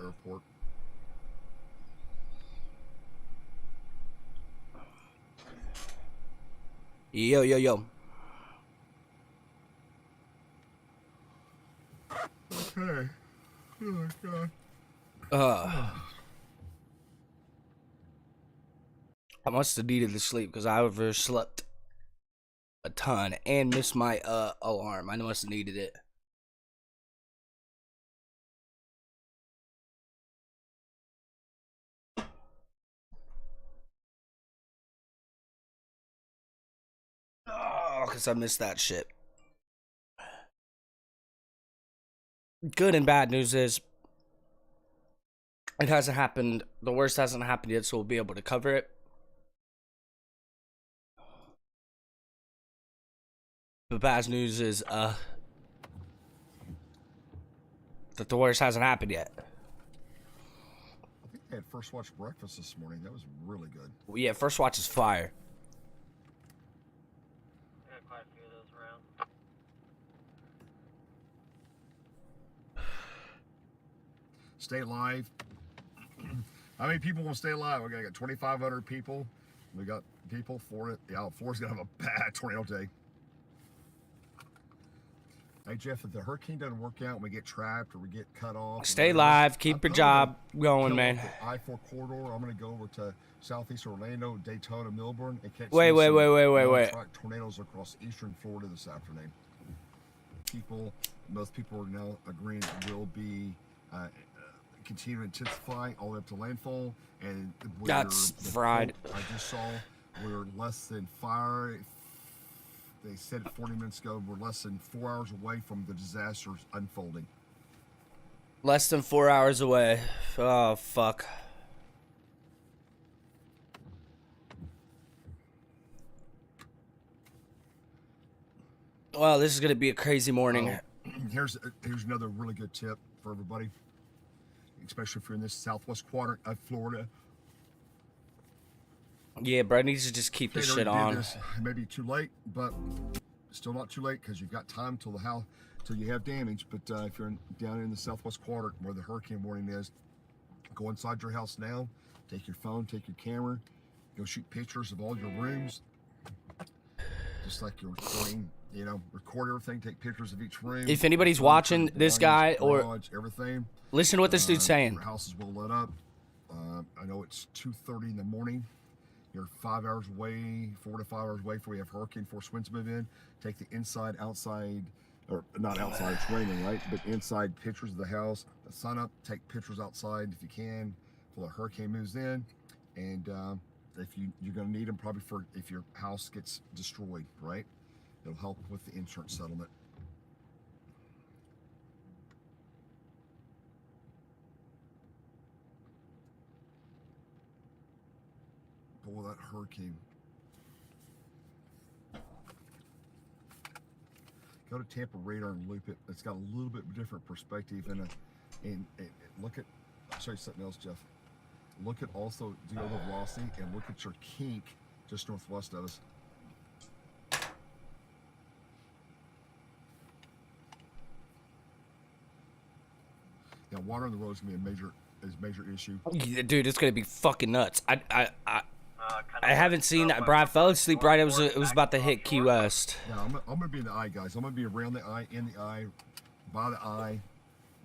airport. Yo, yo, yo. Okay. Oh my god. I must have needed to sleep because I overslept a ton and missed my alarm. I must have needed it. Oh, because I missed that shit. Good and bad news is it hasn't happened. The worst hasn't happened yet, so we'll be able to cover it. The bad news is that the worst hasn't happened yet. I think I had First Watch breakfast this morning. That was really good. Well, yeah, First Watch is fire. I got quite a few of those around. Stay alive. How many people want to stay alive? We got 2,500 people. We got people for it. Yeah, Florida's gonna have a bad tornado day. Hey Jeff, if the hurricane doesn't work out and we get trapped or we get cut off, Stay alive. Keep your job going, man. I-4 corridor. I'm gonna go over to southeast Orlando, Daytona, Milburn, and catch. Wait. Tornadoes across eastern Florida this afternoon. Most people are now agreeing it will be continue to intensify all the way up to landfall, and that's fried. I just saw we're less than 5. They said 40 minutes ago we're less than 4 hours away from the disasters unfolding. Less than 4 hours away. Oh fuck. Well, this is gonna be a crazy morning. Here's another really good tip for everybody, especially if you're in this southwest quadrant of Florida. Yeah, bro, needs to just keep this shit on. It may be too late, but still not too late because you've got time till you have damage. But if you're down in the southwest quadrant where the hurricane warning is, go inside your house now. Take your phone, take your camera, go shoot pictures of all your rooms, just like you're recording. You know, record everything, take pictures of each room. If anybody's watching this guy or everything, listen to what this dude's saying. Your house is well lit up. I know it's 2:30 in the morning. You're 5 hours away, 4 to 5 hours away before we have hurricane force winds move in. Take the inside, outside, or not outside, it's raining, right? But inside pictures of the house. The sun up, take pictures outside if you can before the hurricane moves in. And if you're going to need them probably for if your house gets destroyed, right? It'll help with the insurance settlement. Boy, that hurricane. Go to Tampa radar and loop it. It's got a little bit different perspective and look at. I'll show you something else, Jeff. Look at also the other velocity and look at your kink just northwest of us. Yeah, water on the road is gonna be a major issue. Yeah, dude, it's gonna be fucking nuts. I haven't seen that, bro. I fell asleep right. It was about to hit Key West. Yeah, I'm gonna be in the eye, guys. I'm gonna be around the eye, in the eye, by the eye,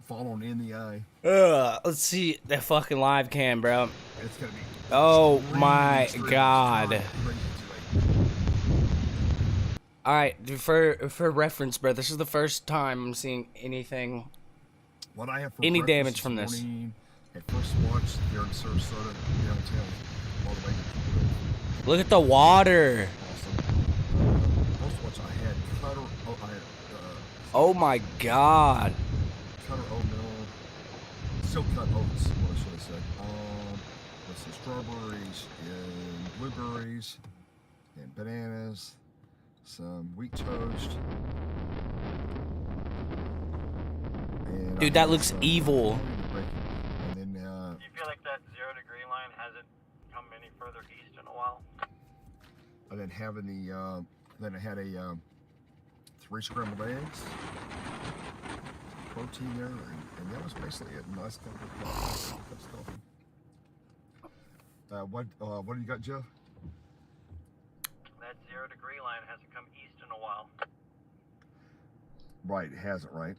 following in the eye. Let's see that fucking live cam, bro. It's gonna be. Oh my god. All right, for reference, bro, this is the first time I'm seeing anything. What I have for any damage from this? At First Watch here in Sarasota downtown, all the way to Look at the water. Awesome. First Watch I had cutter. Oh my god. Cutter oatmeal, silk cut oats. What should I say? With some strawberries and blueberries and bananas, some wheat toast. And dude, that looks evil. And then, do you feel like that 0 degree line hasn't come any further east in a while? And then having then I had a 3 scrambled eggs, protein there, and that was basically it. Nice cup of coffee. What do you got, Jeff? That 0 degree line hasn't come east in a while. Right, it hasn't, right?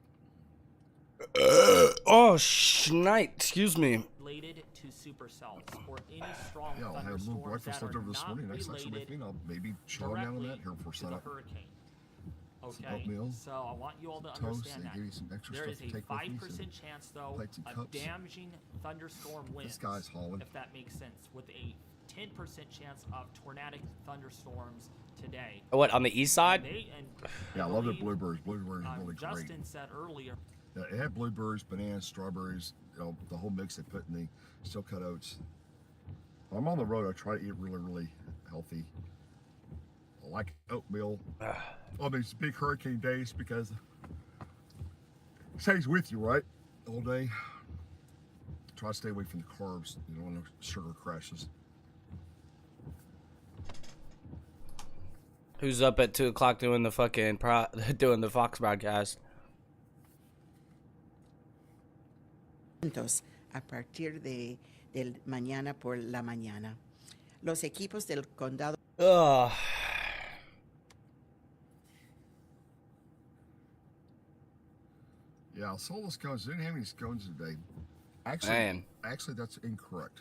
Oh, shnight. Excuse me. Related to supercells or any strong Yeah, I'll have a little thunderstorms breakfast that left are over this not morning. Next time related with me, I'll maybe chow down on that here before to the sunup. hurricane. Some Okay, oatmeal, so I want you all to toast, understand and that. give you some extra There stuff is to a take with me. 5% chance, though, plates and of cups. damaging thunderstorm winds. This guy's hauling. If that makes sense, with a 10% chance of tornadic thunderstorms today. What, on the east side? Yeah, I love the blueberries. Blueberries are really Justin great. said earlier. Yeah, it had blueberries, bananas, strawberries, you know, the whole mix they put in the steel cut oats. When I'm on the road, I try to eat really, really healthy. I like oatmeal on these big hurricane days because it stays with you, right? All day. Try to stay away from the carbs. You don't want no sugar crashes. Who's up at 2 o'clock doing the fucking doing the Fox broadcast? A partir del mañana por la mañana. Los equipos del condado. Ugh. Yeah, I saw those scones. Didn't have any scones today. Man. Actually, that's incorrect.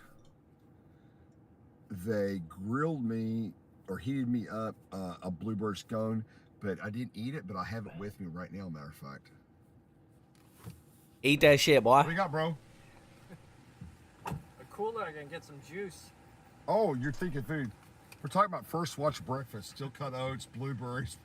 They grilled me or heated me up a blueberry scone, but I didn't eat it. But I have it with me right now. Matter of fact. Eat that shit, boy. What do you got, bro? A cooler, I can get some juice. Oh, you're thinking food. We're talking about first watch breakfast. Steel cut oats, blueberries,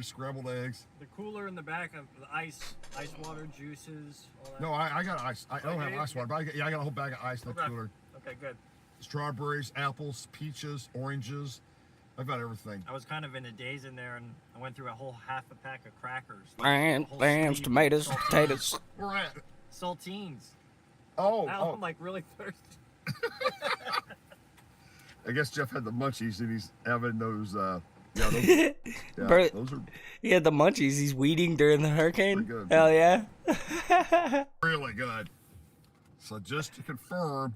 scrambled eggs. The cooler in the back of the ice water, juices, all that. No, I got ice. I don't have Okay. ice water, but I got a whole bag of ice in the Okay. cooler. Okay, good. Strawberries, apples, peaches, oranges. I've got everything. I was kind of in a daze in there, and I went through a whole half a pack of crackers. And A whole lambs, sleeve of tomatoes, saltines. potatoes. Where at? Saltines. Oh, Now I'm like really thirsty. I guess Jeff had the munchies and he's having those. Those, Bro, those are he had the munchies. He's weeding during the hurricane. Pretty good. Hell yeah. really good. So just to confirm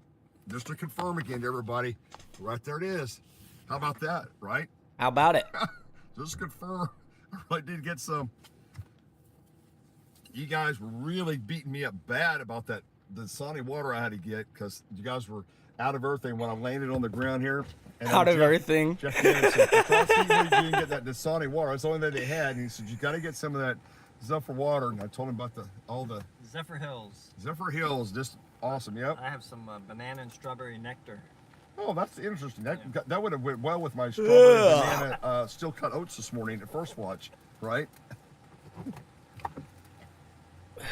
again to everybody, right there it is. How about that, right? How about it? Just to confirm, I really did get some. You guys were really beating me up bad about the Dasani water I had to get because you guys were out of everything when I landed on the ground here. And Out of everything. Jeff said, I thought you didn't get that Dasani water. That's the only thing they had. And he said, you got to get some of that Zephyr water. And I told him about all the Zephyr Hills. Zephyr Hills. Just awesome. Yep. I have some banana and strawberry nectar. Oh, that's interesting. That would have went well with my strawberry banana steel cut oats this morning at first watch, right?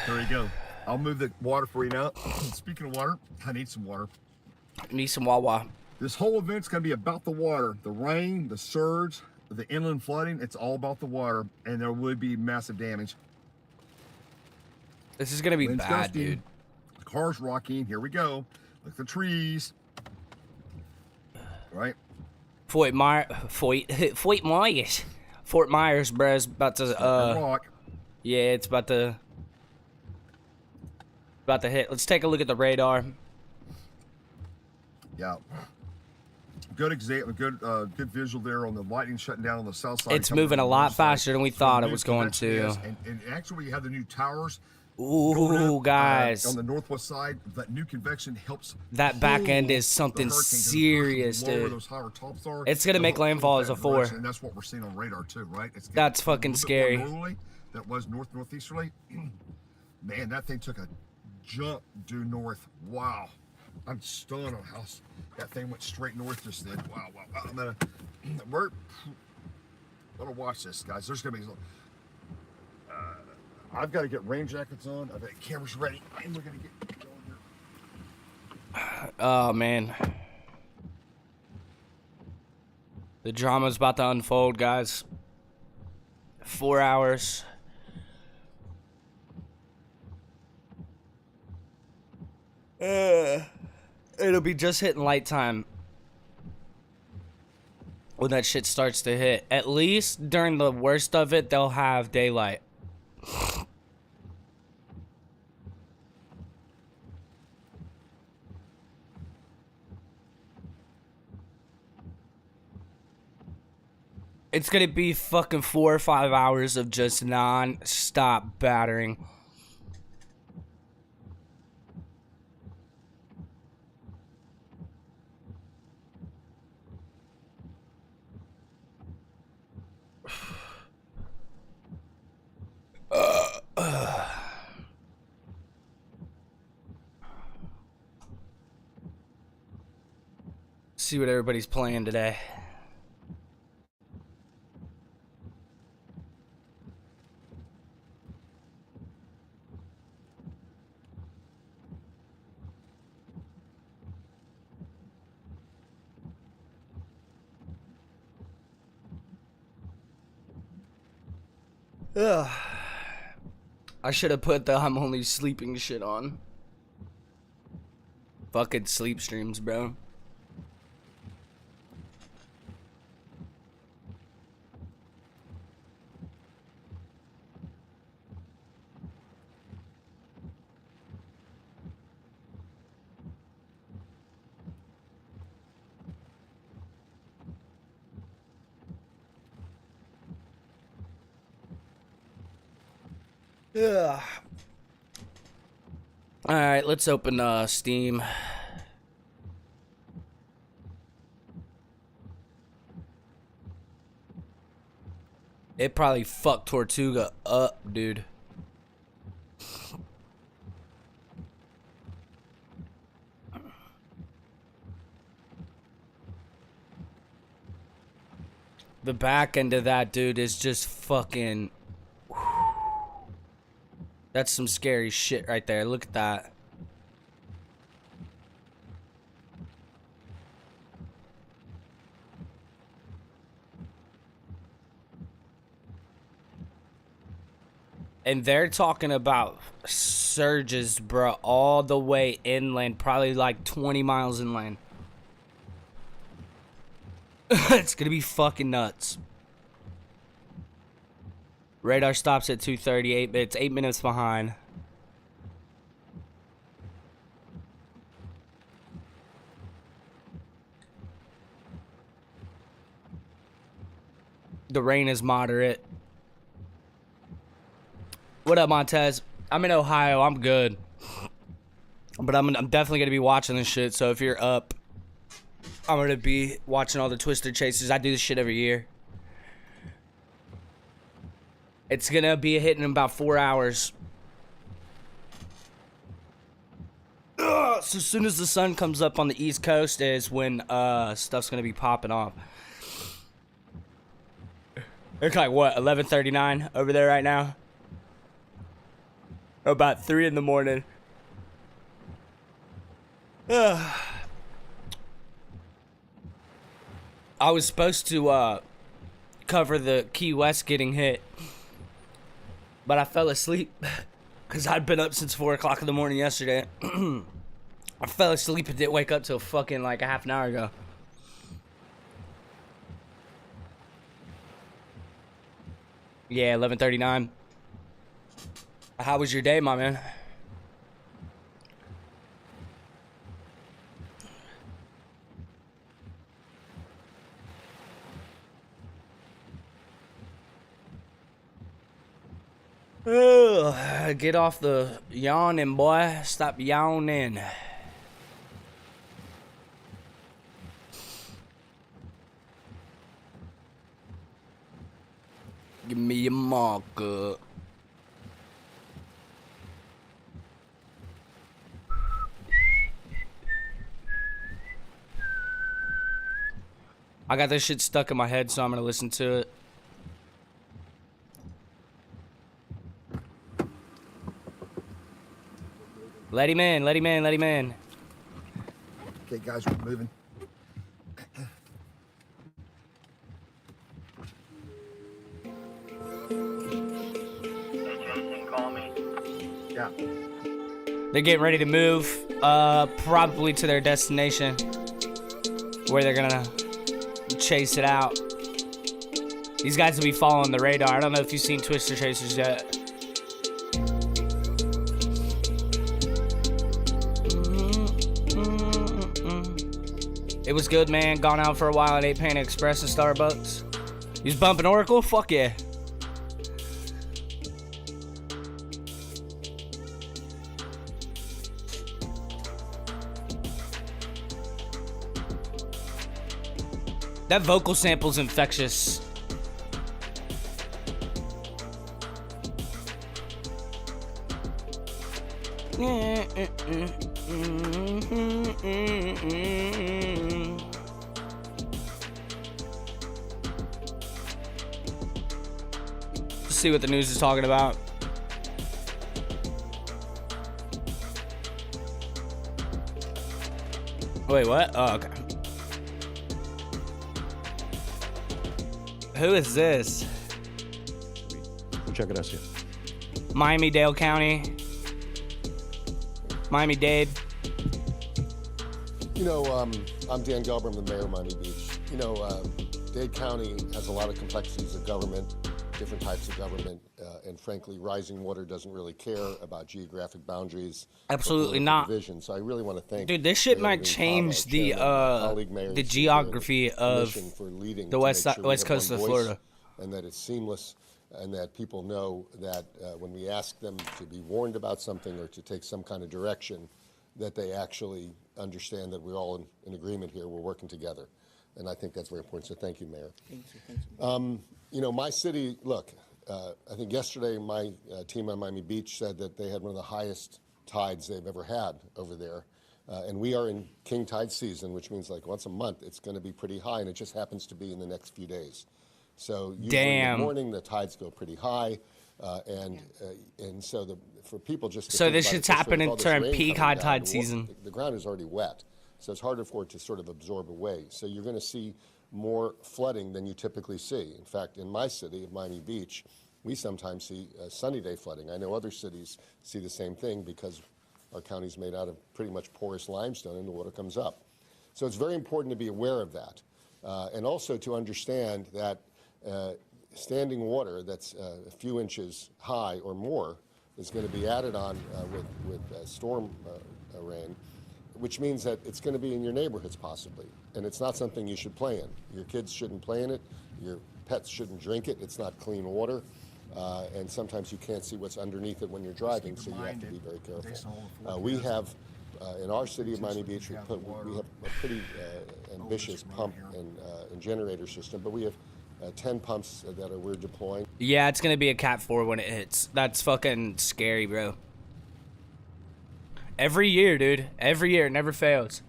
There you go. I'll move the water for you now. Speaking of water, I need some water. Need some Wawa. This whole event's going to be about the water, the rain, the surge, the inland flooding. It's all about the water, and there would be massive damage. This is gonna be Wind's bad, gusting. dude. The car's rocking. Here we go. Look at the trees. Right? Fort Myers, bro, is about to Rock. yeah, it's about to hit. Let's take a look at the radar. Yeah. Good visual there on the lightning shutting down on the south side. It's coming moving on a the lot north side. faster than we So thought the it new was going convection to. is- And actually, we have the new towers. Ooh, going up, guys. on the northwest side, that new convection helps. That back end pull is something the hurricane to the serious, lower where dude. those higher tops are. It's gonna To make help landfall pull as a that 4. direction, And that's what we're seeing on radar too, right? It's getting That's a fucking little bit scary. more northerly. That was northeasterly. Man, that thing took a jump due north. Wow. I'm stunned on how that thing went straight north just then. Wow. We're gonna watch this, guys. There's gonna be. I've got to get rain jackets on. I've got cameras ready, and we're gonna get going here. Oh man, the drama's about to unfold, guys. 4 hours. It'll be just hitting light time when that shit starts to hit. At least during the worst of it, they'll have daylight. It's gonna be fucking 4 or 5 hours of just non-stop battering. See what everybody's playing today. Ugh. I should have put the I'm only sleeping shit on. Fucking sleep streams, bro. Ugh. Alright, let's open Steam. It probably fucked Tortuga up, dude. The back end of that dude is just fucking... That's some scary shit right there. Look at that. And they're talking about surges, bro, all the way inland, probably like 20 miles inland. It's gonna be fucking nuts. Radar stops at 2:38, but it's 8 minutes behind. The rain is moderate. What up, Montez? I'm in Ohio. I'm good. But I'm definitely going to be watching this shit, so if you're up, I'm going to be watching all the Twister chases. I do this shit every year. It's going to be a hit in about 4 hours. So as soon as the sun comes up on the East Coast is when stuff's going to be popping off. It's like, what, 11:39 over there right now? About 3 in the morning. I was supposed to cover the Key West getting hit, but I fell asleep because I'd been up since 4 o'clock in the morning yesterday. I fell asleep and didn't wake up till fucking like a half an hour ago. Yeah, 11:39. How was your day, my man? Ugh, get off the yawning, boy. Stop yawning. Give me your marker. I got this shit stuck in my head, so I'm gonna listen to it. Let him in, let him in, let him in. Okay, guys, we're moving. Jason, call me. Yeah. They're getting ready to move, probably to their destination, where they're gonna chase it out. These guys will be following the radar. I don't know if you've seen Twister Chasers yet. It was good, man. Gone out for a while at 8 Panda Express and Starbucks. He's bumping Oracle? Fuck yeah. That vocal sample's infectious. Let's see what the news is talking about. Wait, what? Oh, okay. Who is this? Check it out, see. Miami-Dade County. Miami-Dade. You know, I'm Dan Gelber, I'm the mayor of Miami Beach. You know, Dade County has a lot of complexities of government, different types of government, and frankly, rising water doesn't really care about geographic boundaries. Absolutely or not. division. So I really want to thank Dude, this shit Mayor might Vin change Cava, the Chairman, colleague mayors the who are geography in of mission for leading the to west make sure we west have coast one of voice, Florida. and that it's seamless, and that people know that when we ask them to be warned about something or to take some kind of direction, that they actually understand that we're all in agreement here, we're working together. And I think that's very important, so thank you, Mayor. Thank you. You know, my city, look, I think yesterday my team on Miami Beach said that they had one of the highest tides they've ever had over there. And we are in king tide season, which means like once a month it's going to be pretty high, and it just happens to be in the next few days. So usually in the morning the tides go pretty high, and so for people just to So think this about it shit's this way, happening with all this during rain peak coming high down, tide the season. The ground is already wet, so it's harder for it to sort of absorb away. So you're going to see more flooding than you typically see. In fact, in my city of Miami Beach, we sometimes see sunny day flooding. I know other cities see the same thing because our county's made out of pretty much porous limestone and the water comes up. So it's very important to be aware of that, and also to understand that standing water that's a few inches high or more is going to be added on with storm rain, which means that it's going to be in your neighborhoods possibly, and it's not something you should play in. Your kids shouldn't play in it. Your pets shouldn't drink it. It's not clean water, and sometimes you can't see what's underneath it when you're driving, so you have to be very careful. We have, in our city of Miami Beach, we have a pretty ambitious pump and generator system, but we have 10 pumps that we're deploying. Yeah, it's gonna be a Cat 4 when it hits. That's fucking scary, bro. Every year, dude. Every year, it never fails.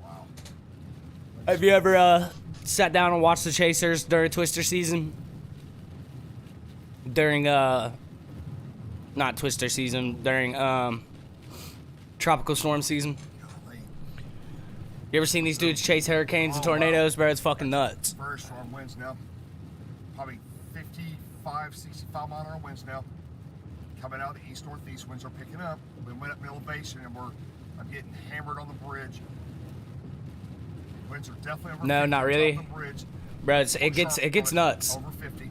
Wow. Have you ever sat down and watched the Chasers during Twister season? During not Twister season, during tropical storm season? You ever seen these dudes chase hurricanes and tornadoes, bro? It's fucking nuts. Very strong winds now. Probably 55, 65 mile an hour winds now. Coming out of the east-northeast, winds are picking up. We went up in elevation and I'm getting hammered on the bridge. Winds are definitely over No, 50 not on really. top of the bridge. Bro, it gets nuts. Over 50.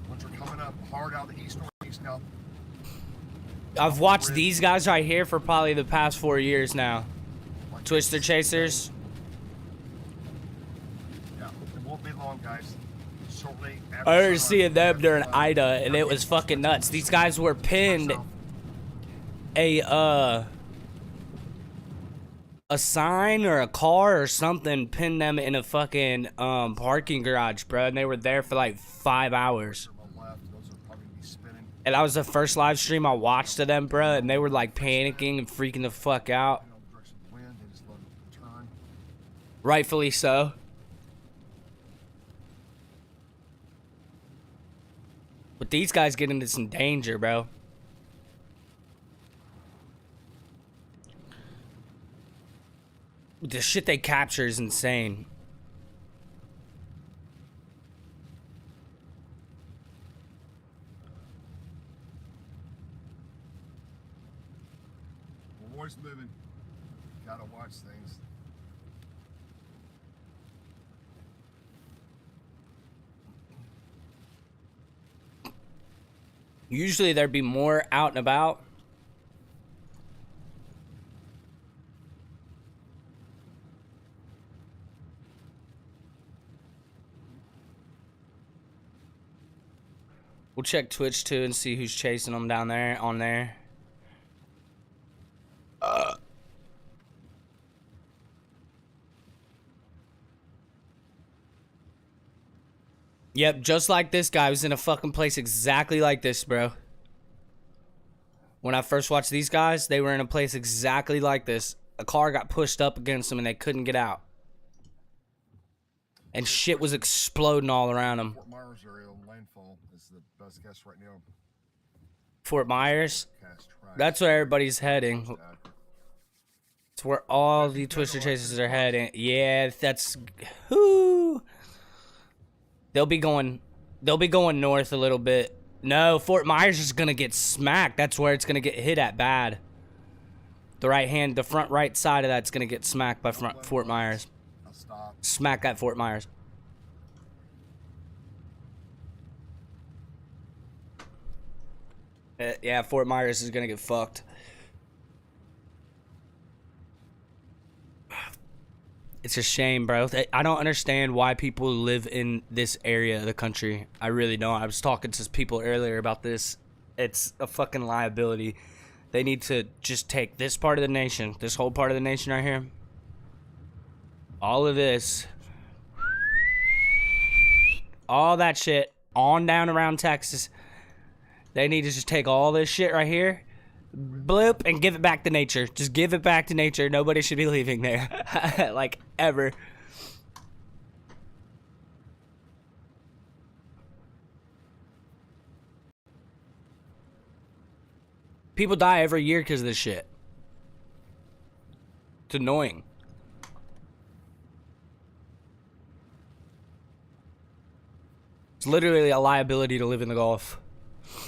Winds are coming up hard out of the east-northeast now. I've watched these guys right here for probably the past 4 years now. Twister Chasers. Yeah, it won't be long, guys. Shortly after I remember sunrise, seeing them during we'll have, Ida, and it was fucking nuts. These guys were pinned a sign or a car or something, pinned them in a fucking parking garage, bro, and they were there for like 5 hours. on the left. Those will probably be spinning. And that was the first live stream I watched of them, bro, and they were like panicking and freaking the fuck out. Depending on the direction of the wind, they just let it turn. Rightfully so. But these guys get into some danger, bro. The shit they capture is insane. We're always moving. Gotta watch things. Usually there'd be more out and about. We'll check Twitch too and see who's chasing them down there on there. Yep, just like this guy was in a fucking place exactly like this, bro. When I first watched these guys, they were in a place exactly like this. A car got pushed up against them and they couldn't get out. And shit was exploding all around them. Fort Myers area on landfall is the best guess right now. Fort Myers? Cast track. That's where everybody's heading. It's where all the Twister Chasers are heading. Yeah, that's... Whoo! They'll be going north a little bit. No, Fort Myers is gonna get smacked. That's where it's gonna get hit at bad. The front right side of that's gonna get smacked by Fort Myers. Smack that Fort Myers. Yeah, Fort Myers is gonna get fucked. It's a shame, bro. I don't understand why people live in this area of the country. I really don't. I was talking to people earlier about this. It's a fucking liability. They need to just take this part of the nation, this whole part of the nation right here. All of this. All that shit on down around Texas. They need to just take all this shit right here, bloop, and give it back to nature. Just give it back to nature. Nobody should be leaving there. Like, ever. People die every year because of this shit. It's annoying. It's literally a liability to live in the Gulf.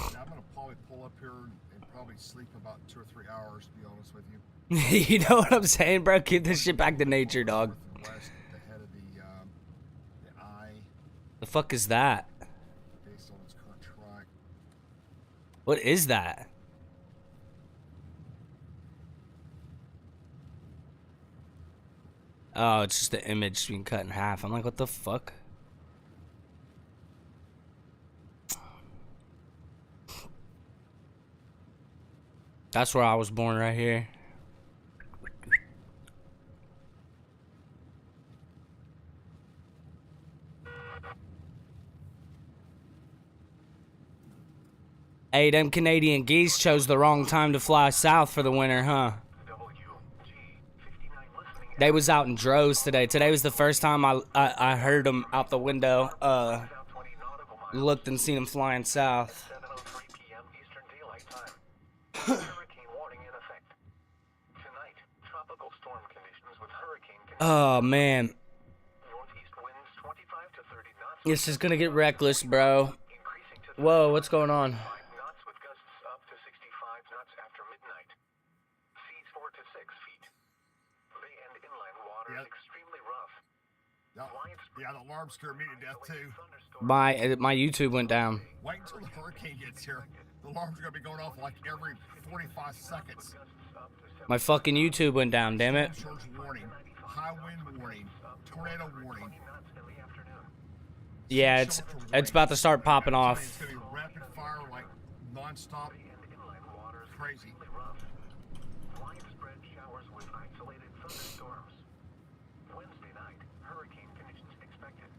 I'm gonna probably pull up here and probably sleep about 2 or 3 hours, to be honest with you. You know what I'm saying, bro? Keep this shit back to nature, dog. West, the head of the eye, The fuck is that? based on its current track. What is that? Oh, it's just the image being cut in half. I'm like, what the fuck? That's where I was born, right here. Hey, them Canadian geese chose the wrong time to fly south for the winter, huh? They was out in droves today. Today was the first time I heard them out the window. Looked and seen them flying south. 7:03 p.m. Eastern Daylight Time. Hurricane warning in effect. Tonight, tropical storm conditions with hurricane conditions. Oh, man. Northeast winds 25 to 30 knots. This is gonna get reckless, bro. Increasing to Whoa, what's going on? 5 knots with gusts up to 65 knots after midnight. Seas 4 to 6 feet. Bay and inland waters Yep. extremely rough. Yeah, the alarm scared me to death too. My YouTube went down. Wait until the hurricane gets here. The alarms are gonna be going off like every 45 seconds. My fucking YouTube went down, damn it. Storm surge warning, high wind warning, tornado warning. Yeah, it's about to start popping off. It's gonna be rapid fire, like non-stop. Crazy. Widespread showers with isolated thunderstorms. Wednesday night, hurricane conditions expected.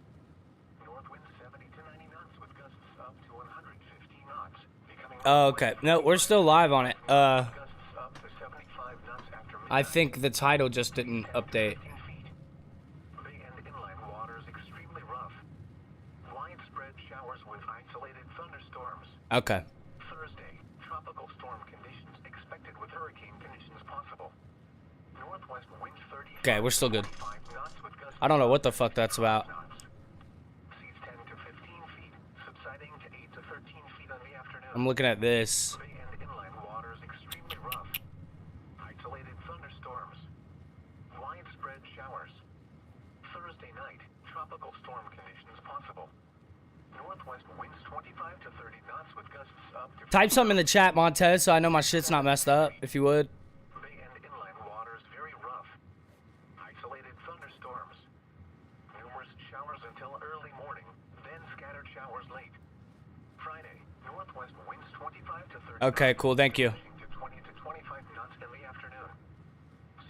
North winds 70 to 90 knots with gusts up to 150 knots. Becoming Oh, okay. No, we're still live on it. gusts up to 75 knots after midnight. I think the title just didn't update. 15 feet. Bay and inland waters extremely rough. Widespread showers with isolated thunderstorms. Okay. Thursday, tropical storm conditions expected with hurricane conditions possible. Northwest winds 30 Okay, we're still good. 5 knots with gusts I don't know what the fuck that's about. knots. Seas 10 to 15 feet, subsiding to 8 to 13 feet on the afternoon. I'm looking at this. Bay and inland waters extremely rough. Isolated thunderstorms. Widespread showers. Thursday night, tropical storm conditions possible. Northwest winds 25 to 30 knots with gusts up to Type something in the chat, Montez, so I know my shit's not messed up, if you would. Bay and inland waters very rough. Isolated thunderstorms. Numerous showers until early morning, then scattered showers late. Friday, to 30 Okay, cool. Thank you. to 20 to 25 knots in the afternoon.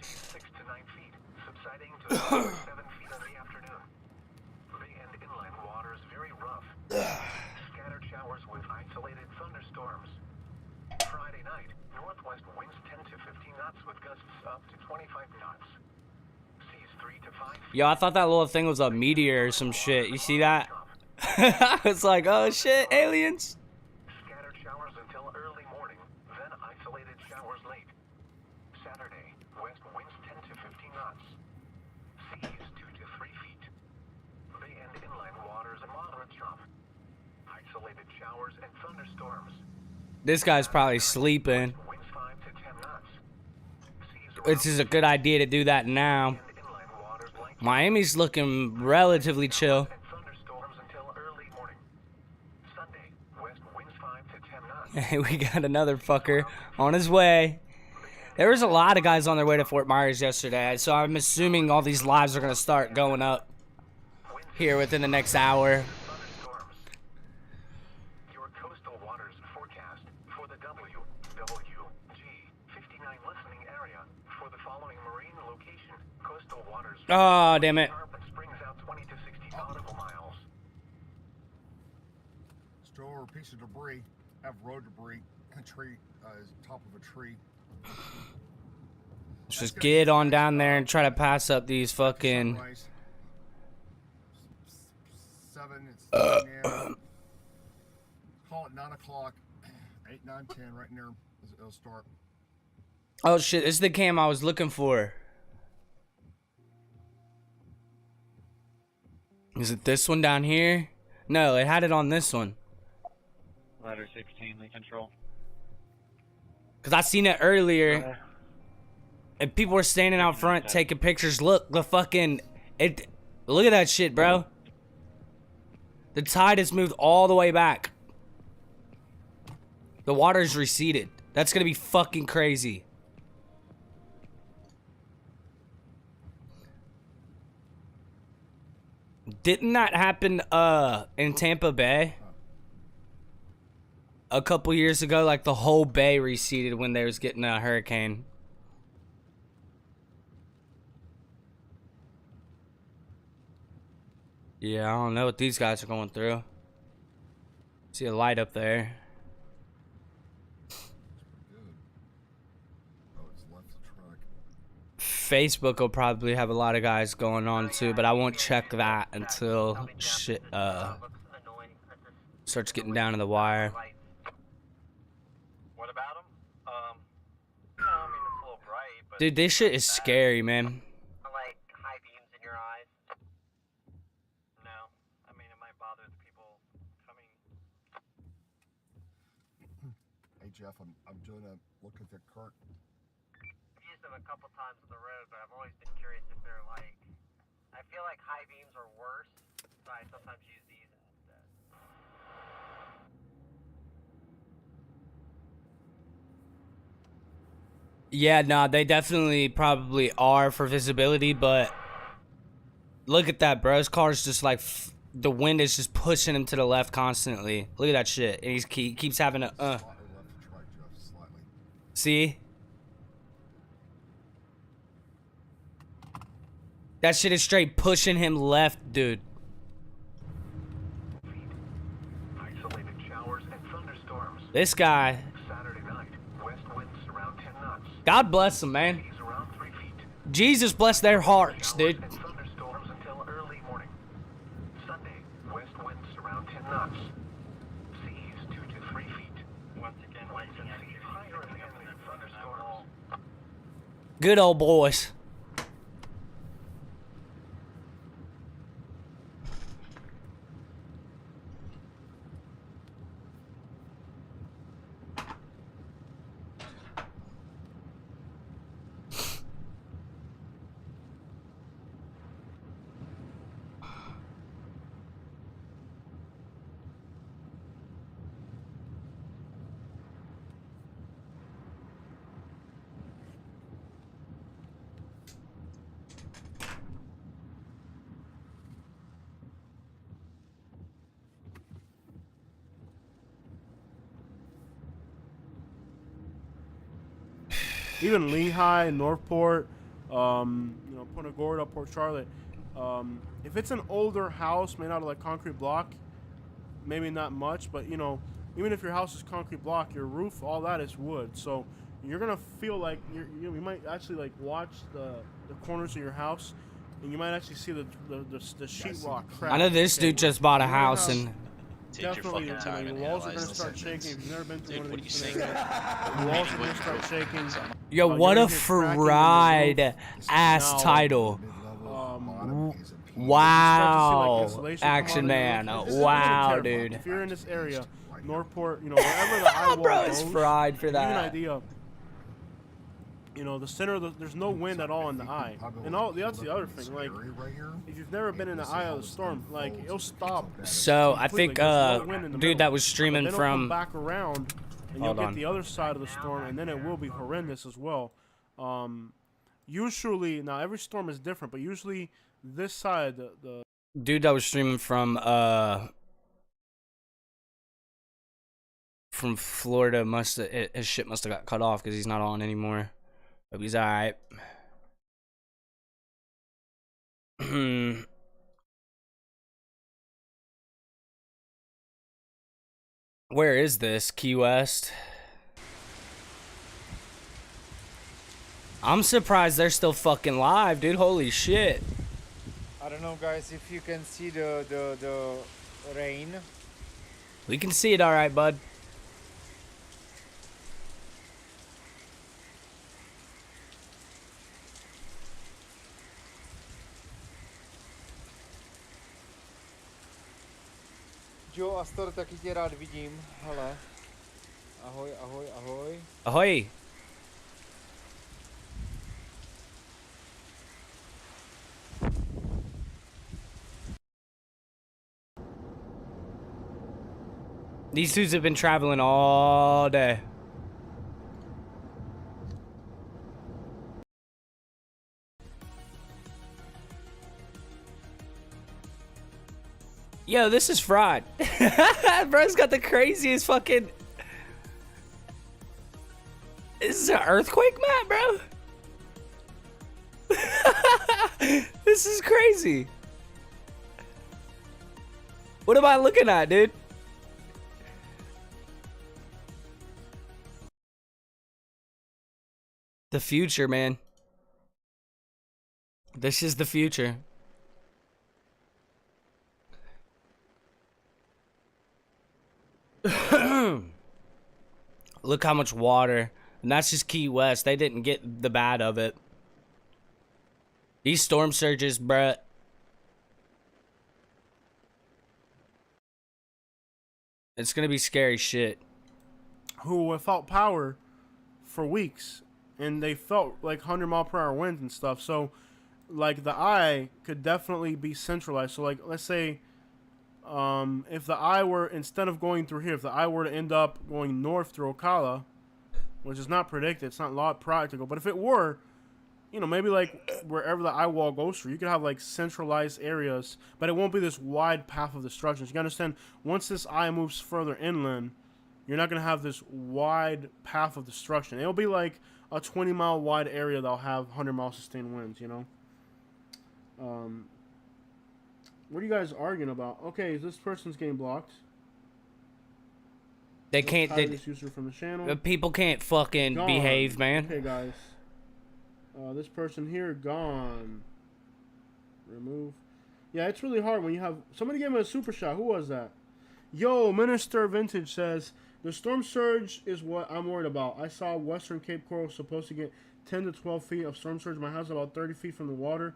Seas 6 to 9 feet, subsiding to 5 to 7 feet in the afternoon. Bay and inland waters very rough. Scattered showers with isolated thunderstorms. Friday night, northwest winds 10 to 15 knots with gusts up to 25 knots. Seas 3 to 5 feet. Yo, I thought that little thing was a meteor or some shit. You see that? I was like, oh shit, aliens. Scattered showers until early morning, then isolated showers late. Saturday, west winds 10 to 15 knots. Seas 2 to 3 feet. Bay and inland waters a moderate chop. Isolated showers and thunderstorms. This guy's probably sleeping. Winds 5 to 10 knots. Seas This is a good idea to do that now. and inland waters light Miami's looking relatively chill. and thunderstorms until early morning. Sunday, west winds 5 to 10 knots. We got another fucker on his way. There was a lot of guys on their way to Fort Myers yesterday, so I'm assuming all these lives are gonna start going up here within the next hour. Thunderstorms. Your coastal waters forecast for the WWG 59 listening area for the following marine location. Coastal waters. Oh, damn it. Sharp and springs out 20 to 60 nautical miles. Still over a piece of debris. Have road debris. A tree, top of a tree. Let's just get on down there and try to pass up these fucking... Sunrise. 7, it's 7 a.m. Call it 9 o'clock. 8, 9, 10, right in there. It'll start. Oh shit, this is the cam I was looking for. Is it this one down here? No, it had it on this one. Ladder 16, lead control. Cause I seen it earlier, and people were standing out front taking pictures. Look, the fucking it. Look at that shit, bro. The tide has moved all the way back. The water's receded. That's gonna be fucking crazy. Didn't that happen in Tampa Bay? A couple years ago, like the whole bay receded when they was getting a hurricane. Yeah, I don't know what these guys are going through. See a light up there. Good. Oh, it's left the truck. Facebook will probably have a lot of guys going on too, but I won't check that until shit starts getting down to the wire. What about him? No, I mean, it's a little bright, but Dude, this shit is scary, man. like high beams in your eyes. No, I mean, it might bother the people coming. Hey Jeff, I'm doing a look at the current. I've used them a couple times on the road, but I've always been curious if they're like, I feel like high beams are worse, so I sometimes use these instead. Yeah, nah, they definitely probably are for visibility, but look at that, bro. His car's just like, the wind is just pushing him to the left constantly. Look at that shit. And he keeps having a, Slightly left the truck, Jeff, slightly. see? That shit is straight pushing him left, dude. Isolated showers and thunderstorms. This guy, Saturday night, west winds around 10 knots. God bless him, man. Seas around 3 feet. Jesus bless their hearts, Showers dude. and thunderstorms until early morning. Sunday, west winds around 10 knots. Seas 2 to 3 feet. Once again, Winds and seas higher in the thunderstorms. Good old boys. even Lehigh, Northport, Punta Gorda, Port Charlotte. If it's an older house made out of like concrete block, maybe not much, but even if your house is concrete block, your roof, all that is wood. So you're gonna feel like you might actually like watch the corners of your house, and you might actually see the sheetrock crack. I know this dude just bought a house and. Take your Definitely, fucking time the and walls are analyze gonna the start shaking. sentence. If you've never been through Dude, one what of are you these saying? scenarios, the walls are gonna start shaking. Yo, what you're a gonna hear cracking in the fried roof. ass Now, title. Wow, Action Man. Wow, dude. If you're in this area, Northport, wherever the eye wall Bro, goes, it's fried for to give you an that. idea. The center of there's no wind at all in the eye, and that's the other thing. Like, if you've never been in the eye of the storm, like it'll stop. So I think completely. There's no wind in the dude middle. that was But streaming then it'll from come back around, and you'll Hold get on. the other side of the storm, and then it will be horrendous as well. Usually, now every storm is different, but usually this side, the dude that was streaming from Florida his shit must have got cut off because he's not on anymore. Hope he's alright. Where is this? Key West? I'm surprised they're still fucking live, dude. Holy shit. I don't know, guys, if you can see the rain. We can see it alright, bud. Joe, Astor, taky tě rád vidím. Hele. Ahoj, ahoj, ahoj. Ahoy. These dudes have been traveling all day. Yo, this is fraud. Bro's got the craziest fucking... This is an earthquake map, bro? This is crazy. What am I looking at, dude? The future, man. This is the future. Look how much water. And that's just Key West. They didn't get the bad of it. These storm surges, bruh. It's gonna be scary shit. who without power for weeks, and they felt like 100-mile-per-hour winds and stuff. So, like, the eye could definitely be centralized. So, like, let's say, if the eye were, instead of going through here, if the eye were to end up going north through Ocala, which is not predicted, it's not lot practical, but if it were, you know, maybe like wherever the eye wall goes through, you could have like centralized areas, but it won't be this wide path of destruction. So you can understand, once this eye moves further inland, you're not going to have this wide path of destruction. It'll be like a 20-mile wide area that'll have 100-mile sustained winds, you know? What are you guys arguing about? Okay, this person's getting blocked. They can't. This user from the channel. People can't fucking Gone. behave, man. Okay, guys. This person here, gone. Remove. Yeah, it's really hard when you have... Somebody gave me a super shot. Who was that? Yo, Minister Vintage says, the storm surge is what I'm worried about. I saw Western Cape Coral supposed to get 10 to 12 feet of storm surge. My house is about 30 feet from the water.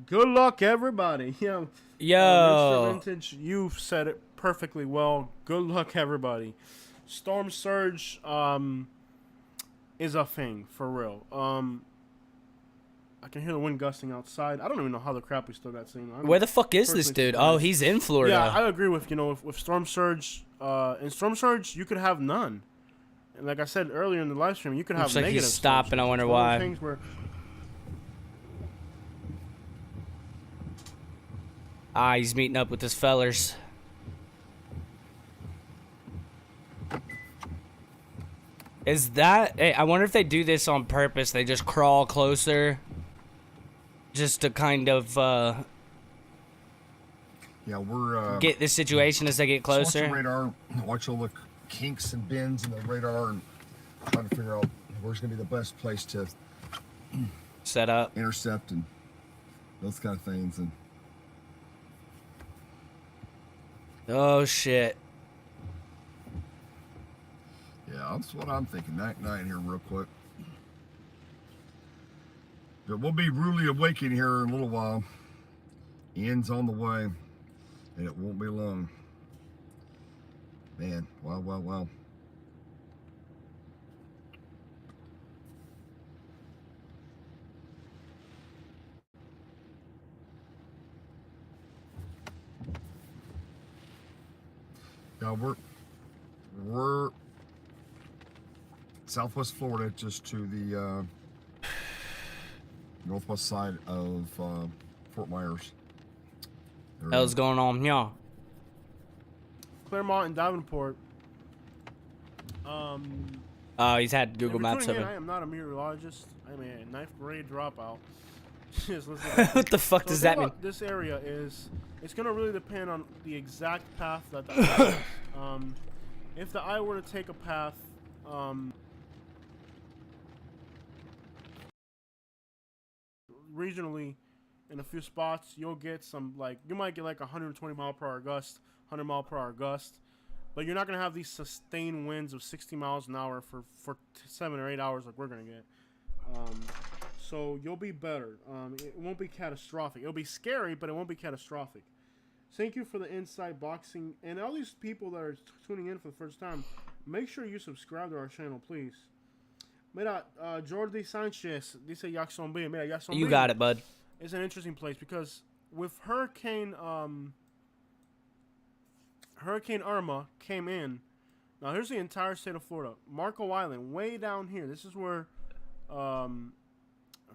Good luck, everybody. Yo. Minister Vintage, you've said it perfectly well. Good luck, everybody. Storm surge is a thing, for real. I can hear the wind gusting outside. I don't even know how the crap we still got seen. Where the fuck is this dude? Oh, he's in Florida. Yeah, I agree with, you know, with storm surge. In storm surge, you could have none. And like I said earlier in the live stream, you could have Looks like negative he's stopping. I wonder It's one of why. those things where He's meeting up with his fellers. Is that? Hey, I wonder if they do this on purpose. They just crawl closer, just to kind of Yeah, we're get the situation as they get just watch the closer. radar, watch all the kinks and bends in the radar, and trying to figure out where's going to be the best place to Set up. intercept and those kind of things. And Oh shit. yeah, that's what I'm thinking. Night here real quick. But we'll be rudely awakened here in a little while. End's on the way, and it won't be long. Man, wow. Yeah, we're Southwest Florida, just to the northwest side of Fort Myers. Hell's going on, yeah. Claremont and Davenport. He's had Google Maps in, open. I am not a meteorologist. I'm a ninth grade dropout. Just listen What the fuck does that mean? This area is, it's going to really depend on the exact path that the eye takes. If the eye were to take a path, regionally, in a few spots, you'll get some, like, you might get like 120 mile per hour gust, 100 mile per hour gust, but you're not going to have these sustained winds of 60 miles an hour for 7 or 8 hours like we're going to get. So you'll be better. It won't be catastrophic. It'll be scary, but it won't be catastrophic. Thank you for the Inside Boxing. And all these people that are tuning in for the first time, make sure you subscribe to our channel, please. Mira, Jordi Sanchez dice Jacksonville. Mira, Jacksonville. You got it, bud. It's an interesting place because with Hurricane Irma came in. Now here's the entire state of Florida. Marco Island, way down here. This is where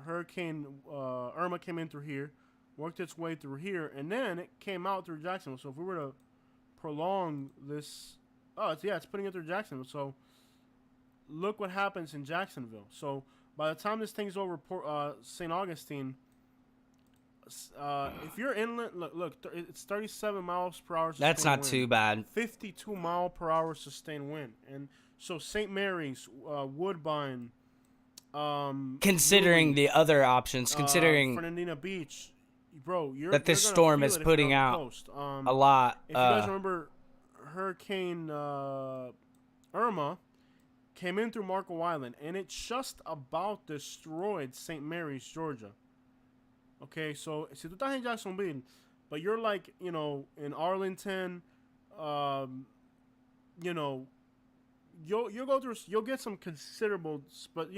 Hurricane Irma came in through here, worked its way through here, and then it came out through Jacksonville. So if we were to prolong this, it's putting it through Jacksonville. So look what happens in Jacksonville. So by the time this thing's over, St. Augustine, if you're inland, look, it's 37 miles per hour. That's not wind, too bad. 52 mile per hour sustained wind, and so St. Mary's, Woodbine. Considering the other options, considering Fernandina Beach, bro, that this storm is putting out a lot. If you guys remember, Hurricane Irma came in through Marco Island, and it just about destroyed St. Mary's, Georgia. Okay, so si tú estás en Jacksonville, but you're like, in Arlington, you'll go through, you'll get some considerable, but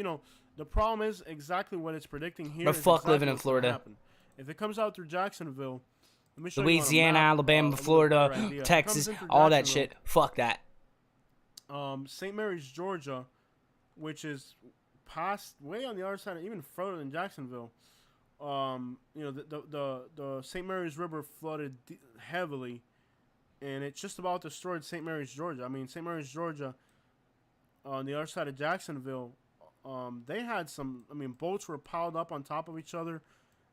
the problem is exactly what it's predicting here. But fuck exactly living in Florida. If it comes out through Jacksonville, let me show Louisiana, you on a map, Alabama, Florida, Texas, all that shit. Fuck that. St. Mary's, Georgia, which is past, way on the other side, even further than Jacksonville. The St. Mary's River flooded heavily, and it just about destroyed St. Mary's, Georgia. I mean, St. Mary's, Georgia, on the other side of Jacksonville, they had some, boats were piled up on top of each other.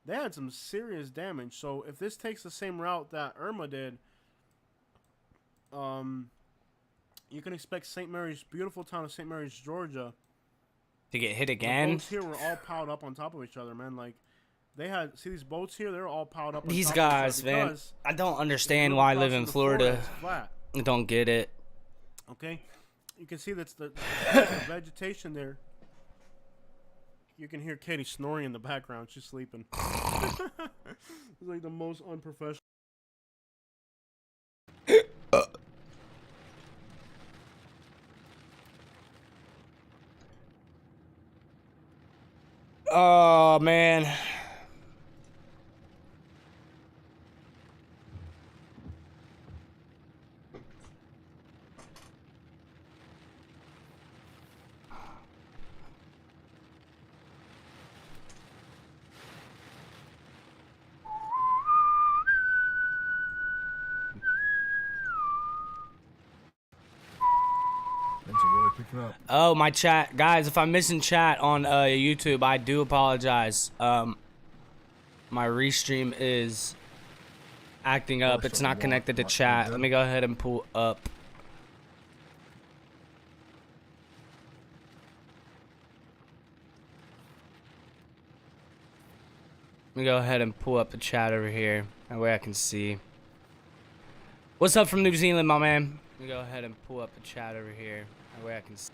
They had some serious damage. So if this takes the same route that Irma did, you can expect St. Mary's, beautiful town of St. Mary's, Georgia, to get hit again. The boats here were all piled up on top of each other, man. Like, they had, see these boats here? They're all piled up on these top guys, of each other man. I don't understand why I live in Florida. I don't get it. Okay, you can see that's the vegetation there. You can hear Katie snoring in the background. She's sleeping. It's like the most unprofessional. Oh, man. That's a really picking up. Oh, my chat. Guys, if I'm missing chat on YouTube, I do apologize. My restream is acting up. It's not connected to chat. Let me go ahead and pull up. Let me go ahead and pull up the chat over here. That way I can see. What's up from New Zealand, my man? Let me go ahead and pull up the chat over here. That way I can see.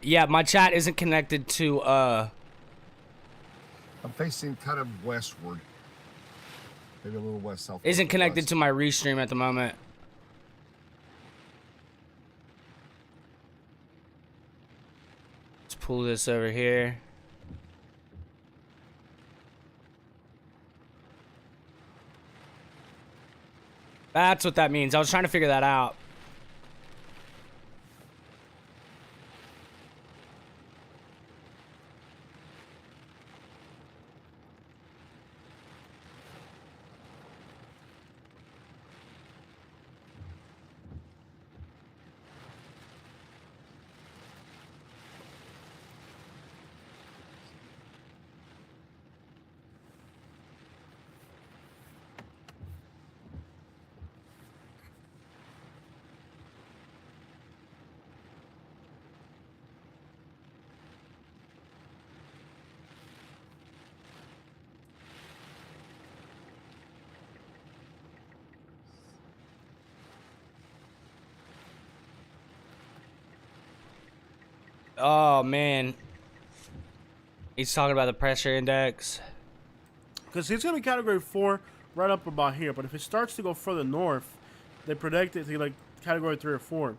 Yeah, my chat isn't connected to, I'm facing kind of westward. Maybe a little west south. Isn't connected to my restream at the moment. Let's pull this over here. That's what that means. I was trying to figure that out. Oh, man. He's talking about the pressure index. Because it's going to be category 4 right up about here. But if it starts to go further north, they predict it to be like category 3 or 4.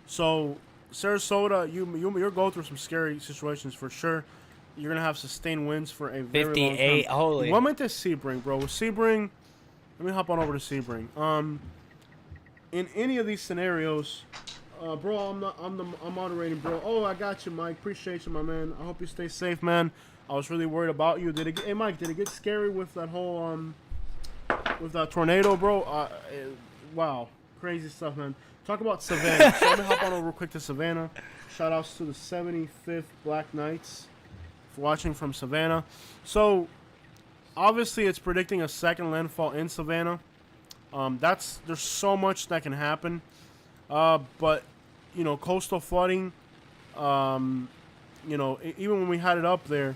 So, Sarasota, you'll go through some scary situations for sure. You're going to have sustained winds for a very 58, long time. holy. What meant to Sebring, bro? With Sebring, let me hop on over to Sebring. In any of these scenarios... bro, I'm moderating, bro. Oh, I got you, Mike. Appreciate you, my man. I hope you stay safe, man. I was really worried about you. Hey, Mike, did it get scary with that whole with that tornado, bro? Wow, crazy stuff, man. Talk about Savannah. So let me hop on over real quick to Savannah. Shout outs to the 75th Black Knights for watching from Savannah. So obviously, it's predicting a second landfall in Savannah. There's so much that can happen. But, you know, coastal flooding, you know, even when we had it up there,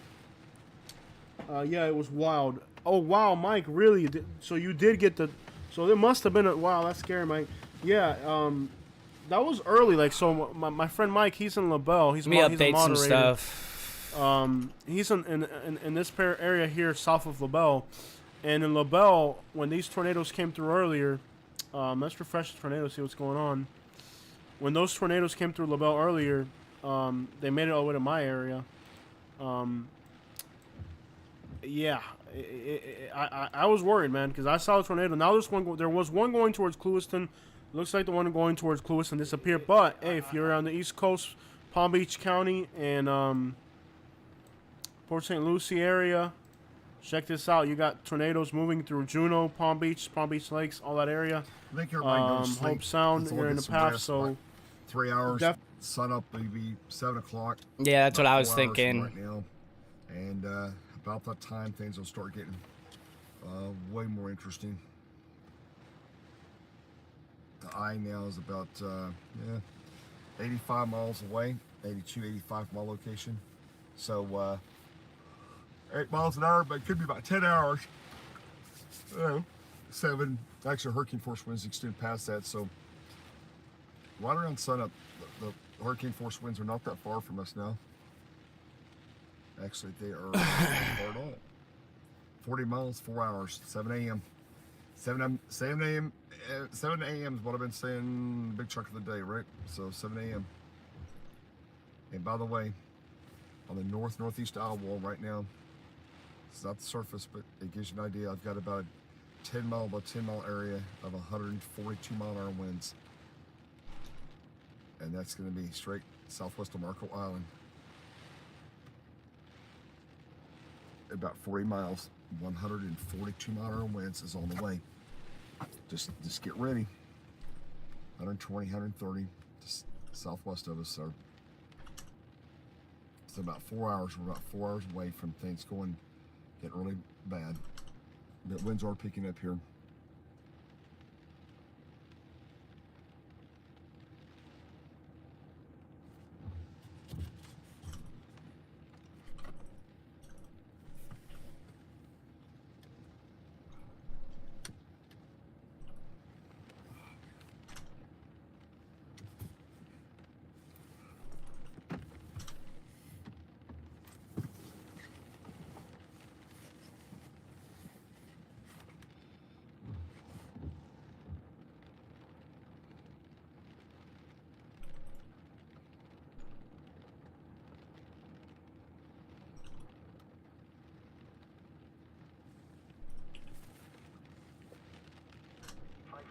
yeah, it was wild. Oh, wow, Mike, really? So you did get so there must have been wow, that's scary, Mike. Yeah, that was early. Like, so my friend Mike, he's in LaBelle. He's a moderator. Some stuff. He's in this area here south of LaBelle. And in LaBelle, when these tornadoes came through earlier, let's refresh the tornado, see what's going on. When those tornadoes came through LaBelle earlier, they made it all the way to my area. Yeah, I was worried, man, because I saw a tornado. Now there was one going towards Clewiston. Looks like the one going towards Clewiston disappeared. But hey, if you're on the East Coast, Palm Beach County and Port St. Lucie area, check this out. You got tornadoes moving through Juneau, Palm Beach Lakes, all that area. I think everybody knows Hope Sound, you're in the path, so 3 hours. Sun up maybe 7 o'clock. Yeah, that's what I was 4 hours thinking. right now, and about that time things will start getting way more interesting. The eye now is about 85 miles away, 82, 85 from my location. So 8 miles an hour, but it could be about 10 hours. 7, actually hurricane force winds extend past that, so right around sunup, the hurricane force winds are not that far from us now. Actually, they are not far at all. 40 miles, 4 hours, 7 a.m. 7 a.m. is what I've been saying a big chunk of the day, right? So 7 a.m. And by the way, on the northeast eye wall right now, it's not the surface, but it gives you an idea. I've got about a 10 mile area of 142 mile an hour winds. And that's going to be straight southwest of Marco Island. About 40 miles, 142 mile an hour winds is on the way. Just get ready. 120, 130 just southwest of us. So it's about 4 hours. We're about 4 hours away from things getting really bad. The winds are picking up here.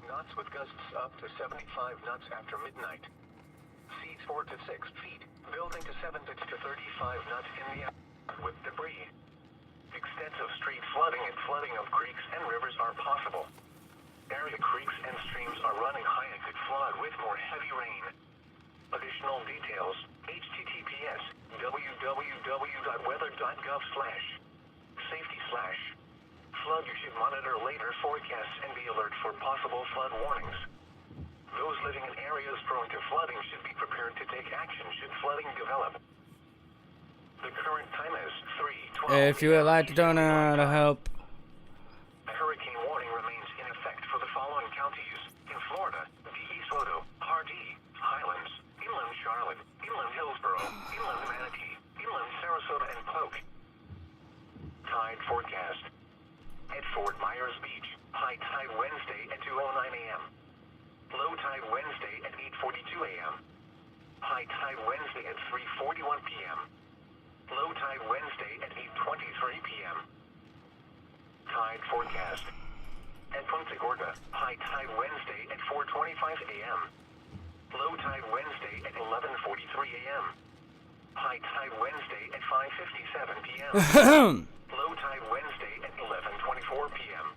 Knots with gusts up to 75 knots after midnight. Seas 4 to 6 feet, building to 7 to 35 knots in the air with debris. Extensive street flooding and flooding of creeks and rivers are possible. Area creeks and streams are running high and could flood with more heavy rain. Additional details, https://wweather.gov/safety/. Flood, you should monitor later forecasts and be alert for possible flood warnings. Those living in areas prone to flooding should be prepared to take action should flooding develop. The current time is 3:12. If you would like to donate to help. A hurricane warning remains in effect for the following counties. In Florida, DeSoto, Hardee, Highlands, Inland Charlotte, Inland Hillsborough, Inland Manatee, Inland Sarasota, and Polk. Tide forecast. At Ft.Meyers Beach, high tide Wednesday at 2:09 a.m. Low tide Wednesday at 8:42 a.m. High tide Wednesday at 3:41 p.m. Low tide Wednesday at 8:23 p.m. Tide forecast. At Punta Gorda, high tide Wednesday at 4:25 a.m. Low tide Wednesday at 11:43 a.m. High tide Wednesday at 5:57 p.m. Low tide Wednesday at 11:24 p.m.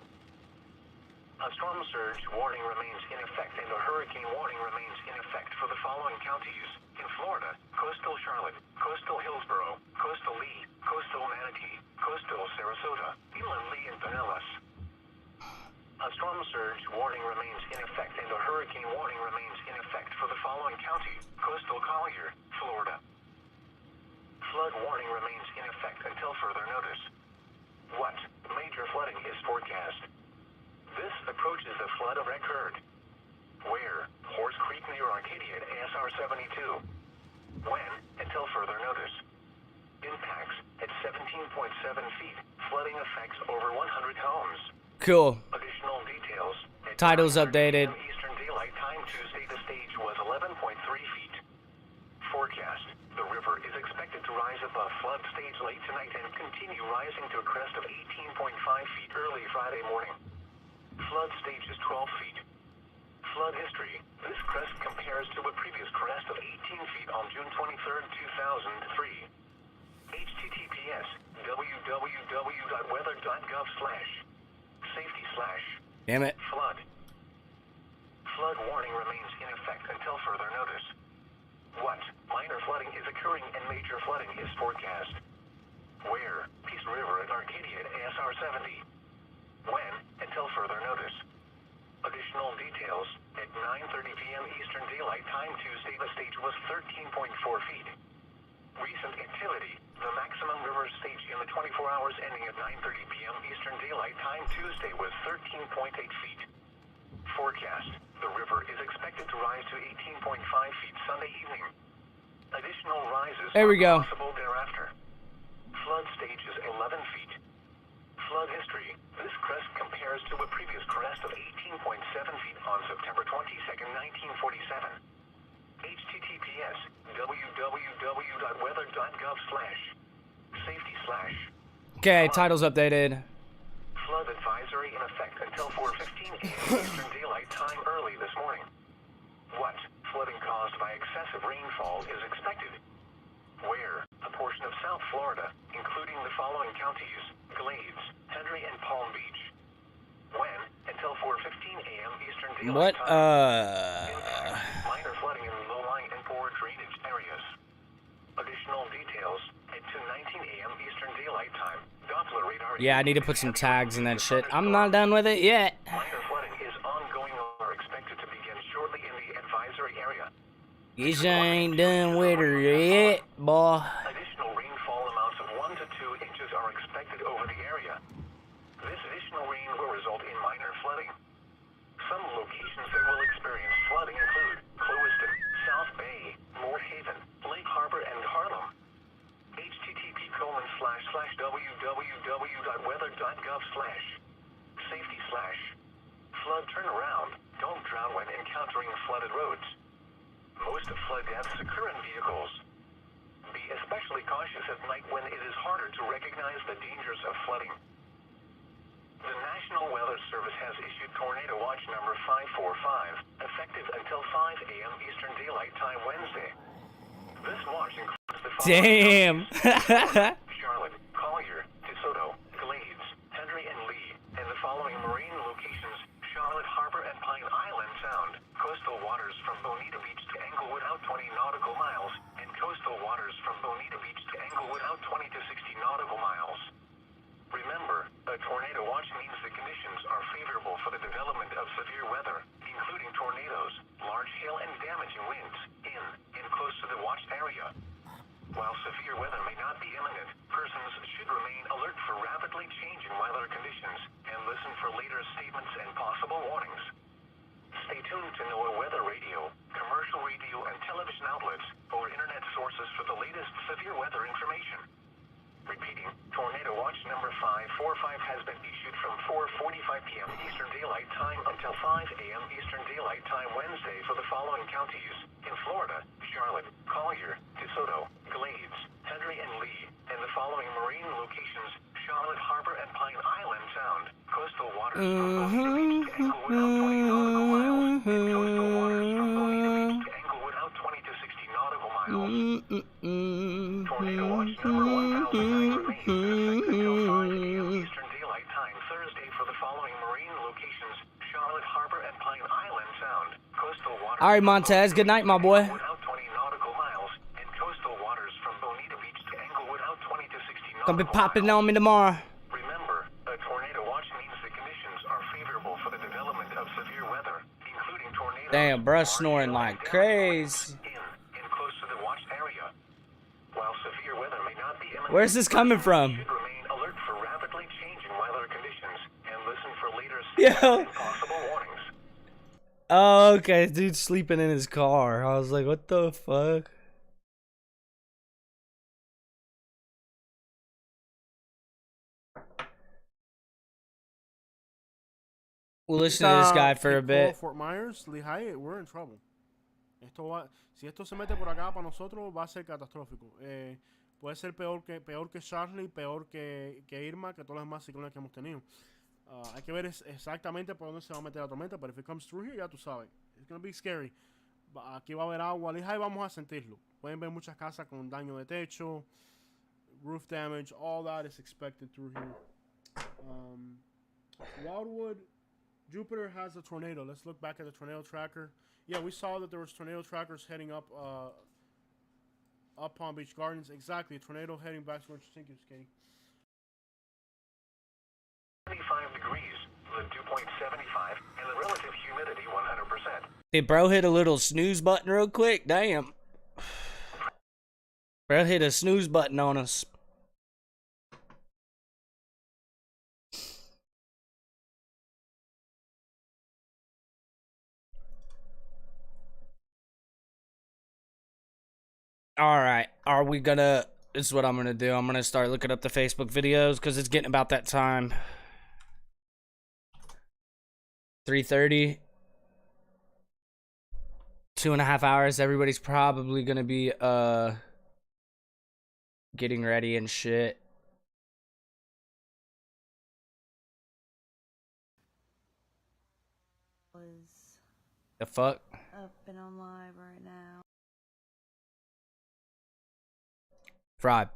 A storm surge warning remains in effect and a hurricane warning remains in effect for the following counties. In Florida, coastal Charlotte, coastal Hillsborough, coastal Lee, coastal Manatee, coastal Sarasota, inland Lee, and Pinellas. A storm surge warning remains in effect and a hurricane warning remains in effect for the following county. Coastal Collier, Florida. Flood warning remains in effect until further notice. What major flooding is forecast? This approaches the flood of record. Where? Horse Creek near Arcadia at SR 72. When? Until further notice. Impacts at 17.7 feet. Flooding affects over 100 homes. Cool. Additional details. At Titles 9:30 updated. p.m. Eastern Daylight Time Tuesday, the stage was 11.3 feet. Forecast. The river is expected to rise above flood stage late tonight and continue rising to a crest of 18.5 feet early Friday morning. Flood stage is 12 feet. Flood history. This crest compares to a previous crest of 18 feet on June 23rd, 2003. https://wweather.gov/safety/. Damn it. Flood. Flood warning remains in effect until further notice. What minor flooding is occurring and major flooding is forecast? Where? Peace River at Arcadia at SR 70. When? Until further notice. Additional details. At 9:30 p.m. Eastern Daylight Time Tuesday, the stage was 13.4 feet. Recent activity. The maximum river stage in the 24 hours ending at 9:30 p.m. Eastern Daylight Time Tuesday was 13.8 feet. Forecast. The river is expected to rise to 18.5 feet Sunday evening. Additional rises There we go. are possible thereafter. Flood stage is 11 feet. Flood history. This crest compares to a previous crest of 18.7 feet on September 22nd, 1947. https://wweather.gov/safety/. Okay, titles updated. Flood advisory in effect until 4:15 a.m. Eastern Daylight Time early this morning. What flooding caused by excessive rainfall is expected? Where? A portion of South Florida, including the following counties: Glades, Henry, and Palm Beach. When? Until 4:15 a.m. Eastern Daylight What? Time. Impacts Yeah, I need to put some tags in that shit. I'm not done with it yet. Minor flooding is ongoing or expected to begin shortly in the advisory area. Guess I ain't done with her yet, boy. Additional rainfall amounts of 1 to 2 inches are expected over the area. This additional rain will result in minor flooding. Some locations that will experience flooding include Clewiston, South Bay, Moorhaven, Lake Harbor, and Harlem. http://www.weather.gov/safety/flood turnaround. Don't drown when encountering flooded roads. Most flood deaths occur in vehicles. Be especially cautious at night when it is harder to recognize the dangers of flooding. The National Weather Service has issued Tornado Watch number 545, effective until 5 a.m. Eastern Daylight Time Wednesday. This watch includes the Damn. following Charlotte, Collier, DeSoto, Glades, Henry, and Lee, and the following marine locations: Charlotte Harbor and Pine Island Sound, coastal waters from Bonita Beach to Englewood out 20 nautical miles, and coastal waters from Bonita Beach to Englewood out 20 to 60 nautical miles. Remember, a tornado watch means the conditions are favorable for the development of severe weather, including tornadoes, large hail, and damaging winds in and close to the watched area. While severe weather may not be imminent, persons should remain alert for rapidly changing weather conditions and listen for later statements and possible warnings. Stay tuned to NOAA Weather Radio, commercial radio and television outlets, or internet sources for the latest severe weather information. Repeating, Tornado Watch number 545 has been issued from 4:45 p.m. Eastern Daylight Time until 5 a.m. Eastern Daylight Time Wednesday for the following counties: in Florida, Charlotte, Collier, DeSoto, Glades, Henry, and Lee, and the following marine locations: Charlotte Harbor and Pine Island Sound, coastal waters from Bonita Beach to Englewood out 20 nautical miles, and coastal waters from Bonita Beach to Englewood out 20 to 60 nautical miles. Tornado Watch number 1009 remains in effect until 5 a.m. Eastern Daylight Time Thursday for the following marine locations: Charlotte Harbor and Pine Island Sound, coastal waters. All right, Montez. Good night, my boy. Out 20 nautical miles, and coastal waters from Bonita Beach to Englewood out 20 to 60 nautical Gonna be popping miles. on me tomorrow. Remember, a tornado watch means the conditions are favorable for the development of severe weather, including tornadoes. Damn, bruh, snoring like crazy. In close to the watched area. While severe weather may not be imminent, Where's this coming from? should remain alert for rapidly changing weather conditions and listen for later Yo. statements and possible warnings. Oh, okay. Dude's sleeping in his car. I was like, what the fuck? We'll listen to this guy for a bit. Fort Myers, Lehigh, we're in trouble. Si esto se mete por acá para nosotros va a ser catastrófico. Puede ser peor que Charlie, peor que Irma, que todos los demás ciclones que hemos tenido. Hay que ver exactamente por dónde se va a meter la tormenta, pero if it comes through here, ya tú sabes. It's gonna be scary. Aquí va a haber agua, Lehigh vamos a sentirlo. Pueden ver muchas casas con daño de techo, roof damage, all that is expected through here. Wildwood, Jupiter has a tornado. Let's look back at the tornado tracker. Yeah, we saw that there was tornado trackers heading up Palm Beach Gardens. Exactly, a tornado heading back towards Tinker's Katie. 75 degrees, the dew point 75, and the relative humidity 100%. Did bro hit a little snooze button real quick? Damn. Bro hit a snooze button on us. Alright, are we gonna... This is what I'm gonna do. I'm gonna start looking up the Facebook videos because it's getting about that time. 3:30. 2.5 hours. Everybody's probably gonna be getting ready and shit. The fuck? Up and on live right now. Fraud.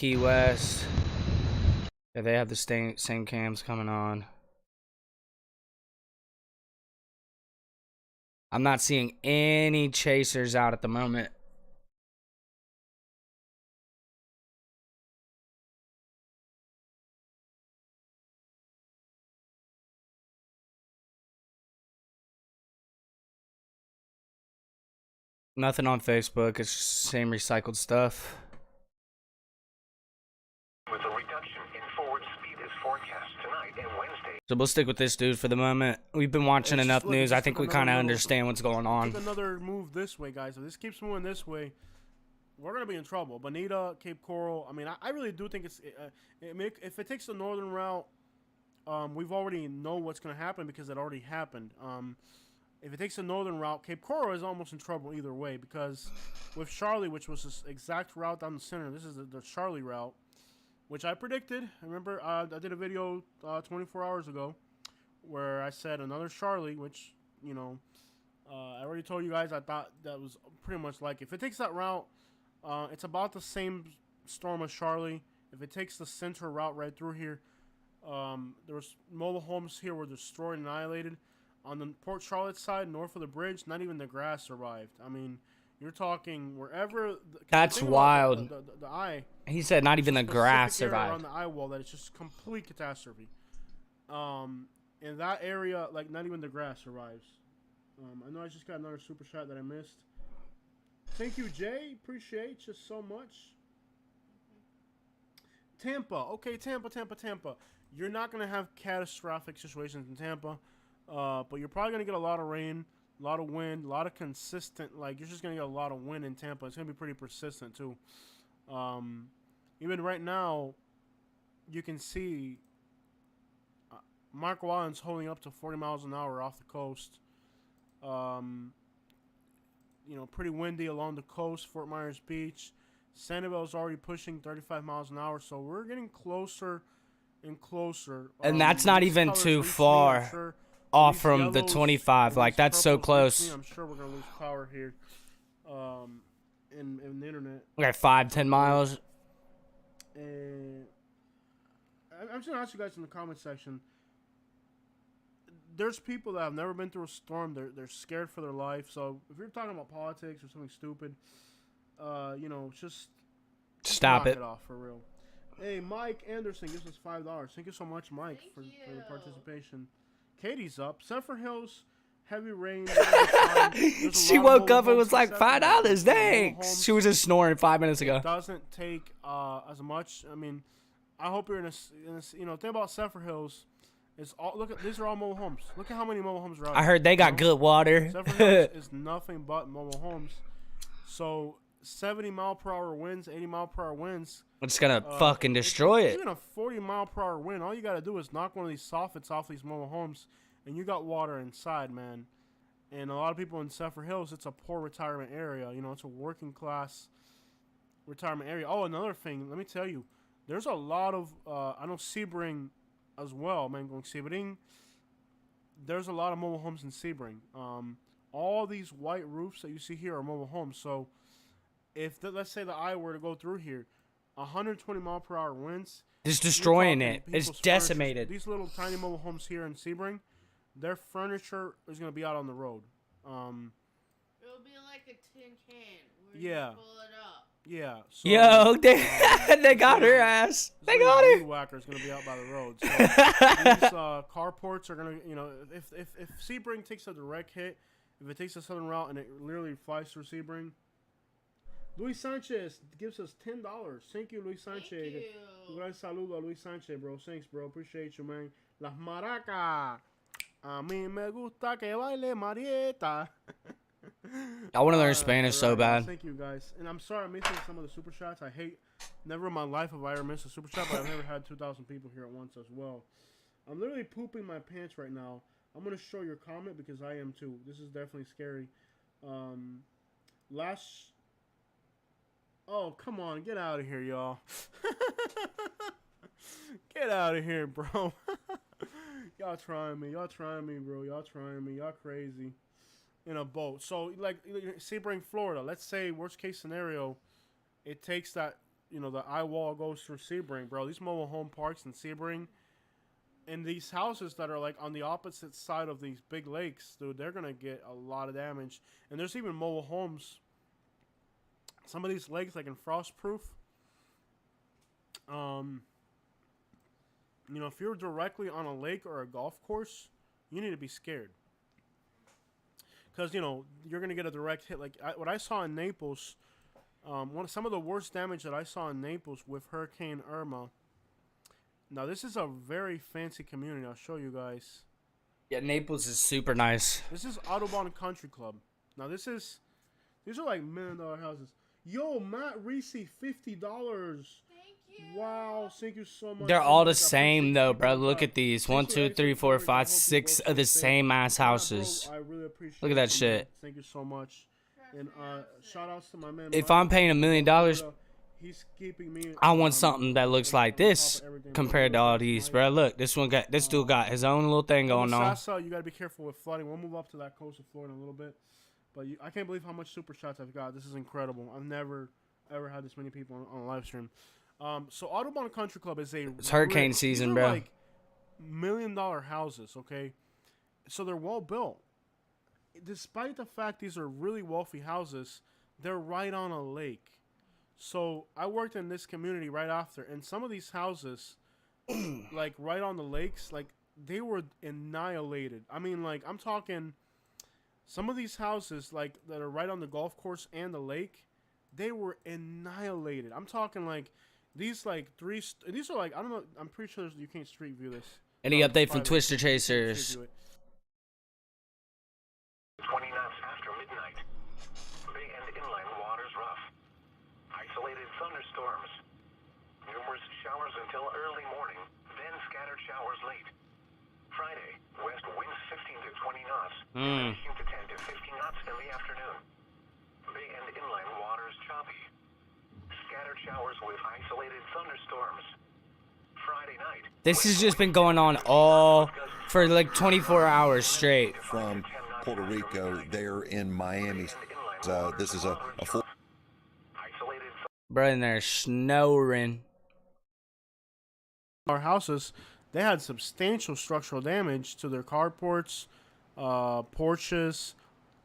Key West. Yeah, they have the same cams coming on. I'm not seeing any chasers out at the moment. Nothing on Facebook. It's just same recycled stuff. With a reduction in forward speed is forecast tonight and Wednesday. So we'll stick with this dude for the moment. We've been watching It's enough just- look, it news. I just think took we another kind of little- understand what's going on. Take another move this way, guys. If this keeps moving this way, we're gonna be in trouble. Bonita, Cape Coral. I mean, I really do think it's. If it takes the northern route, we've already know what's gonna happen because it already happened. If it takes the northern route, Cape Coral is almost in trouble either way because with Charlie, which was this exact route down the center, this is the Charlie route, which I predicted. Remember, I did a video 24 hours ago where I said another Charlie, which, you know, I already told you guys I thought that was pretty much like, if it takes that route, it's about the same storm as Charlie. If it takes the center route right through here, there was mobile homes here were destroyed and annihilated. On the Port Charlotte side, north of the bridge, not even the grass survived. I mean, you're talking wherever. That's wild. The eye. He said not even the grass Specific area survived. around the eye wall, that it's just complete catastrophe. In that area, like not even the grass survives. I know I just got another super chat that I missed. Thank you, Jay. Appreciate you so much. Tampa. Okay, Tampa. You're not going to have catastrophic situations in Tampa, but you're probably going to get a lot of rain, a lot of wind, a lot of consistent, like you're just going to get a lot of wind in Tampa. It's going to be pretty persistent too. Even right now, you can see Marco Island's holding up to 40 miles an hour off the coast. You know, pretty windy along the coast, Fort Myers Beach. Sanibel's already pushing 35 miles an hour, so we're getting closer and closer. And that's not these even colors too reach me, far I'm sure. off These from the yellows 25. and Like, these that's so purples reach me, close. I'm sure we're going to lose power here in the internet. We got 5-10 miles. And I'm just going to ask you guys in the comment section. There's people that have never been through a storm. They're scared for their life. So if you're talking about politics or something stupid, you know, just Stop knock it. off for real. Hey, Mike Anderson gives us $5. Thank you so much, Mike, for the participation. Katie's up. Zephyr Hills, heavy rain. She woke up and was like, $5. Thanks. She was just snoring 5 minutes ago. It doesn't take as much. I mean, I hope you're in a you know, think about Zephyr Hills. It's all, look at, these are all mobile homes. Look at how many mobile homes are out I heard they got good water. Zephyr Hills is nothing but mobile homes. So 70 mile per hour winds, 80 mile per hour winds. It's gonna fucking destroy it. Even a 40 mile per hour wind, all you gotta do is knock one of these soffits off these mobile homes, and you got water inside, man. And a lot of people in Zephyr Hills, it's a poor retirement area. You know, it's a working class retirement area. Oh, another thing, let me tell you, there's a lot of I know Sebring as well, man. Going Sebring, there's a lot of mobile homes in Sebring. All these white roofs that you see here are mobile homes. So if let's say the eye were to go through here, 120 mile per hour winds, Just destroying it. It's people's decimated. These little tiny mobile homes here in Sebring, their furniture is gonna be out on the road. It'll be like a tin can where Yeah. you pull it up. Yeah. So, Yo, they got her ass. They got Weed her. whacker's gonna be out by the road. So these carports are gonna, you know, if Sebring takes a direct hit, if it takes a southern route and it literally flies through Sebring. Luis Sanchez gives us $10. Thank you, Luis Sanchez. Thank you. Un gran saludo a Luis Sanchez, bro. Thanks, bro. Appreciate you, man. Las maracas. A mí me gusta que baile Marieta. I want to learn Spanish so bad. Thank you, guys. And I'm sorry I'm missing some of the super chats. I hate, never in my life have I ever missed a super chat, but I've never had 2,000 people here at once as well. I'm literally pooping my pants right now. I'm going to show your comment because I am too. This is definitely scary. Oh, come on. Get out of here, y'all. Get out of here, bro. Y'all trying me, bro. Y'all trying me. Y'all crazy. In a boat. So, like, Sebring, Florida. Let's say, worst case scenario, it takes that, the eye wall goes through Sebring, bro. These mobile home parks in Sebring, and these houses that are like on the opposite side of these big lakes, dude, they're gonna get a lot of damage. And there's even mobile homes. Some of these lakes, like in Frostproof, if you're directly on a lake or a golf course, you need to be scared. Because, you're going to get a direct hit. Like, what I saw in Naples, some of the worst damage that I saw in Naples with Hurricane Irma. Now, this is a very fancy community. I'll show you guys. Yeah, Naples is super nice. This is Audubon Country Club. Now, these are like $1 million houses. Yo, Matt Reese, $50. Wow, thank you so much. They're all the same though, bro. Look at these. 1, 2, 3, 4, 5, 6 of the same ass houses. I really appreciate Look at that shit. Thank you so much. And shout outs to my man. If I'm paying $1 million, he's keeping me. I want something that looks like this compared to all these, bro. Look, this dude got his own little thing going on. You gotta be careful with flooding. We'll move up to that coast of Florida in a little bit. But I can't believe how much super shots I've got. This is incredible. I've never ever had this many people on a live stream. So Audubon Country Club is it's hurricane season, bro. Like $1 million houses, okay? So they're well built. Despite the fact these are really wealthy houses, they're right on a lake. So I worked in this community right after, and some of these houses, like right on the lakes, like they were annihilated. I mean, like I'm talking, some of these houses like that are right on the golf course and the lake, they were annihilated. I'm talking like these like these are like, I don't know, I'm pretty sure you can't street view this. Any update from Twister Chasers? 20 knots after midnight. Bay and inland waters rough. Isolated thunderstorms. Numerous showers until early morning, then scattered showers late. Friday, west winds 15 to 20 knots, diminishing to 10 to 15 knots in the afternoon. Bay and inland waters choppy. Scattered showers with isolated thunderstorms. Friday night. This has just been going on all for like 24 hours straight. From Puerto Rico, there in Miami. This is a full. Bro, and they're snowing. Our houses, they had substantial structural damage to their carports, porches,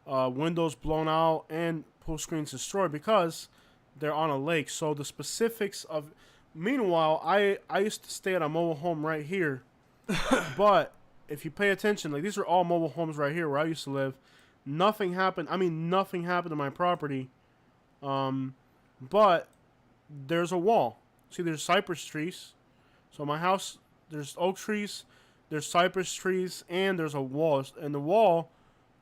windows blown out, and pool screens destroyed because they're on a lake. So the specifics of... Meanwhile, I used to stay at a mobile home right here. But if you pay attention, like these are all mobile homes right here where I used to live. Nothing happened. I mean, nothing happened to my property. But there's a wall. See, there's cypress trees. So my house, there's oak trees, there's cypress trees, and there's a wall. And the wall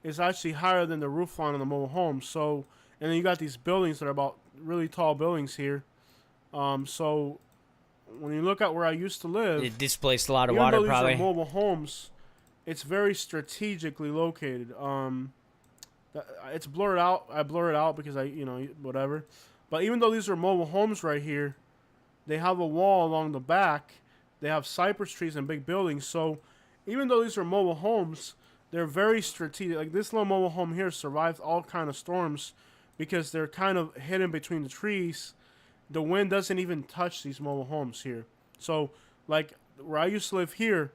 is actually higher than the roof line on the mobile home. So, and then you got these buildings that are about really tall buildings here. So when you look at where I used to live, it displaced a lot of even water. Though these probably are mobile homes, it's very strategically located. It's blurred out. I blur it out because whatever. But even though these are mobile homes right here, they have a wall along the back. They have cypress trees and big buildings. So even though these are mobile homes, they're very strategic. Like this little mobile home here survived all kind of storms because they're kind of hidden between the trees. The wind doesn't even touch these mobile homes here. So, like, where I used to live here,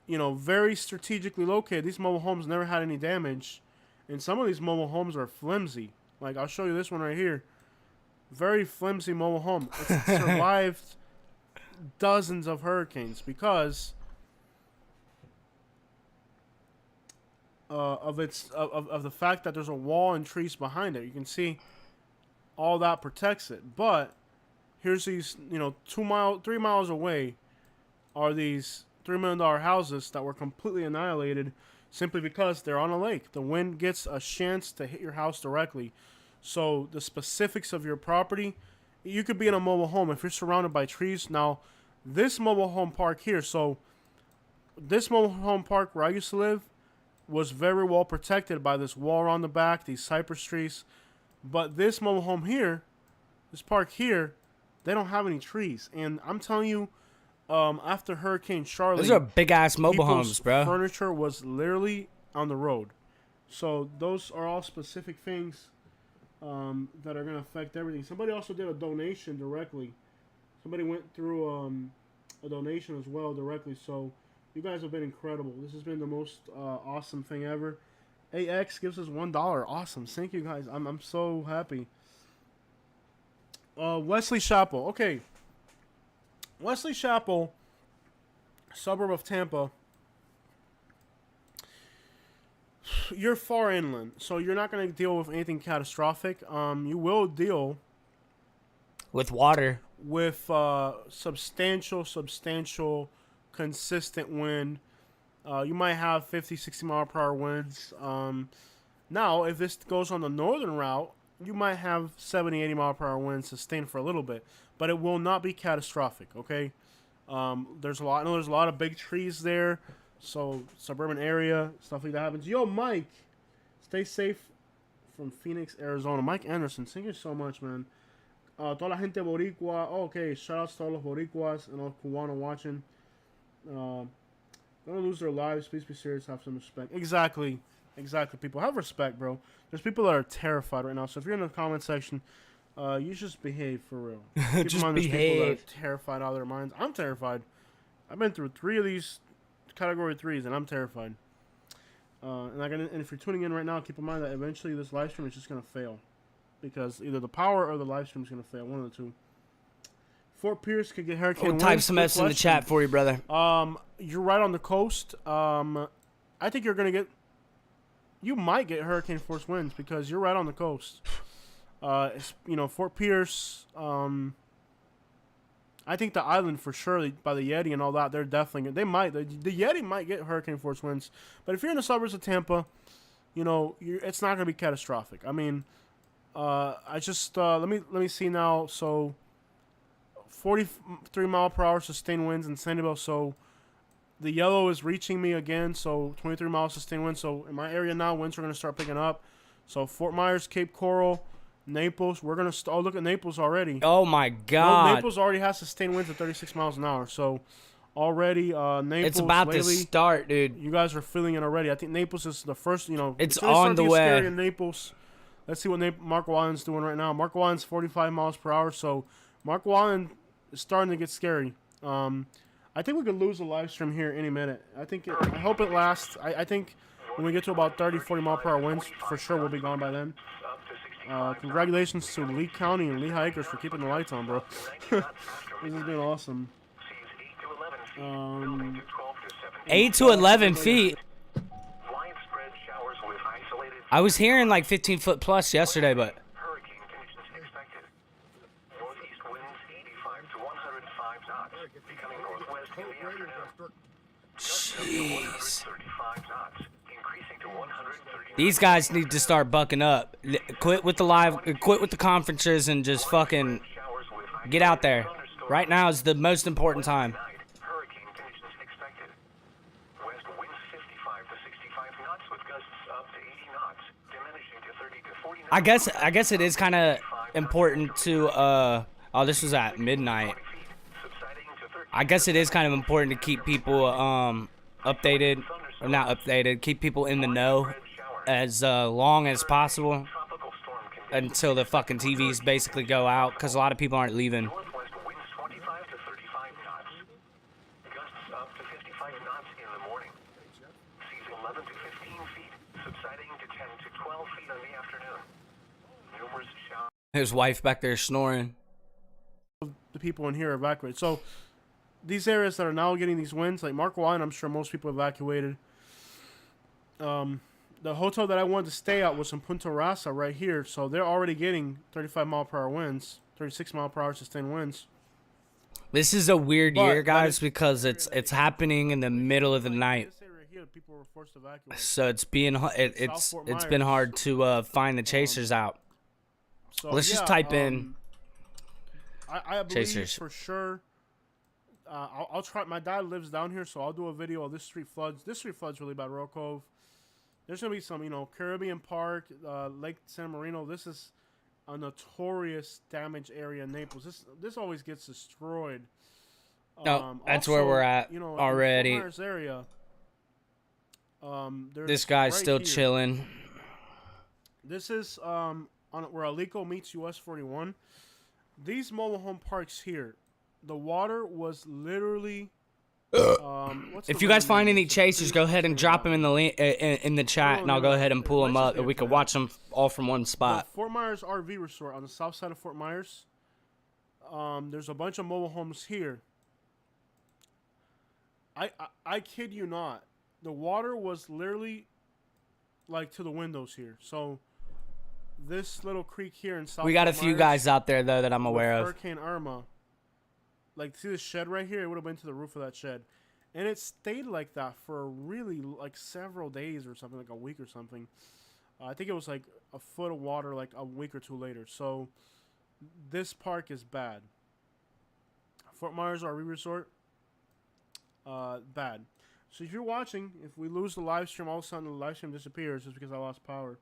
very strategically located. These mobile homes never had any damage. And some of these mobile homes are flimsy. Like, I'll show you this one right here. Very flimsy mobile home. It's survived dozens of hurricanes because of the fact that there's a wall and trees behind it. You can see all that protects it. But here's these, 3 miles away are these $3 million houses that were completely annihilated simply because they're on a lake. The wind gets a chance to hit your house directly. So the specifics of your property, you could be in a mobile home if you're surrounded by trees. Now, this mobile home park here, so this mobile home park where I used to live was very well protected by this wall around the back, these cypress trees. But this mobile home here, this park here, they don't have any trees. And I'm telling you, after Hurricane Charlie, those are big ass mobile homes, bro. Furniture was literally on the road. So those are all specific things that are going to affect everything. Somebody also did a donation directly. Somebody went through a donation as well directly. So you guys have been incredible. This has been the most awesome thing ever. AX gives us $1. Awesome. Thank you guys. I'm so happy. Wesley Chapel. Okay. Wesley Chapel, suburb of Tampa. You're far inland, so you're not going to deal with anything catastrophic. You will deal with water, with substantial, consistent wind. You might have 50, 60 mile per hour winds. Now, if this goes on the northern route, you might have 70, 80 mile per hour winds sustained for a little bit, but it will not be catastrophic. Okay, there's a lot. I know there's a lot of big trees there. So, suburban area, stuff like that happens. Yo, Mike, stay safe from Phoenix, Arizona. Mike Anderson, thank you so much, man. Toda la gente boricua. Oh, okay, shout outs to all los boricuas and all Cubano watching. Don't lose their lives. Please be serious. Have some respect. Exactly, people. Have respect, bro. There's people that are terrified right now. So, if you're in the comment section, you just behave for real. Keep Just in mind, there's people behave. that are terrified out of their minds. I'm terrified. I've been through 3 of these Category 3s, and I'm terrified. And if you're tuning in right now, keep in mind that eventually this live stream is just gonna fail, because either the power or the live stream is gonna fail. One of the two. Fort Pierce could get hurricane winds. Type some S in the chat for you, brother. You're right on the coast. I think you're gonna get. You might get hurricane force winds because you're right on the coast. Fort Pierce. I think the island for sure, by the Yeti and all that, they're definitely the Yeti might get hurricane force winds, but if you're in the suburbs of Tampa, it's not gonna be catastrophic. I mean, let me see now. So, 43 mile per hour sustained winds in Sanibel. So, the yellow is reaching me again. So 23 miles sustained winds. So in my area now, winds are gonna start picking up. So Fort Myers, Cape Coral, Naples, we're gonna look at Naples already. Oh my God! Naples already has sustained winds at 36 miles an hour. So already, Naples. It's about lately, to start, dude. You guys are feeling it already. I think Naples is the first. It's gonna start on the to get way. scary in Naples. Let's see what Marco Island's doing right now. Marco Island's 45 miles per hour. So Marco Island is starting to get scary. I think we could lose the live stream here any minute. I hope it lasts. I think when we get to about 30, 40 mile per hour winds, for sure we'll be gone by then. Congratulations to Lee County and Lehigh Acres for keeping the lights on, bro. This has been awesome. 8 to 11 feet. I was hearing like 15 foot plus yesterday, but Hurricane conditions expected. Northeast winds 85 to 105 knots, becoming northwest in the afternoon. jeez. 135 knots, increasing to 130. These guys need to start bucking up. Quit with the conferences and just fucking get out there. Right now is the most important time. Hurricane conditions expected. West winds 55 to 65 knots with gusts up to 80 knots, diminishing to 30 to 40 knots. I guess it is kind of important to oh, this was at midnight. I guess it is kind of important to keep people updated, or not updated, keep people in the know as long as possible until the fucking TVs basically go out, because a lot of people aren't leaving. Northwest winds 25 to 35 knots. Gusts up to 55 knots in the morning. Seas 11 to 15 feet, subsiding to 10 to 12 feet in the afternoon. Numerous showers. His wife back there snoring. The people in here are evacuated. So these areas that are now getting these winds, like Marco Island, I'm sure most people evacuated. The hotel that I wanted to stay at was in Punta Rasa right here, so they're already getting 35 mile per hour winds, 36 mile per hour sustained winds. This is a weird year, guys, because it's happening in the middle of the night. This area here, people were forced to evacuate. So it's been it's been hard to find the chasers out. So, Let's just type in I believe chasers. for sure. I'll try. My dad lives down here, so I'll do a video of this street floods. This street floods really bad. Royal Cove. There's gonna be some, Caribbean Park, Lake San Marino. This is a notorious damage area in Naples. This always gets destroyed. No, that's where we're at already. In the Fort Myers area. This guy's right still here. chilling. This is where Alico meets US 41. These mobile home parks here, the water was literally. If you guys find any chasers, go ahead and drop them in the in the chat, and I'll go ahead and pull them up, and we can watch them all from one spot. The Fort Myers RV Resort on the south side of Fort Myers. There's a bunch of mobile homes here. I kid you not, the water was literally like to the windows here. So this little creek here in South. We got a Fort few Myers, guys out there though that I'm aware of. Hurricane Irma. Like, see this shed right here? It would have been to the roof of that shed. And it stayed like that for really, like, several days or something, like a week or something. I think it was, like, a foot of water, like, a week or two later. So, this park is bad. Fort Myers RV Resort, bad. So, if you're watching, if we lose the live stream, all of a sudden the live stream disappears just because I lost power.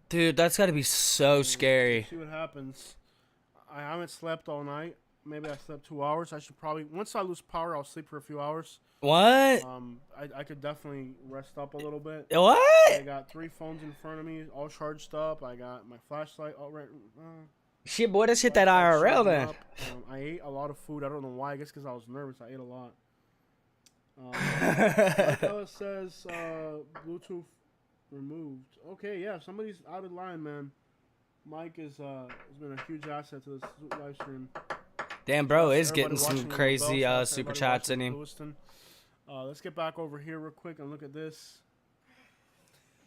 Dude, that's got to be so scary. See what happens. I haven't slept all night. Maybe I slept 2 hours. I should probably, once I lose power, I'll sleep for a few hours. What? I could definitely rest up a little bit. What? I got 3 phones in front of me, all charged up. I got my flashlight all right. Shit, boy, let's hit that IRL then. I ate a lot of food. I don't know why. I guess because I was nervous. I ate a lot. Like how it says Bluetooth removed. Okay, yeah, somebody's out of line, man. Mike has been a huge asset to this live stream. Damn, bro, is getting some crazy super chats in him. Let's get back over here real quick and look at this.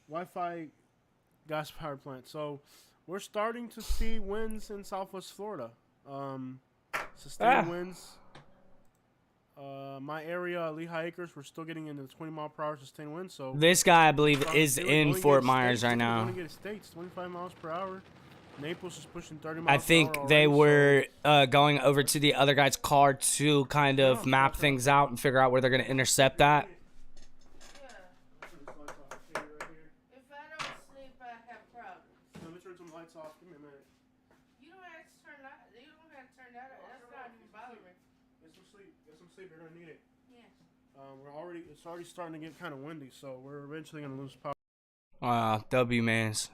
Wi-Fi gas power plant. So we're starting to see winds in Southwest Florida. Sustained winds. My area, Lehigh Acres, we're still getting into the 20-mile-per-hour sustained winds. So this guy, I believe, is in Fort Myers right now. 25 miles per hour. Naples is pushing 30 miles I think per hour they already, were going over to the other guy's car to kind of map things out and figure out where they're going to intercept that. If I don't sleep, I have problems. Let me turn some lights off. Give me a minute. You don't have to turn that. You don't have to turn that. That's not even bothering me. Get some sleep. Get some sleep. You're gonna need it. Yeah. It's already starting to get kind of windy, so we're eventually gonna lose power. W-Mans.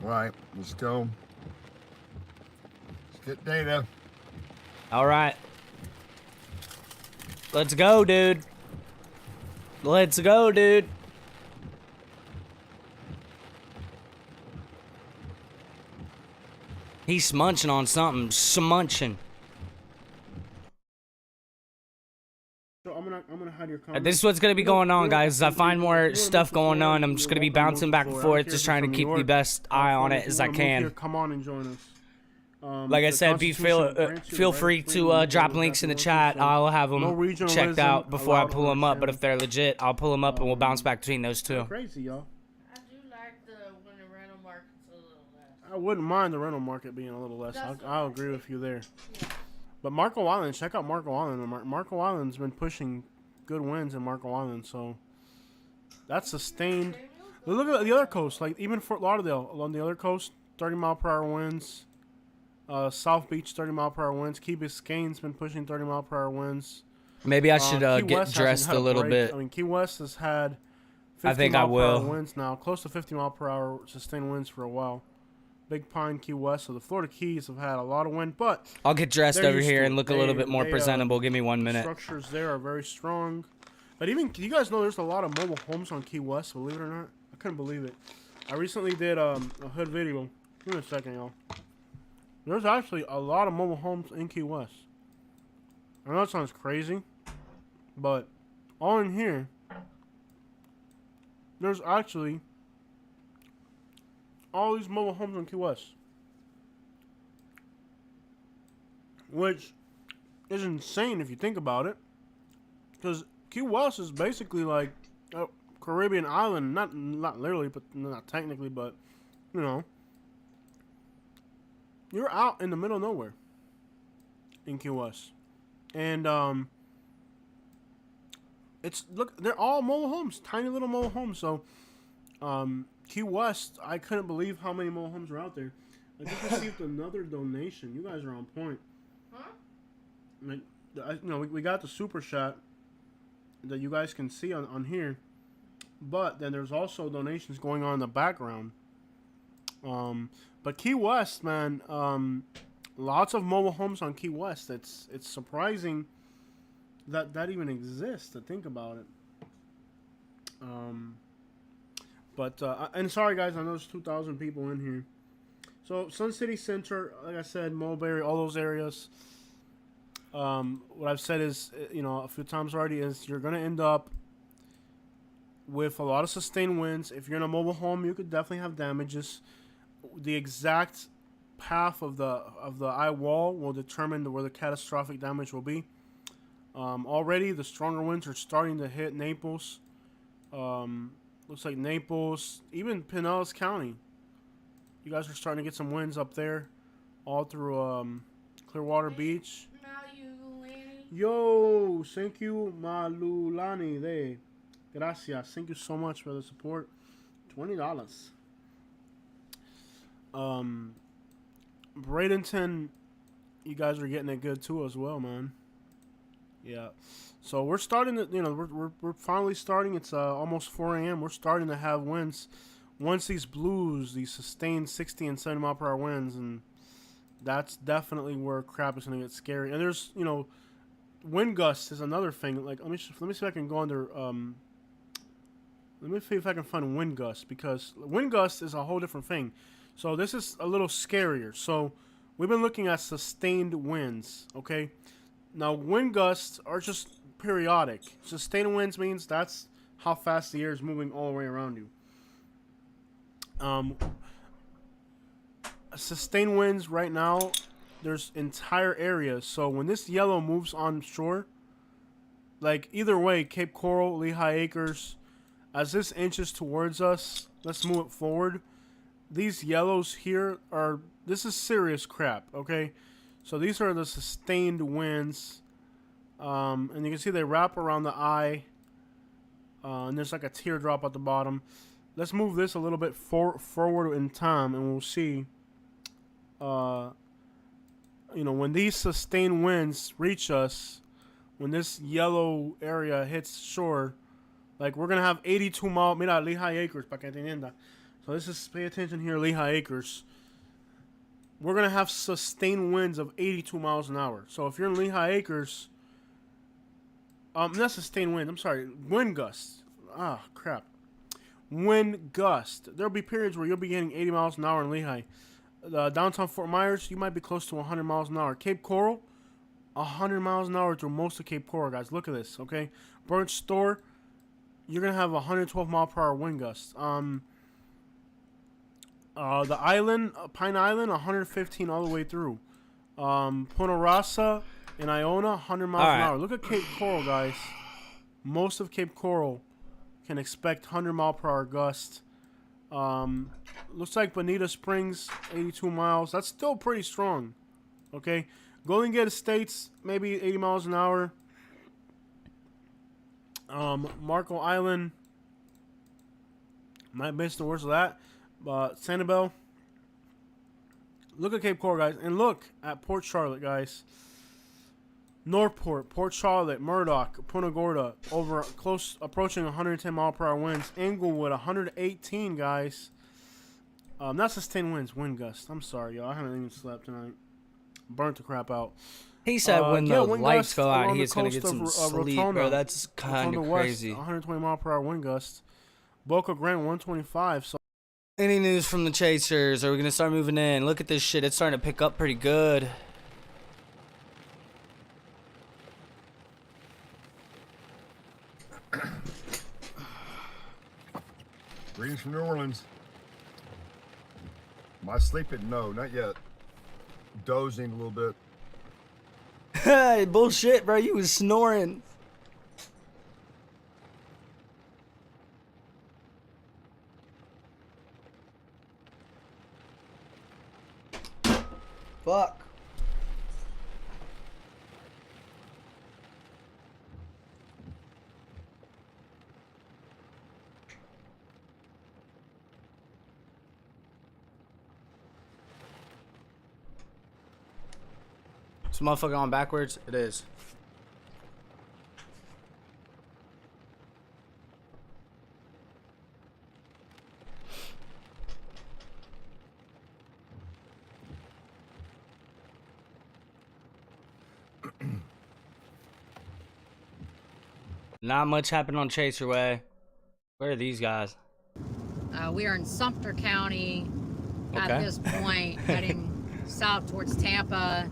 All right, let's go. Let's get data. All right. Let's go, dude. Let's go, dude. He's smunching on something. Smunching. So I'm gonna hide your comments. This is what's gonna be going on, guys. As I find more stuff going on, I'm just gonna be bouncing back and forth, just trying to keep the best eye on it as I can. Come on and join us. Like I said, feel free to drop links in the chat. I'll have them checked out before I pull them up. But if they're legit, I'll pull them up and we'll bounce back between those two. Crazy, y'all. I do like when the rental market's a little less. I wouldn't mind the rental market being a little less. I'll agree with you there. But Marco Island, check out Marco Island. Marco Island's been pushing good winds in Marco Island, so that's sustained. Look at the other coast, like even Fort Lauderdale along the other coast, 30-mile-per-hour winds. South Beach, 30-mile-per-hour winds. Key Biscayne's been pushing 30-mile-per-hour winds. Maybe I should get dressed a little bit. I mean, Key West has had 50-mile-per-hour winds now, close to 50-mile-per-hour sustained winds for a while. Big Pine, Key West, so the Florida Keys have had a lot of wind, but I'll get dressed over here and look a little bit more presentable. Give me 1 minute. Structures there are very strong. But even, you guys know there's a lot of mobile homes on Key West, believe it or not. I couldn't believe it. I recently did a hood video. Give me a second, y'all. There's actually a lot of mobile homes in Key West. I know it sounds crazy, but all in here, there's actually all these mobile homes in Key West. Which is insane if you think about it. Because Key West is basically like a Caribbean island. Not literally, but not technically, but, you know. You're out in the middle of nowhere in Key West. And, they're all mobile homes. Tiny little mobile homes. So, Key West, I couldn't believe how many mobile homes are out there. I just received another donation. You guys are on point. Huh? Like, we got the super chat that you guys can see on here, but then there's also donations going on in the background. But Key West, man, lots of mobile homes on Key West. It's surprising that even exists, to think about it. And sorry guys, I know there's 2,000 people in here. So Sun City Center, like I said, Mulberry, all those areas. What I've said is, a few times already, is you're gonna end up with a lot of sustained winds. If you're in a mobile home, you could definitely have damages. The exact path of the eye wall will determine where the catastrophic damage will be. Already, the stronger winds are starting to hit Naples. Looks like Naples, even Pinellas County. You guys are starting to get some winds up there, all through Clearwater Beach. Yo, thank you, Malulani. There, gracias. Thank you so much for the support. $20. Bradenton, you guys are getting it good too as well, man. Yeah. So we're starting to, we're finally starting. It's almost 4 a.m. We're starting to have winds. Once these sustained 60 and 70 mile per hour winds, and that's definitely where crap is going to get scary. And there's, wind gusts is another thing. Like, let me see if I can go under, let me see if I can find wind gusts, because wind gust is a whole different thing. So this is a little scarier. So we've been looking at sustained winds, okay? Now, wind gusts are just periodic. Sustained winds means that's how fast the air is moving all the way around you. Sustained winds right now, there's entire areas. So when this yellow moves on shore, like either way, Cape Coral, Lehigh Acres, as this inches towards us, let's move it forward. These yellows here this is serious crap, okay? So these are the sustained winds. And you can see they wrap around the eye. And there's like a teardrop at the bottom. Let's move this a little bit forward in time, and we'll see. When these sustained winds reach us, when this yellow area hits shore, like we're gonna have 82 mile. Mira, Lehigh Acres, para que entienda. So this is, pay attention here, Lehigh Acres. We're gonna have sustained winds of 82 miles an hour. So if you're in Lehigh Acres, not sustained wind. I'm sorry, wind gusts. Ah, crap. Wind gust. There'll be periods where you'll be getting 80 miles an hour in Lehigh. Downtown Fort Myers, you might be close to 100 miles an hour. Cape Coral, 100 miles an hour through most of Cape Coral, guys. Look at this, okay? Burnt Store, you're going to have 112 mile per hour wind gusts. The island, Pine Island, 115 all the way through. Punta Rasa and Iona, 100 miles an hour. Look at Cape Coral, guys. Most of Cape Coral can expect 100 mile per hour gusts. Looks like Bonita Springs, 82 miles. That's still pretty strong. Okay. Golden Gate Estates, maybe 80 miles an hour. Marco Island, might miss the worst of that. Sanibel. Look at Cape Coral, guys. And look at Port Charlotte, guys. Northport, Port Charlotte, Murdoch, Punta Gorda, approaching 110 mile per hour winds. Englewood, 118, guys. Not sustained winds, wind gusts. I'm sorry, y'all. I haven't even slept tonight. Burnt the crap out. He said when the lights go out, he's going to get some sleep, bro. That's kind of crazy. 120 mile per hour wind gusts. Boca Grande, 125. So. Any news from the Chasers? Are we going to start moving in? Look at this shit. It's starting to pick up pretty good. Greetings from New Orleans. Am I sleeping? No, not yet. Dozing a little bit. Hey, bullshit, bro. You was snoring. Fuck. motherfucker on backwards? It is. Not much happened on Chaser Way. Where are these guys? We are in Sumter County at Okay. this point, heading south towards Tampa,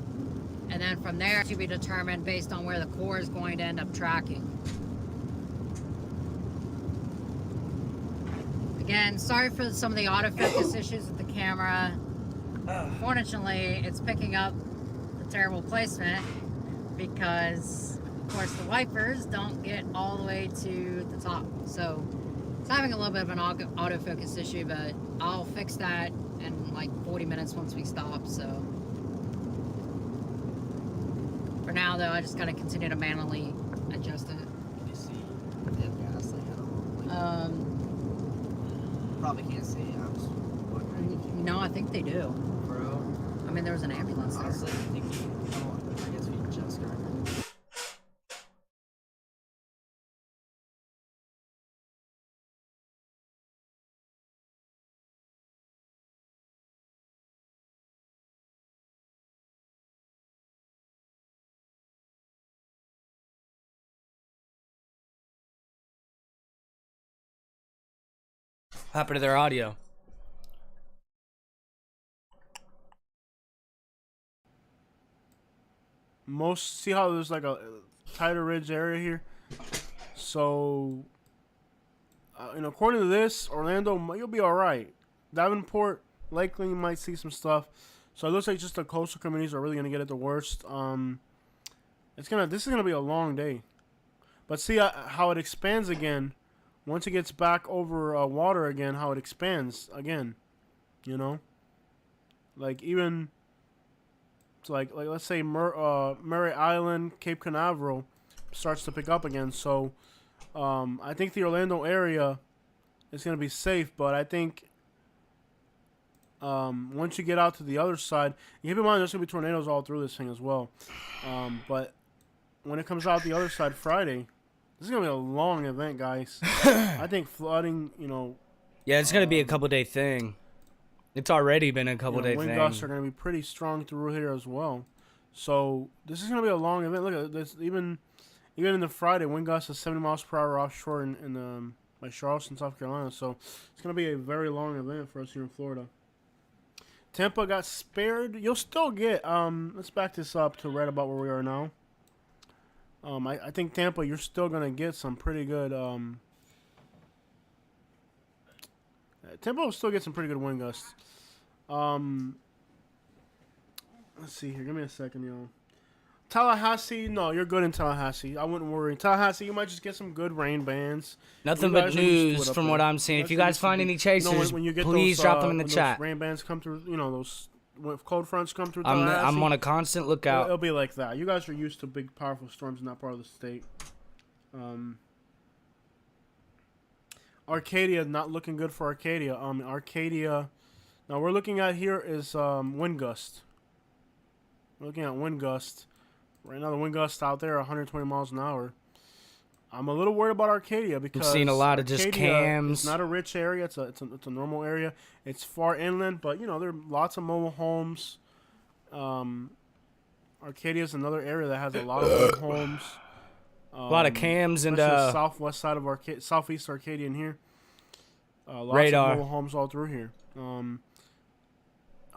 and then from there to be determined based on where the Corps is going to end up tracking. Again, sorry for some of the autofocus issues with the camera. Fortunately, it's picking up the terrible placement because, of course, the wipers don't get all the way to the top. So it's having a little bit of an autofocus issue, but I'll fix that in like 40 minutes once we stop. So for now, though, I just gotta continue to manually adjust it. You see the gas like at all? Probably can't see. I'm just wondering. No, I think they do. Bro. I mean, there was an ambulance there. Honestly, I think I guess we just started. What happened to their audio? See how there's like a tighter ridge area here? So, and according to this, Orlando, you'll be all right. Davenport, likely you might see some stuff. So it looks like just the coastal communities are really gonna get it the worst. This is gonna be a long day, but see how it expands again once it gets back over water again. How it expands again, you know, like even. So like let's say Murray Island, Cape Canaveral starts to pick up again. So I think the Orlando area is going to be safe, but I think once you get out to the other side, keep in mind there's going to be tornadoes all through this thing as well. But when it comes out the other side Friday, this is going to be a long event, guys. I think flooding, Yeah, it's going to be a couple-day thing. It's already been a couple-day wind thing. gusts are going to be pretty strong through here as well. So this is going to be a long event. Look at this. Even in the Friday, wind gusts of 70 miles per hour offshore in by Charleston, South Carolina. So it's going to be a very long event for us here in Florida. Tampa got spared. You'll still get. Let's back this up to right about where we are now. I think Tampa, you're still going to get some pretty good. Tampa will still get some pretty good wind gusts. Let's see here. Give me a second, y'all. Tallahassee, no, you're good in Tallahassee. I wouldn't worry. Tallahassee, you might just get some good rain bands. Nothing but news from what I'm seeing. If you guys find any chasers, please drop them in the chat. Those rain bands come through, those when cold fronts come through I'm Tallahassee. on a constant lookout. It'll be like that. You guys are used to big, powerful storms in that part of the state. Arcadia, not looking good for Arcadia. Arcadia, now we're looking at here is wind gust. We're looking at wind gust. Right now the wind gust out there 120 miles an hour. I'm a little worried about Arcadia because I'm seeing a lot of just Arcadia cams. It's not a rich area. It's a normal area. It's far inland, but there are lots of mobile homes. Arcadia is another area that has a lot of mobile homes. A lot of cams and the southwest side of southeast Arcadia in here. Lots radar. of mobile homes all through here.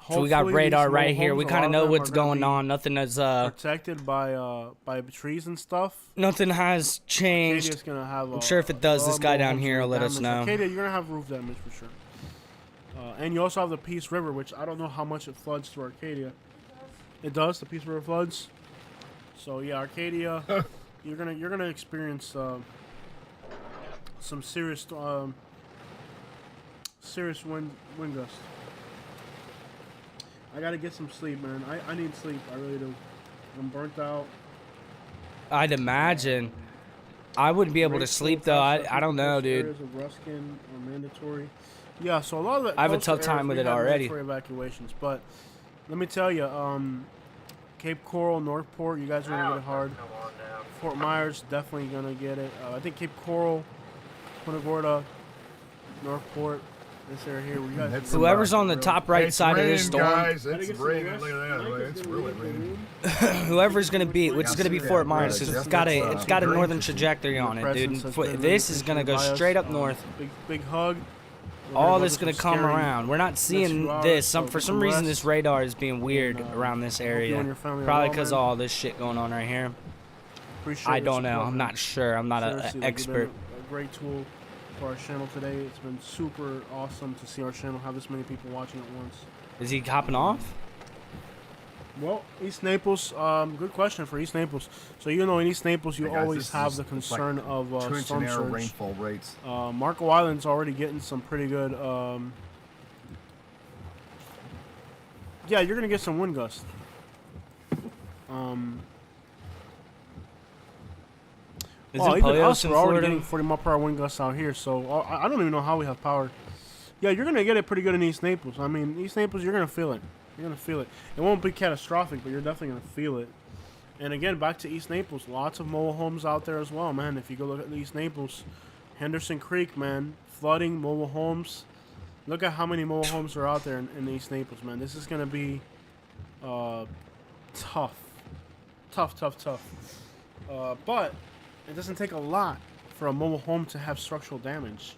So we got radar right here. We kind of know what's going going on. Nothing is protected by trees and stuff. Nothing has changed. Arcadia's gonna have I'm sure if it does, this guy down here will let us know. Arcadia, you're gonna have roof damage for sure. And you also have the Peace River, which I don't know how much it floods through Arcadia. It does. The Peace River floods. So yeah, Arcadia, you're gonna experience some serious wind gusts. I gotta get some sleep, man. I need sleep. I really do. I'm burnt out. I'd imagine. I wouldn't be able to sleep though. I don't know, dude. Areas of Ruskin are mandatory. Yeah, so a lot of the I have a tough time with it already. For evacuations, but let me tell you, Cape Coral, Northport, you guys are gonna get it hard. Come on down. Fort Myers, definitely gonna get it. I think Cape Coral, Punta Gorda, Northport, this area here. You guys Whoever's on the top right It's side of raining, this storm, guys. It's raining. Look at that. It's really raining. whoever's gonna be, which is gonna be Fort Myers, because it's got a great. northern trajectory on it, dude. This is gonna go straight up north. Big hug. All this gonna come around. We're not seeing this. so For get some some reason, rest. this radar is being weird around this you and area. your family are Probably well, because of man. all this shit going on right here. Appreciate I your don't know. support, I'm man. not sure. I'm not Seriously, an like, you've expert. been a great tool for our channel today. It's been super awesome to see our channel have this many people watching at once. Is he hopping off? Well, East Naples, good question for East Naples. So you know in East Naples you Hey, guys, always this have is the concern of 2 inch storm and arrow surge. rainfall rates. Marco Island's already getting some pretty good. Yeah, you're gonna get some wind gusts. Isn't Even Poyos us, in we're already Florida? getting 40 mile per hour wind gusts out here. So I don't even know how we have power. Yeah, you're gonna get it pretty good in East Naples. I mean, East Naples, you're gonna feel it. You're gonna feel it. It won't be catastrophic, but you're definitely gonna feel it. And again, back to East Naples, lots of mobile homes out there as well, man. If you go look at East Naples, Henderson Creek, man, flooding, mobile homes. Look at how many mobile homes are out there in East Naples, man. This is gonna be tough. But it doesn't take a lot for a mobile home to have structural damage.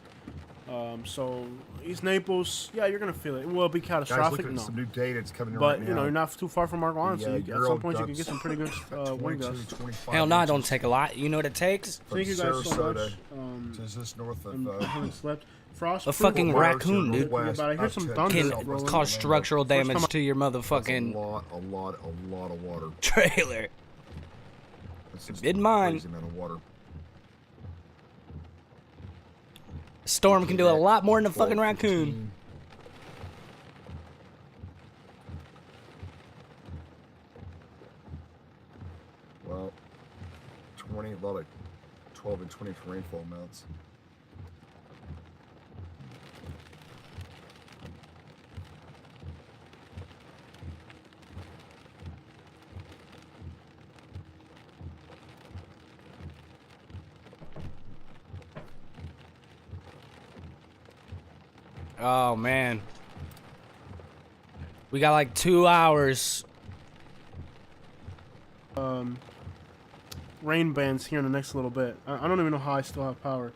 So East Naples, yeah, you're gonna feel it. It will be Guys, catastrophic, look at no. some new data that's coming in But right now. you know, you're not too far from Marco Island, so The, at some point you can get some pretty good wind 22, gusts. 25 Hell no, it inches don't take a lot. You know what it takes? from Thank you guys so Sarasota much. to just north I of haven't slept. Frost A proof. fucking Fort Myers raccoon, to dude. northwest, I hear up some to thunder Can southwest rolling. cause Orlando. structural First damage time to your That's motherfucking a lot of water. trailer. That's just In a mine. crazy amount of water. Storm can do a lot more than a fucking 12, raccoon. 15. Well, 20, a lot of 12 and 20 for rainfall amounts. Oh man. We got like 2 hours. Rain bands here in the next little bit. I don't even know how I still have power.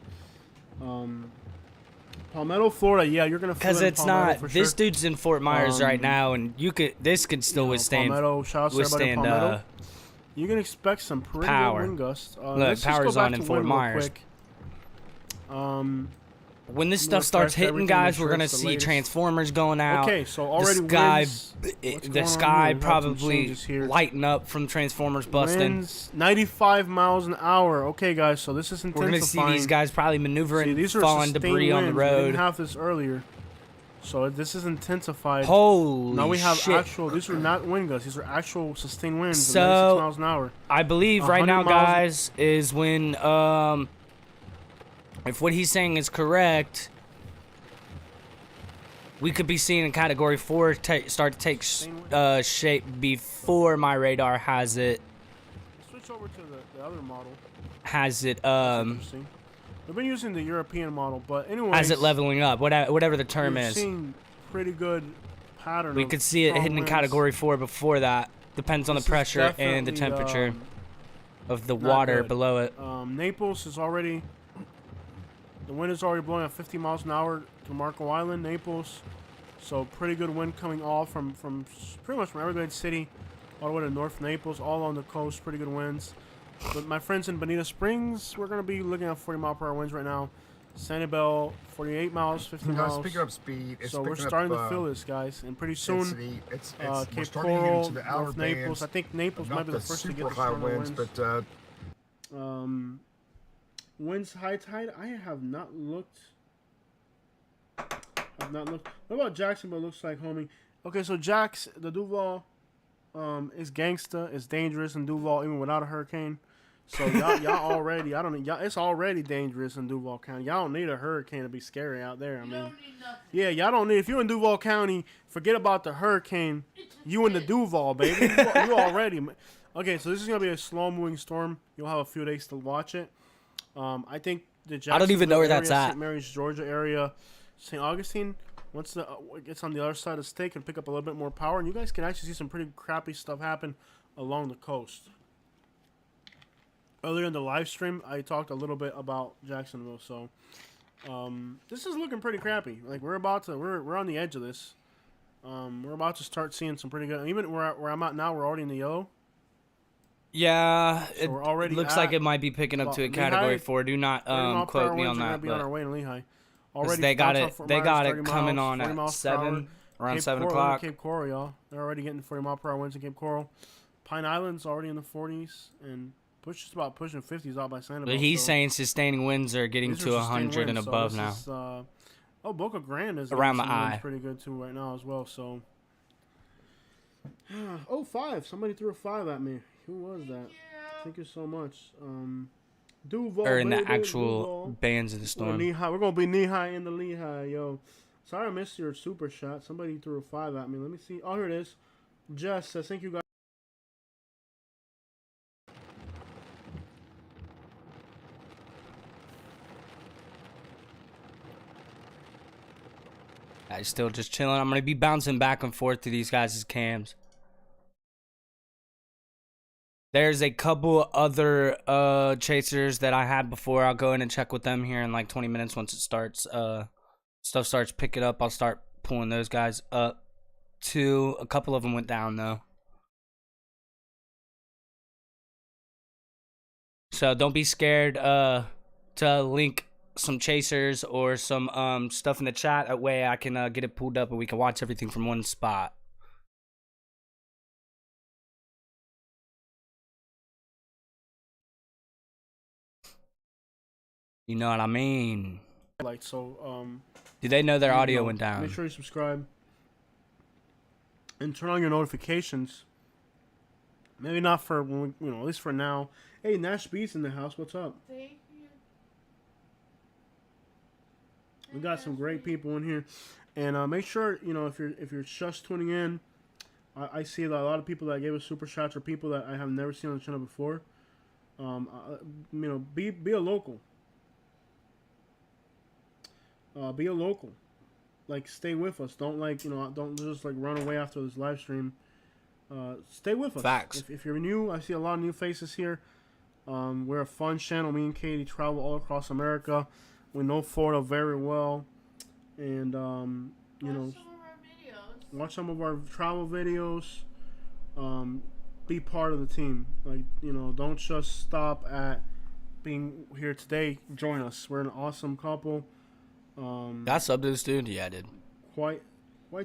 Palmetto, Florida, yeah, you're gonna feel Because it in it's Palmetto not. for This sure. dude's in Fort Myers right now, and this could still You know, withstand. Palmetto, shout out to everybody in Withstand. Palmetto. You can expect some pretty Power. good wind gusts. Look, Let's just power's go back on to in Fort wind real Myers. quick. When this I'm stuff gonna starts press hitting, everything, guys, make we're sure gonna it's the see latest. transformers going out. Okay, so already the sky, winds. What's the going on sky here? We've had some probably changes here. lighting up from transformers busting. Winds 95 miles an hour. Okay, guys, so this is We're intensifying. gonna see these guys probably maneuvering, See, these are falling sustained debris on the winds. We road. didn't have this earlier, so this is intensified. Holy Now we have shit. actual. These are not wind gusts. These are actual sustained winds. So, 96 miles an hour. I believe right 100 now, miles- guys, is when if what he's saying is correct, we could be seeing a Category 4 start to take shape before my radar has it. Switch over to the other model. Has it Interesting. We've been using the European model, but anyway. has it leveling up? Whatever the term we've is. seen pretty good pattern. We of could see it strong hitting in winds. Category 4 before that. Depends on the This is pressure and the definitely, temperature of the not water good. below it. Naples is already. The wind is already blowing at 50 miles an hour to Marco Island, Naples. So pretty good wind coming all from pretty much from Everglades City all the way to North Naples, all on the coast. Pretty good winds. But my friends in Bonita Springs, we're going to be looking at 40 mile per hour winds right now. Sanibel, 48 miles, 50 miles. Speaking of speed, it's So we're picking starting up, to feel this, guys. And pretty soon, density. We're Cape starting to get Coral, into the outer North Naples. bands, I think Naples not might be the first to super get the high stronger winds, winds. but Winds high tide. I have not looked. What about Jacksonville? Looks like, homie. Okay, so the Duval, is gangsta. It's dangerous in Duval even without a hurricane. So y'all already, it's already dangerous in Duval County. Y'all don't need a hurricane to be scary out there. I mean, yeah, y'all don't need. If you're in Duval County, forget about the hurricane. You in the Duval, baby. You already. Okay, so this is gonna be a slow-moving storm. You'll have a few days to watch it. I think the I don't even know where Jacksonville that's area, at. St. Mary's, Georgia area, St. Augustine. Once it gets on the other side of the state, can pick up a little bit more power, and you guys can actually see some pretty crappy stuff happen along the coast. Earlier in the live stream, I talked a little bit about Jacksonville, so this is looking pretty crappy. Like we're on the edge of this. We're about to start seeing some pretty good. Even where I'm at now, we're already in the yellow. Yeah, So it we're already looks like it might be picking up to a Lehigh, Category 4. Do not 30 mile per quote hour me winds on are gonna that, be on our but way in Lehigh. 'cause Already they got downtown it. Fort They Myers, got 30 it coming miles, on 40 at miles per hour. 7, around Cape 7 Coral, o'clock. Cape Coral, y'all. They're already getting 40 mile per hour winds in Cape Coral. Pine Island's already in the 40s and just about pushing 50s out by Sanibel. But he's so saying sustaining winds are getting these to are sustained 100 and winds, so above this now. is, Boca Grande is Around getting the some winds eye. pretty good too right now as well. So, oh 5! Somebody threw a 5 at me. Who was that? Thank you so much. Duval. Or in the baby, actual Duval. bands of the storm. We're gonna be knee high in the Lehigh, yo. Sorry I missed your super shot. Somebody threw a 5 at me. Let me see. Oh, here it is. Jess says, thank you guys. I'm still just chilling. I'm going to be bouncing back and forth to these guys' cams. There's a couple other chasers that I had before. I'll go in and check with them here in like 20 minutes once it starts. Stuff starts picking up. I'll start pulling those guys up too. A couple of them went down though. So don't be scared to link some chasers or some stuff in the chat. That way I can get it pulled up and we can watch everything from one spot. You know what I mean? Do they know their audio went down? Make sure you subscribe and turn on your notifications. Maybe not for when we, at least for now. Hey, Nash Beats in the house. What's up? Thank you. We got some great people in here, and make sure if you're just tuning in. I see that a lot of people that gave us super shots are people that I have never seen on the channel before. Be a local. Be a local. Like, stay with us. Don't don't just like run away after this live stream. Stay with us. Facts. If you're new, I see a lot of new faces here. We're a fun channel. Me and Katie travel all across America. We know Florida very well, and watch some of our travel videos. Be part of the team. Like, don't just stop at being here today. Join us. We're an awesome couple. Got sub to this dude? Yeah, I did. We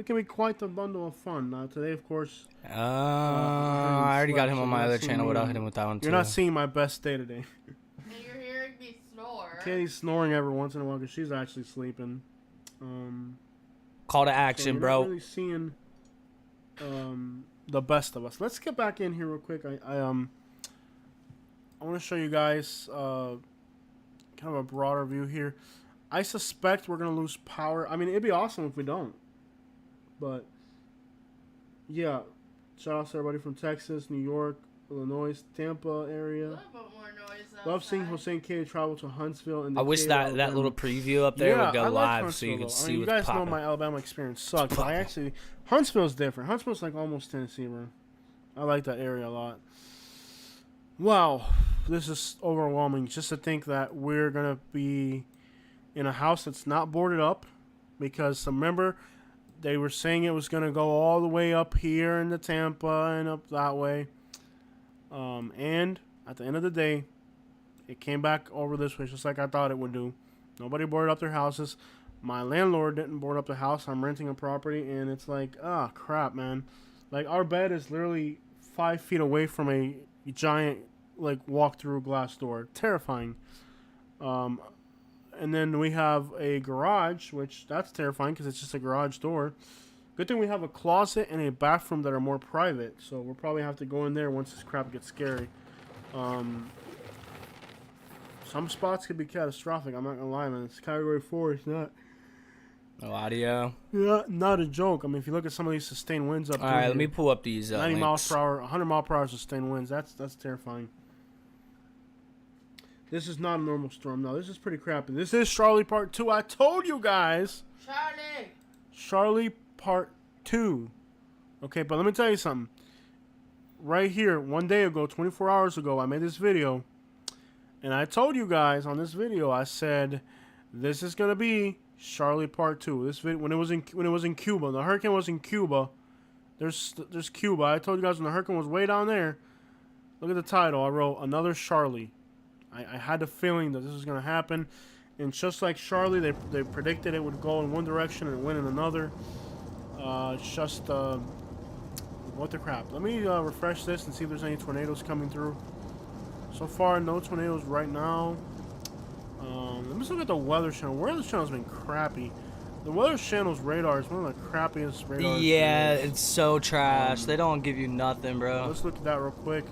can be quite the bundle of fun. Today, of course. I already got him on my other channel, but I'll hit him with that one too. You're not seeing my best day today. And you're hearing me snore. Katie's snoring every once in a while because she's actually sleeping. Call to action, you're bro. not really seeing the best of us. Let's get back in here real quick. I want to show you guys kind of a broader view here. I suspect we're going to lose power. I mean, it'd be awesome if we don't. But, yeah. Shout out to everybody from Texas, New York, Illinois, Tampa area. Love seeing Hossein K travel to Huntsville. And I wish that little preview up there would go live so you could see what's popping. You guys know my Alabama experience sucks. But Huntsville's different. Huntsville's like almost Tennessee, bro. I like that area a lot. Wow. This is overwhelming. Just to think that we're going to be in a house that's not boarded up, because remember they were saying it was going to go all the way up here into Tampa and up that way, and at the end of the day it came back over this way just like I thought it would do. Nobody boarded up their houses. My landlord didn't board up the house. I'm renting a property, and it's like, crap, man. Like, our bed is literally 5 feet away from a giant like walk-through glass door. Terrifying. And then we have a garage, which that's terrifying because it's just a garage door. Good thing we have a closet and a bathroom that are more private. So we'll probably have to go in there once this crap gets scary. Some spots could be catastrophic. I'm not gonna lie, man. It's Category 4. It's not. No audio. Yeah, not a joke. I mean, if you look at some of these sustained winds up All there, right, let me pull up these 90 miles links. per hour, 100 mile per hour sustained winds. That's terrifying. This is not a normal storm. No, this is pretty crappy. This is Charlie Part 2. I told you guys. Charlie Part 2. Okay, but let me tell you something. Right here, 1 day ago, 24 hours ago, I made this video. And I told you guys on this video, I said, this is going to be Charlie Part 2. This video, when it was in Cuba, the hurricane was in Cuba. There's Cuba. I told you guys when the hurricane was way down there. Look at the title. I wrote another Charlie. I had the feeling that this was going to happen. And just like Charlie, they predicted it would go in one direction and it went in another. It's just what the crap. Let me refresh this and see if there's any tornadoes coming through. So far, no tornadoes right now. Let me just look at the Weather Channel. Weather Channel's been crappy. The Weather Channel's radar is one of the crappiest radars. Yeah, it's so trash. They don't give you nothing, bro. Let's look at that real quick.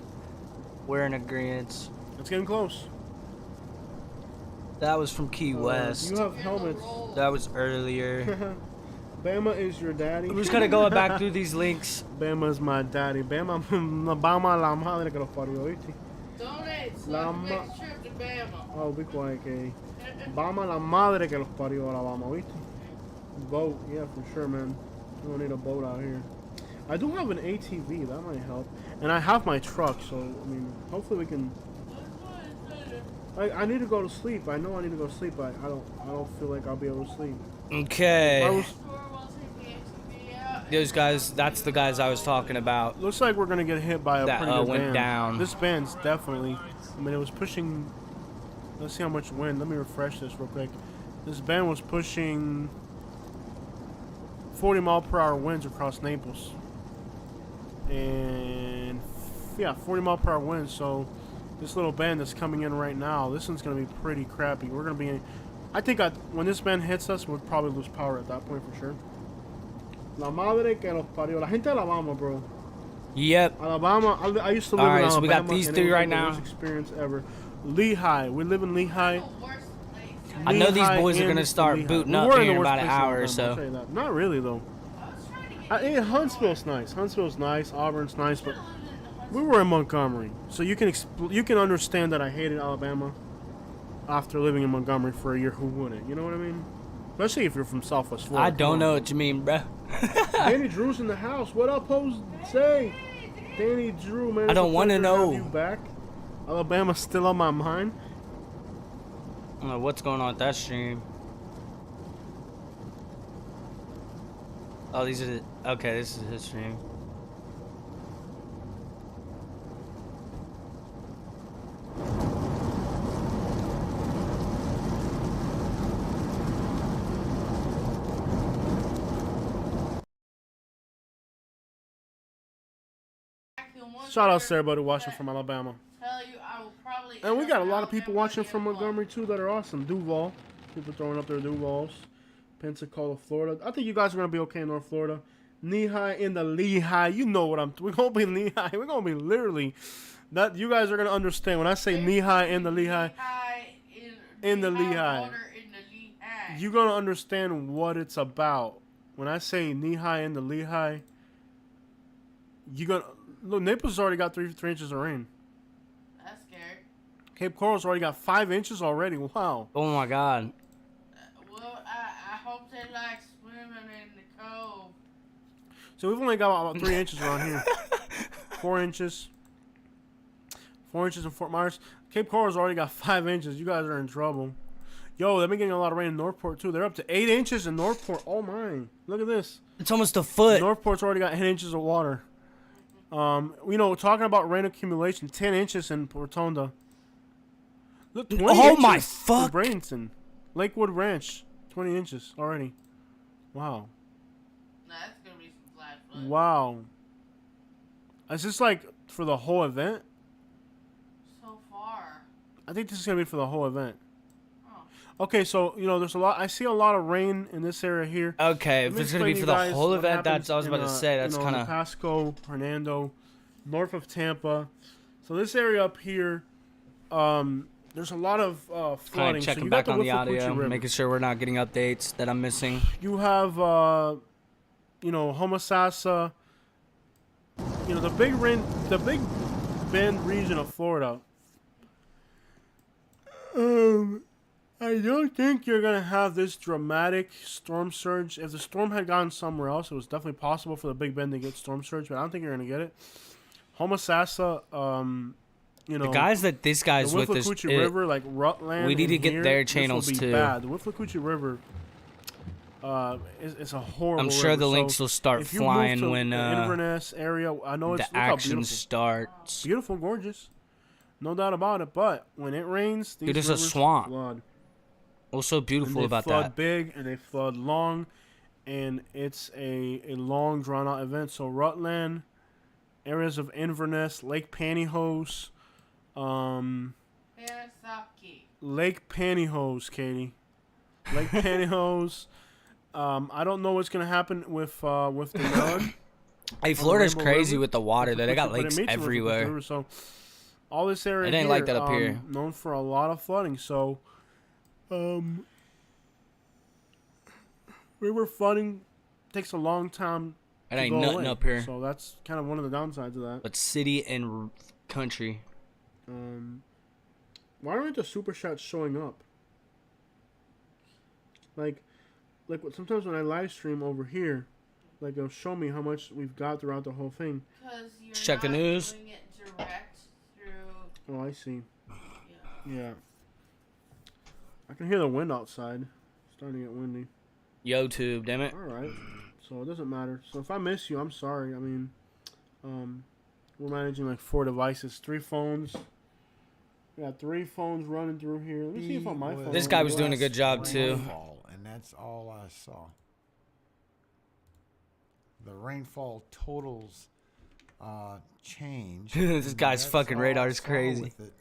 We're in agreement. It's getting close. That was from Key West. You have helmets. That was earlier. Bama is your daddy. I'm just gonna go back through these links. Bama is my daddy. Bama la madre que los parió, ¿viste? Donate so La I can make a trip to Bama. Oh, be quiet, que Bama la madre que los parió, Alabama, ¿viste? Boat, yeah, for sure, man. We don't need a boat out here. I do have an ATV, that might help. And I have my truck, so, I mean, hopefully we can... I need to go to sleep. I know I need to go to sleep, but I don't feel like I'll be able to sleep. Okay. Those guys, that's the guys I was talking about. Looks like we're gonna get hit by a that pretty good went band. down. This band's definitely. I mean, it was pushing. Let's see how much wind. Let me refresh this real quick. This band was pushing 40 mile per hour winds across Naples, and yeah, 40 mile per hour winds. So this little band that's coming in right now, this one's gonna be pretty crappy. We're gonna be. I think when this band hits us, we'll probably lose power at that point for sure. La madre que los parió. La gente de Alabama, bro. Yep. Alabama. I used to live in Alabama. So we got these three right now. Worst experience ever. Lehigh. We live in Lehigh. I know these boys are gonna start booting up here in about an hour or so. Not really though. Huntsville's nice. Huntsville's nice. Auburn's nice, but we were in Montgomery, so you can understand that I hated Alabama after living in Montgomery for a year. Who wouldn't? You know what I mean? Especially if you're from Southwest Florida. I don't know what you mean, bro. Danny Drew's in the house. What up, Jose? Danny Drew, man. I don't want to know. You back? Alabama's still on my mind. I don't know what's going on with that stream. Oh, these are okay. This is his stream. Shout out to everybody watching from Alabama. Tell you, I will probably. And we got a lot of people watching from Montgomery too that are awesome. Duval, people throwing up their Duvals. Pensacola, Florida. I think you guys are gonna be okay in North Florida. Knee-high in the Lehigh. You know what we're gonna be knee-high. We're gonna be literally that. You guys are gonna understand when I say knee-high in the Lehigh. In the Lehigh. You're gonna understand what it's about. When I say knee-high in the Lehigh, you gonna look. Naples has already got 3 inches of rain. That's scary. Cape Coral's already got 5 inches already. Wow. Oh my God. Well, I hope they like swimming in the cove. So we've only got about 3 inches around here. 4 inches. 4 inches in Fort Myers. Cape Coral's already got 5 inches. You guys are in trouble. Yo, they've been getting a lot of rain in Northport too. They're up to 8 inches in Northport. Oh my. Look at this. It's almost a foot. Northport's already got 8 inches of water. You know, talking about rain accumulation, 10 inches in Portonda. Look, 20 inches my fuck. in Bradenton. Lakewood Ranch, 20 inches already. Wow. That's gonna be some flash flood. Wow. Is this like for the whole event? So far. I think this is gonna be for the whole event. Okay, so you know, there's a lot. I see a lot of rain in this area here. Okay, if it's gonna be for the whole event, that's I was about to say. That's kind of Pasco, Hernando, north of Tampa, So this area up here, there's a lot of Kind flooding. of So checking you got back on the Withlacoochee audio, River. making sure we're not getting updates that I'm missing. You have, you know, Homosassa. You know, the Big Bend region of Florida. I don't think you're gonna have this dramatic storm surge. If the storm had gone somewhere else, it was definitely possible for the Big Bend to get storm surge, but I don't think you're gonna get it. Homosassa, you know, The guys that this guy's the with is Withlacoochee River, like Rutland. we need and to get here, their this channels will be too. Bad. The Withlacoochee River, it's a horrible. I'm sure river. the So links will start if you move flying to when the Inverness area. I know it's the look how action beautiful. starts. Beautiful, gorgeous, no doubt about it. But when it rains, these Dude, it's a rivers swamp. flood. What's so beautiful about They flood that? big and they flood long, and it's a long drawn out event. So Rutland, areas of Inverness, Lake Pantyhose, Lake Pantyhose, Katie, Lake Pantyhose. I don't know what's gonna happen with the mud. Hey, Florida's Rainbow crazy River. with the water. They got But it lakes meets with the everywhere. river, so all this area It ain't here, like that up here. known for a lot of flooding. So, river flooding takes a long time. It to ain't go nothing away. up here. So that's kind of one of the downsides of that. But city and country. Why aren't the super shots showing up? Like sometimes when I live stream over here, like it'll show me how much we've got throughout the whole thing. Let's check the news. Doing it direct through. Oh, I see. Yeah. I can hear the wind outside. It's starting to get windy. YouTube, damn it. All right. So it doesn't matter. So if I miss you, I'm sorry. I mean, we're managing like 4 devices, 3 phones. We got 3 phones running through here. Let me see if on my phone. This guy was doing a good job too. Rainfall, and that's all I saw. The rainfall totals change. This guy's That's fucking all I radar is saw crazy. with it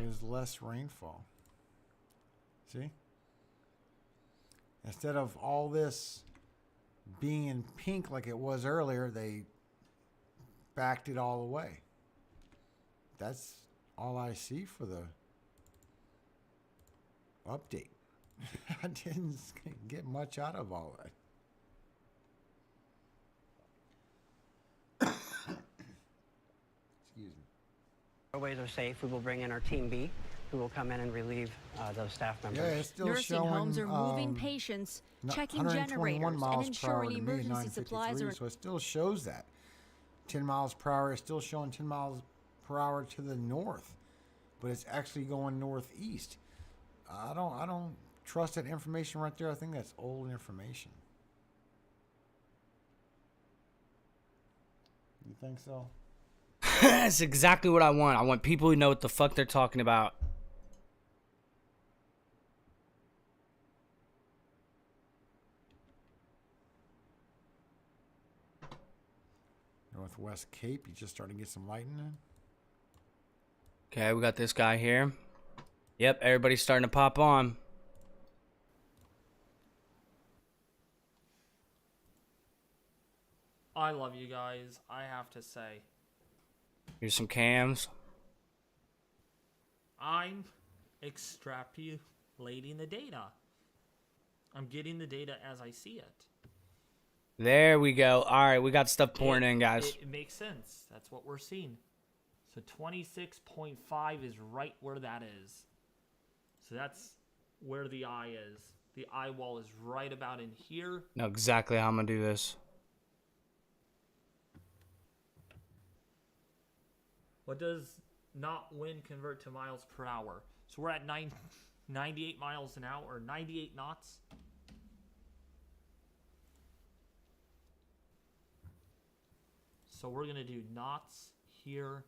was less rainfall. See? Instead of all this being in pink like it was earlier, they backed it all away. That's all I see for the update. I didn't get much out of all that. Excuse me. Airways are safe. We will bring in our Team B, who will come in and relieve those staff members. Yeah, it's still Nursing showing, homes are moving patients, checking generators, and ensuring emergency supplies are. So it still shows that 10 miles per hour is still showing 10 miles per hour to the north, but it's actually going northeast. I don't trust that information right there. I think that's old information. You think so? That's exactly what I want. I want people who know what the fuck they're talking about. Northwest Cape, you just starting to get some lightning in? Okay, we got this guy here. Yep, everybody's starting to pop on. I love you guys, I have to say. Here's some cams. I'm extrapolating the data. I'm getting the data as I see it. There we go. All right, we got stuff pouring in, guys. It makes sense. That's what we're seeing. So 26.5 is right where that is. So that's where the eye is. The eye wall is right about in here. Know exactly how I'm gonna do this. What does not wind convert to miles per hour? So we're at 98 miles an hour, or 98 knots. So we're going to do knots here.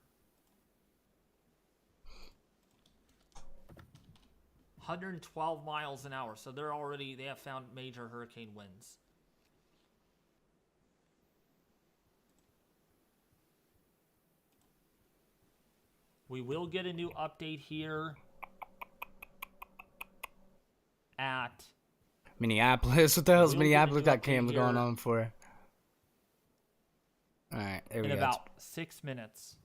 112 miles an hour. So they have found major hurricane winds. We will get a new update here at Minneapolis. What the hell's We'll Minneapolis get a new got cams update going here. on for? All right, there we in go. about 6 minutes.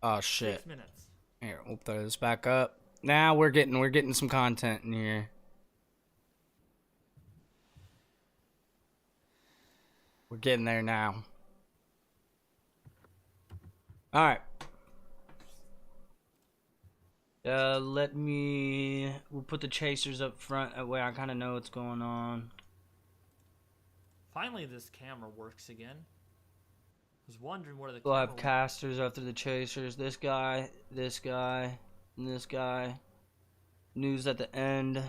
Oh shit. 6 minutes. Here, we'll throw this back up. Now we're getting some content in here. We're getting there now. All right. We'll put the chasers up front. That way I kind of know what's going on. Finally, this camera works again. I was wondering where the We'll camera have casters after the chasers. This guy, and this guy. News at the end.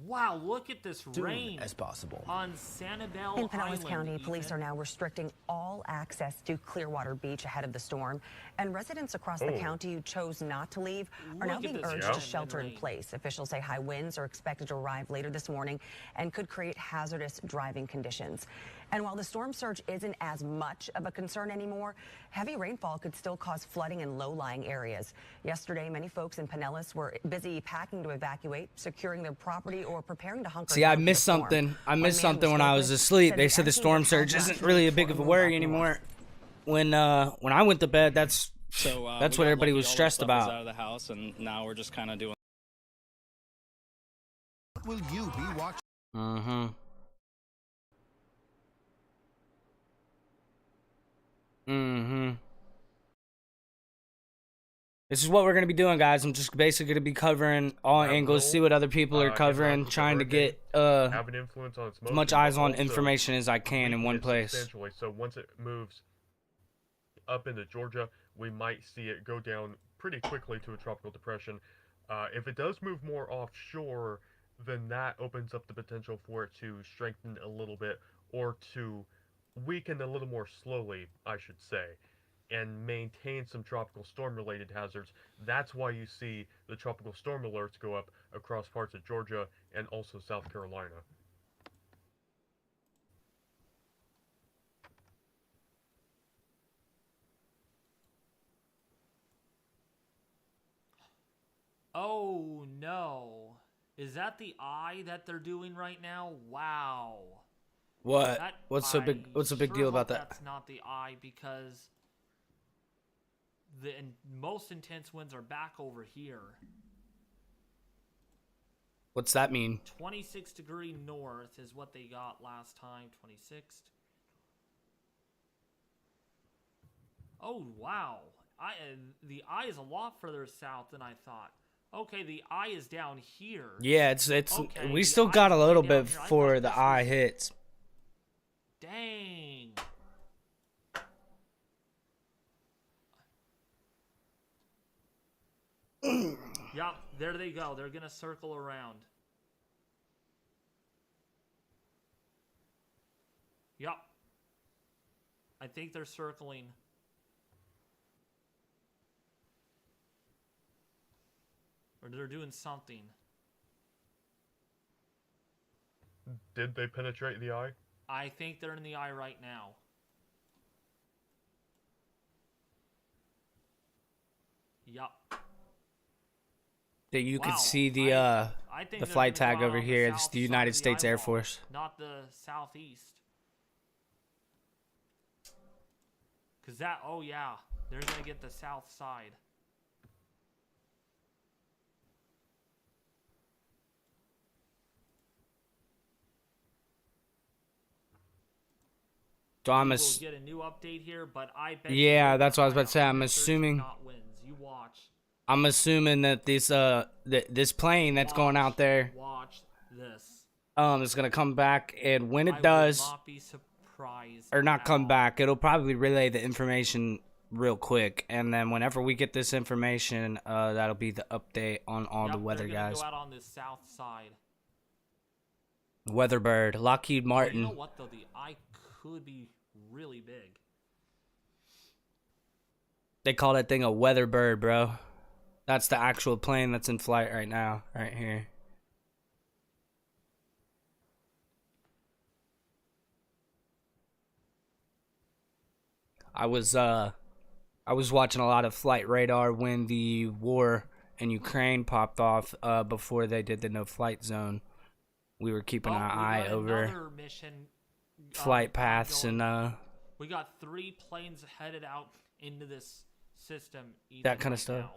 Wow, look at this Soon rain as possible. on Sanibel In Pinellas Island, County, Ethan. police are now restricting all access to Clearwater Beach ahead of the storm, and residents across the county who chose not to leave are now Look at being this urged rain to shelter in rain. place. Officials say high winds are expected to arrive later this morning and could create hazardous driving conditions. And while the storm surge isn't as much of a concern anymore, heavy rainfall could still cause flooding in low-lying areas. Yesterday, many folks in Pinellas were busy packing to evacuate, securing their property, or preparing to hunker See, I down for missed the storm. something. I One missed man something we when spoke I with was asleep. They said the emptying storm his surge house isn't last really a night big for of a move worry up north. anymore. When I went to bed, that's we what got everybody lucky, was all our stressed stuff was about. out of the house, and now we're just kind of doing. What will you be watching? Mm-hmm. Mm-hmm. This is what we're gonna be doing, guys. I'm just basically gonna be covering all angles, see what other people are covering, trying to get have an influence on its as much motion, eyes but on also information as I can in one weaken it place. substantially. So once it moves up into Georgia, we might see it go down pretty quickly to a tropical depression. If it does move more offshore, then that opens up the potential for it to strengthen a little bit, or to weaken a little more slowly, I should say, and maintain some tropical storm-related hazards. That's why you see the tropical storm alerts go up across parts of Georgia and also South Carolina. Oh no. Is that the eye that they're doing right now? Wow. What? That- What's so big? What's the big sure deal hope about that? That's not the eye, because the most intense winds are back over here. What's that mean? 26-degree north is what they got last time. 26. Oh wow. The eye is a lot further south than I thought. Okay, the eye is down here. Yeah, it's Okay, we the still eye got a is way little down bit here. I before thought the this eye was- hits. Dang. Yup, there they go. They're gonna circle around. Yup. I think they're circling. Or they're doing something. Did they penetrate the eye? I think they're in the eye right now. Yup. That you Wow, could see I the think the they're flight gonna go tag out over on the here. It's south the side United of the States eye Air wall, Force. not the southeast. Cause that, oh yeah, they're gonna get the south side. So I'm We'll ass- get a new update here, but I bet. Yeah, that's what I was about to say. I'm assuming. Not wins. You watch. I'm assuming that this this plane that's going out there Watch this. is gonna come back, and when I it would does, not be surprised. or not come back, it'll probably relay the information real quick, and then whenever we get this information, that'll be the update on all the Yep, weather they're gonna guys. Go out on the south side. Weatherbird, Lockheed Martin. Oh, you know what though? The eye could be really big. They call that thing a Weatherbird, bro. That's the actual plane that's in flight right now, right here. I was watching a lot of flight radar when the war in Ukraine popped off before they did the no flight zone. we were keeping Oh, our we eye got over another mission, flight paths ongoing. and We got 3 planes headed out into this system. Ethan, that kind right of stuff.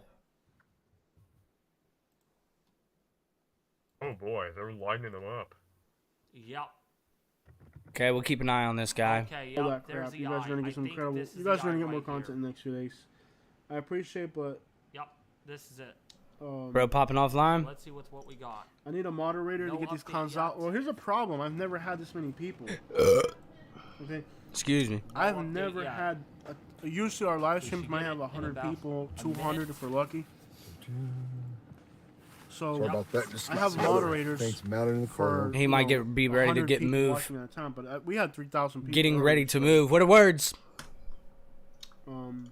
Oh boy, they're lining them up. Yep. Okay, we'll keep an eye on this guy. Okay, All yep, that there's crap. the You guys eye. are gonna I get some think incredible. this is You guys the are gonna eye get more right here. content in the next few days. I appreciate, but Yep, this is it. Bro, popping offline. Let's see what we got. I need a moderator No to get these update cons yet. out. Well, here's a problem. I've never had this many people. Okay. Excuse me. I've update never yet. had. Usually our live We streams should might get have it in 100 about people, a 200 minute. if we're lucky. So Sorry about that. Just I got have some other moderators things mounted in the corner. He might be ready to 100 get people moved. watching at a time, but we had 3,000 people. Getting earlier, ready to so, move. What are words? Um,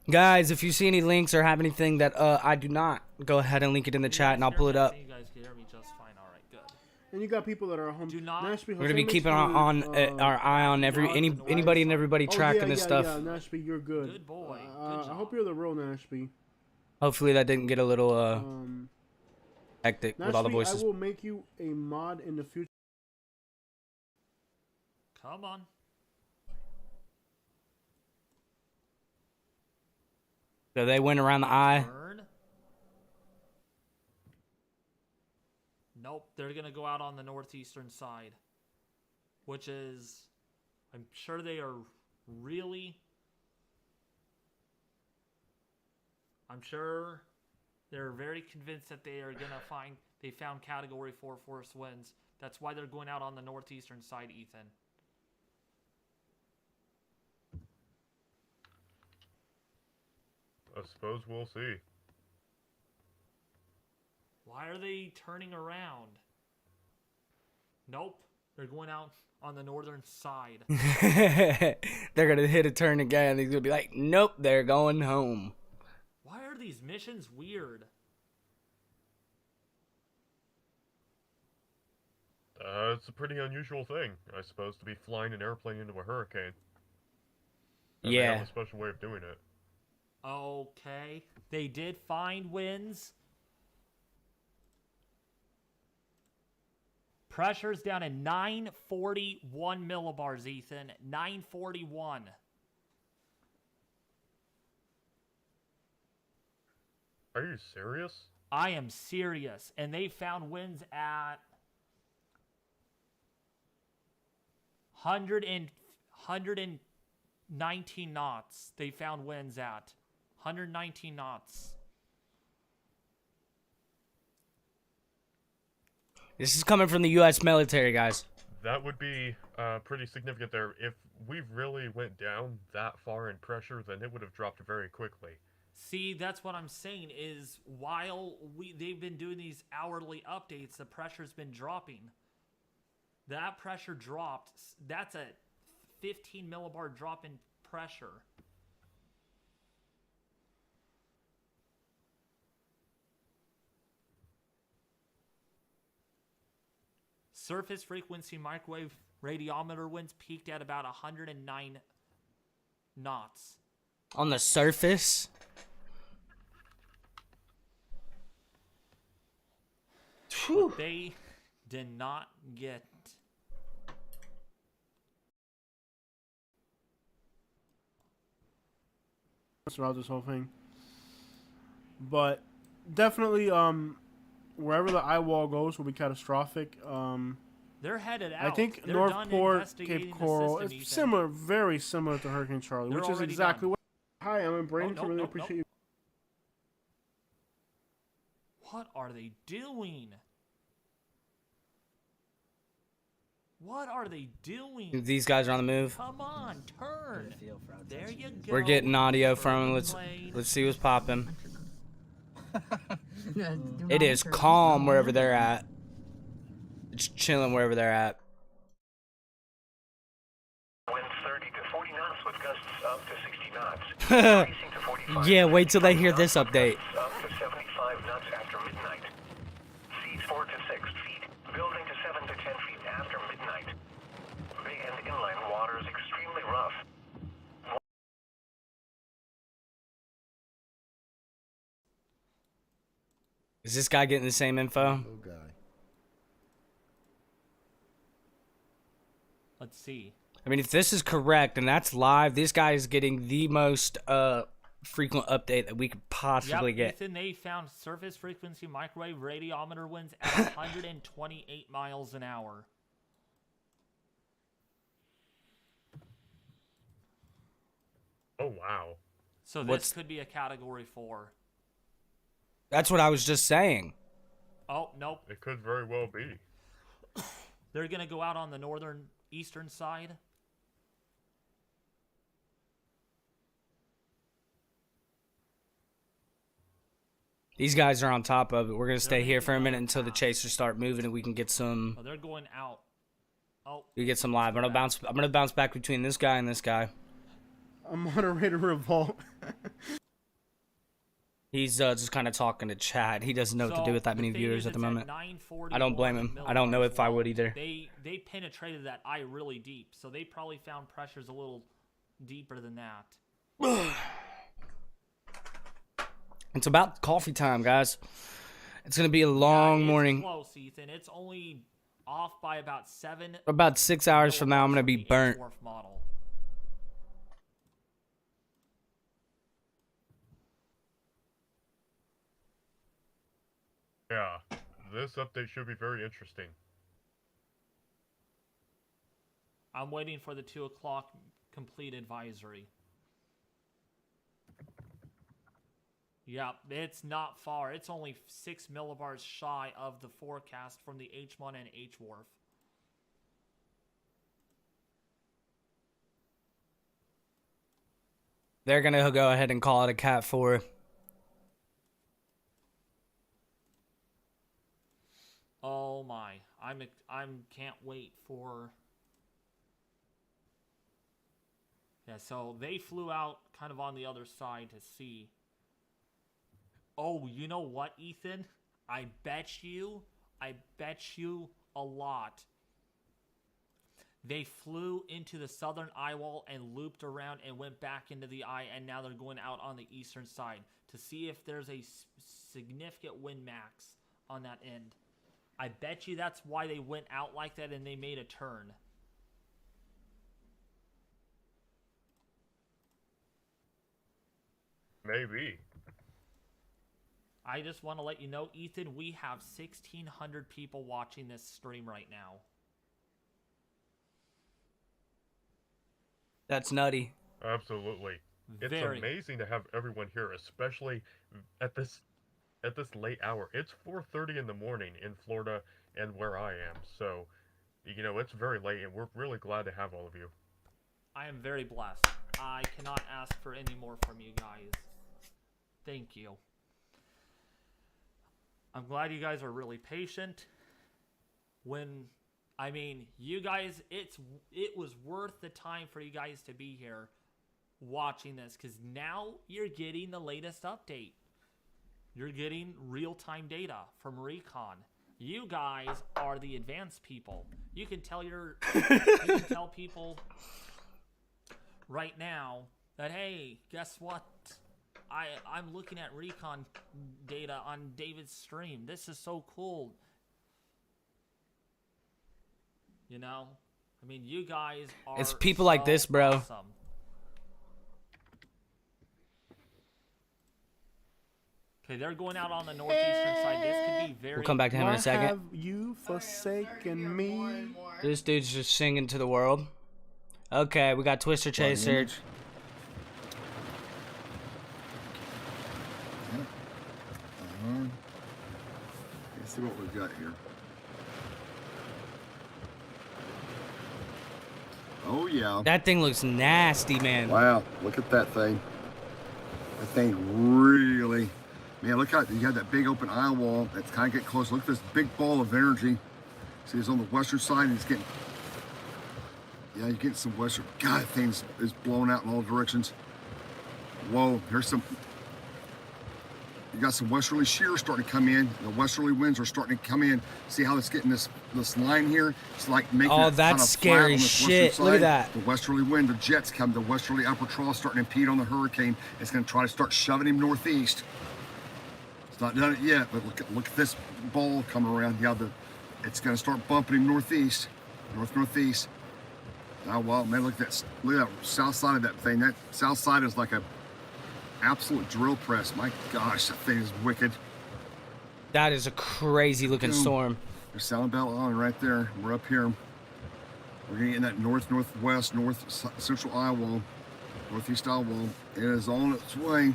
Guys, if you see any links or have anything that I do not, go ahead and link it in the chat and I'll pull it up. You guys can hear me just fine. All right, good. and you got people that are home. Do not. We're gonna be keeping our eye on anybody and everybody tracking this stuff. Yeah, Nashby, you're good. Good boy. I hope you're the real Nashby. Hopefully that didn't get a little hectic with all the Nashby, voices. I will make you a mod in the future. Come on. So they went around the eye. Turn. Nope, they're gonna go out on the northeastern side, which is, I'm sure they are really. I'm sure they're very convinced that they are gonna they found Category 4 force winds. That's why they're going out on the northeastern side, Ethan. I suppose we'll see. Why are they turning around? Nope, they're going out on the northern side. They're gonna hit a turn again. He's gonna be like, nope, they're going home. Why are these missions weird? It's a pretty unusual thing, I suppose, to be flying an airplane into a hurricane. And they Yeah. have a special way of doing it. Okay, they did find winds. Pressure's down at 941 millibars, Ethan. 941. Are you serious? I am serious. And they found winds at 119 knots. They found winds at 119 knots. This is coming from the U.S. military, guys. That would be pretty significant there. If we really went down that far in pressure, then it would have dropped very quickly. See, that's what I'm saying is while they've been doing these hourly updates, the pressure's been dropping. That pressure dropped. That's a 15 millibar drop in pressure. Surface frequency microwave radiometer winds peaked at about 109 knots. On the surface? But they did not get. Throughout this whole thing, but definitely, wherever the eye wall goes will be catastrophic. They're headed out. I think They're North done Port, investigating Cape the Coral, system, it's Ethan. similar, very similar to Hurricane Charlie, They're which is already exactly done. what. Hi, I'm in Brain. nope, really nope, appreciate nope. you. What are they doing? What are they doing? These guys are on the move. Come on, turn. There you go. We're getting audio Turn from him. plane. Let's see what's popping. It is calm wherever they're at. It's chilling wherever they're at. Wind 30 to 40 knots with gusts up to 60 knots. Increasing to 45. Yeah, wait till they hear this update. Up to 75 knots after midnight. Seas 4 to 6 feet. Building to 7 to 10 feet after midnight. Bay and inland waters extremely rough. Is this guy getting the same info? Oh, guy. Let's see. I mean, if this is correct and that's live, this guy is getting the most frequent update that we could possibly get. Ethan, they found surface frequency microwave radiometer winds at 128 miles an hour. Oh, wow. So this could be a Category 4. That's what I was just saying. Oh, nope. It could very well be. They're going to go out on the northern eastern side. These guys are on top of it. We're going to stay here for a minute until the chasers start moving and we can get some... Oh, they're going out. Oh. We get some live. I'm gonna bounce back between this guy and this guy. A moderator revolt. He's just kind of talking to chat. He doesn't know what to do with that many viewers at the moment. I don't blame him. I don't know if I would either. They penetrated that eye really deep, so they probably found pressures a little deeper than that. It's about coffee time, guys. It's gonna be a long morning. Close, Ethan. It's only off by about 7. About 6 hours from now, I'm gonna be burnt. Model. Yeah, this update should be very interesting. I'm waiting for the 2 o'clock complete advisory. Yeah, it's not far. It's only 6 millibars shy of the forecast from the H1 and H-Wharf. They're going to go ahead and call it a Cat 4. Oh my. I'm can't wait for... Yeah, so they flew out kind of on the other side to see. Oh, you know what, Ethan? I bet you a lot. They flew into the southern eye wall and looped around and went back into the eye, and now they're going out on the eastern side to see if there's a significant wind max on that end. I bet you that's why they went out like that and they made a turn. Maybe. I just want to let you know, Ethan, we have 1,600 people watching this stream right now. That's nutty. Absolutely. It's amazing to have everyone here, especially at this late hour. It's 4:30 in the morning in Florida and where I am. So, you know, it's very late and we're really glad to have all of you. I am very blessed. I cannot ask for any more from you guys. Thank you. I'm glad you guys are really patient. You guys, it was worth the time for you guys to be here watching this, because now you're getting the latest update. You're getting real-time data from Recon. You guys are the advanced people. You can tell you can tell people right now that, hey, guess what? I'm looking at Recon data on David's stream. This is so cool. You know? I mean, you guys are It's people like this, bro. Awesome. Okay, they're going out on the northeastern side. This could be very... We'll come back to him in a second. Have you forsaken me? This dude's just singing to the world. Okay, we got Twister Chaser. Let's see what we've got here. Oh yeah. That thing looks nasty, man. Wow, look at that thing. That thing really, man, look how you have that big open eye wall that's kind of getting close. Look at this big ball of energy. See, it's on the western side and it's getting, yeah, you're getting some western, God, that thing is blowing out in all directions. Whoa, here's some, you got some westerly shear starting to come in. The westerly winds are starting to come in. See how it's getting this line here? It's like making oh, it that's kind of scary shit. Look at that. The westerly wind, the jets come, the westerly upper trough starting to impede on the hurricane. It's going to try to start shoving him northeast. It's not done it yet, but look at this ball coming around. Yeah, it's going to start bumping him northeast, northeast. Oh wow, man! Look at that! Look at that south side of that thing. That south side is like a absolute drill press. My gosh, that thing is wicked. That is a crazy looking storm. There's Sound Bell on right there. We're up here. We're getting in that northwest, north central eye wall, northeast eye wall. It is on its way.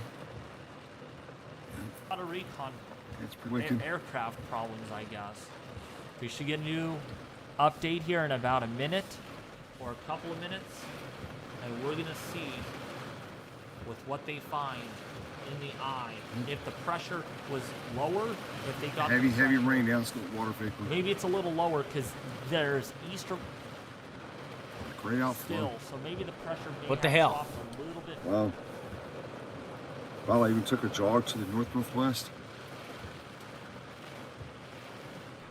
A lot of recon. It's pretty wicked. Aircraft problems, I guess. We should get a new update here in about a minute or a couple of minutes, and we're gonna see with what they find in the eye. If the pressure was lower, if they got heavy rain, down water vapor. Maybe it's a little lower because there's easter. Great outflow. Still, so maybe the pressure may what the have hell? dropped a little bit. Wow. Wow, I even took a jog to the northwest.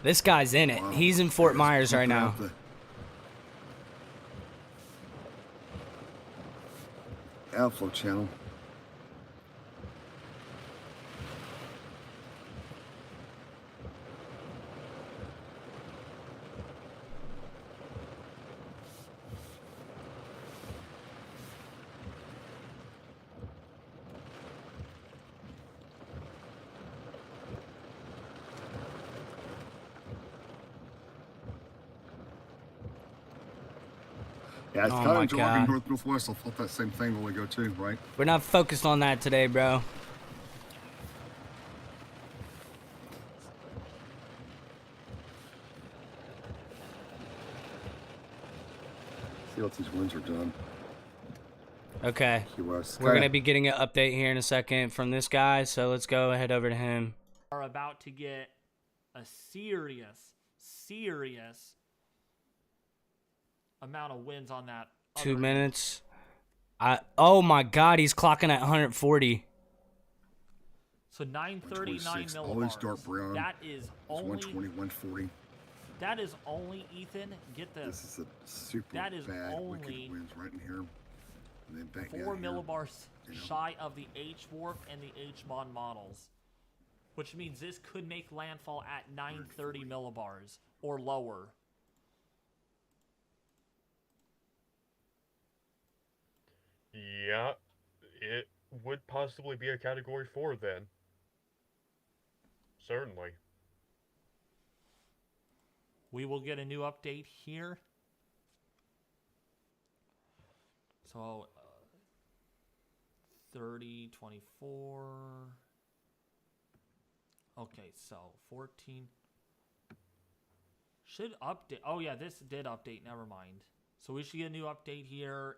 This guy's in it. Wow. He's in Fort Myers right now. Outflow channel. Yeah, it's kind of jogging northwest. I thought that same thing when we go too, right? We're not focused on that today, bro. See what these winds are doing. Okay. We're going to be getting an update here in a second from this guy, so let's go head over to him. Are about to get a serious amount of winds on that. 2 minutes. Oh my God, he's clocking at 140. So 939 millibars. Always dark brown. That is only 120, 140. That is only, Ethan. Get this. This is a super that is bad only wicked winds right in here. And then back 4 down millibars here, shy of the H-Warp and the H-Mon models. Which means this could make landfall at 930 millibars or lower. Yeah, it would possibly be a Category 4 then. Certainly. We will get a new update here. So, 30, 24... Okay, so 14 should update. Oh yeah, this did update. Never mind. So we should get a new update here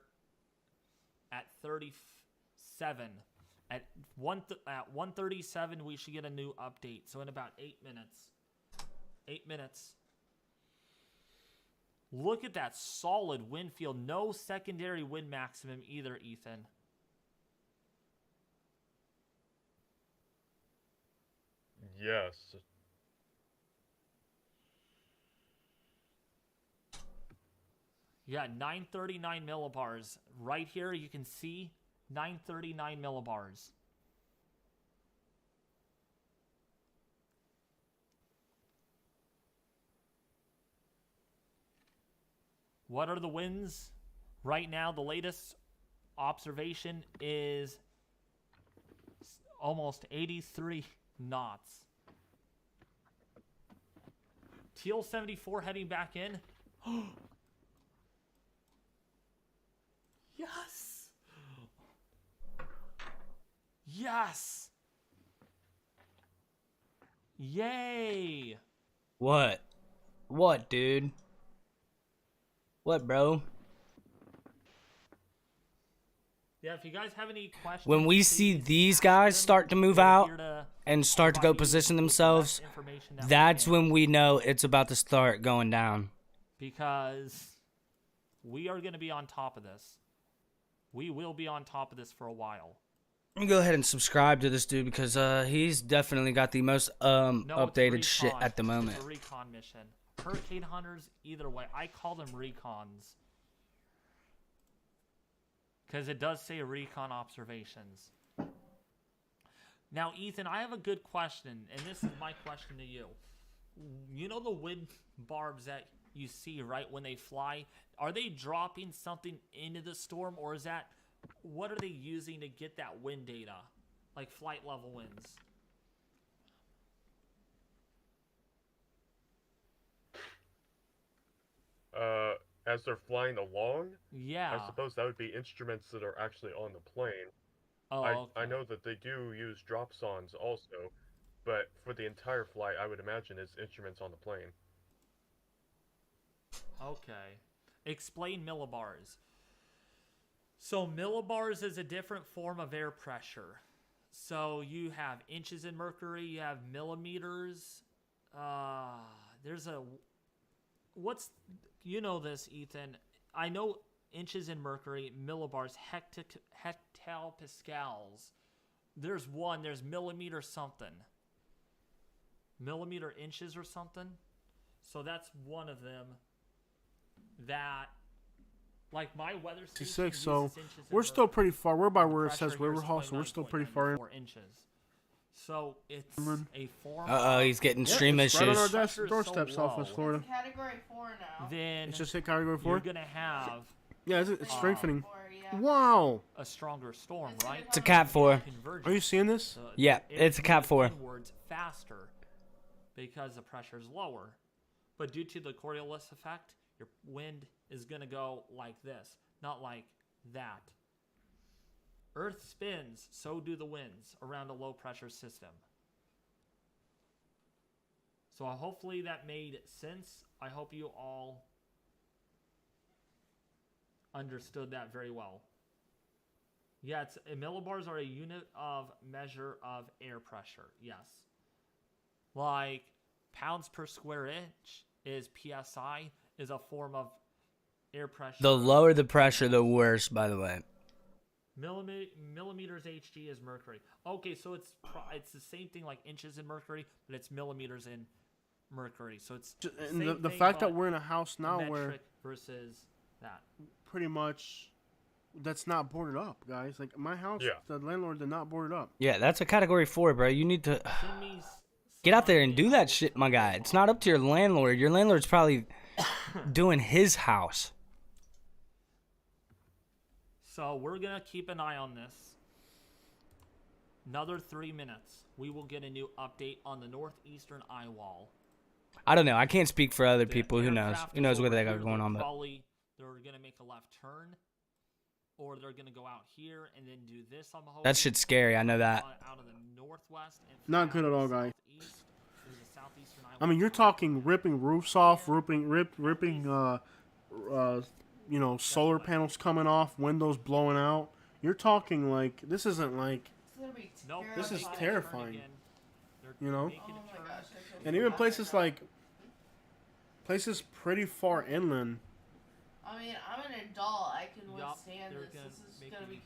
at 37. At 137, we should get a new update. So in about 8 minutes. 8 minutes. Look at that solid wind field. No secondary wind maximum either, Ethan. Yes. Yeah, 939 millibars. Right here, you can see 939 millibars. What are the winds? Right now, the latest observation is almost 83 knots. Teal 74 heading back in. Yes! Yes! Yay! What? What, dude? What, bro? Yeah, if you guys have any questions... When we see these guys start to move out and start to go position themselves, that's when we know it's about to start going down. Because we are going to be on top of this. We will be on top of this for a while. Let me go ahead and subscribe to this dude because he's definitely got the most updated shit at the moment. It's a recon mission. Hurricane hunters, either way. I call them recons. Because it does say recon observations. Now, Ethan, I have a good question, and this is my question to you. You know the wind barbs that you see right when they fly, are they dropping something into the storm, or is that, what are they using to get that wind data? Like flight level winds? As they're flying along, Yeah. I suppose that would be instruments that are actually on the plane. Oh, I okay. know that they do use drop sons also, but for the entire flight, I would imagine it's instruments on the plane. Okay. Explain millibars. So millibars is a different form of air pressure. So you have inches in mercury, you have millimeters. There's a, what's, you know this, Ethan. I know inches in mercury, millibars, hectopascals. There's millimeter something. Millimeter inches or something. So that's one of them. That, like my weather station 66, uses so inches in we're still mercury. pretty far. We're by where it Pressure says here River is Hall, so we're still pretty far in. 29.94 inches. So it's a form. Uh-oh, he's getting stream it's issues. right on our Pressure is doorstep, so Southwest low. Florida. It's category 4 now. Then It's just hit category 4? you're gonna have Yeah, it's strengthening. 4, yeah. Wow. a stronger storm, right? It's a Cat 4. Are you seeing this? So Yeah, the air it's a Cat moves 4. inwards faster because the pressure is lower. But due to the Coriolis effect, your wind is going to go like this, not like that. Earth spins, so do the winds around a low pressure system. So hopefully that made sense. I hope you all understood that very well. Yeah, millibars are a unit of measure of air pressure. Yes. Like pounds per square inch is PSI, is a form of air pressure. The lower the pressure, the worse, by the way. Millimeters HG is mercury. Okay, so it's the same thing like inches in mercury, but it's millimeters in mercury. So it's And the fact that we're in a house now where metric versus that. pretty much that's not boarded up, guys. Like my house, the landlord did not board it up. Yeah, that's a category 4, bro. You need to get out there and do that shit, my guy. It's not up to your landlord. Your landlord's probably doing his house. So we're going to keep an eye on this. Another 3 minutes. We will get a new update on the northeastern eye wall. I don't know. I can't speak for other people. Who knows? Aircraft Who knows is what they over got here. going on, but They're going to make a left turn, or they're going to go out here and then do this. I'm hoping. that shit's scary. I know that. Out of the northwest. And Not good at all, guys. southeast. There's a southeastern eye I mean, you're talking ripping roofs off, ripping you know, solar panels coming off, windows blowing out. You're talking like this isn't like this is terrifying. You know, and even places pretty far inland. I mean, I'm an adult. I can withstand this. This is gonna be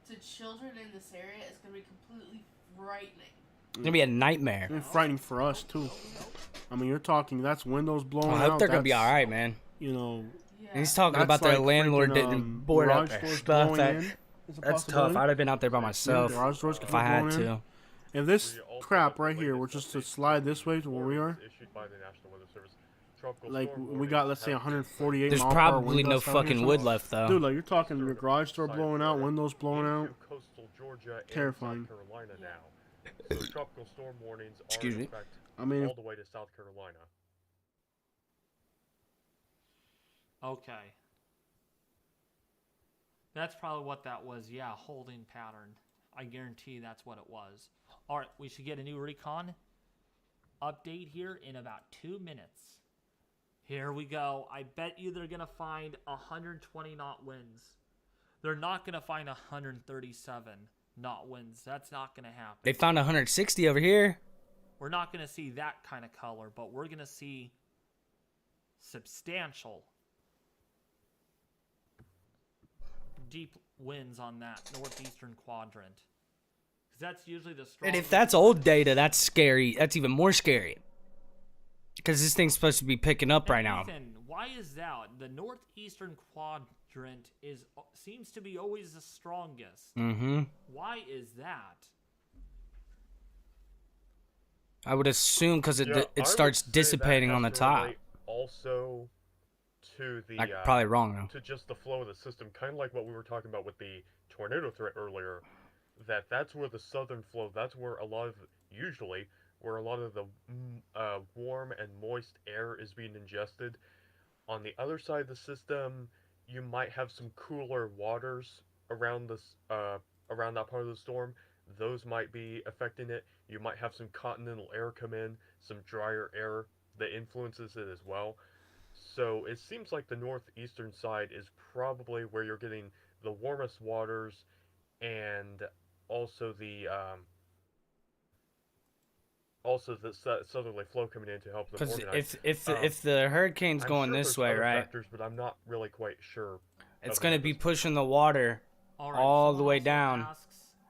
to children in this area. It's gonna be completely frightening. It's gonna be a nightmare. It's frightening for us too. I mean, you're talking that's windows blowing out. I hope they're gonna be all right, man. You know, and he's talking about their landlord didn't board up their stuff. That's tough. I'd have been out there by myself if I had to. And this crap right here, we're just to slide this way to where we are. Like we got, let's say, 148. There's probably no fucking wood left though. Dude, like you're talking your garage door blowing out, windows blowing out. Terrifying. So tropical storm warnings are in effect I mean, all the way to South Carolina. Okay. That's probably what that was. Yeah, holding pattern. I guarantee that's what it was. All right, we should get a new recon update here in about 2 minutes. Here we go. I bet you they're going to find 120 knot winds. They're not going to find 137 knot winds. That's not going to happen. They found 160 over here. We're not going to see that kind of color, but we're going to see substantial deep winds on that northeastern quadrant. Because that's usually the strongest. And if that's old data, that's scary. That's even more scary. Because this thing's supposed to be picking up right now. Ethan, why is that? The northeastern quadrant seems to be always the strongest. Mm-hmm. Why is that? I would assume because it starts dissipating on the top. also to the I'm probably wrong though. to just the flow of the system, kind of like what we were talking about with the tornado threat earlier. That's where the southern flow. That's where a lot of usually where a lot of the warm and moist air is being ingested. On the other side of the system, you might have some cooler waters around this around that part of the storm. Those might be affecting it. You might have some continental air come in, some drier air that influences it as well. So it seems like the northeastern side is probably where you're getting the warmest waters and also the southerly flow coming in to help them Because organize. if the hurricane's I'm going sure this there's way, other right? factors, but I'm not really quite sure. It's of going to them be at this pushing the water All right, all the someone way also down. asks,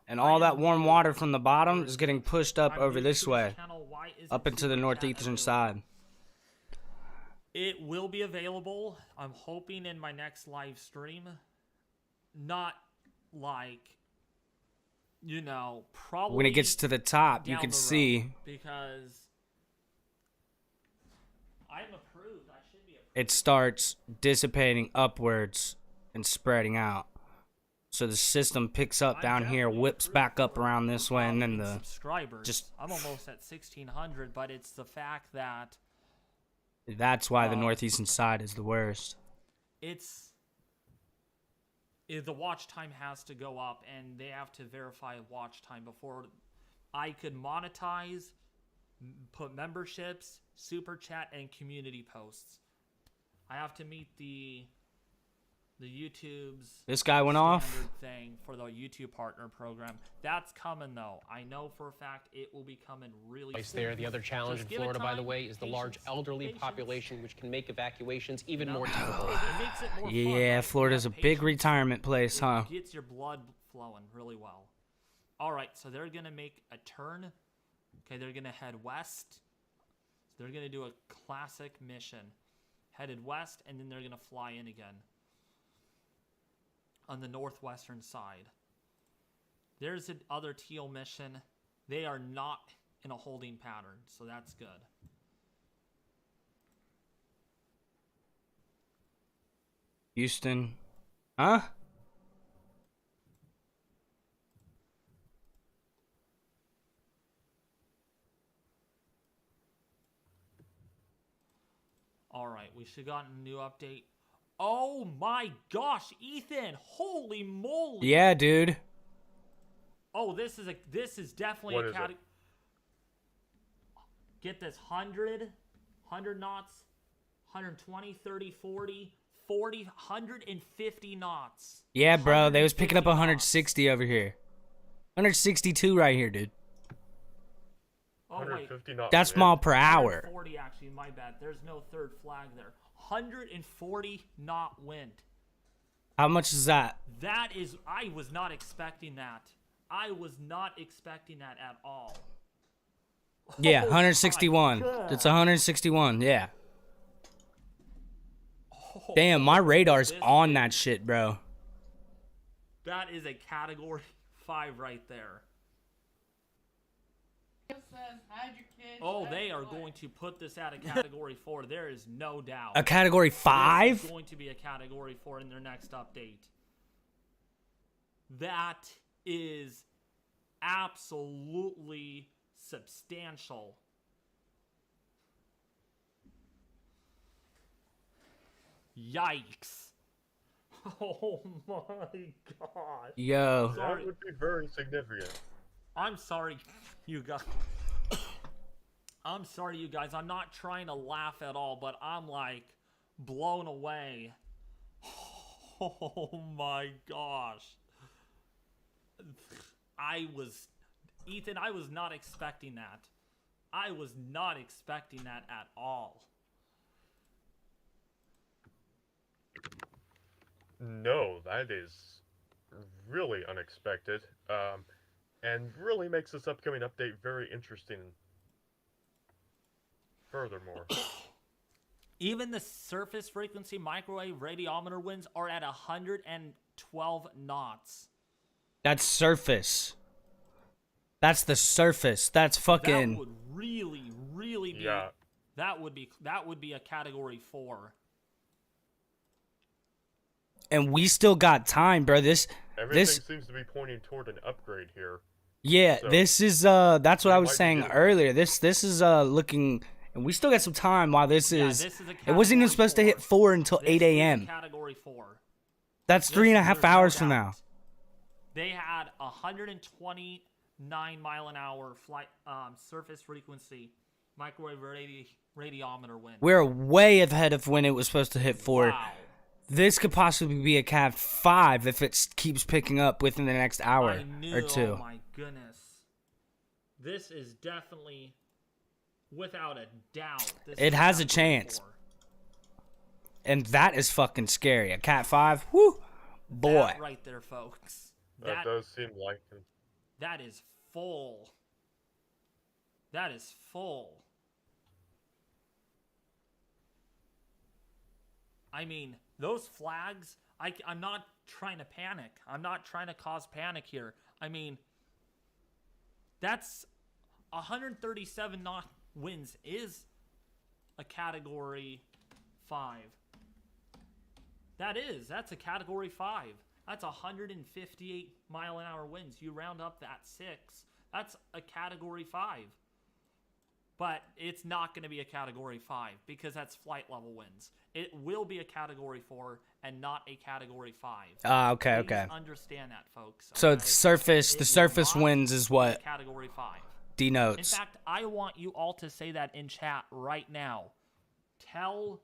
And I all am that warm new water from the bottom to is getting pushed up I'm over new this to way. channel. Why isn't Up into the Super Chat northeastern available? side. It will be available. I'm hoping in my next live stream. Not like, you know, probably When it gets to the top, you down can the road, see because I'm approved. I should be approved. it starts dissipating upwards and spreading out. So the system picks up down here, whips back up around this way, and then the subscribers. just I'm almost at 1,600, but it's the fact that that's why the northeastern side is the worst. The watch time has to go up, and they have to verify watch time before I could monetize, put memberships, super chat, and community posts. I have to meet the YouTube's This guy went off. standard thing for the YouTube partner program. That's coming though. I know for a fact it will be coming really soon. There, the other challenge Just in give it Florida, by the time, way, is the large patience, elderly patience. population, which can make evacuations even more It difficult. makes it more fun, Yeah, right? Florida's a You have big patience. retirement place, huh? It gets your blood flowing really well. All right, so they're gonna make a turn. Okay, they're gonna head west. So they're gonna do a classic mission, headed west, and then they're gonna fly in again on the northwestern side. There's the other teal mission. They are not in a holding pattern, so that's good. Houston. Huh? All right, we should have gotten a new update. Oh my gosh, Ethan! Holy moly! Yeah, dude. Oh, this is definitely What a is it? category. Get this, 100 knots, 120, 30, 40, 40, 150 knots. Yeah, bro. They was picking up 150 160 over here. 162 right here, dude. Oh, wait. 150 knots. That's mile per hour. 140, actually, my bad. There's no third flag there. 140 knot wind. How much is that? That is, I was not expecting that. I was not expecting that at all. Yeah, Oh, 161. my God. It's 161, yeah. Oh, Damn, my radar's this on is- that shit, bro. That is a category 5 right there. Oh, they are going to put this at a category 4. There is no doubt. A category 5? This is going to be a category 4 in their next update. That is absolutely substantial. Yikes. Oh my god. Yo. That would be very significant. I'm sorry, you guys. I'm sorry, you guys. I'm not trying to laugh at all, but I'm like blown away. Oh my gosh. Ethan, I was not expecting that. I was not expecting that at all. No, that is really unexpected, and really makes this upcoming update very interesting. Furthermore, Even the surface frequency microwave radiometer winds are at 112 knots. That's surface. That's the surface. That's fucking... That would really, really be... yeah, That would be a category 4. And we still got time, bro. Everything seems to be pointing toward an upgrade here. Yeah, So, this is that's what I was saying earlier. This is looking, and we still got some time while this is. It wasn't even supposed to hit 4 until 8 a.m. Category 4. That's 3.5 hours from now. They had 129 mile an hour flight surface frequency microwave radiometer wind. We're way ahead of when it was supposed to hit 4. Wow. This could possibly be a Cat 5 if it keeps picking up within the next hour or 2. Oh my goodness. This is definitely, without a doubt. It has a chance. And that is fucking scary. A Cat 5, whoo, boy. That right there, folks. That does seem like it. That is full. That is full. I mean, those flags, I'm not trying to panic. I'm not trying to cause panic here. I mean, that's 137 knot winds is a category 5. That's a category 5. That's 158 mile an hour winds. You round up that 6. That's a category 5. But it's not going to be a category 5 because that's flight level winds. It will be a category 4 and not a category 5. Okay. Please understand that, folks. So okay? it's surface. The surface winds is what category 5 denotes. In fact, I want you all to say that in chat right now. Tell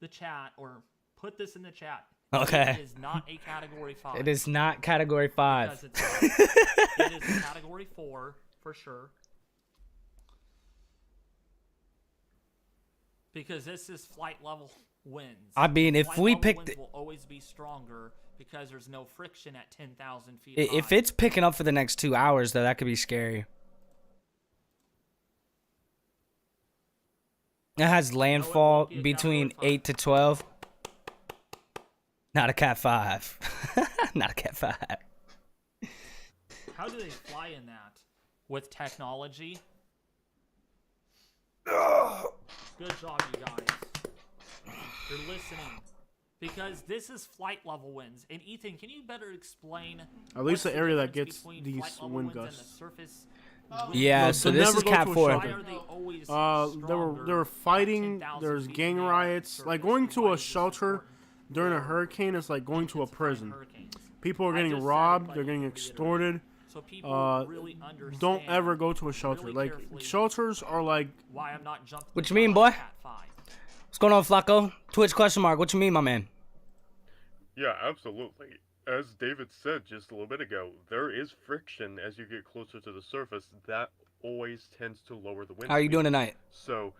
the chat or put this in the chat. Okay. It is not a category 5. It is not category 5. It is a category 4 for sure. Because this is flight level winds. I mean, if we picked, winds will always be stronger because there's no friction at 10,000 feet. If it's picking up for the next 2 hours, though, that could be scary. It has landfall between 8 to 12. Not a Cat 5. Not a Cat 5. How do they fly in that? With technology? Good job, you guys. You're listening. Because this is flight level winds. And Ethan, can you better explain at least the area that gets these wind gusts? Yeah, so this is Cat 4. They were fighting. There's gang riots. Like going to a shelter during a hurricane is like going to a prison. People are getting robbed. They're getting extorted. Don't ever go to a shelter. Like shelters are like. Why I'm not jumping. What you mean, boy? What's going on, Flacco? Twitch question mark. What you mean, my man? Yeah, absolutely. As David said just a little bit ago, there is friction as you get closer to the surface. That always tends to lower the wind. How are you doing tonight? So,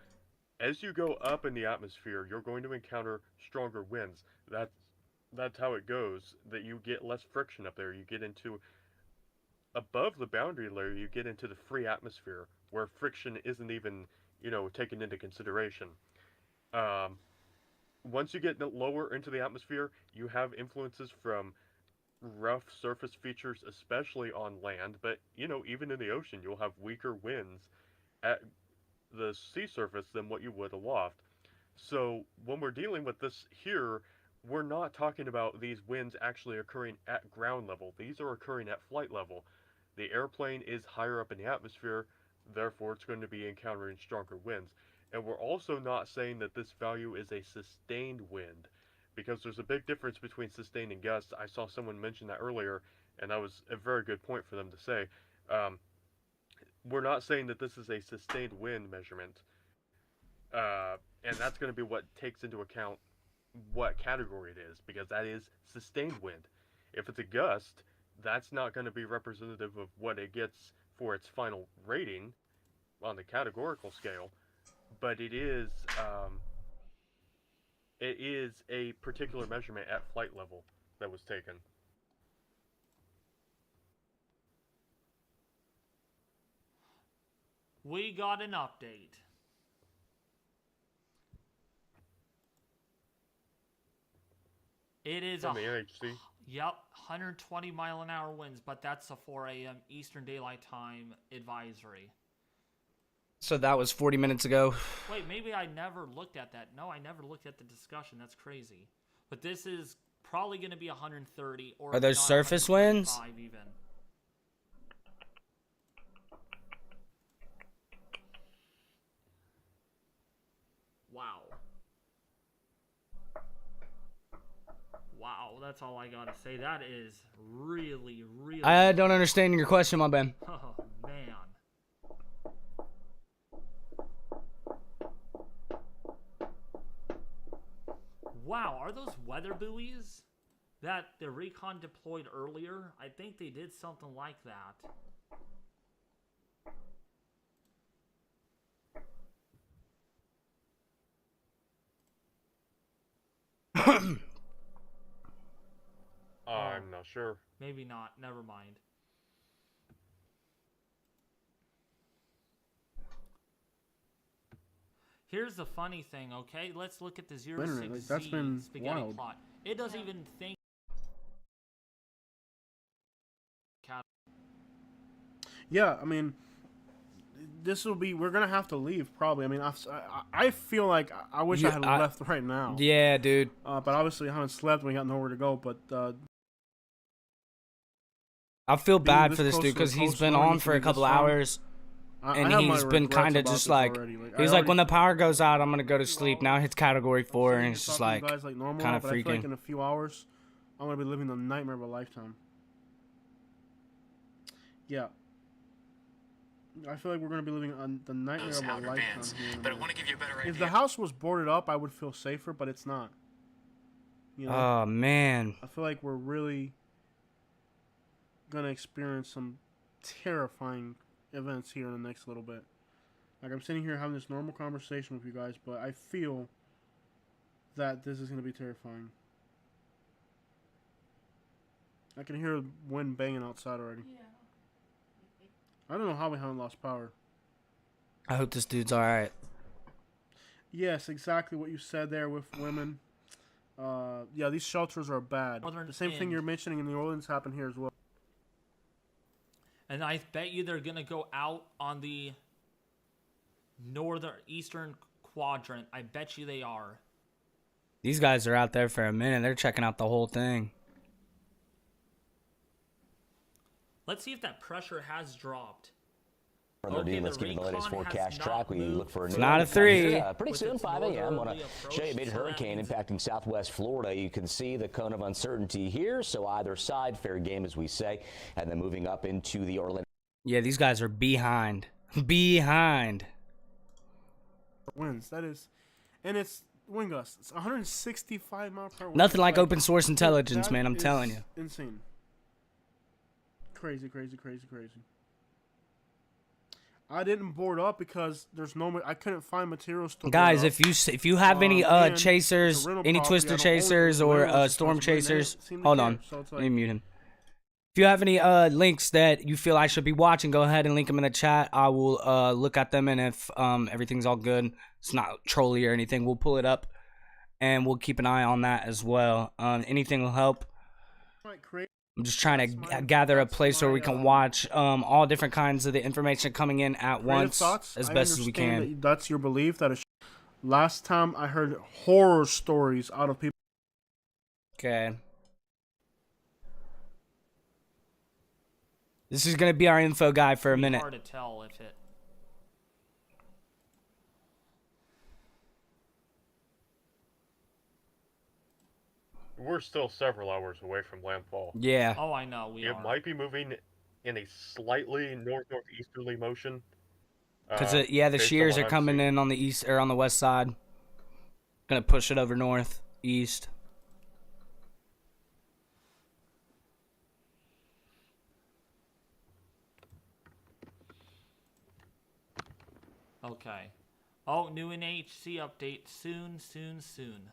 as you go up in the atmosphere, you're going to encounter stronger winds. That's how it goes. That you get less friction up there. You get into above the boundary layer. You get into the free atmosphere where friction isn't even taken into consideration. Once you get lower into the atmosphere, you have influences from rough surface features, especially on land, but even in the ocean you'll have weaker winds at the sea surface than what you would aloft. So when we're dealing with this here, we're not talking about these winds actually occurring at ground level. These are occurring at flight level. The airplane is higher up in the atmosphere, therefore it's going to be encountering stronger winds. And we're also not saying that this value is a sustained wind, because there's a big difference between sustained and gusts. I saw someone mention that earlier, and that was a very good point for them to say. We're not saying that this is a sustained wind measurement, and that's going to be what takes into account what category it is, because that is sustained wind. If it's a gust, that's not going to be representative of what it gets for its final rating on the categorical scale, but it is a particular measurement at flight level that was taken. We got an update. It is from the NHC. Yep, 120 mile an hour winds, but that's a 4 a.m. Eastern Daylight Time advisory. So that was 40 minutes ago. Wait, maybe I never looked at that. No, I never looked at the discussion. That's crazy. But this is probably going to be 130 or Are those surface winds? Even. Wow. Wow, that's all I gotta say. That is really, really... I don't understand your question, my bad. Oh, man. Wow, are those weather buoys that the recon deployed earlier? I think they did something like that. I'm not sure. Maybe not. Never mind. Here's the funny thing, okay? Let's look at the 06Z Like, that's been spaghetti wild. plot. It doesn't even think... Yeah, I mean, this will be. We're gonna have to leave probably. I mean, I feel like I wish I had left right now. Yeah, dude. But obviously, I haven't slept. We got nowhere to go. But I feel bad this for this close dude to the because he's coast been line, on you for can a be couple this far. hours. I And have he's my been regrets kind of about just this like, already. Like, he's I like, when already- the power goes out, I'm going to go to sleep. Now it's category 4, sitting and here it's just talking to like, you guys like normal, kind of but I feel like freaking. in a few hours, I'm gonna be living the nightmare of a lifetime. Yeah. I feel like we're gonna be living on the nightmare of a lifetime here in a minute. If the house was boarded up, I would feel safer, but it's not. You know? Oh, man. I feel like we're really gonna experience some terrifying events here in the next little bit. Like, I'm sitting here having this normal conversation with you guys, but I feel that this is gonna be terrifying. I can hear wind banging outside already. Yeah. I don't know how we haven't lost power. I hope this dude's alright. Yes, exactly what you said there with women. Yeah, these shelters are bad. The same thing you're mentioning in New Orleans happened here as well. And I bet you they're going to go out on the northeastern quadrant. I bet you they are. These guys are out there for a minute. They're checking out the whole thing. Let's see if that pressure has dropped. Further ado, let's give you the latest forecast track. We look for a It's new not a 3. pretty soon, 5 a.m. On a show you made hurricane impacting southwest Florida. You can see the cone of uncertainty here. So either side, fair game, as we say. And then moving up into the Orlando. Yeah, these guys are behind. Behind. Winds, that is. And it's wind gusts. It's 165 miles per hour. Nothing like open source intelligence, that man. I'm is telling you. Insane. Crazy, crazy, crazy, crazy. I didn't board up because there's no. I couldn't find materials to. Guys, board up. if you have any and chasers, it's a rental any property, twister I don't own chasers it. or Literally just storm because they chasers, seem to hold care. on. So it's Let me like- mute him. If you have any links that you feel I should be watching, go ahead and link them in the chat. I will look at them, and if everything's all good, it's not trolly or anything, we'll pull it up, and we'll keep an eye on that as well. Anything will help. I'm just trying to gather a place where we can watch all different kinds of the information coming in at Creative once thoughts? as I best as we understand can. that that's your belief. Last time I heard horror stories out of people. Okay. This is going to be our info guy for a minute. Hard to tell if it. We're still several hours away from landfall. Yeah. Oh, I know. We It are. might be moving in a slightly north-northeasterly motion. Because yeah, the based on shears what are I'm coming seeing. in on the east or on the west side. Gonna push it over north, east. Okay. Oh, new NHC update soon, soon, soon.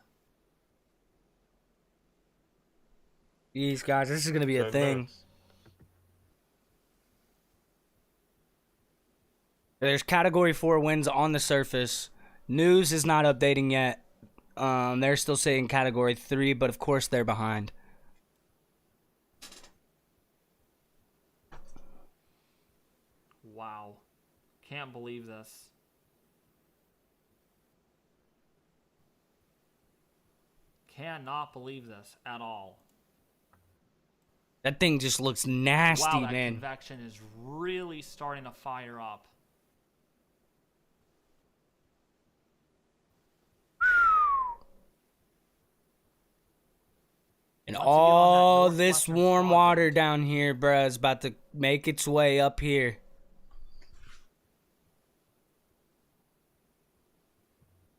Jeez, guys, this is gonna be a thing. There's Category 4 winds on the surface. News is not updating yet. They're still saying Category 3, but of course they're behind. Wow. Can't believe this. Cannot believe this at all. That thing just looks nasty, Wow, that man. convection is really starting to fire up. And all this warm water down here, bruh, is about to make its way up here.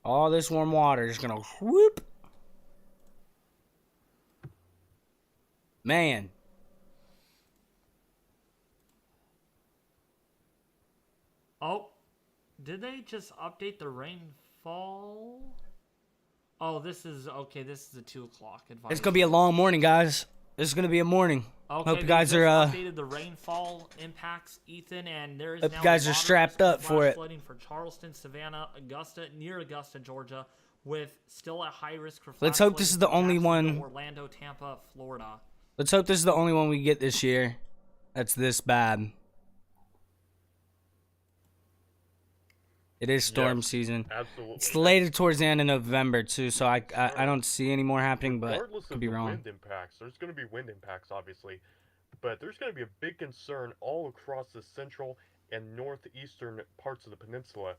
All this warm water is gonna whoop. Man. Oh, did they just update the rainfall? Oh, this is okay. This is the 2 o'clock advice. It's gonna be a long morning, guys. This is gonna be a morning. Okay, Hope you guys are updated the rainfall impacts, Ethan, and there is hope now you guys are moderate strapped up flash for it. flooding for Charleston, Savannah, Augusta, near Augusta, Georgia, with still at high risk for. Let's hope this is the only one. Orlando, Tampa, Florida. Let's hope this is the only one we get this year. That's this bad. It is storm season. Absolutely. It's slated towards the end of November too, so I don't see any more happening, but Regardless could of be the wrong. wind impacts, there's going to be wind impacts, obviously, but there's going to be a big concern all across the central and northeastern parts of the peninsula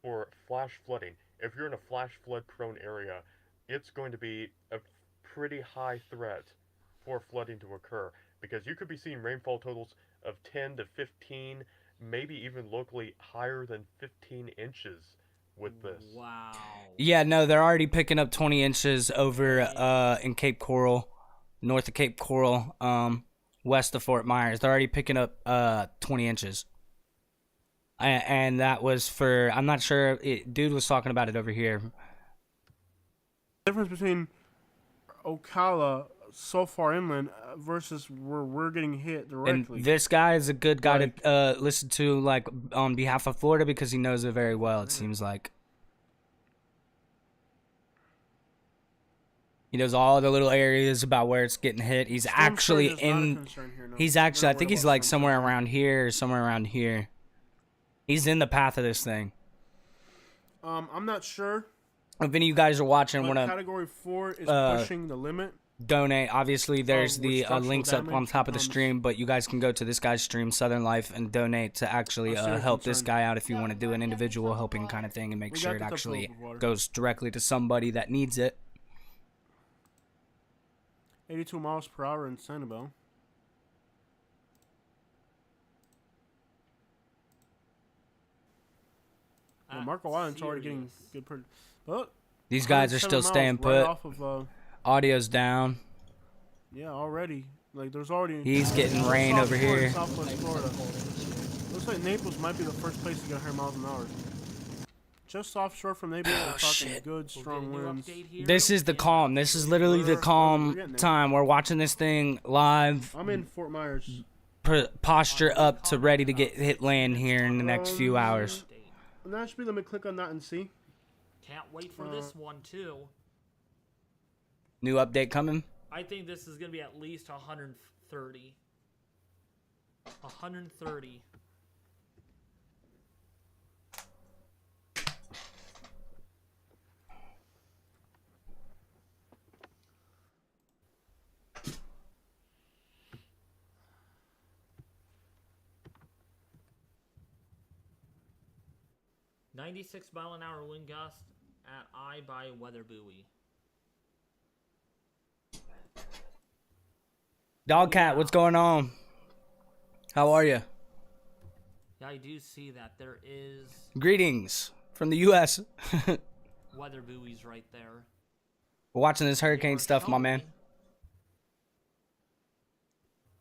for flash flooding. If you're in a flash flood prone area, it's going to be a pretty high threat for flooding to occur, because you could be seeing rainfall totals of 10 to 15, maybe even locally higher than 15 inches with this. Wow. Yeah, no, they're already picking up 20 inches over in Cape Coral, north of Cape Coral, west of Fort Myers. They're already picking up 20 inches. And that was for, I'm not sure, dude was talking about it over here. The difference between Ocala so far inland versus where we're getting hit directly. And this guy is a good guy to listen to, like, on behalf of Florida, because he knows it very well, it seems like. He knows all the little areas about where it's getting hit. He's actually in, he's actually, I think he's like somewhere around here or somewhere around here. He's in the path of this thing. I'm not sure. If any of you guys are watching, want to Category 4 is pushing the limit. Donate. Obviously, there's the links up on top of the stream, but you guys can go to this guy's stream, Southern Life, and donate to actually help this guy out if you want to do an individual helping kind of thing and make sure it actually goes directly to somebody that needs it. 82 miles per hour in Sanibel. Well, Marco Island's already getting good. But these guys are still staying put. Right off of, audio's down. Yeah, already. Like there's already. He's getting rain over here. Southwest Florida. Looks like Naples might be the first place to get 100 miles an hour. Just offshore from Naples, we're talking good, strong winds. This is the calm. This is literally the calm time. We're watching this thing live. I'm in Fort Myers. Posture up to ready to get hit land here in the next few hours. Nashville, let me click on that and see. Can't wait for this one too. New update coming. I think this is gonna be at least 130. 130. .96-mile-an-hour wind gust at I by weather buoy. Dogcat, what's going on? How are you? Yeah, I do see that there is greetings from the U.S. weather buoys right there. We're watching this hurricane stuff, my man.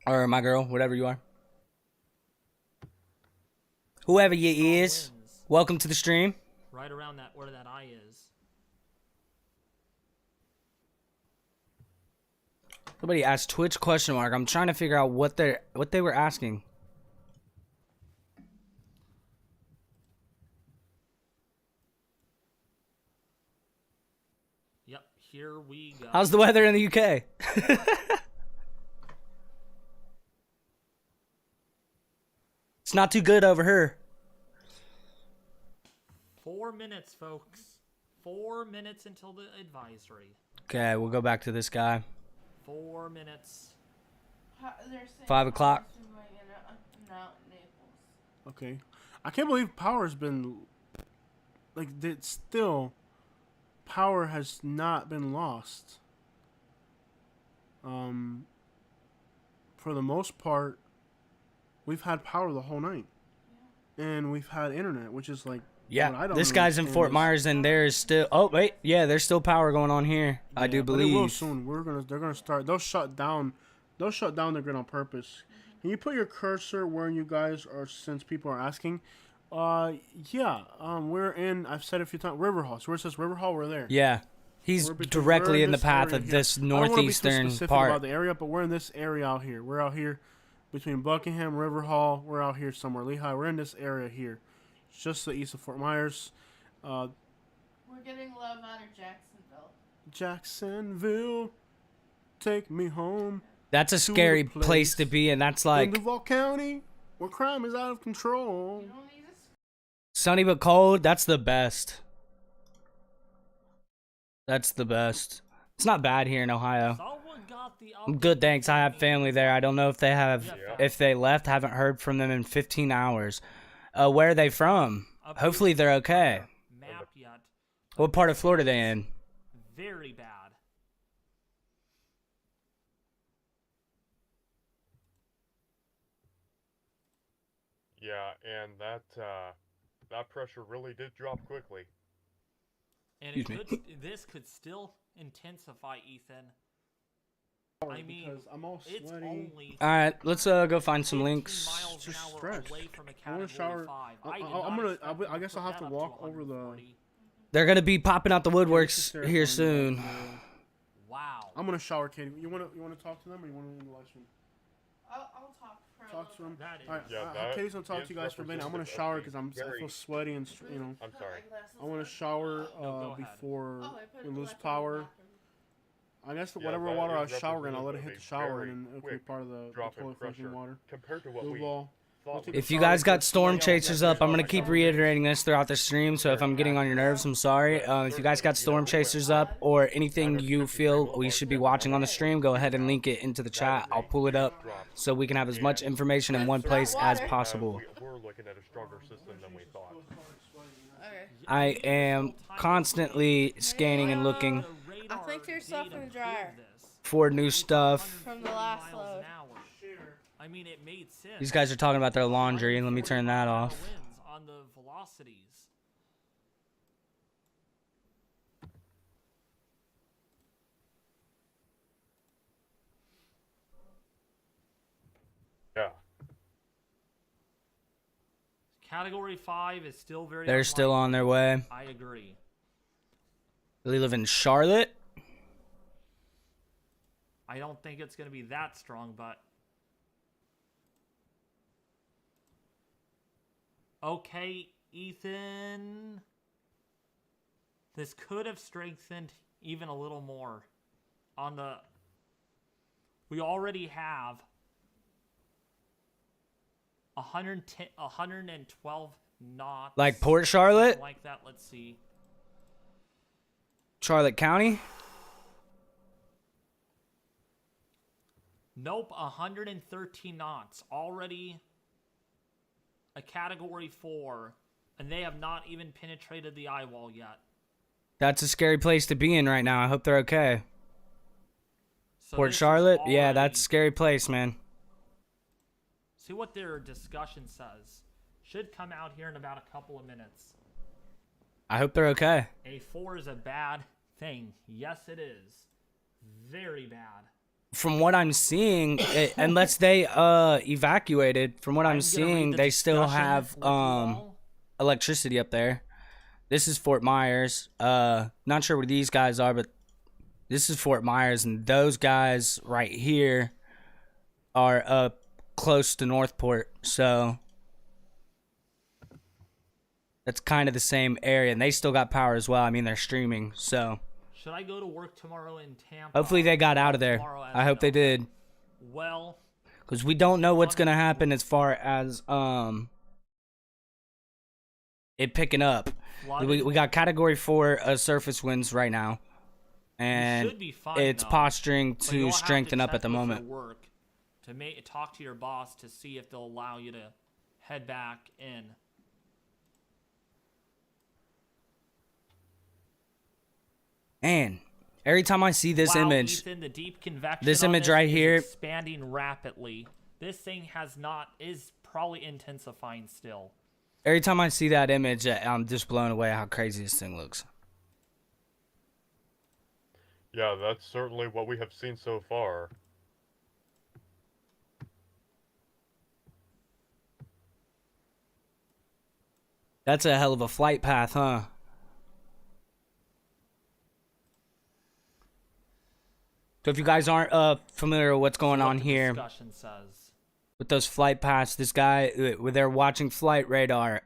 Or my girl, whatever you are. Whoever you is, welcome to the stream. Right around that where that eye is. Somebody asked Twitch question mark. I'm trying to figure out what they were asking. Yep, here we go. How's the weather in the UK? It's not too good over here. 4 minutes, folks. 4 minutes until the advisory. Okay, we'll go back to this guy. 4 minutes. 5 o'clock. Okay. I can't believe power's been... Like, it's still... Power has not been lost. For the most part, we've had power the whole night. And we've had internet, which is like... Yeah, this guy's in Fort Myers, and there's still... Oh, wait. Yeah, there's still power going on here. Yeah, I do believe. But it will soon. They're gonna start... They'll shut down the grid on purpose. Can you put your cursor where you guys are, since people are asking? We're in... I've said it a few times. River Hall. So where it says River Hall, we're there. Yeah. He's directly in the path of this northeastern I don't want to be too specific part. about the area, but we're in this area out here. We're out here between Buckingham, River Hall. We're out here somewhere. Lehigh. We're in this area here. It's just the east of Fort Myers. We're getting love out of Jacksonville. Jacksonville, take me home. That's a scary place to be in. That's like... in Duval County, where crime is out of control. Sunny but cold. That's the best. That's the best. It's not bad here in Ohio. I'm good, thanks. I have family there. I don't know if they have, if they left. Haven't heard from them in 15 hours. Where are they from? Hopefully they're okay. What part of Florida are they in? Very bad. Yeah, and that pressure really did drop quickly. And this could still intensify, Ethan. I mean, I'm all it's only... All right, let's go find some links. Just stretch. I want to shower. I guess I'll have to walk over the... They're gonna be popping out the woodworks here soon. Wow. I'm gonna shower, Katie. You wanna talk to them, or you wanna in the live stream? I'll talk. Talk to them. All right, Katie's gonna talk to you guys for a minute. I'm gonna shower because I feel sweaty and I'm sorry. I want to shower before we lose power. I guess whatever water I was showering, I'll let it hit the shower, and then it'll be part of the toilet flushing water. Compared to what If you guys got storm chasers up, I'm going to keep reiterating this throughout the stream, so if I'm getting on your nerves, I'm sorry. If you guys got storm chasers up or anything you feel we should be watching on the stream, go ahead and link it into the chat. I'll pull it up so we can have as much information in one place as possible. We're looking at a stronger system than we thought. I am constantly scanning and looking I think there's stuff in the dryer. for new stuff. From the last load. I mean, it made sense. These guys are talking about their laundry, and let me turn that off. On the velocities. Yeah. Category 5 is still very They're still on their way. I agree. They live in Charlotte. I don't think it's going to be that strong, but... Okay, Ethan. This could have strengthened even a little more. On the... We already have 110, 112 knots. Like Port Charlotte? Like that, let's see. Charlotte County? Nope, 113 knots. Already a Category 4, and they have not even penetrated the eye wall yet. That's a scary place to be in right now. I hope they're okay. So Port Charlotte? Yeah, that's a scary place, man. See what their discussion says. Should come out here in about a couple of minutes. I hope they're okay. A 4 is a bad thing. Yes, it is. Very bad. From what I'm seeing, unless they evacuated, from what I'm seeing, they still have electricity up there. This is Fort Myers. Not sure where these guys are, but this is Fort Myers, and those guys right here are up close to Northport, so that's kind of the same area, and they still got power as well. I mean, they're streaming, so should I go to work tomorrow in Tampa? hopefully they got out of there. I hope they did. Well, because we don't know what's gonna happen as far as it picking up. We got Category 4 surface winds right now, and should be fine, it's though. posturing But to you'll have strengthen up check at the with your moment. work to talk to your boss to see if they'll allow you to head back in. Man, every time I see this Wow, image, Ethan, the deep convection this on image right is here, expanding rapidly. This thing is probably intensifying still. every time I see that image, I'm just blown away how crazy this thing looks. Yeah, that's certainly what we have seen so far. That's a hell of a flight path, huh? So if you guys aren't familiar with what's going on here, Discussion says. with those flight paths, this guy, they're watching flight radar,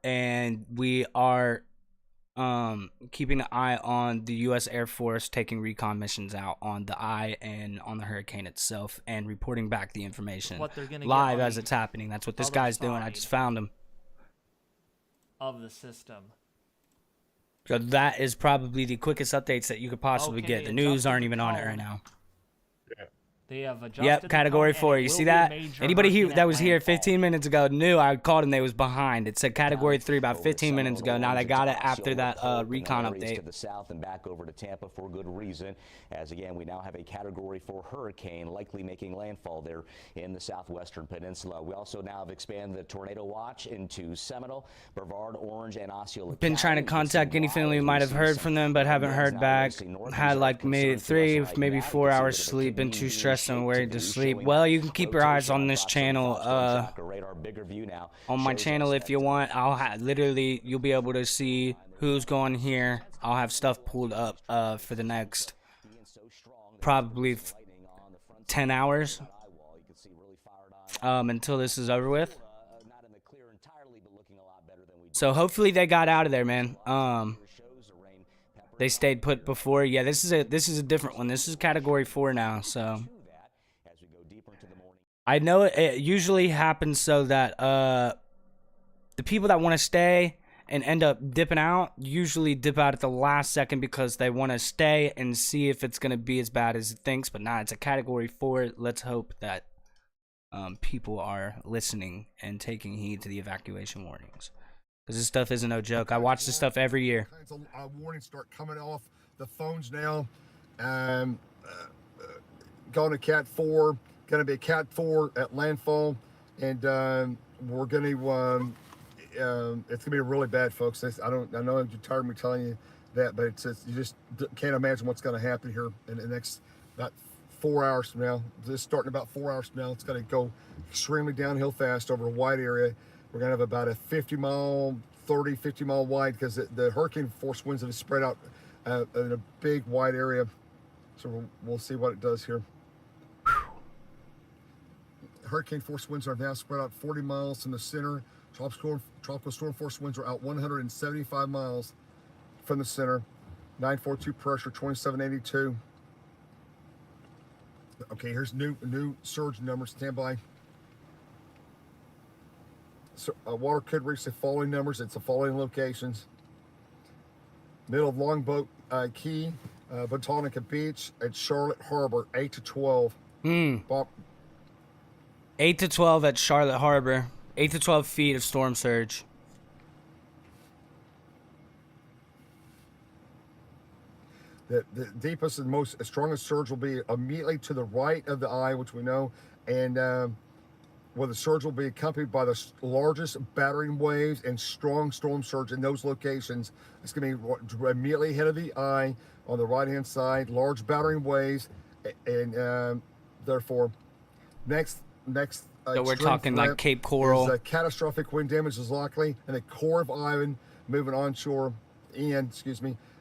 and we are keeping an eye on the U.S. Air Force taking recon missions out on the eye and on the hurricane itself, and reporting back the information What they're gonna live get on as the it's happening. That's what this other guy's doing. I side just found him. Of the system. So that is probably the quickest updates that you could possibly Okay, get. The news adjusted aren't the even on it cone. right now. They have adjusted Yep, the Category cone, 4. and it You will see be a that? major Anybody here hurricane that at was here landfall. 15 minutes ago knew I called and they was behind. It said Category 3 about 15 minutes ago. Now they got it after that recon update. To the south and back over to Tampa for good reason, as again we now have a Category 4 hurricane likely making landfall there in the southwestern peninsula. We also now have expanded the tornado watch into Seminole, Brevard, Orange, and Osceola. Been trying to contact any family we might have heard from them, but haven't heard back. Had like maybe 3, maybe 4 hours sleep. Been too stressed and worried to sleep. Well, you can keep your eyes on this channel. On my channel, if you want, I'll literally you'll be able to see who's going here. I'll have stuff pulled up for the next probably 10 hours until this is over with. So hopefully they got out of there, man. They stayed put before. Yeah, this is a different one. This is Category 4 now, so I know it usually happens so that the people that want to stay and end up dipping out usually dip out at the last second because they want to stay and see if it's going to be as bad as it thinks. But nah, it's a Category 4. Let's hope that people are listening and taking heed to the evacuation warnings. Because this stuff isn't no joke. I watch this stuff every year. Kinds of warnings start coming off the phones now. Going to Cat 4. Going to be a Cat 4 at landfall. And we're going to... it's going to be really bad, folks. I know you're tired of me telling you that, but it's you just can't imagine what's going to happen here in the next about 4 hours from now. Just starting about 4 hours from now, it's going to go extremely downhill fast over a wide area. We're going to have about a 50 mile wide because the hurricane force winds have spread out in a big wide area. So we'll see what it does here. Hurricane force winds are now spread out 40 miles from the center. Tropical storm force winds are out 175 miles from the center. 942 pressure, 2782. Okay, here's new surge numbers. Stand by. So, water could reach the following numbers. It's the following locations. Middle of Longboat Key, Botanica Beach, at Charlotte Harbor, 8 to 12. 8 to 12 at Charlotte Harbor. 8 to 12 feet of storm surge. The deepest and most strongest surge will be immediately to the right of the eye, which we know, and where the surge will be accompanied by the largest battering waves and strong storm surge in those locations. It's going to be immediately ahead of the eye on the right-hand side, large battering waves, and therefore, next. So we're talking like Cape Coral. Catastrophic wind damage is likely, and the core of island moving onshore.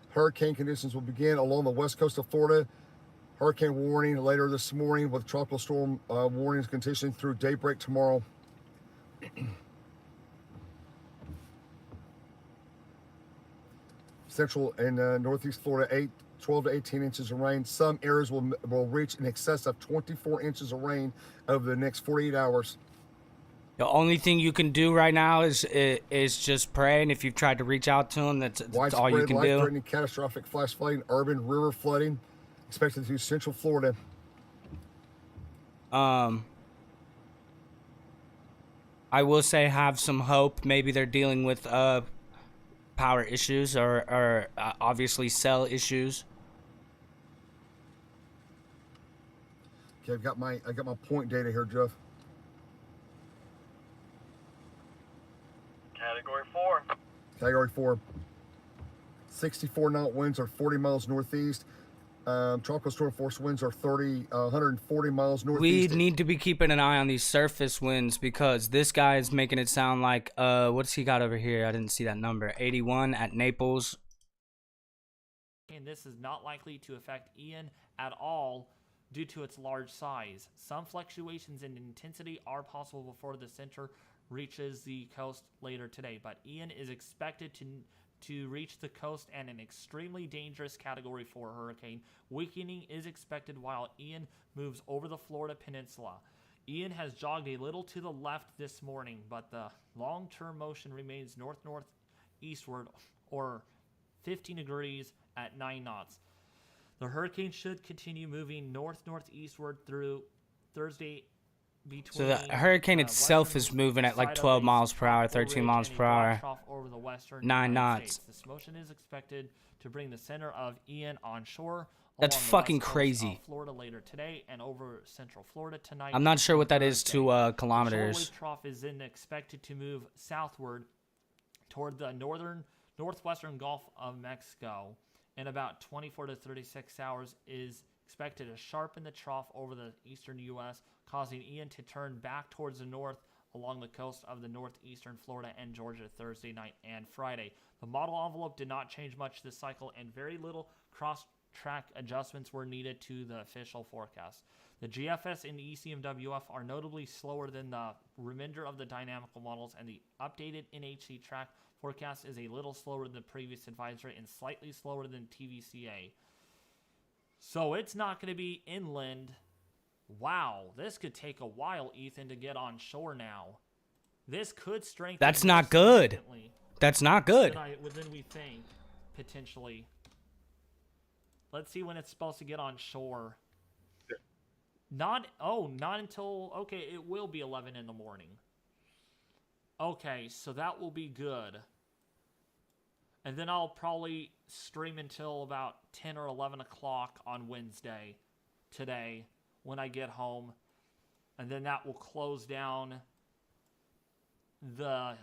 Hurricane conditions will begin along the west coast of Florida. Hurricane warning later this morning with tropical storm warnings continuing through daybreak tomorrow. Central and northeast Florida, 12 to 18 inches of rain. Some areas will reach in excess of 24 inches of rain over the next 48 hours. The only thing you can do right now is just pray, and if you've tried to reach out to them, that's all you can do. Life-threatening, catastrophic flash flooding, urban river flooding, expected through Central Florida. I will say have some hope. Maybe they're dealing with power issues or obviously cell issues. Okay, I got my point data here, Jeff. Category 4. Category 4. 64 knot winds are 40 miles northeast. Tropical storm force winds are 140 miles northeast. We need to be keeping an eye on these surface winds because this guy is making it sound like, what's he got over here? I didn't see that number. 81 at Naples. And this is not likely to affect Ian at all due to its large size. Some fluctuations in intensity are possible before the center reaches the coast later today, but Ian is expected to reach the coast and an extremely dangerous Category 4 hurricane. Weakening is expected while Ian moves over the Florida peninsula. Ian has jogged a little to the left this morning, but the long-term motion remains north-northeastward or 15 degrees at 9 knots. The hurricane should continue moving north-northeastward through Thursday. So the hurricane itself is moving at like 12 miles per hour, 13 miles per hour, 9 knots. This motion is expected to bring the center of Ian on shore. That's fucking crazy. Florida later today and over central Florida tonight. I'm not sure what that is to kilometers. The trough is then expected to move southward toward the northwestern Gulf of Mexico in about 24 to 36 hours. Is expected to sharpen the trough over the eastern U.S., causing Ian to turn back towards the north along the coast of the northeastern Florida and Georgia Thursday night and Friday. The model envelope did not change much this cycle, and very little cross-track adjustments were needed to the official forecast. The GFS and ECMWF are notably slower than the remainder of the dynamical models, and the updated NHC track forecast is a little slower than the previous advisory and slightly slower than TVCA. So it's not going to be inland. Wow, this could take a while, Ethan, to get on shore now. This could strengthen. That's not good. That's not good. Than we think, potentially. Let's see when it's supposed to get on shore. Not until, okay, it will be 11 in the morning. Okay, so that will be good. And then I'll probably stream until about 10 or 11 o'clock on Wednesday today when I get home. And then that will close down the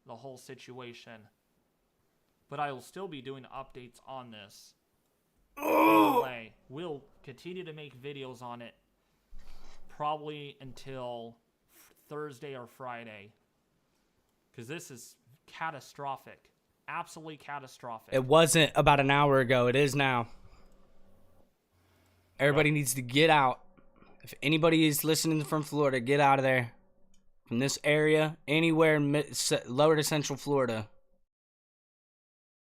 whole situation. But I will still be doing updates on this. Anyway, we'll continue to make videos on it probably until Thursday or Friday. Because this is catastrophic. Absolutely catastrophic. It wasn't about an hour ago. It is now. Everybody needs to get out. If anybody is listening from Florida, get out of there. From this area, anywhere lower to central Florida.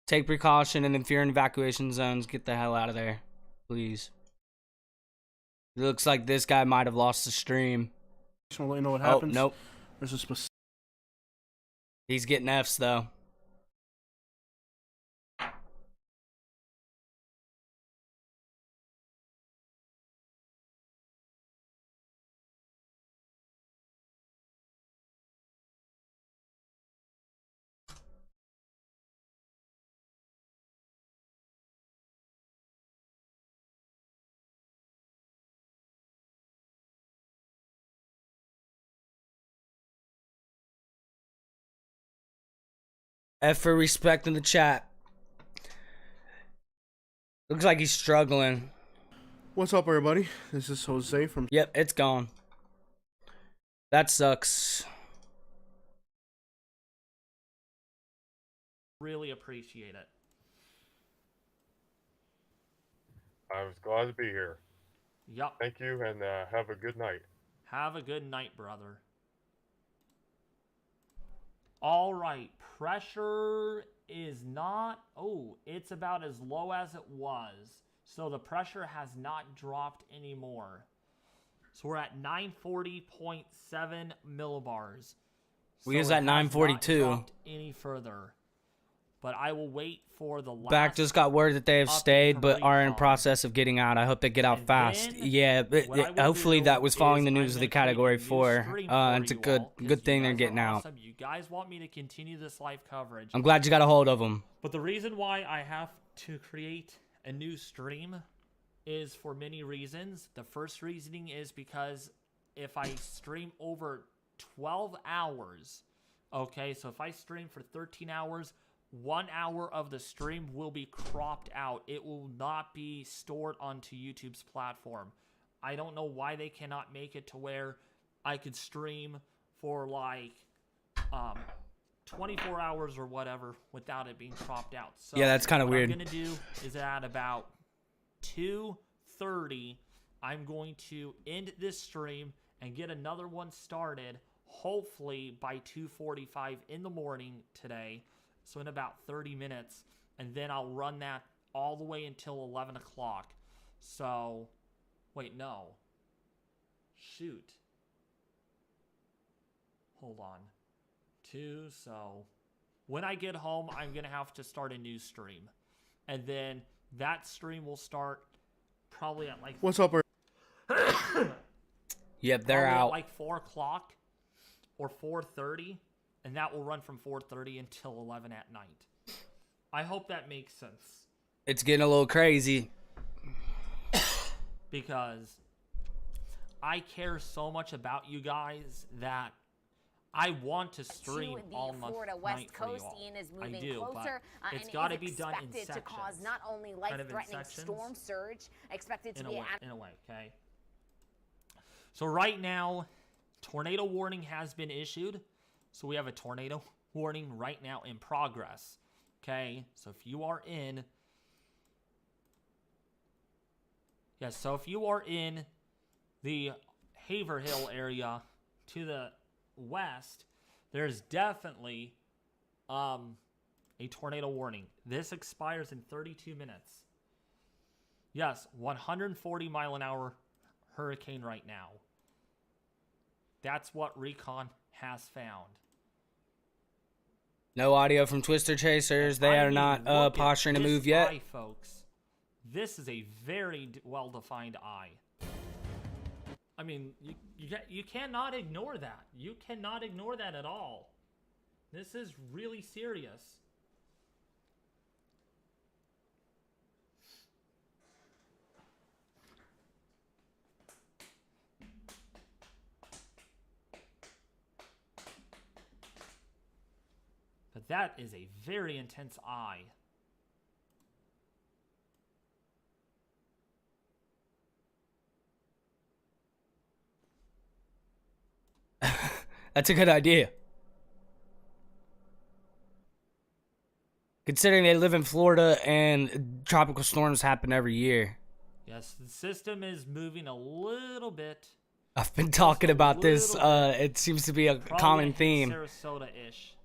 Take precaution, and if you're in evacuation zones, get the hell out of there. Please. It looks like this guy might have lost the stream. Just want to let you know what happens. Oh, nope. There's a specific. He's getting Fs, though. F for respect in the chat. Looks like he's struggling. What's up, everybody? This is Jose from... Yep, it's gone. That sucks. Really appreciate it. I was glad to be here. Yup. Thank you, and have a good night. Have a good night, brother. All right, pressure is not, it's about as low as it was. So the pressure has not dropped anymore. So we're at 940.7 millibars. We was it at has not 9:42. dropped any further. But I will wait for the last. Back just got word that they have update stayed, from but are in Recon. process of getting out. I hope they get out And fast. then Yeah, what I will hopefully do that was following is the I'm news of the gonna create a Category new 4. stream for It's a you good all, 'cause good you thing they're guys are getting out. awesome. You guys want me to continue this live coverage. I'm glad you got a hold of them. But the reason why I have to create a new stream is for many reasons. The first reasoning is because if I stream over 12 hours, okay, so if I stream for 13 hours, 1 hour of the stream will be cropped out. It will not be stored onto YouTube's platform. I don't know why they cannot make it to where I could stream for like 24 hours or whatever without it being cropped out. So Yeah, that's kinda weird. What I'm going to do is at about 2:30, I'm going to end this stream and get another one started, hopefully by 2:45 in the morning today. So in about 30 minutes, and then I'll run that all the way until 11 o'clock. So, wait, no. Shoot. Hold on. So when I get home, I'm going to have to start a new stream. And then that stream will start probably at like... What's up, Yep, they're probably out. At like 4 o'clock or 4:30. And that will run from 4:30 until 11 at night. I hope that makes sense. It's getting a little crazy. Because I care so much about you guys that I want to stream to the all Florida night West for you Coast. all. Ian is I moving do, closer, but it's and got to is be done in expected sections. to cause not only Kind of in life-threatening sections. storm surge, expected to in be a way, okay? So right now, tornado warning has been issued. So we have a tornado warning right now in progress, okay? So if you are in... Yes, so if you are in the Haverhill area to the west, there's definitely a tornado warning. This expires in 32 minutes. Yes, 140 mile an hour hurricane right now. That's what Recon has found. No audio from Twister Chasers. They are not posturing to move yet. Eye, folks. This is a very well-defined eye. I mean, you cannot ignore that. You cannot ignore that at all. This is really serious. But that is a very intense eye. That's a good idea. Considering they live in Florida and tropical storms happen every year. Yes, the system is moving a little bit. I've been talking about this. It seems to be a common theme Sarasota-ish.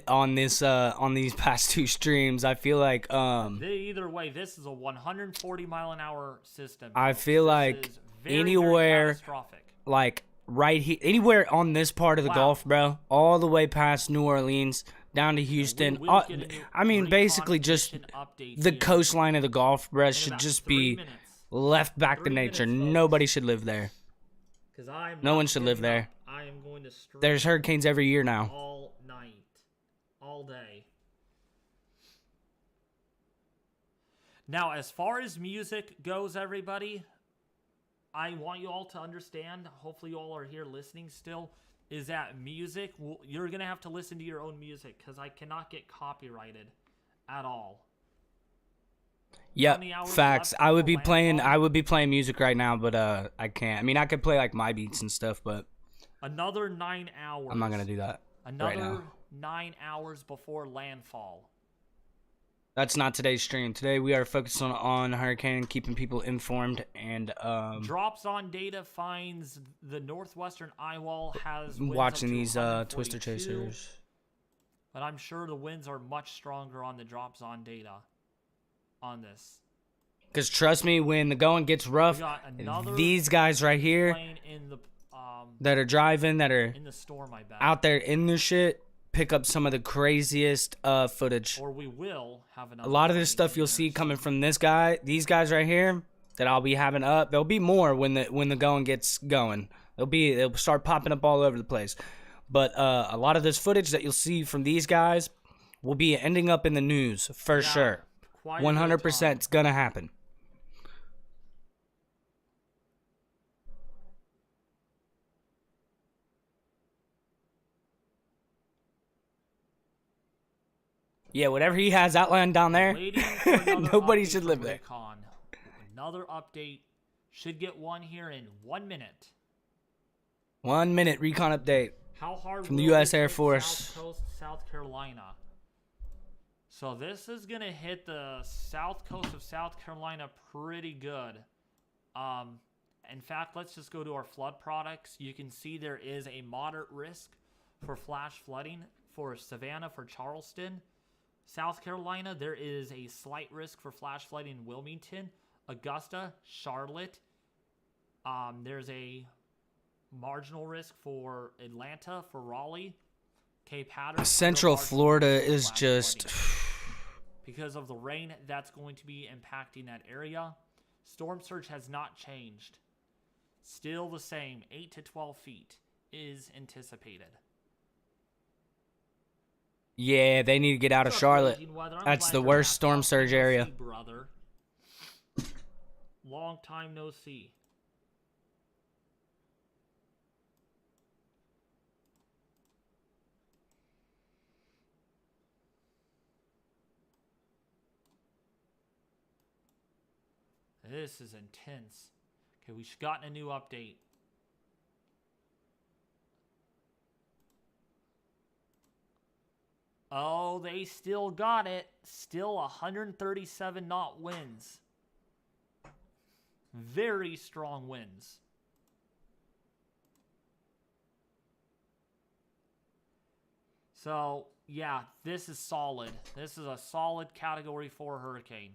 on these past two streams. I feel like Either way, this is a 140 mile an hour system. I feel like very, anywhere very catastrophic. like right here, anywhere on this part of the Gulf, bro, all the way past New Orleans down to Houston. I mean, basically just the coastline of the Gulf, bro, should just be left back to nature. Nobody should live there. No one should live there. I am going to stream There's hurricanes every year now. all night, all day. Now, as far as music goes, everybody, I want you all to understand, hopefully you all are here listening still, is that music, you're going to have to listen to your own music because I cannot get copyrighted at all. Yep, facts. I would be playing music right now, but I can't. I mean, I could play like my beats and stuff, but another 9 hours. I'm not gonna do that right now. 9 hours before landfall. That's not today's stream. Today we are focused on hurricane and keeping people informed and drops on data finds the northwestern eye wall has watching these Twister Chasers. But I'm sure the winds are much stronger on the drops on data on this. Because trust me, when the going gets rough, these guys right here, in the that are driving, that are in the storm, I bet. out there in the shit, pick up some of the craziest footage. Or we will have A lot of this stuff you'll see coming from these guys right here that I'll be having up. There'll be more when the going gets going. They'll start popping up all over the place. But a lot of this footage that you'll see from these guys will be ending up in the news for sure. 100%, it's gonna happen. Yeah, whatever he has outlined down there, nobody should live there. Another update. Should get one here in 1 minute. 1 minute recon update How hard from the will U.S. it Air hit Force. South Coast, South Carolina. So this is gonna hit the south coast of South Carolina pretty good. In fact, let's just go to our flood products. You can see there is a moderate risk for flash flooding for Savannah, for Charleston. South Carolina, there is a slight risk for flash flooding in Wilmington, Augusta, Charlotte. There's a marginal risk for Atlanta, for Raleigh, Cape Hatteras. Central Florida is just... because of the rain that's going to be impacting that area. Storm surge has not changed. Still the same, 8 to 12 feet is anticipated. Yeah, they need to get out of Charlotte. That's the worst storm surge area. Brother. Long time no see. This is intense. Okay, we've gotten a new update. Oh, they still got it. Still 137 knot winds. Very strong winds. So, yeah, this is solid. This is a solid Category 4 hurricane.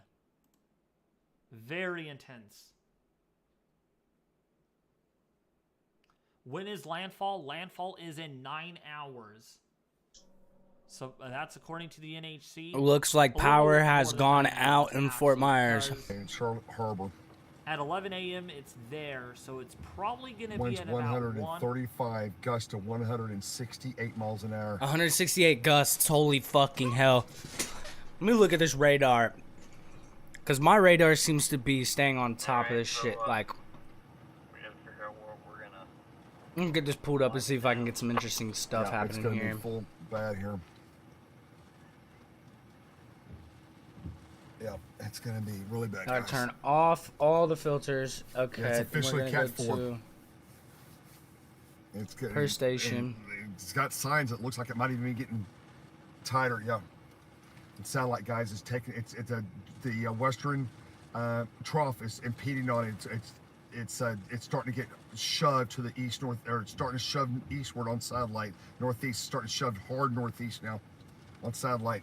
Very intense. When is landfall? Landfall is in 9 hours. So that's according to the NHC. Looks like power has gone out in Fort Myers. In Charlotte Harbor. At 11 a.m. it's there, so it's probably going to be Winds at about 135, gust to 168 miles an hour. 168 gusts, holy fucking hell. Let me look at this radar. Because my radar seems to be staying on top of this shit. Like, I'm gonna get this pulled up and see if I can get some interesting stuff happening it's gonna here. Be full bad here. Yeah, it's gonna be really bad. Gotta guys. turn off all the filters. Okay, Yeah, it's officially we're gonna Cat go 4. to It's getting, per station. It's got signs. It looks like it might even be getting tighter. Yeah, it sounds like guys is taking. The western trough is impeding on it. It's starting to get shoved to the east, north, or it's starting to shove eastward on satellite. Northeast, starting to shove hard northeast now on satellite.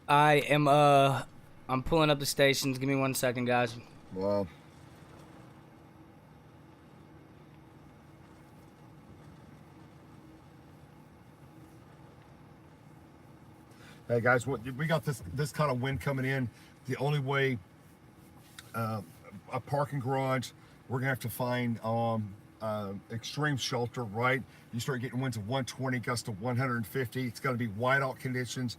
I am I'm pulling up the stations. Give me 1 second, guys. Wow. Hey guys, we got this kind of wind coming in. The only way a parking garage, we're gonna have to find extreme shelter, right? You start getting winds of 120, gusts to 150. It's gonna be whiteout conditions.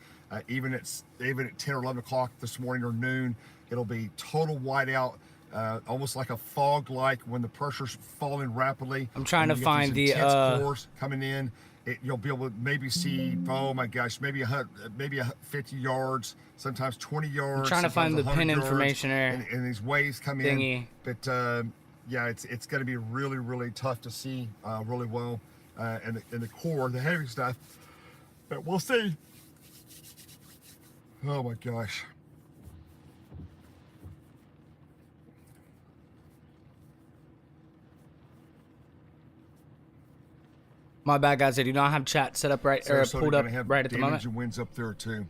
Even at 10 or 11 o'clock this morning or noon, it'll be total whiteout. Almost like a fog, like when the pressure's falling rapidly. I'm trying to find the force coming in. You'll be able to maybe see, oh my gosh, maybe 50 yards, sometimes 20 yards. I'm trying to find the pin information there. And these waves come Thingy. in. But yeah, it's going to be really, really tough to see really well. And the core, the heavy stuff. But we'll see. Oh my gosh. My bad, guys. I do not have chat set up right or pulled up right at the moment. Damage and winds up there too.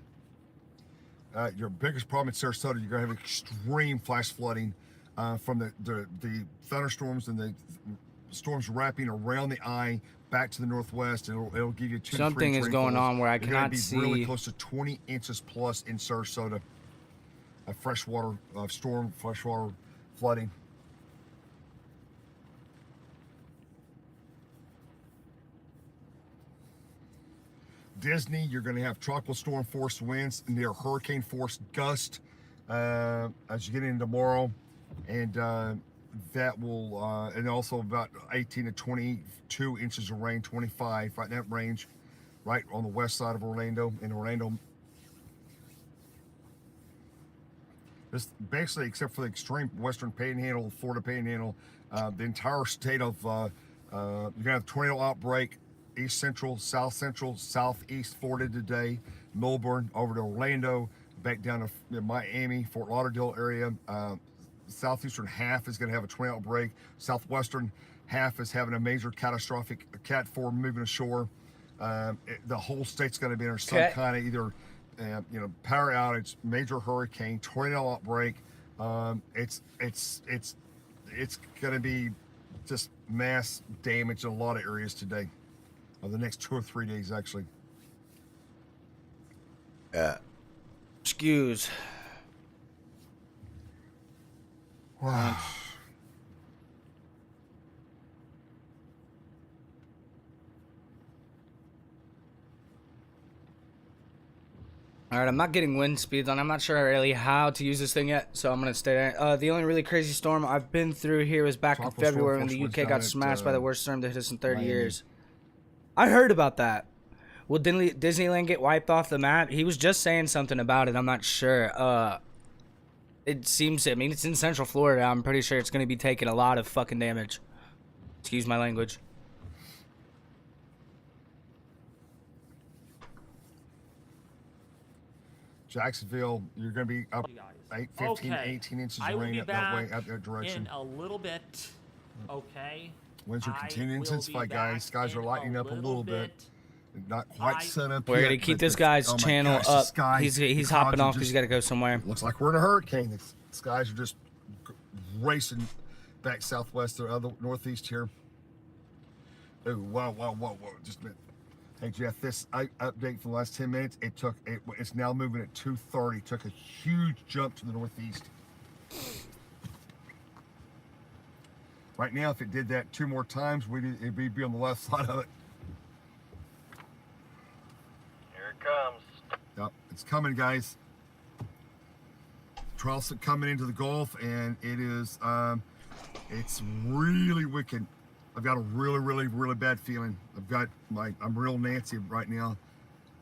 Your biggest problem in Sarasota, you're gonna have extreme flash flooding. from the thunderstorms and the storms wrapping around the eye back to the northwest. It'll give you 2 to 3 Something is going on where I cannot be see. Really close to 20 inches plus in Sarasota of freshwater freshwater flooding. Disney, you're going to have tropical storm force winds near hurricane force gust as you get into tomorrow, and that will and also about 18 to 22 inches of rain, 25 right in that range, right on the west side of Orlando. In Orlando, this basically, except for the extreme western panhandle, Florida panhandle, the entire state of you're gonna have tornado outbreak. East Central, Southeast Florida today, Melbourne over to Orlando, back down to Miami, Fort Lauderdale area. Southeastern half is going to have a tornado outbreak. Southwestern half is having a major catastrophic Cat 4 moving ashore. The whole state's going to be in some kind of either, power outage, major hurricane, tornado outbreak. It's going to be just mass damage in a lot of areas today. The next 2 or 3 days, actually. Excuse. Wow. All right, I'm not getting wind speeds on. I'm not sure really how to use this thing yet, so I'm gonna stay there. The only really crazy storm I've been through here was back in February when the UK got smashed by the worst storm to hit us in 30 years. I heard about that. Will Disneyland get wiped off the map? He was just saying something about it. I'm not sure. It seems, I mean, it's in Central Florida. I'm pretty sure it's going to be taking a lot of fucking damage. Excuse my language. Jacksonville, you're going to be up 15 to 18 inches of rain up that way, out that direction. In a little bit. Okay. Winds are continuing to intensify, guys. Skies are lightening up a little bit. Not quite set up We're yet. going to keep this guy's channel up. He's hopping off because he's got to go somewhere. Looks like we're in a hurricane. The skies are just racing back southwest or other northeast here. Oh, whoa. Just a minute. Hey, Jeff, this update for the last 10 minutes, it's now moving at 2:30. Took a huge jump to the northeast. Right now, if it did that 2 more times, it'd be on the left side of it. Here it comes. Yep, it's coming, guys. Charleston coming into the Gulf, and it is, it's really wicked. I've got a really bad feeling. I'm real Nancy right now.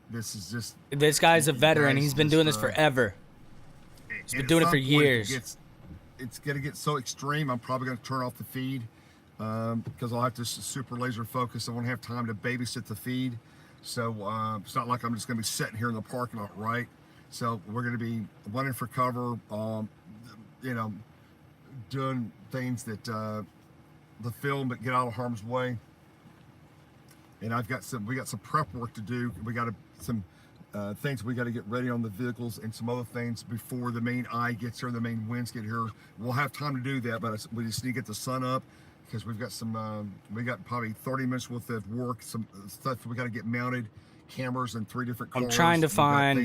This is just. This guy's a veteran. He's been doing this forever. He's been doing it for years. It's going to get so extreme, I'm probably going to turn off the feed because I'll have to super laser focus. I won't have time to babysit the feed. So it's not like I'm just going to be sitting here in the parking lot, right? So we're going to be running for cover, doing things that the film, but get out of harm's way. And we got some prep work to do. We got some things we got to get ready on the vehicles and some other things before the main eye gets here, the main winds get here. We'll have time to do that, but we just need to get the sun up because we've got some, we got probably 30 minutes worth of work, some stuff we got to get mounted, cameras and 3 different cars. I'm trying to find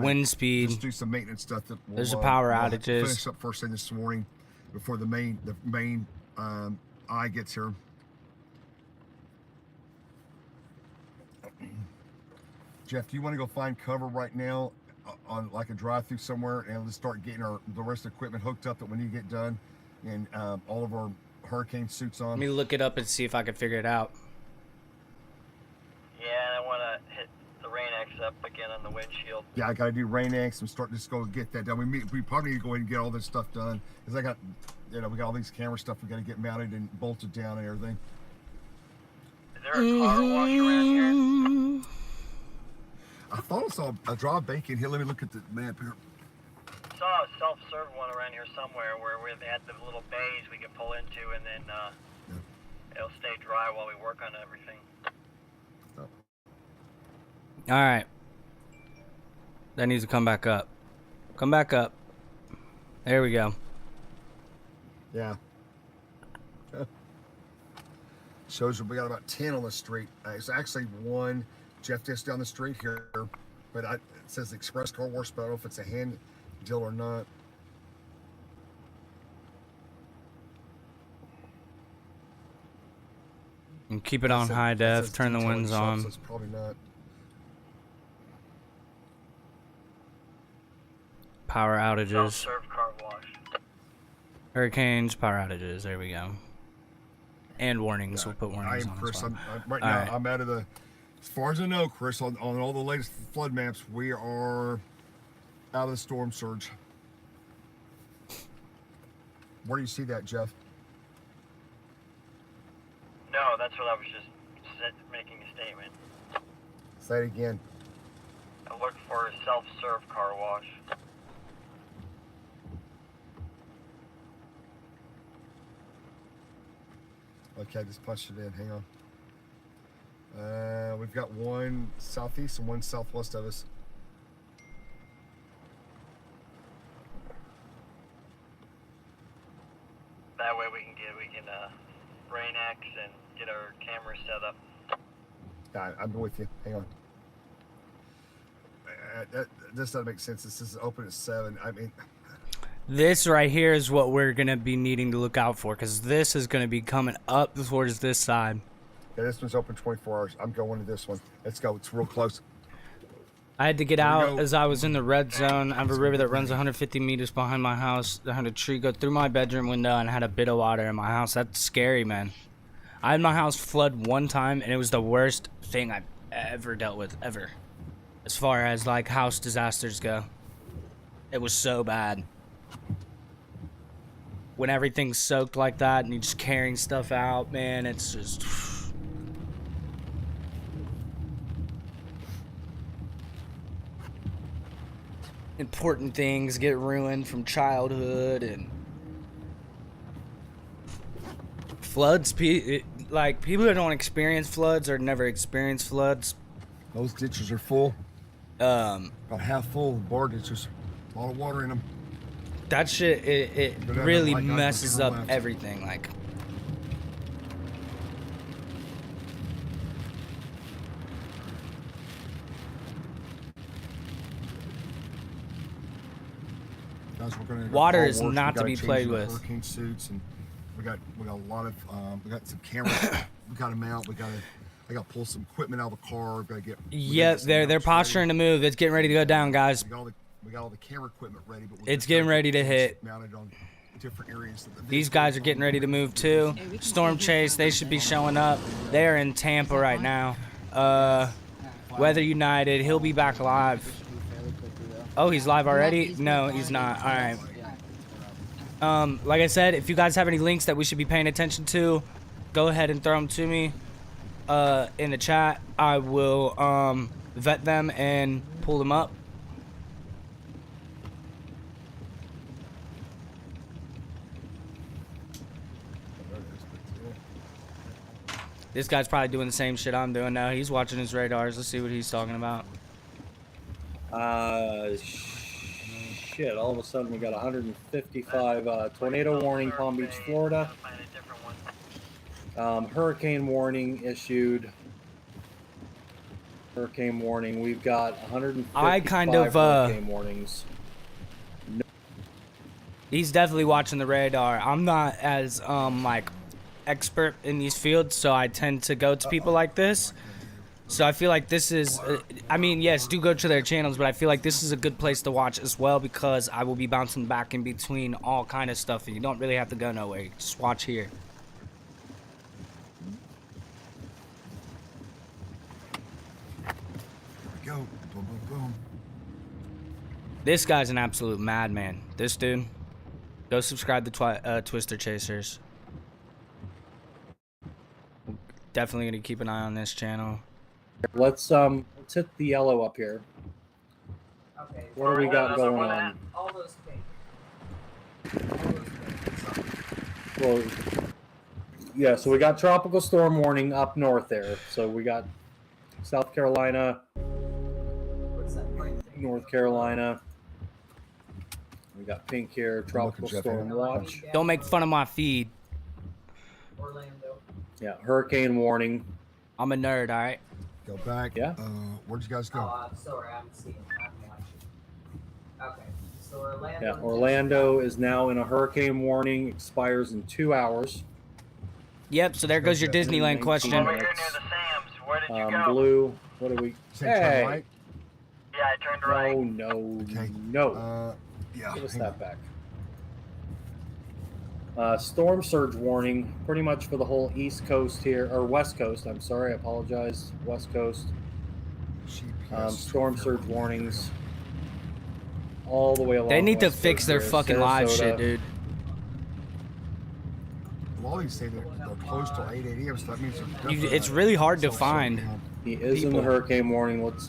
wind speed. Just do some maintenance stuff that there's a power outages. Finish up first thing this morning before the main eye gets here. Jeff, do you want to go find cover right now on like a drive-through somewhere and let's start getting the rest of the equipment hooked up that when you get done and all of our hurricane suits on? Let me look it up and see if I can figure it out. Yeah, I want to hit the Rain-X up again on the windshield. Yeah, I got to do Rain-X and just go get that done. We probably need to go ahead and get all this stuff done because we got all these camera stuff we got to get mounted and bolted down and everything. Is there a car wash around here? I thought I saw a dry bacon here. Let me look at the map here. I saw a self-serve one around here somewhere where they had the little bays we could pull into and then it'll stay dry while we work on everything. All right. That needs to come back up. Come back up. There we go. Yeah. Shows that we got about 10 on the street. It's actually one Jeff just down the street here, but it says Express Car Wash, but I don't know if it's a hand deal or not. And keep it on high def, turn the winds on. So it's probably not. Power outages. Self-serve car wash. Hurricanes, power outages. There we go. And warnings. We'll put warnings on Chris. as well. Right now, I'm out of the. As far as I know, Chris, on all the latest flood maps, we are out of the storm surge. Where do you see that, Jeff? No, that's what I was just making a statement. Say it again. I looked for a self-serve car wash. Okay, I just punched it in. Hang on. We've got one southeast and one southwest of us. That way we can brain X and get our cameras set up. I'm with you. Hang on. This doesn't make sense. This is open at 7. I mean, this right here is what we're going to be needing to look out for, because this is going to be coming up towards this side. Yeah, this one's open 24 hours. I'm going to this one. Let's go. It's real close. I had to get out as I was in the red zone. I have a river that runs 150 meters behind my house. I had a tree go through my bedroom window and had a bit of water in my house. That's scary, man. I had my house flood one time, and it was the worst thing I've ever dealt with, ever. As far as, like, house disasters go. It was so bad. When everything's soaked like that and you're just carrying stuff out, man, it's just... important things get ruined from childhood, and floods, like, people that don't experience floods or never experience floods, those ditches are full. About half full. Bar ditches, a lot of water in them. That shit, it really messes up everything. Like, water is not to be played with. Hurricane suits, and we got a lot of we got some cameras. We got them out. I got to pull some equipment out of the car. We got to get. Yeah, they're posturing to move. It's getting ready to go down, guys. We got all the camera equipment ready, but it's getting ready to hit. Mounted on different areas. These guys are getting ready to move too. Storm Chase, they should be showing up. They are in Tampa right now. Weather United, he'll be back live. Oh, he's live already? No, he's not. All right. Like I said, if you guys have any links that we should be paying attention to, go ahead and throw them to me in the chat. I will vet them and pull them up. This guy's probably doing the same shit I'm doing now. He's watching his radars. Let's see what he's talking about. Shit, all of a sudden we got 155 tornado warning, Palm Beach, Florida. Hurricane warning issued. Hurricane warning. We've got 155 hurricane warnings. He's definitely watching the radar. I'm not as like expert in these fields, so I tend to go to people like this. So I feel like this is, I mean, yes, do go to their channels, but I feel like this is a good place to watch as well, because I will be bouncing back in between all kind of stuff, and you don't really have to go nowhere. Just watch here. There we go. Boom, boom, boom. This guy's an absolute madman. This dude. Go subscribe to Twister Chasers. Definitely gonna keep an eye on this channel. Let's hit the yellow up here. Okay. What do we got going on? All those Well, yeah, so we got tropical storm warning up north there. So we got South Carolina, What's that? North Carolina. We got pink here, looking, tropical Jeff, storm here. watch. Don't make fun of my feed. Orlando. Yeah, hurricane warning. I'm a nerd, all right? Go back. Yeah. Where'd you guys go? Oh, I'm sorry, I'm seeing. I'm watching. Okay, so Orlando. Yeah, Orlando is now in a hurricane warning. Expires in 2 hours. Yep. So there goes your Disneyland 19 question. minutes. Where did you go? Blue. What do we? Say turn right. Yeah, I turned right. No. Yeah. Give us that back. Storm surge warning, pretty much for the whole East Coast here, or West Coast. I'm sorry, I apologize. West Coast. Storm surge warnings all the way along. They need to West fix Coast their here. fucking live Sarasota. shit, dude. A lot of these say they're closed till 8 a.m. So that means they're definitely It's really hard to find. He is in people. the hurricane warning. Let's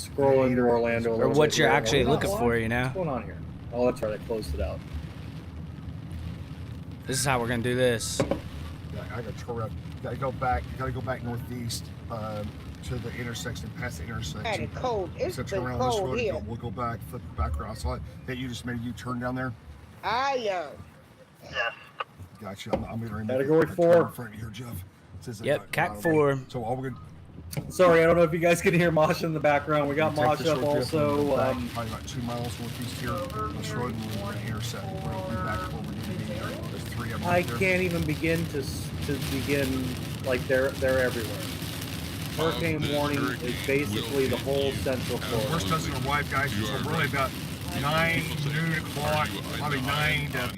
scroll into Orlando. a Or little what bit you're here. actually Oh, we're not looking live? for, you know? What's going on here? Oh, that's right. I closed it out. This is how we're gonna do this. Yeah, I got to turn around. Gotta go back. You gotta go back northeast to the intersection, past the intersection. It's cold. It's So been turn around this cold road. here. We'll go back, flip back around. So that you just made a U-turn down there. I Yes. Gotcha. I'm gonna Category turn 4. in front of here, Jeff. It says that Yep, Cat right 4. away. So all we're gonna Sorry, I don't know if you guys can hear Mosh in the background. We got take Mosh this up road, Jeff, and also. go back probably about 2 miles northeast here. This road and we're gonna intersect. We're gonna be back where we're gonna be. There's 3 of them. I right there. can't even begin to begin, like they're everywhere. Hurricane warning is basically the whole central The Florida. worst doesn't arrive, guys, until really about 9, noon o'clock, probably 9 to...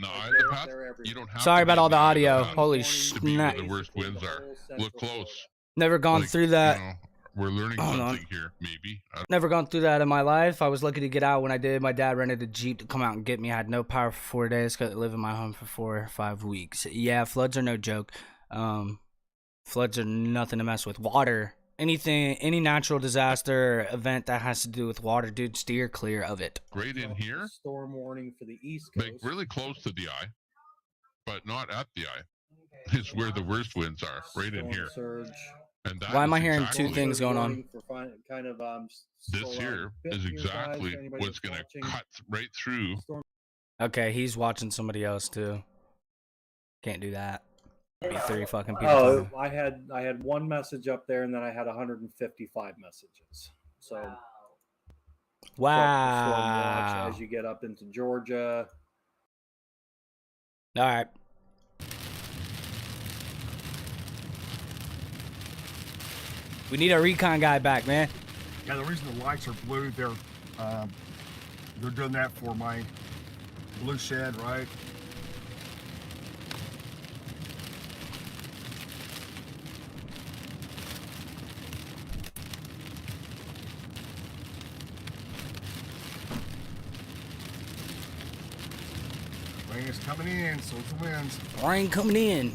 You don't have Sorry to about be all the near audio. to be Holy where snap. the worst winds are. Look close. Never gone through that. You know, we're learning Hold something on. here, maybe. Never gone through that in my life. I was lucky to get out when I did. My dad rented a Jeep to come out and get me. I had no power for 4 days because I live in my home for 4 or 5 weeks. Yeah, floods are no joke. Floods are nothing to mess with. Water. Anything, any natural disaster event that has to do with water, dude, steer clear of it. Right in here, Storm warning for the East Coast. like really close to the eye, but not at the eye. It's where the worst winds are, right in here. Surge. And that Why am is I hearing exactly, two things going on? Kind of, This here is exactly what's going to cut right through. Okay, he's watching somebody else too. Can't do that. Be 3 fucking people. Oh, talking. I had one message up there, and then I had 155 messages. So, tropical storm Wow. watch as you get up into Georgia. All right. We need a recon guy back, man. Yeah, the reason the lights are blue, they're doing that for my blue shed, right? Rain is coming in, so it's the winds. Rain coming in.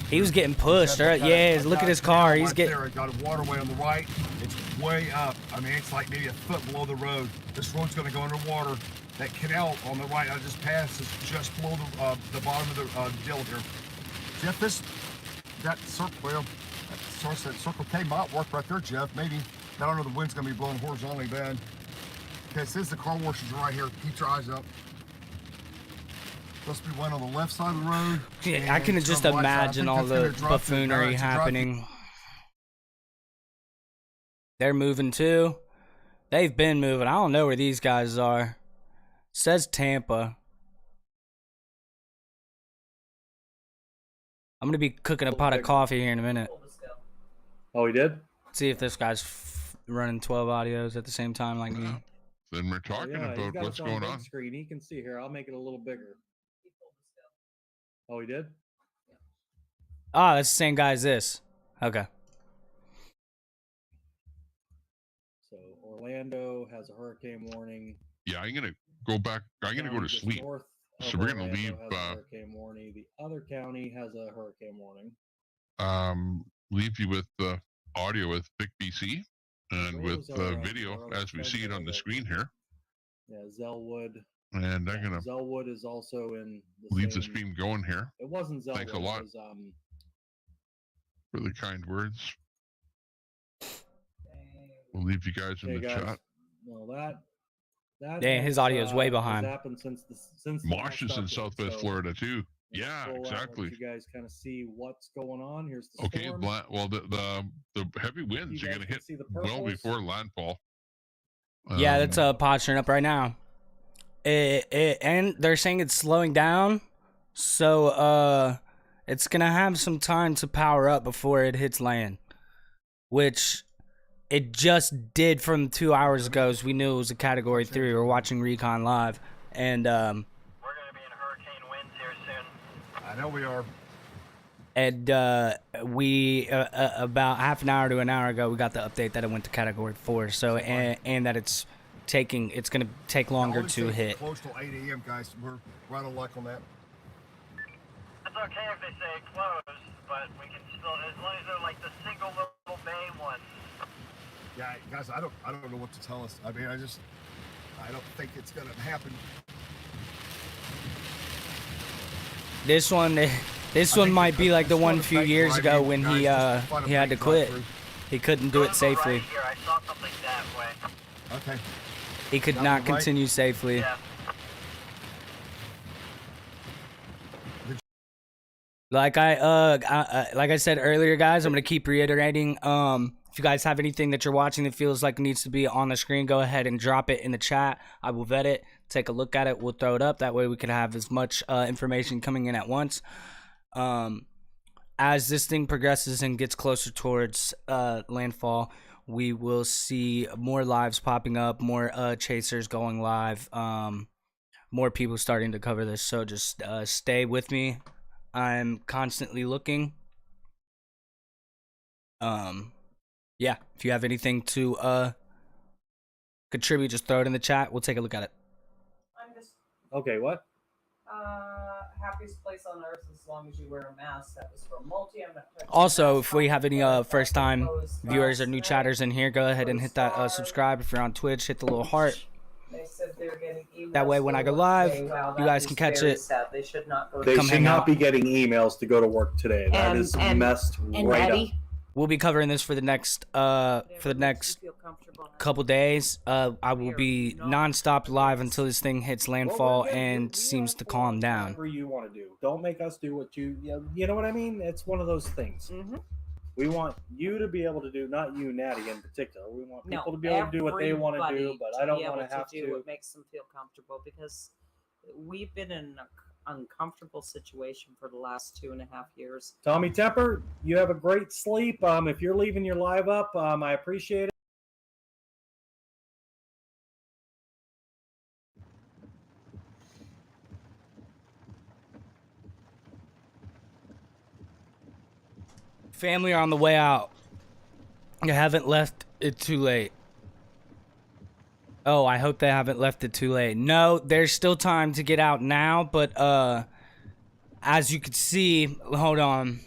He was getting pushed. Right? Yeah, look at his car. He's getting. There, I got a waterway on the right. It's way up. I mean, it's like maybe a foot below the road. This road's going to go underwater. That canal on the right I just passed is just below the bottom of the deal here. Jeff, that circle, that circle K might work right there, Jeff. Maybe. I don't know. The wind's going to be blowing horizontally bad. Okay, it says the car wash is right here. Keep your eyes up. Supposed to be one on the left side of the road. Yeah, I can just imagine all the buffoonery happening. They're moving too. They've been moving. I don't know where these guys are. Says Tampa. I'm gonna be cooking a pot of coffee here in a minute. Oh, he did? See if this guy's running 12 audios at the same time like me. Then we're talking about what's going on. Screen. He can see here. I'll make it a little bigger. Oh, he did? Ah, that's the same guy as this. Okay. So Orlando has a hurricane warning. Yeah, I'm gonna go back. I'm gonna go to sleep. So we're gonna leave. Hurricane warning. The other county has a hurricane warning. Leave you with the audio with Big BC and with the video as we see it on the screen here. Yeah, Zellwood. And I'm gonna Zellwood is also in leave the stream going here. It wasn't Zellwood. Thanks a lot It was, for the kind words. We'll leave you guys in the chat. Well, that That Yeah, his audio is way has behind. happened since the Marsh is last in update, Southwest so Florida too. let's Yeah, pull out, exactly. let you guys kind of see what's going on. Here's the Okay, storm. well, the heavy winds You are guys going to can hit see the well purples. before landfall. Yeah, that's posturing up right now. And they're saying it's slowing down, so it's gonna have some time to power up before it hits land, which it just did from 2 hours ago. As we knew it was a Category 3. We were watching Recon live, and We're gonna be in hurricane winds here soon. I know we are. And we about half an hour to an hour ago, we got the update that it went to Category 4. So and that it's gonna take longer to hit. Close till 8 a.m., guys. We're right on luck on that. It's okay if they say close, but we can still, as long as they're like the single little bay ones. Yeah, guys, I don't know what to tell us. I mean, I don't think it's gonna happen. This one might be like the one a few years ago when he had to quit. He couldn't do it safely. Right here, I saw something that way. Okay. He could not continue safely. Yeah. Like I said earlier, guys, I'm gonna keep reiterating. If you guys have anything that you're watching that feels like needs to be on the screen, go ahead and drop it in the chat. I will vet it, take a look at it. We'll throw it up. That way we can have as much information coming in at once. As this thing progresses and gets closer towards landfall, we will see more lives popping up, more chasers going live, more people starting to cover this. So just stay with me. I'm constantly looking. Yeah, if you have anything to contribute, just throw it in the chat. We'll take a look at it. I'm just Okay, what? happiest place on earth as long as you wear a mask. That was for multi. I'm not touching Also, if we have any first time viewers or new chatters in here, go ahead and hit that subscribe. If you're on Twitch, hit the little heart. They said they were getting emails. That way when I go live, wow, you that guys is can catch very it. sad. They should not go. They Come should hang not out. be getting emails to go to work today. That is messed right up. We'll be covering this for the next couple days. I will be nonstop live until this thing hits landfall and seems to calm down. Whatever you want to do. Don't make us do what you know what I mean? It's one of those things. We want you to be able to do, not you, Natty, in particular. We want people to be able to do what they want to do, but I don't want to have do what makes them feel comfortable, because we've been in an uncomfortable situation for the last 2.5 years. Tommy Temper, you have a great sleep. If you're leaving your live up, I appreciate it. Family are on the way out. You haven't left it too late. Oh, I hope they haven't left it too late. No, there's still time to get out now, but as you can see, hold on.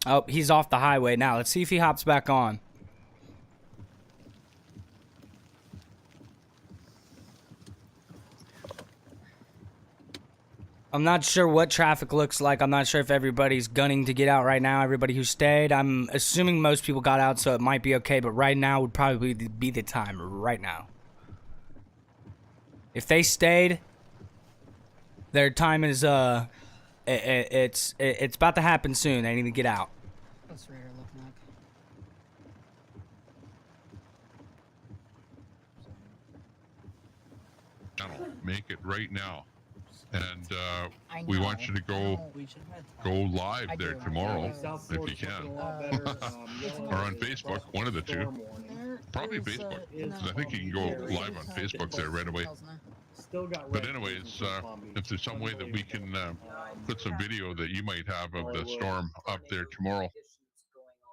Oh, he's off the highway now. Let's see if he hops back on. I'm not sure what traffic looks like. I'm not sure if everybody's gunning to get out right now. Everybody who stayed, I'm assuming most people got out, so it might be okay. But right now would probably be the time. Right now, if they stayed, their time is it's about to happen soon. They need to get out. What's radar looking like? Channel. Make it right now. And I we know. want you to go live I there do. tomorrow South if you Florida's can, looking a lot better. or on Facebook, one of the two. Probably There's, Facebook, no. 'cause I think you can go live on Facebook there right away. Still got But anyways, if there's some way that we can put some video that you might have of the storm up there tomorrow,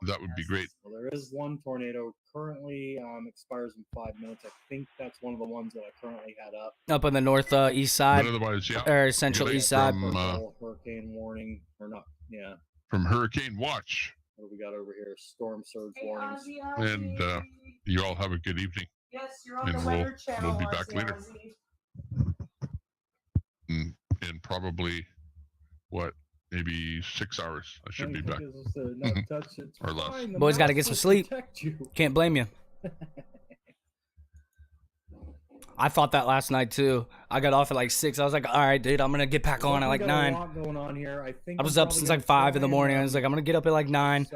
that would be great. Well, there is one tornado currently, expires in 5 minutes. I think that's one of the ones that I currently had up. Up on the north east side, But otherwise, yeah, or central get it east side. from, Hurricane warning, or not, yeah. from Hurricane Watch. What do we got over here? Storm surge warnings. And you all have a good evening. Yes, you're on And the Weather Channel. we'll be back Ozzy, later. Ozzy. In probably, what, maybe 6 hours. I should be back. Or less. Boys got to get some sleep. Can't blame you. I thought that last night too. I got off at like 6. I was like, all right, dude, I'm gonna get back on at like Got 9. A lot going on here. I think I was up since like 5 in the morning. I was like, I'm gonna get up at like 9.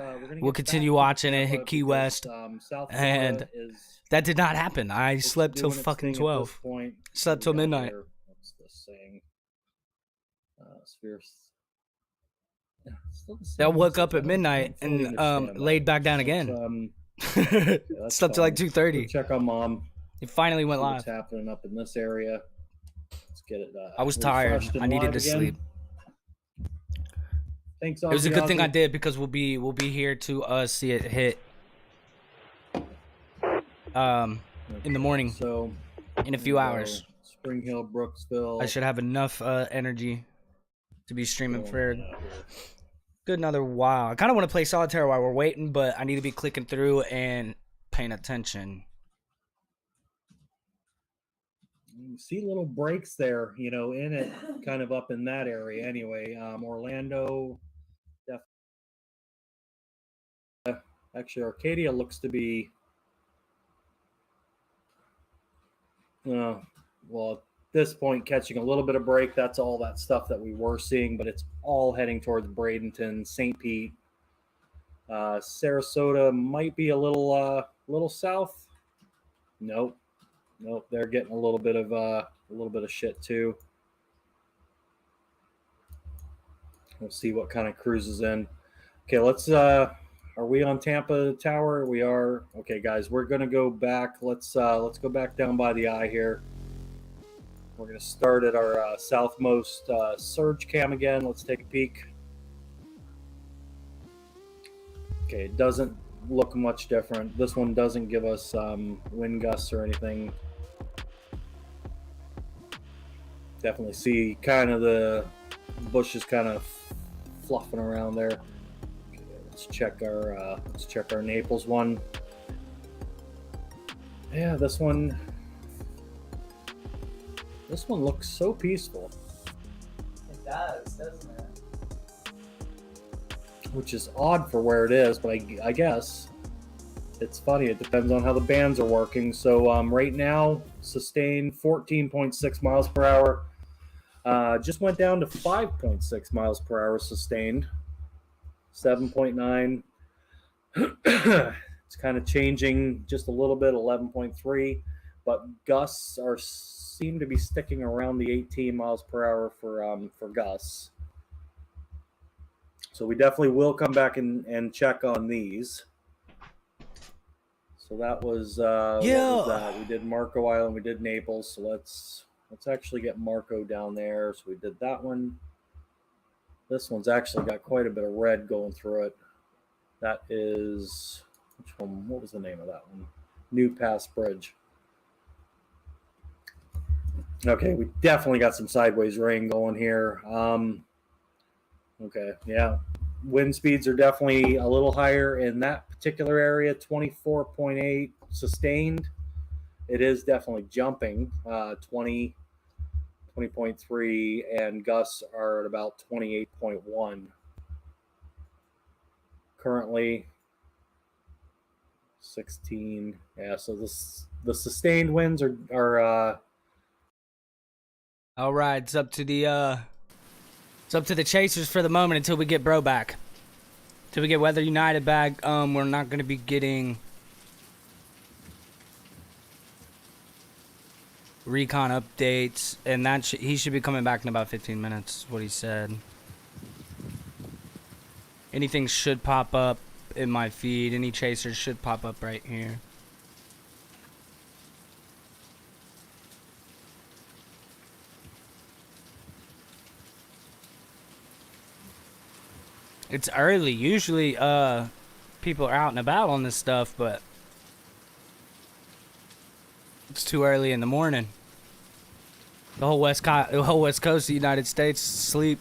We'll continue watching it. Hit Key West, and that did not happen. I slept till fucking 12. Slept till midnight. What's this saying? Sphere. I woke up at midnight and laid back down again. Slept till like 2:30. Check on mom. It finally went live. What's happening up in this area? Let's get it. I was tired. I needed to sleep. Thanks. It was a good thing I did because we'll be here to see it hit in the morning. So in a few hours. Spring Hill, Brooksville. I should have enough energy to be streaming for good another while. I kind of want to play solitaire while we're waiting, but I need to be clicking through and paying attention. You see little breaks there, you know, in it, kind of up in that area. Anyway, Orlando, actually, Arcadia looks to be, well, at this point, catching a little bit of break. That's all that stuff that we were seeing, but it's all heading towards Bradenton, St. Pete. Sarasota might be a little south. Nope, they're getting a little bit of shit too. We'll see what kind of cruises in. Okay, let's. Are we on Tampa Tower? We are. Okay, guys, we're gonna go back. Let's go back down by the eye here. We're gonna start at our southmost surge cam again. Let's take a peek. Okay, it doesn't look much different. This one doesn't give us wind gusts or anything. Definitely see kind of the bushes kind of fluffing around there. Okay, let's check our Naples one. Yeah, this one looks so peaceful. It does, doesn't it? Which is odd for where it is, but I guess it's funny. It depends on how the bands are working. So right now, sustained 14.6 miles per hour. Just went down to 5.6 miles per hour sustained. 7.9. It's kind of changing just a little bit, 11.3. But gusts seem to be sticking around the 18 miles per hour for gusts. So we definitely will come back and check on these. So that was what was that? We did Marco Island, we did Naples. So let's actually get Marco down there. So we did that one. This one's actually got quite a bit of red going through it. That is, which one? What was the name of that one? New Pass Bridge. Okay, we definitely got some sideways rain going here. Okay, yeah. Wind speeds are definitely a little higher in that particular area, 24.8 sustained. It is definitely jumping, 20.3, and gusts are at about 28.1. Currently, 16. Yeah, so the sustained winds are all right, it's up to the chasers for the moment until we get Bro back. Until we get Weather United back, we're not going to be getting recon updates, and he should be coming back in about 15 minutes, is what he said. Anything should pop up in my feed. Any chasers should pop up right here. It's early. Usually, people are out and about on this stuff, but it's too early in the morning. The whole west coast of the United States sleep.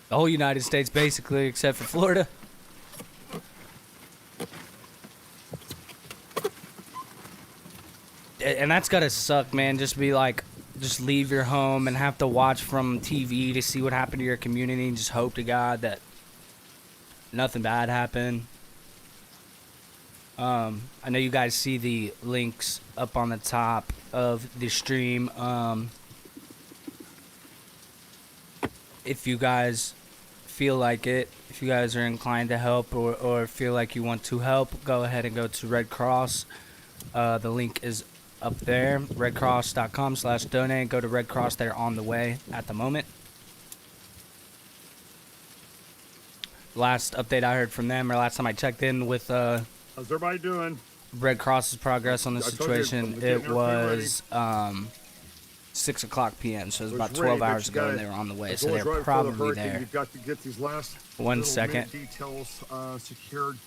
The whole United States, basically, except for Florida. And that's gotta suck, man. Just leave your home and have to watch from TV to see what happened to your community and just hope to God that nothing bad happened. I know you guys see the links up on the top of the stream. If you guys feel like it, if you guys are inclined to help or feel like you want to help, go ahead and go to Red Cross. The link is up there, redcross.com/donate. Go to Red Cross. They're on the way at the moment. Last update I heard from them, or last time I checked in with How's everybody doing? Red Cross's progress on the I told you, situation, getting it everything was 6 o'clock p.m. So it was It about was 12 ready, but hours you ago, and gotta- they were on the way. it So goes they're right before the probably hurricane. there. You've got to get these last One little second. minute details secured.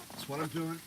That's what I'm doing.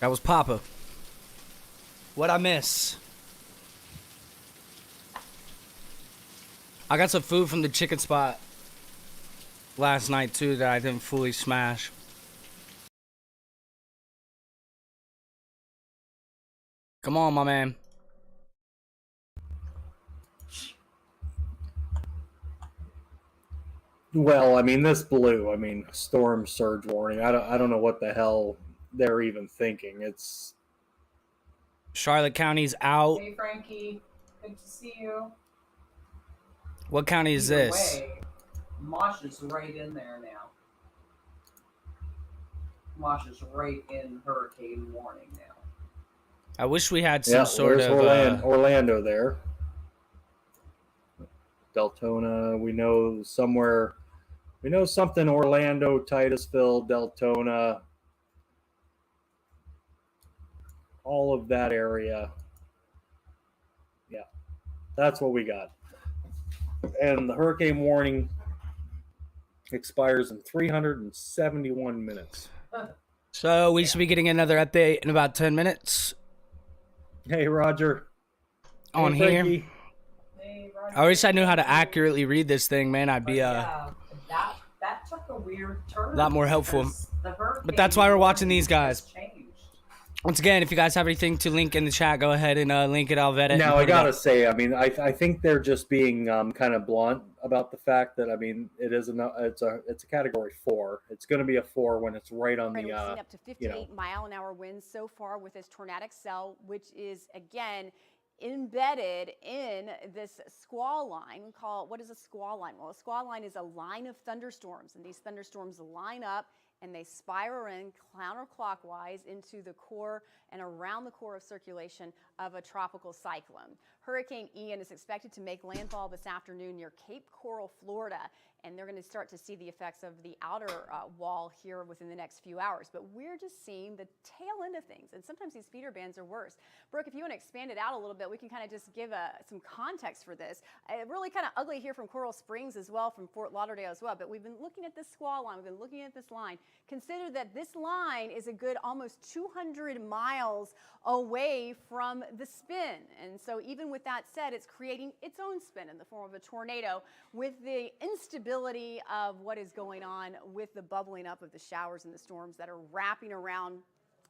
That was Papa. What'd I miss? I got some food from the chicken spot last night too that I didn't fully smash. Come on, my man. Well, I mean, this blew. I mean, storm surge warning. I don't know what the hell they're even thinking. It's Charlotte County's out. Hey, Frankie. Good to see you. What county is Either this? way, Mosh is right in there now. Mosh is right in hurricane warning now. I wish we had some sort of Orlando there. Deltona, we know somewhere. We know something Orlando, Titusville, Deltona, all of that area. Yeah, that's what we got. And the hurricane warning expires in 371 minutes. So we should be getting another update in about 10 minutes. Hey, Roger. On Hey, here. Frankie. I wish I knew how to accurately read this thing, man. I'd be Yeah, that took a weird turn. a lot more helpful. because the hurricane But that's why we're watching these warning guys. has changed. Once again, if you guys have anything to link in the chat, go ahead and link it. I'll vet it. Now, and I put it gotta up. say, I mean, I think they're just being kind of blunt about the fact that, I mean, it's a category 4. It's going to be a 4 when it's right on the We've seen up to 58 you know. mile-an-hour winds so far with this tornadic cell, which is again embedded in this squall line. What is a squall line? Well, a squall line is a line of thunderstorms, and these thunderstorms line up and they spiral in counterclockwise into the core and around the core of circulation of a tropical cyclone. Hurricane Ian is expected to make landfall this afternoon near Cape Coral, Florida, and they're going to start to see the effects of the outer wall here within the next few hours. But we're just seeing the tail end of things, and sometimes these feeder bands are worse. Brooke, if you want to expand it out a little bit, we can kind of just give some context for this. Really kind of ugly here from Coral Springs as well, from Fort Lauderdale as well, but we've been looking at this squall line. We've been looking at this line. Consider that this line is a good almost 200 miles away from the spin. And so even with that said, it's creating its own spin in the form of a tornado with the instability of what is going on with the bubbling up of the showers and the storms that are wrapping around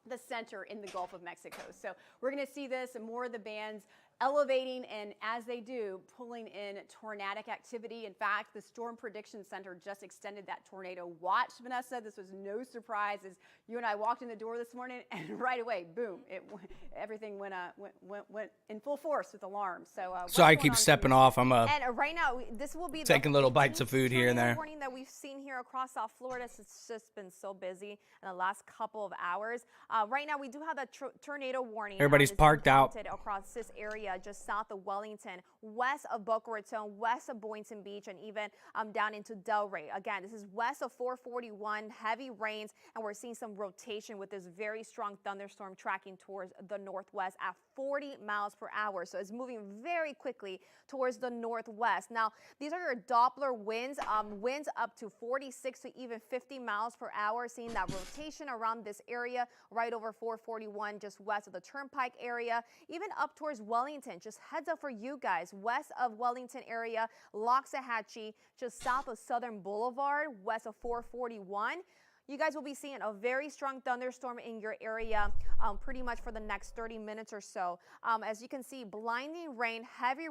the center in the Gulf of Mexico. So we're going to see this and more of the bands elevating, and as they do, pulling in tornadic activity. In fact, the Storm Prediction Center just extended that tornado watch, Vanessa. This was no surprise as you and I walked in the door this morning, and right away, boom, everything went in full force with alarms. So I keep stepping off. I'm and right now, this will be taking little bites of food here and there. Morning that we've seen here across South Florida. It's just been so busy in the last couple of hours. Right now, we do have that tornado warning. Everybody's parked out across this area, just south of Wellington, west of Boca Raton, west of Boynton Beach, and even down into Delray. Again, this is west of 441, heavy rains, and we're seeing some rotation with this very strong thunderstorm tracking towards the northwest at 40 miles per hour. So it's moving very quickly towards the northwest. Now, these are your Doppler winds, winds up to 46 to even 50 miles per hour, seeing that rotation around this area right over 441, just west of the Turnpike area, even up towards Wellington. Just heads up for you guys, west of Wellington area, Loxahatchee, just south of Southern Boulevard, west of 441. You guys will be seeing a very strong thunderstorm in your area pretty much for the next 30 minutes or so. As you can see, blinding rain, heavy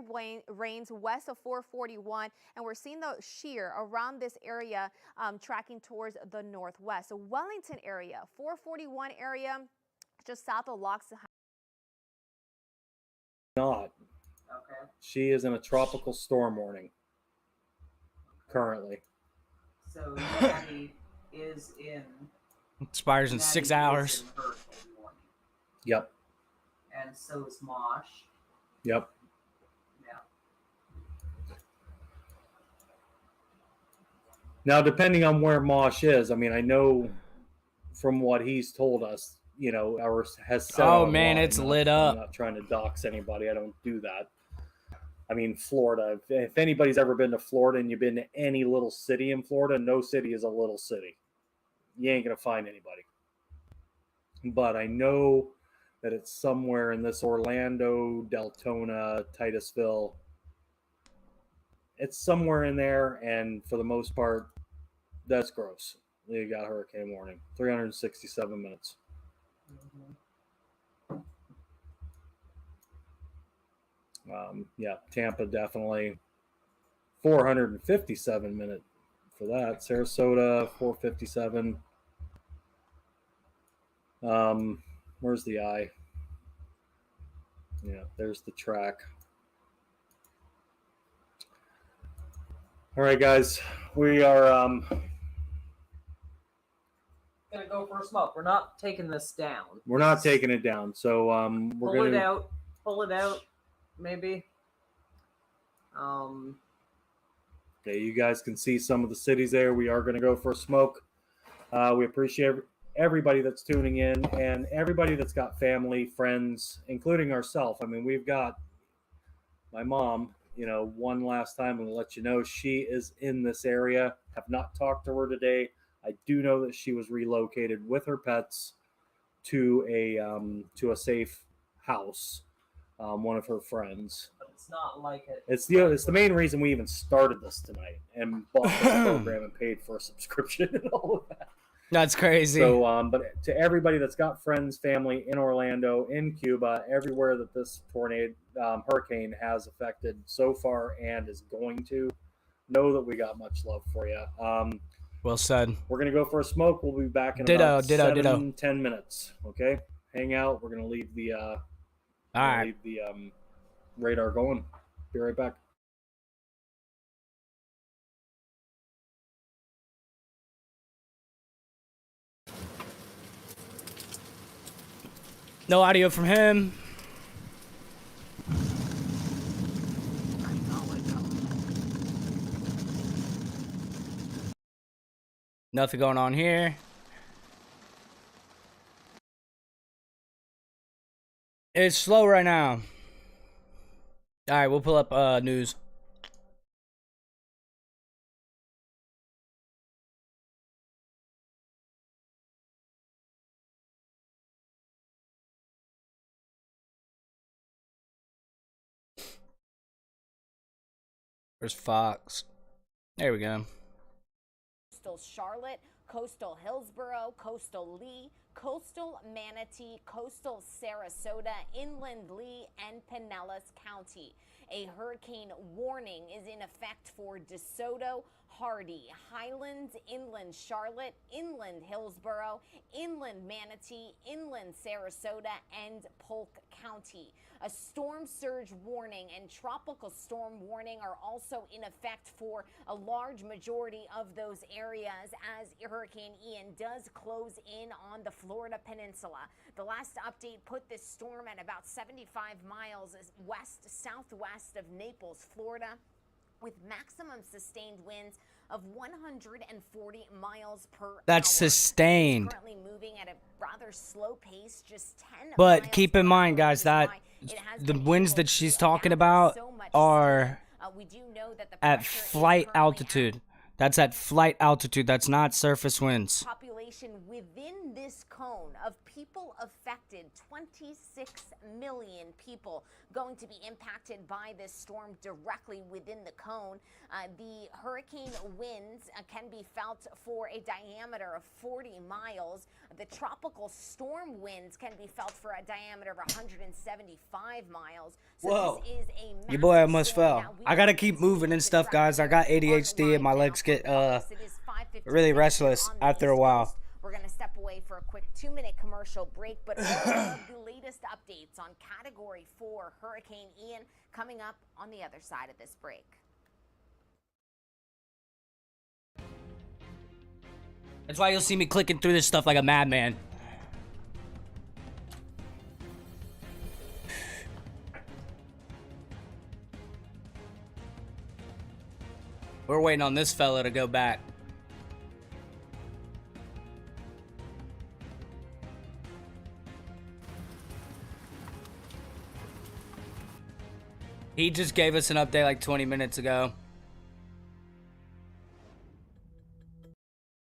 rains west of 441, and we're seeing the shear around this area tracking towards the northwest. So Wellington area, 441 area, just south of Loxahatchee. Not. Okay. She is in a tropical storm warning currently. So Natty is in. Expires in 6 hours. Yep. And so is Mosh. Yep. Yeah. Now, depending on where Mosh is, I mean, I know from what he's told us, you know, or has said. Oh man, it's lit up. I'm not trying to dox anybody. I don't do that. I mean, Florida. If anybody's ever been to Florida and you've been to any little city in Florida, no city is a little city. You ain't gonna find anybody. But I know that it's somewhere in this Orlando, Deltona, Titusville. It's somewhere in there, and for the most part, that's gross. You got hurricane warning. 367 minutes. Yeah, Tampa definitely 457 minute for that. Sarasota 457. Where's the eye? Yeah, there's the track. All right, guys, we are gonna go for a smoke. We're not taking this down. We're not taking it down. So we're pull gonna pull it out, maybe. Okay, you guys can see some of the cities there. We are going to go for a smoke. We appreciate everybody that's tuning in and everybody that's got family, friends, including ourselves. I mean, we've got my mom, you know, one last time and let you know she is in this area. Have not talked to her today. I do know that she was relocated with her pets to a safe house. One of her friends. But it's not like it. It's the main reason we even started this tonight and bought this program and paid for a subscription and all of that. That's crazy. So, but to everybody that's got friends, family in Orlando, in Cuba, everywhere that this hurricane has affected so far and is going to, know that we got much love for you. Well said. We're going to go for a smoke. We'll be back in about 10 minutes. Okay? Hang out. We're going to leave the leave the radar going. Be right back. No audio from him. Nothing going on here. It's slow right now. All right, we'll pull up news. Where's Fox? There we go. Coastal Charlotte, coastal Hillsborough, coastal Lee, coastal Manatee, coastal Sarasota, inland Lee, and Pinellas County. A hurricane warning is in effect for DeSoto, Hardy, Highlands, inland Charlotte, inland Hillsborough, inland Manatee, inland Sarasota, and Polk County. A storm surge warning and tropical storm warning are also in effect for a large majority of those areas as Hurricane Ian does close in on the Florida Peninsula. The last update put this storm at about 75 miles southwest of Naples, Florida, with maximum sustained winds of 140 miles per hour. That's sustained. It's currently moving at a rather slow pace, just 10 But miles keep in mind, guys, that the winds that she's talking about are at flight altitude. That's at flight altitude. That's not surface winds. Population within this cone of people affected, 26 million people going to be impacted by this storm directly within the cone. The hurricane winds can be felt for a diameter of 40 miles. The tropical storm winds can be felt for a diameter of 175 miles. So Whoa. this is a Your boy almost fell. I gotta keep moving and stuff, guys. I got ADHD and my legs get really restless after a while. We're going to step away for a quick 2-minute commercial break, but all of the latest updates on Category 4 Hurricane Ian coming up on the other side of this break. That's why you'll see me clicking through this stuff like a madman. We're waiting on this fella to go back. He just gave us an update like 20 minutes ago.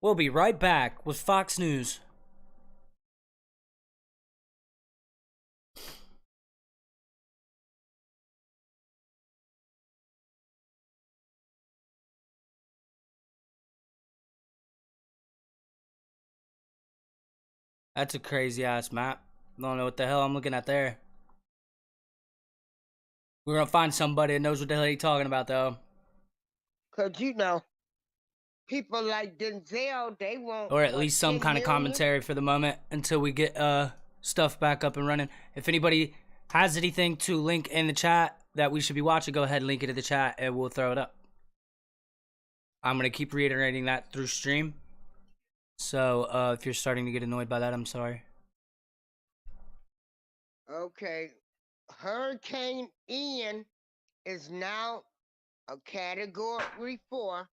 We'll be right back with Fox News. That's a crazy ass map. Don't know what the hell I'm looking at there. We're gonna find somebody that knows what the hell he's talking about, though. Cause you know, people like Denzel, they won't. Or at least some 10 kind of million? commentary for the moment until we get stuff back up and running. If anybody has anything to link in the chat that we should be watching, go ahead and link it in the chat and we'll throw it up. I'm gonna keep reiterating that through stream. So if you're starting to get annoyed by that, I'm sorry. Okay, Hurricane Ian is now a Category 4.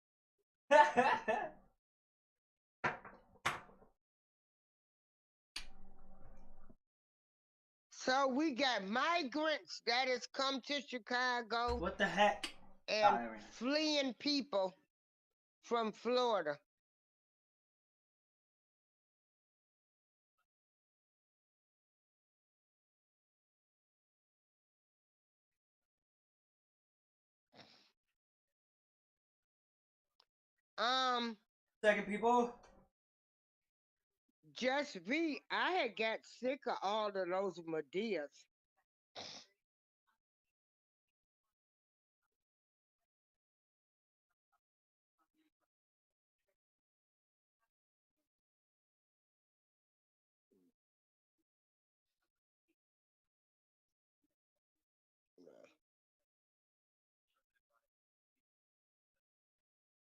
So we got migrants that has come to Chicago. What the heck? And fleeing people from Florida. Second, people. Just I had got sick of all of those Medias.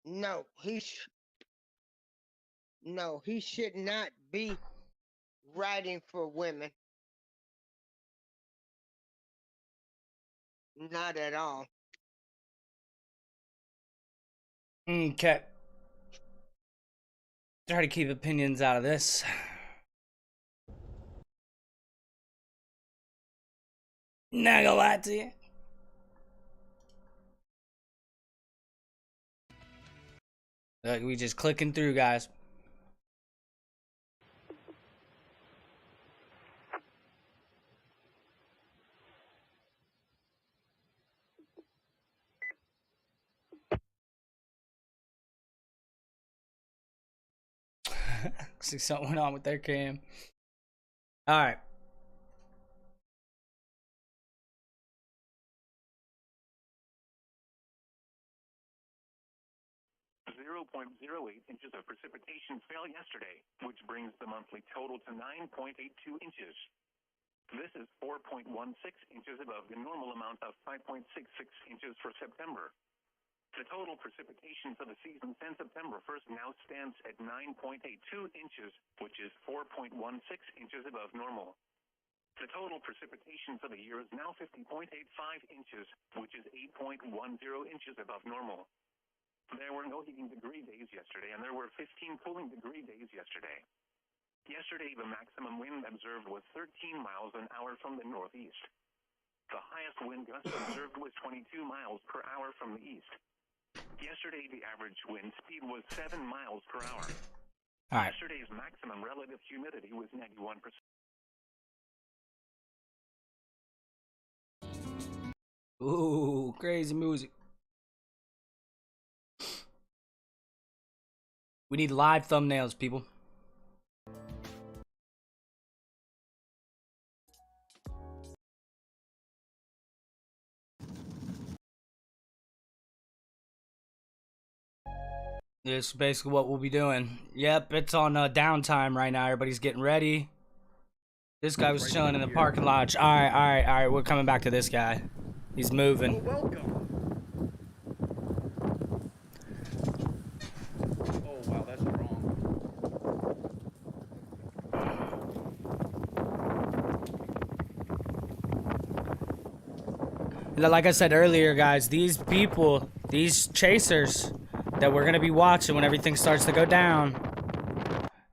No, he should not be writing for women. Not at all. Okay. Try to keep opinions out of this. Not gonna lie to you. Like, we just clicking through, guys. See something went on with their cam. All right. Inches of precipitation fell yesterday, which brings the monthly total to 9.82 inches. This is 4.16 inches above the normal amount of 5.66 inches for September. The total precipitation for the season since September 1st now stands at 9.82 inches, which is 4.16 inches above normal. The total precipitation for the year is now 50.85 inches, which is 8.10 inches above normal. There were no heating degree days yesterday, and there were 15 cooling degree days yesterday. Yesterday, the maximum wind observed was 13 miles an hour from the northeast. The highest wind gust observed was 22 miles per hour from the east. Yesterday, the average wind speed was 7 miles per hour. All right. Yesterday's maximum relative humidity was 91%. Ooh, crazy music. We need live thumbnails, people. This is basically what we'll be doing. Yep, it's on downtime right now. Everybody's getting ready. This guy was chilling in the parking lot. All right. We're coming back to this guy. He's moving. Welcome. Oh wow, that's wrong. Like I said earlier, guys, these people, these chasers that we're gonna be watching when everything starts to go down,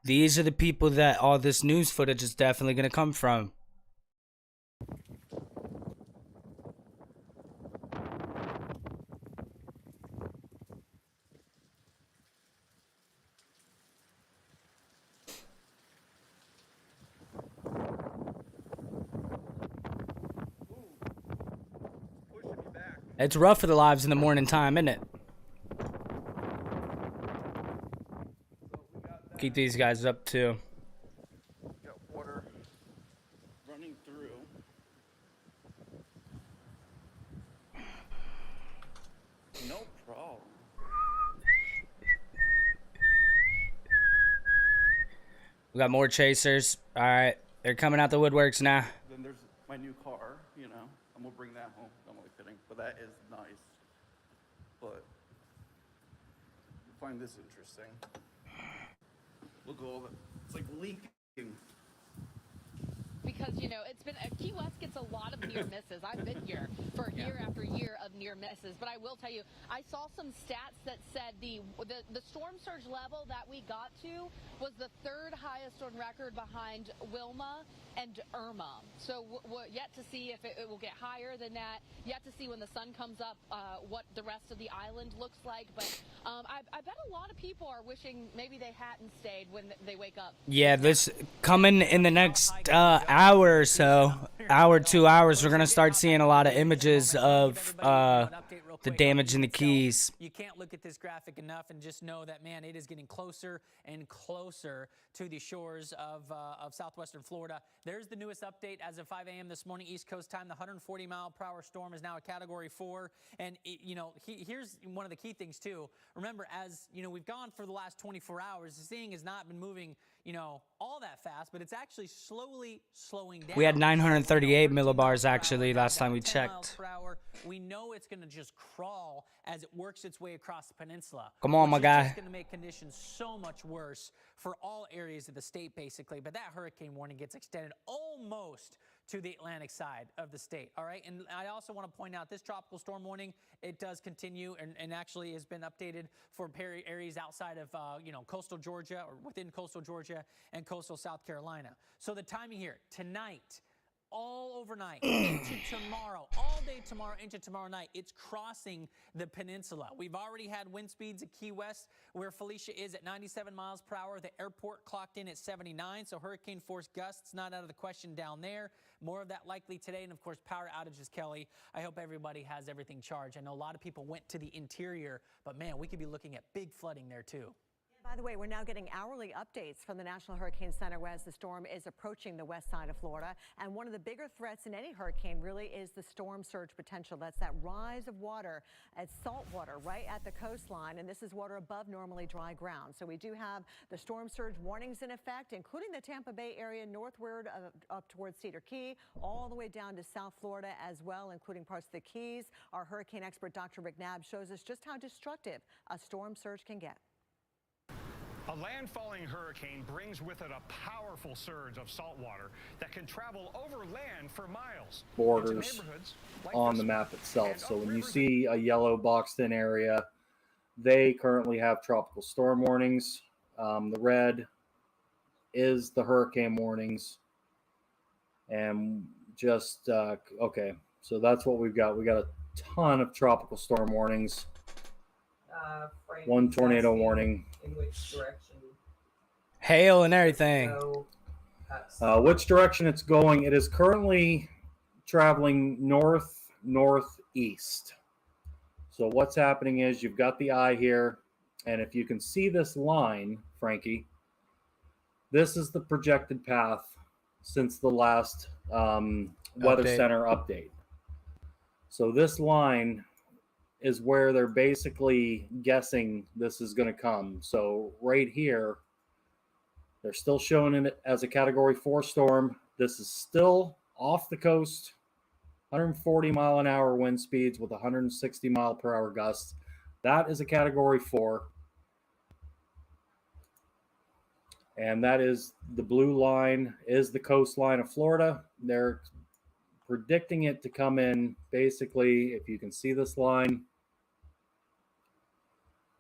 these are the people that all this news footage is definitely gonna come from. It's rough for the lives in the morning time, isn't it? Keep these guys up too. Got water running through. No problem. We got more chasers. All right, they're coming out the woodworks now. Then there's my new car, you know. I'm gonna bring that home. I'm only kidding, but that is nice. But I find this interesting. Look at all that. It's like leaking. Because, you know, it's been Key West gets a lot of near misses. I've been here for year after year of near misses. But I will tell you, I saw some stats that said the storm surge level that we got to was the third highest on record behind Wilma and Irma. So we're yet to see if it will get higher than that. Yet to see when the sun comes up what the rest of the island looks like. But I bet a lot of people are wishing maybe they hadn't stayed when they wake up. Yeah, this coming in the next hour or so, hour, 2 hours, we're gonna start seeing a lot of images of the damage in the Keys. You can't look at this graphic enough and just know that, man, it is getting closer and closer to the shores of southwestern Florida. There's the newest update as of 5 a.m. this morning, East Coast time. The 140-mile-per-hour storm is now a Category 4. And, here's one of the key things, too. Remember, as, we've gone for the last 24 hours, the thing has not been moving, all that fast, but it's actually slowly slowing down. We had 938 millibars, actually, last time we checked. We know it's going to just crawl as it works its way across the peninsula. Come on, my guy. It's going to make conditions so much worse for all areas of the state, basically. But that hurricane warning gets extended almost to the Atlantic side of the state. All right. And I also want to point out this tropical storm warning, it does continue and actually has been updated for areas outside of, coastal Georgia or within coastal Georgia and coastal South Carolina. So the timing here tonight, all overnight into tomorrow, all day tomorrow into tomorrow night, it's crossing the peninsula. We've already had wind speeds at Key West where Felicia is at 97 miles per hour. The airport clocked in at 79, so hurricane force gusts not out of the question down there. More of that likely today, and of course power outages, Kelly. I hope everybody has everything charged. I know a lot of people went to the interior, but man, we could be looking at big flooding there too. By the way, we're now getting hourly updates from the National Hurricane Center as the storm is approaching the west side of Florida. And one of the bigger threats in any hurricane really is the storm surge potential. That's that rise of water, it's salt water right at the coastline. And this is water above normally dry ground. So we do have the storm surge warnings in effect, including the Tampa Bay area northward up towards Cedar Key, all the way down to South Florida as well, including parts of the Keys. Our hurricane expert, Dr. McNabb, shows us just how destructive a storm surge can get. A landfalling hurricane brings with it a powerful surge of salt water that can travel over land for miles. Borders on the map itself. So when you see a yellow boxed in area, they currently have tropical storm warnings. The red is the hurricane warnings. And just, okay, so that's what we've got. We got a ton of tropical storm warnings. One tornado warning. In which direction? Hail and everything. Which direction it's going? It is currently traveling northeast. So what's happening is you've got the eye here, and if you can see this line, Frankie, this is the projected path since the last Weather Center update. So this line is where they're basically guessing this is going to come. So right here, they're still showing it as a Category 4 storm. This is still off the coast, 140 mile an hour wind speeds with 160 mile per hour gusts. That is a Category 4. And that is the blue line is the coastline of Florida. They're predicting it to come in basically, if you can see this line,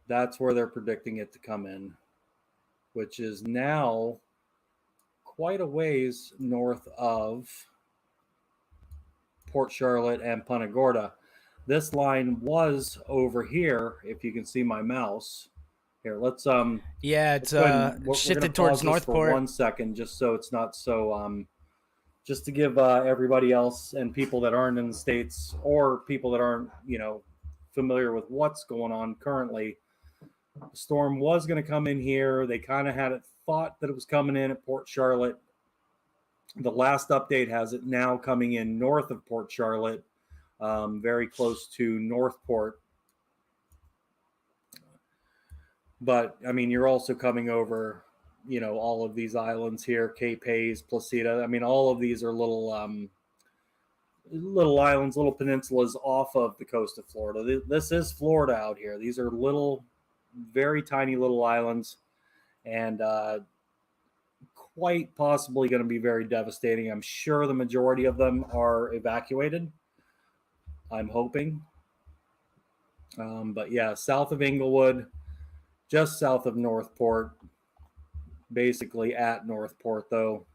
that's where they're predicting it to come in, which is now quite a ways north of Port Charlotte and Punta Gorda. This line was over here, if you can see my mouse. Here, let's it's we're shifted gonna towards pause this for Northport. 1 second, just so it's not so just to give everybody else and people that aren't in the States or people that aren't, familiar with what's going on currently. The storm was going to come in here. They kind of had it thought that it was coming in at Port Charlotte. The last update has it now coming in north of Port Charlotte, very close to Northport. But, I mean, you're also coming over, all of these islands here, Cape Hayes, Placida. I mean, all of these are little islands, little peninsulas off of the coast of Florida. This is Florida out here. These are little, very tiny little islands, and quite possibly going to be very devastating. I'm sure the majority of them are evacuated. I'm hoping. But yeah, south of Inglewood, just south of Northport, basically at Northport though.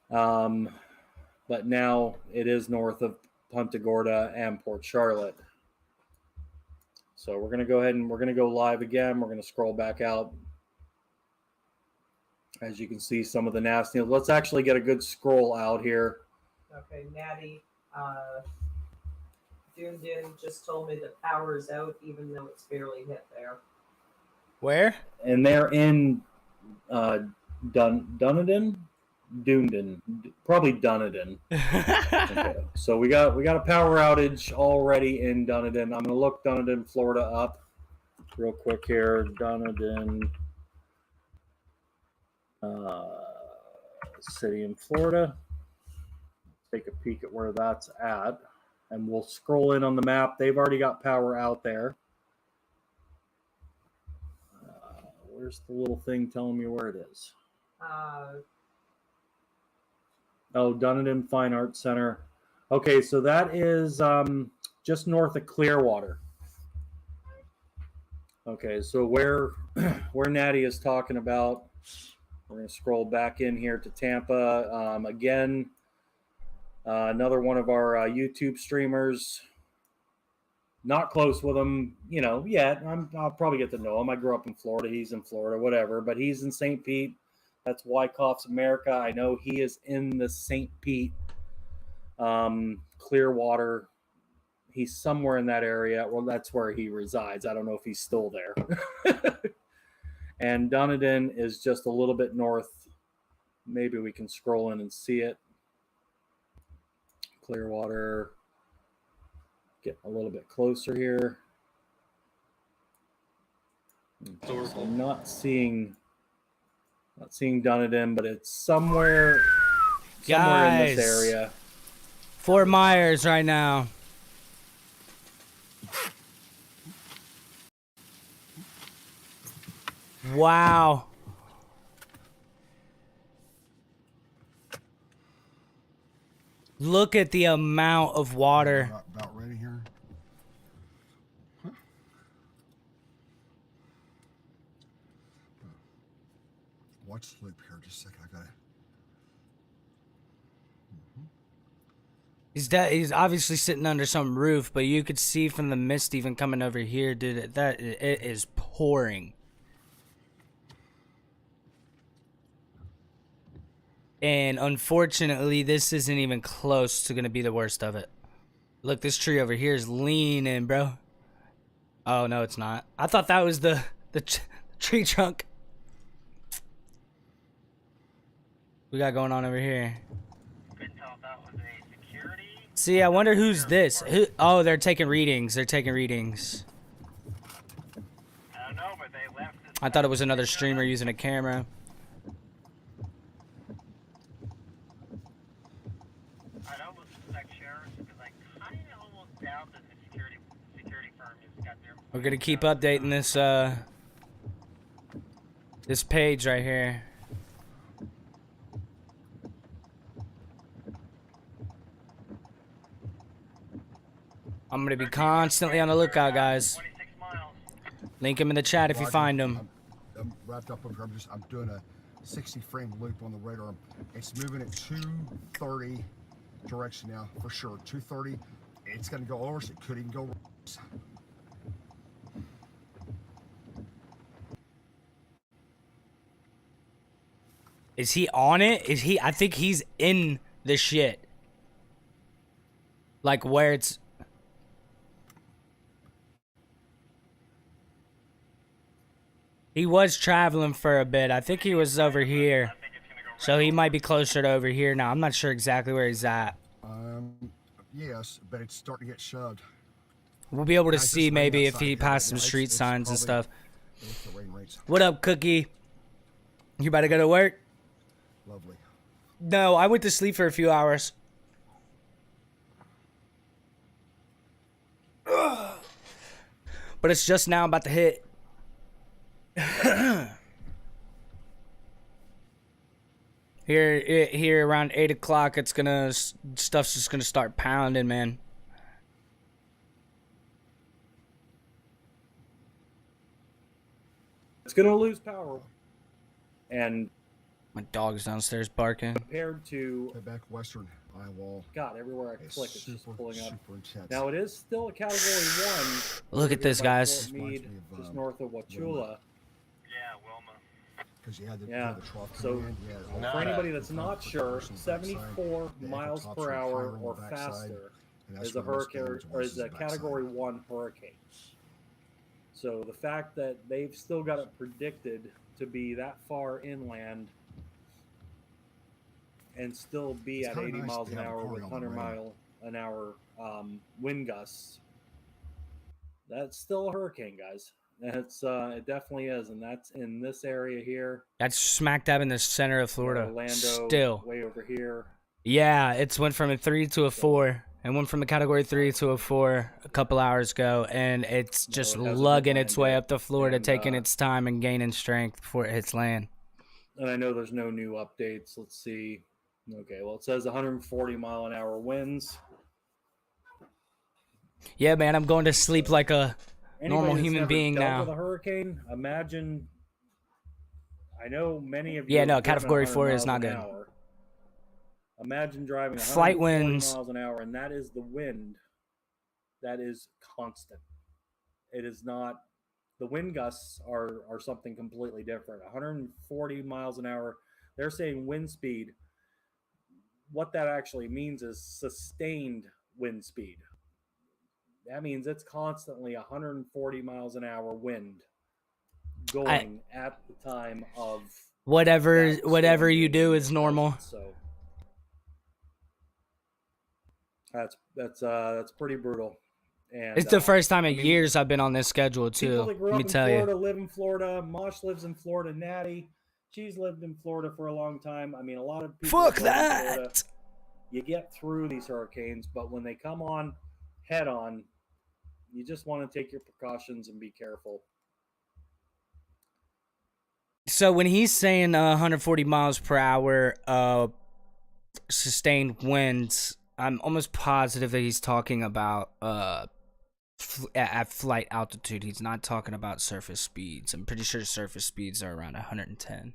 But now it is north of Punta Gorda and Port Charlotte. So we're going to go ahead and we're going to go live again. We're going to scroll back out. As you can see, some of the nasty. Let's actually get a good scroll out here. Okay, Maddie, Dunedin just told me that power is out, even though it's barely hit there. Where? And they're in Dunedin, probably Dunedin. Okay. So we got a power outage already in Dunedin. I'm gonna look Dunedin, Florida up real quick here. Dunedin, city in Florida. Take a peek at where that's at, and we'll scroll in on the map. They've already got power out there. Where's the little thing telling me where it is? Oh, Dunedin Fine Arts Center. Okay, so that is just north of Clearwater. Okay, so where Natty is talking about, we're going to scroll back in here to Tampa. Again, another one of our YouTube streamers. Not close with him, yet. I'll probably get to know him. I grew up in Florida. He's in Florida, whatever. But he's in St. Pete. That's Wyckoff's America. I know he is in the St. Pete, Clearwater. He's somewhere in that area. Well, that's where he resides. I don't know if he's still there. And Dunedin is just a little bit north. Maybe we can scroll in and see it. Clearwater. Get a little bit closer here. Okay, so I'm not seeing Dunedin, but it's somewhere in this area. Fort Myers right now. Wow. Look at the amount of water. About ready here. Huh. Watch the loop here. Just a second. I gotta. He's obviously sitting under some roof, but you could see from the mist even coming over here, dude. That it is pouring. And unfortunately, this isn't even close to gonna be the worst of it. Look, this tree over here is leaning, bro. Oh no, it's not. I thought that was the tree trunk. We got going on over here. See, I wonder who's this. Oh, they're taking readings. They're taking readings. I don't know, but they left this. I thought it was another streamer using a camera. I'd almost suspect sheriffs because I kind of almost doubt that the security firm has got their. We're gonna keep updating this page right here. I'm gonna be constantly on the lookout, guys. Link him in the chat if you find him. I'm wrapped up over here. I'm doing a 60 frame loop on the radar. It's moving at 230 direction now for sure. 230. It's gonna go over. So it could even go. Is he on it? Is he? I think he's in the shit. Like where it's. He was traveling for a bit. I think he was over here. So he might be closer to over here now. I'm not sure exactly where he's at. Yes, but it's starting to get shoved. We'll be able to see maybe if he passed some street signs and stuff. What up, Cookie? You about to go to work? Lovely. No, I went to sleep for a few hours. But it's just now about to hit. Here around 8 o'clock, stuff's just gonna start pounding, man. It's gonna lose power, and my dog's downstairs barking. Compared to back western eye wall. God, everywhere I click, it's just pulling up. Intense. Now it is still a category 1. Look at this, guys. Fort Meade, just north of Wauchula. Yeah. So for anybody that's not sure, 74 miles per hour or faster is a hurricane or is a category 1 hurricane. So the fact that they've still got it predicted to be that far inland and still be at 80 miles an hour with 100 mile an hour wind gusts, that's still a hurricane, guys. It's it definitely is, and that's in this area here. That's smack dab in the center of Florida. Orlando, still way over here. Yeah, it's went from a 3 to a 4, and went from a category 3 to a 4 a couple hours ago, and it's just lugging its way up to Florida, and, taking its time and gaining strength before it hits land. And I know there's no new updates. Let's see. Okay, well, it says 140 mile an hour winds. Yeah, man, I'm going to sleep like a normal Anybody that's human never being dealt now. with a hurricane, imagine. I know many of you. Yeah, have no, driven Category 100 4 is miles not an good. hour. Imagine driving Flight 140 winds. miles an hour, and that is the wind. That is constant. It is not. The wind gusts are something completely different. 140 miles an hour. They're saying wind speed. What that actually means is sustained wind speed. That means it's constantly 140 miles an hour wind going at the time of whatever you do is normal. So that's pretty brutal. And It's the first time in years I've been on this schedule too. People that grew Let me up in tell Florida you. live in Florida. Mosh lives in Florida. Natty, she's lived in Florida for a long time. I mean, a lot of people. Fuck live in that. Florida. You get through these hurricanes, but when they come on head on, you just want to take your precautions and be careful. So when he's saying 140 miles per hour sustained winds, I'm almost positive that he's talking about at flight altitude. He's not talking about surface speeds. I'm pretty sure surface speeds are around 110.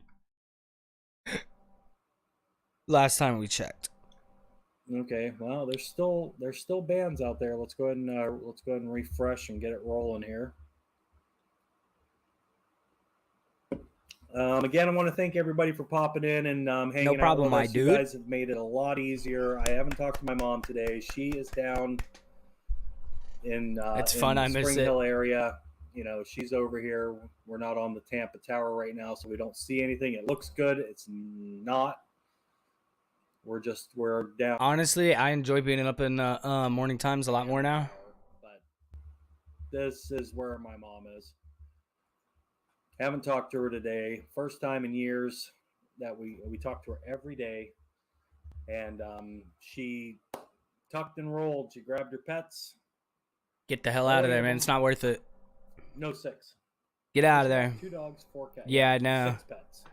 Last time we checked. Okay, well, there's still bands out there. Let's go ahead and refresh and get it rolling here. Again, I want to thank everybody for popping in and hanging No problem, out my with us. dude. You guys have made it a lot easier. I haven't talked to my mom today. She is down in It's fun. I miss Spring it. Hill area. You know, she's over here. We're not on the Tampa Tower right now, so we don't see anything. It looks good. It's not. We're down. Honestly, I enjoy being up in the morning times a lot more now. But this is where my mom is. Haven't talked to her today. First time in years that we talk to her every day. And she tucked and rolled. She grabbed her pets. Get the hell out of there, man. It's not worth it. No, 6. Get out of there. 2 dogs, 4 cats. Yeah, I know. 6 pets.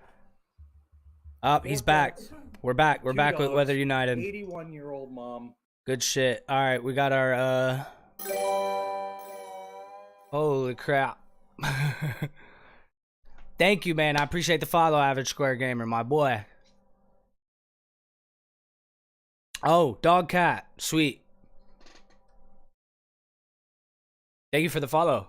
Oh, he's back. We're back. We're 2 back with dogs, Weather United. 81-year-old mom. Good shit. All right, we got our holy crap. Thank you, man. I appreciate the follow, Average Square Gamer, my boy. Oh, dog cat. Sweet. Thank you for the follow.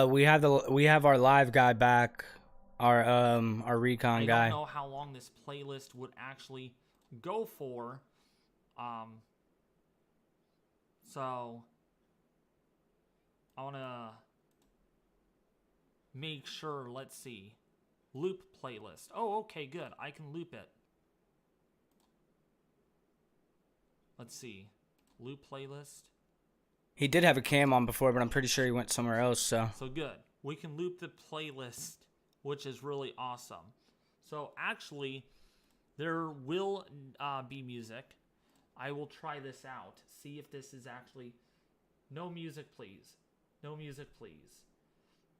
We have our live guy back. Our recon guy. I don't know how long this playlist would actually go for. So I want to make sure. Let's see. Loop playlist. Oh, okay, good. I can loop it. Let's see. Loop playlist. He did have a cam on before, but I'm pretty sure he went somewhere else, so. So good. We can loop the playlist, which is really awesome. So actually, there will be music. I will try this out. See if this is actually... No music, please. No music, please.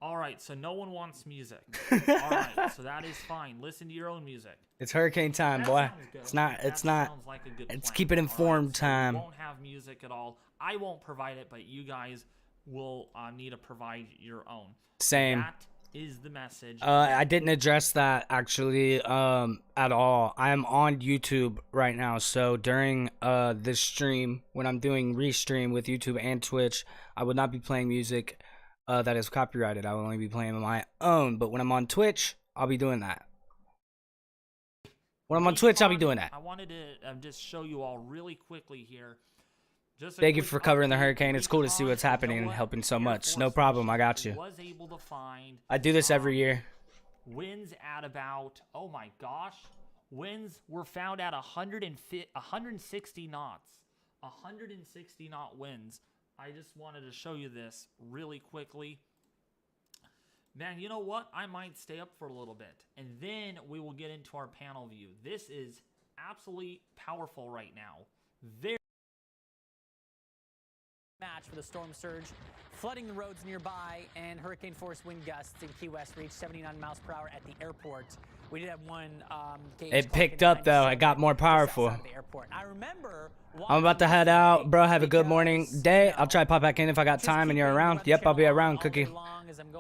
All right, so no one wants music. All right, so that is fine. Listen to your own music. It's hurricane time, That boy. sounds good. It's not. That sounds like a good It's plan. keep it All informed right, so time. We won't have music at all. I won't provide it, but you guys will need to provide your own. Same. That is the message. I didn't address that actually at all. I am on YouTube right now, so during this stream, when I'm doing restream with YouTube and Twitch, I would not be playing music that is copyrighted. I will only be playing my own. But when I'm on Twitch, I'll be doing that. When I'm on Twitch, I'll be doing that. I wanted to just show you all really quickly here. Just a Thank you quick for covering the update. hurricane. It's cool to see what's happening and helping so much. No problem. I got you. Was able to find I do this every year. winds at about, oh my gosh, winds were found at 160 knots. 160 knot winds. I just wanted to show you this really quickly. Man, you know what? I might stay up for a little bit, and then we will get into our panel view. This is absolutely powerful right now. Very match for the storm surge, flooding the roads nearby, and hurricane force wind gusts in Key West reached 79 miles per hour at the airport. We did have one gauge It clock picked at up though. It 97 got more just outside powerful. of the airport. I remember I'm about to head out, bro. Have a good morning, day. I'll try to pop back in if I got time and you're around. Yep, I'll be around, Cookie.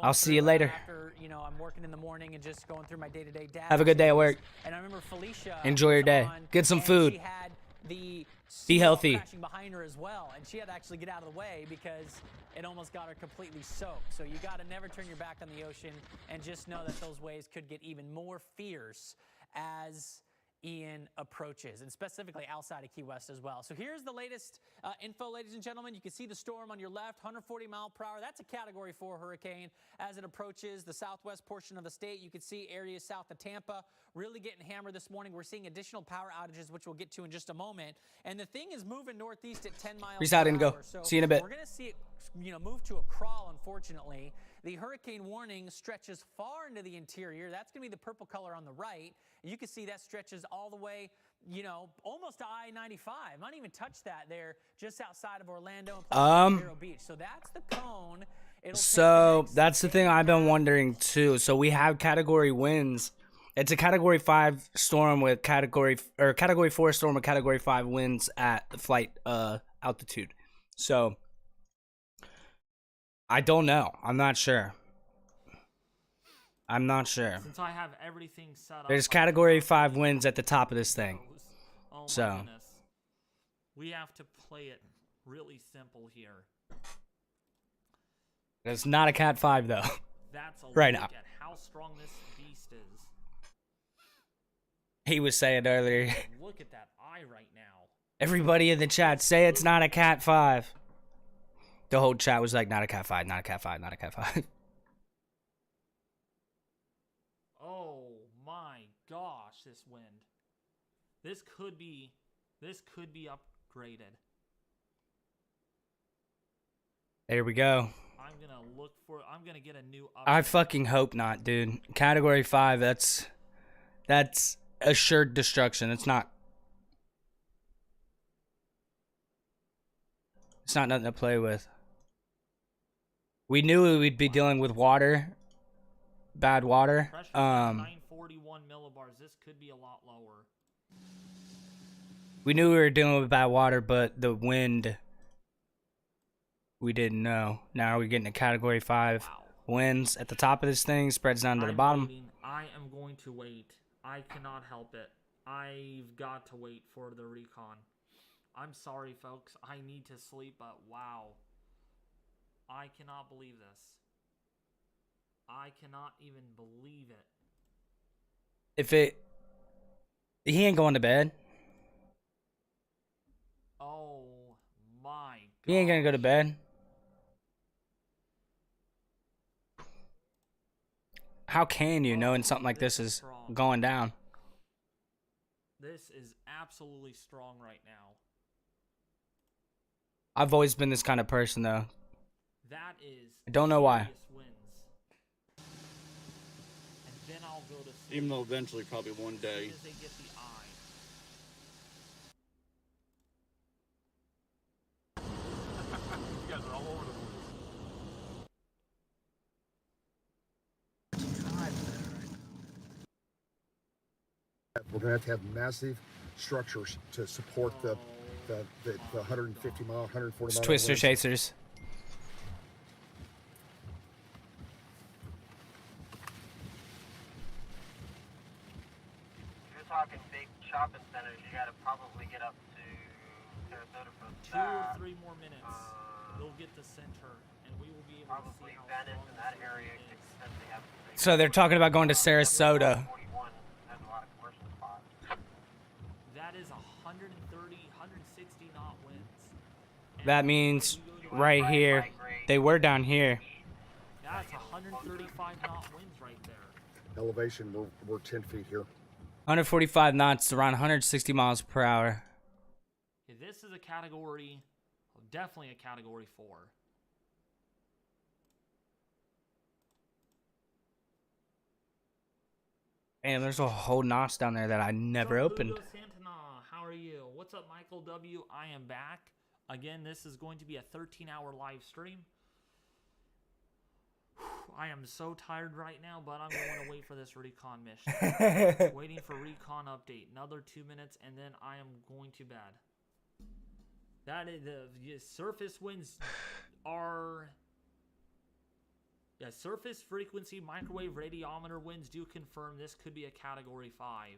I'll see you later. after, you know, I'm working in the morning and just going through my day-to-day data Have a good day at work. And I remember Felicia Enjoy your was day. on, Get some and food. She had the Be healthy. crashing behind her as well, and she had to actually get out of the way because it almost got her completely soaked. So you got to never turn your back on the ocean, and just know that those waves could get even more fierce as Ian approaches, and specifically outside of Key West as well. So here's the latest info, ladies and gentlemen. You can see the storm on your left, 140 mile per hour. That's a Category 4 hurricane as it approaches the southwest portion of the state. You can see areas south of Tampa really getting hammered this morning. We're seeing additional power outages, which we'll get to in just a moment. And the thing is moving northeast at 10 miles Peace per out and go. hour. So See you in a bit. we're going to see it, you know, move to a crawl, unfortunately. The hurricane warning stretches far into the interior. That's going to be the purple color on the right. You can see that stretches all the way, you know, almost to I-95. Not even touch that there, just outside of Orlando and Vero Beach. So that's the cone. So that's the thing I've been wondering too. So we have category winds. It's a Category 5 storm with Category 4 storm with Category 5 winds at the flight altitude. So I don't know. I'm not sure. Since I have everything set up. There's Category 5 winds at the top of this thing. Oh my So goodness. We have to play it really simple here. it's not a Cat 5 though. That's a right look now. at how strong this beast is. He was saying earlier. Look at that eye right now. Everybody in the chat say it's not a Cat 5. The whole chat was like, not a Cat 5, not a Cat 5, not a Cat 5. Oh my gosh, this wind. This could be upgraded. There we go. I'm gonna get a new upgrade. I fucking hope not, dude. Category 5, that's assured destruction. It's not nothing to play with. We knew we'd be dealing with water. Bad water. Pressure 941 millibars. This could be a lot lower. We knew we were dealing with bad water, but the wind, we didn't know. Now we're getting a Category 5 winds at the top of this thing, spreads down to the bottom. Waiting. I am going to wait. I cannot help it. I've got to wait for the recon. I'm sorry, folks. I need to sleep, but wow. I cannot believe this. I cannot even believe it. He ain't going to bed. Oh my God. He ain't gonna go to bed. How can you, knowing something like this is going down? This is absolutely strong right now. I've always been this kind of person, though. That is. I don't know why. Wins. And then I'll go to sleep. Even though eventually, probably one day. As soon as they get the eye. You guys are all over the place. We're going to have massive structures to support the 150 mile, 140 It's mile. Twister Chasers. If you're talking big shopping centers, you gotta probably get up to Sarasota for 2 or 3 more minutes. We'll get the center, and we will be able to see how Venice in that area could potentially have So they're talking about going to Sarasota. has a lot of commercial spots. that is 130, 160 knot winds. That means right here. They were down here. That's 135 knot winds right there. Elevation, we're 10 feet here. 145 knots, around 160 miles per hour. Okay, this is a category, definitely a category 4. Damn, there's a whole notch down there that I never opened. Lugo Santana, how are you? What's up, Michael W? I am back. Again, this is going to be a 13-hour live stream. I am so tired right now, but I'm going to wait for this recon mission. Waiting for recon update. Another 2 minutes, and then I am going to bed. That is the surface winds are. Yeah, surface frequency microwave radiometer winds do confirm this could be a Category 5.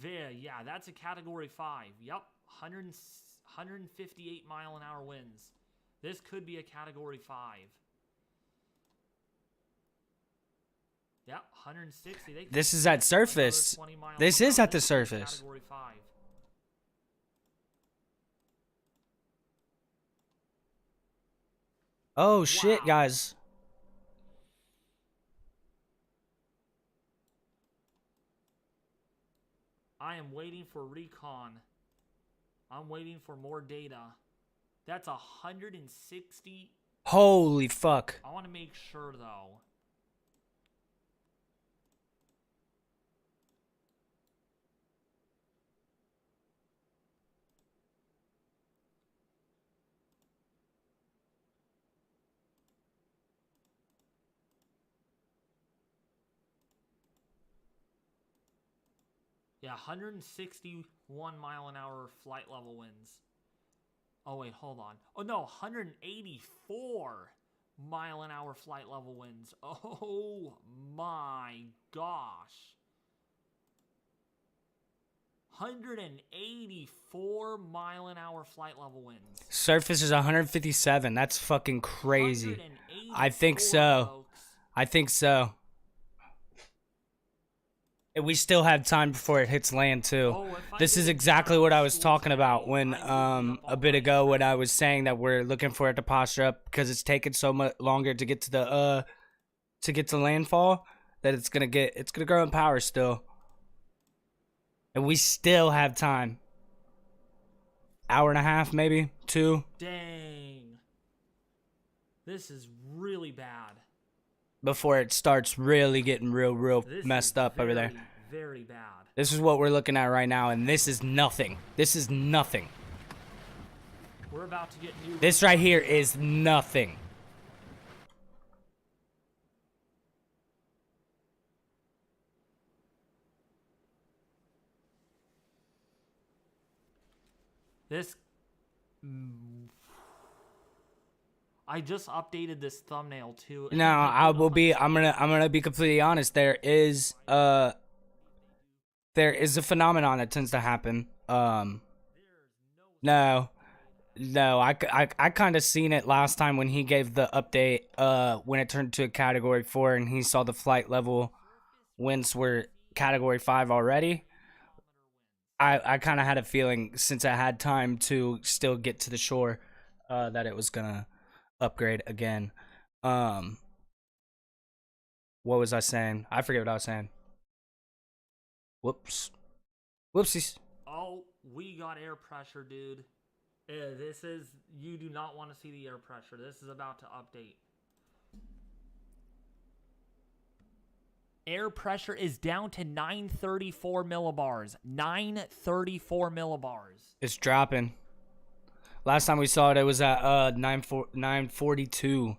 Yeah, that's a Category 5. Yep, 158 mile an hour winds. This could be a Category 5. Yep, 160. This is at surface. This is at the surface. Category 5. Oh shit, guys. I am waiting for recon. I'm waiting for more data. That's 160. Holy fuck. I want to make sure though. Yeah, 161 mile an hour flight level winds. Oh, wait, hold on. Oh, no, 184 mile an hour flight level winds. Oh, my gosh. 184 mile an hour flight level winds. Surface is 157. That's fucking crazy. I think so. I think so. And we still have time before it hits land too. This is exactly what I was talking about when a bit ago when I was saying that we're looking for it to posture up because it's taken so much longer to get to the landfall that it's gonna grow in power still. And we still have time. Hour and a half, maybe 2. Dang. This is really bad. Before it starts really getting real messed up over there. Very bad. This is what we're looking at right now, and this is nothing. This is nothing. We're about to get new. This right here is nothing. This. I just updated this thumbnail too. No, I'm gonna be completely honest. There is a phenomenon that tends to happen. No, I kind of seen it last time when he gave the update. When it turned to a Category 4 and he saw the flight level winds were Category 5 already. I kind of had a feeling since I had time to still get to the shore, that it was gonna upgrade again. What was I saying? I forget what I was saying. Whoopsies. Oh, we got air pressure, dude. You do not want to see the air pressure. This is about to update. Air pressure is down to 934 millibars. 934 millibars. It's dropping. Last time we saw it, it was at 942.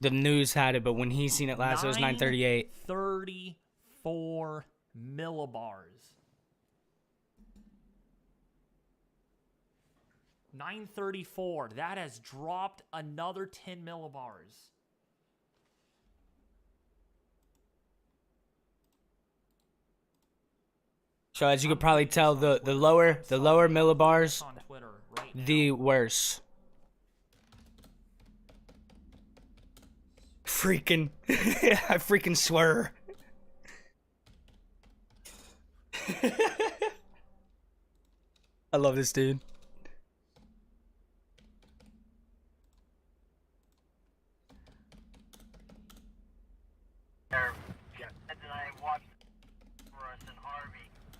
The news had it, but when he seen it last, it was 938. 34 millibars. 934. That has dropped another 10 millibars. So as you could probably tell, the lower millibars, the worse. Freaking, I freaking swear. I love this dude.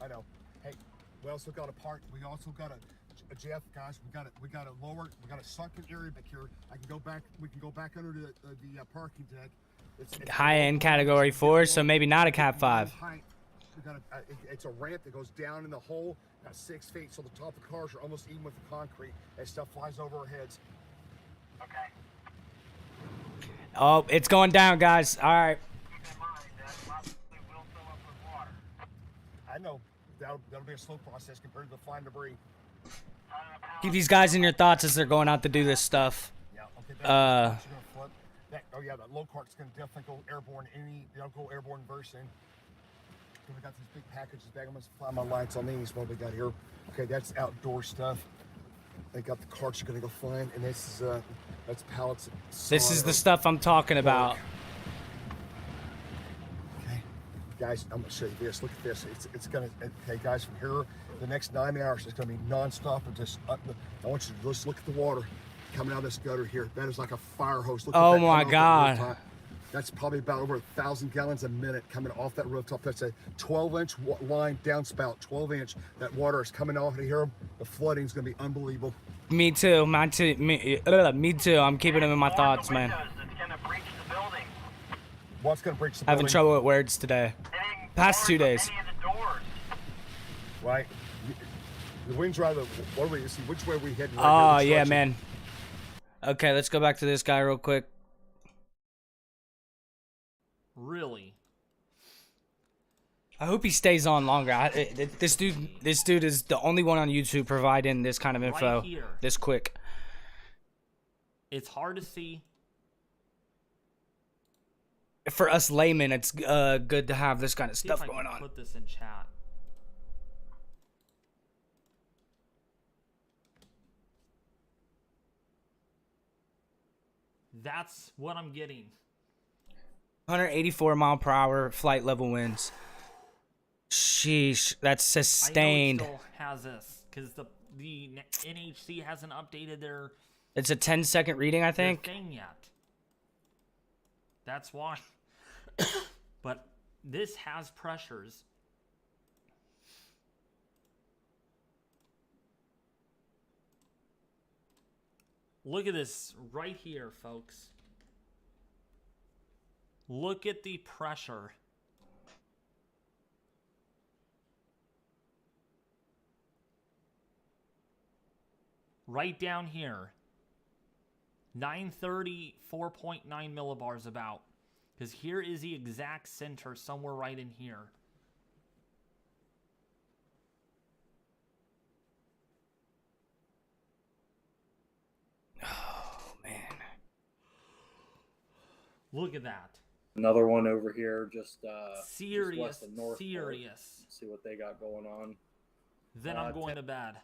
I know. Hey, we also got a park. We also got a Jeff, guys. We got a sunken area back here. We can go back under the parking deck. high-end category 4, so maybe not a Cat 5. It's a ramp that goes down in the hole, about 6 feet, so the top of the cars are almost even with the concrete as stuff flies over our heads. Okay. Oh, it's going down, guys. All right. Keep in mind that probably will fill up with water. I know. That'll be a slow process compared to the fine debris. Keep these guys in your thoughts as they're going out to do this stuff. Yeah, okay. Oh yeah, that low cart's gonna definitely go airborne. They'll go airborne very soon. We got these big packages back. I'm gonna fly my lights on these. What we got here? Okay, that's outdoor stuff. They got the carts are gonna go flying, and this is that's pallets. This is the stuff I'm talking about. Okay, guys, I'm gonna show you this. Look at this. It's gonna. Okay, guys, from here, the next 9 hours, it's gonna be nonstop and just. I want you to just look at the water coming out of this gutter here. That is like a fire hose. Look at Oh that my coming off that God. rooftop. That's probably about over 1,000 gallons a minute coming off that rooftop. That's a 12-inch line downspout, 12-inch. That water is coming off of here. The flooding is going to be unbelievable. Me too. Me too. I'm keeping them in my thoughts, man. What's going to breach the building? Having trouble with words today. Past 2 days. Right. The wind's rather. What are we? See which way we heading? Oh yeah, man. Okay, let's go back to this guy real quick. Really? I hope he stays on longer. This dude is the only one on YouTube providing this kind of info Right here. this quick. It's hard to see. For us laymen, it's good to have this kind of See stuff if I going can on. Put this in chat. That's what I'm getting. 184 mile per hour flight level winds. Sheesh, that's sustained. I know it still has this because the NHC hasn't updated their It's a 10-second reading, I think. thing yet. That's why. But this has pressures. Look at this right here, folks. Look at the pressure. Right down here. 934.9 millibars about. Because here is the exact center, somewhere right in here. Oh, man. Look at that. Another one over here, just Serious, west of North. serious. See what they got going on. Then I'm going to bed.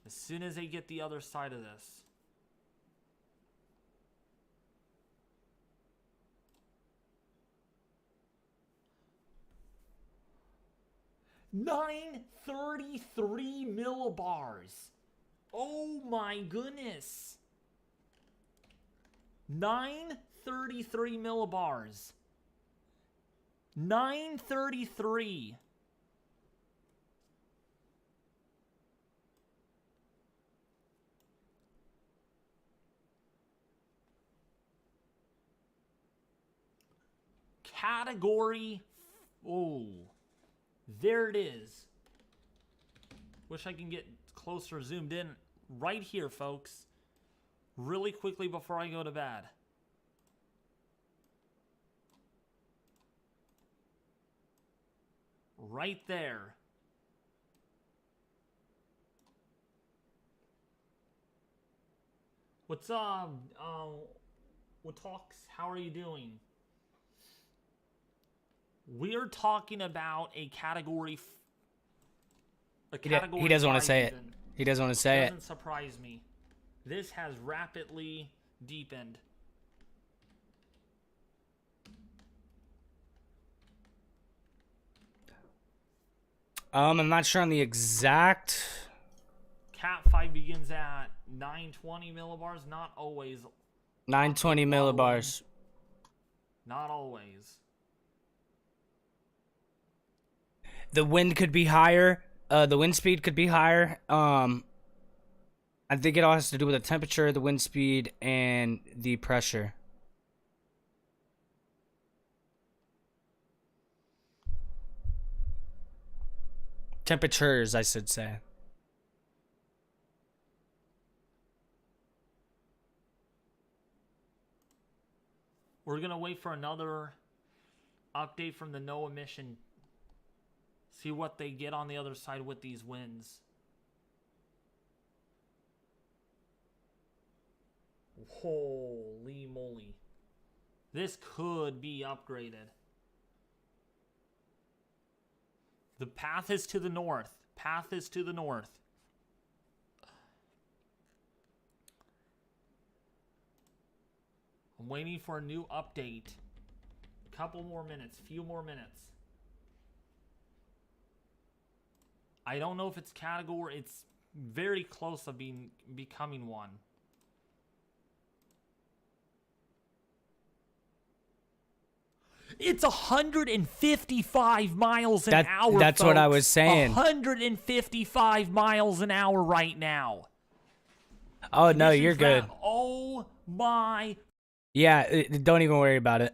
As soon as they get the other side of this. $933 millibars. Oh my goodness. 933 millibars. 933. Category. Oh, there it is. Wish I can get closer zoomed in right here, folks. Really quickly before I go to bed. Right there. What's up? What talks? How are you doing? We're talking about a category. He doesn't want to say it. He doesn't want to say it. Doesn't surprise me. This has rapidly deepened. I'm not sure on the exact. Cat 5 begins at 920 millibars. Not always. 920 millibars. Not always. The wind could be higher. The wind speed could be higher. I think it all has to do with the temperature, the wind speed, and the pressure. Temperatures, I should say. We're going to wait for another update from the NOAA mission. See what they get on the other side with these winds. Holy moly. This could be upgraded. The path is to the north. Path is to the north. I'm waiting for a new update. A couple more minutes. Few more minutes. I don't know if it's category. It's very close of becoming one. It's 155 miles an hour. That's folks. what I was saying. 155 miles an hour right now. Oh no, you're good. Oh my. Yeah, don't even worry about it.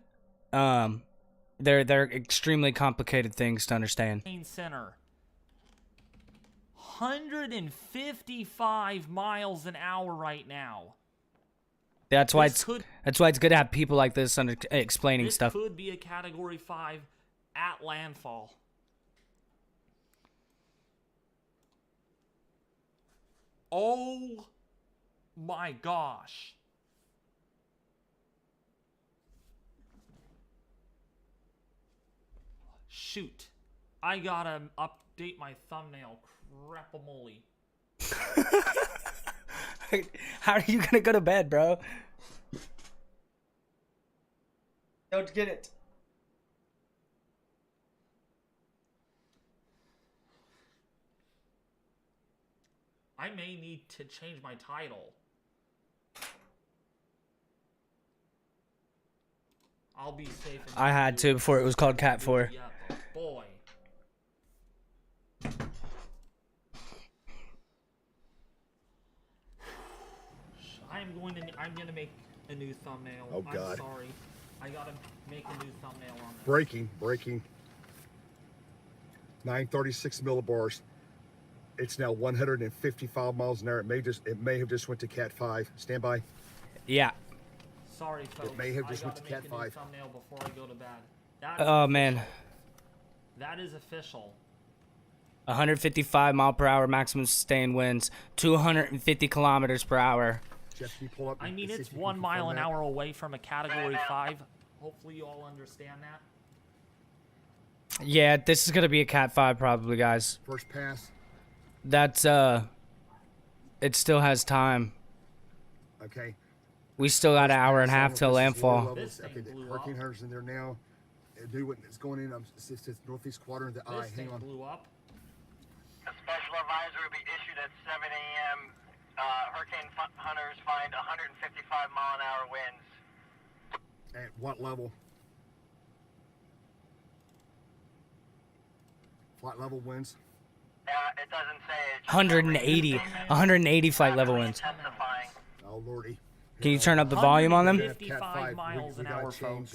They're extremely complicated things to understand. Center. 155 miles an hour right now. That's why it's good to have people like this explaining stuff. This could be a Category 5 at landfall. Oh my gosh. Shoot. I gotta update my thumbnail. Crap-a-moly. How are you gonna go to bed, bro? Don't get it. I may need to change my title. I'll be safe. I had to before it was called Cat 4. Yeah, boy. I'm gonna make a new thumbnail. Oh, God. I'm sorry. I gotta make a new thumbnail on this. Breaking. 936 millibars. It's now 155 miles an hour. It may have just went to Cat 5. Stand by. Yeah. Sorry, folks. It may have just I went to gotta Cat make a new 5. thumbnail before I go to bed. Oh man. That is official. 155 mile per hour maximum sustained winds, 250 kilometers per hour. Jeff, can you pull up? I mean, it's 1 mile an hour away from a Category 5. Hopefully you all understand that. Yeah, this is gonna be a Cat 5 probably, guys. First pass. That's it still has time. Okay. We still got an hour and a half till landfall. Okay, the Hurricane Hunter's in there now. A new one is going in. It's northeast quadrant of the eye. Hang on. Blew up. A special advisory will be issued at 7 a.m. Hurricane hunters find 155 mile an hour winds. At what level? Flight level winds? It doesn't say. 180 flight level winds. Oh lordy. Can you turn up the volume on them? 55 miles an hour, folks.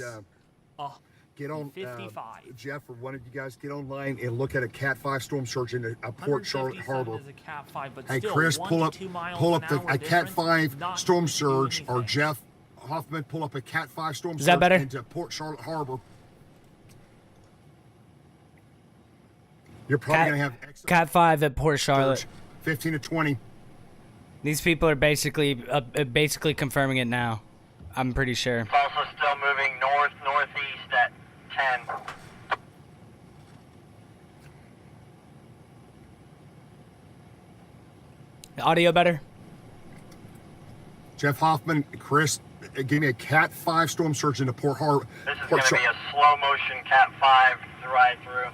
Get on, 55. Jeff, or one of you guys, get online and look at a Cat 5 storm surge in Port Charlotte Harbor. Is a Cat 5, but Hey, still, Chris, 1 pull to up 2 miles a an Cat hour 5 difference, not storm doing surge, or anything. Jeff Hoffman, pull up a Cat 5 storm Is surge that better? into Port Charlotte Harbor. You're probably going to have Cat 5 at Port Charlotte. 15 to 20. These people are basically confirming it now. I'm pretty sure. It's also still moving northeast at 10. Audio better? Jeff Hoffman, Chris, give me a Cat 5 storm surge into Port Harbor. This is going to be a slow motion Cat 5 to ride through.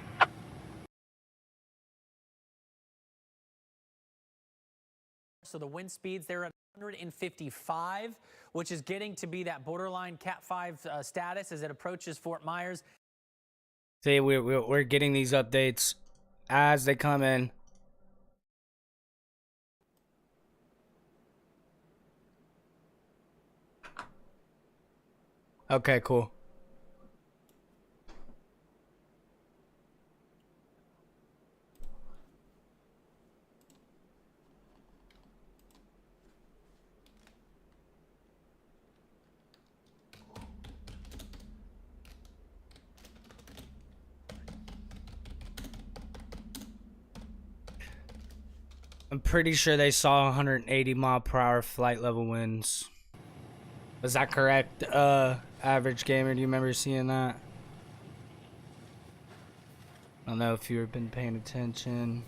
So the wind speeds, they're at 155, which is getting to be that borderline Cat 5 status as it approaches Fort Myers. See, we're getting these updates as they come in. Okay, cool. I'm pretty sure they saw 180 mile per hour flight level winds. Was that correct, Average Gamer? Do you remember seeing that? I don't know if you've been paying attention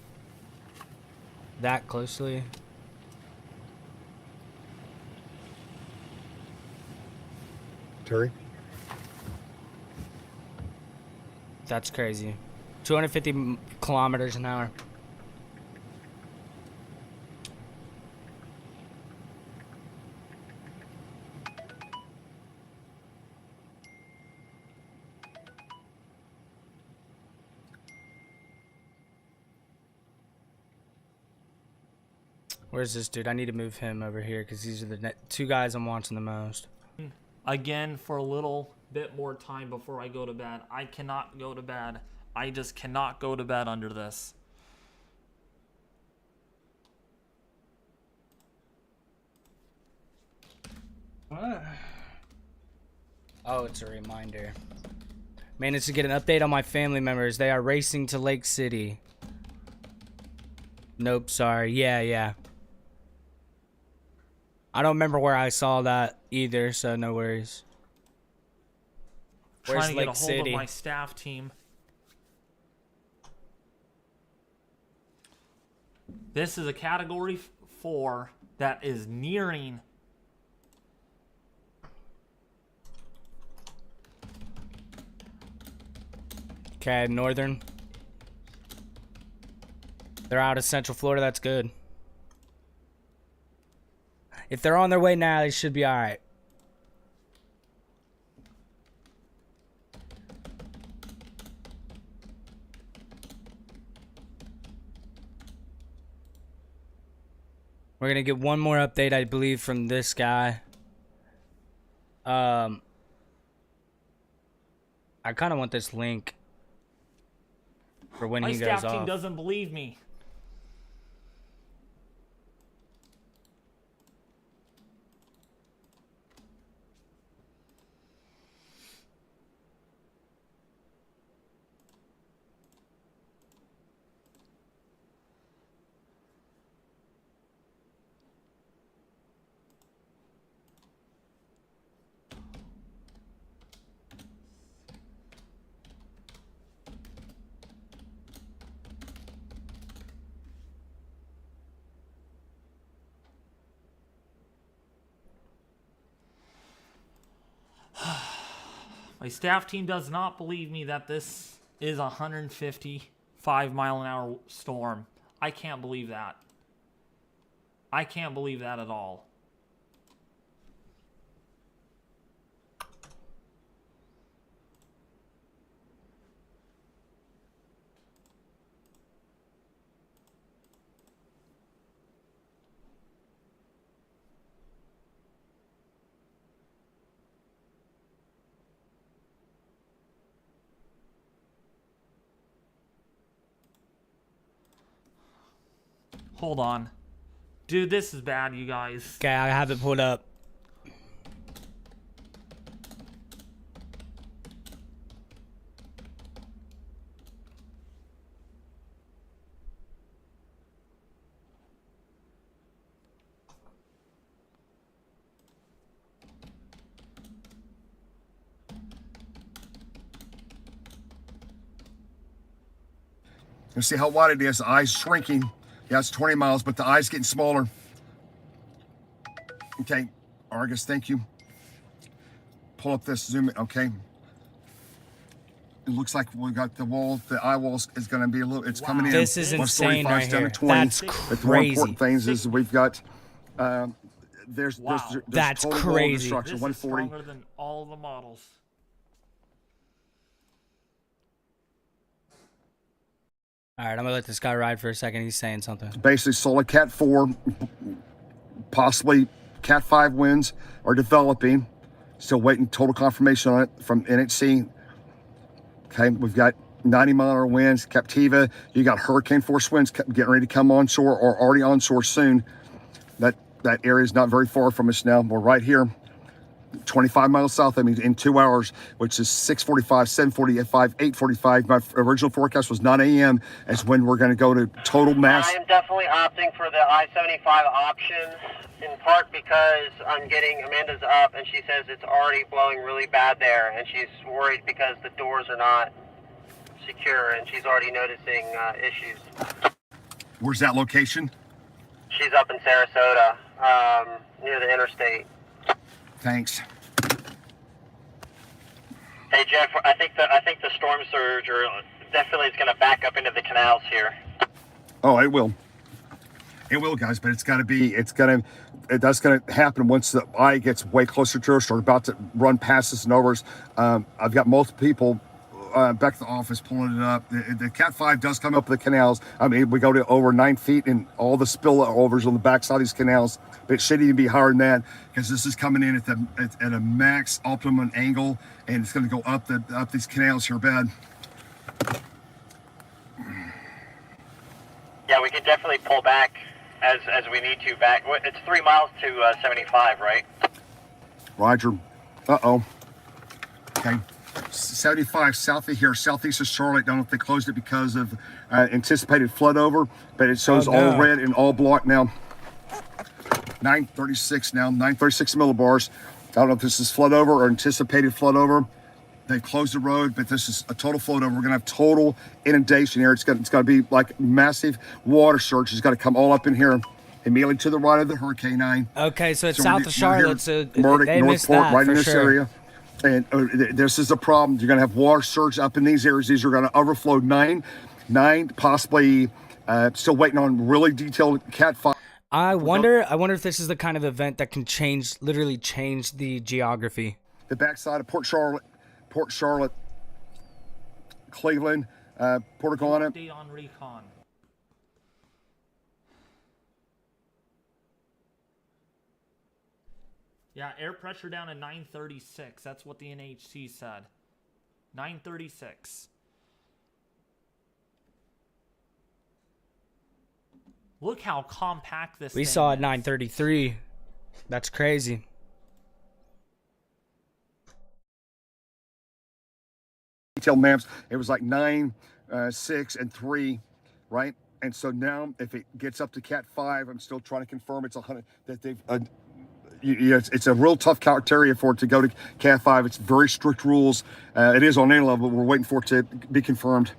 that closely. Terry? That's crazy. 250 kilometers an hour. Where's this dude? I need to move him over here because these are the two guys I'm watching the most. Again, for a little bit more time before I go to bed. I cannot go to bed. I just cannot go to bed under this. Oh, it's a reminder. Managed to get an update on my family members. They are racing to Lake City. Nope, sorry. Yeah. I don't remember where I saw that either, so no worries. Where's Trying to Lake get a hold City? of my staff team. This is a category 4 that is nearing. Okay, northern. They're out of Central Florida. That's good. If they're on their way now, they should be all right. We're going to get one more update, I believe, from this guy. I kind of want this link for when My he goes staff off. team doesn't believe me. My staff team does not believe me that this is a 155 mile an hour storm. I can't believe that. I can't believe that at all. Hold on. Dude, this is bad, you guys. Okay, I have it pulled up. You see how wide it is. The eye's shrinking. Yeah, it's 20 miles, but the eye's getting smaller. Okay, Argus, thank you. Pull up this, zoom it, okay. It looks like we got the wall, the eye wall is going to be a little, it's coming in. This is insane right down here. to 20. That's But the more crazy. important things is we've got, there's That's total wall crazy. destruction, This 140. is stronger than all the models. All right, I'm going to let this guy ride for a second. He's saying something. Basically, solid Cat 4, possibly Cat 5 winds are developing. Still waiting total confirmation on it from NHC. Okay, we've got 90-mile-an-hour winds. Captiva, you got hurricane force winds getting ready to come onshore or already onshore soon. That area is not very far from us now. We're right here. 25 miles south of me in 2 hours, which is 6:45, 7:45, 8:45. My original forecast was 9 a.m. as when we're going to go to total mass. I am definitely opting for the I-75 option, in part because I'm getting, Amanda's up and she says it's already blowing really bad there, and she's worried because the doors are not secure, and she's already noticing issues. Where's that location? She's up in Sarasota, near the interstate. Thanks. Hey Jeff, I think the storm surge definitely is going to back up into the canals here. Oh, it will. It will, guys, but it's going to happen once the eye gets way closer to us or about to run past us and over us. I've got multiple people back at the office pulling it up. The Cat 5 does come up the canals. I mean, we go to over 9 feet and all the spillovers on the backside of these canals. But it should even be higher than that because this is coming in at a max optimum angle, and it's going to go up these canals here bad. Yeah, we can definitely pull back as we need to back. It's 3 miles to 75, right? Roger. Uh-oh. Okay. 75 south of here, southeast of Charlotte. Don't know if they closed it because of anticipated flood over, but it shows all red and all blocked now. 936 now, 936 millibars. I don't know if this is flood over or anticipated flood over. They've closed the road, but this is a total flood over. We're gonna have total inundation here. It's got to be like massive water surge. It's got to come all up in here, immediately to the right of the hurricane line. Okay, so it's south of Charlotte, so Murdoch, they missed Northport, that right for in this sure. area. And this is a problem. You're going to have water surge up in these areas. These are going to overflow 9, possibly still waiting on really detailed Cat 5. I wonder if this is the kind of event that can literally change the geography. The backside of Port Charlotte, Cleveland, Portagona. Update on recon. Yeah, air pressure down to 936. That's what the NHC said. 936. Look how compact this We thing saw is. at 933. That's crazy. Detailed maps. It was like 9, 6, and 3, right? And so now, if it gets up to Cat 5, I'm still trying to confirm it's 100 that they've. It's a real tough criteria for it to go to Cat 5. It's very strict rules. It is on any level, but we're waiting for it to be confirmed.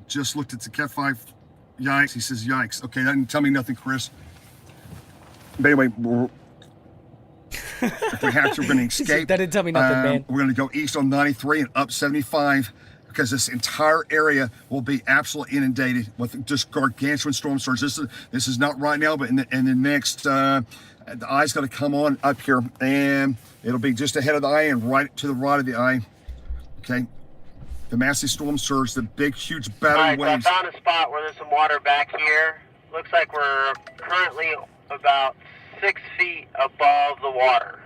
Just looked at the Cat 5. Yikes. He says, yikes. Okay, that didn't tell me nothing, Chris. But anyway, if we have to, we're going to escape. That didn't tell me nothing, man. We're going to go east on 93 and up 75 because this entire area will be absolutely inundated with just gargantuan storm surge. This is not right now, but in the next, the eye's going to come on up here, and it'll be just ahead of the eye and right to the right of the eye. Okay. The massive storm surge, the big, huge battery waves. So I found a spot where there's some water back here. Looks like we're currently about 6 feet above the water.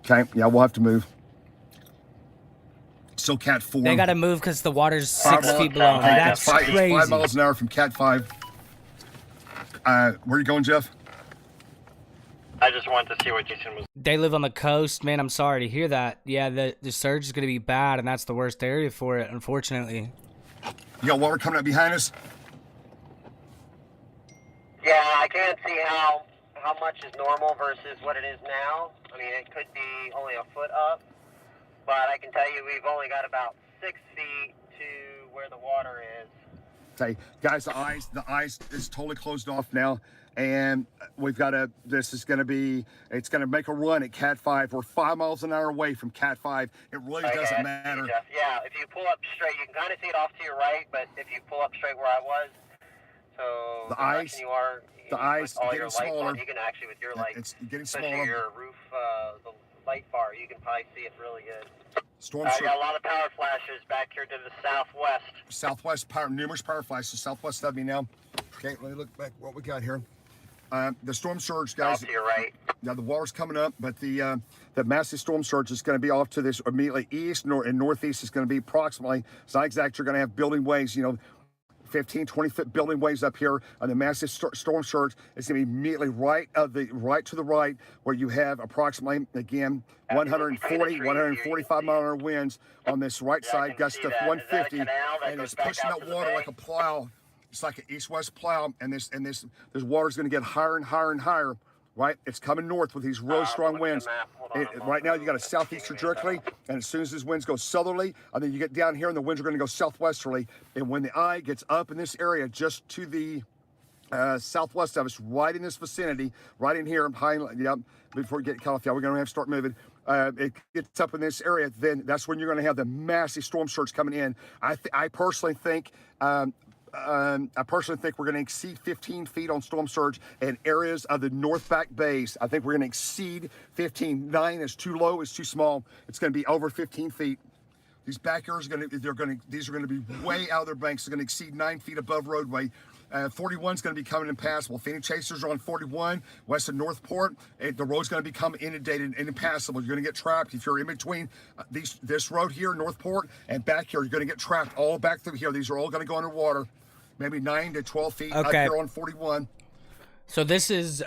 Okay, yeah, we'll have to move. Still Cat 4. They got to move because the water's 6 feet below. Okay, That's it's crazy. 5 miles an hour from Cat 5. Where are you going, Jeff? I just wanted to see what Jason was. They live on the coast, man. I'm sorry to hear that. Yeah, the surge is going to be bad, and that's the worst area for it, unfortunately. You got water coming up behind us? Yeah, I can't see how much is normal versus what it is now. I mean, it could be only a foot up, but I can tell you we've only got about 6 feet to where the water is. Okay, guys, the ice is totally closed off now, and we've got it's going to make a run at Cat 5. We're 5 miles an hour away from Cat 5. It really doesn't matter. Yeah, if you pull up straight, you can kind of see it off to your right, but if you pull up straight where I was, so the ice getting smaller. You can actually, with your light, it's getting especially smaller. your roof, the light bar, you can probably see it really good. Storm I got a lot of power flashes back here to the southwest. Numerous power flashes southwest of me now. Okay, let me look back what we got here. The storm surge, guys. Off to your right. Now the water's coming up, but the massive storm surge is going to be off to this immediately east, and northeast is going to be approximately zigzags. You're going to have building waves, 15, 20-foot building waves up here on the massive storm surge. It's going to be immediately right to the right, where you have approximately, again, 140, 145 mile an hour winds on this right side, gusts to 150, and it's pushing that water like a plow. It's like an east-west plow, and this water's going to get higher and higher and higher. Right, it's coming north with these really strong winds. Right now, you got a southeaster jerkily, and as soon as these winds go southerly, and then you get down here, and the winds are going to go southwesterly. And when the eye gets up in this area, just to the southwest of us, right in this vicinity, right in here, before you get cut off, we're going to have to start moving. It gets up in this area, then that's when you're going to have the massive storm surge coming in. I personally think. I personally think we're going to exceed 15 feet on storm surge in areas of the North Back Bays. I think we're going to exceed 15. 9 is too low, it's too small. It's going to be over 15 feet. These back areas these are going to be way out of their banks. They're going to exceed 9 feet above roadway. 41 is going to be coming impassable. Phoenix Chasers are on 41 west of Northport. The road's going to become inundated and impassable. You're going to get trapped if you're in between this road here, Northport, and back here. You're going to get trapped all back through here. These are all going to go underwater. Maybe 9 to 12 feet up here on 41. So this has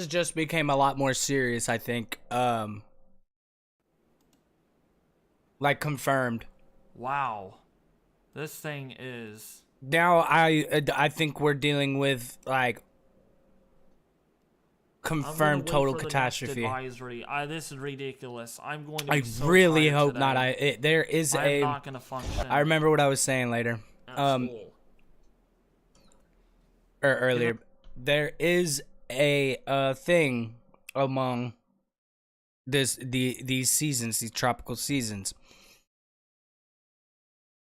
just became a lot more serious, I think. Like confirmed. Wow. This thing is... Now I think we're dealing with like confirmed total catastrophe. This is ridiculous. I'm going to be I so really tired hope today. not. I'm not going to function. I remember what I was saying later. Or earlier. There is a thing among these seasons, these tropical seasons,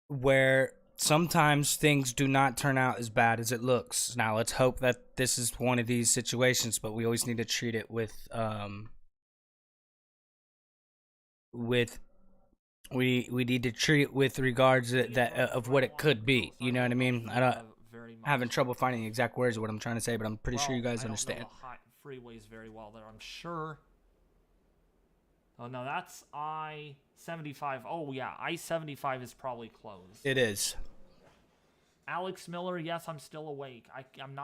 where sometimes things do not turn out as bad as it looks. Now let's hope that this is one of these situations, but we always need to treat it with we need to treat it with regards to that of what it could be. You know what I mean? Having trouble finding the exact words of what I'm trying to say, but I'm pretty sure you guys understand. Freeways very well there, I'm sure. Oh no, that's I-75. Oh yeah, I-75 is probably closed. It is. Alex Miller, yes, I'm still awake. I'm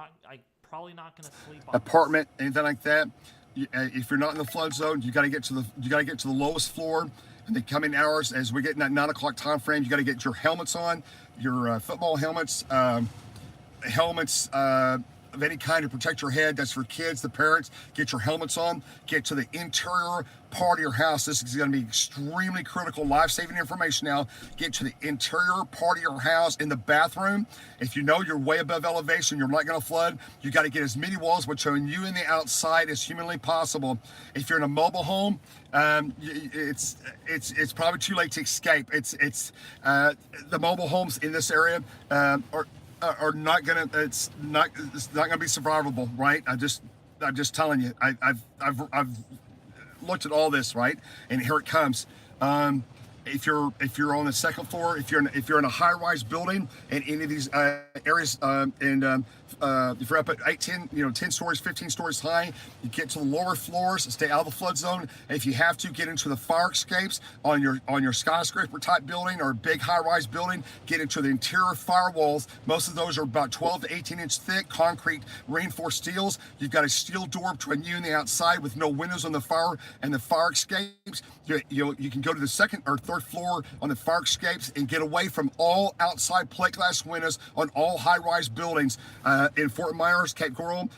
probably not gonna sleep on Apartment, anything like that. If you're not in the flood zone, you got to get to the lowest floor. In the coming hours, as we get in that 9 o'clock time frame, you got to get your helmets on, your football helmets, helmets of any kind to protect your head. That's for kids, the parents. Get your helmets on. Get to the interior part of your house. This is going to be extremely critical, life-saving information now. Get to the interior part of your house in the bathroom. If you know you're way above elevation, you're not going to flood, you got to get as many walls between you and the outside as humanly possible. If you're in a mobile home, it's probably too late to escape. The mobile homes in this area are not gonna. It's not gonna be survivable, right? I'm just telling you. I've looked at all this, right, and here it comes. If you're on the second floor, if you're in a high-rise building in any of these areas, if you're up at 8, 10, 10 stories, 15 stories high, you get to the lower floors, stay out of the flood zone. If you have to, get into the fire escapes on your skyscraper type building or big high-rise building, get into the interior firewalls. Most of those are about 12 to 18 inch thick, concrete reinforced steels. You've got a steel door between you and the outside with no windows on the fire escapes. You can go to the second or third floor on the fire escapes and get away from all outside plate glass windows on all high-rise buildings in Fort Myers, Cape Coral,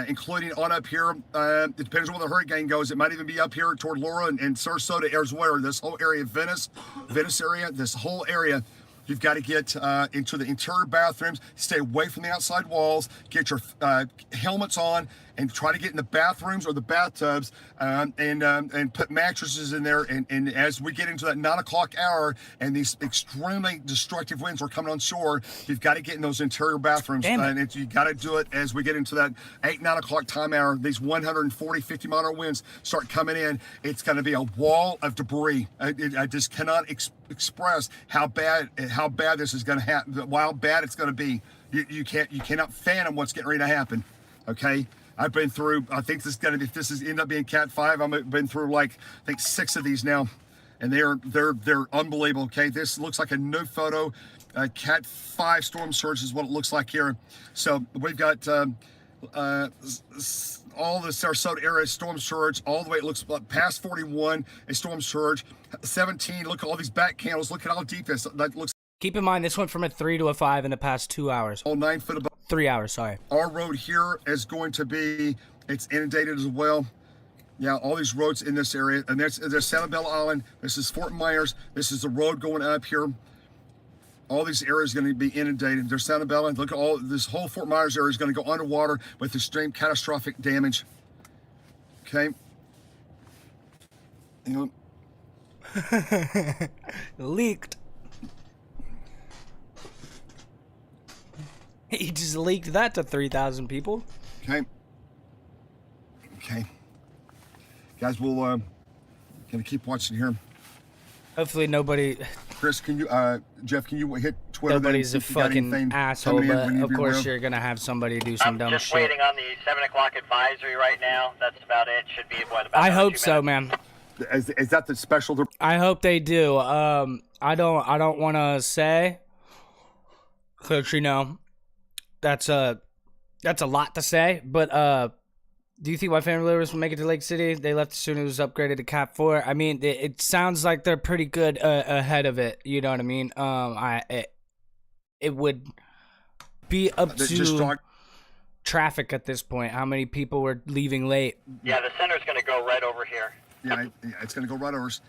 including on up here. It depends on where the hurricane goes. It might even be up here toward Laura and Sarasota as well. This whole area, Venice area, this whole area. You've got to get into the interior bathrooms, stay away from the outside walls, get your helmets on, and try to get in the bathrooms or the bathtubs, and put mattresses in there. And as we get into that 9 o'clock hour and these extremely destructive winds are coming on shore, you've got to get in those interior bathrooms. And you got to do it as we get into that 8, 9 o'clock time hour. These 140, 50 mile an hour winds start coming in. It's going to be a wall of debris. I just cannot express how bad this is going to happen, how bad it's going to be. You cannot fathom what's getting ready to happen. Okay. I've been through, I think this is going to be, if this is end up being Cat 5, I've been through like, I think 6 of these now, and they're unbelievable. Okay, this looks like a new photo Cat 5 storm surge is what it looks like here. So we've got all the Sarasota area storm surge all the way. It looks like past 41 a storm surge. 17. Look at all these back candles. Look at how deep this. That looks. Keep in mind, this went from a 3 to a 5 in the past 2 hours. All 9 foot above. 3 hours, sorry. Our road here is going to be. It's inundated as well. Yeah, all these roads in this area, and there's Sanibel Island. This is Fort Myers. This is the road going up here. All these areas are going to be inundated. There's Sanibel Island. Look at all this whole Fort Myers area is going to go underwater with extreme catastrophic damage. Okay. You know. Leaked. He just leaked that to 3,000 people. Okay. Okay. Guys, we'll gonna keep watching here. Hopefully nobody. Chris, can you, Jeff, can you hit Twitter? Nobody's a fucking asshole, but of course you're gonna have somebody do some dumb shit. I'm just waiting on the 7 o'clock advisory right now. That's about it. Should be what about. I hope so, man. Is that the special? I hope they do. I don't want to say, cause you know, that's a lot to say, but do you think my family members will make it to Lake City? They left as soon as it was upgraded to Cat 4. I mean, it sounds like they're pretty good ahead of it. You know what I mean? It would be up to traffic at this point. How many people were leaving late? Yeah, the center's going to go right over here. Yeah, it's going to go right over us.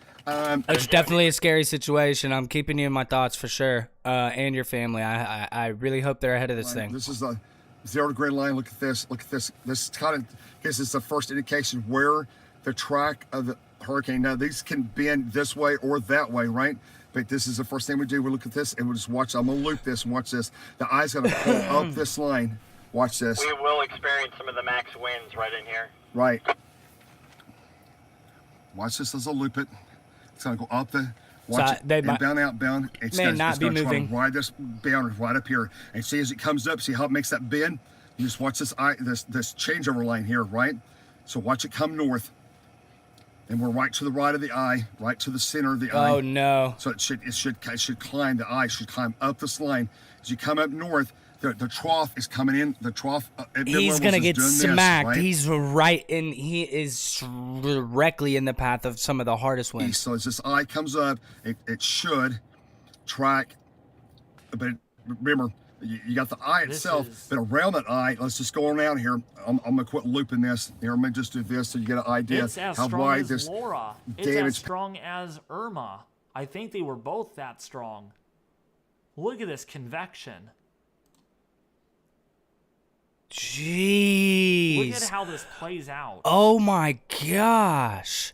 It's definitely a scary situation. I'm keeping you in my thoughts for sure, and your family. I really hope they're ahead of this thing. This is the 0 degree line. Look at this. Look at this. This kind of gives us the first indication where the track of the hurricane. Now these can bend this way or that way, right? But this is the first thing we do. We look at this and we just watch. I'm gonna loop this and watch this. The eye's gonna pull up this line. Watch this. We will experience some of the max winds right in here. Right. Watch this as I loop it. It's gonna go up the. Watch it, inbound, outbound. It's may not be moving. Try to ride this bound right up here, and see as it comes up. See how it makes that bend. You just watch this this changeover line here, right? So watch it come north, and we're right to the right of the eye, right to the center of the eye. Oh no! So it should climb. The eye should climb up this line. As you come up north, the trough is coming in. The trough. He's gonna get smacked. This, right? He's right in. He is directly in the path of some of the hardest winds. So as this eye comes up, it should track. But remember, you got the eye itself, but around that eye, let's just go around here. I'm gonna quit looping this. Here, I'm gonna just do this so you get an idea it's as how strong wide as this Laura. It's as strong as Irma. I think they were both that strong. Look at this convection. Jeez. Look at how this plays out. Oh my gosh.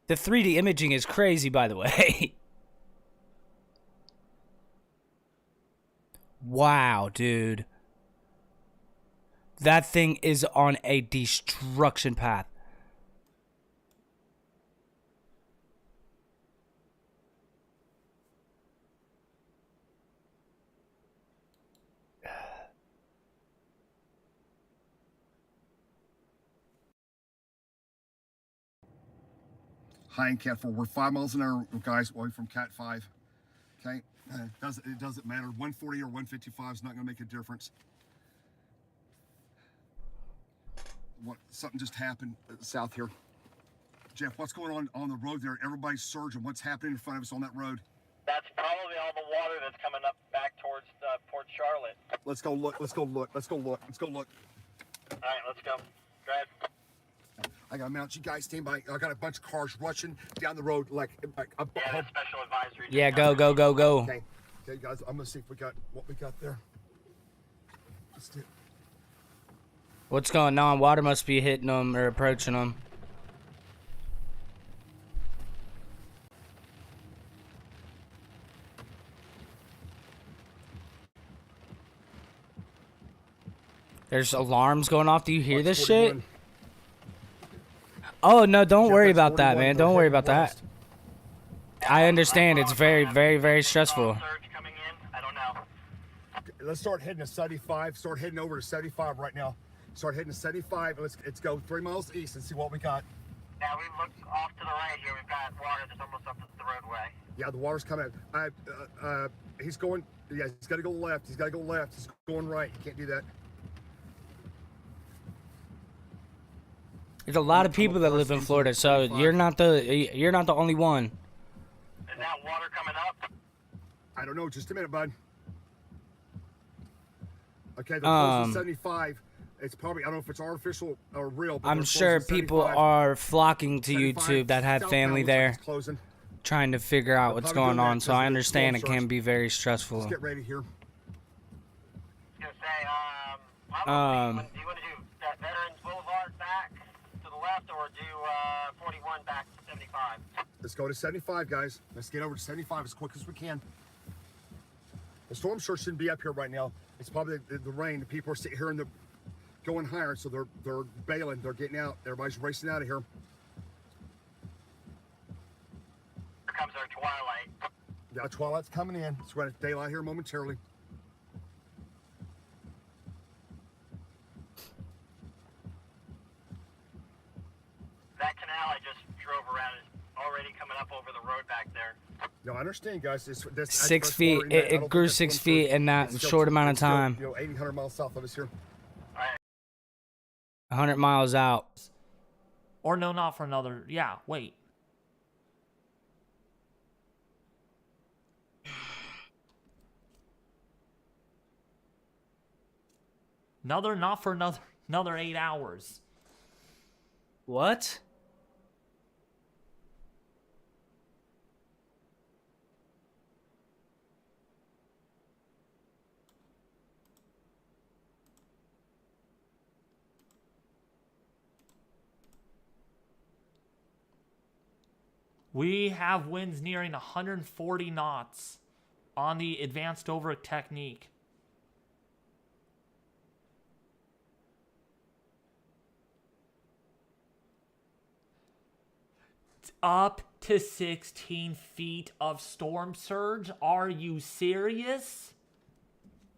The 3D imaging is crazy, by the way. Wow, dude. That thing is on a destruction path. high in Cat 4. We're 5 miles an hour, guys, away from Cat 5. Okay, it doesn't matter. 140 or 155 is not going to make a difference. Something just happened south here. Jeff, what's going on the road there? Everybody's surging. What's happening in front of us on that road? That's probably all the water that's coming up back towards Port Charlotte. Let's go look. Let's go look. Let's go look. Let's go look. All right, let's go. Go ahead. I got to mount. You guys stand by. I got a bunch of cars rushing down the road like yeah, the special advisory. Yeah, go. Okay, guys. I'm gonna see if we got what we got there. Let's do it. What's going on? Water must be hitting them or approaching them. There's alarms going off. Do you hear this shit? Oh, no, don't worry about that, man. Don't worry about that. I understand. It's very, very, very stressful. Let's start heading to 75. Start heading over to 75 right now. Start heading to 75. Let's go 3 miles east and see what we got. Yeah, we looked off to the right here. We've got water that's almost up the roadway. Yeah, the water's coming out. He's going. Yeah, he's got to go left. He's got to go left. He's going right. You can't do that. There's a lot of people that live in Florida, so you're not the only one. Is that water coming up? I don't know. Just a minute, bud. Okay, they're close to 75. It's probably, I don't know if it's artificial or real. But I'm sure people are flocking to YouTube that have family there, trying to figure out what's going on. So I understand it can be very stressful. Let's get ready here. I was gonna say, do you want to do that Veterans Boulevard back to the left, or do 41 back to 75? Let's go to 75, guys. Let's get over to 75 as quick as we can. The storm surge shouldn't be up here right now. It's probably the rain. The people are sitting here in the going higher, so they're bailing. They're getting out. Everybody's racing out of here. Here comes our twilight. Yeah, twilight's coming in. It's going to daylight here momentarily. That canal I just drove around is already coming up over the road back there. No, I understand, guys. This 6 feet. It grew 6 feet in that short amount of time. 800 miles south of us here. 100 miles out. Or no, not for another. Yeah, wait. Not for another 8 hours. What? We have winds nearing 140 knots on the advanced over technique. Up to 16 feet of storm surge. Are you serious?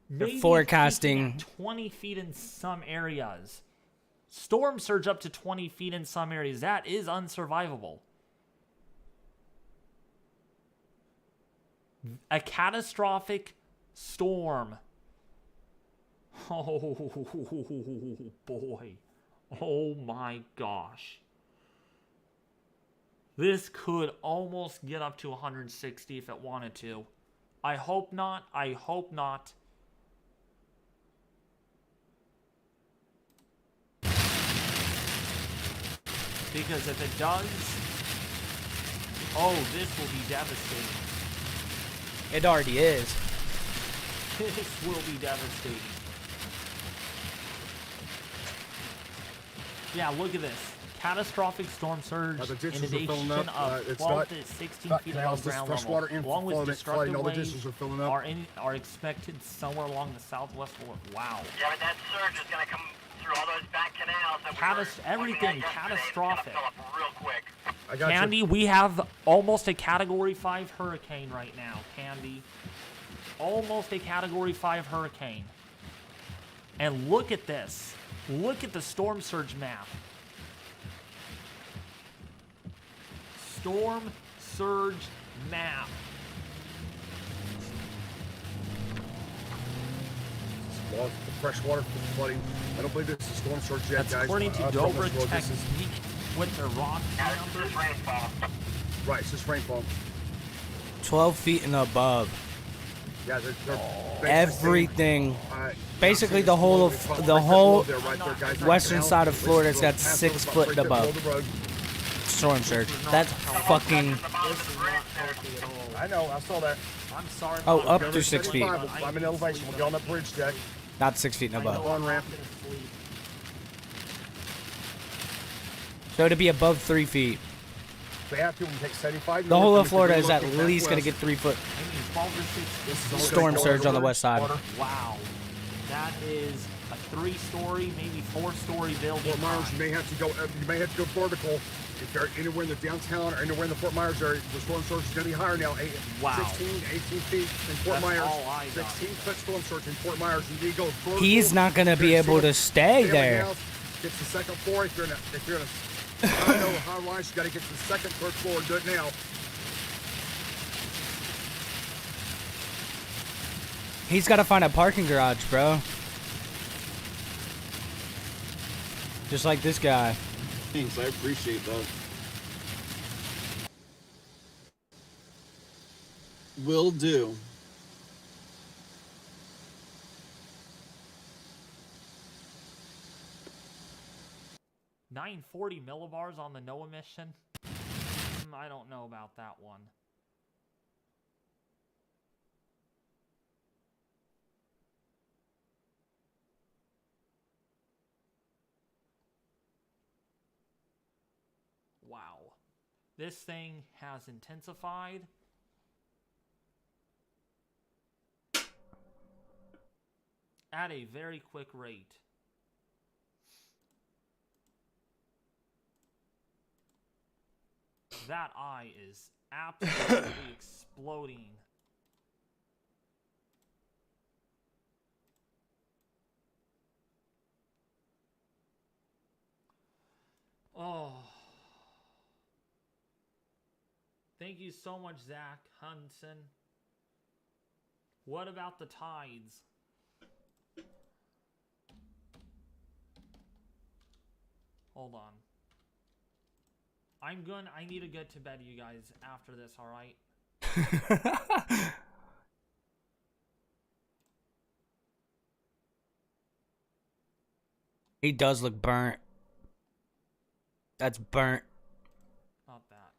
They're Maybe forecasting 20 feet in some areas. Storm surge up to 20 feet in some areas. That is unsurvivable. A catastrophic storm. Oh boy. Oh my gosh. This could almost get up to 160 if it wanted to. I hope not. I hope not. Because if it does, oh, this will be devastating. It already is. This will be devastating. Yeah, look at this. Catastrophic storm surge inundation of 12 to 16 feet above ground level, along with destructive waves, are expected somewhere along the southwest border. Wow. Yeah, but that surge is going to come through all those back canals. Everything catastrophic. Real quick. Candy, we have almost a Category 5 hurricane right now, Candy. Almost a Category 5 hurricane. And look at this. Look at the storm surge map. Storm surge map. Well, the fresh water flooding. I don't believe this is storm surge yet, That's guys. according to Dover technique with the rock number. Right, it's just rainfall. 12 feet and above. Yeah, they're Everything. Basically, the whole western side of Florida has got 6 foot and above. Storm surge. That's fucking. I know, I saw that. I'm sorry. Oh, up to 6 feet. I'm in elevation. We'll get on that bridge deck. Not 6 feet and above. On ramp. So to be above 3 feet. They have to take 75. The whole of Florida is at least going to get 3 foot storm surge on the west side. Wow. That is a 3-story, maybe 4-story building. Fort Myers, you may have to go vertical. If you're anywhere in the downtown or anywhere in the Fort Myers area, the storm surge is going to be higher now. 16, 18 feet in Fort Myers. 16-foot storm surge in Fort Myers. You need to go vertical. He's not going to be able to stay there. It's the second floor. If you're in a I know high rise, you got to get to the second, third floor and do it now. He's got to find a parking garage, bro. Just like this guy. Thanks, I appreciate that. Will do. $940 millibars on the no emission. I don't know about that one. Wow. This thing has intensified. At a very quick rate. That eye is absolutely exploding. Oh. Thank you so much, Zach Hudson. What about the tides? Hold on. I need to get to bed, you guys, after this, alright? He does look burnt. That's burnt. Not that.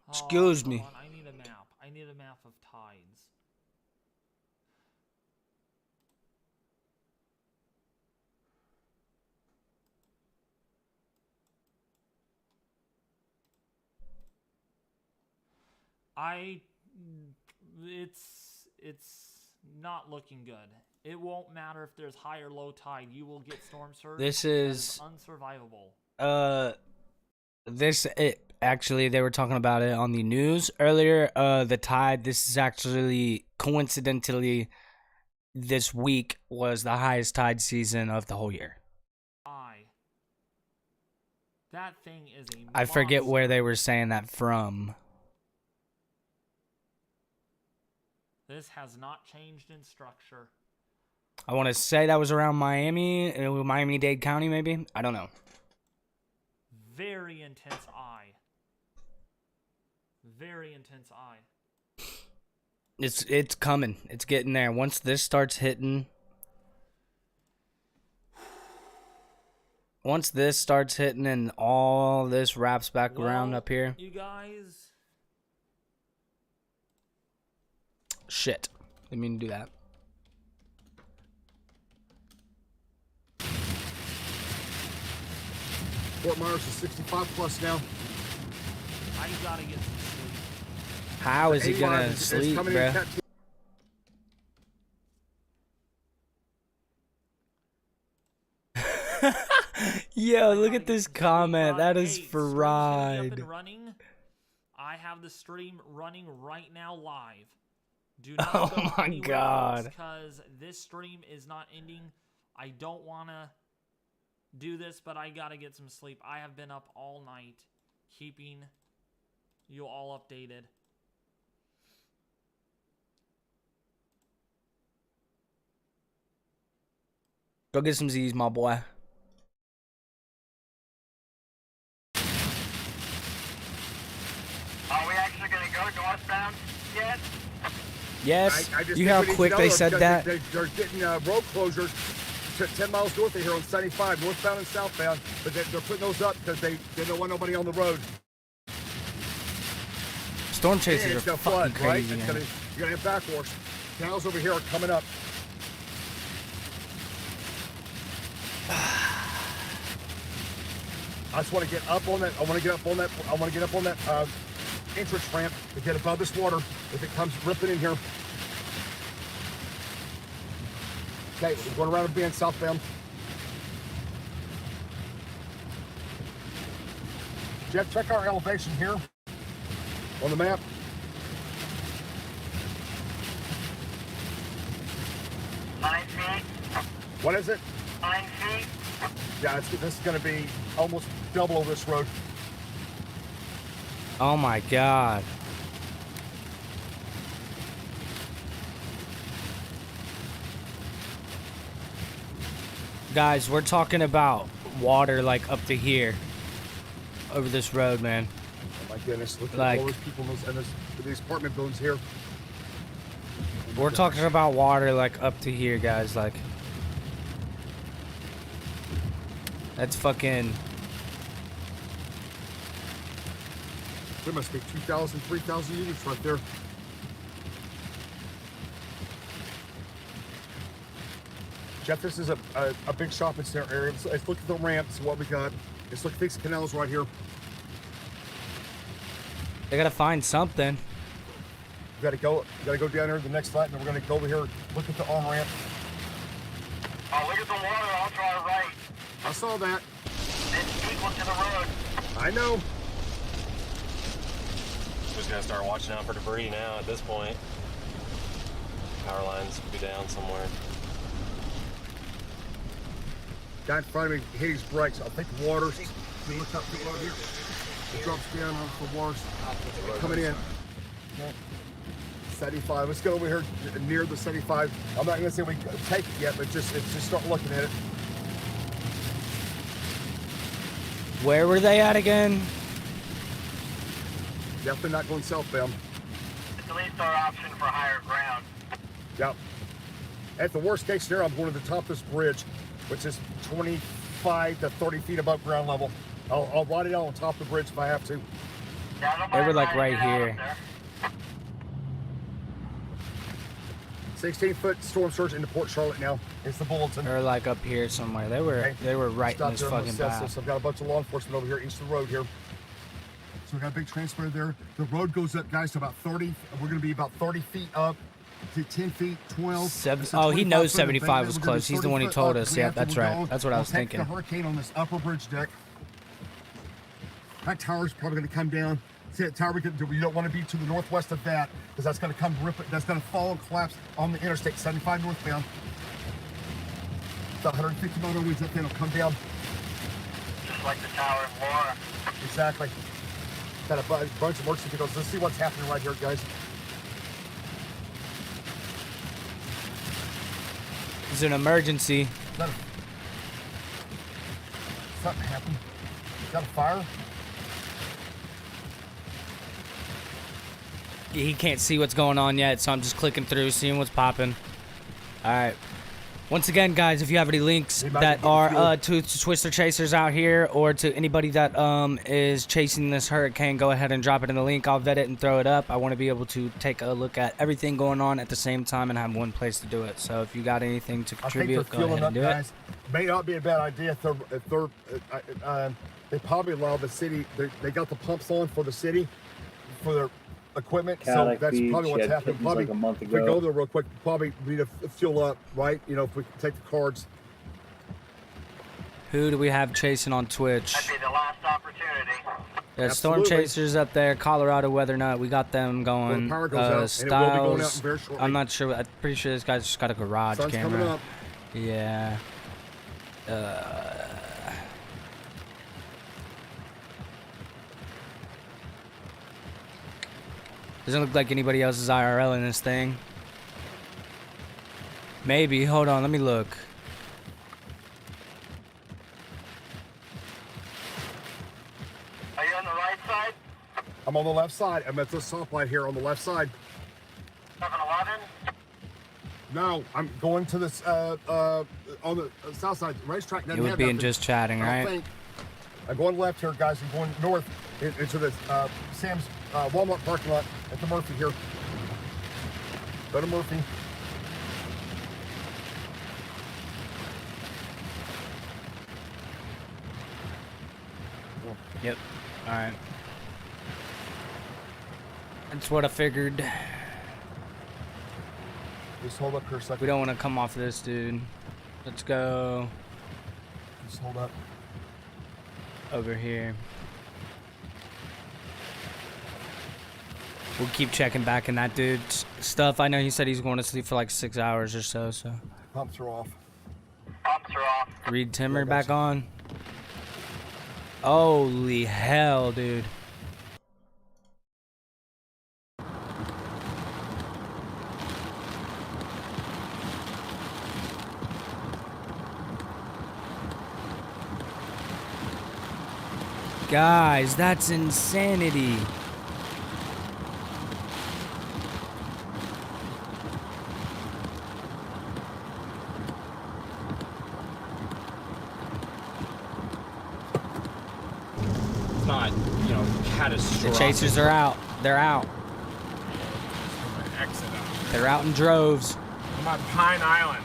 Excuse me. Hold on. I need a map. I need a map of tides. It's not looking good. It won't matter if there's high or low tide. You will get storm surge. This is unsurvivable. Actually, they were talking about it on the news earlier. The tide, this is actually coincidentally this week was the highest tide season of the whole year. That thing is a I forget where they were saying that from. This has not changed in structure. I want to say that was around Miami-Dade County, maybe? I don't know. Very intense eye. Very intense eye. It's coming. It's getting there. Once this starts hitting... Once this starts hitting and all this wraps back around up here... You guys... Shit. Didn't mean to do that. Fort Myers is 65 plus now. I gotta get some sleep. How is he gonna sleep, bro? Yo, look at this comment. That is fried. I have the stream running right now live. Do not oh my god. Because this stream is not ending. I don't want to do this, but I got to get some sleep. I have been up all night keeping you all updated. Go get some Z's, my boy. Are we actually going to go northbound yet? Yes. I just You how quick they said that? They're getting road closures 10 miles north of here on 75, northbound and southbound, but they're putting those up because they don't want nobody on the road. Storm chasers are fucking flood, crazy, right? man. You're going to have backwash. Canals over here are coming up. I just want to get up on that. I want to get up on that entrance ramp to get above this water if it comes ripping in here. Okay, we're going around a bend southbound. Jeff, check our elevation here on the map. What is it? 9 feet. Yeah, this is going to be almost double over this road. Oh my God. Guys, we're talking about water like up to here over this road, man. Oh my goodness, look at Like- all those people in these apartment buildings here. We're talking about water like up to here, guys. Like, that's fucking. There must be 2,000, 3,000 units right there. Jeff, this is a big shopping center area. Let's look at the ramps, what we got. Let's look at these canals right here. They gotta find something. We gotta go down here to the next light, and then we're gonna go over here, look at the on-ramp. Oh, look at the water. I'll try right. I saw that. It's equal to the road. I know. Just gonna start watching out for debris now at this point. Power lines could be down somewhere. Guy in front of me hit his brakes. I think water's. You look up the road here. It drops down on the water's coming in. 75. Let's go over here near the 75. I'm not gonna say we take it yet, but just start looking at it. Where were they at again? Definitely not going southbound. It's at least our option for higher ground. Yep. At the worst case scenario, I'm going to the top of this bridge, which is 25 to 30 feet above ground level. I'll ride it out on top of the bridge if I have to. They were like right here. 16-foot storm surge into Port Charlotte now. It's the bulletin. They're like up here somewhere. They were right in Stop this there and fucking assess path. this. I've got a bunch of law enforcement over here east of the road here. So we got a big transmitter there. The road goes up, guys, to about 30. We're going to be about 30 feet up to 10 feet, 12. Oh, he knows 75 was We're gonna be close. He's the 30 one who foot told up. us. We Yeah, have to that's go. right. That's what I was We'll take thinking. the hurricane on this upper bridge deck. That tower's probably going to come down. See that tower? We don't want to be to the northwest of that because that's going to come rip it. That's going to fall and collapse on the interstate 75 northbound. The 150 mile winds up there will come down. Just like the tower in Florida. Exactly. Got a bunch of emergency vehicles. Let's see what's happening right here, guys. It's an emergency. Something happened. Got a fire? He can't see what's going on yet, so I'm just clicking through, seeing what's popping. All right. Once again, guys, if you have any links that are to Twister chasers out here or to anybody that is chasing this hurricane, go ahead and drop it in the link. I'll vet it and throw it up. I want to be able to take a look at everything going on at the same time and have one place to do it. So if you got anything to contribute, go ahead and do it. May not be a bad idea they probably allow the city. They got the pumps on for the city for their equipment, so that's probably what's happening. Probably like a month if we ago. go there real quick, probably need to fuel up, right? You know, if we can take the cards. Who do we have chasing on Twitch? That'd be the last opportunity. Yeah, Storm Chasers up there, Colorado Weather Nut. We got them going. Well, the power goes out, and it will be going out very shortly. I'm not sure. I'm pretty sure this guy's just got a garage Sun's camera. coming up. Yeah. Doesn't look like anybody else is IRL in this thing. Maybe. Hold on. Let me look. Are you on the right side? I'm on the left side. I'm at the stoplight here on the left side. 7-Eleven? No, I'm going to this on the south side racetrack. You were being just chatting, right? I'm going left here, guys. I'm going north into the Sam's Walmart parking lot at the Murphy here. Go to Murphy. Yep. All right. That's what I figured. Just hold up here a second. We don't want to come off this, dude. Let's go Just hold up. over here. We'll keep checking back in that dude's stuff. I know he said he's going to sleep for like 6 hours or so. So Pumps are off. Pumps are off. read Timmer back on. Holy hell, dude. Guys, that's insanity. It's not, you know, catastrophic. The chasers are out. They're out. Exit out. They're out in droves. I'm on Pine Island.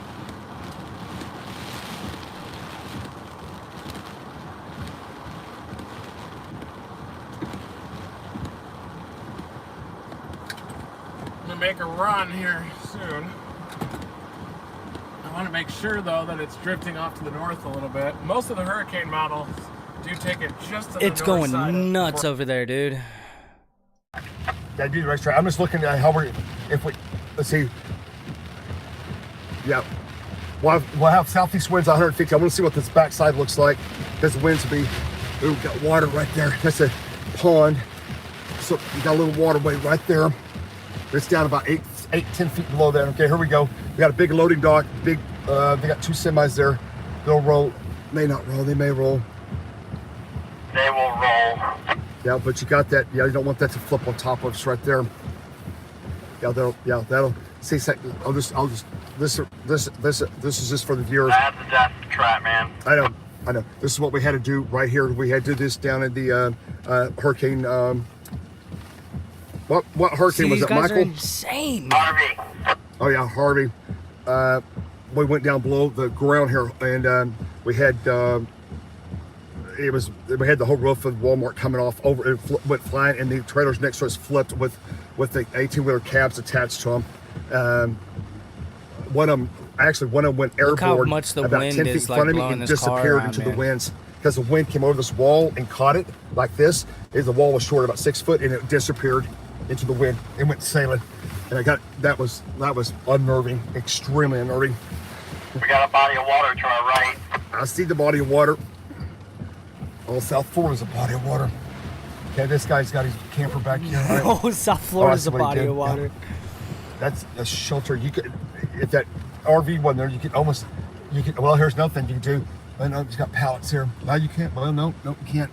I'm gonna make a run here soon. I want to make sure though that it's drifting off to the north a little bit. Most of the hurricane models do take it just to the It's north side of going nuts over there, dude. Yeah, do the racetrack. I'm just looking at how let's see. Yeah, we'll have southeast winds 150. I want to see what this backside looks like because the winds will be. Ooh, got water right there. That's a pond. So you got a little waterway right there. It's down about 10 feet below there. Okay, here we go. We got a big loading dock. Big. They got 2 semis there. They'll roll. May not roll. They may roll. They will roll. Yeah, but you got that. Yeah, you don't want that to flip on top of us right there. Yeah, that'll. See, this is just for the viewers. That's a death trap, man. I know. This is what we had to do right here. We had to do this down in the hurricane. What hurricane was These it, guys Michael? are insane. Harvey. Oh yeah, Harvey. We went down below the ground here, and we had we had the whole roof of Walmart coming off over. It went flying, and the trailers next to us flipped with the 18-wheeler cabs attached to them. One of them went airborne. Look how much the about wind 10 feet in is, front like, of me blowing and this car disappeared around, into the man. winds because the wind came over this wall and caught it like this. The wall was short, about 6 foot, and it disappeared into the wind. It went sailing, and that was unnerving, extremely unnerving. We got a body of water to our right. I see the body of water. All South Florida's a body of water. Okay, this guy's got his camper back here. Right? Oh, South Florida's I a see what he body did. of water. Yeah. That's a shelter. You could, if that RV wasn't there, well, here's another thing you can do. I know it's got pallets here. No, you can't. Well, no, you can't.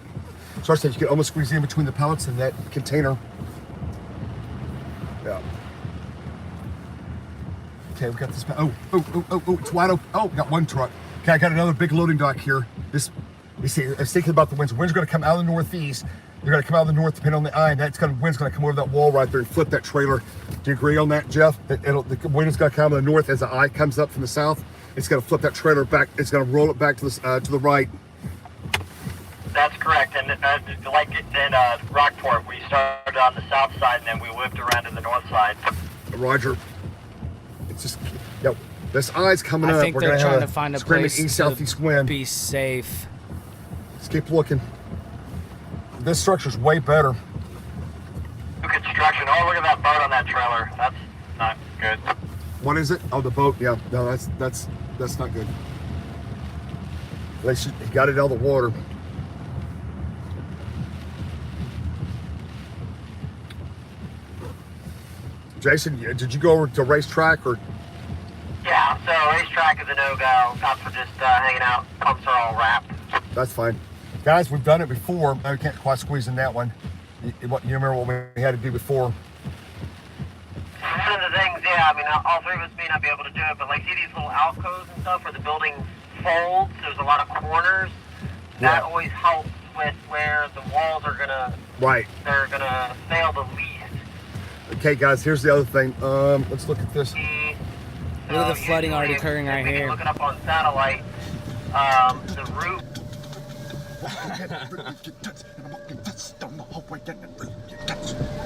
So I said you could almost squeeze in between the pallets and that container. Yeah. Okay, we got this. Oh, it's wide open. Oh, we got one truck. Okay, I got another big loading dock here. You see, I was thinking about the winds. The winds are going to come out of the northeast. They're going to come out of the north, depending on the eye, and wind's going to come over that wall right there and flip that trailer. Do you agree on that, Jeff? The wind is going to come out of the north as the eye comes up from the south. It's going to flip that trailer back. It's going to roll it back to the right. That's correct. And like in Rockport, we started on the south side and then we whipped around to the north side. Roger. It's just, this eye's coming up. I think We're they're gonna trying have to find a screaming place east southeast to wind. be safe. Let's keep looking. This structure's way better. New construction. Oh, look at that boat on that trailer. That's not good. What is it? Oh, the boat. Yeah, no, that's not good. He got it out of the water. Jason, did you go over to racetrack or? Yeah, so racetrack is a no-go. Cops are just hanging out. Pumps are all wrapped. That's fine. Guys, we've done it before. I can't quite squeeze in that one. You remember what we had to do before? One of the things, yeah, I mean, all three of us may not be able to do it, but like, see these little alcoves and stuff where the building folds? There's a lot of corners. That always helps with where the walls are gonna. Right. They're gonna fail the least. Okay, guys, here's the other thing. Let's look at this. Look at the flooding already occurring right here. Look it up on satellite. The roof.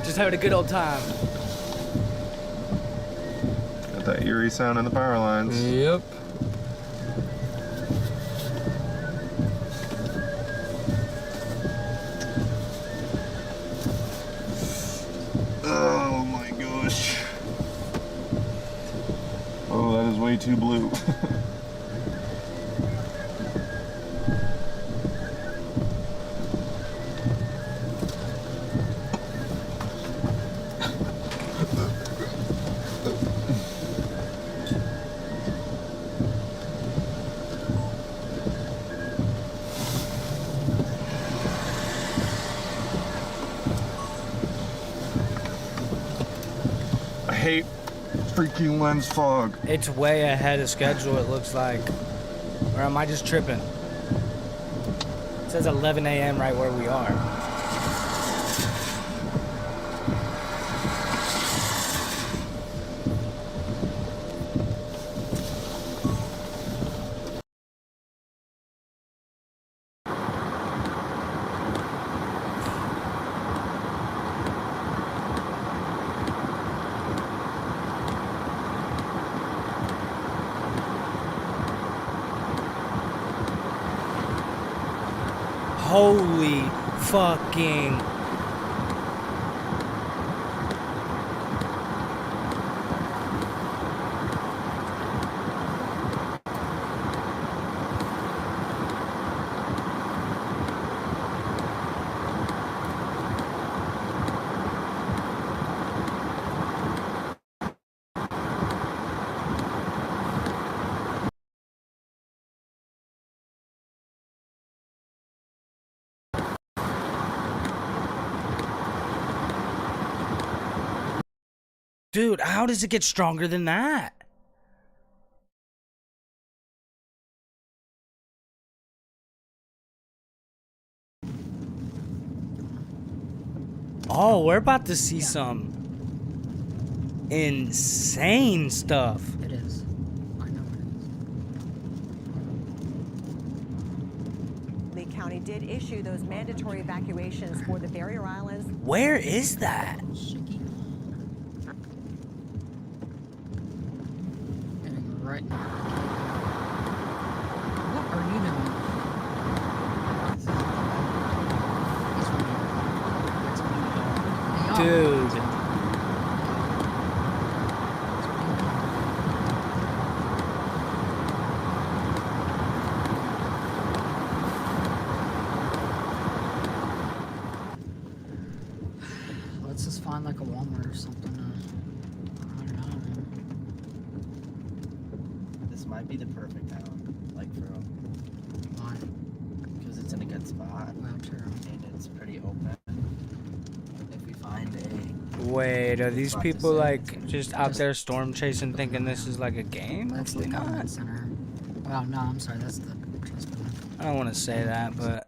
Just having a good old time. Got that eerie sound in the power lines. Yep. Oh is way too blue. I hate freaking lens fog. It's way ahead of schedule, it looks like. Or am I just tripping? It says 11 a.m. right where we are. Holy fucking... Dude, how does it get stronger than that? Oh, we're about to see some insane stuff. It is. I know it is. Lee County did issue those mandatory evacuations for the barrier islands. Where is that? Right. What are you doing? Dude. Let's just find like a Walmart or something. I don't know. This might be the perfect town, like for real. Why? Because it's in a good spot. Well, true. And it's pretty open. If we find a... Wait, are these people like just out there storm chasing thinking this is like a game? That's the comment center. Well, no, I'm sorry. That's the trust building. I don't want to say that, but...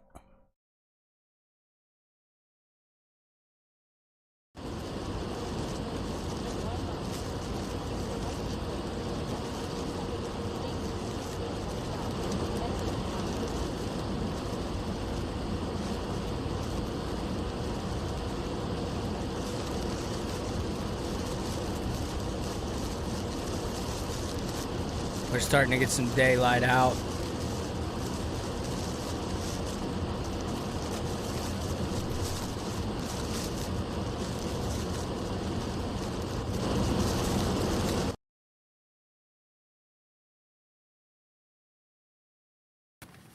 We're starting to get some daylight out.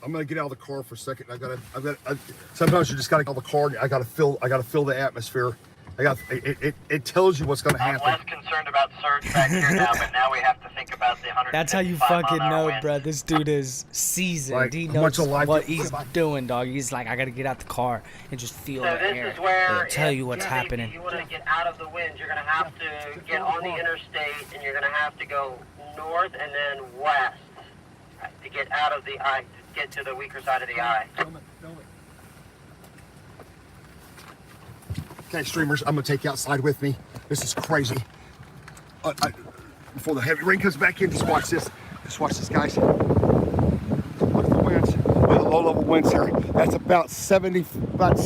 I'm gonna get out of the car for a second. Sometimes you just gotta get out of the car. I gotta feel the atmosphere. It tells you what's gonna happen. I'm less concerned about surge back here now, but now we have to think about the 100. That's how you fucking know, bro. This dude is seasoned. Like, he how knows much of life what you- he's doing, dog. He's like, I gotta get out the car and just feel So the this air. is where It'll tell you what's if you think happening. you want to get out of the wind, you're going to have to get on the interstate, and you're going to have to go north and then west to get out of the eye, to get to the weaker side of the eye. Okay, streamers, I'm gonna take you outside with me. This is crazy. Before the heavy rain comes back in, just watch this. Just watch this, guys. Look at the winds. Look at the low-level winds here. That's about 65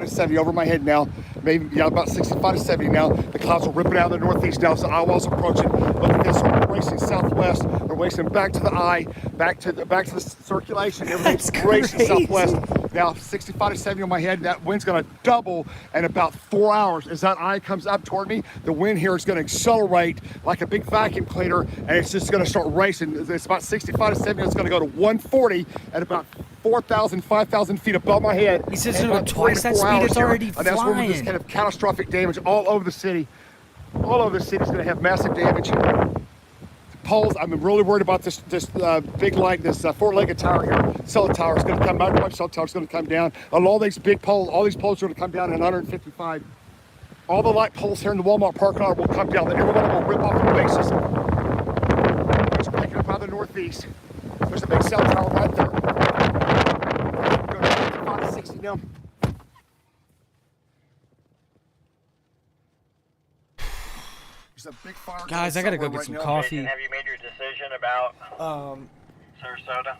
to 70 over my head now. Maybe, yeah, about 65 to 70 now. The clouds are ripping out in the northeast now, so eye wall's approaching. Look at this. We're racing southwest. We're racing back to the eye, back to the circulation. Everything's racing southwest. now 65 to 70 on my head. That wind's going to double in about 4 hours. As that eye comes up toward me, the wind here is going to accelerate like a big vacuum cleaner, and it's just going to start racing. It's about 65 to 70. It's going to go to 140 at about 4,000, 5,000 feet above my head. He says it's going to go twice that speed. It's already flying. And that's where we're just kind of catastrophic damage all over the city. All over the city is going to have massive damage. Poles, I'm really worried about this big light, this four-legged tower here. Cell tower is going to come down. Cell tower is going to come down. And all these big poles, all these poles are going to come down at 155. All the light poles here in the Walmart parking lot will come down. Every one of them will rip off the bases. It's breaking up out of the northeast. There's a big cell tower right there. Go to 55 to 60 now. A big fire. Guys, I gotta go get some coffee. Have you made your decision about Sarasota?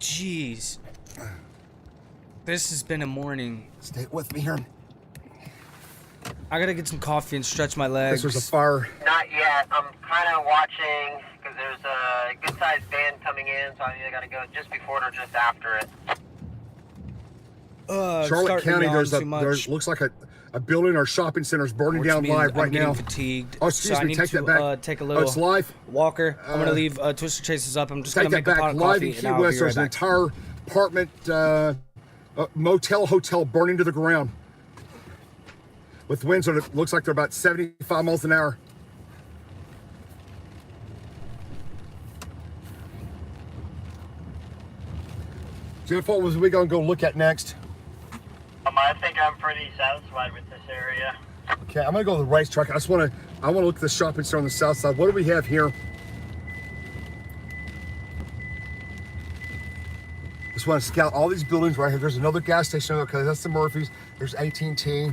Jeez, this has been a morning. Stay with me here. I gotta get some coffee and stretch my legs. There's a fire. Not yet. I'm kind of watching because there's a good-sized band coming in, so I either gotta go just before it or just after it. Charlotte County, there looks like a building or shopping center is burning down live right now. I'm getting fatigued. Oh, excuse me. Take that back. Take a little. Oh, it's live. Walker, I'm gonna leave Twister Chases up. I'm just gonna make a pot of live coffee. in Key West, there's an entire apartment, motel, hotel burning to the ground. With winds that looks like they're about 75 miles an hour. Jennifer, what was we gonna go look at next? I think I'm pretty satisfied with this area. Okay, I'm gonna go to the racetrack. I want to look at the shopping center on the south side. What do we have here? Just want to scout all these buildings right here. There's another gas station. Okay, that's the Murphy's. There's AT&T.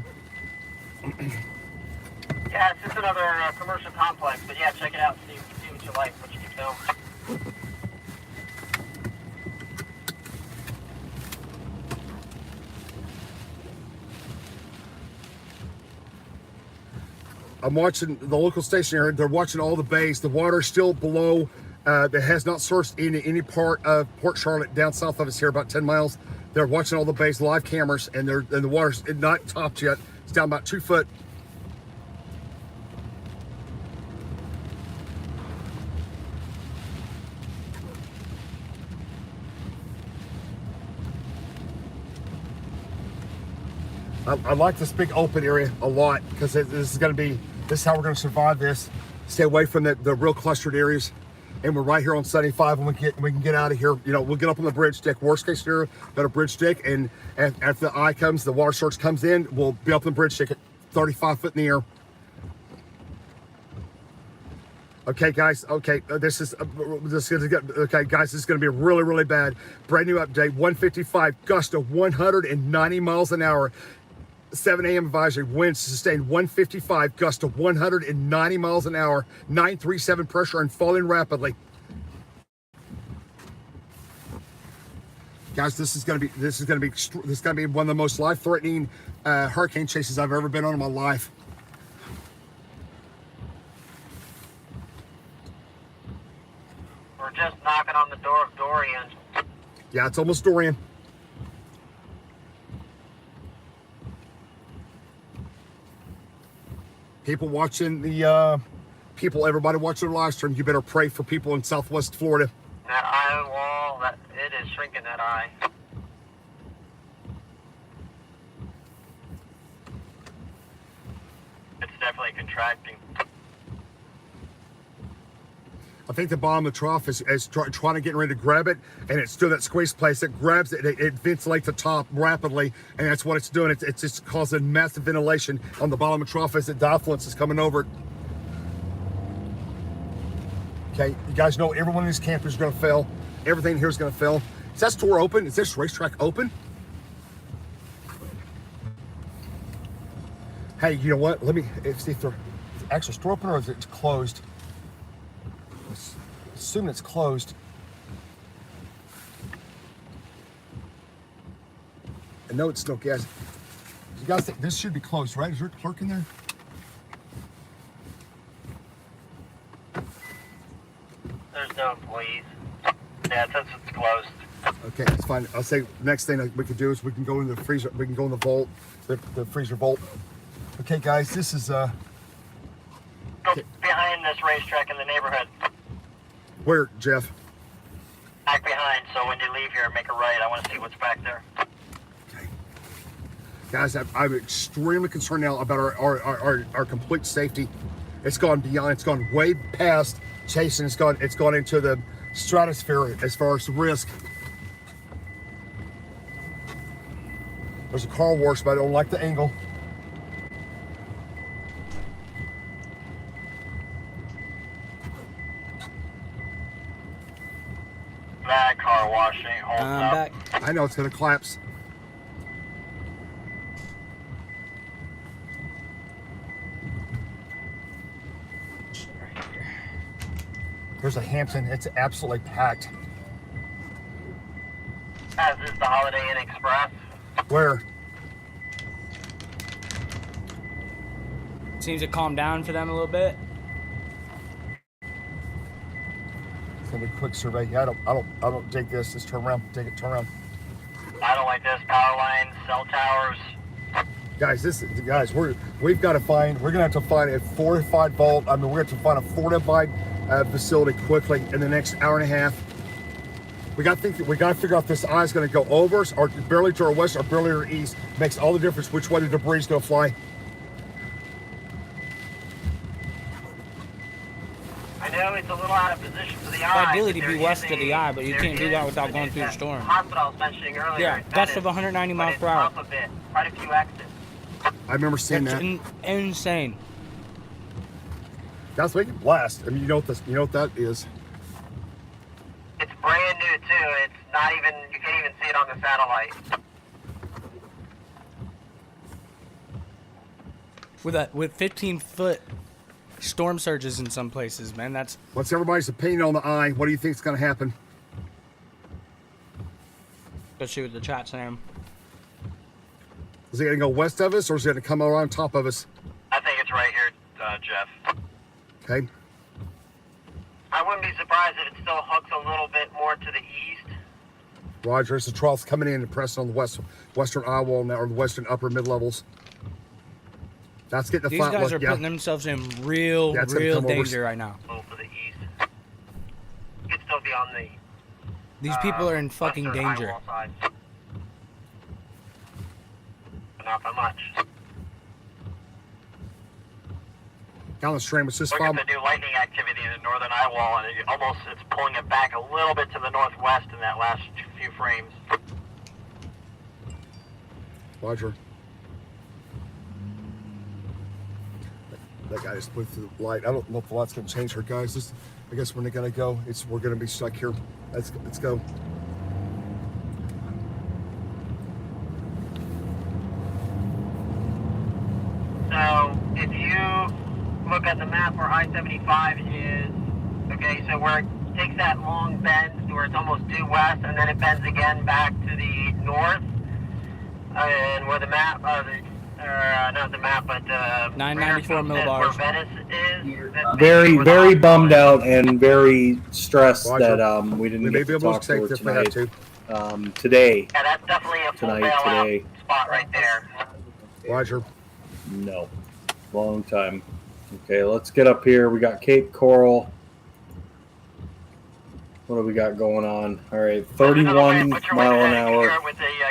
Yeah, it's just another commercial complex, but yeah, check it out. See what you like, what you can film. I'm watching the local station here. They're watching all the bays. The water's still below. That has not surged in any part of Port Charlotte down south of us here, about 10 miles. They're watching all the bays, live cameras, and the water's not topped yet. It's down about 2 foot. I like this big open area a lot because this is how we're going to survive this. Stay away from the real clustered areas. And we're right here on 75 and we can get out of here. You know, we'll get up on the bridge deck. Worst case scenario, got a bridge deck, and after the eye comes, the water source comes in, we'll be up on the bridge deck at 35 foot in the air. Okay, guys. Okay, this is gonna get. Okay, guys, this is gonna be really, really bad. Brand new update. 155, gust of 190 miles an hour. 7 a.m. advisory. Winds sustained 155, gust of 190 miles an hour. 937 pressure and falling rapidly. Guys, this is gonna be one of the most life-threatening hurricane chases I've ever been on in my life. We're just knocking on the door of Dorian. Yeah, it's almost Dorian. People watching everybody watching the live stream, you better pray for people in Southwest Florida. That eye wall, it is shrinking, that eye. It's definitely contracting. I think the bottom of the trough is trying to get ready to grab it, and it's still that squeeze place. It grabs it, it ventilates the top rapidly, and that's what it's doing. It's just causing massive ventilation on the bottom of the trough as the diafluence is coming over it. Okay, you guys know every one of these campers is going to fail. Everything here is going to fail. Is that store open? Is this racetrack open? Hey, you know what? Let me see if the actual store open or is it closed. Assuming it's closed. I know it's no gas. You guys think this should be closed, right? Is there a clerk in there? There's no employees. Yeah, it says it's closed. Okay, it's fine. I'll say next thing that we could do is we can go in the freezer. We can go in the vault, the freezer vault. Okay, guys, this is Go behind this racetrack in the neighborhood. Where, Jeff? Back behind, so when you leave here, make a right. I want to see what's back there. Guys, I'm extremely concerned now about our complete safety. It's gone beyond. It's gone way past chasing. It's gone into the stratosphere as far as the risk. There's a car wash, but I don't like the angle. That car wash ain't holding up. Back. I know it's gonna collapse. There's a Hampton. It's absolutely packed. As is the Holiday Inn Express. Where? Seems to calm down for them a little bit. It's gonna be a quick survey. Yeah, I don't dig this. Just turn around. Take it. Turn around. I don't like this. Power lines, cell towers. Guys, we're gonna have to find a fortified vault. I mean, we're gonna have to find a fortified facility quickly in the next hour and a half. We got to figure out if this eye is going to go over us or barely to our west or barely to our east. Makes all the difference which way the debris is going to fly. I know it's a little out of position for the eye. Ideally to be west of the eye, but you can't do that without going through the storm. Hospital I was mentioning earlier. Yeah, gusts of 190 miles per hour. Up a bit, quite a few exits. I remember seeing That's that. Insane. That's making blast. I mean, you know what that is. It's brand new too. It's not even, you can't even see it on the satellite. With 15-foot storm surges in some places, man. That's what's everybody's opinion on the eye. What do you think is going to happen? Let's see what the chat's saying. Is it going to go west of us or is it going to come around top of us? I think it's right here, Jeff. Okay. I wouldn't be surprised if it still hooks a little bit more to the east. Roger, it's the troughs coming in and pressing on the western eye wall now, or the western upper mid levels. That's getting the These guys are putting themselves in real danger right now. For the east. You could still be on the These people are in fucking danger. side. But not by much. Down the stream, it's just Look at the new lightning activity in the northern eye wall, and it's pulling it back a little bit to the northwest in that last few frames. Roger. That guy just went through the light. I don't know if the light's going to change here, guys. I guess we're not going to go. We're going to be stuck here. Let's go. So if you look at the map where I-75 is, okay, so where it takes that long bend where it's almost due west, and then it bends again back to the north, and where the map, not the map, but 994 millibars. where Venice is. Very bummed out and very stressed Roger. that we didn't get to talk to her if we have tonight. to. Today. Yeah, that's definitely a full Tonight, bailout today. spot right there. Roger. No. Long time. Okay, let's get up here. We got Cape Coral. What do we got going on? All right, 31 mile an hour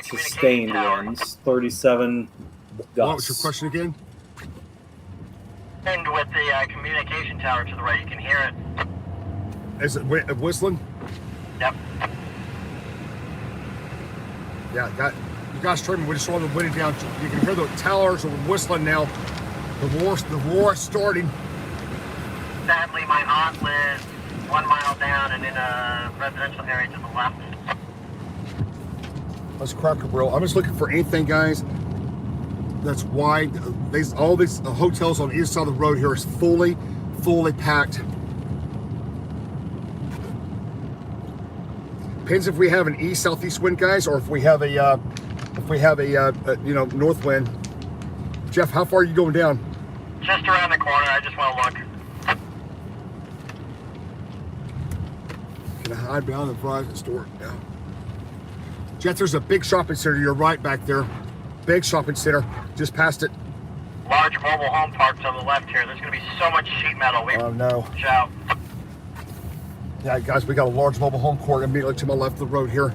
sustained winds, 37 gusts. What was your question again? And with the communication tower to the right, you can hear it. Is it whistling? Yep. Yeah, you guys streaming. We just saw the wind down. You can hear the towers are whistling now. The war is starting. Sadly, my aunt lives 1 mile down and in a residential area to the left. Let's Cracker Barrel. I'm just looking for anything, guys, that's wide. All these hotels on the east side of the road here is fully packed. Depends if we have an east-southeast wind, guys, or if we have a north wind. Jeff, how far are you going down? Just around the corner. I just want to look. Can I hide behind the Verizon store? Yeah. Jeff, there's a big shopping center. You're right back there. Big shopping center. Just past it. Large mobile home parks on the left here. There's going to be so much sheet metal. Oh, no. Watch out. Yeah, guys, we got a large mobile home court immediately to my left of the road here.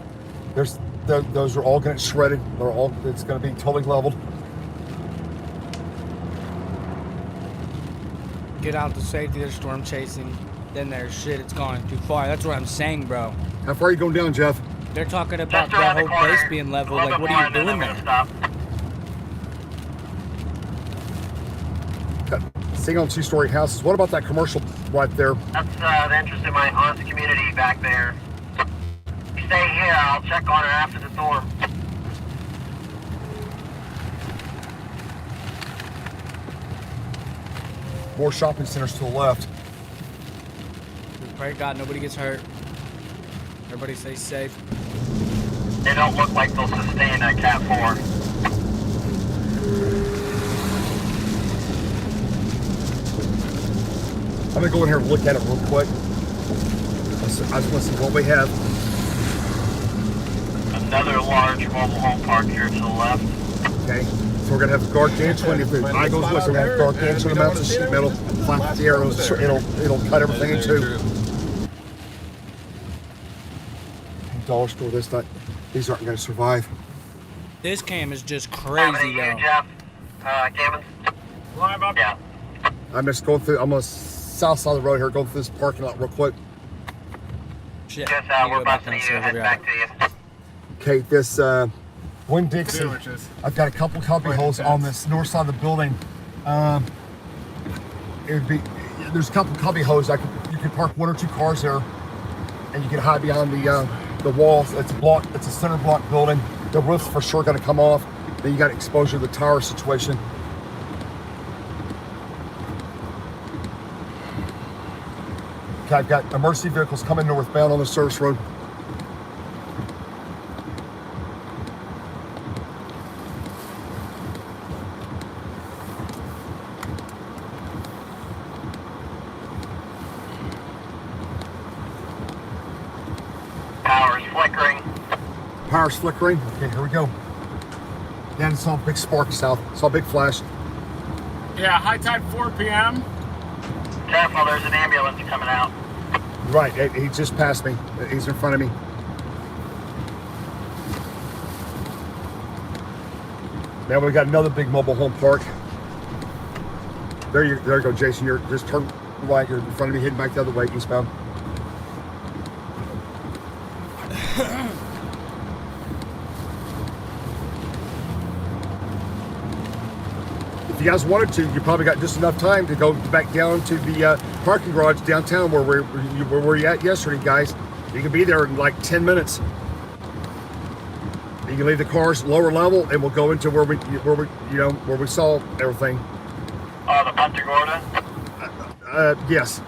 Those are all going to get shredded. It's going to be totally leveled. Get out to safety. There's storm chasing. Then there's shit. It's gone too far. That's what I'm saying, bro. How far are you going down, Jeff? They're talking about that whole place being leveled. Like, what are you doing there? Single and two-story houses. What about that commercial right there? That's the entrance to my aunt's community back there. Stay here. I'll check on her after the storm. More shopping centers to the left. Pray to God nobody gets hurt. Everybody stay safe. They don't look like they'll sustain a Cat 4. I'm gonna go in here and look at it real quick. I just want to see what we have. Another large mobile home park here to the left. Okay, so we're gonna have gargantuan. If the eye goes west, we're gonna have gargantuan amounts of sheet metal. Flat the arrows, it'll cut everything in two. Dollar store. These aren't gonna survive. This cam is just crazy, though. Jeff, Gammons. Live up. Yeah. I'm just going through. I'm on the south side of the road here, going through this parking lot real quick. Shit. Guess we're busting you. Head back to you. Okay, this Winn-Dixie. I've got a couple cubby holes on this north side of the building. There's a couple cubby holes. You could park one or two cars there, and you can hide behind the walls. It's a center block building. The roof's for sure going to come off. Then you got exposure to the tower situation. Okay, I've got emergency vehicles coming northbound on the service road. Power's flickering. Power's flickering. Okay, here we go. Then saw a big spark south. Saw a big flash. Yeah, high tide 4 p.m. Careful, there's an ambulance coming out. Right, he just passed me. He's in front of me. Now we got another big mobile home park. There you go, Jason. You're just turn right. You're in front of me, heading back the other way, eastbound. If you guys wanted to, you probably got just enough time to go back down to the parking garage downtown where we're at yesterday, guys. You can be there in like 10 minutes. You can leave the cars lower level, and we'll go into where we saw everything. Oh, the Punta Gorda? Yes.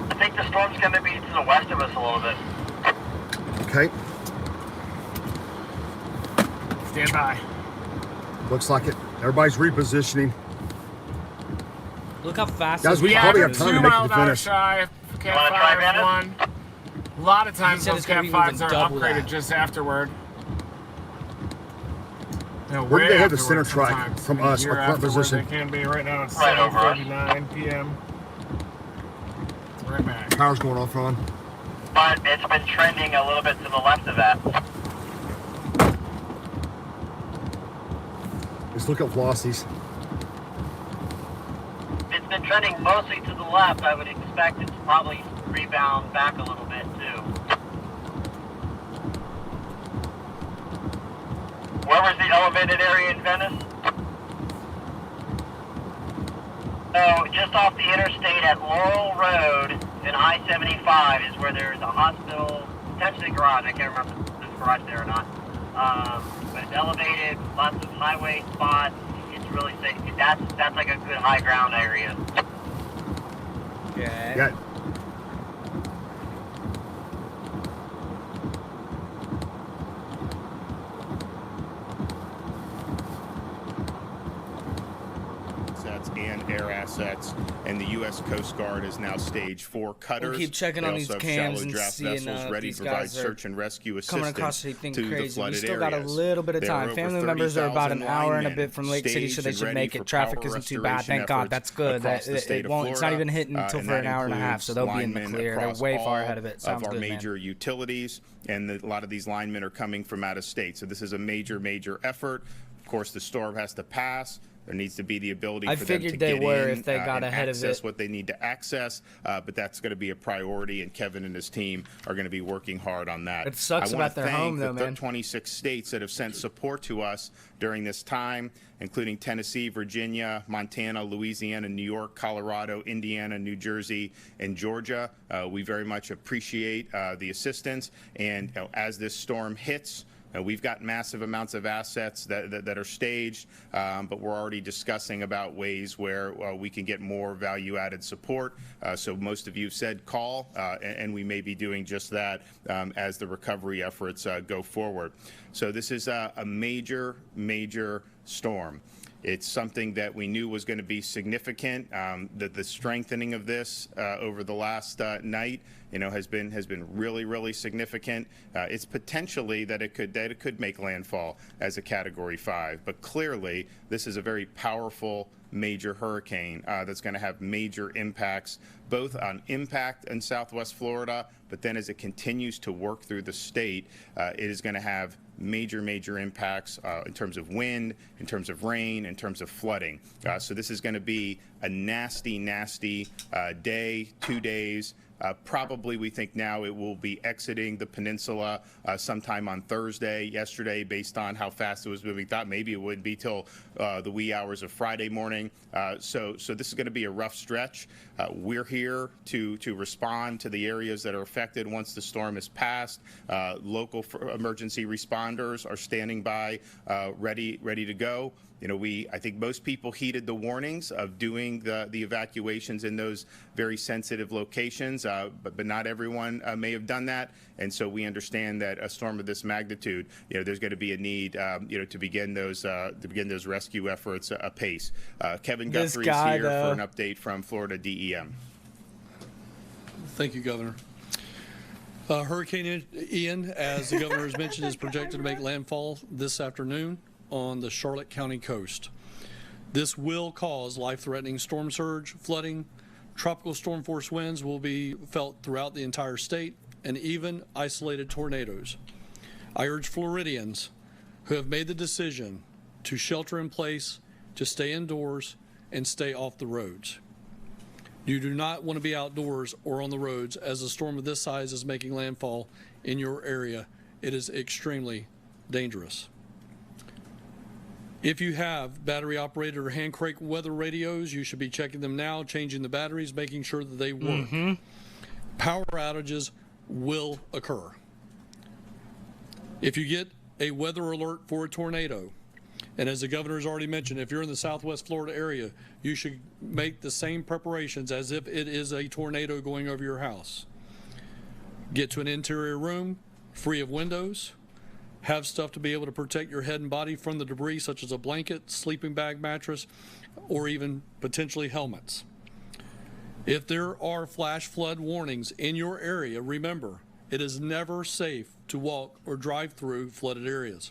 I think the storm's going to be to the west of us a little bit. Okay. Stand by. Looks like it. Everybody's repositioning. Look how fast guys, we probably have time to make it to finish. Shy. Cat 5 1. A lot of times those Cat 5s are upgraded just afterward. No, where do they have the center track from us, our current position? They can be right now. It's right over us. 7:39 p.m. Right back. Power's going off, Ron. But it's been trending a little bit to the left of that. Let's look at velocities. It's been trending mostly to the left. I would expect it to probably rebound back a little bit too. Where was the elevated area in Venice? So just off the interstate at Laurel Road and I-75 is where there's a hospital, potentially a garage. I can't remember if there's a garage there or not. But it's elevated, lots of highway spots. It's really safe. That's like a good high ground area. Yeah. Yeah. So that's and air assets, and the U.S. Coast Guard has now staged 4 cutters. We'll keep checking They on also these have cams shallow and draft seeing vessels ready these to provide guys are search and rescue coming across assistance anything to the crazy. We flooded still got a areas. little bit of There are time. over Family members are about an 30,000 hour and a linemen bit from Lake City, so they staged should and make ready it. for Traffic power isn't too bad, restoration thank God. efforts That's good. across the state It of won't. It's not Florida, even hitting until and for that an hour and a half, so they'll be in the includes clear. They're linemen way far across ahead of it. Sounds of our good, man. major utilities, and a lot of these linemen are coming from out of state. So this is a major effort. Of course, the storm has to pass. There needs to be the ability I for them to figured they get were in if they got and ahead of access it. what they need to access, but that's going to be a priority, and Kevin and his team are going to be working hard on that. It sucks I wanna about their home, thank though, the man. 26 states that have sent support to us during this time, including Tennessee, Virginia, Montana, Louisiana, New York, Colorado, Indiana, New Jersey, and Georgia. We very much appreciate the assistance, and as this storm hits, we've got massive amounts of assets that are staged, but we're already discussing about ways where we can get more value-added support. So most of you said call, and we may be doing just that as the recovery efforts go forward. So this is a major storm. It's something that we knew was going to be significant. That the strengthening of this over the last night, has been really significant. It's potentially that it could make landfall as a Category 5, but clearly this is a very powerful major hurricane that's going to have major impacts, both on impact in Southwest Florida, but then as it continues to work through the state, it is going to have major impacts in terms of wind, in terms of rain, in terms of flooding. So this is going to be a nasty day, 2 days. Probably we think now it will be exiting the peninsula sometime on Thursday. Yesterday, based on how fast it was moving, thought maybe it would be till the wee hours of Friday morning. So this is going to be a rough stretch. We're here to respond to the areas that are affected once the storm is passed. Local emergency responders are standing by, ready to go. I think most people heeded the warnings of doing the evacuations in those very sensitive locations, but not everyone may have done that. And so we understand that a storm of this magnitude, there's going to be a need, to begin those rescue efforts apace. Kevin Guthrie is here for an update from Florida DEM. Thank you, Governor. Hurricane Ian, as the governor has mentioned, is projected to make landfall this afternoon on the Charlotte County coast. This will cause life-threatening storm surge, flooding, tropical storm force winds will be felt throughout the entire state, and even isolated tornadoes. I urge Floridians who have made the decision to shelter in place, to stay indoors, and stay off the roads. You do not want to be outdoors or on the roads as a storm of this size is making landfall in your area. It is extremely dangerous. If you have battery-operated or hand-crank weather radios, you should be checking them now, changing the batteries, making sure that they work. Power outages will occur. If you get a weather alert for a tornado, and as the governor has already mentioned, if you're in the Southwest Florida area, you should make the same preparations as if it is a tornado going over your house. Get to an interior room, free of windows. Have stuff to be able to protect your head and body from the debris, such as a blanket, sleeping bag, mattress, or even potentially helmets. If there are flash flood warnings in your area, remember, it is never safe to walk or drive through flooded areas.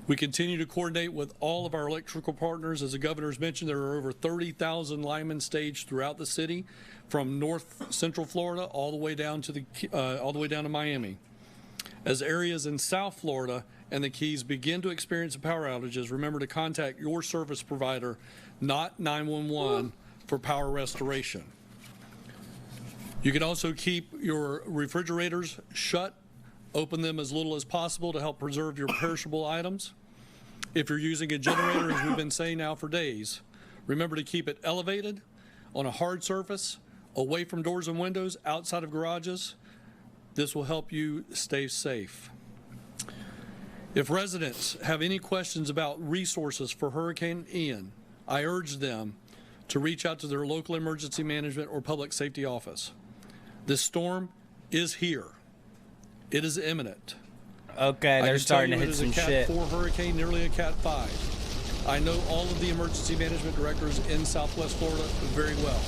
We continue to coordinate with all of our electrical partners. As the governor's mentioned, there are over 30,000 linemen staged throughout the city, from North Central Florida all the way down to Miami. As areas in South Florida and the Keys begin to experience power outages, remember to contact your service provider, not 911, for power restoration. You can also keep your refrigerators shut, open them as little as possible to help preserve your perishable items. If you're using a generator, as we've been saying now for days, remember to keep it elevated, on a hard surface, away from doors and windows, outside of garages. This will help you stay safe. If residents have any questions about resources for Hurricane Ian, I urge them to reach out to their local emergency management or public safety office. This storm is here. It is imminent. Okay, they're starting to hit some shit. It is a Cat 4 hurricane, nearly a Cat 5. I know all of the emergency management directors in Southwest Florida very well.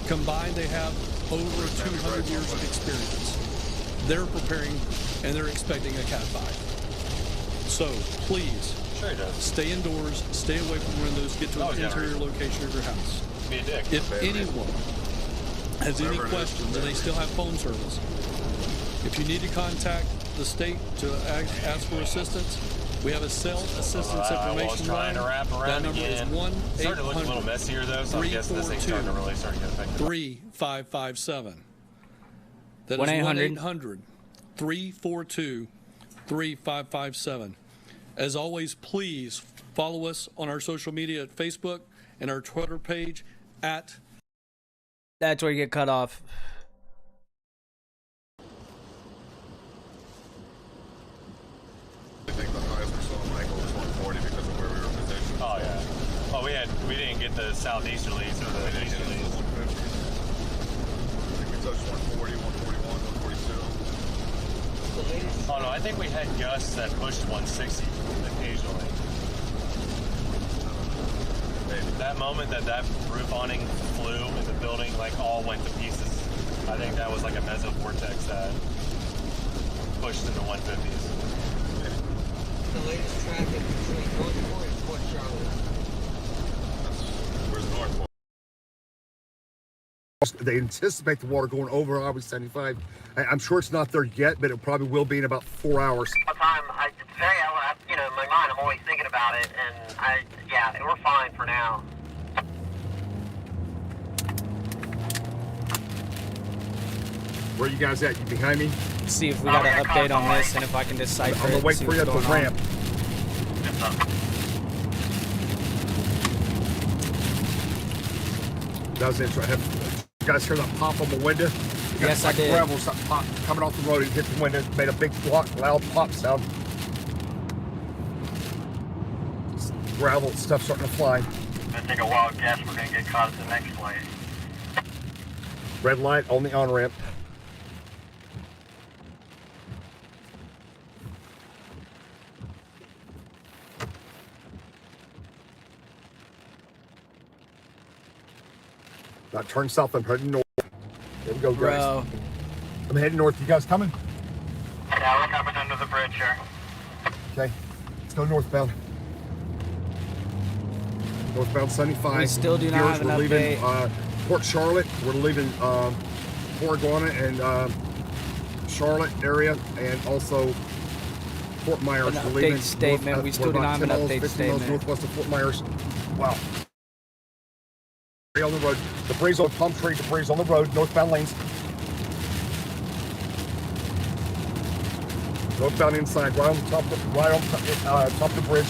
Combined, they have over 200 years of experience. They're preparing and they're expecting a Cat 5. So please, stay indoors, stay away from windows, get to an interior location of your house. Be a dick. If anyone has any questions and they still have phone service, if you need to contact the state to ask for assistance, we have a cell assistance information line. That number is 1-800-342-3557. That is 1-800-342-3557. As always, please follow us on our social media at Facebook and our Twitter page at. That's where you get cut off. I think the highest we saw Michael was 140 because of where we were positioned. Oh yeah. Well, we didn't get the southeasterlies or the easterlies. I think we touched 140, 141, 142. Oh no, I think we had gusts that pushed 160 occasionally. That moment that roof awning flew and the building like all went to pieces, I think that was like a mesovortex that pushed in the 150s. The latest traffic between Northport and Port Charlotte. Where's Northport? They anticipate the water going over Highway 75. I'm sure it's not there yet, but it probably will be in about 4 hours. It's very, in my mind, I'm always thinking about it, and we're fine for now. Where you guys at? You behind me? See if we got an update on this and if I can decipher it. I'm gonna wait for you at the ramp. That was interesting. You guys hear that pop on the window? Yes, I did. Gravel pop coming off the road and hit the window. Made a big loud pop sound. Gravel stuff starting to fly. I take a wild guess we're going to get caught at the next place. Red light on the on-ramp. Now turn south, I'm heading north. There we go, guys. I'm heading north. You guys coming? Yeah, we're coming under the bridge here. Okay, let's go northbound. Northbound 75. We still do not have an we're update. Leaving Port Charlotte. We're leaving Port Iguana and Charlotte area, and also Fort Myers. An we're update leaving statement. We still do not have an update statement. Northwest of Fort Myers. Wow. On the road. Debris on palm tree. Debris on the road. Northbound lanes. Northbound inside. Right on the top. Top of the bridge.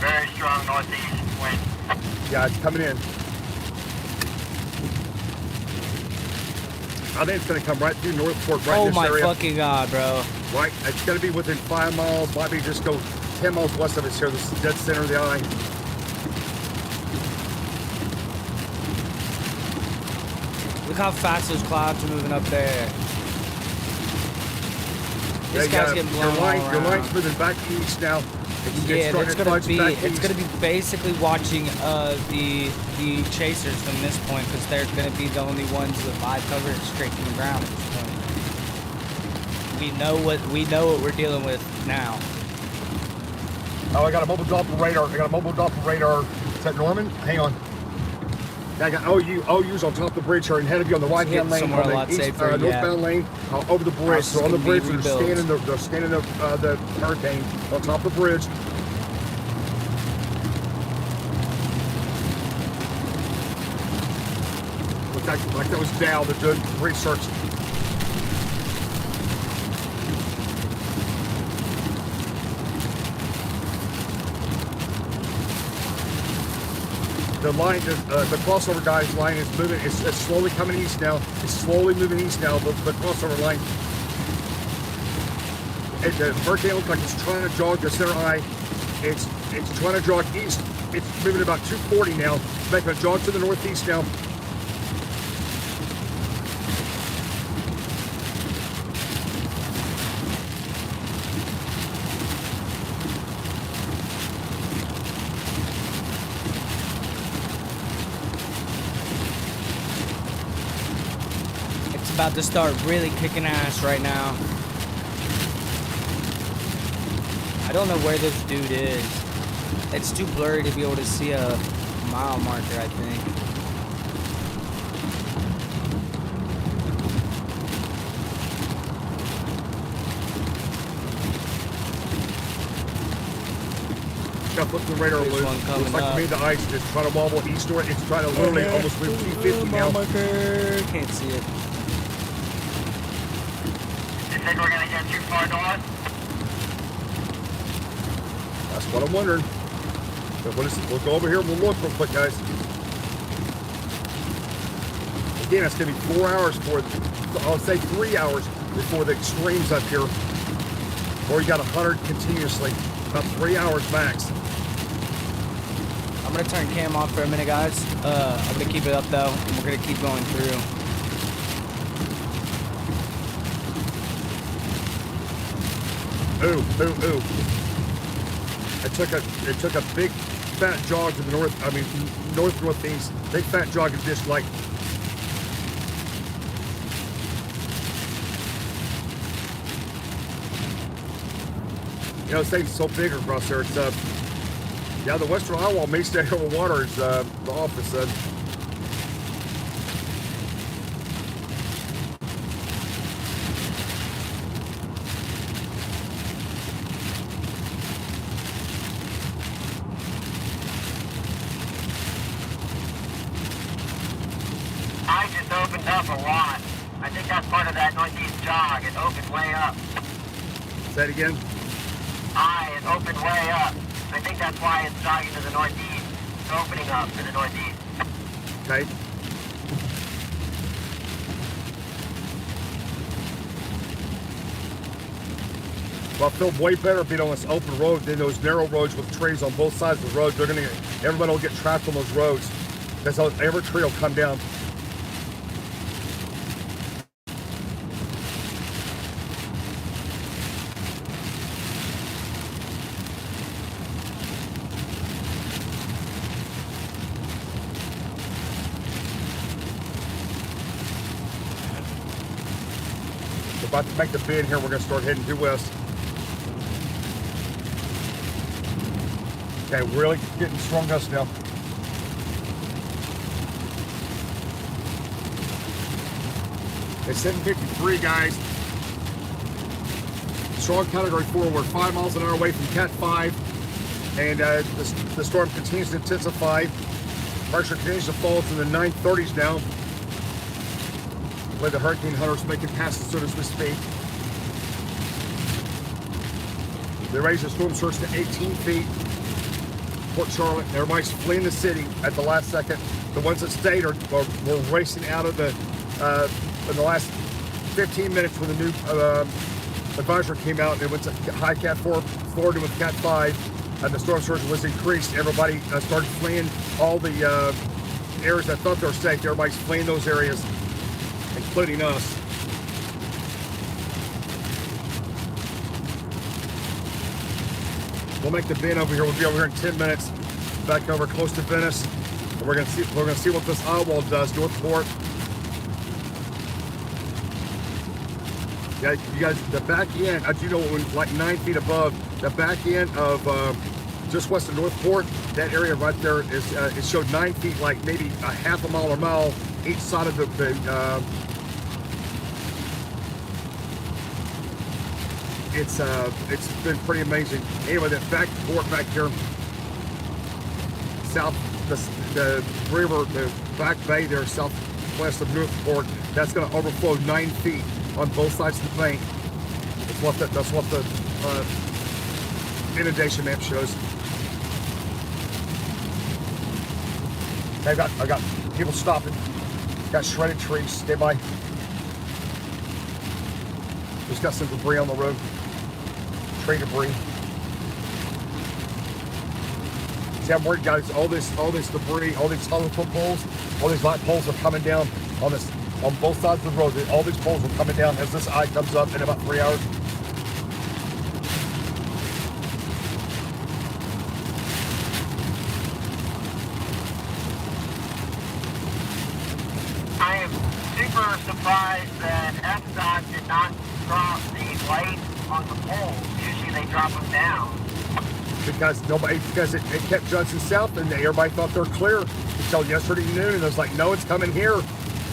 Very strong northeast wind. Yeah, it's coming in. I think it's going to come right through Northport, right in this area. Oh my fucking god, bro. Right, it's going to be within 5 miles. Might be just go 10 miles west of us here, the dead center of the eye. Look how fast those clouds are moving up there. This guy's getting blown all around. Your line's moving back east now. It's gonna be basically watching the chasers from this point, because they're gonna be the only ones with live coverage straight from the ground at this point. We know what we're dealing with now. Oh, I got a mobile Doppler radar. Is that Norman? Hang on. I got OU's on top of the bridge here and ahead of you on the right-hand lane, somewhere on a the lot east, safer, northbound lane, over the bridge. So on the bridge, they're scanning the hurricane on top of the bridge. Look that was Dow. They're doing research. The line, the crossover guy's line is moving. It's slowly coming east now. It's slowly moving east now. The crossover line. The hurricane looks like it's trying to jog the center eye. It's trying to jog east. It's moving about 240 now. It's making a jog to the northeast now. It's about to start really kicking ass right now. I don't know where this dude is. It's too blurry to be able to see a mile marker, I think. Got to flip the radar loose. Looks like to me the ice is trying to wobble eastward. It's trying to literally almost move 250 now. Can't see it. You think we're gonna get too far north? That's what I'm wondering. But we'll go over here and we'll look real quick, guys. Again, it's going to be 4 hours for, I'll say 3 hours before the extremes up here. Or you got 100 continuously. About 3 hours max. I'm going to turn cam off for a minute, guys. I'm going to keep it up, though, and we're going to keep going through. Ooh, ooh, ooh. It took a big fat jog to the northeast. Big fat jog is just like this thing's so big across there. It's yeah, the western eye wall may stay over water, is the office said. Opened up a lot. I think that's part of that northeast jog. It opened way up. Say it again. It opened way up. I think that's why it's jogging to the northeast. It's opening up to the northeast. Okay. Well, I feel way better being on this open road than those narrow roads with trees on both sides of the road. Everybody will get trapped on those roads. Because every tree will come down. About to make the bend here. We're going to start heading due west. Okay, really getting strong gusts now. It's 7:53, guys. Strong category 4. We're 5 miles an hour away from Cat 5, and the storm continues to intensify. Pressure continues to fall to the 930s now. With the hurricane hunters making passes so as we speak. They raised the storm surge to 18 feet. Port Charlotte, everybody's fleeing the city at the last second. The ones that stayed were racing out of the, in the last 15 minutes when the new advisory came out, and it went to high Cat 4, Florida with Cat 5, and the storm surge was increased. Everybody started fleeing all the areas that thought they were safe. Everybody's fleeing those areas, including us. We'll make the bend over here. We'll be over here in 10 minutes. Back over close to Venice. And we're gonna see what this eye wall does, Northport. Yeah, you guys, the back end, as you know, when like 9 feet above, the back end of just west of Northport, that area right there is it showed 9 feet, like maybe a half a mile or mile each side of it's been pretty amazing. Anyway, that back port back here, south, the river, the back bay there, south northwest of Newport. That's going to overflow 9 feet on both sides of the bank. That's what the inundation map shows. I got people stopping. Got shredded trees. Stay by. Just got some debris on the road. Tree debris. See, I'm worried, guys. All this debris, all these telephone poles, all these light poles are coming down on both sides of the road. All these poles are coming down as this eye comes up in about 3 hours. I am super surprised that FDOT did not drop the lights on the poles. Usually they drop them down. Because it kept Johnson south, and everybody thought they're clear until yesterday noon, and it was like, no, it's coming here.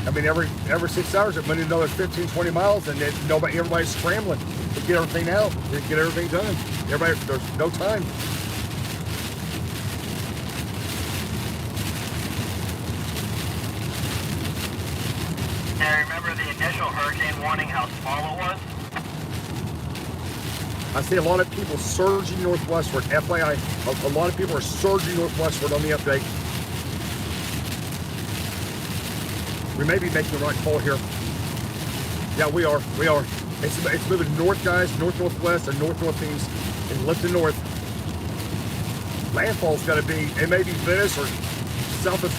I mean, every 6 hours it went another 15, 20 miles, and everybody's scrambling to get everything out, to get everything done. There's no time. I remember the initial hurricane warning, how small it was. I see a lot of people surging northwestward. FYI, a lot of people are surging northwestward on the update. We may be making the right call here. Yeah, we are. It's moving north, guys, north-northwest and north-northeast, and lifting north. Landfall's got to be, it may be Venice or south of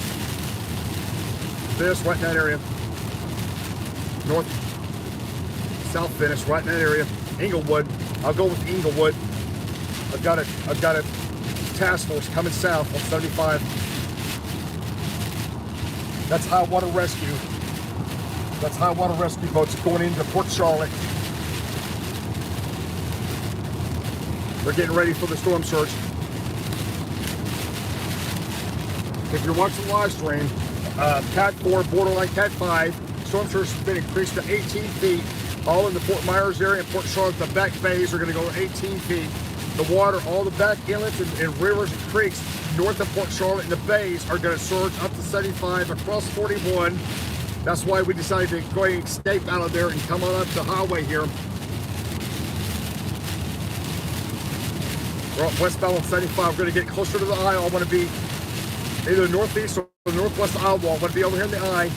Venice, right in that area. South Venice, right in that area. Inglewood. I'll go with Inglewood. I've got a task force coming south on 75. That's high water rescue. That's high water rescue boats going into Port Charlotte. They're getting ready for the storm surge. If you're watching the live stream, Cat 4, borderline Cat 5, storm surge has been increased to 18 feet. All in the Fort Myers area and Port Charlotte, the back bays are going to go 18 feet. The water, all the back inlets and rivers and creeks north of Port Charlotte and the bays are going to surge up to 75 across 41. That's why we decided to go ahead and escape out of there and come on up the highway here. We're up westbound on 75. We're going to get closer to the eye. I want to be either northeast or the northwest eye wall. I want to be over here in the eye.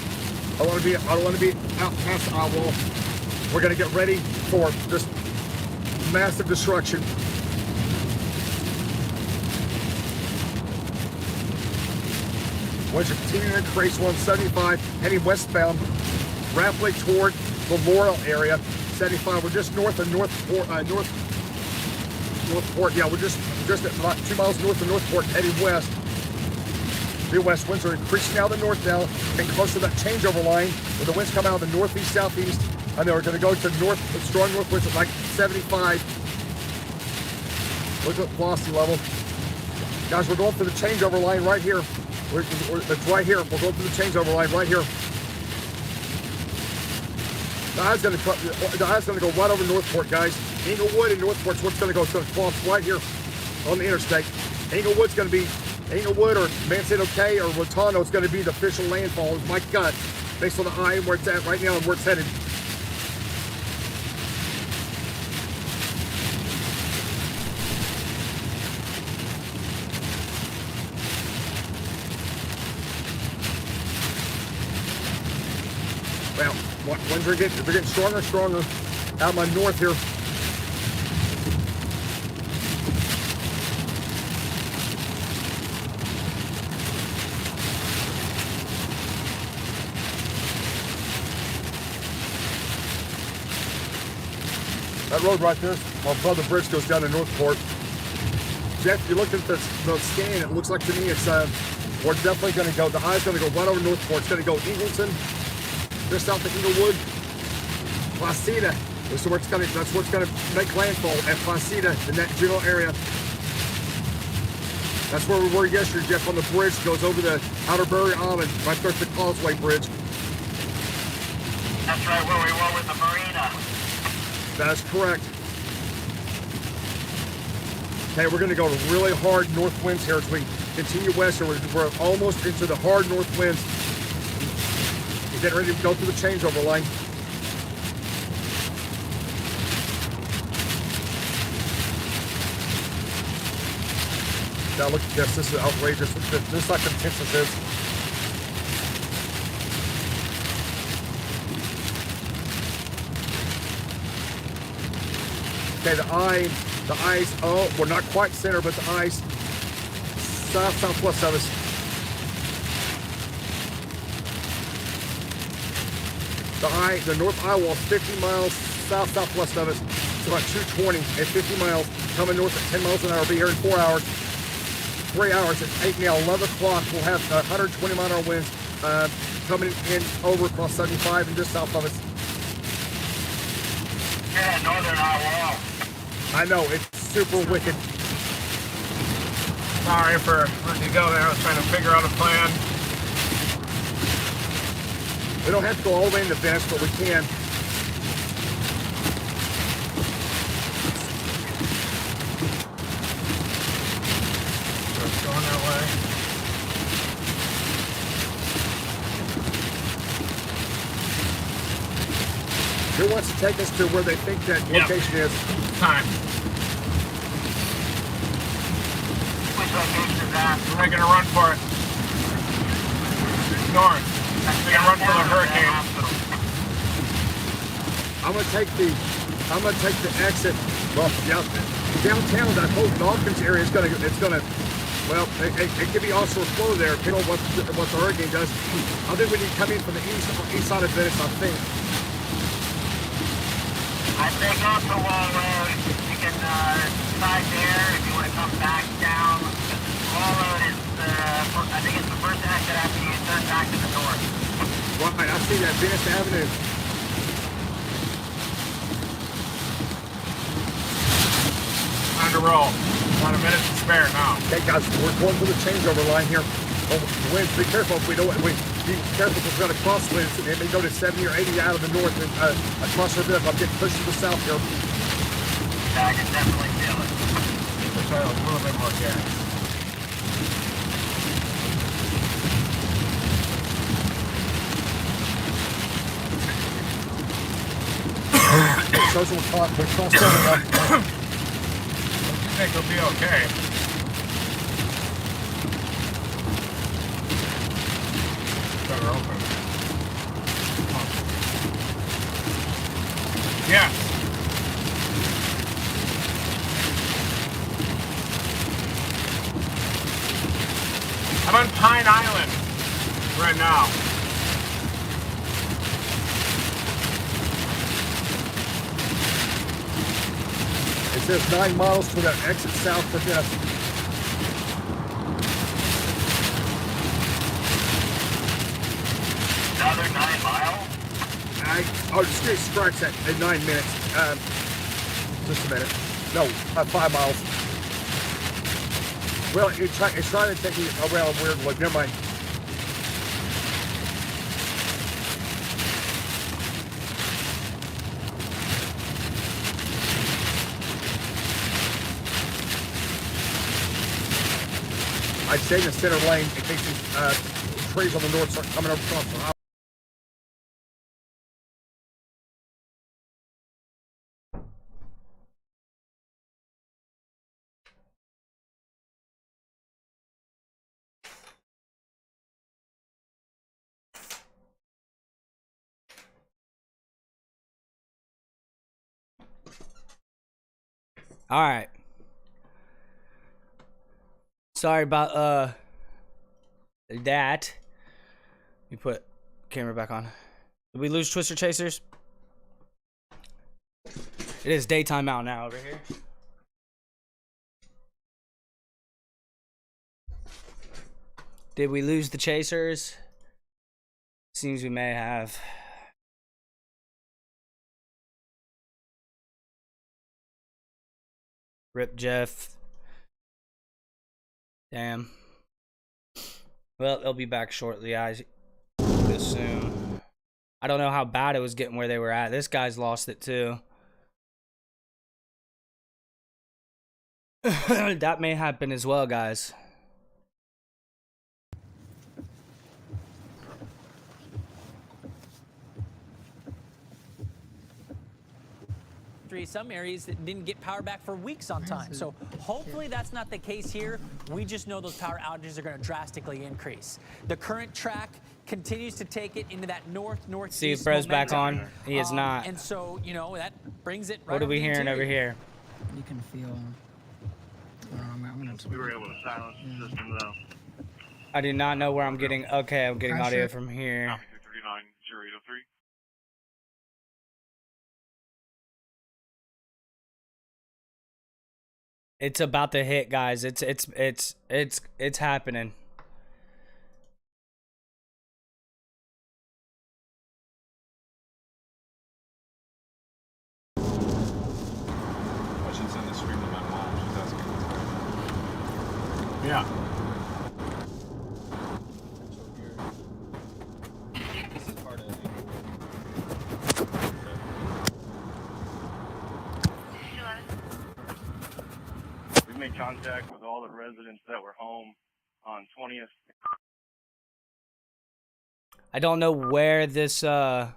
I don't want to be out past the eye wall. We're going to get ready for just massive destruction. Winds are continuing to increase. 175 heading westbound, rapidly toward the Laurel area. 75. We're just north of Northport. Yeah, we're just at about 2 miles north of Northport, heading west. Midwest winds are increasing out of the north now and close to that changeover line where the winds come out of the northeast, southeast, and they're going to go to strong north winds at like 75. Look at the velocity level. Guys, we're going through the changeover line right here. It's right here. We're going through the changeover line right here. The eye's going to go right over Northport, guys. Inglewood and Northport's what's going to go. It's going to cross right here on the interstate. Inglewood's going to be Inglewood or Mankato K or Rotondo. It's going to be the official landfall. It's my gut, based on the eye and where it's at right now and where it's headed. Well, winds are getting stronger and stronger out of my north here. That road right there, my brother bridge goes down to Northport. Jeff, if you look at the scan, it looks like to me it's we're definitely going to go. The eye's going to go right over Northport. It's going to go Eagleton, just south of Inglewood, Placida. That's where it's going to make landfall at Placida in that general area. That's where we were yesterday, Jeff, on the bridge that goes over the Outer Barrier Island, right there at the Causeway Bridge. That's right, where we were with the marina. That is correct. Okay, we're going to go to really hard north winds here as we continue west, and we're almost into the hard north winds. getting ready to go through the changeover line. Now look at this. This is outrageous. This is how intense this is. Okay, the ice, oh, we're not quite center, but the ice, southwest of us. The north eye wall is 50 miles southwest of us. It's about 220 at 50 miles. Coming north at 10 miles an hour. We'll be here in 4 hours. 3 hours at 8 now, 11 o'clock. We'll have 120 mile an hour winds coming in over across 75 and just south of us. Yeah, northern eye wall. I know, it's super wicked. Sorry for letting you go there. I was trying to figure out a plan. We don't have to go all the way into Venice, but we can. It's going that way. Who wants to take us to where they think that location is? Time. Which location is that? We're making a run for it. North. Making a run for the hurricane. I'm gonna take the exit. Well, downtown, that whole Dawkins area is well, it could be also a flow there, depending on what the hurricane does. I think we need to come in from the east side of Venice, I think. I think off the wall road, you can side there if you want to come back down. Wall road is I think it's the first exit after you turn back to the north. Right, I see that Venice Avenue. Time to roll. About a minute to spare now. Okay, guys, we're going for the changeover line here. Oh, the winds, be careful. If we don't, be careful because we're going to cross winds. It may go to 70 or 80 out of the north and across our bit. I'm getting pushed to the south here. Yeah, I can definitely feel it. Let's try a little bit more gas. Shows we're crossing over. I think we'll be okay. Better open. Yes. I'm on Pine Island right now. It says 9 miles to that exit south for Venice. Another 9 miles? Just get strikes at 9 minutes. Just a minute. No, 5 miles. Well, it's trying to take me around a weird look. Never mind. I'd stay in the center lane in case these trees on the north start coming over across the highway. All right. Sorry about that. Let me put camera back on. Did we lose Twister Chasers? It is daytime out now over here. Did we lose the Chasers? Seems we may have. Rip Jeff. Damn. Well, they'll be back shortly, I assume. I don't know how bad it was getting where they were at. This guy's lost it too. That may happen as well, guys. industry, some areas that didn't get power back for weeks on time. So hopefully that's not the case here. We just know those power outages are going to drastically increase. The current track continues to take it into that northeast. See if Bro's back on. He is not. And so, you know, that brings it right What are we over the hearing over interior. here? You can feel. We were able to silence the system though. I do not know where I'm getting. Okay, I'm getting audio from here. Copy 239-0803. It's about to hit, guys. It's happening. I should send the stream to my mom. She's asking what's going on. Yeah. This is part of it. We made contact with all the residents that were home on 20th. I don't know where this let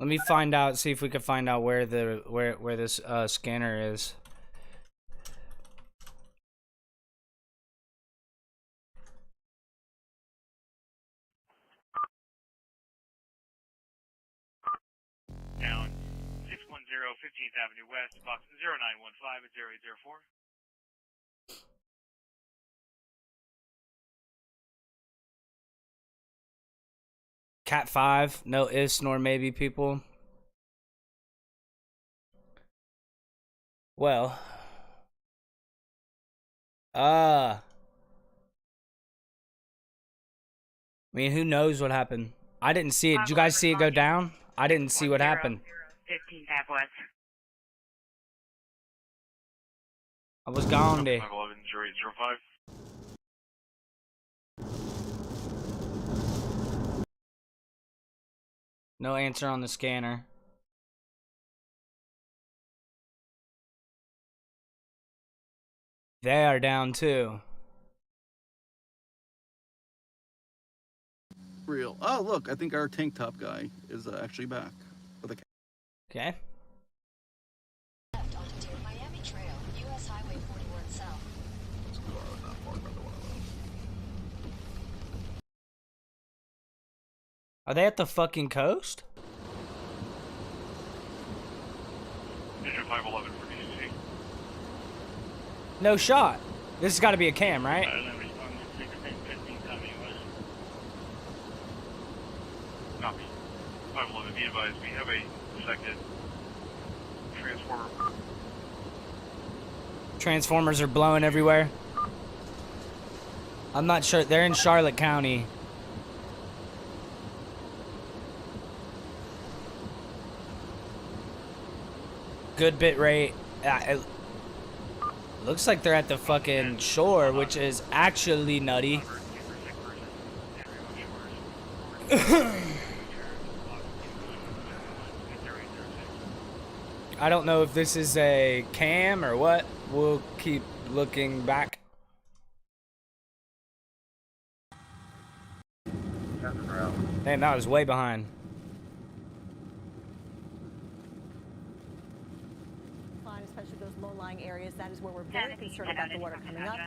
me find out, see if we can find out where the where this scanner is. Down 610 15th Avenue West, box 0915 at 0804. Cat 5, no ifs nor maybe, people. Well, I mean, who knows what happened? I didn't see it. Did you guys see it go down? I didn't see what happened. 15th Ave West. I was gone there. 511 0805. No answer on the scanner. They are down too. Real. Oh, look, I think our tank top guy is actually back with a. Okay. Left onto Miami Trail, US Highway 41 South. Are they at the fucking coast? Vision 511 for DCC. No shot. This has got to be a cam, right? Copy. 511, be advised, we have a second transformer. Transformers are blowing everywhere. I'm not sure. They're in Charlotte County. Good bit rate. It looks like they're at the fucking shore, which is actually nutty. I don't know if this is a cam or what. We'll keep looking back. Damn, that was way behind. Especially those low-lying areas, that is where we're very concerned about the water coming up,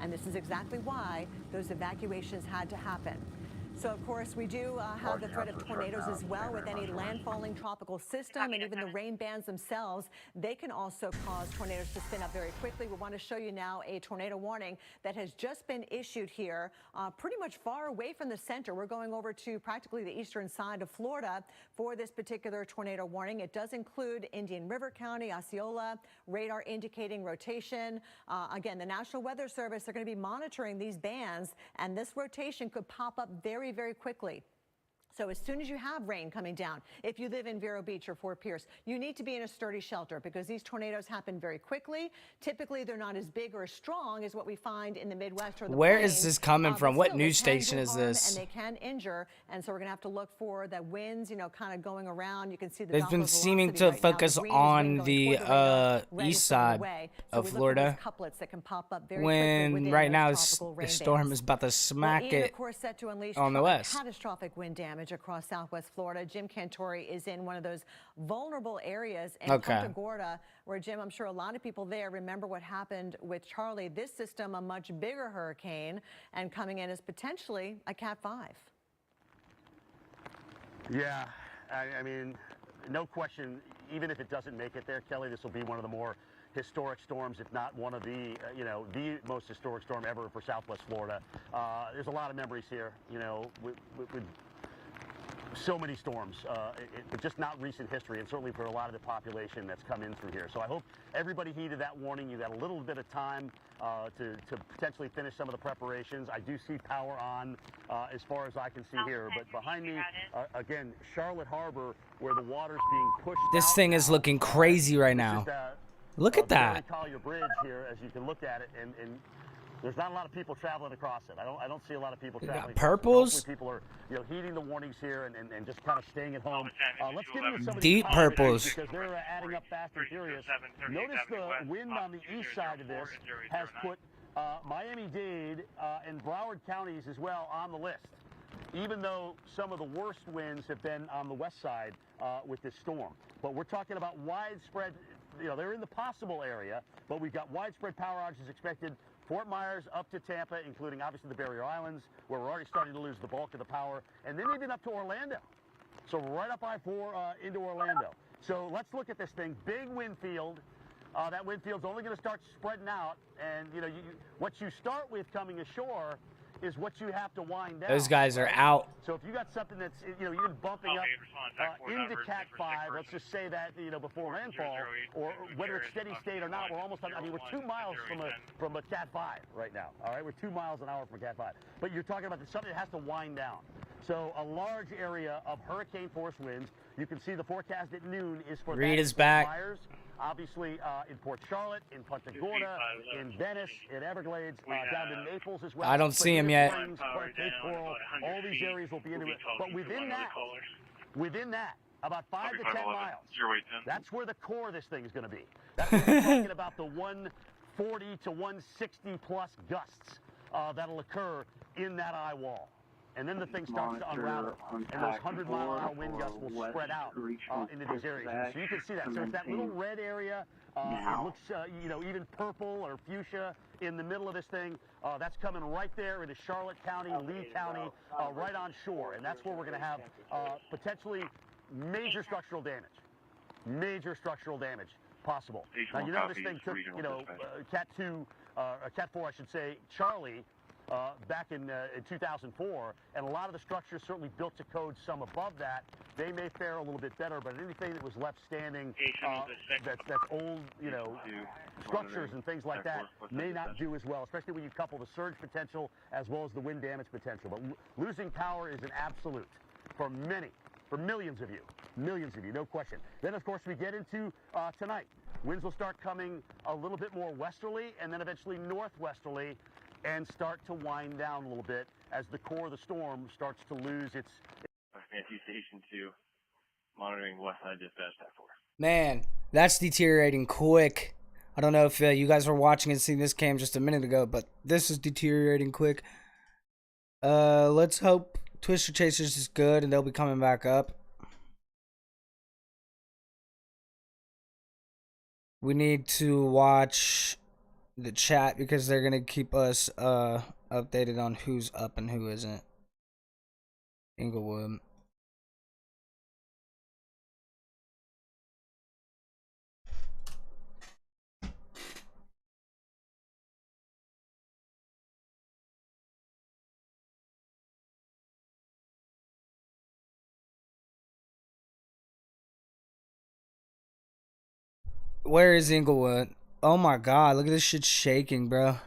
and this is exactly why those evacuations had to happen. So, of course, we do have the threat of tornadoes as well with any landfalling tropical system, and even the rain bands themselves, they can also cause tornadoes to spin up very quickly. We want to show you now a tornado warning that has just been issued here, pretty much far away from the center. We're going over to practically the eastern side of Florida for this particular tornado warning. It does include Indian River County, Osceola, radar indicating rotation. Again, the National Weather Service are going to be monitoring these bands, and this rotation could pop up very quickly. So as soon as you have rain coming down, if you live in Vero Beach or Fort Pierce, you need to be in a sturdy shelter because these tornadoes happen very quickly. Typically, they're not as big or as strong as what we find in the Midwest or the Where plains. is this coming from? But What still, news they can station do is harm this? And they can injure, and so we're gonna have to look for the winds, you know, kind of going around. You can see the They've been Doppler seeming velocity to right now. focus The green is on wind going the toward radar, red east is side going away. of So we look for Florida. those couplets that can pop up very quickly When within right those now tropical rain the storm bands. is about to smack Well, Ian, it of course, set to unleash on the west. catastrophic wind damage damage across southwest Florida. Jim Cantori is in one of those vulnerable areas in Okay. Punta Gorda, where, Jim, I'm sure a lot of people there remember what happened with Charlie. This system, a much bigger hurricane, and coming in as potentially a Cat 5. Yeah, I mean, no question, even if it doesn't make it there, Kelly, this will be one of the more historic storms, if not one of the, the most historic storm ever for Southwest Florida. There's a lot of memories here, with so many storms, but just not recent history, and certainly for a lot of the population that's come in through here. So I hope everybody heeded that warning. You got a little bit of time to potentially finish some of the preparations. I do see power on as far as I can see here, but behind me, again, Charlotte Harbor, where the water's being pushed This out thing is now. looking crazy right now. Look at that. Collier Bridge here, as you can look at it, and there's not a lot of people traveling across it. I don't see a lot of people traveling. Purples. Hopefully people are heeding the warnings here and just kind of staying at home. Let's get into some of Deep these purples. because they're adding up fast and furious. Notice the wind on the east side of this has put Miami-Dade and Broward counties as well on the list, even though some of the worst winds have been on the west side with this storm. But we're talking about widespread, they're in the possible area, but we've got widespread power outages expected. Fort Myers up to Tampa, including obviously the Barrier Islands, where we're already starting to lose the bulk of the power, and then even up to Orlando. So right up I-4 into Orlando. So let's look at this thing. Big wind field. That wind field's only going to start spreading out, and what you start with coming ashore is what you have to wind down. Those guys are out. So if you got something that's even bumping up into Cat 5, let's just say that before landfall, or whether it's steady state or not, we're almost. I mean, we're 2 miles from a Cat 5 right now. All right, we're 2 miles an hour from a Cat 5. But you're talking about something that has to wind down. So a large area of hurricane force winds. You can see the forecast at noon is for Reed that is in Fort back. Myers, obviously in Port Charlotte, in Punta Gorda, in Venice, in Everglades, down to Naples as well. I don't see him yet. Springs, Cape Coral, all these areas will be into it. But within that, about 5 to 10 miles, that's where the core of this thing is going to be. That's where we're talking about the 140 to 160 plus gusts that'll occur in that eye wall. And then the thing starts to unravel, and those 100-mile-an-hour wind gusts will spread out into these areas. So you can see that. So it's that little red area. It looks, even purple or fuchsia in the middle of this thing. That's coming right there into Charlotte County, Lee County, right on shore. And that's where we're going to have potentially major structural damage. Major structural damage possible. Now, you know this thing took, Cat 2, Cat 4, I should say, Charlie, back in 2004, and a lot of the structures certainly built to code, some above that. They may fare a little bit better, but anything that was left standing that's old, structures and things like that may not do as well, especially when you couple the surge potential as well as the wind damage potential. But losing power is an absolute for millions of you, no question. Then, of course, we get into tonight. Winds will start coming a little bit more westerly and then eventually northwesterly, and start to wind down a little bit as the core of the storm starts to lose its... Fancy Station 2, monitoring west side dispatch Cat 4. Man, that's deteriorating quick. I don't know if you guys were watching and seeing this cam just a minute ago, but this is deteriorating quick. Let's hope Twister Chasers is good and they'll be coming back up. We need to watch the chat because they're gonna keep us updated on who's up and who isn't. Inglewood. Where is Inglewood? Oh my god, look at this shit shaking, bro.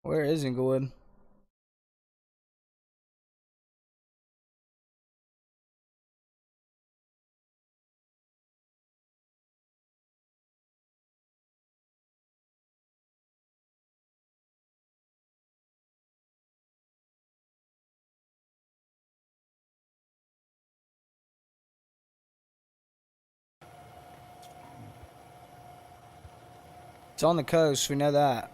Where is Inglewood? It's on the coast. We know that.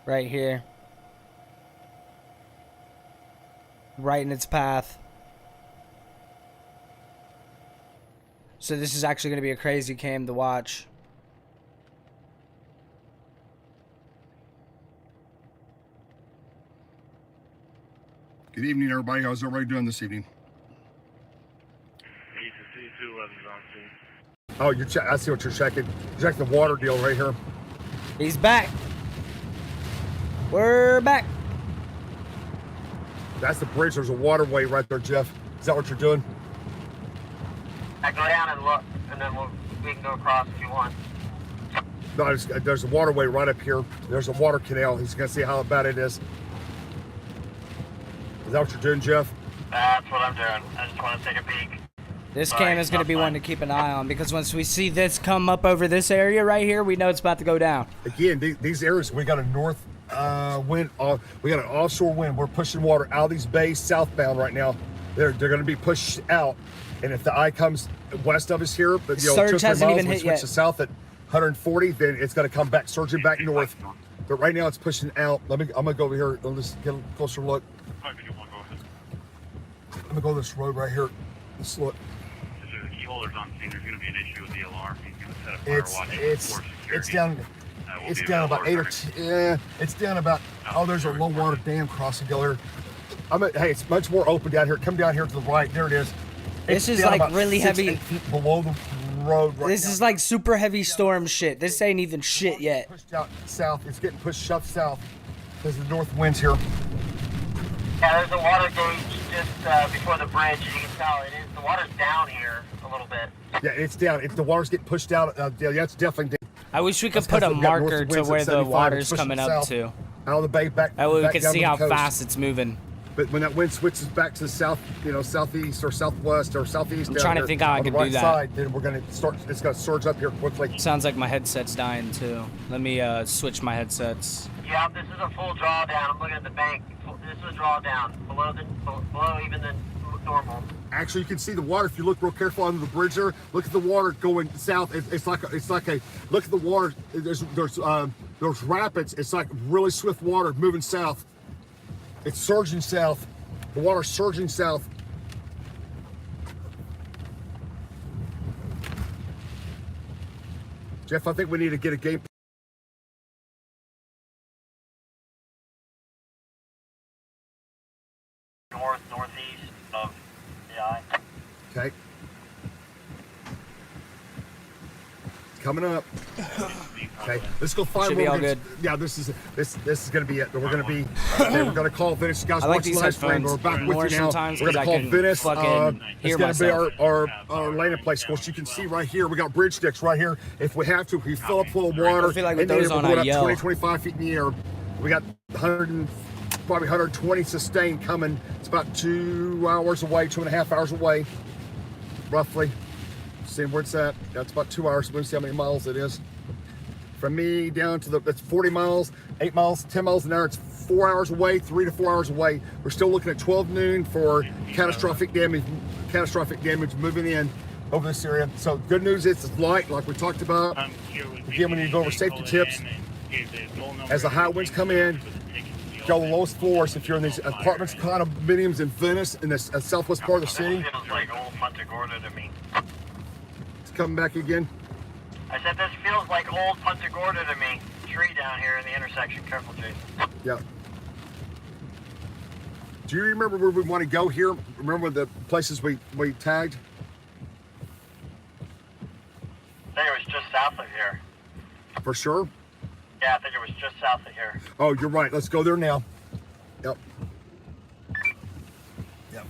Right here. Right in its path. So this is actually going to be a crazy cam to watch. Good evening, everybody. How's everybody doing this evening? Oh, I see what you're checking. You're checking the water deal right here. He's back. We're back. That's the bridge. There's a waterway right there, Jeff. Is that what you're doing? I go down and look, and then we can go across if you want. No, there's a waterway right up here. There's a water canal. He's going to see how bad it is. Is that what you're doing, Jeff? That's what I'm doing. I just want to take a peek. This cam is going to be one to keep an eye on, because once we see this come up over this area right here, we know it's about to go down. Again, these areas, we got a north wind. We got an offshore wind. We're pushing water out of these bays southbound right now. They're going to be pushed out. And if the eye comes west of us here, but surge hasn't even hit yet. To south at 140, then it's going to come back, surging back north. But right now it's pushing out. I'm going to go over here. Let's get a closer look. I'm going to go this road right here. Let's look. The key holder's on scene. There's going to be an issue with the alarm. He's going to set a fire watch. It's down. It's down about 8 or 10. Yeah, it's down about. Oh, there's a low water dam crossing here. Hey, it's much more open down here. Come down here to the right. There it is. This is like really heavy. 8 feet below the road right This now. is like super heavy storm shit. This ain't even shit yet. Pushed out south. It's getting shoved south because of the north winds here. Yeah, there's a water gauge just before the bridge. As you can tell, the water's down here a little bit. Yeah, it's down. The water's getting pushed out. Yeah, that's definitely down. I wish we could put a marker to where the water's coming up to. Out of the bay, back. That way we back could down see to the how coast. fast it's moving. But when that wind switches back to the south, southeast or southwest or southeast, I'm trying to think how I can do that. Side, then we're going to start. It's going to surge up here quickly. Sounds like my headset's dying too. Let me switch my headsets. Yeah, this is a full drawdown. I'm looking at the bank. This is a drawdown below even the normal. Actually, you can see the water if you look real careful under the bridge there. Look at the water going south. It's like a look at the water. There's rapids. It's like really swift water moving south. It's surging south. The water's surging south. Jeff, I think we need to get a game. Northeast of the eye. Okay. Coming up. Okay, let's go find. Should be all good. Yeah, this is gonna be it. We're gonna be. Okay, we're gonna call Venice. You guys, I like watch these live stream. headphones We're back more with you now. sometimes We're gonna 'cause I call can Venice. fucking It's hear gonna myself. be our landing place. Of course, you can see right here. We got bridge sticks right here. If we have to, we fill up full of water. I feel like and with then those we're on, going I up yell. 20, 25 feet in the air. We got 120 sustained coming. It's about 2 hours away, 2.5 hours away, roughly. See where it's at. That's about 2 hours. We'll see how many miles it is. From me down to it's 40 miles, 8 miles, 10 miles an hour. It's 4 hours away, 3 to 4 hours away. We're still looking at 12 noon for catastrophic damage moving in over this area. So good news is it's light, like we talked about. Again, we need to go over safety tips. As the high winds come in, go the lowest floors. If you're in these apartments, condominiums in Venice, in the southwest part of the city. This feels like old Punta Gorda to me. It's coming back again. I said this feels like old Punta Gorda to me. Tree down here in the intersection. Careful, Jason. Yeah. Do you remember where we want to go here? Remember the places we tagged? I think it was just south of here. For sure? Yeah, I think it was just south of here. Oh, you're right. Let's go there now. Yep. Yep.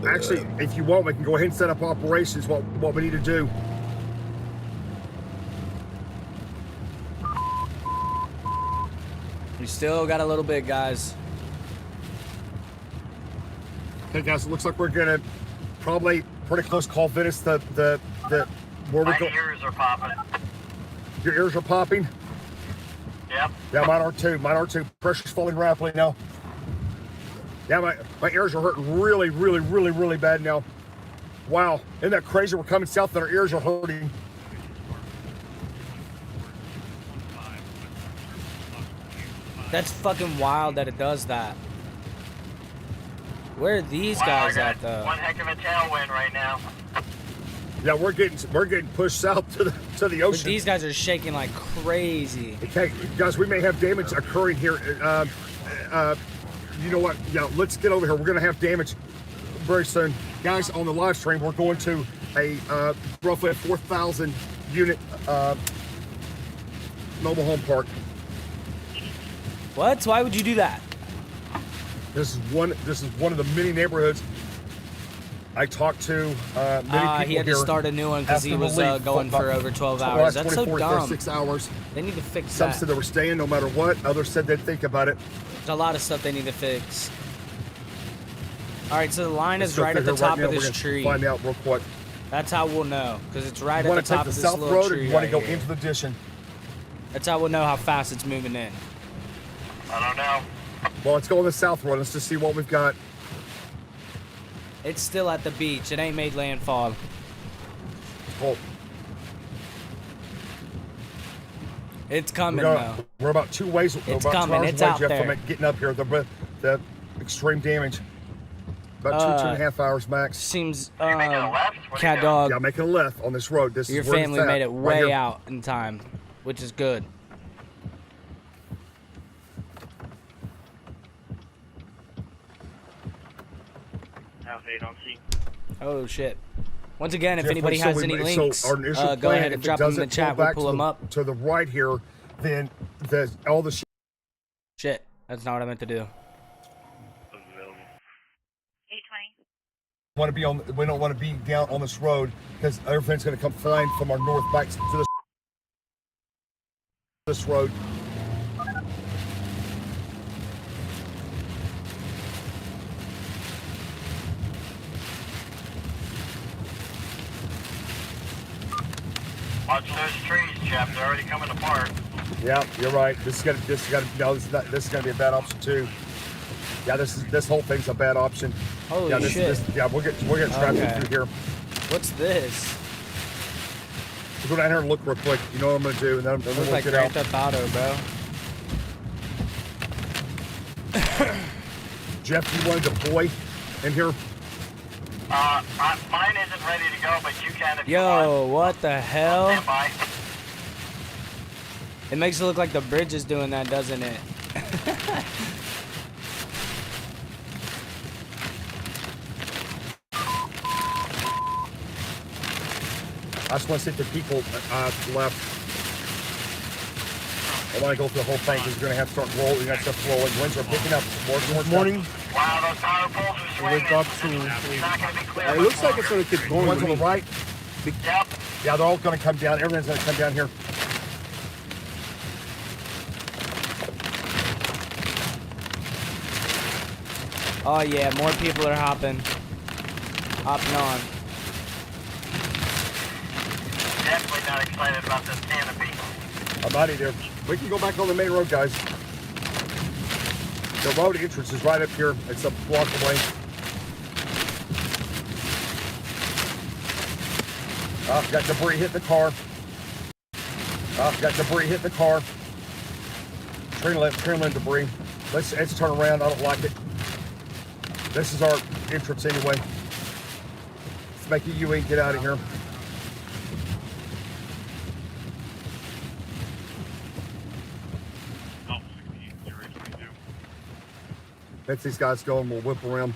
Actually, if you want, we can go ahead and set up operations, what we need to do. We still got a little bit, guys. Okay, guys, it looks like we're gonna probably pretty close call Venice where we My go. ears are popping. Your ears are popping? Yep. Yeah, mine are too. Mine are too. Pressure's falling rapidly now. Yeah, my ears are hurting really, really, really, really bad now. Wow, isn't that crazy? We're coming south and our ears are hurting. That's fucking wild that it does that. Where are these guys at though? One heck of a tailwind right now. Yeah, we're getting pushed south to the ocean. But these guys are shaking like crazy. Okay, guys, we may have damage occurring here. You know what? Yeah, let's get over here. We're gonna have damage very soon, guys. On the live stream, we're going to a roughly a 4,000 unit mobile home park. What? Why would you do that? This is one of the many neighborhoods I talked to. Many people he had to start a new one because he was going for over 12 hours. That's so dumb. 36 hours. They need to fix Some that. said they were staying no matter what. Others said they'd think about it. There's a lot of stuff they need to fix. All right, so the line Let's is go right at through the here top right of now. this We're gonna tree. Find out real quick. That's how we'll know, because it's right You at want the to take top the of this south little road, or tree you want to right go here. into the addition? That's how we'll know how fast it's moving in. I don't know. Well, let's go on the south road. Let's just see what we've got. It's still at the beach. It ain't made landfall. Oh. It's coming though. We're about 2 ways. It's about 2 coming. hours It's away, out Jeff, there. from it getting up here. The extreme damage. About 2.5 hours max. Seems cat dog. Yeah, making a left on this road. This Your is where family it's at, made it right way here. out in time, which is good. Oh shit. Once again, if Jeff, anybody so has we any may- links, so our initial go plan, ahead if and it drop them in the doesn't chat. pull We'll back pull to them the- up. to the right here, then all the Shit, that's not what I meant to do. 820. want to be on. We don't want to be down on this road because everything's going to come flying from our north back to this road. Watch those trees, Jeff. They're already coming apart. Yeah, you're right. This is gonna be a bad option too. Yeah, this whole thing's a bad option. Holy yeah, shit. We'll get trapped Okay. through here. What's this? We'll go down here and look real quick. You know what I'm gonna do, and then Looks we'll like get Grand out. Theft Auto, bro. Jeff, you want to deploy in here? Mine isn't ready to go, but you can if you want. Yo, what the hell? Stand by. It makes it look like the bridge is doing that, doesn't it? I just want to see if the people left. I want to go through the whole thing because you're going to have to start rolling. That stuff rolling. Winds are picking up. More Morning. Wow, those power poles are swinging. Wake up to. It's not going to be clear. It looks like it's going to keep going. Ones on the right. Yep. Yeah, they're all going to come down. Everything's going to come down here. Oh yeah, more people are hopping on. Definitely not excited about this canopy. I'm out of there. We can go back on the main road, guys. The road entrance is right up here. It's a block away. Got debris hit the car. Got debris hit the car. Trailing debris. Let's turn around. I don't like it. This is our entrance anyway. Let's make a U-turn, get out of here. Let these guys go and we'll whip around.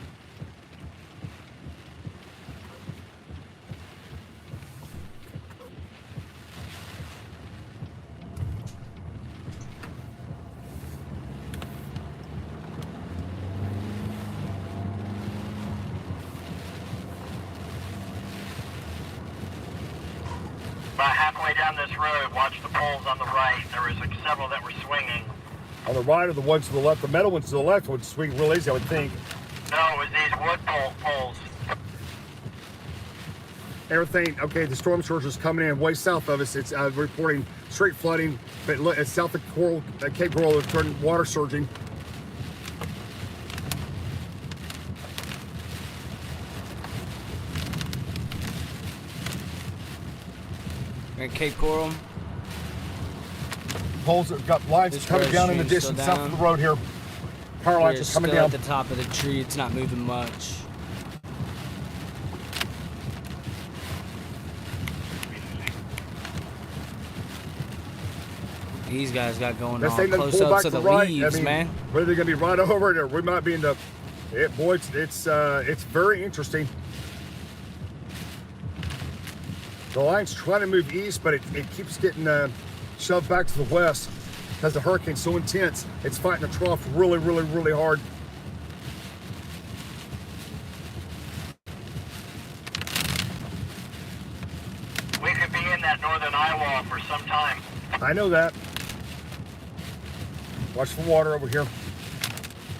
About halfway down this road, watch the poles on the right. There was several that were swinging. On the right or the ones to the left? The metal ones to the left would swing real easy, I would think. No, it was these wood poles. Everything, okay, the storm surge is coming in way south of us. It's reporting straight flooding, but look, it's south of Coral, Cape Coral, it's turning water surging. And Cape Coral. Poles have got lines This coming road down in the stream's still distance south of down. the road here. Power lines We're are coming still down. at the top of the tree. It's not moving much. These guys got going This on thing doesn't close pull up back to the right. leaves, I mean, man. whether they're gonna be right over it or we might be in the. Boy, it's very interesting. The line's trying to move east, but it keeps getting shoved back to the west because the hurricane's so intense. It's fighting the trough really, really, really hard. We could be in that northern eye wall for some time. I know that. Watch the water over here.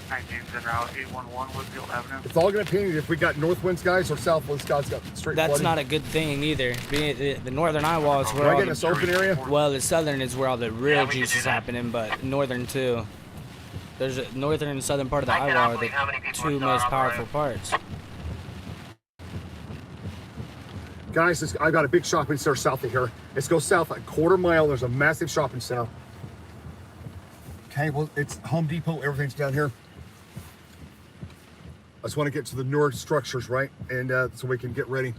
19's en route, 811 Woodfield Avenue. It's all going to ping if we got north winds guys or south winds guys got straight That's flooding. not a good thing either. The northern eye wall is Do where I all get in the, this open area? well, the southern is where all the real juice is happening, but northern too. There's a northern and southern part of the eye wall are the two most powerful parts. Guys, I got a big shopping center south of here. Let's go south a quarter mile. There's a massive shopping center. Okay, well, it's Home Depot. Everything's down here. I just want to get to the newer structures, right? And so we can get ready.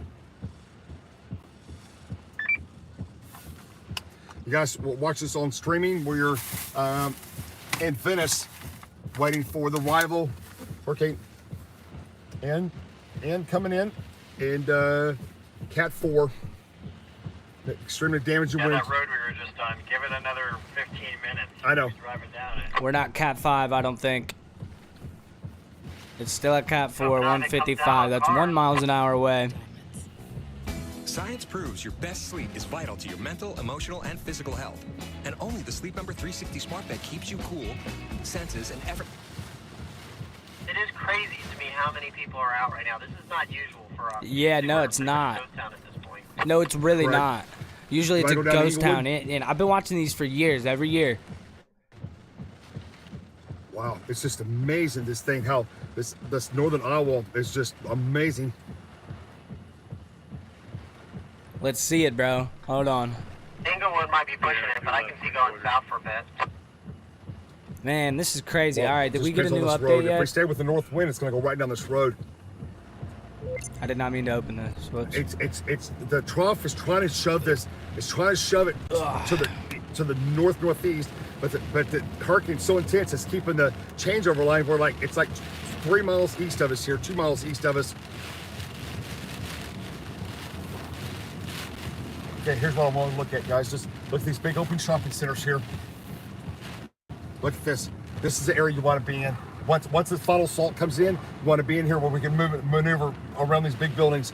You guys will watch this on streaming. We're in Venice waiting for the rival hurricane and coming in. And Cat 4. Extremely damaging Yeah, winds. that road we were just on. Give it another 15 minutes. I know. Driving down it. We're not Cat 5, I don't think. It's still at Cat 4, 155. That's 1 mile an hour away. Science proves your best sleep is vital to your mental, emotional, and physical health. And only the Sleep Number 360 smart bed keeps you cool, senses, and effort. It is crazy to me how many people are out right now. This is not usual for us. Yeah, no, it's not. Ghost town at this point. No, it's really Correct. not. Usually it's a Do I go down ghost town, Inglewood? and I've been watching these for years, every year. Wow, it's just amazing this thing, how this northern eye wall is just amazing. Let's see it, bro. Hold on. Inglewood might be pushing it, but I can see going south for a bit. Man, this is crazy. Well, All right, did just we get a depends new on this update road. If we yet? stay with the north wind, it's going to go right down this road. I did not mean to open this. Whoops. It's the trough is trying to shove this. It's trying to shove it to the northeast, but the hurricane's so intense, it's keeping the changeover line. We're like it's like 3 miles east of us here, 2 miles east of us. Okay, here's what I want to look at, guys. Just look at these big open shopping centers here. Look at this. This is the area you want to be in. Once the final salt comes in, you want to be in here where we can maneuver around these big buildings.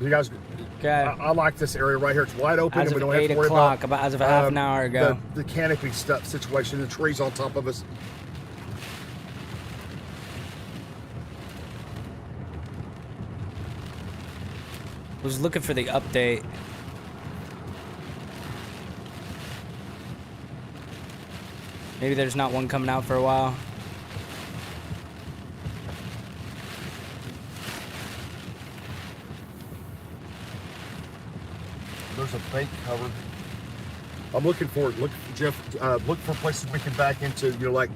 You guys, okay. I like this area right here. It's wide open, As and we of don't have 8 to worry o'clock, about as of a half an hour ago. the canopy stuff situation, the trees on top of us. Was looking for the update. Maybe there's not one coming out for a while. There's a bank cover. I'm looking for it. Look, Jeff. Look for places we can back into. You know, like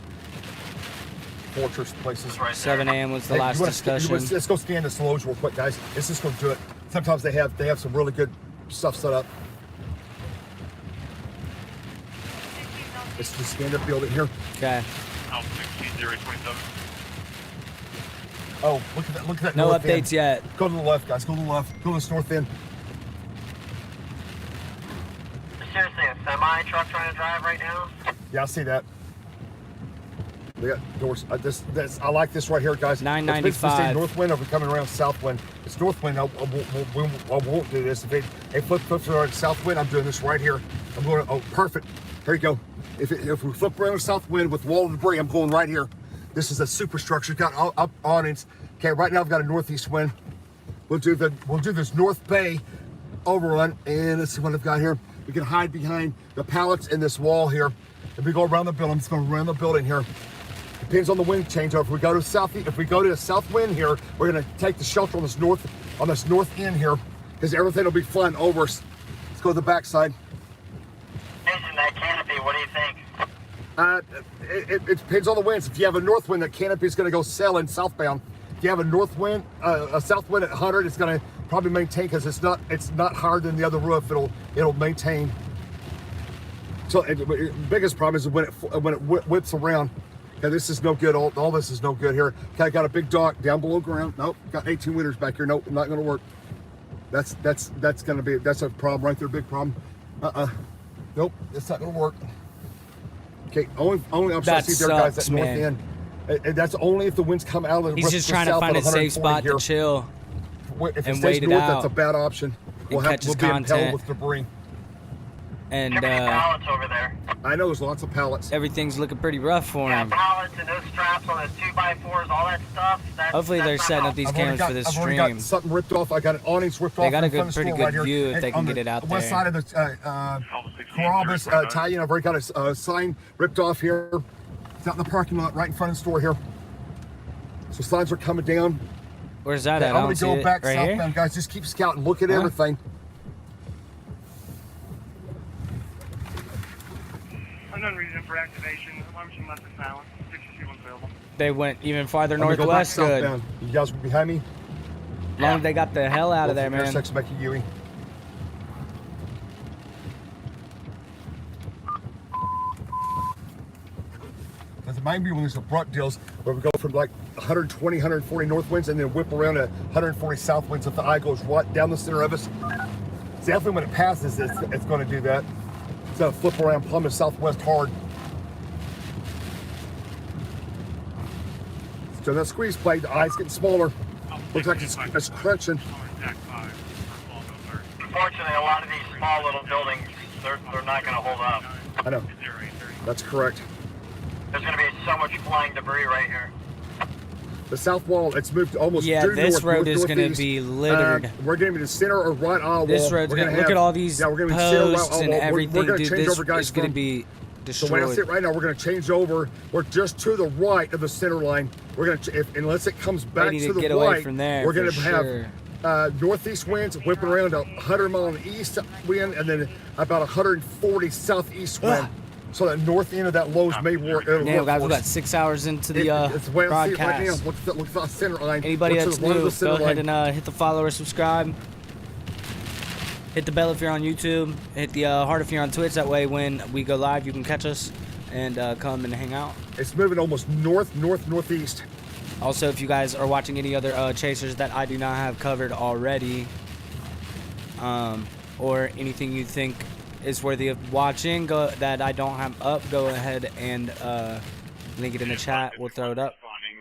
fortress places. 7 a.m. was the last discussion. Let's go scan this Lowe's real quick, guys. Let's just go do it. Sometimes they have some really good stuff set up. Let's just scan the building here. Okay. Out 16027. Oh, look at that! Look at that. No north updates end. yet. Go to the left, guys. Go to the left. Go to this north end. Seriously, a semi truck trying to drive right now? Yeah, I see that. They got doors. I like this right here, guys. 995. If we stay north wind, or we coming around south wind. It's north wind. I won't do this. If it flips around south wind, I'm doing this right here. I'm going. Oh, perfect. Here you go. If we flip around south wind with wall of debris, I'm going right here. This is a superstructure. Got up awnings. Okay, right now I've got a northeast wind. We'll do this North Bay overrun, and let's see what I've got here. We can hide behind the pallets in this wall here. If we go around the building, it's going around the building here. Depends on the wind changeover. If we go to the south wind here, we're going to take the shelter on this north end here, because everything will be flying over us Let's go to the backside. Jason, that canopy, what do you think? It depends on the winds. If you have a north wind, that canopy is going to go sailing southbound. If you have a north wind, a south wind at 100, it's going to probably maintain because it's not higher than the other roof. It'll maintain. So the biggest problem is when it whips around. Okay, this is no good. All this is no good here. Okay, I got a big dock down below ground. Nope, got 18 wheelers back here. Nope, not going to work. That's a problem right there. Big problem. Nope, it's not going to work. Okay, only option I see there, guys, that north end. And that's only if the winds come out of the He's just trying to find a safe spot to chill if it and stays wait it north, out. that's a bad option. We'll catch his be impelled content. with debris. And Pallets over there. I know there's lots of pallets. Everything's looking pretty rough for him. Pallets and those straps on those 2x4s, all that stuff. Hopefully they're setting up these cameras for this I've already got stream. something ripped off. I got an awnings ripped off. They got a in front of the pretty store good right here. view if And they can on get the it out west there. side of the Carabas Italian, I've already got a sign ripped off here. It's out in the parking lot right in front of the store here. So signs are coming down. Where's that at? I'm going to go back right southbound, here? guys. Just keep scouting. Look at everything. Unknown reason for activation. Alarm machine left is silent. 621 available. They went even farther I'm gonna go back northwest. Good. southbound. You guys behind me? Long as they got the hell out of there, man. Intersection back to Ewing. Because it might be one of these abrupt deals where we go from like 120, 140 north winds and then whip around to 140 south winds if the eye goes right down the center of us. It's definitely when it passes, it's going to do that. It's going to flip around, plummet southwest hard. So that squeeze plate, the eye's getting smaller. Looks like it's crunching. Unfortunately, a lot of these small little buildings, they're not going to hold up. I know. That's correct. There's going to be so much flying debris right here. The south wall, it's moved almost Yeah, due this north, road is going to northeast. be littered. We're going to be the center or right aisle This wall. road's We're going to have, look at all these we're gonna be center, right posts aisle and wall. everything, We're going to dude. change This over, guys. is going to be So when I destroyed. sit right now, we're going to change over. We're just to the right of the center line. We're going to, unless it comes back need to to the get away right, from there we're going for to have northeast winds whipping around 100 mile on the east wind, and then about 140 southeast wind. So that north end of that Lowe's may work. Damn, guys, we got 6 hours into the it's the way I see it right now. broadcast. Look at the center line. Anybody Look to that's the right of new, the center go ahead line. and hit the follow or subscribe. Hit the bell if you're on YouTube. Hit the heart if you're on Twitch. That way, when we go live, you can catch us and come and hang out. It's moving almost northeast. Also, if you guys are watching any other chasers that I do not have covered already, or anything you think is worthy of watching that I don't have up, go ahead and link it in the chat. We'll throw it up.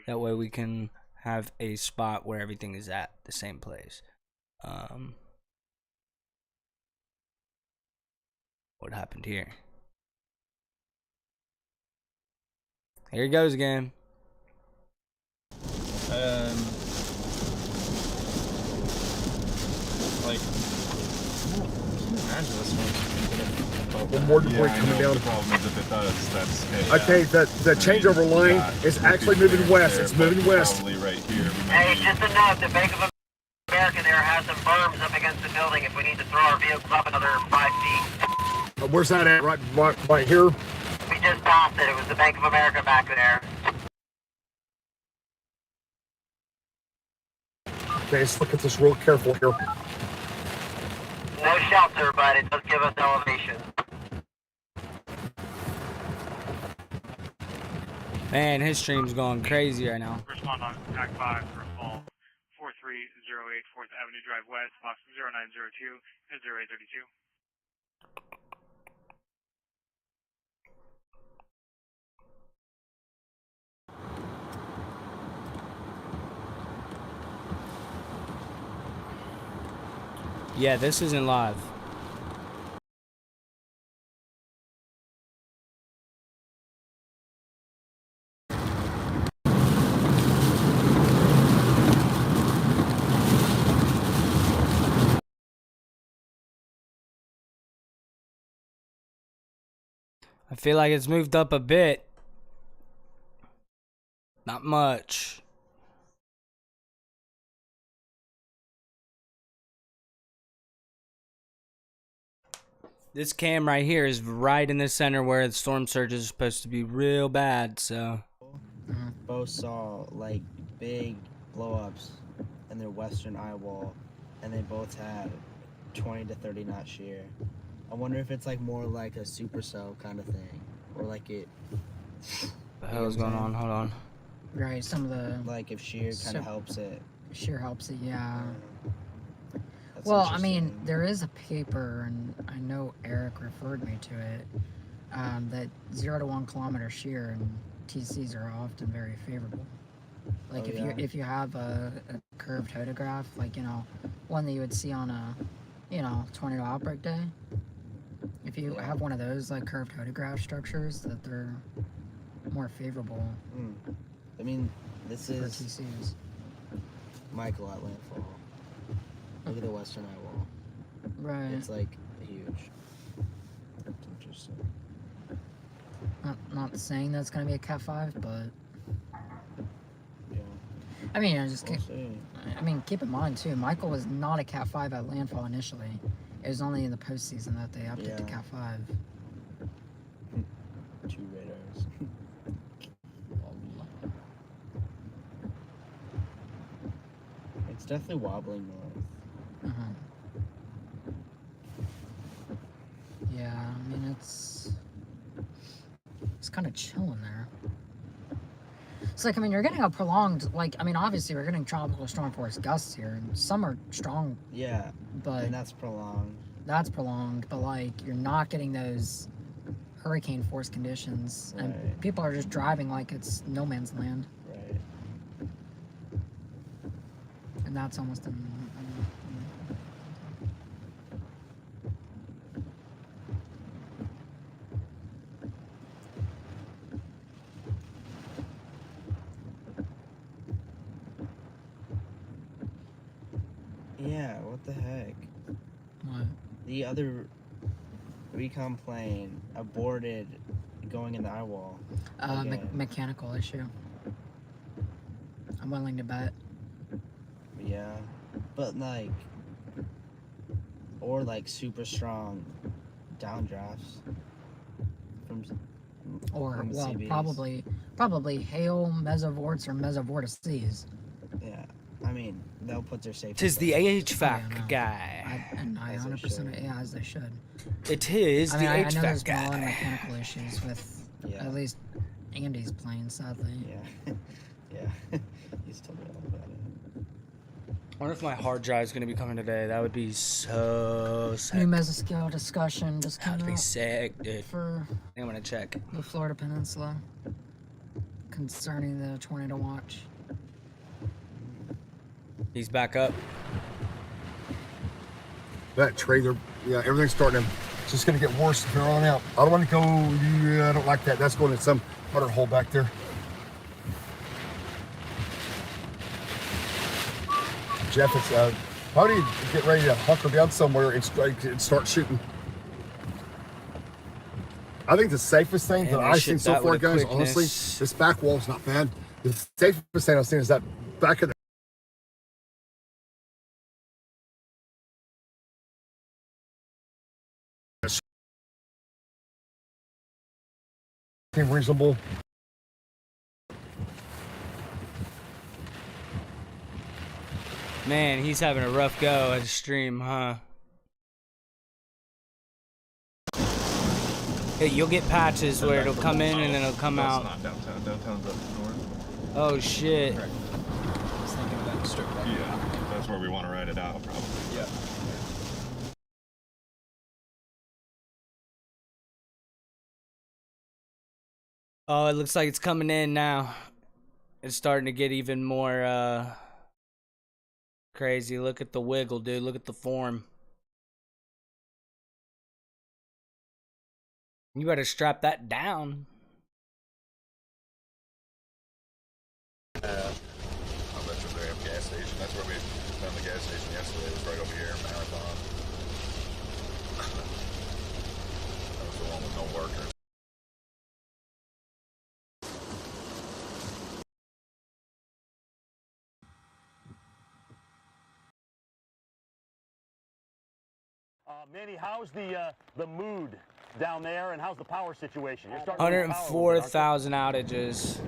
That way we can have a spot where everything is at the same place. What happened here? Here he goes again. Like, imagine this one. More debris coming down. The problem is if it does, that's Okay, the changeover line is actually moving west. It's moving west. Probably right here. Hey, just a note, the Bank of America there has some berms up against the building if we need to throw our vehicles up another 5 feet. Where's that at? Right here. We just passed it. It was the Bank of America back there. Okay, let's look at this real careful here. No shelter, but it does give us elevation. Man, his stream's going crazy right now. Respond on attack 5 for a fall 4308 4th Avenue Drive West, box 0902 and 0832. Yeah, this isn't live. I feel like it's moved up a bit. Not much. This cam right here is right in the center where the storm surge is supposed to be real bad, so. Both saw like big blow-ups in their western eye wall, and they both had 20 to 30 knot shear. I wonder if it's like more like a supercell kind of thing, or like it. What the hell is going on? Hold on. Right, some of the like if shear kind of helps it. Shear helps it, yeah. That's Well, I interesting. mean, there is a paper, and I know Eric referred me to it, that 0 to 1 kilometer shear and TCs are often very favorable. Like if you have a curved photograph, like one that you would see on a tornado outbreak day. If you have one of those like curved photograph structures, that they're more favorable. I mean, this for is TCs. Michael at landfall. Look at the western eye wall. Right. It's like huge. That's interesting. Not saying that's gonna be a Cat 5, but yeah. I mean, keep in mind too. Michael was not a Cat 5 at landfall initially. It was only in the postseason that they upped it to Cat 5. 2 radars. It's definitely wobbling north. Yeah, I mean it's kind of chilling there. It's like, I mean, you're getting a prolonged, like, I mean, obviously we're getting tropical storm force gusts here, and some are strong. Yeah, but and that's prolonged. That's prolonged, but like you're not getting those hurricane force conditions, and people are just driving like it's no man's land. Right. And that's almost an Yeah, what the heck? What? The other recon plane aborted going in the eye wall. mechanical issue. I'm willing to bet. Yeah, but like, or like super strong downdrafts from CBs. probably hail mesovorts or mesovortices. Yeah, I mean they'll put their safety. Tis the HVAC guy. And 100% yeah, as they should. It is the I know HVAC there's been a lot of guy. mechanical issues with at least Andy's plane, sadly. Yeah, yeah. He's told me all about it. I wonder if my hard drive is going to be coming today. That would be so sick. New mesoscale discussion just came That'd be out sick, dude. for I think I'm going to check. the Florida Peninsula concerning the tornado watch. He's back up. That trailer, yeah, everything's starting to, it's just going to get worse from here on out. I don't want to go, I don't like that. That's going in some other hole back there. Jeff, it's how do you get ready to hunker down somewhere and start shooting? I think the safest thing that I've seen so far, guys, honestly, this back wall's not bad. The safest thing I've seen is that back of the reasonable. Man, he's having a rough go at the stream, huh? Hey, you'll get patches where it'll come in and then it'll come out. Not downtown. Downtown's up north. Oh shit. Correct. I was thinking of that strip back. Yeah, that's where we want to ride it out, probably. Yeah. Oh, it looks like it's coming in now. It's starting to get even more crazy. Look at the wiggle, dude. Look at the form. You better strap that down. I bet you they have gas station. That's where we found the gas station yesterday. It was right over here in Marathon. That was the one with no workers. Manny, how's the mood down there, and how's the power situation? You're starting 104,000 outages.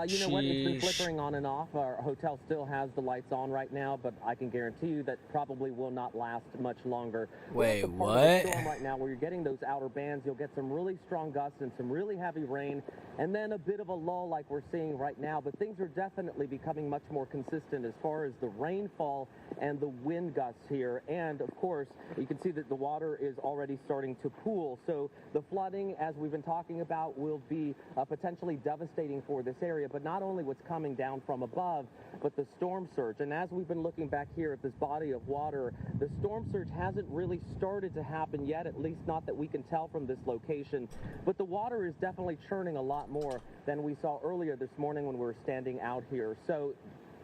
You know what? It's been flickering on and off. Our hotel still has the lights on right now, but I can guarantee you that probably will not last much longer. Wait, We're at the part of the what? storm right now where you're getting those outer bands. You'll get some really strong gusts and some really heavy rain, and then a bit of a lull like we're seeing right now. But things are definitely becoming much more consistent as far as the rainfall and the wind gusts here. And of course, you can see that the water is already starting to pool. So the flooding, as we've been talking about, will be potentially devastating for this area. But not only what's coming down from above, but the storm surge. And as we've been looking back here at this body of water, the storm surge hasn't really started to happen yet, at least not that we can tell from this location. But the water is definitely churning a lot more than we saw earlier this morning when we were standing out here. So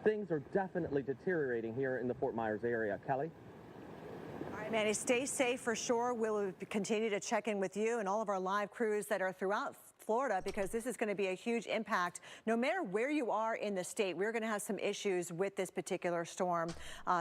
things are definitely deteriorating here in the Fort Myers area. Kelly? All right, Manny, stay safe for sure. We'll continue to check in with you and all of our live crews that are throughout Florida, because this is going to be a huge impact. No matter where you are in the state, we're going to have some issues with this particular storm.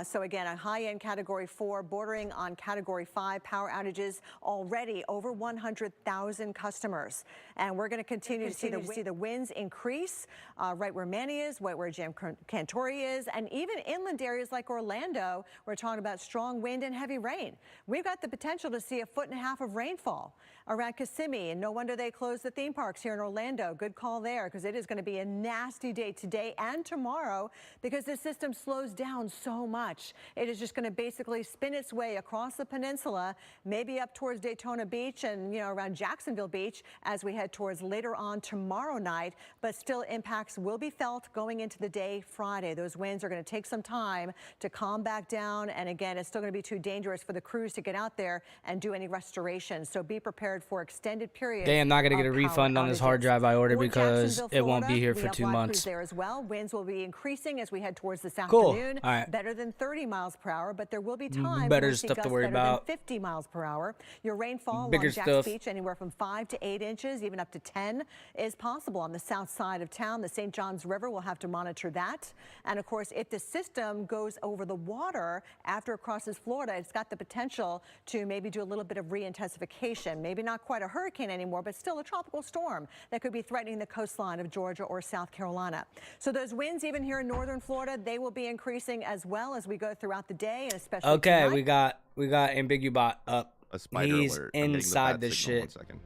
So again, a high-end Category 4, bordering on Category 5 power outages, already over 100,000 customers. And we're going to continue to see the winds increase right where Manny is, right where Jim Cantori is, and even inland areas like Orlando. We're talking about strong wind and heavy rain. We've got the potential to see 1.5 feet of rainfall around Kissimmee, and no wonder they closed the theme parks here in Orlando. Good call there, because it is going to be a nasty day today and tomorrow because the system slows down so much. It is just going to basically spin its way across the peninsula, maybe up towards Daytona Beach and, around Jacksonville Beach as we head towards later on tomorrow night. But still, impacts will be felt going into the day Friday. Those winds are going to take some time to calm back down. And again, it's still going to be too dangerous for the crews to get out there and do any restoration. So be prepared for extended periods. Damn, not gonna get a of refund power on this outages. hard drive I ordered For because Jacksonville, it won't be Florida, here we for have 2 live crews months. there as well. Winds will be increasing as we head towards this Cool. afternoon. All right. Better than 30 miles per hour, but there will be times Better when we see stuff to gusts worry better about. than 50 miles per hour. Your rainfall Bigger along Jax stuff. Beach, anywhere from 5 to 8 inches, even up to 10, is possible on the south side of town. The St. Johns River will have to monitor that. And of course, if the system goes over the water after it crosses Florida, it's got the potential to maybe do a little bit of re-intensification. Maybe not quite a hurricane anymore, but still a tropical storm that could be threatening the coastline of Georgia or South Carolina. So those winds, even here in northern Florida, they will be increasing as well as we go throughout the day, and especially Okay, tonight. we got Ambiguobot up. A spider He's alert. I'm getting the inside bat the signal. shit. 1 second.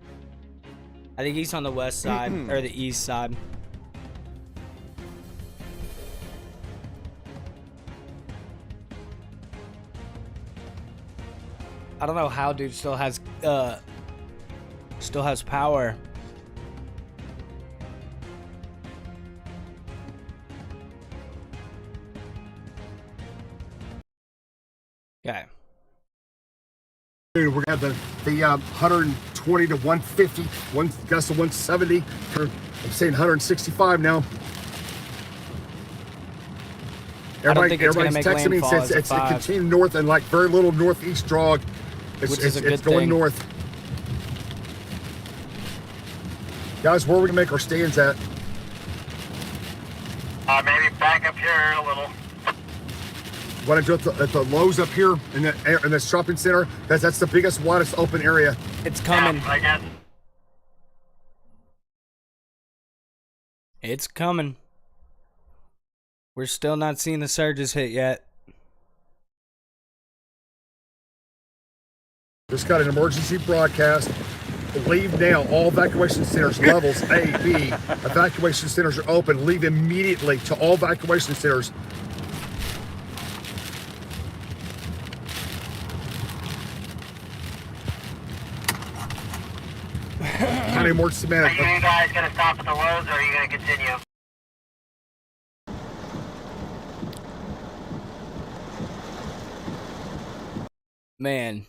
I think he's on the west side or the east side. I don't know how dude still has power. Okay. Dude, we're gonna have the 120 to 150, one gust of 170. I'm saying 165 now. I don't think it's gonna Everybody's make texting me and landfall says as a it's 5. continuing north and like very little northeast drag. Which is a good it's going thing. north. Guys, where are we gonna make our stands at? Maybe back up here a little. Want to do it at the Lowe's up here in the shopping center? That's the biggest, widest open area. It's coming. I guess. It's coming. We're still not seeing the surges hit yet. Just got an emergency broadcast. Leave now. All evacuation centers, levels A, B. Evacuation centers are open. Leave immediately to all evacuation centers. County emergency Are management. you guys going to stop at the Lowe's, or are you going to continue? Man.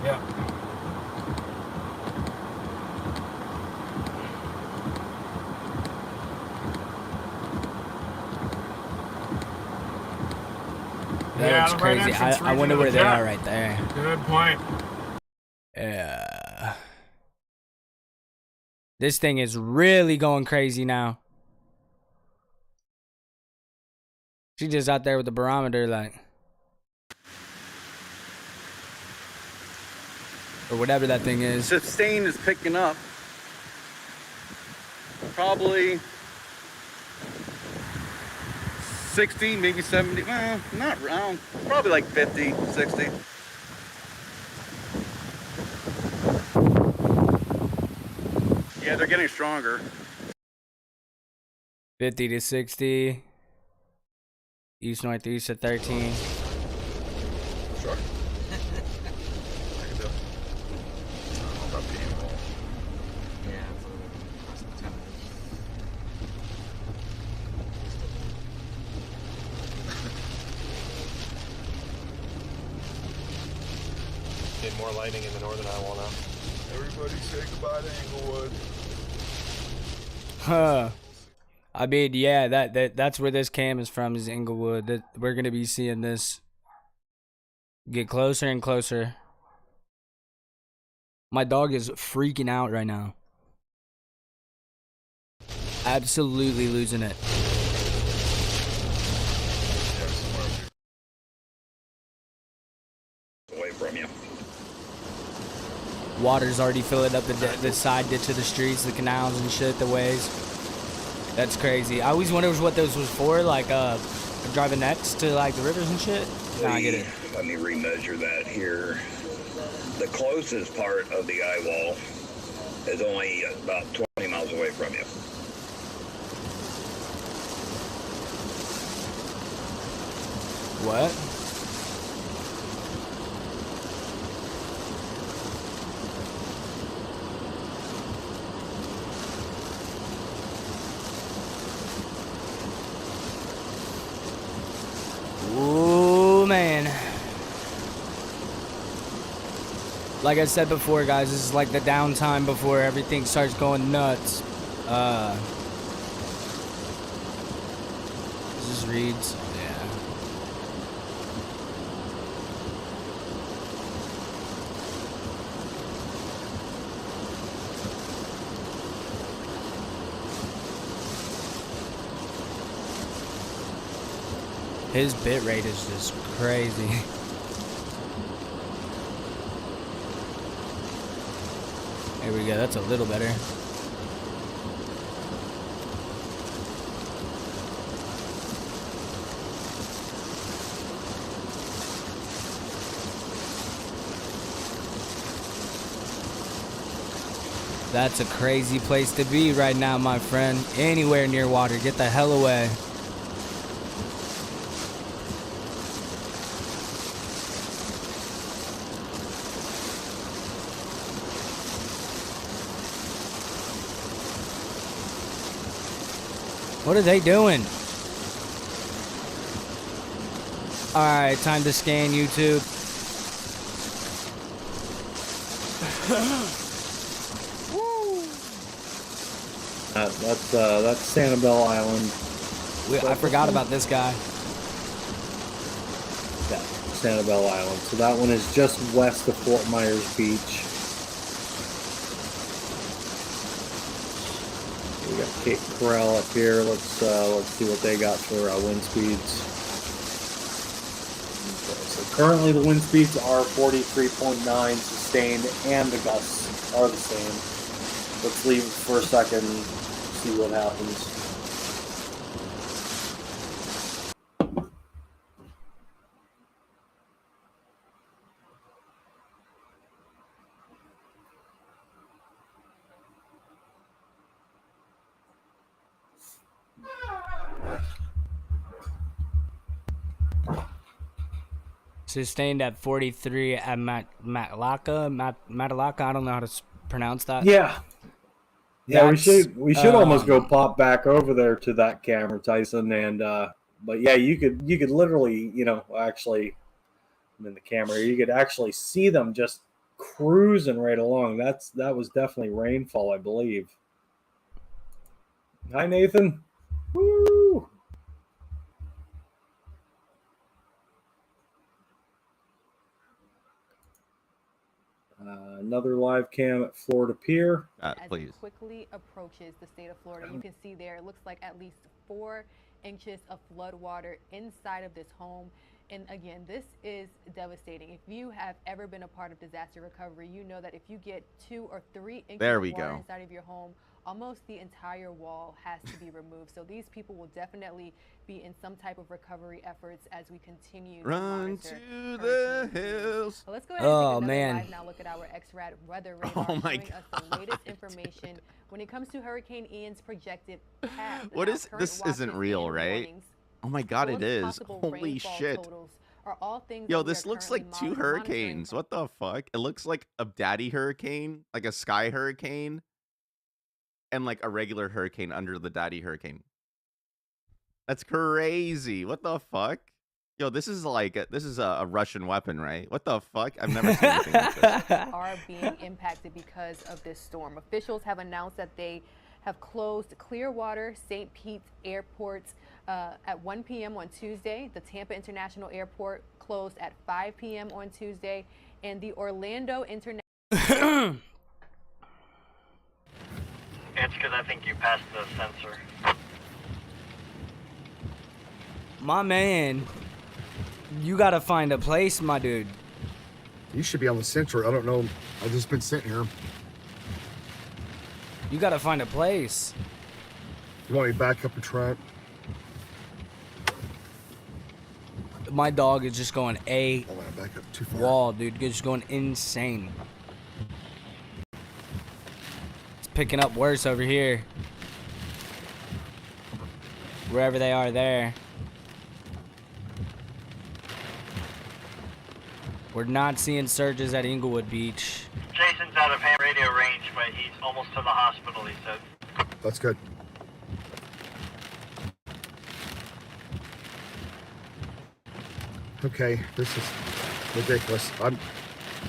Yeah. That looks the right crazy. entrance I wonder region where of they the are jet. right there. Good point. Yeah. This thing is really going crazy now. She just out there with the barometer, like, or whatever that thing is. Sustain is picking up. Probably 60, maybe 70. Well, not around. Probably like 50, 60. Yeah, they're getting stronger. 50 to 60. East northeast at 13. Sure. I can do it. I don't know about being wrong. Yeah, it's a little less than 10 minutes. Need more lighting in the northern eye wall now. Everybody say goodbye to Englewood. Huh. I mean, yeah, that's where this cam is from, is Inglewood. That we're gonna be seeing this get closer and closer. My dog is freaking out right now. Absolutely losing it. Away from you. Water's already filling up the side ditch of the streets, the canals and shit, the ways. That's crazy. I always wondered what those was for, like driving next to like the rivers and shit. Nah, I get it. Let me remeasure that here. The closest part of the eye wall is only about 20 miles away from you. What? Ooh, man. Like I said before, guys, this is like the downtime before everything starts going nuts. This is Reed's. Yeah. His bit rate is just crazy. There we go, that's a little better. That's a crazy place to be right now, my friend. Anywhere near water, get the hell away. What are they doing? Alright, time to scan YouTube. That's Sanibel Island. I forgot about this guy. Yeah, Sanibel Island. So that one is just west of Fort Myers Beach. We got Cape Coral up here. Let's see what they got for wind speeds. Okay, so currently the wind speeds are 43.9 sustained, and the gusts are the same. Let's leave it for a second, see what happens. Sustained at 43 at Matalaka. I don't know how to pronounce that. Yeah. Yeah, we should almost go um, pop back over there to that camera, Tyson, and but yeah, you could literally, actually, I'm in the camera, you could actually see them just cruising right along. That was definitely rainfall, I believe. Hi, Nathan. Woo! Another live live cam at Florida Pier. As Please. it quickly approaches the state of Florida, you can see there, it looks like at least 4 inches of flood water inside of this home. And again, this is devastating. If you have ever been a part of disaster recovery, you know that if you get 2 or 3 inches There of we water go. inside of your home, almost the entire wall has to be removed. So these people will definitely be in some type of recovery efforts as we continue Run to monitor to the Hurricane Ian. hills. Well, let's go ahead and take Oh, another man. live now look at our XRAD weather radar Oh, my showing us the latest information when it comes to Hurricane Ian's projected path. What Now, is current this? Isn't watches real, and right? warnings, Oh my God, as it well as is. possible Holy rainfall shit. totals are all things Yo, that we this are looks currently like 2 monitoring hurricanes. What the fuck? It looks like a daddy hurricane, like a sky hurricane, and like a regular hurricane under the daddy hurricane. That's crazy. What the fuck? Yo, this is like a Russian weapon, right? What the fuck? I've never seen anything like this. are being impacted because of this storm. Officials have announced that they have closed Clearwater, St. Pete airports at 1 p.m. on Tuesday. The Tampa International Airport closed at 5 p.m. on Tuesday, and the Orlando International. It's because I think you passed the sensor. My man, you gotta find a place, my dude. You should be on the sensor. I don't know. I've just been sitting here. You gotta find a place. You want me to back up and try it? My dog is just going I want to back up too far. wall, dude. Just going insane. It's picking up worse over here. Wherever they are there. We're not seeing surges at Inglewood Beach. Jason's out of ham radio range, but he's almost to the hospital, he said. That's good. Okay, this is ridiculous. I'm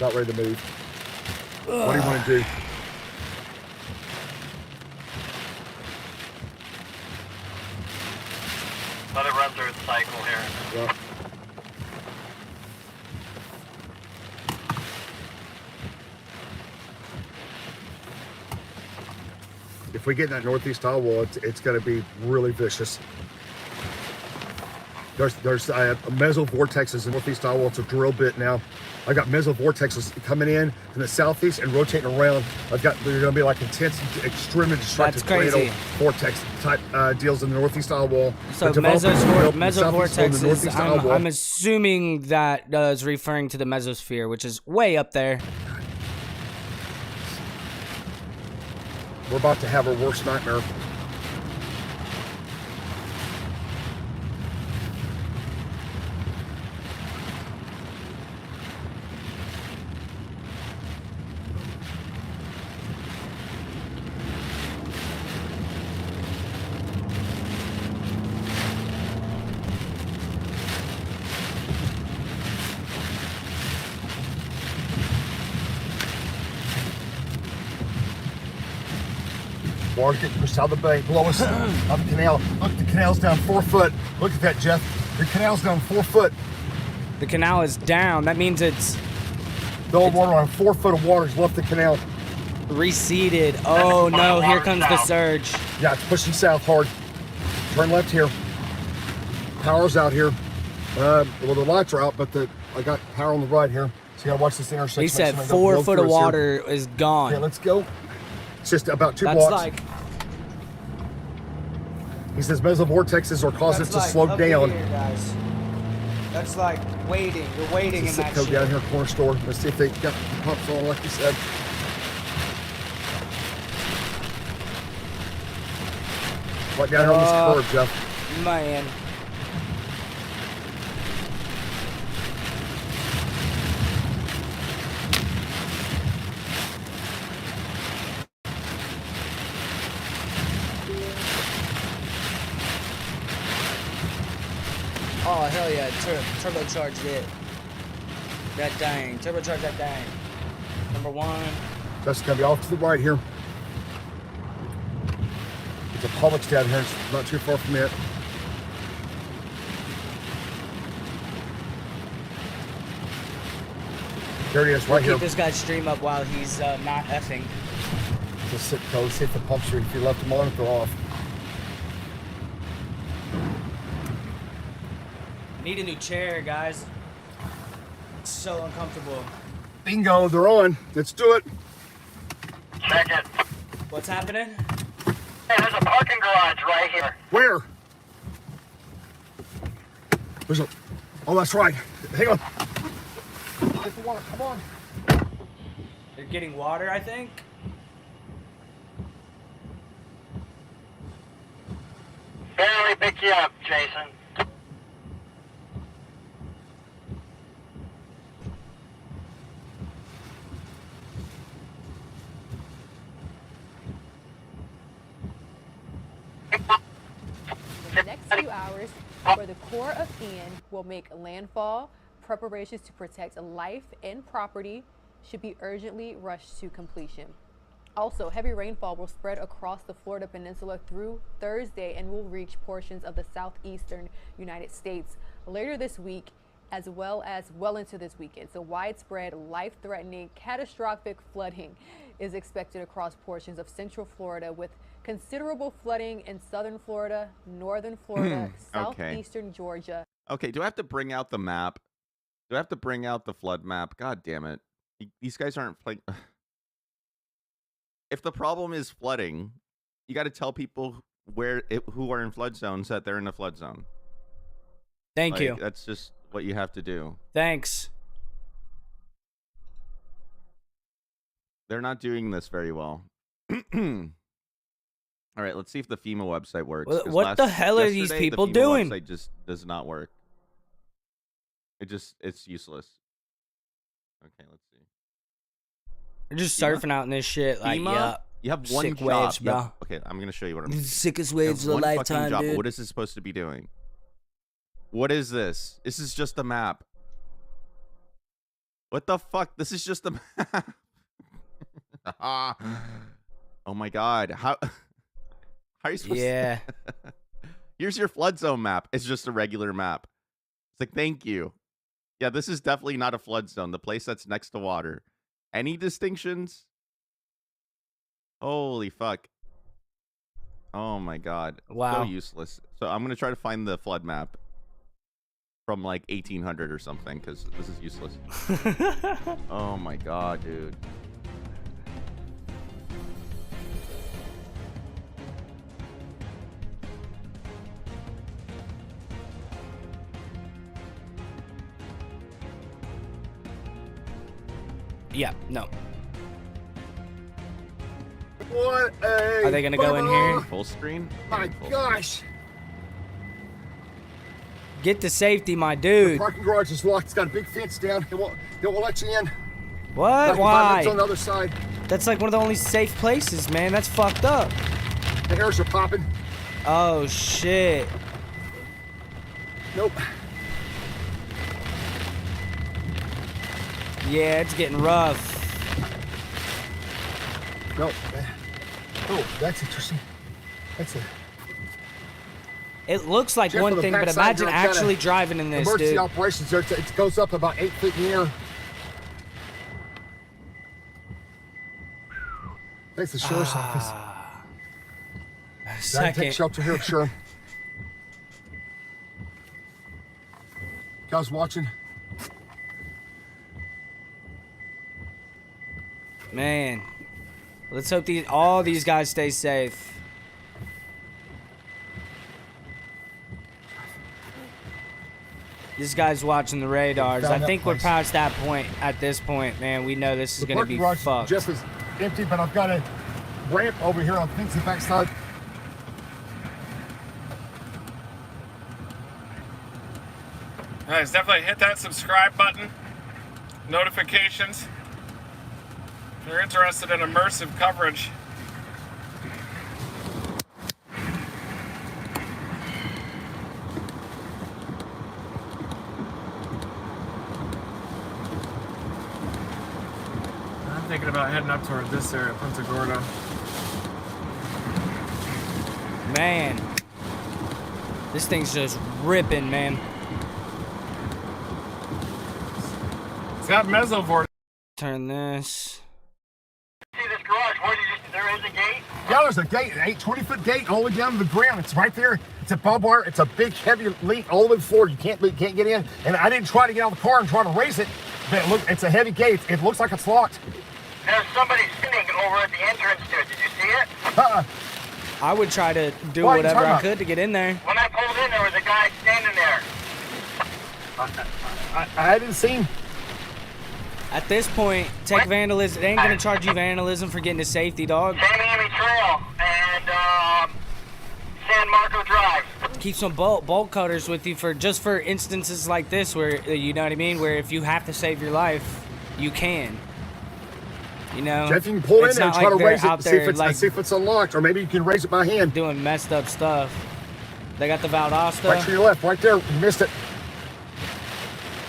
not ready to move. What do you want to do? Let it run through its cycle here. Yeah. If we get in that northeast eye wall, it's going to be really vicious. There's mesovortexes in northeast eye wall. It's a drill bit now. I've got mesovortexes coming in from the southeast and rotating around. They're going to be like intense, extremely destructive tornado vortex type deals in the northeast eye wall. So mesovortexes, I'm assuming that is referring to the mesosphere, which is way up there. We're about to have our worst nightmare. Water's getting pushed out of the bay, below us, out the canal. Look, the canal's down 4 foot. Look at that, Jeff. The canal's down 4 foot. The canal is down. That means it's... The water on 4 foot of water's left the canal. Receded. Oh no, here comes the surge. Yeah, it's pushing south hard. Turn left here. Power's out here. Well, the lights are out, but I got power on the right here. So you gotta watch this intersection. He said 4 foot of water is gone. Okay, let's go. It's just about 2 That's blocks. like... He says mesovortexes are causing us to slow down. Here, guys. That's like waiting. You're waiting in that Go shit. down here, corner store. Let's see if they got the pumps on, like you said. Right down here on this curb, Jeff. Man. Oh, hell yeah. Turbocharged it. That dang. Turbocharge that dang. Number 1. That's going to be off to the right here. It's a Publix down here. It's not too far from it. There it is, We'll right here. keep this guy's stream up while he's not effing. Just sit, go see if the pumps are, if you left them on, if they're off. I need a new chair, guys. It's so uncomfortable. Bingo, they're on. Let's do it. Check it. What's happening? Hey, there's a parking garage right here. Where? There's a. Oh, that's right. Hang on. Get the water. Come on. They're getting water, I think. Barely pick you up, Jason. In the next few hours, where the core of Ian will make landfall, preparations to protect life and property should be urgently rushed to completion. Also, heavy rainfall will spread across the Florida Peninsula through Thursday and will reach portions of the southeastern United States later this week, as well as well into this weekend. So widespread, life-threatening, catastrophic flooding is expected across portions of central Florida, with considerable flooding in southern Florida, northern Florida, southeastern Georgia. Okay, do I have to bring out the map? Do I have to bring out the flood map? God damn it. These guys aren't playing. If the problem is flooding, you got to tell people who are in flood zones that they're in a flood zone. Thank you. That's just what you have to do. Thanks. They're not doing this very well. All right, let's see if the FEMA website works. What the hell are these people doing? The FEMA website just does not work. It's useless. Okay, let's see. They're just surfing out in this shit. Like, FEMA? yeah. You have one sick job. waves, bro. Okay, I'm gonna show you what I'm. Sickest waves of a one fucking lifetime, job. dude. What is this supposed to be doing? What is this? This is just a map. What the fuck? This is just a map. Oh my god. How are you supposed Yeah. to... Here's your flood zone map. It's just a regular map. It's like, thank you. Yeah, this is definitely not a flood zone. The place that's next to water. Any distinctions? Holy fuck. Oh my god. Wow. So useless. So I'm going to try to find the flood map from like 1800 or something, because this is useless. Oh my god, dude. Yeah, no. What a Are they gonna go in here? Full screen? My gosh. Get to safety, my The dude. parking garage is locked. It's got a big fence down. It won't let you in. What? Got Why? It's on the other side. That's like one of the only safe places, man. That's fucked up. The hairs are popping. Oh, shit. Nope. Yeah, it's getting rough. Nope. Oh, that's interesting. That's a... It looks like Jeff, one on the thing, but backside, imagine you're kinda actually driving in this, emergency dude. operations there. It goes up about 8 feet in the air. Thanks to the sheriff's office. Take Second. shelter here, sure. Guys watching. Man. Let's hope all these guys stay safe. This guy's watching the radars. I think we're past that point at this point, man. We know this is going to be fucked. Just as empty, but I've got a ramp over here on the fence backside. Guys, definitely hit that subscribe button. Notifications. If you're interested in immersive coverage. I'm thinking about heading up toward this area, Punta Gorda. Man. This thing's just ripping, man. It's got mesovortex. turn this. See this garage? There is a gate? Yeah, there's a gate, an 20-foot gate all the way down to the ground. It's right there. It's a barbed wire. It's a big, heavy leak all the way to the floor. You can't get in. And I didn't try to get out of the car and try to raise it. But look, it's a heavy gate. It looks like it's locked. There's somebody sitting over at the entrance to it. Did you see it? I would try to do What are you whatever talking I about? could to get in there. When I pulled in, there was a guy standing there. I didn't see him. At this point, take vandalism. They ain't gonna charge you vandalism for getting to safety, dog. San Miami Trail and San Marco Drive. Keep some bolt cutters with you for instances like this, where you know what I mean, where if you have to save your life, you can. You know, Jeff, you can pull in it's there and not try like to raise they're it out and there, see if it's unlocked, or maybe you can raise it by hand. Doing messed up stuff. They got the Valdosta. Right to your left, right there. You missed it.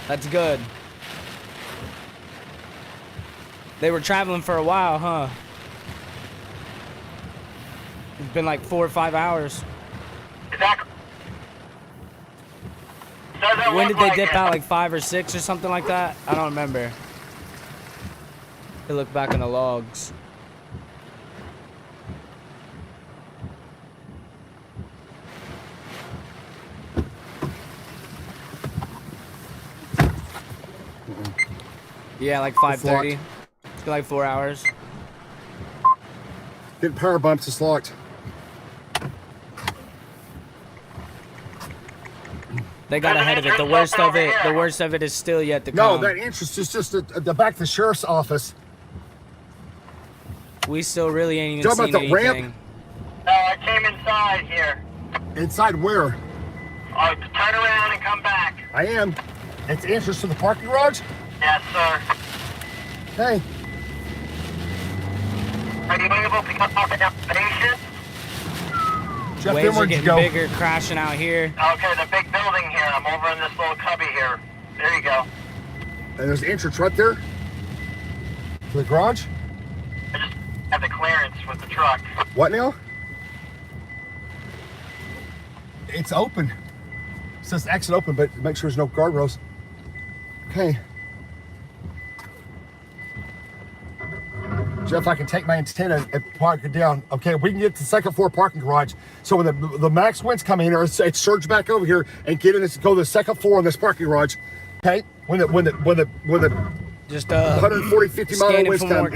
That's good. They were traveling for a while, huh? It's been like 4 or 5 hours. When did they dip out? Like 5 or 6 or something like that? I don't remember. They look back in the logs. Yeah, like 5:30. It's been like 4 hours. Getting power bumps, it's locked. They got ahead of it. The worst of it is still yet to No, come. that entrance is just at the back of the sheriff's office. We still really ain't even Talking seen about the anything. ramp? No, I came inside here. Inside where? Turn around and come back. I am. It's the entrance to the parking garage? Yes, sir. Hey. Are you able to come off the destination? Jeff, Waves are where'd you getting go? bigger, crashing out here. Okay, the big building here. I'm over in this little cubby here. There you go. And there's the entrance right there. To the garage? I just have the clearance with the truck. What now? It's open. It says exit open, but make sure there's no guardrails. Okay. Jeff, I can take my antenna and park it down. Okay, we can get to the second floor parking garage. So when the max winds come in here, it's surge back over here and get in this, go to the second floor in this parking garage. Okay, when the just 140, 50 mile winds come.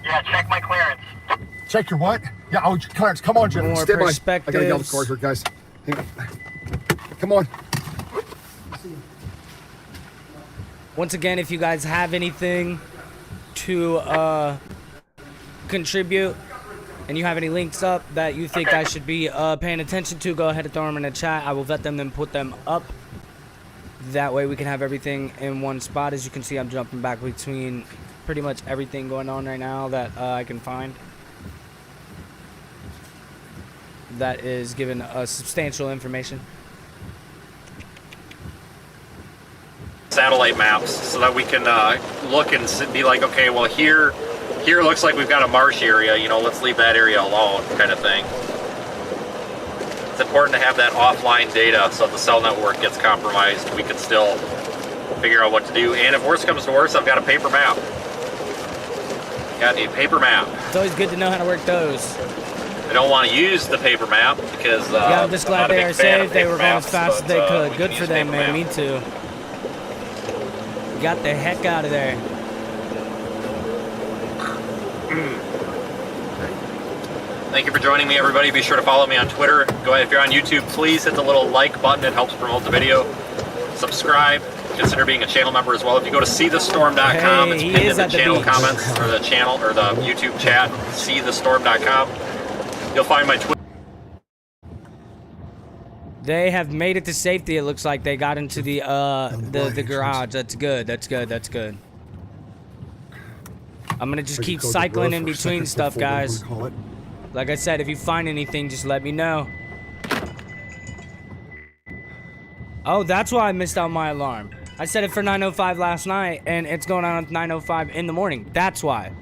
Yeah, check my clearance. Check your what? Yeah, oh, Clarence, come on, Jeff. More Stand by. I gotta get out of perspectives. the car here, guys. Hang on. Come on. Once again, if you guys have anything to contribute and you have any links up that you think I should be paying attention to, go ahead and throw them in the chat. I will vet them and put them up. That way we can have everything in one spot. As you can see, I'm jumping back between pretty much everything going on right now that I can find. That is giving us substantial information. Satellite maps so that we can look and be like, okay, well here looks like we've got a marsh area, you know, let's leave that area alone, kind of thing. It's important to have that offline data so if the cell network gets compromised, we can still figure out what to do. And if worse comes to worse, I've got a paper map. Got a paper map. It's always good to know how to work those. I don't want to use the paper map because Yeah, I'm just I'm glad not a they big are fan of safe. They paper were going as maps, fast as but, they could. we Good can for use them, paper man. map. Me too. Got the heck out of there. Thank you for joining me, everybody. Be sure to follow me on Twitter. Go ahead, if you're on YouTube, please hit the little like button. It helps promote the video. Subscribe. Consider being a channel member as well. If you go to seethestorm.com, Hey, it's he pinned is in the at the channel beach. comments, or the channel, or the YouTube chat, seethestorm.com. You'll find my Twitter. They have made it to safety. It looks like they got into the garage. That's good. That's good. That's good. I'm gonna just keep cycling in between stuff, guys. Like I said, if you find anything, just let me know. Oh, that's why I missed out my alarm. I set it for 9:05 last night, and it's going on at 9:05 in the morning. That's why.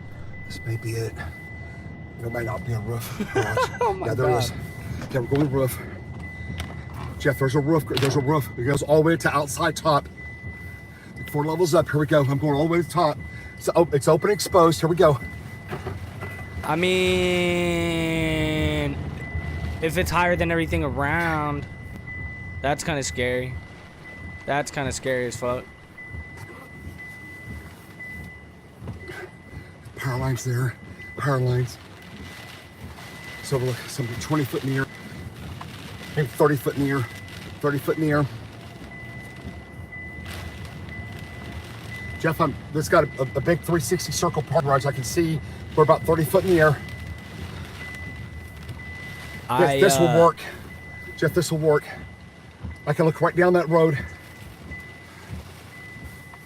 This may be it. There might not be a roof. Oh my yeah, there God. is. Yeah, we're going to the roof. Jeff, there's a roof. There's a roof. It goes all the way to outside top. 4 levels up. Here we go. I'm going all the way to the top. So it's open, exposed. Here we go. I mean, if it's higher than everything around, that's kind of scary. That's kind of scary as fuck. Power lines there. Power lines. So look, something 20 foot in the air. Maybe 30 foot in the air. 30 foot in the air. Jeff, this got a big 360 circle park garage. I can see we're about 30 foot in the air. This will work. Jeff, this will work. I can look right down that road.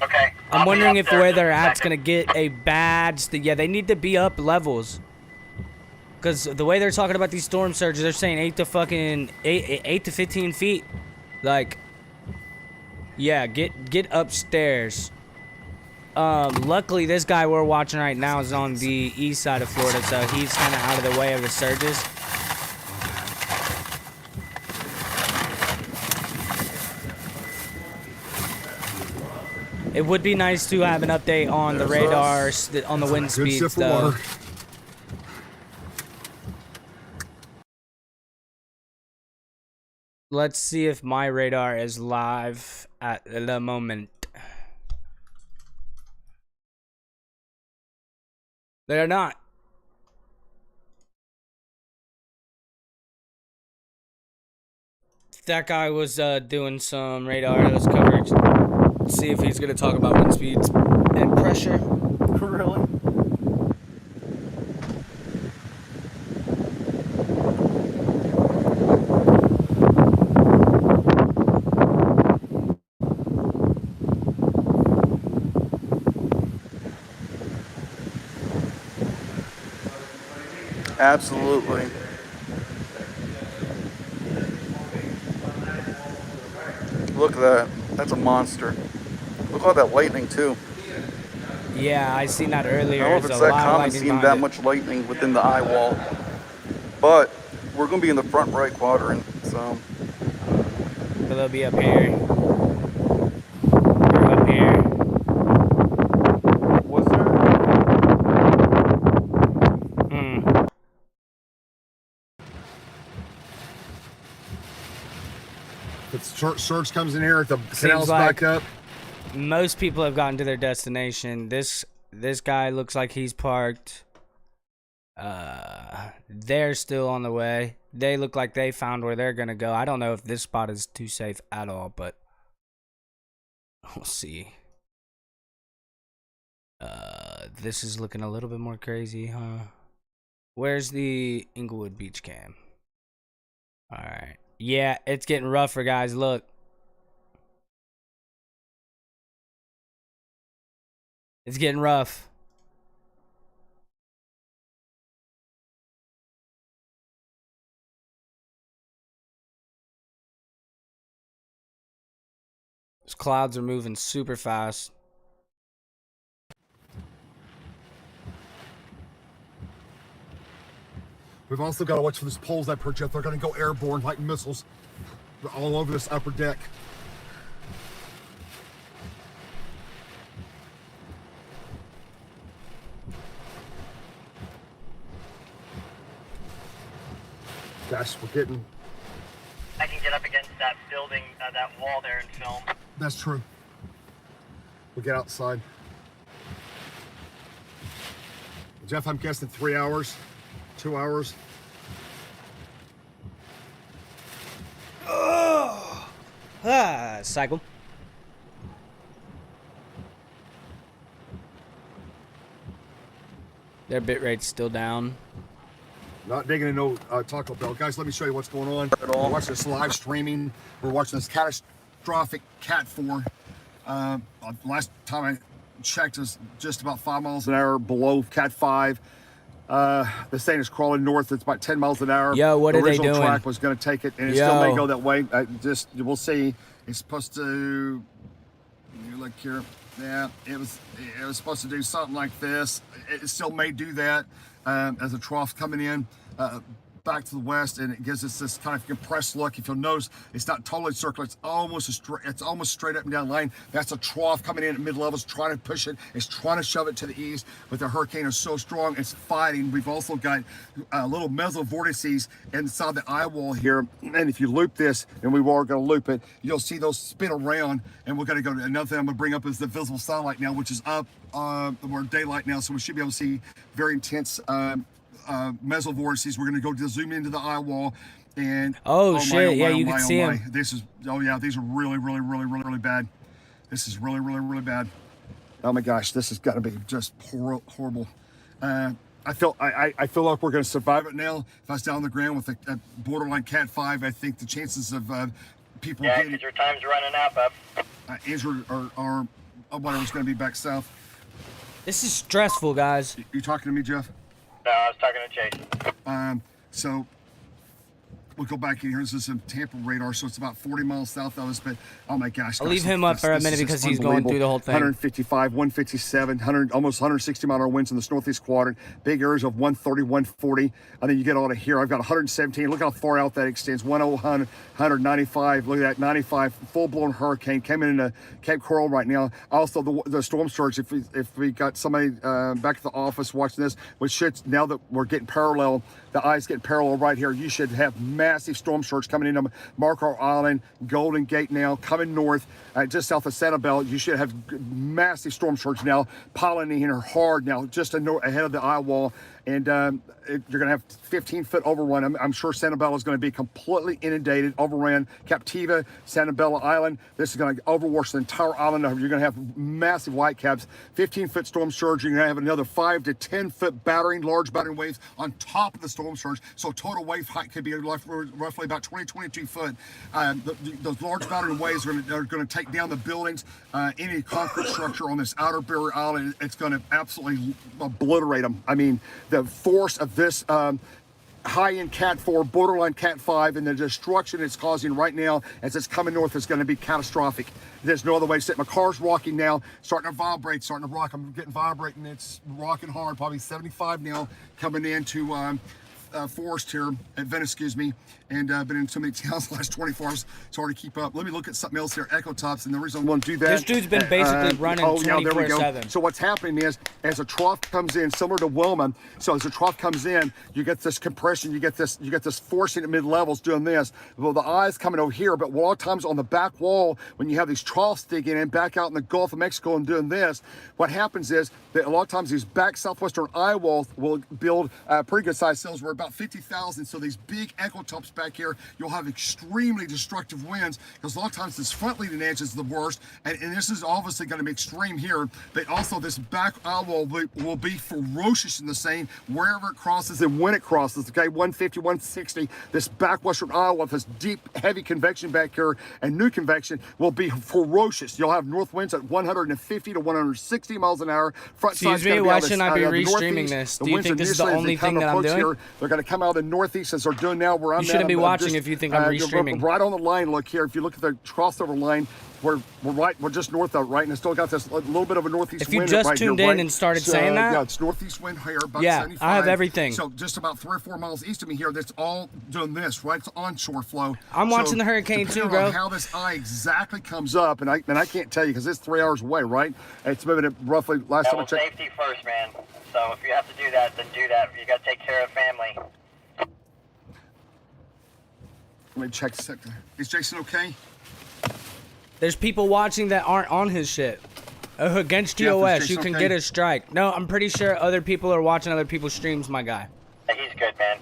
Okay. I'm wondering if where they're at's gonna get a bad. Yeah, they need to be up levels. Cause the way they're talking about these storm surges, they're saying 8 to 15 feet. Like, yeah, get upstairs. Luckily, this guy we're watching right now is on the east side of Florida, so he's kind of out of the way of the surges. It would be nice to have an update on the radars, on the wind speeds, though. Let's see if my radar is live at the moment. They're not. That guy was doing some radar coverage. Let's see if he's gonna talk about wind speeds and pressure. Really? Absolutely. Look at that. That's a monster. Look at all that lightning, too. Yeah, I seen that earlier. I don't know if it's that common seeing that much lightning within the eye wall. But we're going to be in the front right quadrant, so. So they'll be up here. Or up here. Was there? If surge comes in here, if the canal's back up. Most people have gotten to their destination. This guy looks like he's parked. They're still on the way. They look like they found where they're gonna go. I don't know if this spot is too safe at all, but we'll see. This is looking a little bit more crazy, huh? Where's the Inglewood Beach cam? Alright. Yeah, it's getting rougher, guys. Look. It's getting rough. Those clouds are moving super fast. We've also got to watch for these poles I perch up. They're going to go airborne like missiles. They're all over this upper deck. Gosh, we're getting... I can get up against that building, that wall there and film. That's true. We'll get outside. Jeff, I'm guessing 3 hours, 2 hours. Cycle. Their bit rate's still down. Not digging in no Taco Bell. Guys, let me show you what's going on. We're watching this live streaming. We're watching this catastrophic Cat 4. Last time I checked, it was just about 5 miles an hour below Cat 5. This thing is crawling north. It's about 10 miles an hour. Yo, what are they doing? The original track was going to take it, and it still may go that way. We'll see. It's supposed to... You look here. Yeah, it was supposed to do something like this. It still may do that as a trough coming in. back to the west, and it gives us this kind of compressed look. If you'll notice, it's not totally circular. It's almost straight up and down line. That's a trough coming in at mid levels, trying to push it. It's trying to shove it to the east, but the hurricane is so strong, it's fighting. We've also got little mesovortices inside the eye wall here, and if you loop this, and we are going to loop it, you'll see those spin around. And we're going to go to another thing I'm going to bring up is the visible satellite now, which is up. We're daylight now, so we should be able to see very intense mesovortices. We're going to go to zoom into the eye wall, and oh shit, yeah, you can see them. This is these are really bad. This is really bad. Oh my gosh, this has got to be just horrible. I feel like we're going to survive it now. If I was down on the ground with a borderline Cat 5, I think the chances of people Yeah, getting because your time's running out, bub. injured or whatever's going to be back south. This is stressful, guys. You talking to me, Jeff? No, I was talking to Jason. So we'll go back in here. This is some Tampa radar, so it's about 40 miles south of us. But oh my gosh, I'll leave him up for a minute because he's going through the whole thing. 155, 157, almost 160 mile an hour winds in this northeast quadrant. Big areas of 130, 140. And then you get on to here. I've got 117. Look how far out that extends. 195. Look at that, 95. Full blown hurricane coming into Cape Coral right now. Also the storm surge. If we got somebody back at the office watching this, which should, now that we're getting parallel, the eye's getting parallel right here, you should have massive storm surge coming into Marco Island, Golden Gate now, coming north, just south of Sanibel. You should have massive storm surge now, piling in here hard now, just ahead of the eye wall. And you're going to have 15-foot overrun. I'm sure Sanibel is going to be completely inundated, overran. Captiva, Sanibel Island. This is going to overwash the entire island. You're going to have massive whitecaps, 15-foot storm surge. You're going to have another 5 to 10-foot large battering waves on top of the storm surge. So total wave height could be roughly about 22 foot. Those large battering waves are going to take down the buildings, any concrete structure on this outer barrier island. It's going to absolutely obliterate them. I mean, the force of this high-end Cat 4, borderline Cat 5, and the destruction it's causing right now as it's coming north is going to be catastrophic. There's no other way to sit. My car's rocking now, starting to vibrate, starting to rock. I'm getting vibrating. It's rocking hard, probably 75 now, coming into Forest here at Venice, excuse me, and been in so many towns the last 24 hours. It's hard to keep up. Let me look at something else here, Echo Tops, and the reason I want to do that. This dude's been basically running 24/7. So what's happening is, as a trough comes in, similar to Wilma, so as a trough comes in, you get this compression, you get this forcing at mid levels doing this. Well, the eye's coming over here, but a lot of times on the back wall, when you have these troughs digging in back out in the Gulf of Mexico and doing this, what happens is that a lot of times these back southwestern eye walls will build pretty good sized cells. We're about 50,000. So these big echo tops back here, you'll have extremely destructive winds because a lot of times this front leading edge is the worst, and this is obviously going to be extreme here, but also this back eye wall will be ferocious in the same wherever it crosses and when it crosses. Okay, 150, 160. This back western eye wall with this deep, heavy convection back here and new convection will be ferocious. You'll have north winds at 150 to 160 miles an hour. Front Excuse me, why shouldn't I be restreaming this? Do you think this is the only thing that I'm doing? Here, they're going to come out of the northeast as they're doing now. Where I'm you shouldn't be watching if you think I'm restreaming. Right on the line, look here. If you look at the crossover line, we're just north of it, right? And it's still got this little bit of a northeast wind. If you just right tuned here, in and started saying that? Yeah, it's northeast wind here, about yeah, 75. I have everything. So just about 3 or 4 miles east of me here, that's all doing this, right? It's onshore flow. I'm watching the hurricane too, bro. On how this eye exactly comes up, and I can't tell you because it's 3 hours away, right? It's moving at roughly last time I checked. Safety first, man. So if you have to do that, then do that. You got to take care of family. Let me check a second. Is Jason okay? There's people watching that aren't on his shit. Against TOS, you can get a strike. No, I'm pretty sure other people are watching other people's streams, my guy. He's good, man.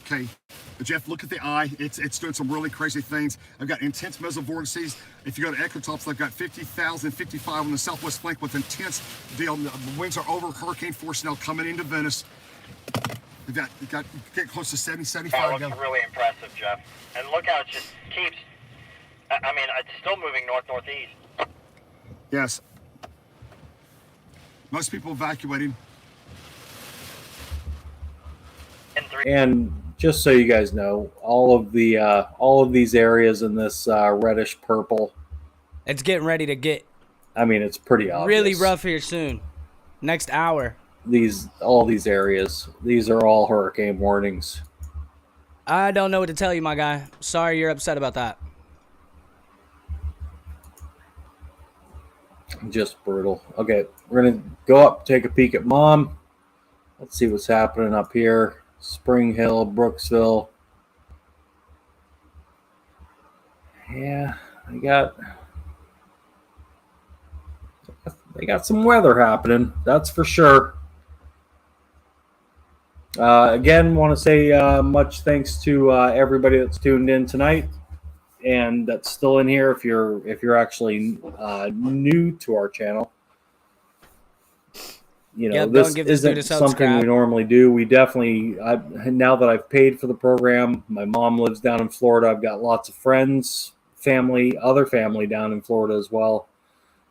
Okay, Jeff, look at the eye. It's doing some really crazy things. I've got intense mesovortices. If you go to Ecotops, I've got 50,000, 55 on the southwest flank with intense deal. The winds are over hurricane force now coming into Venice. We've got get close to 70, 75. That looks really impressive, Jeff. And look how it just keeps. I mean, it's still moving north-northeast. Yes. Most people evacuating. And just so you guys know, all of these areas in this reddish purple, it's getting ready to get. I mean, it's pretty obvious. Really rough here soon. Next hour. all these areas. These are all hurricane warnings. I don't know what to tell you, my guy. Sorry you're upset about that. Just brutal. Okay, we're gonna go up, take a peek at Mom. Let's see what's happening up here. Spring Hill, Brooksville. Yeah, they got some weather happening. That's for sure. Again, want to say much thanks to everybody that's tuned in tonight and that's still in here. If you're actually new to our channel, this isn't something we normally do. We definitely, now that I've paid for the program, my mom lives down in Florida. I've got lots of friends, family, other family down in Florida as well.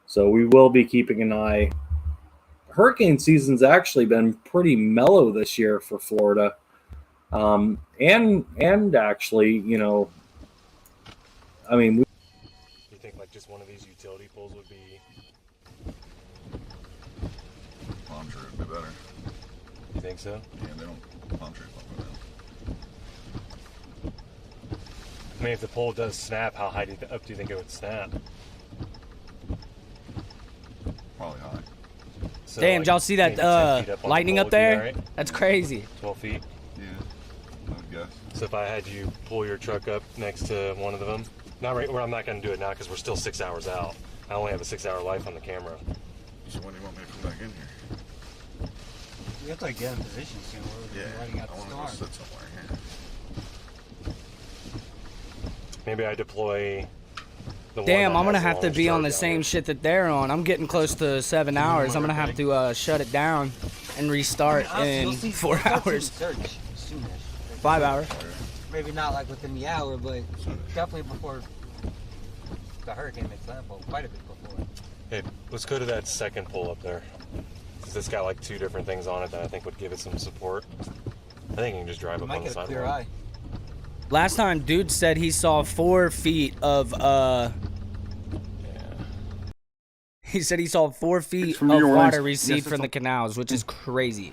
So we will be keeping an eye. Hurricane season's actually been pretty mellow this year for Florida. And actually, I mean, You think like just one of these utility poles would be? Palm tree would be better. You think so? Yeah, they don't palm tree pump it. I mean, if the pole does snap, how high up do you think it would snap? Probably high. So, damn, y'all see that lightning up there? Right? That's crazy. 12 feet? Yeah, I would guess. So if I had you pull your truck up next to one of them, not right, well, I'm not going to do it now because we're still 6 hours out. I only have a 6-hour life on the camera. So when do you want me to come back in here? We have to get in position soon. We're lighting out the storm. I want to go sit somewhere here. Maybe I deploy the damn, one I'm gonna have to be on the same shit that they're on. I'm getting close to 7 hours. I'm gonna have to shut it down and restart in 4 hours. 5 hours. Maybe not like within the hour, but definitely before the hurricane makes landfall. Quite a bit before. Hey, let's go to that second pole up there. It's got like 2 different things on it that I think would give it some support. I think you can just drive up on the sidewalk. Clear eye. Last time, dude said he saw 4 feet of He said he saw 4 feet of water recede from the canals, which is crazy.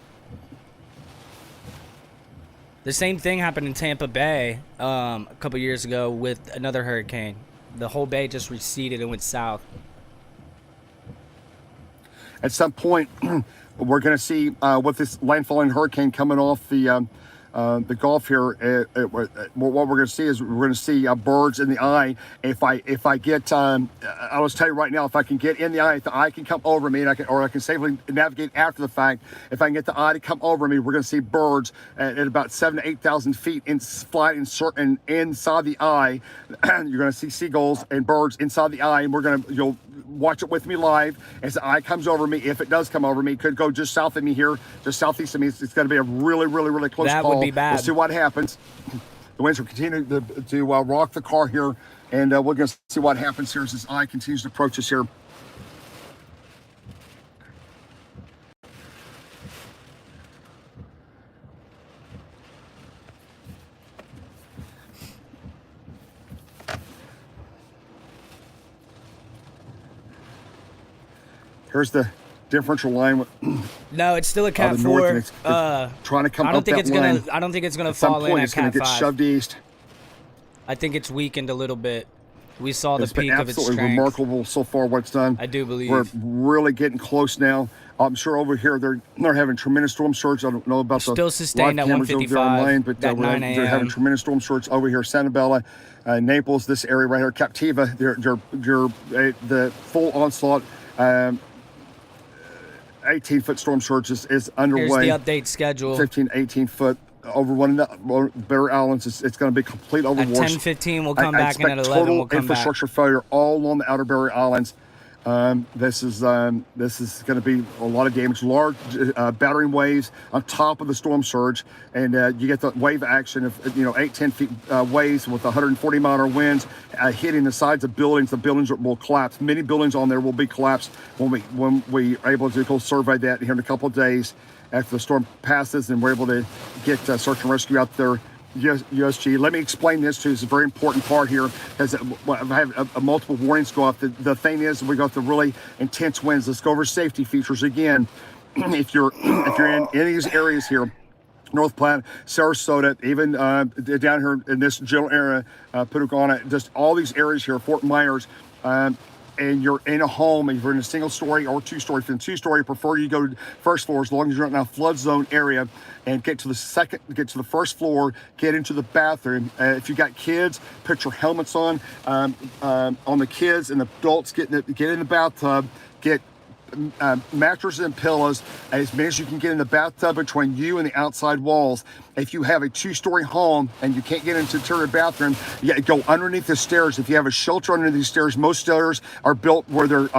The same thing happened in Tampa Bay a couple years ago with another hurricane. The whole bay just receded and went south. At some point, we're going to see with this landfalling hurricane coming off the Gulf here. What we're going to see is we're going to see birds in the eye. If I get, I will tell you right now, if I can get in the eye, if the eye can come over me, and I can safely navigate after the fact. If I can get the eye to come over me, we're going to see birds at about 7,000 to 8,000 feet flying inside the eye. You're going to see seagulls and birds inside the eye, and you'll watch it with me live as the eye comes over me. If it does come over me, it could go just south of me here, just southeast of me. It's going to be a really, really, really close call. Would be bad. We'll see what happens. The winds will continue to rock the car here, and we're going to see what happens here as this eye continues to approach us here. Here's the differential line. No, it's still a Cat 4. It's trying to come I don't up think that it's line. gonna. I don't think it's gonna At some fall point, in at it's going Cat to get 5. shoved east. I think it's weakened a little bit. We saw the It's been peak of its absolutely strength. remarkable so far what it's done. I do believe. We're really getting close now. I'm sure over here they're having tremendous storm surge. I don't know about the Still sustained live at cameras over there 155 online, but at 9 they're having a.m. tremendous storm surge over here, Sanibel, Naples, this area right here, Captiva. The full onslaught. 18-foot storm surge is underway. Here's the update schedule. 15, 18-foot over one of the Bear Islands. It's going to be complete overwash. At 10:15, we'll come back, and at 11, total we'll come infrastructure failure all along the Outer Barrier Islands. This is going to be a lot of damage. Large battering waves on top of the storm surge, and you get the wave action of 8-10 feet waves with 140-mile-an-hour winds hitting the sides of buildings. The buildings will collapse. Many buildings on there will be collapsed when we are able to go survey that here in a couple of days after the storm passes, and we're able to get search and rescue out there. USG. Let me explain this too. It's a very important part here, because I have multiple warnings go off. The thing is, we got the really intense winds. Let's go over safety features again. if you're in any of these areas here, North Platte, Sarasota, even down here in this general area, Putacana, just all these areas here, Fort Myers, and you're in a home, if you're in a single story or two story, if you're in two story, I prefer you go to first floor as long as you're not in a flood zone area, and get to the first floor, get into the bathroom. If you got kids, put your helmets on the kids, and the adults get in the bathtub, get mattresses and pillows as many as you can get in the bathtub between you and the outside walls. If you have a two-story home and you can't get into the interior bathroom, you go underneath the stairs. If you have a shelter underneath these stairs, most stairs are built where they're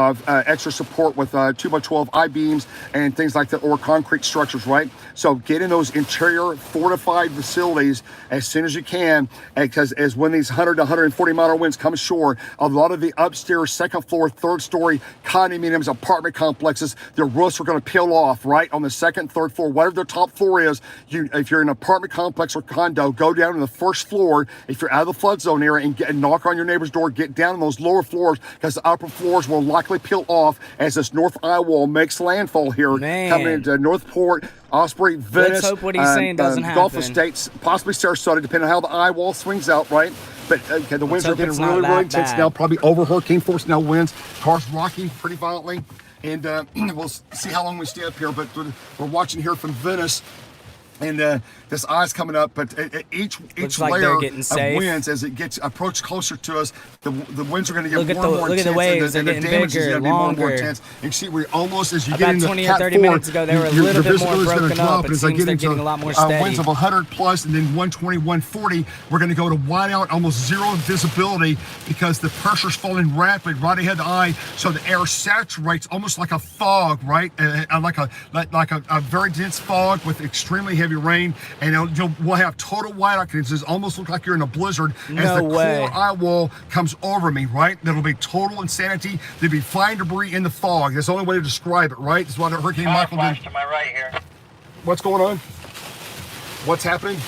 extra support with 2x12 I-beams and things like that, or concrete structures, right? So get in those interior fortified facilities as soon as you can, because as when these 100 to 140 mile winds come ashore, a lot of the upstairs, second floor, third story condominiums, apartment complexes, their roofs are going to peel off, right? On the second, third floor, whatever their top floor is, if you're in an apartment complex or condo, go down to the first floor if you're out of the flood zone area, and knock on your neighbor's door, get down on those lower floors, because the upper floors will likely peel off as this north eye wall makes landfall here, coming into Northport, Osprey, Venice, Let's hope what he's saying doesn't Gulf happen. Estates, possibly Sarasota, depending on how the eye wall swings out, right? But the winds are getting really, really intense now, probably over hurricane force now winds. Cars rocking pretty violently. And we'll see how long we stay up here, but we're watching here from Venice. And this eye's coming up, but each like layer of safe. winds, as it gets approach closer to us, the winds are going to get more and more look intense. At the waves, and the getting damage is bigger, going to be more and more longer. intense. And see, we almost, as you About get into 20 or Cat 30 4, minutes ago, they were a little bit more broken up. It as I seems get they're into getting a lot more steady. winds of 100 plus, and then 120, 140, we're going to go to wide out, almost zero visibility, because the pressure's falling rapid right ahead of the eye, so the air saturates almost like a fog, right? Like a very dense fog with extremely heavy rain, and we'll have total whiteout conditions. Almost look like you're in a blizzard as the core eye wall comes over me, right? That'll be total insanity. There'll be flying debris in the fog. That's the only way to describe it, right? That's what Hurricane Michael did. To my right here. What's going on? What's happening?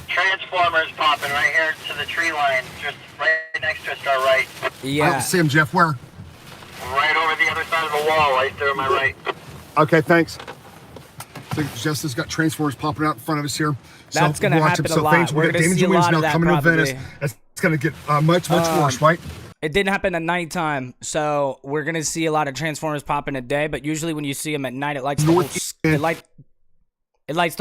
Transformers popping right here to the tree line, just right next to us, our right. I don't see him, Jeff. Where? Right over the other side of the wall, right there on my right. Okay, thanks. So Justin's got transformers popping out in front of us here. That's going to happen a lot. We're going to see a lot of that coming probably. to Venice. It's going to get much worse, right? It didn't happen at nighttime, so we're going to see a lot of transformers popping at day, but usually when you see them at night, it lights the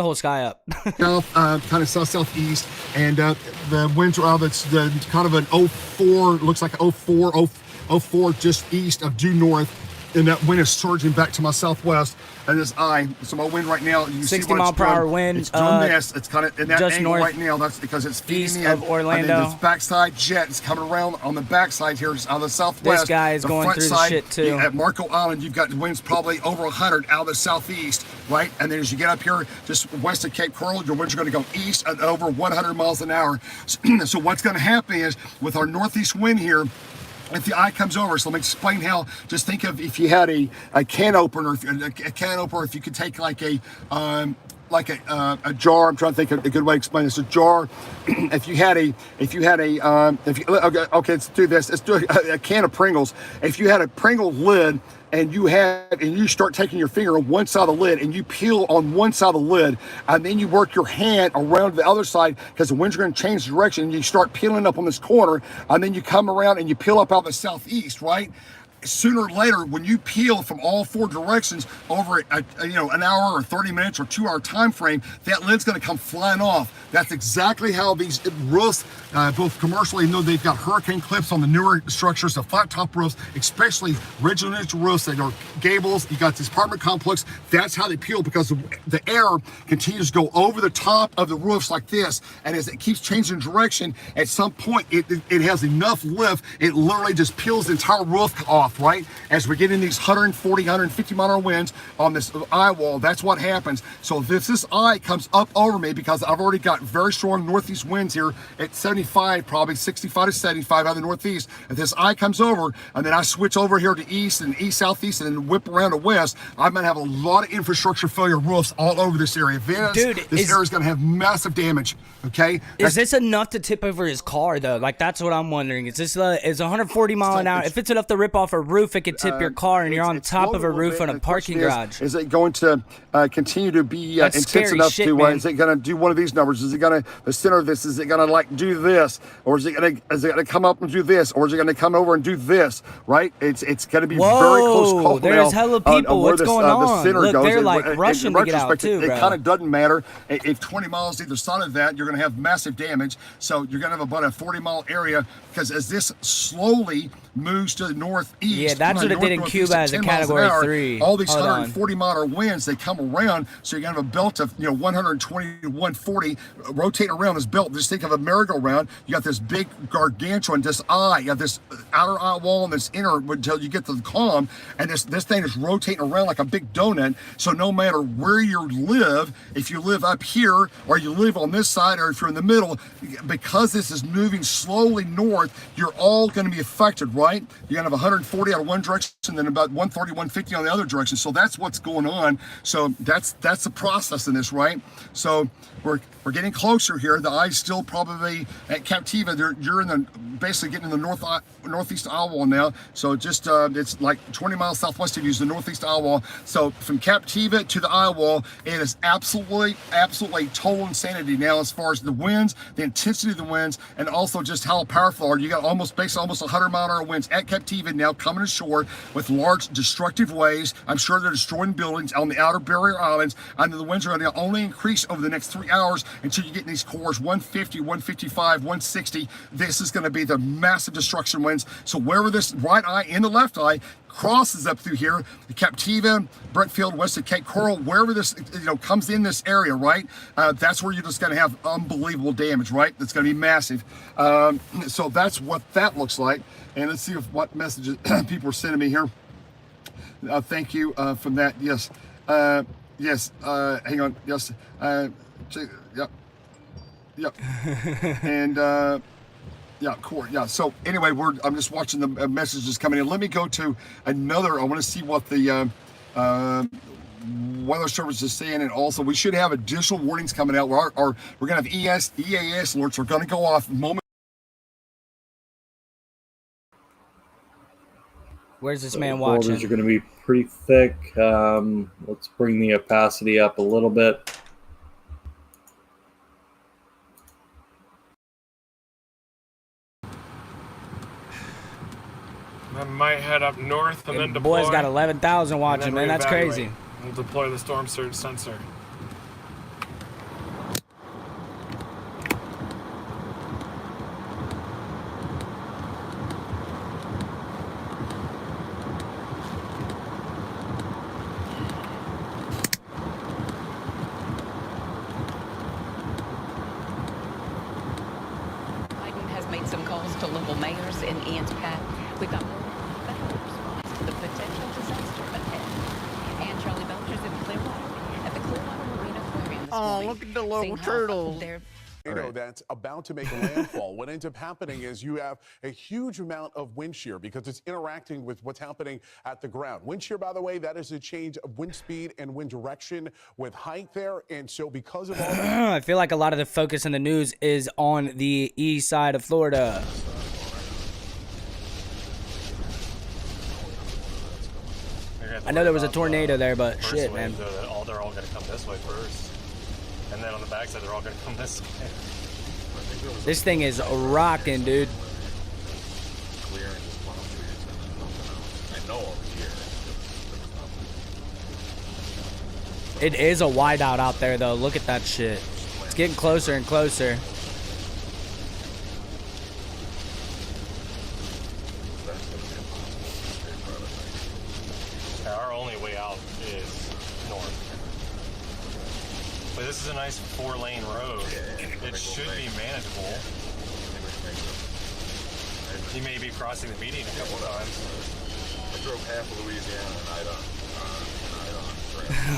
whole sky up. South, kind of southeast, and the winds are that's the kind of an 04, looks like 04 just east of due north, and that wind is surging back to my southwest. And this eye, so my wind right now, you 60 see what mile it's per hour doing. wind. It's doing this. It's kind of in that just angle north right now. That's because it's feeding east in. of Orlando. And then this backside jet is coming around on the backside here out of the southwest. This guy is the going front through side, the shit too. At Marco Island, you've got winds probably over 100 out of the southeast, right? And then as you get up here, just west of Cape Coral, your winds are going to go east at over 100 miles an hour. So what's going to happen is with our northeast wind here, if the eye comes over, so let me explain how. Just think of if you had a can opener, if you could take like a jar. I'm trying to think of a good way to explain this. A jar. Okay, let's do this. Let's do a can of Pringles. If you had a Pringle lid and you start taking your finger on one side of the lid and you peel on one side of the lid, and then you work your hand around the other side because the winds are going to change direction, and you start peeling up on this corner, and then you come around and you peel up out the southeast, right? Sooner or later, when you peel from all four directions over an hour or 30 minutes or 2 hour time frame, that lid's going to come flying off. That's exactly how these roofs, both commercially, even though they've got hurricane clips on the newer structures, the flat top roofs, especially residential roofs that are gables, you got this apartment complex, that's how they peel, because the air continues to go over the top of the roofs like this, and as it keeps changing direction, at some point it has enough lift, it literally just peels the entire roof off, right? As we get in these 140, 150 mile an hour winds on this eye wall, that's what happens. So if this eye comes up over me, because I've already got got very strong northeast winds here at 75, probably 65 to 75 out of the northeast. If this eye comes over, and then I switch over here to east and east southeast, and then whip around to west, I'm gonna have a lot of infrastructure failure roofs all over this area. Venice, Dude, this area is gonna have massive damage. Okay. Is this enough to tip over his car though? Like that's what I'm wondering. Is this is 140 mile an hour? If it's enough to rip off a roof, it could tip your car, and you're on top of a roof on a parking garage. Is it going to continue to be intense scary enough shit, to? man. Is it going to do one of these numbers? Is it going to the center of this? Is it going to like do this, or is it going to come up and do this, or is it going to come over and do this? Right? It's going to be very close call. There's hella people. What's going on? The center Look, goes. they're like rushing to get out too, It bro. kind of doesn't matter if 20 miles either side of that, you're going to have massive damage. So you're going to have about a 40-mile area, because as this slowly moves to the northeast, Yeah, that's what it did in Cuba as a Category 3. All these Hold on. 140-mile have they come around, so you're gonna have a belt of 120 to 140 rotating around this belt. Just think of a merry-go-round. You got this big gargantuan, this eye, you have this outer eye wall and this inner until you get to the column, and this thing is rotating around like a big donut. So no matter where you live, if you live up here or you live on this side, or if you're in the middle, because this is moving slowly north, you're all going to be affected, right? You're going to have 140 out of one direction, and then about 130, 150 on the other direction. So that's what's going on. So that's the process in this, right? So we're getting closer here. The eye's still probably at Captiva. You're in the basically getting in the northeast eye wall now. So just it's like 20 miles southwest of you is the northeast eye wall. So from Captiva to the eye wall, it is absolutely total insanity now as far as the winds, the intensity of the winds, and also just how powerful are. You got almost 100-mile-an-hour winds at Captiva now coming ashore with large destructive waves. I'm sure they're destroying buildings on the outer barrier islands, and the winds are going to only increase over the next 3 hours until you get in these cores 150, 155, 160. This is going to be the massive destruction winds. So wherever this right eye and the left eye crosses up through here, the Captiva, Brentfield, west of Cape Coral, wherever this comes in this area, right? That's where you're just going to have unbelievable damage, right? That's going to be massive. So that's what that looks like. And let's see what messages people are sending me here. Thank you from that. Yes. Yes. Hang on. Yes. Yep. And yeah, cool. Yeah. So anyway, I'm just watching the messages coming in. Let me go to another. I want to see what the weather service is saying, and also we should have additional warnings coming out. We're going to have EAS alerts. Are going to go off moment. Where's this man watching? Boulders are going to be pretty thick. Let's bring the opacity up a little bit. I might head up north and then deploy. Boy's got 11,000 watching, man. That's crazy. We'll deploy the storm surge sensor. Biden has made some calls to local mayors in Ian's path. We've got more federal response to the potential disaster ahead. And Charlie Belcher's in Clearwater at the Clearwater Marine Aquarium this morning. Look at the little seeing how turtles. they're That's about to make a landfall. What ends up happening is you have a huge amount of wind shear because it's interacting with what's happening at the ground. Wind shear, by the way, that is a change of wind speed and wind direction with height there. And so because of all that, I feel like a lot of the focus in the news is on the east side of Florida. I know there was a tornado there, but shit, man. They're all going to come this way first. And then on the backside, they're all going to come this way. This thing is rocking, dude. I know over here. It is a whiteout out there, though. Look at that shit. It's getting closer and closer. Our only way out is north. But this is a nice 4-lane road. It should be manageable. You may be crossing the median a couple times. I drove half of Louisiana and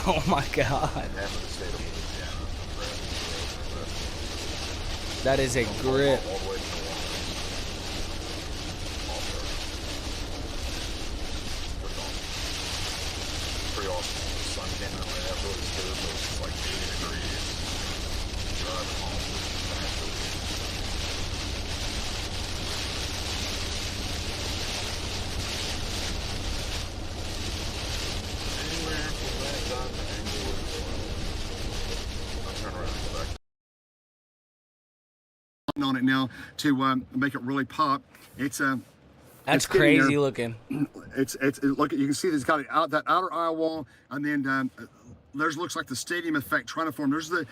Oh my god. half of the state of Louisiana. That is a grip. All the way to the water. Pretty awesome. The sun came out right after it was good, but it's like 80 degrees. Driving home was fantastic. Anywhere from that time to Englewood. I'll turn around and go back. On it now to make it really pop. It's that's it's getting crazy there. looking. It's look, you can see it's got that outer eye wall, and then there's looks like the stadium effect trying to form. There's the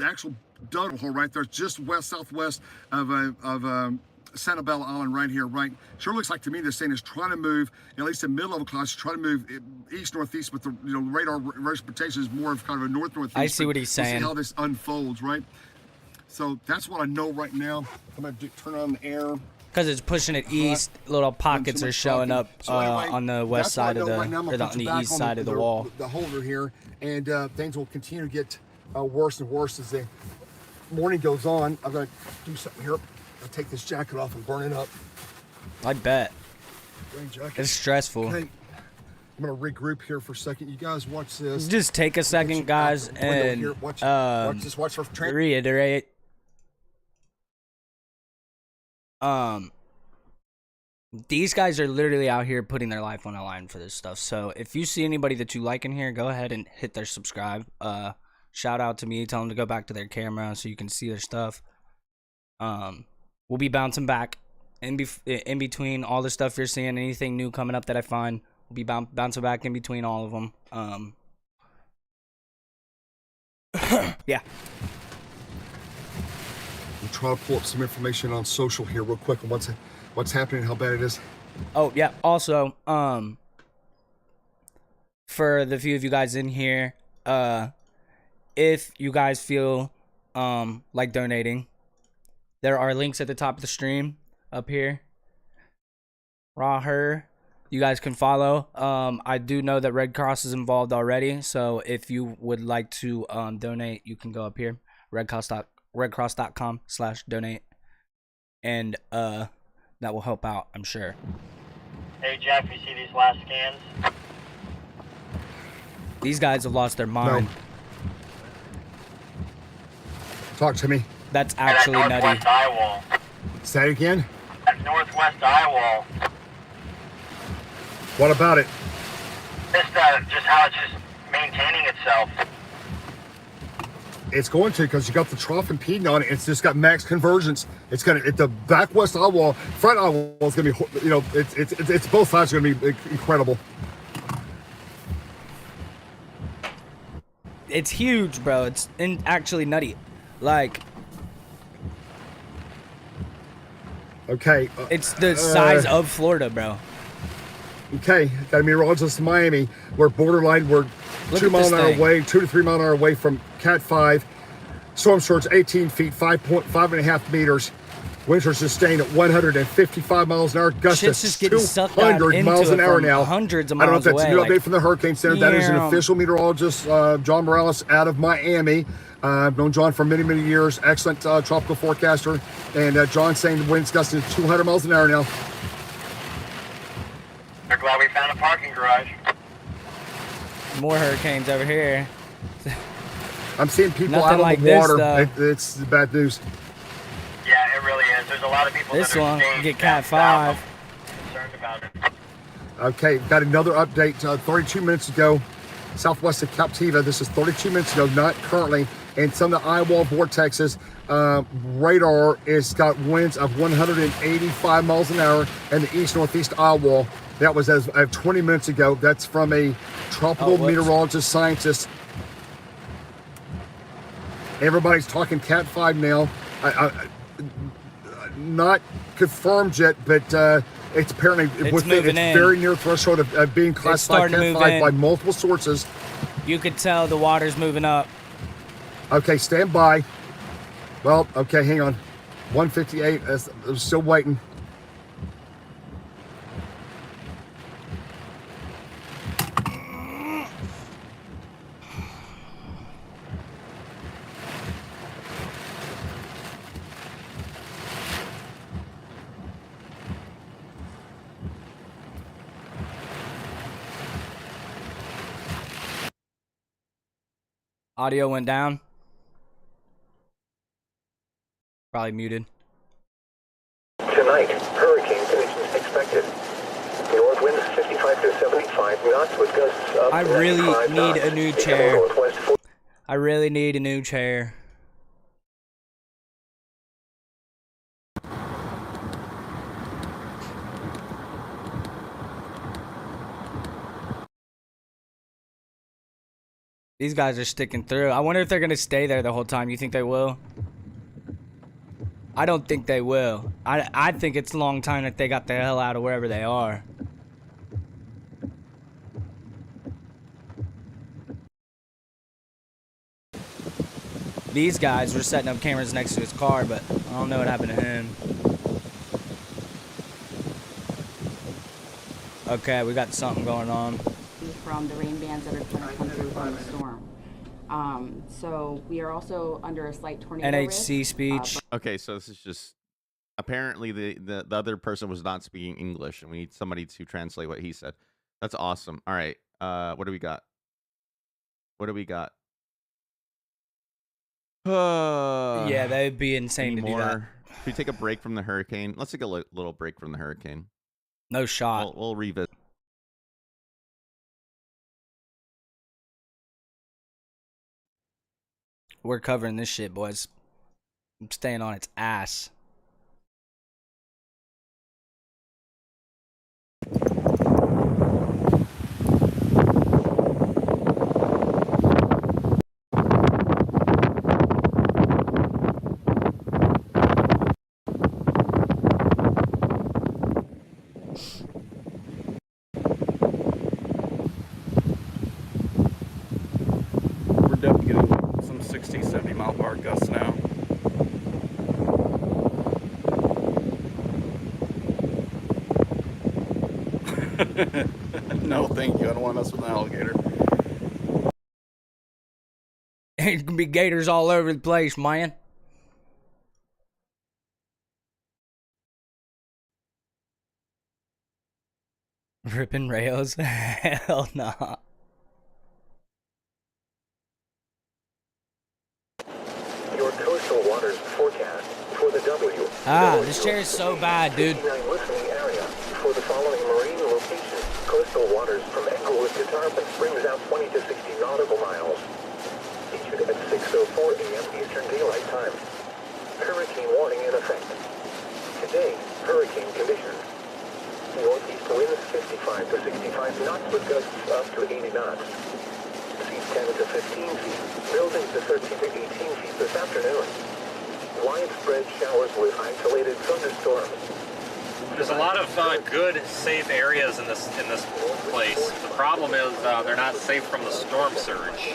actual donut hole right there, just southwest of Sanibel Island right here. Right, sure looks like to me this thing is trying to move, at least in mid-level class, trying to move east northeast, but the radar interpretation is more of kind of a north northeast. I see what he's saying. We'll see how this unfolds, right? So that's what I know right now. I'm gonna turn on the air. Because it's pushing it east, little pockets are showing up on the west side of the, or on the east side of the wall. The holder here, and things will continue to get worse and worse as the morning goes on. I'm gonna do something here. I'll take this jacket off and burn it up. I bet. Rain jacket. It's stressful. Okay. I'm gonna regroup here for a second. You guys watch this. Just take a second, guys, and watch for train. Reiterate. These guys are literally out here putting their life on the line for this stuff. So if you see anybody that you like in here, go ahead and hit their subscribe. Shout out to me. Tell them to go back to their camera so you can see their stuff. We'll be bouncing back in between all the stuff you're seeing. Anything new coming up that I find, we'll be bouncing back in between all of them. Yeah. We'll try to pull up some information on social here real quick on what's happening, how bad it is. Oh yeah. Also, for the few of you guys in here, if you guys feel like donating, there are links at the top of the stream up here. You guys can follow. I do know that Red Cross is involved already, so if you would like to donate, you can go up here, redcross.com/donate, and that will help out, I'm sure. Hey Jeff, you see these last scans? These guys have lost their mind. No. Talk to me. That's actually nutty. Northwest eye wall. Say it again. That northwest eye wall. What about it? Just how it's just maintaining itself. It's going to, because you got the trough impeding on it. It's just got max convergence. It's gonna, the back west eye wall, front eye wall is gonna be, it's both sides are gonna be incredible. It's huge, bro. It's actually nutty. Like, okay. It's the size of Florida, bro. Okay, got a meteorologist in Miami. We're borderline. We're 2 mile an hour away, 2 to 3 mile an hour away from Cat 5. Storm surge 18 feet, 5.5 meters. Winds are sustained at 155 miles an hour. Gusts just at getting sucked out 200 miles into an it hour from now. hundreds of I don't know if miles that's a away, new like, update from the Hurricane Center. That is an yeah. official meteorologist, John Morales, out of Miami. I've known John for many, many years. Excellent tropical forecaster. And John saying the winds gusting 200 miles an hour now. We're glad we found a parking garage. More hurricanes over here. I'm seeing people Nothing out on like the this, water. though. It's bad news. Yeah, it really is. There's a lot of people This that are one, staying get Cat south 5. concerned about it. Okay, got another update 32 minutes ago. Southwest of Captiva. This is 32 minutes ago, not currently. And some of the eye wall vortexes, radar is got winds of 185 miles an hour and the east-northeast eye wall. That was as of 20 minutes ago. That's from a tropical meteorologist scientist. Everybody's talking Cat 5 now. Not confirmed yet, but it's apparently it's very near threshold of being classified Cat 5 by multiple sources. You could tell the water's moving up. Okay, stand by. Well, okay, hang on. 158. I'm still waiting. Audio went down. Probably muted. Tonight, hurricane conditions expected. North winds 55 to 75 knots with gusts up I to really 95 need knots. a new Becoming chair. northwest I really need a new chair. These guys are sticking through. I wonder if they're going to stay there the whole time. You think they will? I don't think they will. I think it's a long time that they got the hell out of wherever they are. These guys were setting up cameras next to his car, but I don't know what happened to him. Okay, we got something going on. From the rain bands that are going to come through from the storm. So we are also under a slight tornado NHC risk. speech. Okay, so this is just apparently the other person was not speaking English, and we need somebody to translate what he said. That's awesome. All right, what do we got? What do we got? Yeah, that'd be insane to do that. Should we take a break from the hurricane? Let's take a little break from the hurricane. No shot. We'll revisit. We're covering this shit, boys. I'm staying on its ass. We're definitely getting some 60, 70 mile per hour gusts now. No, thank you. I don't want to mess with an alligator. There's gonna be gators all over the place, man. Ripping rails? Hell nah. Your coastal waters forecast for the W. This chair is so bad, dude. 59 listening area for the following marine locations. Coastal waters from Englewood to Tarpon Springs out 20 to 60 nautical miles. Issued at 6:04 a.m. Eastern Daylight Time. Hurricane warning in effect. Today, hurricane conditions. Northeast winds 55 to 65 knots with gusts up to 80 knots. Seas 10 to 15 feet. Buildings to 13 to 18 feet this afternoon. Widespread showers with isolated thunderstorms. There's a lot of good, safe areas in this place. The problem is they're not safe from the storm surge,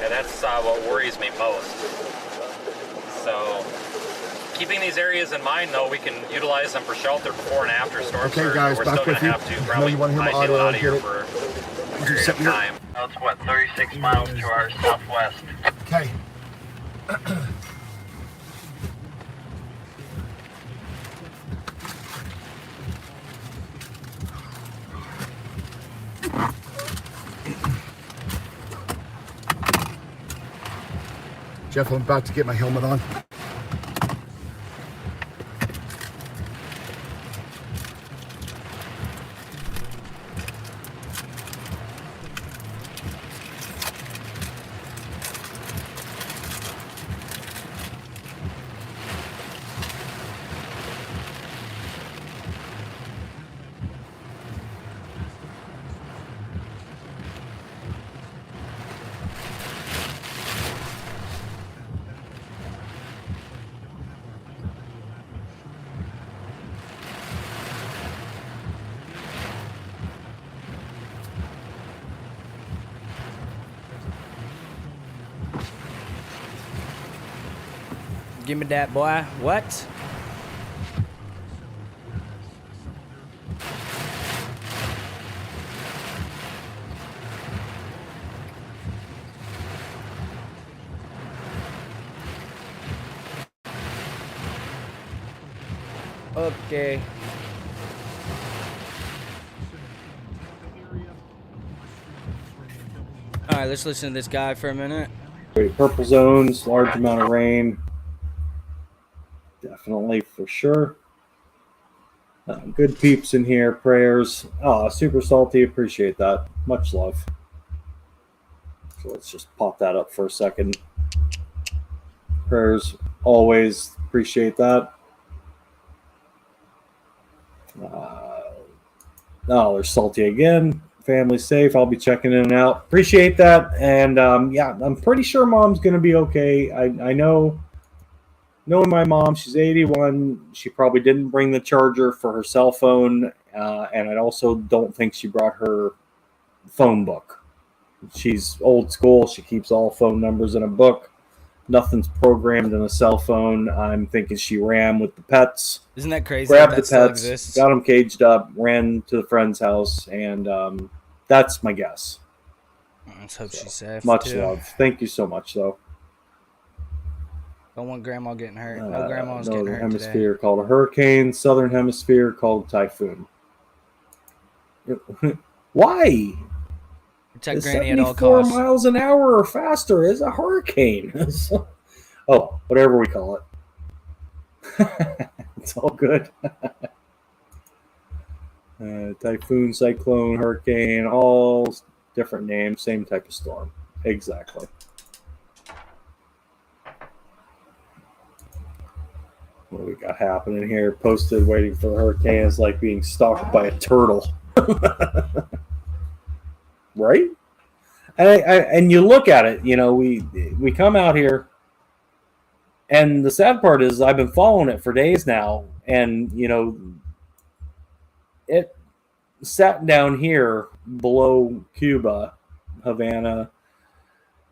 and that's what worries me most. So, keeping these areas in mind, though, we can utilize them for shelter before and after storm surge. Okay, guys, We're back still with going to you. have to I know probably you want to hear my deal audio. out I of here get it. for a period Set of your- time. Now it's what, 36 miles to our southwest. Okay. Jeff, I'm about to get my helmet on. Give me that, boy. What? Okay. All right, let's listen to this guy for a minute. Purple zones, large amount of rain. Definitely, for sure. Good peeps in here. Prayers. Oh, super salty. Appreciate that. Much love. So let's just pop that up for a second. Prayers. Always appreciate that. Oh, they're salty again. Family safe. I'll be checking in and out. Appreciate that. And yeah, I'm pretty sure mom's going to be okay. I know, knowing my mom, she's 81. She probably didn't bring the charger for her cell phone. And I also don't think she brought her phone book. She's old school. She keeps all phone numbers in a book. Nothing's programmed in a cell phone. I'm thinking she ran with the pets. Isn't that crazy? Grabbed that the still pets, exists? got them caged up, ran to the friend's house, and that's my guess. Let's hope she's safe. Much too. love. Thank you so much, though. Don't want grandma getting hurt. No grandma's getting Northern hurt Hemisphere called a hurricane. Southern Hemisphere called typhoon. Why? Protect The Granny at all 74 costs. miles an hour or faster is a hurricane. Oh, whatever we call it. It's all good. Typhoon, cyclone, hurricane, all different names, same type of storm. Exactly. What do we got happening here? Posted waiting for the hurricane is like being stalked by a turtle. Right? And you look at it, you know, we come out here, and the sad part is I've been following it for days now, and, you know, it sat down here below Cuba, Havana,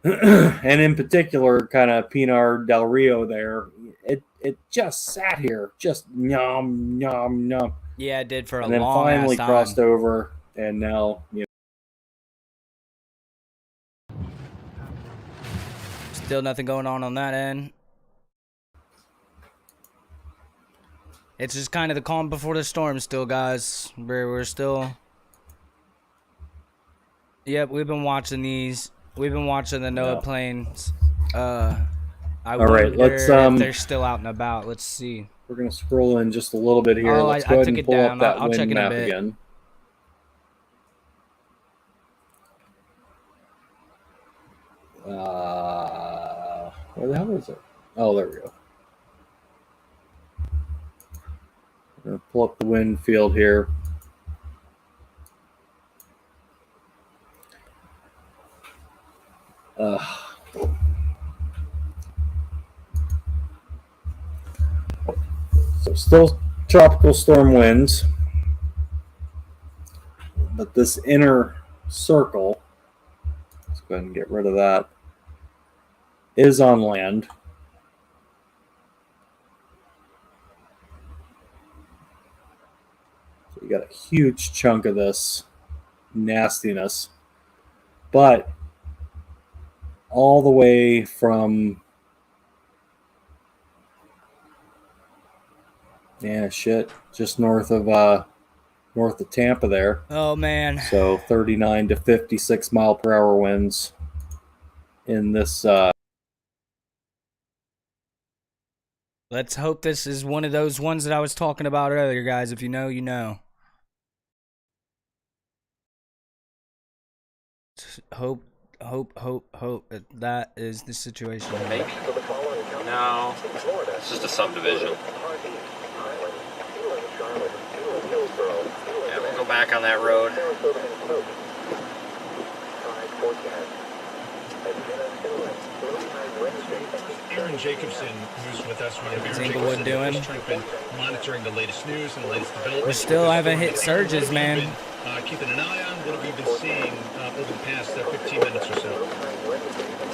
and in particular, kind of Pinar del Rio there. It just sat here, just nom, nom, nom. Yeah, it did for a and then long finally ass time. crossed over, and now, you know. Still nothing going on that end. It's just kind of the calm before the storm still, guys. We're still... Yep, we've been watching these. We've been watching the NOAA planes. I All right, let's if they're still out and about. Let's see. We're gonna scroll in just a little bit here. Oh, Let's I go ahead took and it pull down. up that I'll wind check in a map bit. again. Where the hell is it? Oh, there we go. I'm gonna pull up the wind field here. So still tropical storm winds, but this inner circle, let's go ahead and get rid of that, is on land. So you got a huge chunk of this nastiness, but all the way from just north of Tampa there. Oh man. So 39 to 56 mile per hour winds in this Let's hope this is one of those ones that I was talking about earlier, guys. If you know, you know. Hope that is the situation. Maybe. No. It's just a subdivision. Yeah, we'll go back on that road. Aaron Jacobson, who's with us, What's Inglewood doing? monitoring the latest news and the latest developments. We still haven't hit surges, man. Keeping an eye on what we've been seeing over the past 15 minutes or so.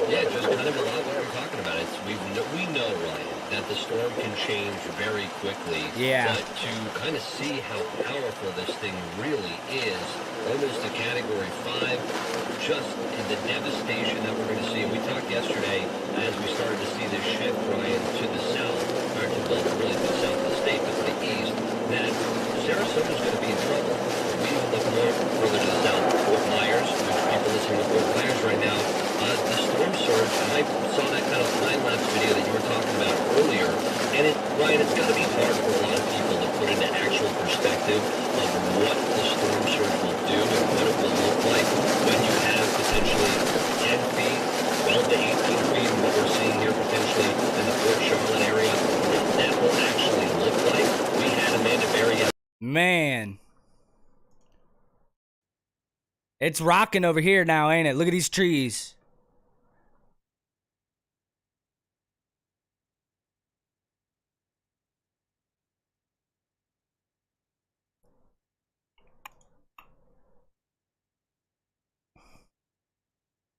Yeah, just kind of a lot what we're talking about. We know, Ryan, that the storm can change very quickly. Yeah. But to kind of see how powerful this thing really is, almost a Category 5, just in the devastation that we're going to see. We talked yesterday as we started to see this shift, Ryan, to the south, or to really to the south of the state, but to the east, that Sarasota's going to be in trouble. We even look more further to the south, Fort Myers, which people here with Fort Myers right now. The storm surge, and I saw that kind of time-lapse video that you were talking about earlier. And Ryan, it's got to be hard for a lot of people to put into actual perspective of what the storm surge will do and what it will look like when you have potentially 10 feet, 12 to 18 feet, and what we're seeing here potentially in the Fort Charlotte area. What that will actually look like. We had Amanda Berry. Man. It's rocking over here now, ain't it? Look at these trees.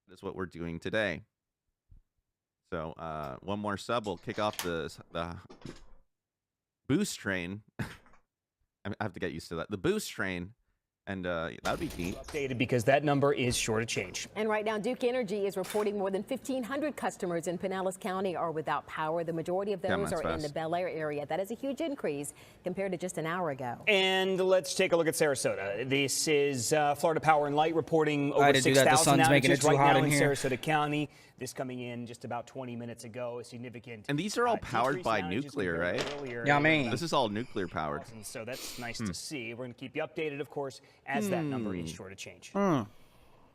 That's what we're doing today. So one more sub will kick off the boost train. I have to get used to that. The boost train. And that would be neat. Updated because that number is sure to change. And right now, Duke Energy is reporting more than 1,500 customers in Pinellas County are without power. The majority of those are in the Bel Air area. That is a huge increase compared to just an hour ago. And let's take a look at Sarasota. This is Florida Power and Light reporting over 6,000 outages right now in Sarasota County. This coming in just about 20 minutes ago, a significant. And these are all powered by nuclear, right? Yeah, I mean, this is all nuclear powered. And so that's nice to see. We're going to keep you updated, of course, as that number is sure to change. And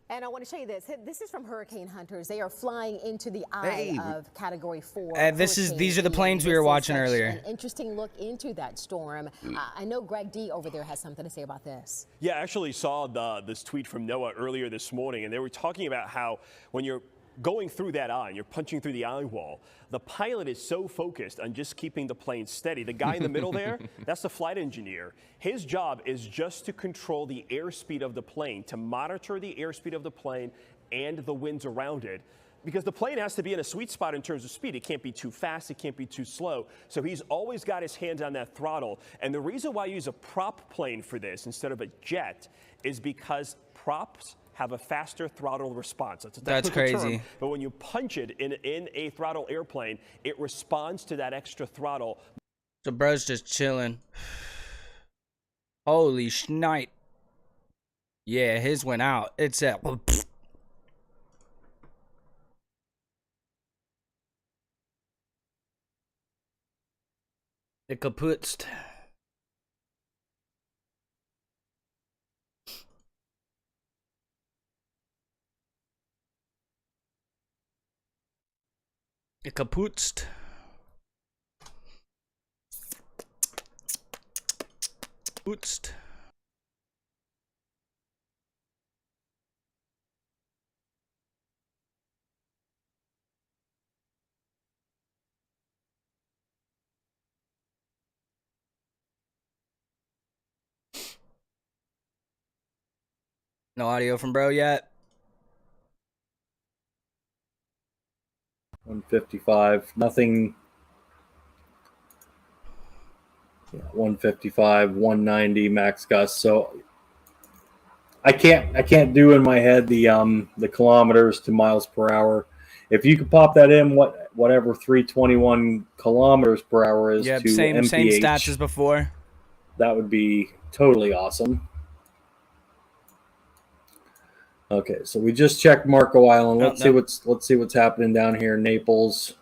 I want to show you this. This is from hurricane hunters. They are flying into the eye of Category 4. These are the planes we were watching earlier. An interesting look into that storm. I know Greg D over there has something to say about this. Yeah, I actually saw this tweet from NOAA earlier this morning, and they were talking about how when you're going through that eye, you're punching through the eye wall, the pilot is so focused on just keeping the plane steady. The guy in the middle there, that's the flight engineer. His job is just to control the airspeed of the plane, to monitor the airspeed of the plane and the winds around it. Because the plane has to be in a sweet spot in terms of speed. It can't be too fast, it can't be too slow. So he's always got his hands on that throttle. And the reason why I use a prop plane for this instead of a jet is because props have a faster throttle response. That's crazy. Term, but when you punch it in a throttle airplane, it responds to that extra throttle. So bro's just chilling. Holy shnipe. Yeah, his went out. It's at... It kaputzt. It kaputzt. Kaputzt. No audio from bro yet. 155, nothing. Yeah, 155, 190 max gust. So I can't do in my head the kilometers to miles per hour. If you could pop that in, whatever 321 kilometers per hour is to same MPH, same stats as before. That would be totally awesome. Okay, so we just checked Marco Island. Let's see what's happening down here in Naples.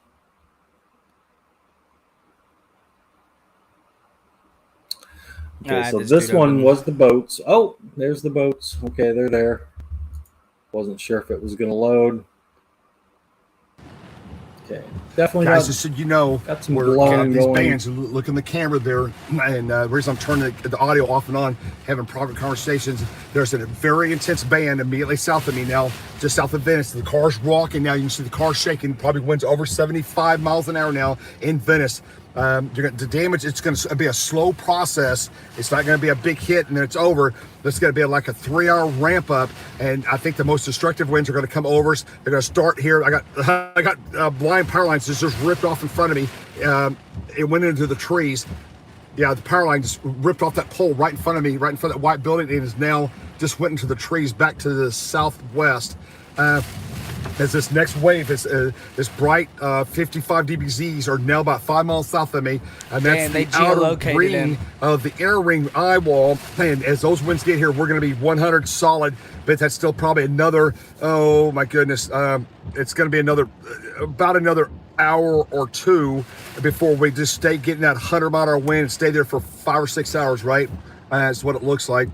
Okay, so this one was the boats. Oh, there's the boats. Okay, they're there. Wasn't sure if it was going to load. Okay, definitely. Guys, just so you know, got some we're these going. bands. Look in the camera there, and the reason I'm turning the audio off and on, having private conversations. There's a very intense band immediately south of me now, just south of Venice. The car's rocking now. You can see the car shaking. Probably winds over 75 miles an hour now in Venice. The damage, it's going to be a slow process. It's not going to be a big hit and then it's over. This is going to be like a 3-hour ramp up, and I think the most destructive winds are going to come over. They're going to start here. I got blind power lines just ripped off in front of me. It went into the trees. Yeah, the power line just ripped off that pole right in front of me, right in front of that white building. It is now just went into the trees back to the southwest. as this next wave, this bright 55 dBZs are now about 5 miles south of me, and that's the outer ring of the inner ring eye wall. And as those winds get here, we're going to be 100 solid, but that's still probably another, oh my goodness, it's going to be about another hour or two before we just stay getting that 100-mile-an-hour wind and stay there for 5 or 6 hours, right? That's what it looks like.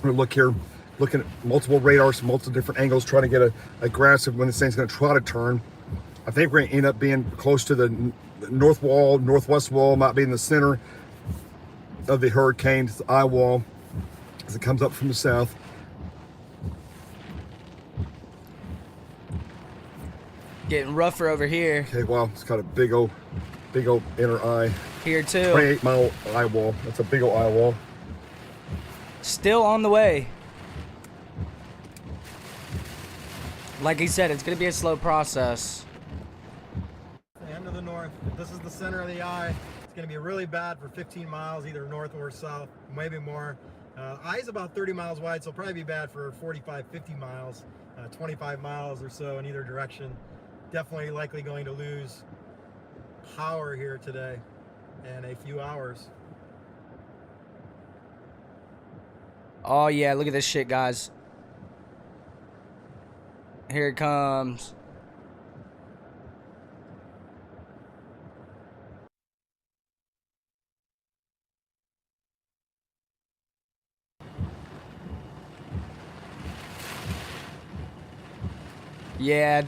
We're look here, looking at multiple radars, multiple different angles, trying to get a grasp of when this thing's going to try to turn. I think we're going to end up being close to the north wall, northwest wall, might be in the center of the hurricane, the eye wall, as it comes up from the south. Getting rougher over here. Okay, wow, it's got a big old inner eye. Here too. 28-mile eye wall. That's a big old eye wall. Still on the way. Like he said, it's going to be a slow process. The end of the north. If this is the center of the eye, it's going to be really bad for 15 miles, either north or south, maybe more. Eye is about 30 miles wide, so it'll probably be bad for 45, 50 miles, 25 miles or so in either direction. Definitely likely going to lose power here today in a few hours. Oh yeah, look at this shit, guys. Here it comes. Yeah,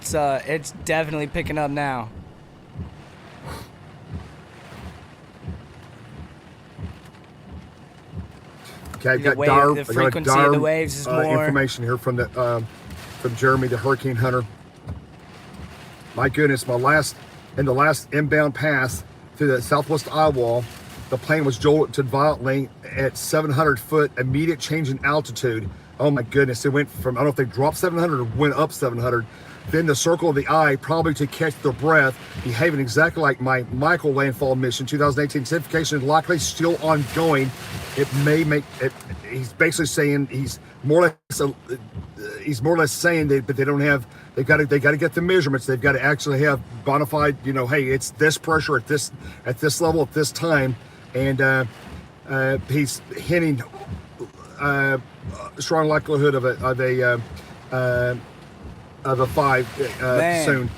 it's definitely picking up now. Okay, I got the frequency of the waves is more information here from the from Jeremy, the hurricane hunter. My goodness, in the last inbound pass through the southwest eye wall, the plane was jolted violently at 700 foot, immediate change in altitude. Oh my goodness, it went from, I don't know if they dropped 700 or went up 700. Then the circle of the eye, probably to catch their breath, behaving exactly like my Michael landfall mission, 2018. Certification is likely still ongoing. It may make it. He's basically saying he's more or less saying that, but they don't have. They got to get the measurements. They've got to actually have bona fide. You know, hey, it's this pressure at this level at this time, and he's hinting strong likelihood of a 5 soon.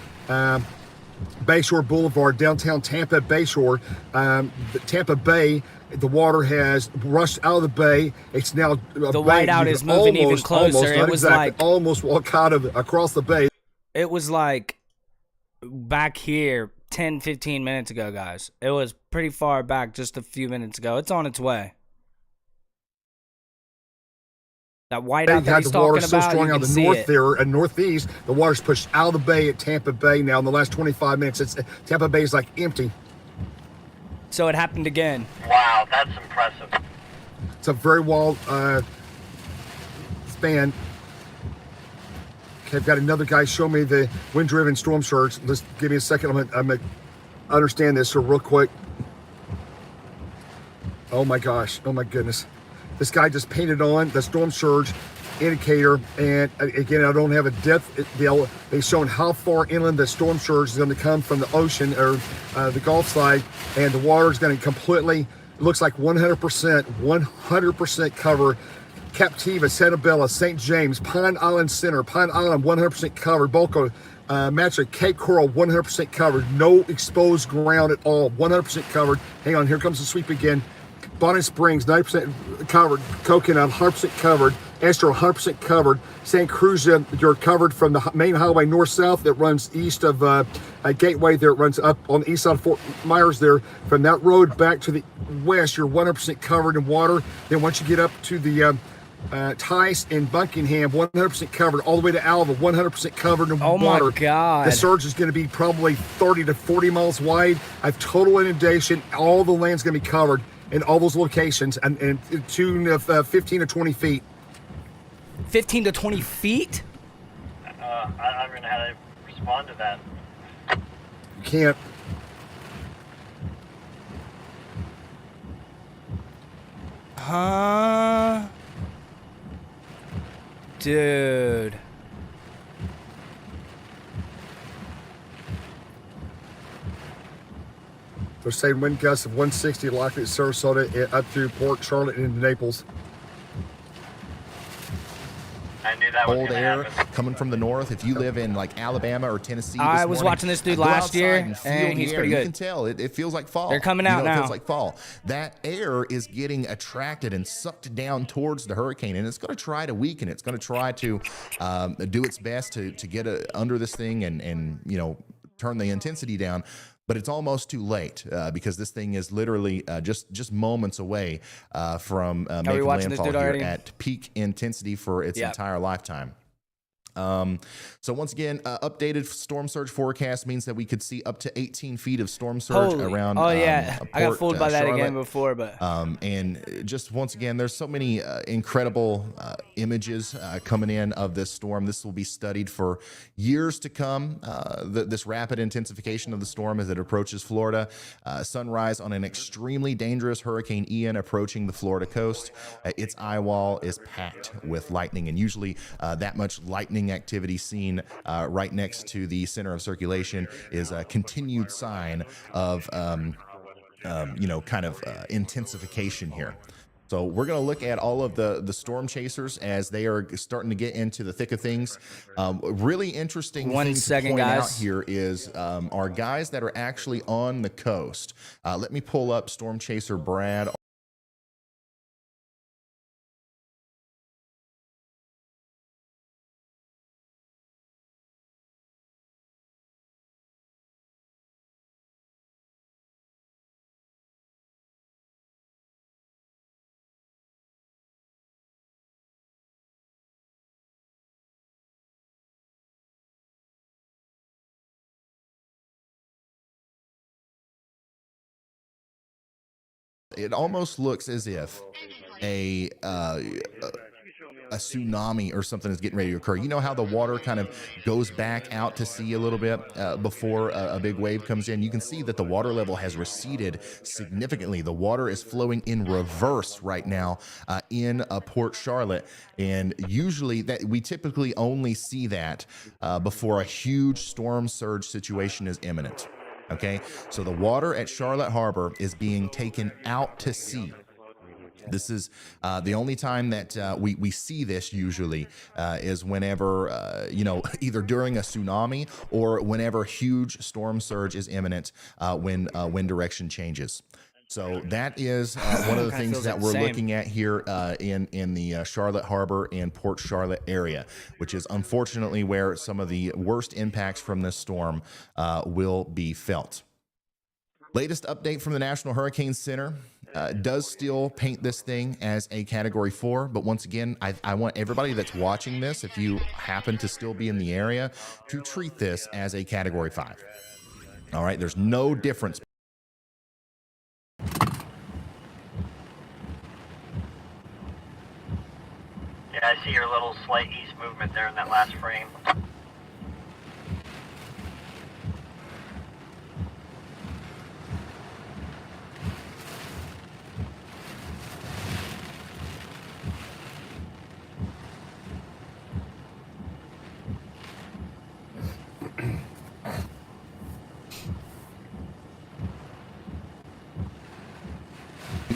Bayshore Boulevard, downtown Tampa, Bayshore, Tampa Bay. The water has rushed out of the bay. It's now the whiteout is moving even closer. It was like almost walk out of across the bay. It was like back here 10-15 minutes ago, guys. It was pretty far back just a few minutes ago. It's on its way. That whiteout that he's talking about, so strong out the the north there and northeast. The water's pushed out of the bay at Tampa Bay now in the last 25 minutes. Tampa Bay is like empty. So it happened again. Wow, that's impressive. It's a very wild span. Okay, I've got another guy show me the wind-driven storm surge. Let's give me a second. I'm gonna understand this real quick. Oh my gosh! Oh my goodness! This guy just painted on the storm surge indicator, and again, I don't have a depth. They've shown how far inland the storm surge is going to come from the ocean or the Gulf side, and the water is going to completely. It looks like 100% cover. Captiva, Santabella, St. James, Pine Island Center, Pine Island 100% covered. Boca, Matcha, Cape Coral 100% covered. No exposed ground at all. 100% covered. Hang on, here comes the sweep again. Bonnet Springs 90% covered. Coconut 100% covered. Esther 100% covered. San Cruz, you're covered from the main highway north-south that runs east of Gateway. There it runs up on the east side of Fort Myers there. From that road back to the west, you're 100% covered in water. Then once you get up to the Tice and Buckingham, 100% covered. All the way to Alva, 100% covered in water. Oh my God. The surge is going to be probably 30 to 40 miles wide. I have total inundation. All the land's going to be covered in all those locations, and tune of 15 to 20 feet. 15 to 20 feet? I don't even know how to respond to that. You can't. Huh? Dude. They're saying wind gusts of 160 likely at Sarasota up through Port Charlotte and into Naples. I knew that was Cold gonna air happen. coming from the north. If you live in like Alabama or Tennessee, I this was morning, watching this dude go last outside year, and feel and the he's air. pretty You good. can tell it feels like fall. They're coming You out know, It now. feels like fall. That air is getting attracted and sucked down towards the hurricane, and it's going to try to weaken it. It's going to try to do its best to get under this thing and turn the intensity down. But it's almost too late because this thing is literally just moments away from making landfall here already? at peak intensity for its entire lifetime. So once again, updated storm surge forecast means that we could see up to 18 feet of storm surge around. Oh yeah, Port, I got fooled by that Charlotte. again before, but And just once again, there's so many incredible images coming in of this storm. This will be studied for years to come. This rapid intensification of the storm as it approaches Florida. Sunrise on an extremely dangerous Hurricane Ian approaching the Florida coast. Its eye wall is packed with lightning, and usually that much lightning activity seen right next to the center of circulation is a continued sign of intensification here. So we're going to look at all of the storm chasers as they are starting to get into the thick of things. Really interesting thing to point out here is our guys that are actually on the coast. Let me pull up Storm Chaser Brad. It almost looks as if a tsunami or something is getting ready to occur. You know how the water kind of goes back out to sea a little bit before a big wave comes in? You can see that the water level has receded significantly. The water is flowing in reverse right now in Port Charlotte. And usually we typically only see that before a huge storm surge situation is imminent. Okay, so the water at Charlotte Harbor is being taken out to sea. This is the only time that we see this usually is whenever, either during a tsunami or whenever huge storm surge is imminent when wind direction changes. So that is one of the things that we're looking at here in the Charlotte Harbor and Port Charlotte area, which is unfortunately where some of the worst impacts from this storm will be felt. Latest update from the National Hurricane Center does still paint this thing as a Category 4, but once again, I want everybody that's watching this, if you happen to still be in the area, to treat this as a Category 5. All right, there's no difference. Yeah, I see your little slight east movement there in that last frame.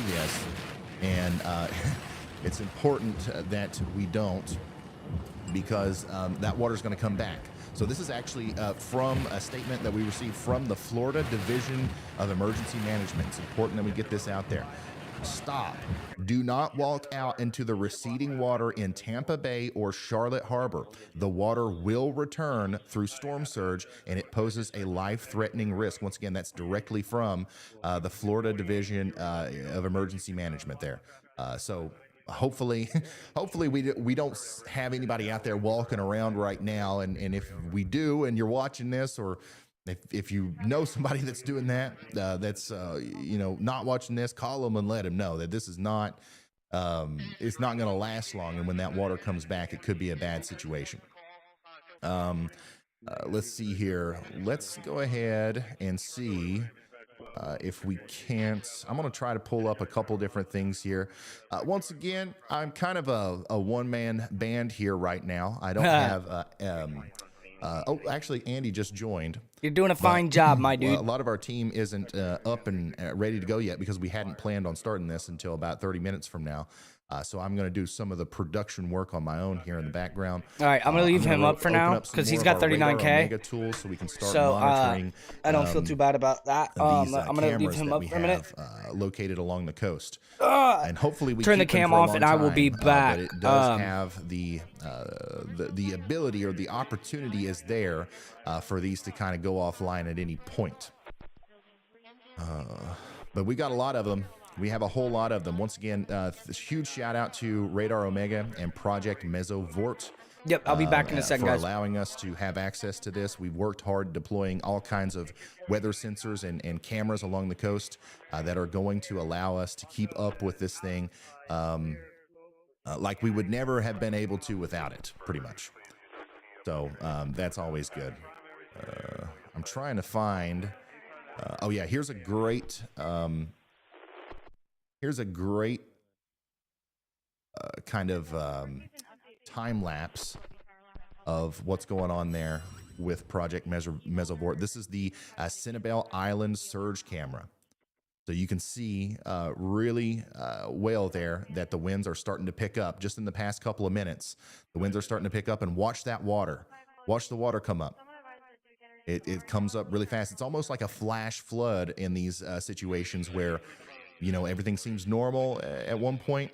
Yes, and it's important that we don't, because that water is going to come back. So this is actually from a statement that we received from the Florida Division of Emergency Management. It's important that we get this out there. Stop. Do not walk out into the receding water in Tampa Bay or Charlotte Harbor. The water will return through storm surge, and it poses a life-threatening risk. Once again, that's directly from the Florida Division of Emergency Management there. So hopefully we don't have anybody out there walking around right now. And if we do, and you're watching this, or if you know somebody that's doing that, that's not watching this, call them and let them know that this is not, it's not going to last long. And when that water comes back, it could be a bad situation. Let's see here. Let's go ahead and see if we can't. I'm going to try to pull up a couple different things here. Once again, I'm kind of a one-man band here right now. I don't have. Oh, actually, Andy just joined. You're doing a fine job, my dude. A lot of our team isn't up and ready to go yet because we hadn't planned on starting this until about 30 minutes from now. So I'm going to do some of the production work on my own here in the background. All right, I'm going to leave him up for now because he's got 39K. Tools so we can start so monitoring. I don't feel too bad about that. I'm going to leave him up for a minute. Located along the coast. And hopefully we turn the cam off and I will be back. But it does have the ability or the opportunity is there for these to kind of go offline at any point. But we got a lot of them. We have a whole lot of them. Once again, huge shout out to Radar Omega and Project Mesovort. Yep, I'll be back in a second, for guys. allowing us to have access to this. We've worked hard deploying all kinds of weather sensors and cameras along the coast that are going to allow us to keep up with this thing like we would never have been able to without it, pretty much. So that's always good. I'm trying to find... oh, yeah, here's a great... kind of time lapse of what's going on there with Project Mesovort. This is the Cinnabel Island surge camera. So you can see really well there that the winds are starting to pick up just in the past couple of minutes. The winds are starting to pick up, and watch that water. Watch the water come up. It comes up really fast. It's almost like a flash flood in these situations where, you know, everything seems normal at one point,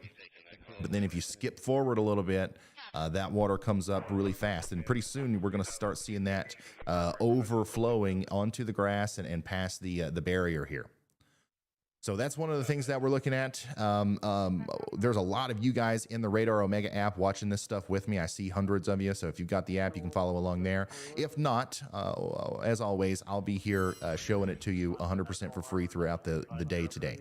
but then if you skip forward a little bit, that water comes up really fast, and pretty soon we're going to start seeing that overflowing onto the grass and past the barrier here. So that's one of the things that we're looking at. There's a lot of you guys in the Radar Omega app watching this stuff with me. I see hundreds of you, so if you've got the app, you can follow along there. If not, as always, I'll be here showing it to you 100% for free throughout the day today.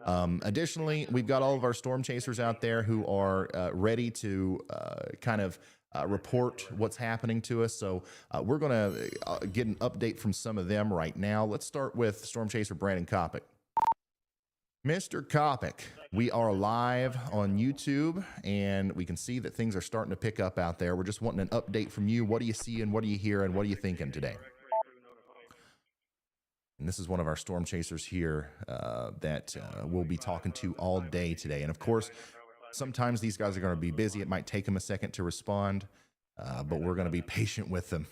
Additionally, we've got all of our storm chasers out there who are ready to kind of report what's happening to us. So we're going to get an update from some of them right now. Let's start with Storm Chaser Brandon Kopic. Mr. Kopic, we are live on YouTube, and we can see that things are starting to pick up out there. We're just wanting an update from you. What do you see, and what do you hear, and what are you thinking today? And this is one of our storm chasers here that we'll be talking to all day today. And of course, sometimes these guys are going to be busy. It might take them a second to respond, but we're going to be patient with them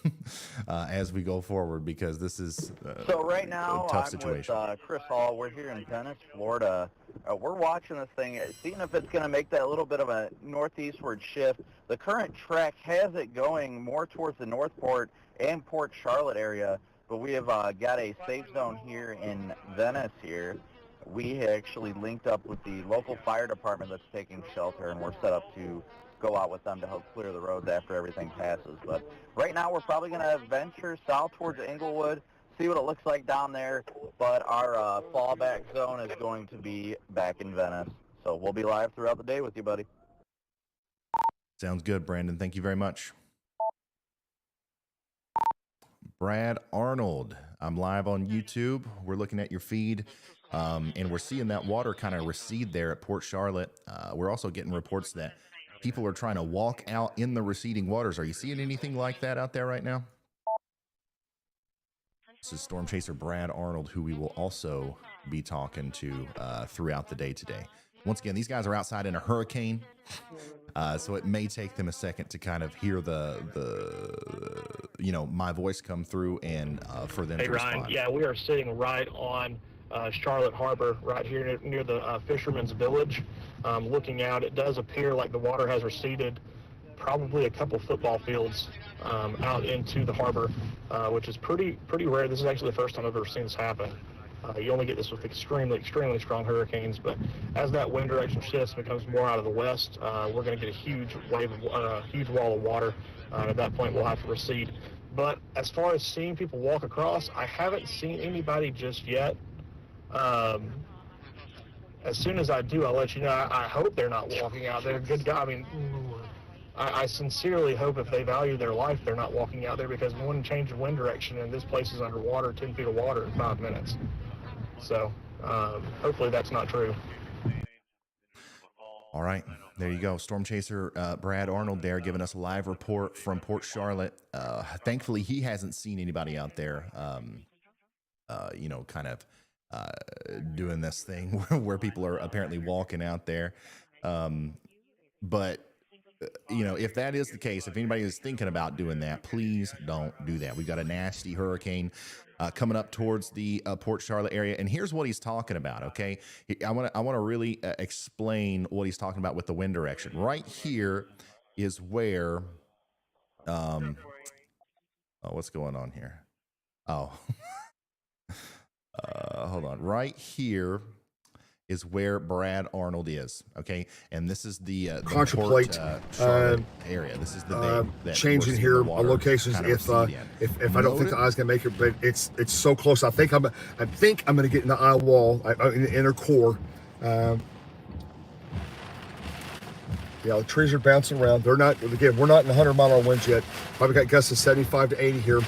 as we go forward, because this is so right now, a tough situation. I'm with Chris Hall. We're here in Venice, Florida. We're watching this thing, seeing if it's going to make that little bit of a northeastward shift. The current track has it going more towards the Northport and Port Charlotte area, but we have got a safe zone here in Venice here. We actually linked up with the local fire department that's taking shelter, and we're set up to go out with them to help clear the roads after everything passes. But right now we're probably going to venture south towards Inglewood, see what it looks like down there, but our fallback zone is going to be back in Venice. So we'll be live throughout the day with you, buddy. Sounds good, Brandon. Thank you very much. Brad Arnold, I'm live on YouTube. We're looking at your feed, and we're seeing that water kind of recede there at Port Charlotte. We're also getting reports that people are trying to walk out in the receding waters. Are you seeing anything like that out there right now? This is Storm Chaser Brad Arnold, who we will also be talking to throughout the day today. Once again, these guys are outside in a hurricane, so it may take them a second to kind of hear the my voice come through and for them to respond. Ryan, yeah, we are sitting right on Charlotte Harbor, right here near the Fisherman's Village. Looking out, it does appear like the water has receded probably a couple football fields out into the harbor, which is pretty rare. This is actually the first time I've ever seen this happen. You only get this with extremely strong hurricanes, but as that wind direction shifts and becomes more out of the west, we're going to get a huge wave of huge wall of water. At that point, we'll have to recede. But as far as seeing people walk across, I haven't seen anybody just yet. As soon as I do, I'll let you know. I hope they're not walking out there. Good God, I mean, I sincerely hope if they value their life, they're not walking out there, because one change of wind direction and this place is underwater, 10 feet of water in 5 minutes. So hopefully that's not true. All right, there you go. Storm chaser Brad Arnold there giving us a live report from Port Charlotte. Thankfully, he hasn't seen anybody out there, you know, kind of doing this thing where people are apparently walking out there. But you know, if that is the case, if anybody is thinking about doing that, please don't do that. We've got a nasty hurricane coming up towards the Port Charlotte area, and here's what he's talking about. Okay, I want to really explain what he's talking about with the wind direction. Right here is where, oh, what's going on here? Oh, hold on. Right here is where Brad Arnold is, okay? And this is the contemplate Port, Charlotte area. This is the bay that changing here on locations if I don't think the eye's gonna make it, but it's so close. I think I'm gonna get in the eye wall, in the inner core. Yeah, the trees are bouncing around. They're not, again, we're not in 100-mile-an-hour winds yet. Probably got gusts of 75 to 80 here.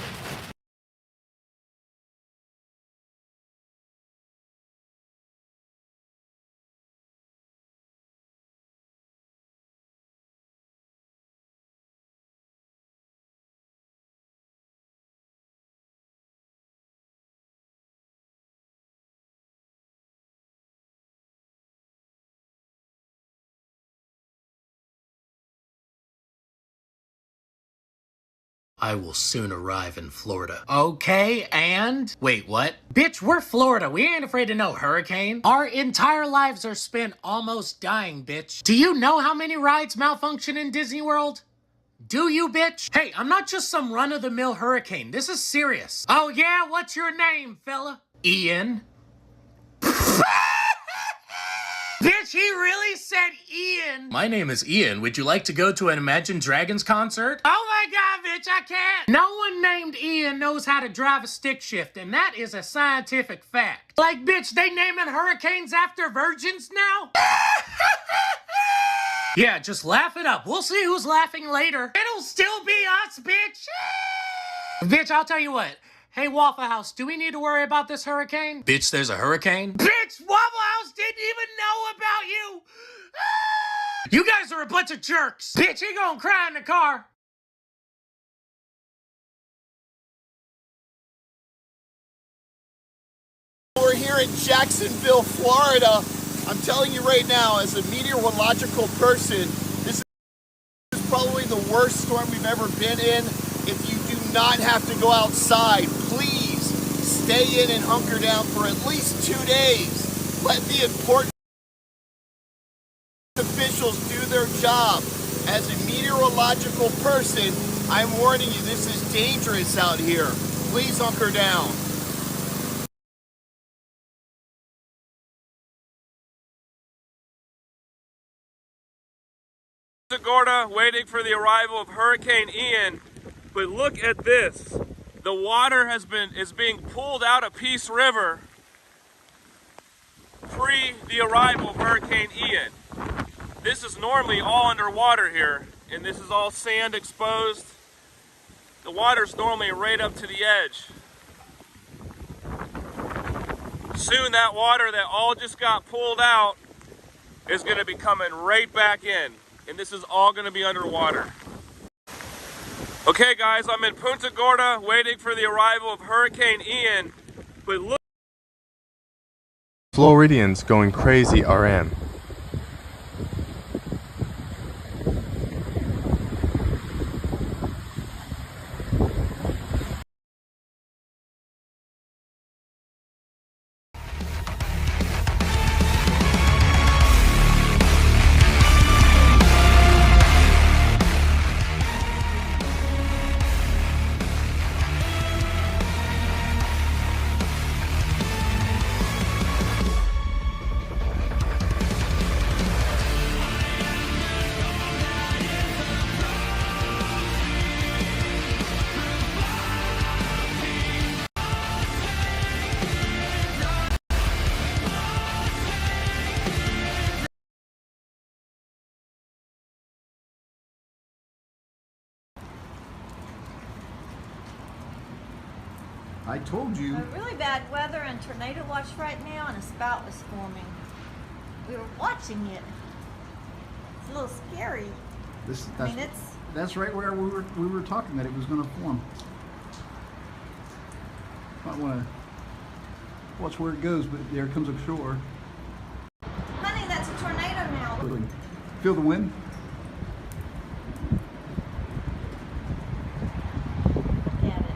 I will soon arrive in Florida. Okay, and? Wait, what? Bitch, we're Florida. We ain't afraid of no hurricane. Our entire lives are spent almost dying, bitch. Do you know how many rides malfunction in Disney World? Do you, bitch? Hey, I'm not just some run-of-the-mill hurricane. This is serious. Oh yeah? What's your name, fella? Ian. Bitch, he really said Ian. My name is Ian. Would you like to go to an Imagine Dragons concert? Oh my god, bitch, I can't. No one named Ian knows how to drive a stick shift, and that is a scientific fact. Like, bitch, they naming hurricanes after virgins now? Yeah, just laugh it up. We'll see who's laughing later. It'll still be us, bitch. Bitch, I'll tell you what. Hey, Waffle House, do we need to worry about this hurricane? Bitch, there's a hurricane? Bitch, Waffle House didn't even know about you! You guys are a bunch of jerks! Bitch, he gonna cry in the car! We're here in Jacksonville, Florida. I'm telling you right now, as a meteorological person, this is probably the worst storm we've ever been in. If you do not have to go outside, please stay in and hunker down for at least 2 days. Let the important officials do their job. As a meteorological person, I'm warning you, this is dangerous out here. Please hunker down. Gorda waiting for the arrival of Hurricane Ian, but look at this. The water is being pulled out of Peace River pre the arrival of Hurricane Ian. This is normally all underwater here, and this is all sand exposed. The water's normally right up to the edge. Soon that water that all just got pulled out is going to be coming right back in. And this is all going to be underwater. Okay guys, I'm in Punta Gorda waiting for the arrival of Hurricane Ian, but look. Floridians going crazy RM. I told you. Really bad weather and tornado watch right now, and a spout is forming. We were watching it. a little scary. That's right where we were talking that it was going to form. Might want to watch where it goes, but there it comes ashore. Honey, that's a tornado now. Feel the wind?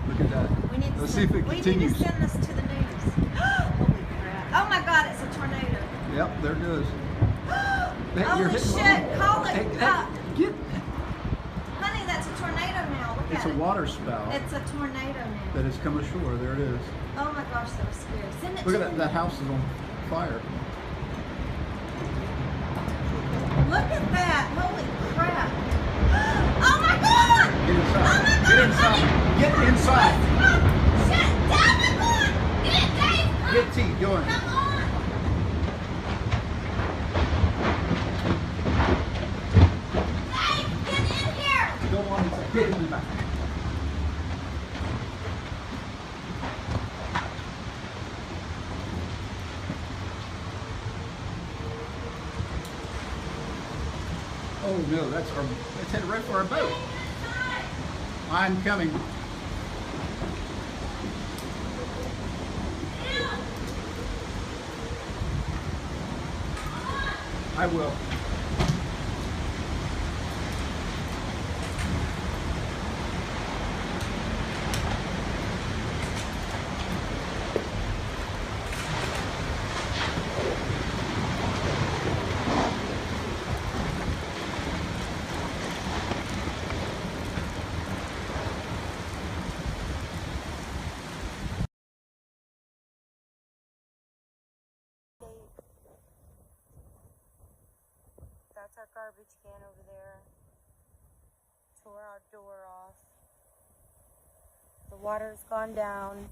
Look at that. Let's see if it continues. We need to send this to the news. Holy crap. Oh my God, it's a tornado. Yep, there it goes. Holy shit, call it. Get. Honey, that's a tornado now. Look It's at a it. water spout It's a tornado now. that has come ashore. There it is. Oh my gosh, that was scary. Send it Look to at that. That house is on fire. Look at that. Holy crap. Oh my God. Get inside. Oh my God. Get inside. Get inside. Shit, Dad, come on. Get it, Dave. Get T. Go on. Come on. Dave, get in here. Go on inside. Get in the back. Oh no, that's headed right for our boat. I'm coming. I will. That's our garbage can over there. Tore our door off. The water's gone down.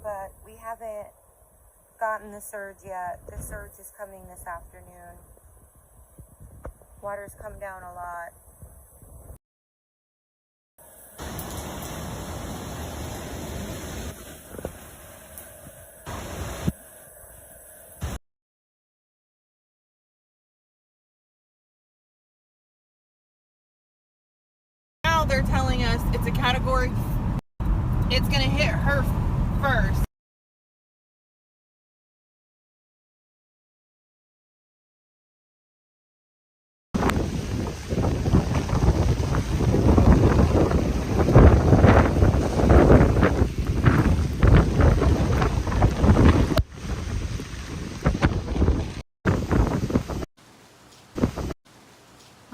But we haven't gotten the surge yet. The surge is coming this afternoon. Water's come down a lot. Now they're telling us it's a category. It's going to hit her first.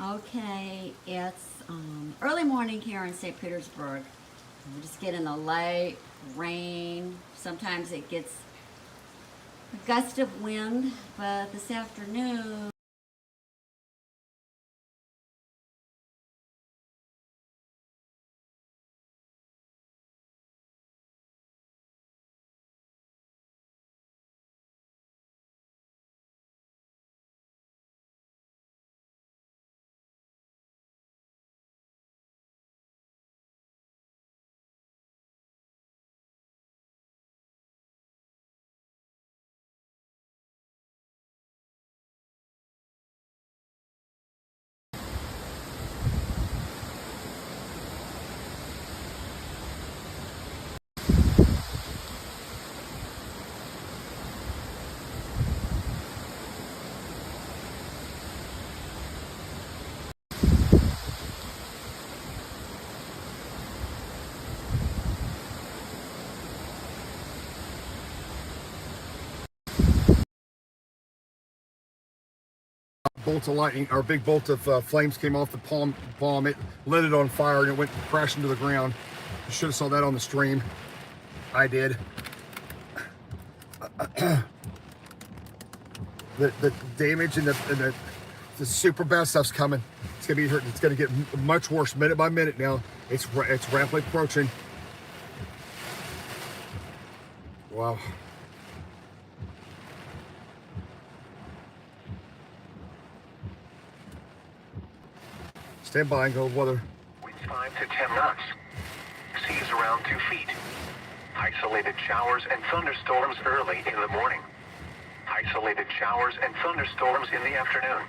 Okay, it's early morning here in St. Petersburg. We're just getting a light rain. Sometimes it gets a gust of wind, but this afternoon Bolts of lightning, or big bolt of flames came off the palm. It lit it on fire and it went crashing to the ground. You should have saw that on the stream. I did. The damage and the super bad stuff's coming. It's gonna be hurt. It's gonna get much worse minute by minute now. It's rapidly approaching. Wow. Stand by and go weather. Winds 5 to 10 knots. Seas around 2 feet. Isolated showers and thunderstorms early in the morning. Isolated showers and thunderstorms in the afternoon.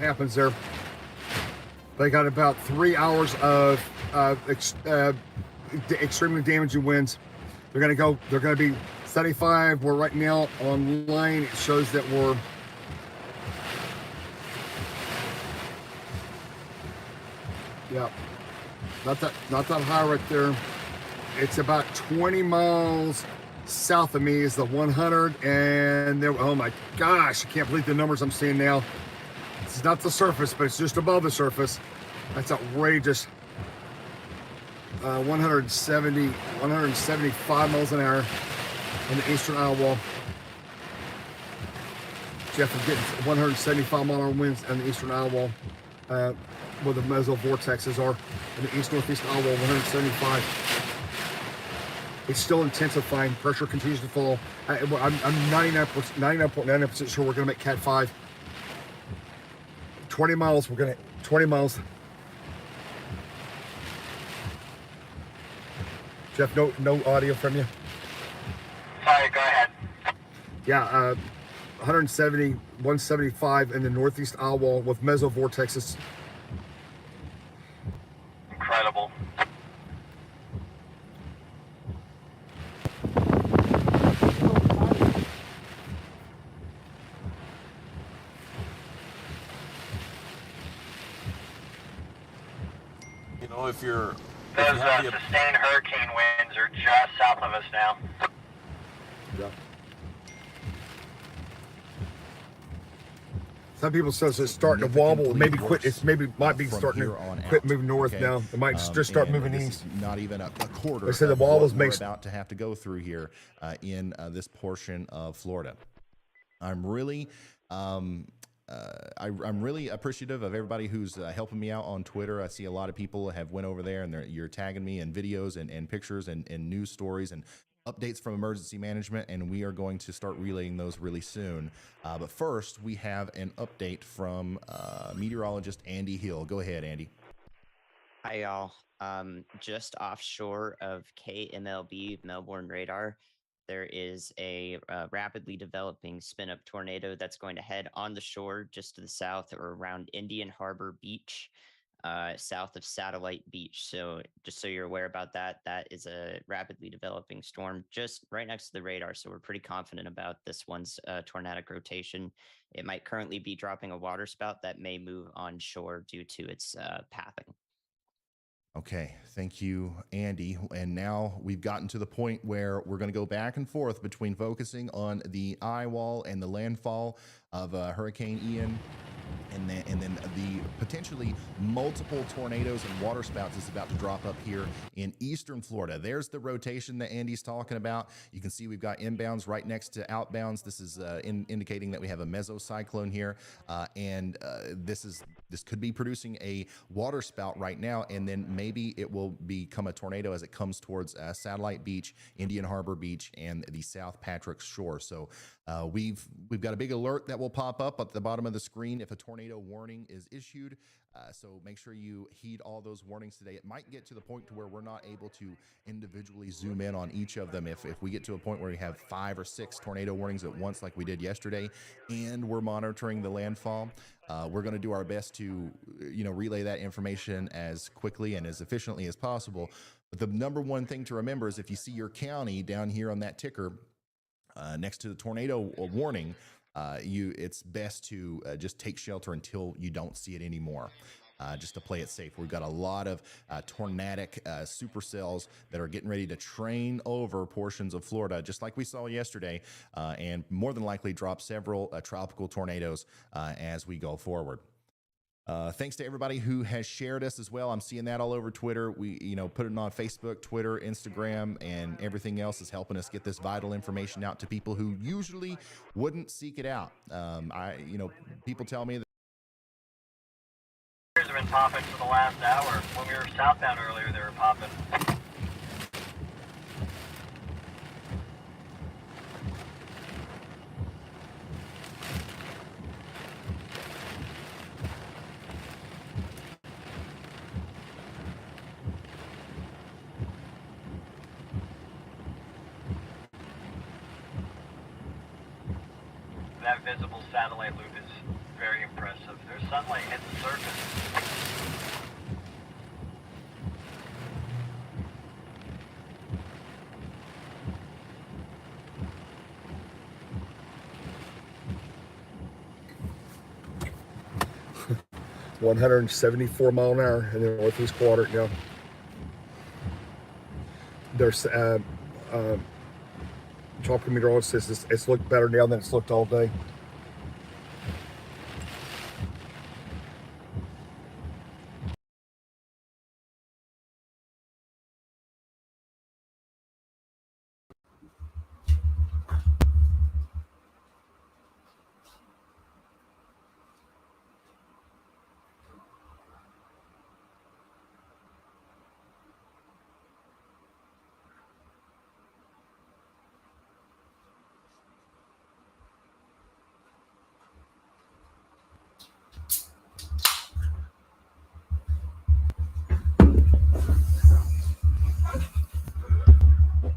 happens there. They got about 3 hours of extremely damaging winds. They're going to be 75. We're right now online. It shows that we're not that high right there. It's about 20 miles south of me is the 100, and there, oh my gosh, I can't believe the numbers I'm seeing now. It's not the surface, but it's just above the surface. That's outrageous. 175 miles an hour in the eastern eye wall. Jeff is getting 175 mile an hour winds on the eastern eye wall, where the mesovortexes are in the east-northeast eye wall, 175. It's still intensifying. Pressure continues to fall. I'm 99.99% sure we're going to make Cat 5. 20 miles. We're going to 20 miles. Jeff, no audio from you. Sorry, go ahead. Yeah, 170, 175 in the northeast eye wall with mesovortexes. Incredible. You know, if you're... Those sustained hurricane winds are just south of us now. Yeah. Some people says it's starting to wobble. Maybe quit. It's might be starting to quit moving north now. It might just start moving east. Not even a quarter. They said the wobbles makes about to have to go through here in this portion of Florida. I'm really I'm really appreciative of everybody who's helping me out on Twitter. I see a lot of people have went over there and you're tagging me in videos and pictures and news stories and updates from emergency management, and we are going to start relaying those really soon. But first, we have an update from meteorologist Andy Hill. Go ahead, Andy. Hi, y'all. Just offshore of KMLB Melbourne radar, there is a rapidly developing spin-up tornado that's going to head on the shore just to the south or around Indian Harbor Beach, south of Satellite Beach. So just so you're aware about that, that is a rapidly developing storm just right next to the radar. So we're pretty confident about this one's tornadic rotation. It might currently be dropping a waterspout that may move on shore due to its pathing. Okay, thank you, Andy. And now we've gotten to the point where we're going to go back and forth between focusing on the eye wall and the landfall of Hurricane Ian, and then the potentially multiple tornadoes and waterspouts is about to drop up here in eastern Florida. There's the rotation that Andy's talking about. You can see we've got inbounds right next to outbounds. This is indicating that we have a mesocyclone here, and this could be producing a waterspout right now, and then maybe it will become a tornado as it comes towards Satellite Beach, Indian Harbor Beach, and the South Patrick's Shore. So we've got a big alert that will pop up at the bottom of the screen if a tornado warning is issued. So make sure you heed all those warnings today. It might get to the point to where we're not able to individually zoom in on each of them. If we get to a point where we have 5 or 6 tornado warnings at once like we did yesterday, and we're monitoring the landfall, we're going to do our best to relay that information as quickly and as efficiently as possible. But the number one thing to remember is if you see your county down here on that ticker next to the tornado warning, it's best to just take shelter until you don't see it anymore, just to play it safe. We've got a lot of tornadic supercells that are getting ready to train over portions of Florida, just like we saw yesterday, and more than likely drop several tropical tornadoes as we go forward. Thanks to everybody who has shared us as well. I'm seeing that all over Twitter. We, put it on Facebook, Twitter, Instagram, and everything else is helping us get this vital information out to people who usually wouldn't seek it out. People tell me that Have been popping for the last hour. When we were southbound earlier, they were popping. That visible satellite loop is very impressive. There's sunlight hitting the surface. 174 mile an hour in the northeast quadrant. Yeah. There's tropical meteorologist says it's looked better now than it's looked all day.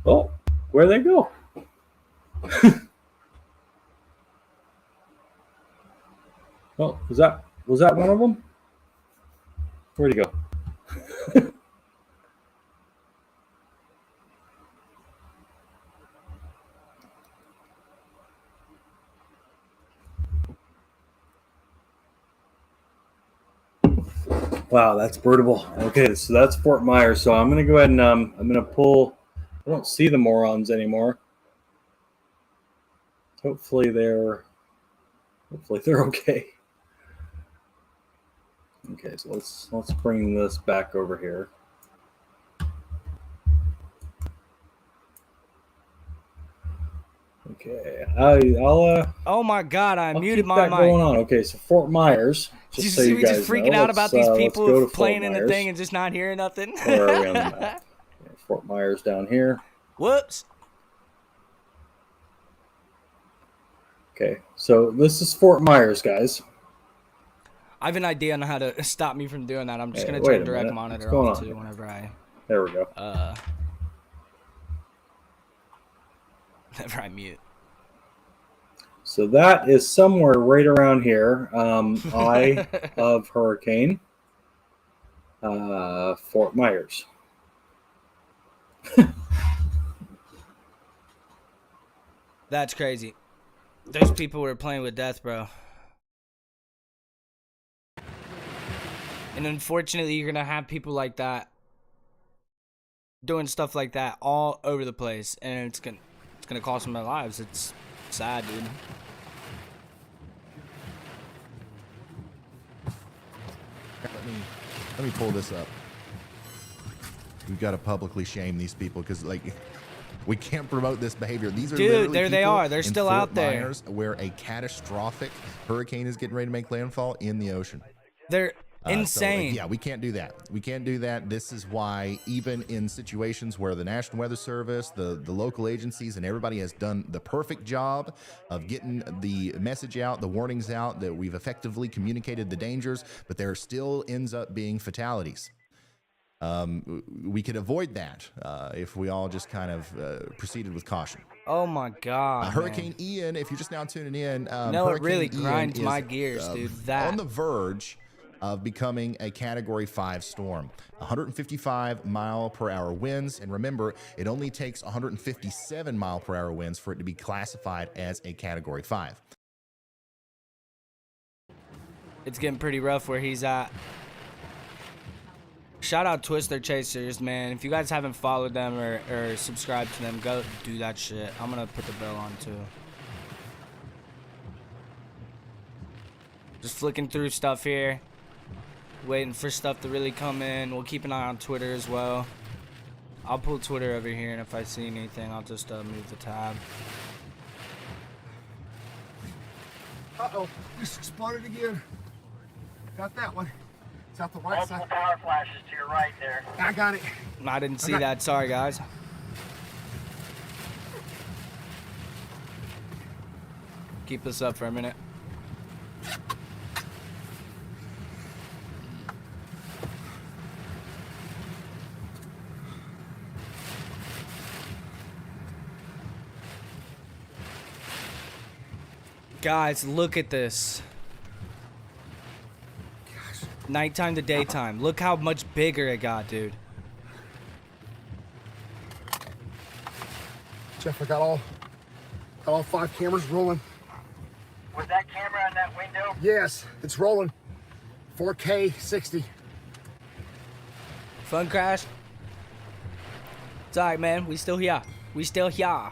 Oh, where'd they go? Oh, was that one of them? Where'd he go? Wow, that's birdable. Okay, so that's Fort Myers. So I'm gonna go ahead and I'm gonna pull. I don't see the morons anymore. Hopefully they're okay. Okay, so let's bring this back over here. Okay, I'll Oh my God! I I'll muted keep my that mic. going on. Okay, so Fort Myers. Did you Just so see you me guys just freaking know, out about these let's go people to playing Fort in the Myers. thing and just not hearing nothing? Where are we on the map? Okay, Fort Myers down here. Whoops. Okay, so this is Fort Myers, guys. I have an idea on how to stop me from doing that. I'm just gonna wait turn a direct minute. monitor What's going off on too here? whenever I. There we go. Whenever I mute. So that is somewhere right around here. Eye of hurricane. Fort Myers. That's crazy. Those people were playing with death, bro. And unfortunately, you're gonna have people like that doing stuff like that all over the place, and it's gonna cost them their lives. It's sad, dude. Let me pull this up. We've got to publicly shame these people because, like, we can't promote this behavior. These are Dude, there they people are. They're in still Fort out there. Myers where a catastrophic hurricane is getting ready to make landfall in the ocean. They're So, insane. yeah, we can't do that. We can't do that. This is why even in situations where the National Weather Service, the local agencies, and everybody has done the perfect job of getting the message out, the warnings out, that we've effectively communicated the dangers, but there still ends up being fatalities. We could avoid that if we all just kind of proceeded with caution. Oh my God, Hurricane man. Ian, if you're just now tuning in, No, it really Hurricane grinds Ian my is, gears, dude. That. on the verge of becoming a Category 5 storm. 155 mile per hour winds, and remember, it only takes 157 mile per hour winds for it to be classified as a Category 5. It's getting pretty rough where he's at. Shout out Twister Chasers, man. If you guys haven't followed them or subscribed to them, go do that shit. I'm gonna put the bell on too. Just flicking through stuff here. Waiting for stuff to really come in. We'll keep an eye on Twitter as well. I'll pull Twitter over here, and if I see anything, I'll just move the tab. Uh-oh, just exploded again. Got that one. It's out the right Multiple side. power flashes to your right there. I got it. I didn't see that. Sorry, guys. Keep this up for a minute. Guys, look at this. Nighttime to daytime. Look how much bigger it got, dude. Jeff, I got all 5 cameras rolling. Was that camera on that window? Yes, it's rolling. 4K 60. Fun crash. It's alright, man. We still here. We still here.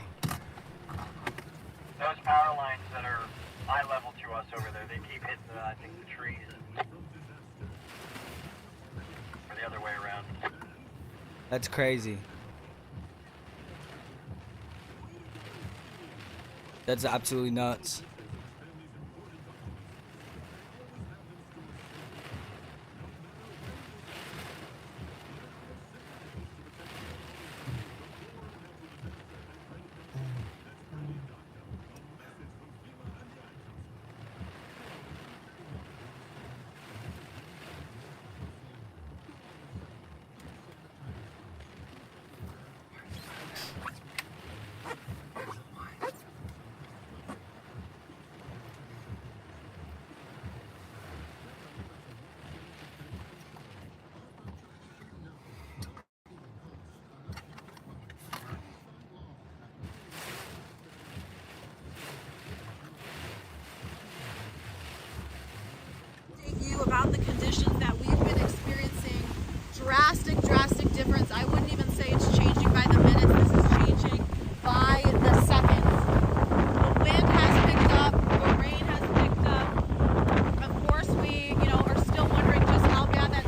Those power lines that are eye level to us over there, they keep hitting the, I think, the trees. Or the other way around. That's crazy. That's absolutely nuts. You about the conditions that we've been experiencing. Drastic difference. I wouldn't even say it's changing by the minutes. This is changing by the seconds. The wind has picked up. The rain has picked up. Of course, we, are still wondering just how bad that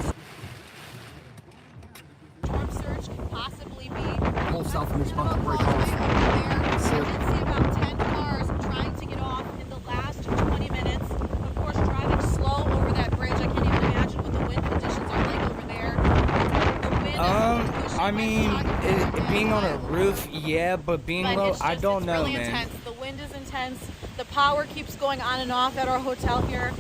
storm surge could possibly be. Whole south of me is about to break off. I did see about 10 cars trying to get off in the last 20 minutes. Of course, driving slow over that bridge. I can't even imagine what the wind conditions are like over there. The wind I mean, it being on a roof, yeah, but being low, I don't know, really man. Intense. The wind is intense. The power keeps going on and off at our hotel here.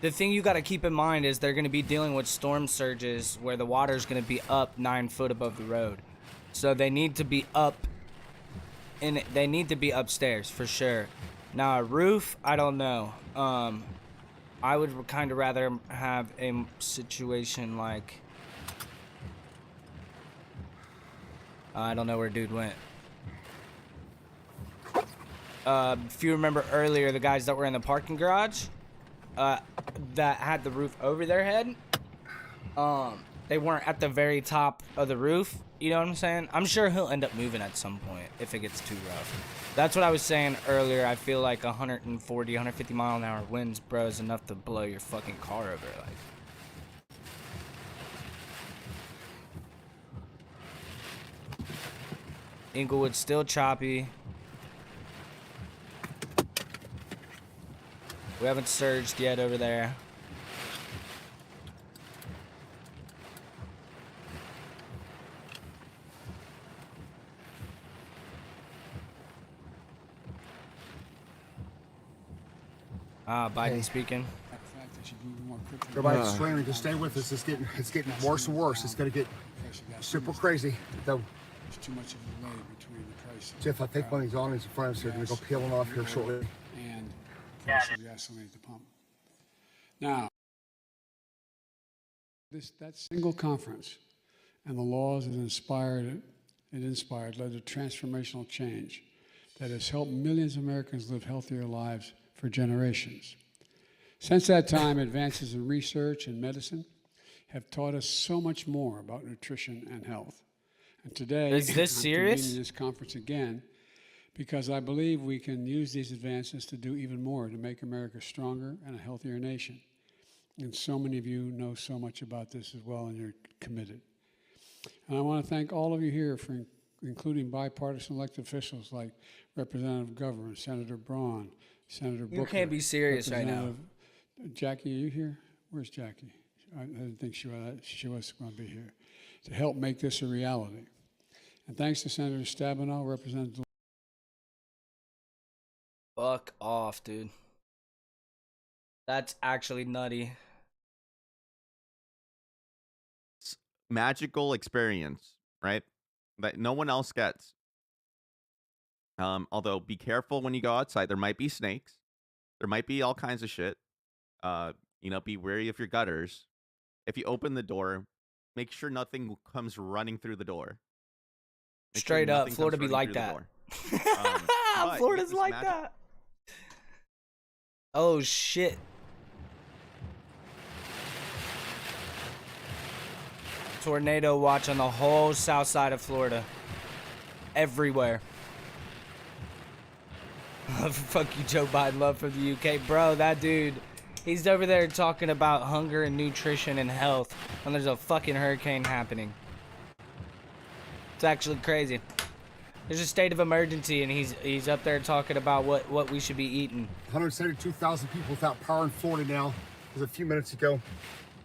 The thing you got to keep in mind is they're going to be dealing with storm surges where the water's going to be up 9 foot above the road. So they need to be up, and they need to be upstairs for sure. Now, a roof, I don't know. I would kind of rather have a situation like... I don't know where dude went. If you remember earlier, the guys that were in the parking garage, that had the roof over their head, they weren't at the very top of the roof. You know what I'm saying? I'm sure he'll end up moving at some point if it gets too rough. That's what I was saying earlier. I feel like 140, 150 mile an hour winds, bro, is enough to blow your fucking car over. Like, Inglewood's still choppy. We haven't surged yet over there. Biden speaking. Everybody screaming, just stay with us. It's getting worse and worse. It's gonna get super crazy. Though, There's too much of a delay between the price. Jeff, I think one of these awnings in front of us are gonna go peeling off here shortly. And price of gasoline at the pump. Now, that single conference and the laws that inspired led to transformational change that has helped millions of Americans live healthier lives for generations. Since that time, advances in research and medicine have taught us so much more about nutrition and health. And today, is this I'm serious? convening this conference again because I believe we can use these advances to do even more to make America stronger and a healthier nation. And so many of you know so much about this as well, and you're committed. And I want to thank all of you here for including bipartisan elected officials like Representative Governor, Senator Braun, Senator Booker. You can't be serious right now. Jackie, are you here? Where's Jackie? I didn't think she was going to be here to help make this a reality. And thanks to Senator Stabenow, Representative. Fuck off, dude. That's actually nutty. Magical experience, right? That no one else gets. Although be careful when you go outside. There might be snakes. There might be all kinds of shit. Be wary of your gutters. If you open the door, make sure nothing comes running through the door. Straight up, Florida be like that. Florida's like that. Oh shit. Tornado watch on the whole south side of Florida. Everywhere. Fuck you, Joe Biden. Love from the UK. Bro, that dude, he's over there talking about hunger and nutrition and health when there's a fucking hurricane happening. It's actually crazy. There's a state of emergency and he's up there talking about what we should be eating. 172,000 people without power in Florida now. It was a few minutes ago.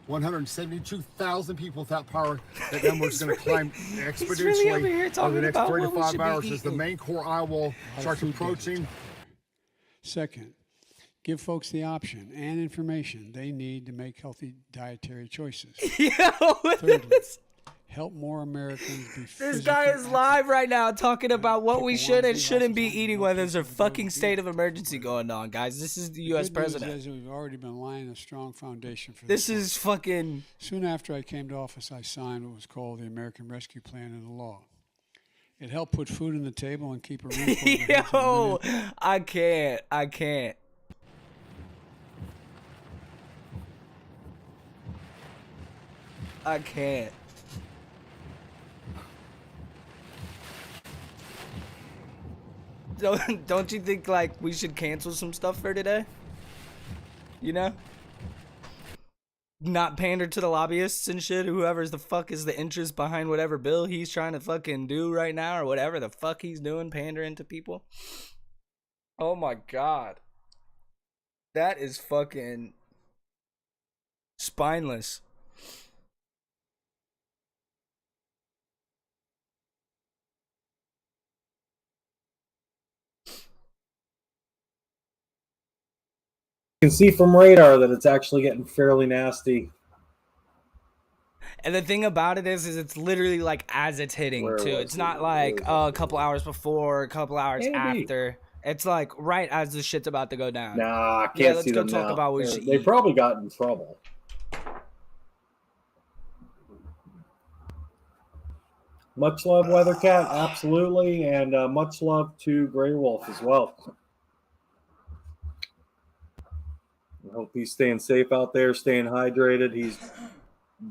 172,000 people without power. That number is going to climb exponentially over the next 3 to 5 hours as the main core eye wall starts approaching. Second, give folks the option and information they need to make healthy dietary choices. Thirdly, help more Americans be This guy is live right now talking about what we should and shouldn't be eating when there's a fucking state of emergency going on, guys. This is the U.S. president. Is we've already been laying a strong foundation for this. Is fucking... Soon after I came to office, I signed what was called the American Rescue Plan into law. It helped put food on the table and keep a roof over the heads of Yo, millions. I can't. Don't you think like we should cancel some stuff for today? You know? Not pander to the lobbyists and shit, whoever's the fuck is the interest behind whatever bill he's trying to fucking do right now or whatever the fuck he's doing, pandering to people. Oh my god. That is fucking spineless. You can see from radar that it's actually getting fairly nasty. And the thing about it is it's literally like as it's hitting too. It's not like a couple hours before, a couple hours after. It's like right as the shit's about to go down. Nah, I can't see them talk now. about what we should They eat. probably got in trouble. Much love, Weathercat, absolutely, and much love to Grey Wolf as well. I hope he's staying safe out there, staying hydrated. He's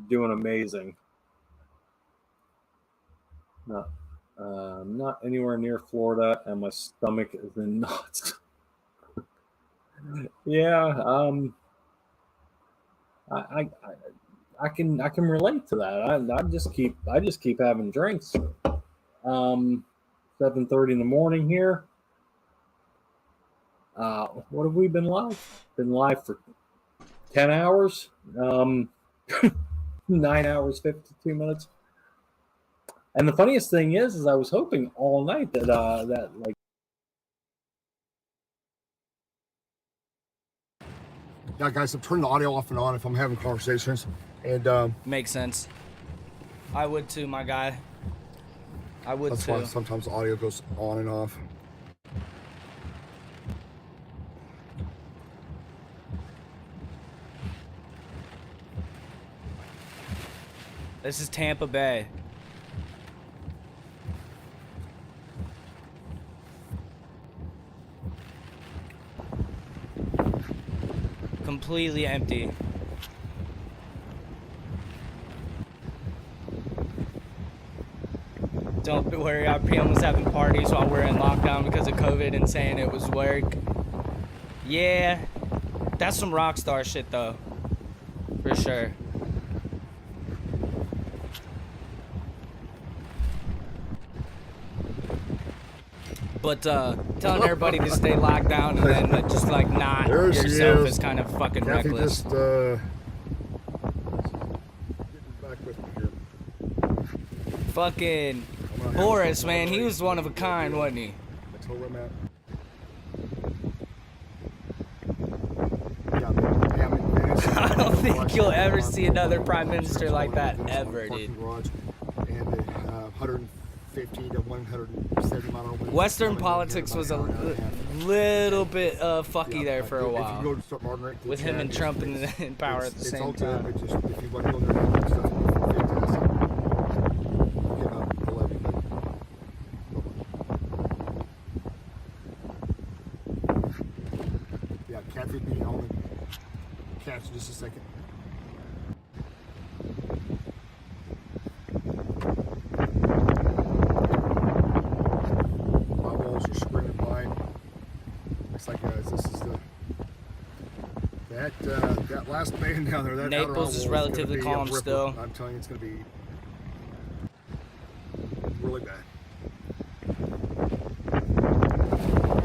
doing amazing. Not anywhere near Florida, and my stomach is in knots. Yeah, I can relate to that. I just keep having drinks. 7:30 in the morning here. What have we been live? Been live for 10 hours. 9 hours 52 minutes. And the funniest thing is I was hoping all night that like. Yeah, guys, I'm turning the audio off and on if I'm having conversations. And makes sense. I would too, my guy. I would that's too. why sometimes the audio goes on and off. This is Tampa Bay. Completely empty. Don't worry, our PM was having parties while we're in lockdown because of COVID and saying it was work. Yeah, that's some rock star shit though, for sure. But telling everybody to stay locked down and then just like not There she yourself is. is kind of fucking Kathy reckless. just getting back with me here. Fucking Boris, man, he was one of a kind, wasn't he? That's where I'm at. I don't think you'll ever see another prime minister like that ever, dude. And 150 150 to 170 mile wind. Western politics was a little bit fucky there for a while. If you go to St. Margaret, with him and Trump in power at the same it's all time. good, but just if you want to go there and do stuff, it'd be fantastic. Came out at 11, but yeah, catfish me on the catch in just a second. Eyeballs are screaming by. Looks like guys, this is the that last man down there. That Naples is relatively calm still. I'm telling you, it's going to be really bad.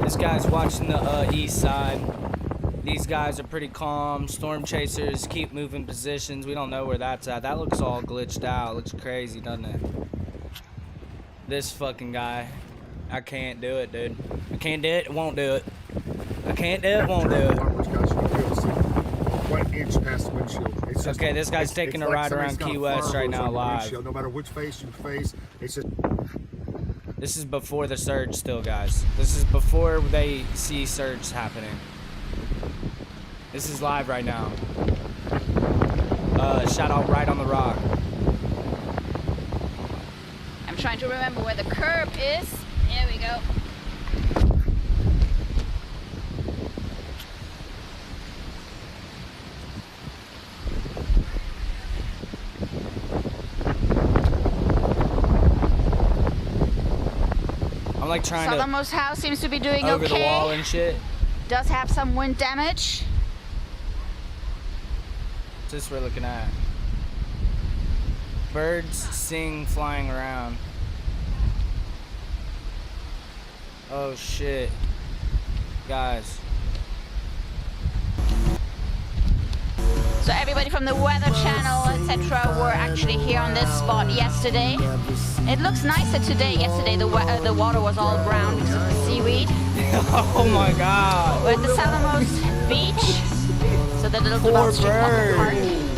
This guy's watching the east side. These guys are pretty calm. Storm chasers keep moving positions. We don't know where that's at. That looks all glitched out. Looks crazy, doesn't it? This fucking guy. I can't do it, dude. I can't do it. Won't do it. I can't do it. Won't do it. 1 inch past the windshield. It's just, okay, this guy's taking a ride around Key West right now live. No matter which face you face, it's just... This is before the surge still, guys. This is before they see surge happening. This is live right now. Shout out right on the rock. I'm trying to remember where the curb is. Here we go. I'm like trying Southernmost house seems to be doing over okay. the wall and shit. Does have some wind damage. What's this we're looking at? Birds sing flying around. Oh shit. Guys. So everybody from the Weather Channel, etc., were actually here on this spot yesterday. It looks nicer today. Yesterday the water was all brown because of the seaweed. Oh my god. We're at the southernmost beach. So the little Poor Street Pocket Park. bird.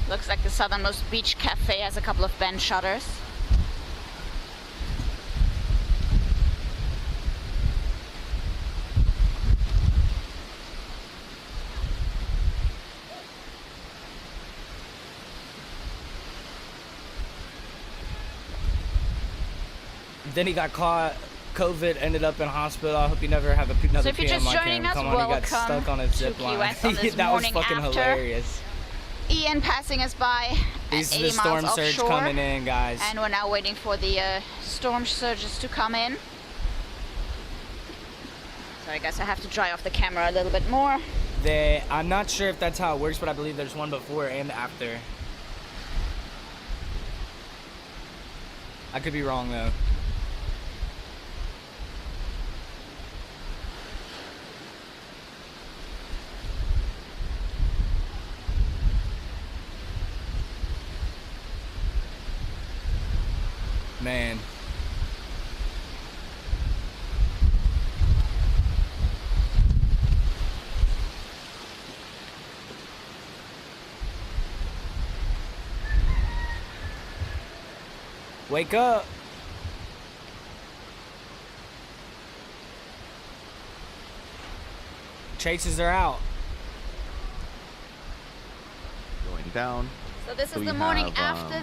Looks like the southernmost beach cafe has a couple of bench shutters. Then he got caught. COVID, ended up in hospital. I hope you never have another So if you're PM just like joining him. us, Come on, he got welcome stuck on a to zip Key line. West on this That was morning fucking after. hilarious. Ian passing us by This at is 80 the storm miles surge offshore, coming in, guys. and we're now waiting for the storm surges to come in. So I guess I have to dry off the camera a little bit more. I'm not sure if that's how it works, but I believe there's one before and after. I could be wrong though. Man. Wake up. Chases are out. Going down. So this is we the morning have, after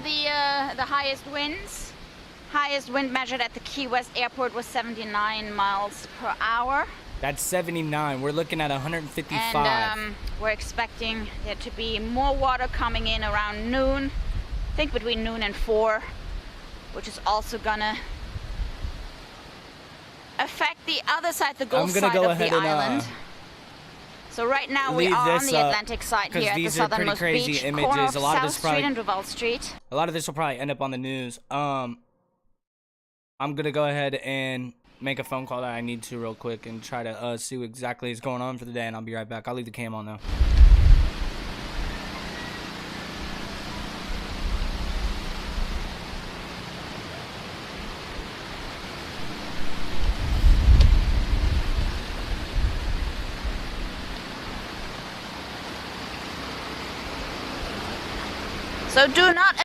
the highest winds. Highest wind measured at the Key West airport was 79 miles per hour. That's 79. We're looking at 155. And we're expecting there to be more water coming in around noon. I think between noon and 4, which is also gonna affect the other side, the Gulf side of the island. So right now we are on the Atlantic side here at the southernmost beach, corner of South Street and Duval Street. A lot of this will probably end up on the news. I'm gonna go ahead and make a phone call that I need to real quick and try to see what exactly is going on for the day, and I'll be right back. I'll leave the cam on though. So do not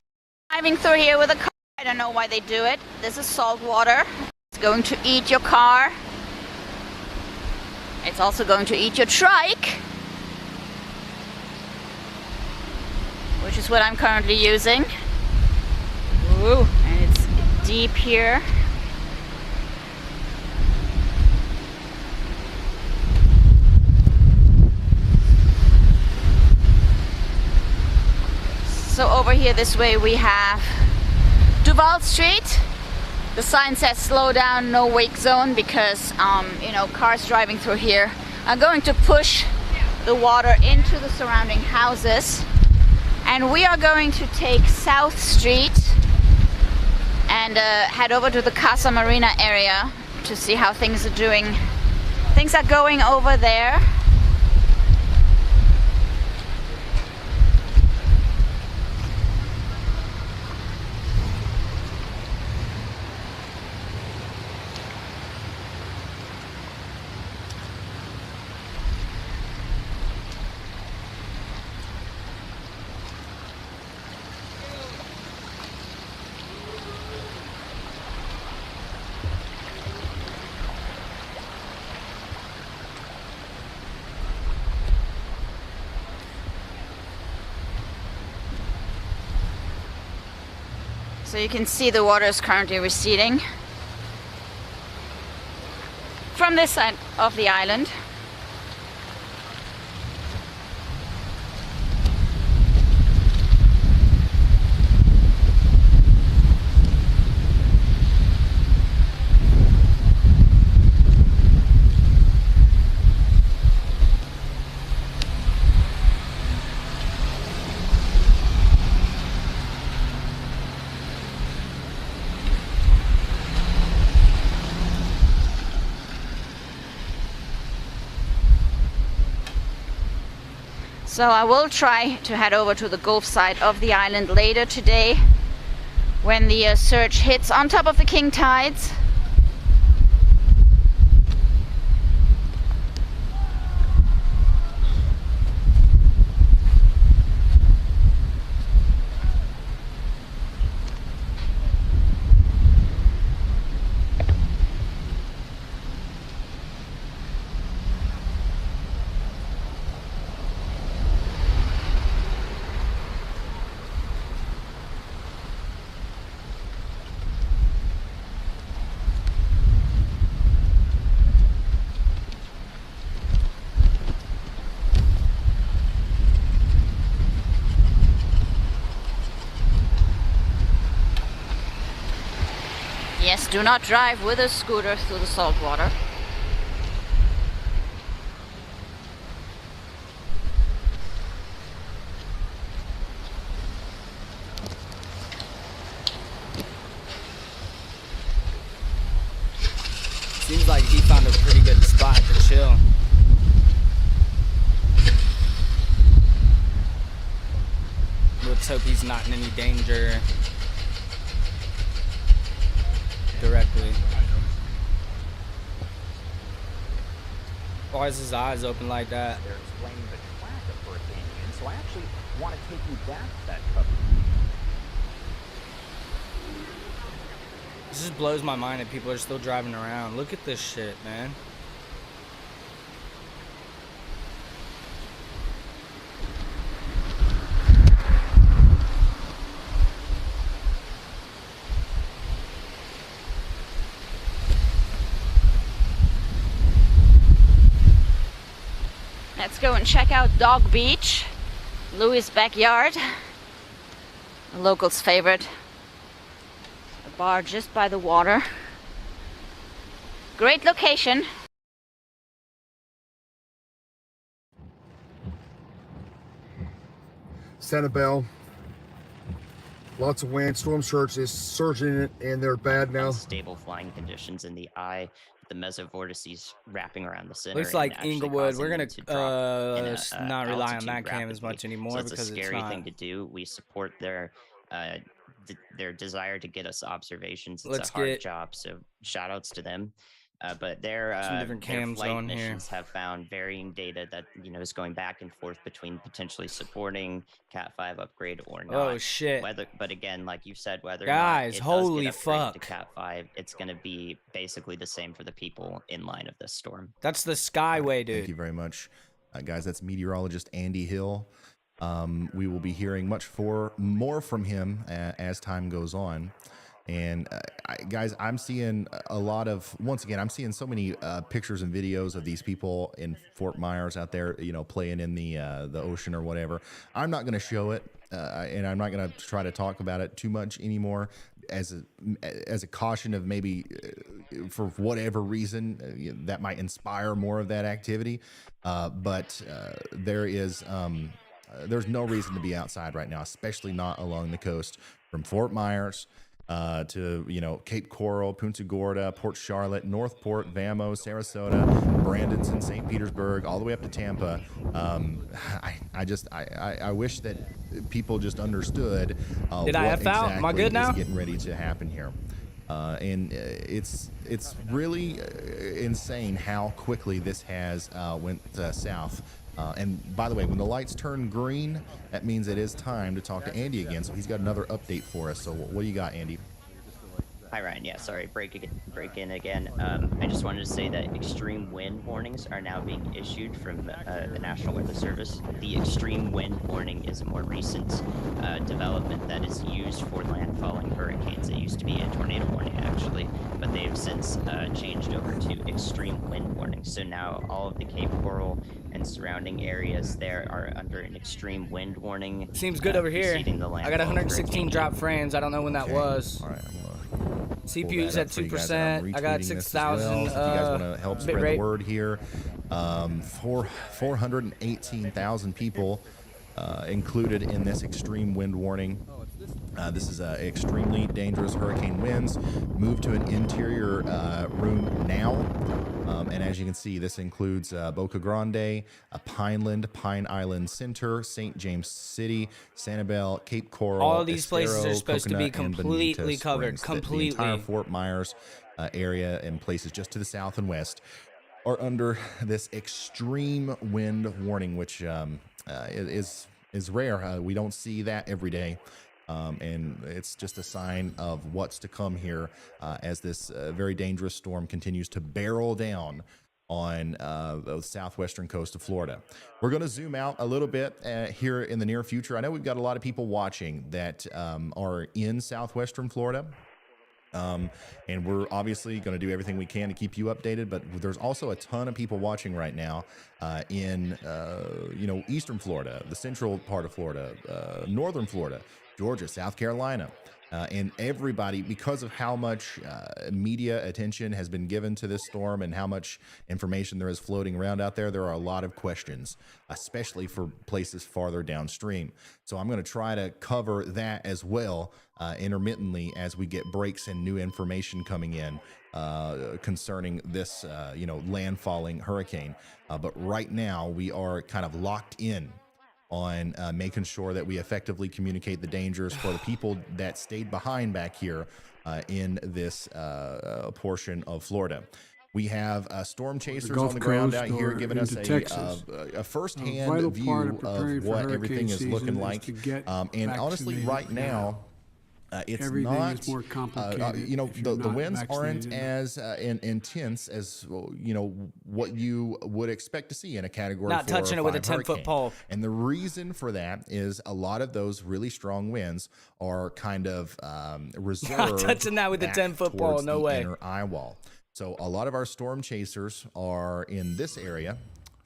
driving through here with a car. I don't know why they do it. This is salt water. It's going to eat your car. It's also going to eat your trike, which is what I'm currently using. Ooh, and it's deep here. So over here this way we have Duval Street. The sign says slow down, no wake zone, because you know, cars driving through here are going to push the water into the surrounding houses. And we are going to take South Street and head over to the Casa Marina area to see how things are doing. Things are going over there. So you can see the water is currently receding from this side of the island. So I will try to head over to the Gulf side of the island later today when the surge hits on top of the king tides. Yes, do not drive with a scooter through the salt water. Seems like he found a pretty good spot to chill. Let's hope he's not in any danger directly. Why is his eyes open like that? They're explaining the track of Hurricane Ian, so I actually want to take you back to that cover. This just blows my mind that people are still driving around. Look at this shit, man. Let's go and check out Dog Beach, Louis' backyard, the locals' favorite. A bar just by the water. Great location. Sanibel, lots of wind, storm surge is surging and they're bad now. Stable flying conditions in the eye. The mesovortices wrapping around the center. Looks like and actually Inglewood. causing We're them gonna to drop in not rely on altitude that cam as rapidly. much anymore So it's because a it's scary not. thing to do. We support their desire to get us observations. It's Let's a hard get- job, so shout outs to them. But their different their cams flight on here. missions have found varying data that is going back and forth between potentially supporting Cat 5 upgrade or not. Oh, shit. But again, like you said, whether Guys, or not it holy does get upgraded fuck. to Cat 5, it's going to be basically the same for the people in line of this storm. That's the Skyway, dude. Thank you very much, guys. That's meteorologist Andy Hill. We will be hearing much more from him as time goes on. And guys, I'm seeing a lot of, once again, I'm seeing so many pictures and videos of these people in Fort Myers out there, playing in the ocean or whatever. I'm not going to show it, and I'm not going to try to talk about it too much anymore, as a caution of maybe for whatever reason that might inspire more of that activity. But there's no reason to be outside right now, especially not along the coast from Fort Myers to Cape Coral, Punta Gorda, Port Charlotte, Northport, Vamos, Sarasota, Brandenton, St. Petersburg, all the way up to Tampa. I wish that people just understood Did I what F out? Am I exactly good now? is getting ready to happen here. And it's really insane how quickly this has went south. And by the way, when the lights turn green, that means it is time to talk to Andy again. So he's got another update for us. So what do you got, Andy? Hi, Ryan. Yeah, sorry, break in again. I just wanted to say that extreme wind warnings are now being issued from the National Weather Service. The extreme wind warning is a more recent development that is used for landfalling hurricanes. It used to be a tornado warning, actually, but they've since changed over to extreme wind warning. So now all of the Cape Coral and surrounding areas there are under an extreme wind warning. Seems good over here. preceding the I got landfall of 116 hurricane. drop frames. I don't know when that was. All right, CPU's at 2%. I got 6,000 if you guys want to help bit spread rate. the word here, 418,000 people included in this extreme wind warning. This is extremely dangerous hurricane winds. Move to an interior room now. And as you can see, this includes Boca Grande, Pineland, Pine Island Center, St. James City, Sanibel, Cape Coral. All of these places Estero, are supposed to be Coconut, and completely Bonita covered. Springs. Completely. The entire Fort Myers area and places just to the south and west are under this extreme wind warning, which is rare. We don't see that every day. And it's just a sign of what's to come here as this very dangerous storm continues to barrel down on the southwestern coast of Florida. We're going to zoom out a little bit here in the near future. I know we've got a lot of people watching that are in southwestern Florida. And we're obviously going to do everything we can to keep you updated, but there's also a ton of people watching right now in eastern Florida, the central part of Florida, northern Florida, Georgia, South Carolina, and everybody, because of how much media attention has been given to this storm and how much information there is floating around out there, there are a lot of questions, especially for places farther downstream. So I'm going to try to cover that as well intermittently as we get breaks and new information coming in concerning this, landfalling hurricane. But right now we are kind of locked in on making sure that we effectively communicate the dangers for the people that stayed behind back here in this portion of Florida. We have storm chasers on the ground out here giving us a first-hand view of what everything is looking like. And honestly, right now, it's Everything not, is more complicated the winds aren't as intense as, what you would expect to see in a category 4 Not touching or it with a 5 10-foot hurricane. pole. And the reason for that is a lot of those really strong winds are kind of reserved. Touching that with a back 10-foot pole, towards no the way. inner eye wall. So a lot of our storm chasers are in this area,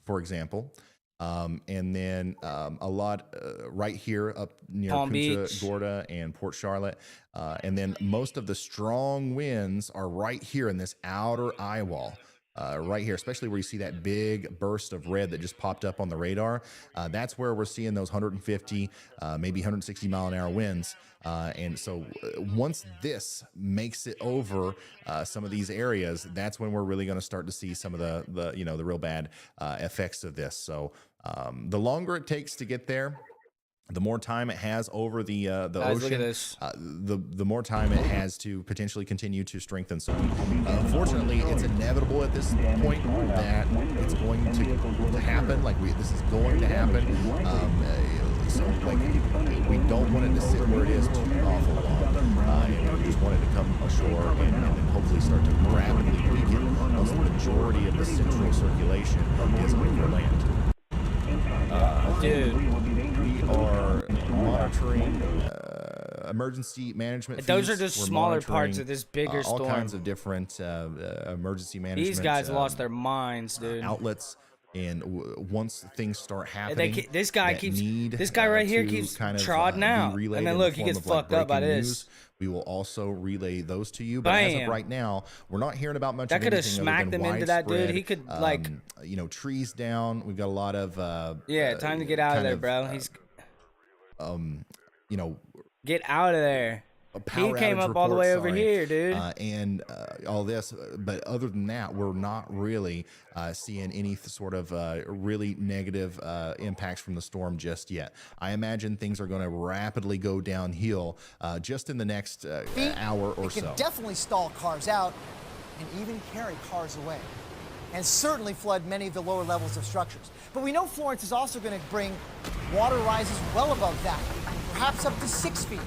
for example. And then a lot right here up near Palm Punta Beach. Gorda and Port Charlotte. And then most of the strong winds are right here in this outer eye wall. Right here, especially where you see that big burst of red that just popped up on the radar. That's where we're seeing those 150, maybe 160 mile an hour winds. And so once this makes it over some of these areas, that's when we're really going to start to see some of the real bad effects of this. So the longer it takes to get there, the more time it has over the Guys, look at ocean, this. the more time it has to potentially continue to strengthen. So, unfortunately, it's inevitable at this point that it's going to happen. Like this is going to happen. So, like, we don't want it to sit where it is too awful long. And we just want it to come ashore and then hopefully start to rapidly weaken. The majority of the central circulation is over land. Dude, we are monitoring emergency management. Those are feeds. just We're smaller parts monitoring, of this bigger all storm. kinds of different emergency management. These guys lost their minds, dude. Outlets. And once things start happening, this guy right here keeps trotting out, and then look, he gets fucked up by this. We will also relay those to you. But as of right now, we're not hearing about much. That of could have anything smacked other than him into that dude. widespread, He could like, trees down. We've got a lot of time to get out of there, bro. He's get out of there. He came up all the way over here, dude. And all this, but other than that, we're not really seeing any sort of really negative impacts from the storm just yet. I imagine things are going to rapidly go downhill just in the next hour or so. It can definitely stall cars out and even carry cars away, and certainly flood many of the lower levels of structures. But we know Florence is also going to bring water rises well above that, perhaps up to 6 feet.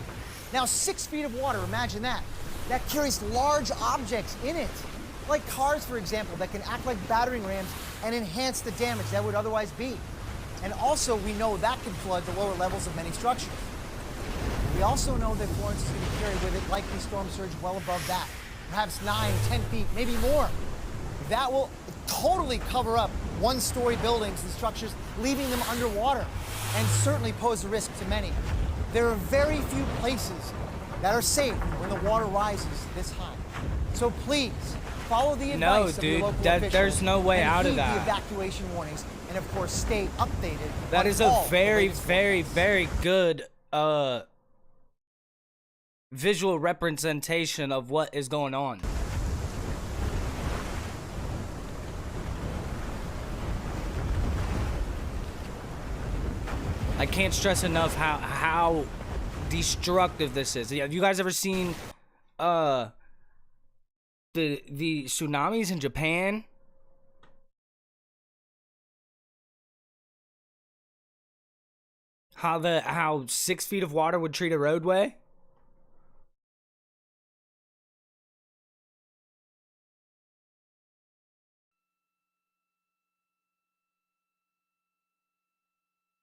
Now, 6 feet of water, imagine that. That carries large objects in it, like cars, for example, that can act like battering rams and enhance the damage that would otherwise be. And also, we know that can flood the lower levels of many structures. We also know that Florence is going to carry with it likely storm surge well above that, perhaps 9, 10 feet, maybe more. That will totally cover up one-story buildings and structures, leaving them underwater, and certainly pose a risk to many. There are very few places that are safe when the water rises this high. So please, follow the advice of your local officials. There's no way out of heed that. the evacuation warnings, and of course, stay updated. That on is all a the very, latest very, very good visual representation of what is going on. I can't stress enough how destructive this is. Have you guys ever seen the tsunamis in Japan? How 6 feet of water would treat a roadway?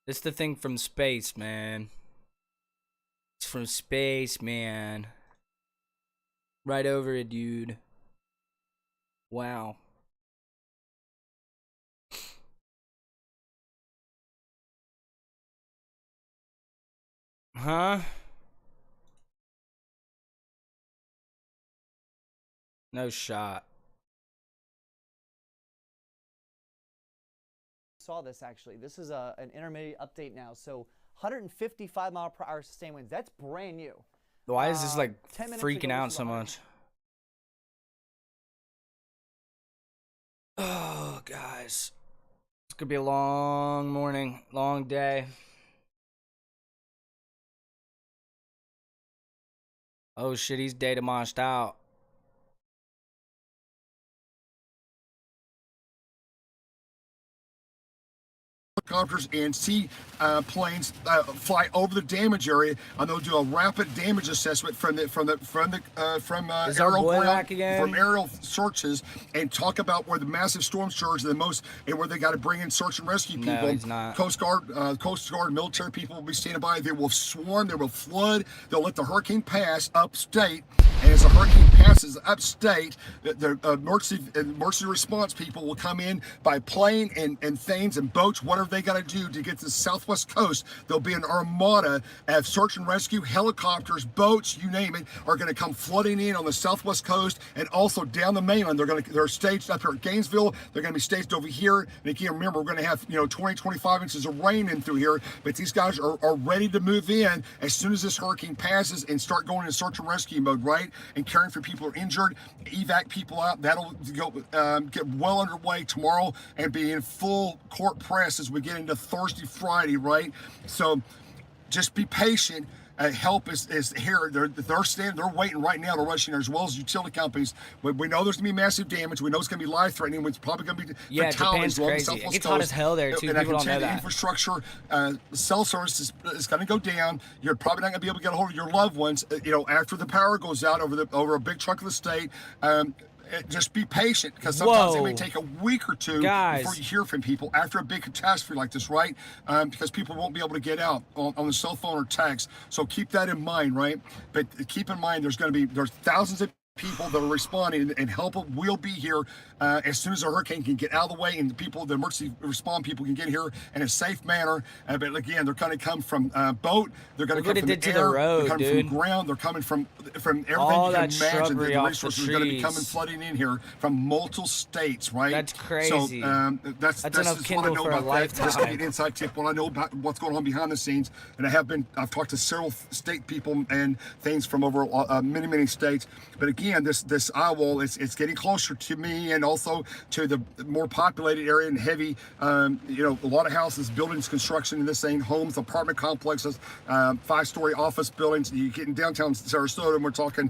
It's the thing from space, man. It's from space, man. Right over it, dude. Wow. Huh? No shot. Saw this actually. This is an intermediate update now. So 155-mile-per-hour sustained winds. That's brand new. Why is this like 10 minutes freaking ago, out this so was much? Oh, guys. It's gonna be a long morning, long day. Oh shit, he's data moshed out. Helicopters and sea planes fly over the damage area, and they'll do a rapid damage assessment from aerial searches, and talk about where the massive storm surge the most, and where they got to bring in search and rescue people. No, he's not. Coast Guard, military people will be standing by. They will swarm. They will flood. They'll let the hurricane pass upstate, and as the hurricane passes upstate, the emergency response people will come in by plane and things and boats, whatever they got to do to get to the southwest coast. There'll be an armada of search and rescue helicopters, boats, you name it, are going to come flooding in on the southwest coast and also down the mainland. They're staged up here at Gainesville. They're going to be staged over here. And again, remember, we're going to have 20, 25 inches of rain in through here. But these guys are ready to move in as soon as this hurricane passes and start going into search and rescue mode, right? And caring for people who are injured, evac people out. That'll go get well underway tomorrow and be in full court press as we get into Thursday, Friday, right? So just be patient. Help is here. They're standing. They're waiting right now. They're rushing there, as well as utility companies. We know there's gonna be massive damage. We know it's gonna be life threatening. It's probably gonna be fatalities along the crazy. southwest It gets coast. hot as hell there too. And People don't know the that. infrastructure, cell service is gonna go down. You're probably not gonna be able to get a hold of your loved ones. After the power goes out over a big chunk of the state. Just be patient, because sometimes it may take a week or two before you hear from people after a big catastrophe like this, right? Because people won't be able to get out on the cell phone or text. So keep that in mind, right? But keep in mind, there's thousands of people that are responding, and help will be here as soon as the hurricane can get out of the way, and the emergency respond people can get here in a safe manner. But again, they're going to come from boat, they're going to come from the air, they're coming from ground, they're coming from everything all you can that imagine. The off resources the are going to be trees. coming flooding in here from multiple states, right? That's crazy. So that's enough Kindle what I know for a about that. Just lifetime. give you an inside tip what I know about what's going on behind the scenes. And I've talked to several state people and things from over many states. But again, this eye wall, it's getting closer to me, and also to the more populated area and heavy, a lot of houses, buildings, construction in this thing, homes, apartment complexes, 5-story office buildings. You get in downtown Sarasota, and we're talking,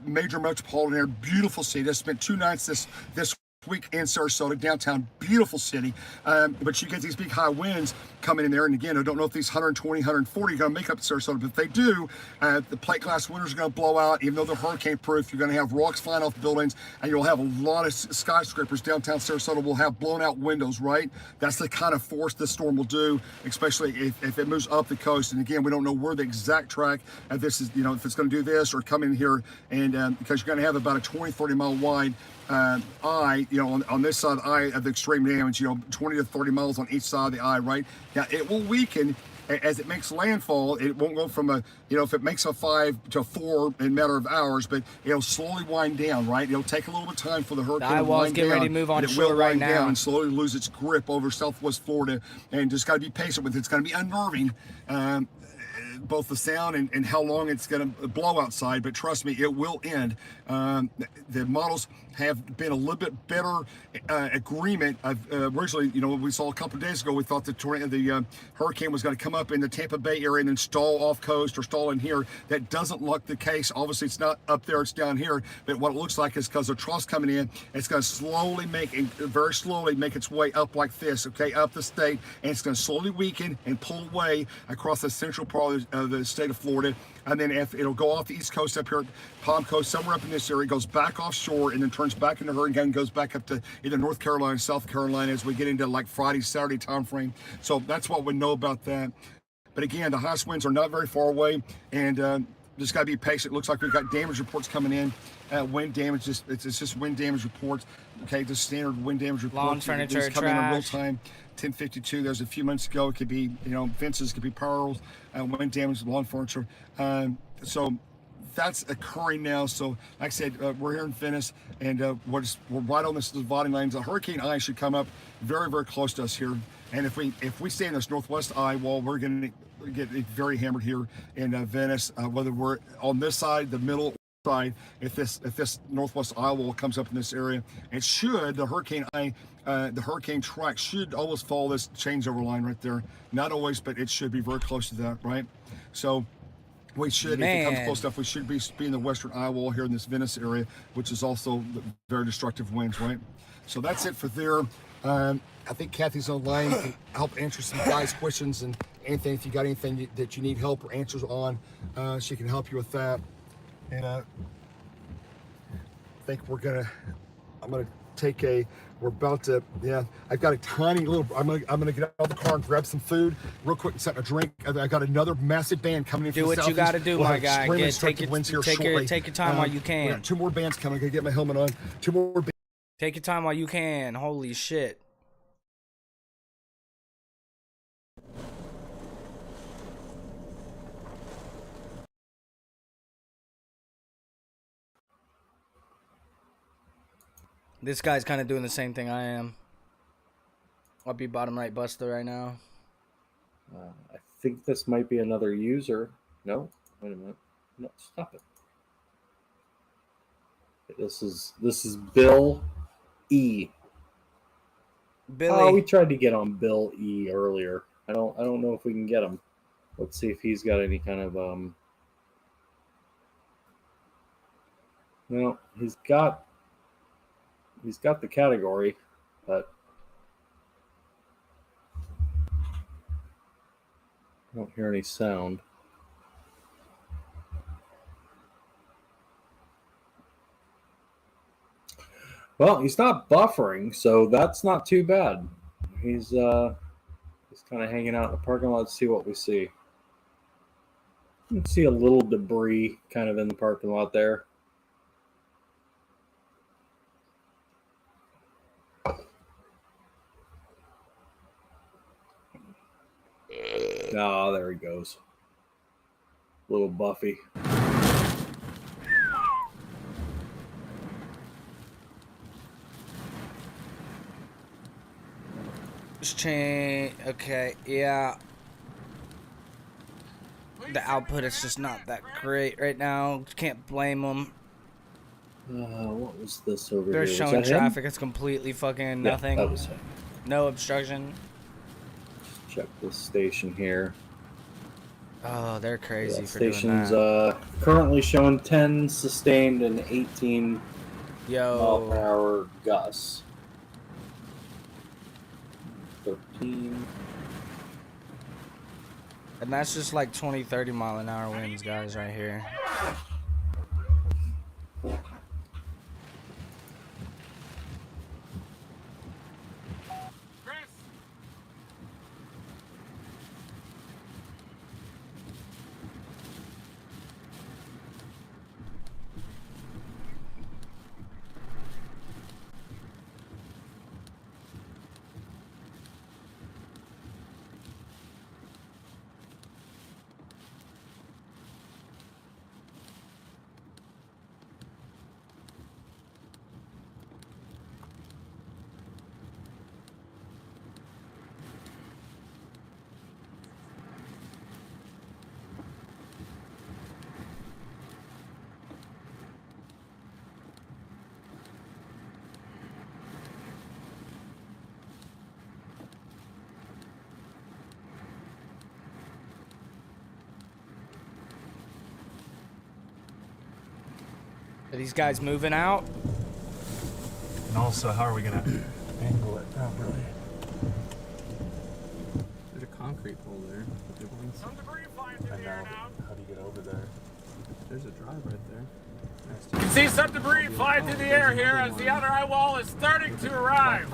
major metropolitan area, beautiful city. I spent 2 nights this week in Sarasota, downtown, beautiful city. But you get these big high winds coming in there, and again, I don't know if these 120, 140 are going to make up Sarasota, but if they do, the plate glass windows are going to blow out. Even though they're hurricane proof, you're going to have rocks flying off buildings, and you'll have a lot of skyscrapers downtown Sarasota will have blown out windows, right? That's the kind of force this storm will do, especially if it moves up the coast. And again, we don't know where the exact track of this is, if it's going to do this or come in here, and because you're going to have about a 20, 30 mile wide eye, on this side of the eye of the extreme damage, 20 to 30 miles on each side of the eye, right? Now, it will weaken as it makes landfall. It won't go from if it makes a 5 to 4 in a matter of hours, but it'll slowly wind down, right? It'll take a little bit of time for the hurricane to wind down. Ready to move on shore right now, and slowly lose its grip over southwest Florida, and just got to be patient with it. It's going to be unnerving. Both the sound and how long it's going to blow outside, but trust me, it will end. The models have been a little bit better agreement. Originally, we saw a couple of days ago, we thought the hurricane was going to come up in the Tampa Bay area and then stall off coast or stall in here. That doesn't look the case. Obviously, it's not up there, it's down here. But what it looks like is because the trough's coming in, it's going to very slowly make its way up like this, okay, up the state, and it's going to slowly weaken and pull away across the central part of the state of Florida. And then it'll go off the east coast up here, Palm Coast, somewhere up in this area, goes back offshore, and then turns back into hurricane and goes back up to either North Carolina, South Carolina as we get into like Friday, Saturday time frame. So that's what we know about that. But again, the highest winds are not very far away, and just got to be patient. It looks like we've got damage reports coming in. Wind damage, it's just wind damage reports. Okay, just standard wind damage reports. Lawn furniture, these come in real trash. time. 10:52. There's a few months ago. It could be, fences, could be pearls, wind damage, lawn furniture. So that's occurring now. So, like I said, we're here in Venice, and we're right on this dividing line. The hurricane eye should come up very, very close to us here. And if we stay in this northwest eye wall, we're going to get very hammered here in Venice. Whether we're on this side, the middle side, if this northwest eye wall comes up in this area, the hurricane track should always follow this changeover line right there. Not always, but it should be very close to that, right? So we should, if it comes close enough, we should be in the western eye wall here in this Venice area, which is also very destructive winds, right? So that's it for there. I think Kathy's online, can help answer some guys' questions, and anything, if you got anything that you need help or answers on, she can help you with that. And I think I'm gonna take we're about to, I've got a tiny little, I'm gonna get out of the car and grab some food real quick and set a drink. I got another massive band coming in from the Do what you southeast. gotta do, We'll my have guy. extremely Take destructive winds here your shortly. time while you We can. got 2 more bands coming. I gotta get my helmet on. 2 more bands. Take your time while you can. Holy shit. This guy's kind of doing the same thing I am. I'll be bottom right buster right now. I think this might be another user. No, wait a minute. No, stop it. This is Bill E. Billy. Oh, we tried to get on Bill E earlier. I don't know if we can get him. Let's see if he's got any kind of no, he's got the category, but I don't hear any sound. Well, he's not buffering, so that's not too bad. He's kind of hanging out in the parking lot to see what we see. You can see a little debris kind of in the parking lot there. Ah, there he goes. Little Buffy. Okay, yeah. The output is just not that great right now. Can't blame them. What was this over They're here? showing traffic. It's completely fucking nothing. Yeah, that was him. No obstruction. Check this station here. Oh, they're crazy Yeah, for doing station's that. currently showing 10 sustained and 18 mile per Yo. hour gusts. 13. And that's just like 20, 30 mile an hour winds, guys, right here. Are these guys moving out? And also, how are we gonna angle it properly? There's a concrete pole there. And now, how do you get over there? There's a drive right there. You can see some debris flying through the air here as the outer eye wall is starting to arrive.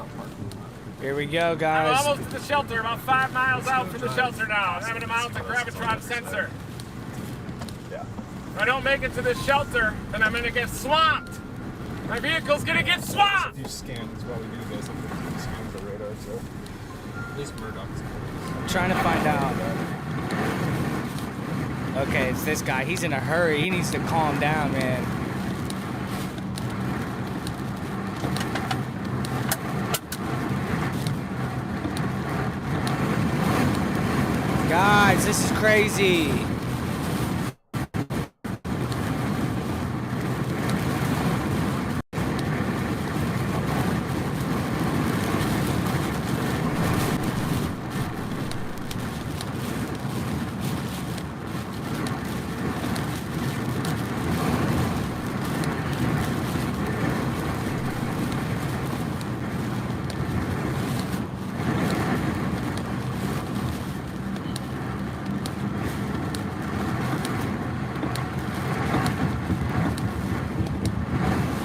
Here we go, guys. I'm almost to the shelter, about 5 miles out from the shelter now. I'm having to mount a gravitron sensor. If I don't make it to the shelter, then I'm gonna get swamped. My vehicle's gonna get swamped. If you scan, that's why we do this. Sometimes you scan the radar, so at least Murdoch's. I'm trying to find out. Okay, it's this guy. He's in a hurry. He needs to calm down, man. Guys, this is crazy.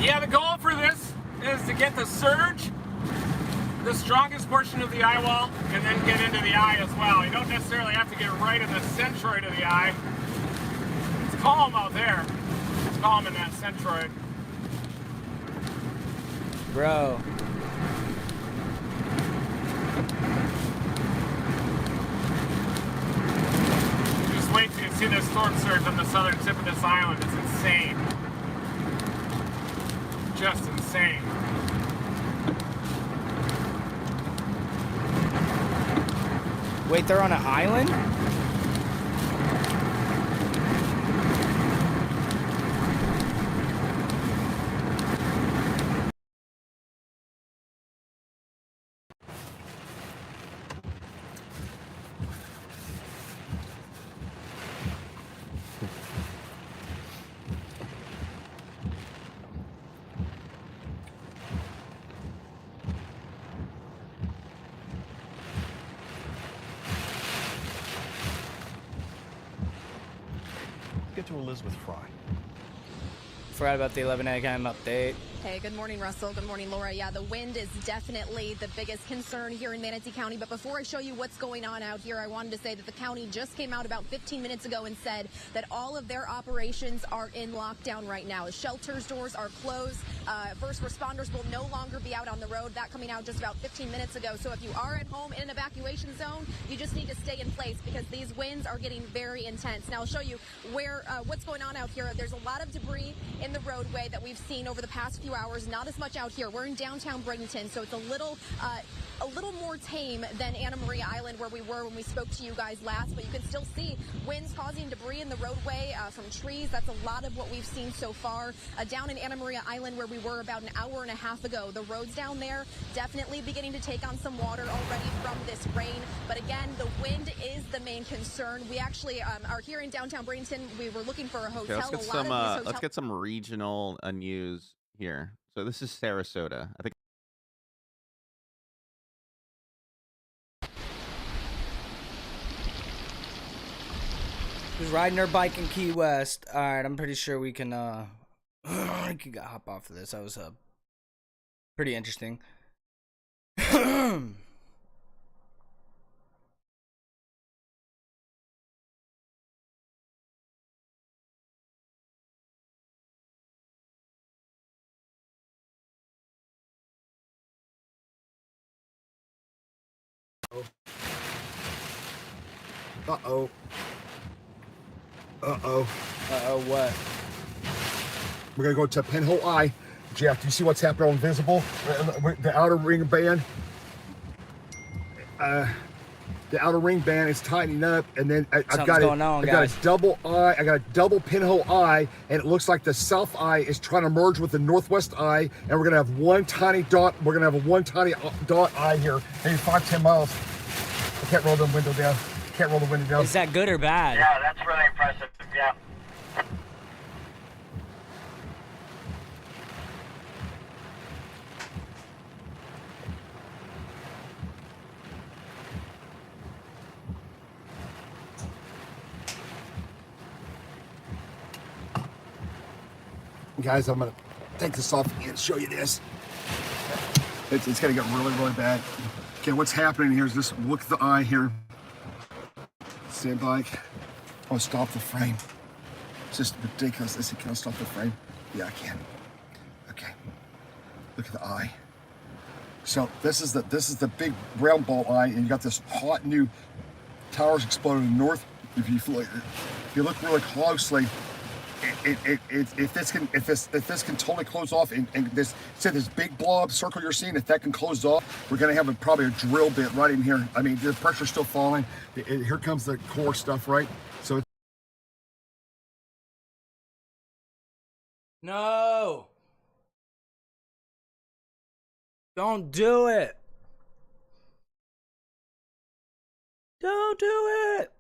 Yeah, the goal for this is to get the surge, the strongest portion of the eye wall, and then get into the eye as well. You don't necessarily have to get right in the centroid of the eye. It's calm out there. It's calm in that centroid. Bro. Just wait till you see this storm surge on the southern tip of this island. It's insane. Just insane. Wait, they're on an island? get to Elizabeth Fry. Forgot about the 11 a.m. update. Hey, good morning, Russell. Good morning, Laura. Yeah, the wind is definitely the biggest concern here in Manatee County. But before I show you what's going on out here, I wanted to say that the county just came out about 15 minutes ago and said that all of their operations are in lockdown right now. Shelters doors are closed. First responders will no longer be out on the road. That coming out just about 15 minutes ago. So if you are at home in an evacuation zone, you just need to stay in place because these winds are getting very intense. Now I'll show you what's going on out here. There's a lot of debris in the roadway that we've seen over the past few hours. Not as much out here. We're in downtown Bradenton, so it's a little more tame than Anna Maria Island where we were when we spoke to you guys last, but you can still see winds causing debris in the roadway from trees. That's a lot of what we've seen so far. Down in Anna Maria Island where we were about an hour and a half ago, the roads down there definitely beginning to take on some water already from this rain. But again, the wind is the main concern. We actually are here in downtown Bradenton. We were looking for a hotel. Okay, let's get some regional news here. So this is Sarasota. I think. Who's riding her bike in Key West? All right, I'm pretty sure we can hop off of this. That was pretty interesting. Uh-oh. Uh-oh. Uh-oh, what? We're going to go to Pinhole Eye. Jeff, do you see what's happening on Visible? The outer ring band. The outer ring band is tightening up, and then I've got a double eye. I got a double Pinhole Eye, and it looks like the south eye is trying to merge with the northwest eye, and we're going to have one tiny dot. We're going to have one tiny dot eye here, maybe 5-10 miles. I can't roll the window down. Can't roll the window down. Is that good or bad? Yeah, that's really impressive. Yeah. Guys, I'm gonna take this off and show you this. It's gonna get really, really bad. Okay, what's happening here is this. Look at the eye here. Stand by. I'll stop the frame. It's just ridiculous. Can I stop the frame? Yeah, I can. Okay. Look at the eye. So this is the big brown ball eye, and you got this hot new towers exploding in the north. If you look really closely, if this can totally close off, and this big blob circle you're seeing, if that can close off, we're gonna have probably a drill bit right in here. I mean, the pressure's still falling. Here comes the core stuff, right? So No. Don't do it. Don't do it.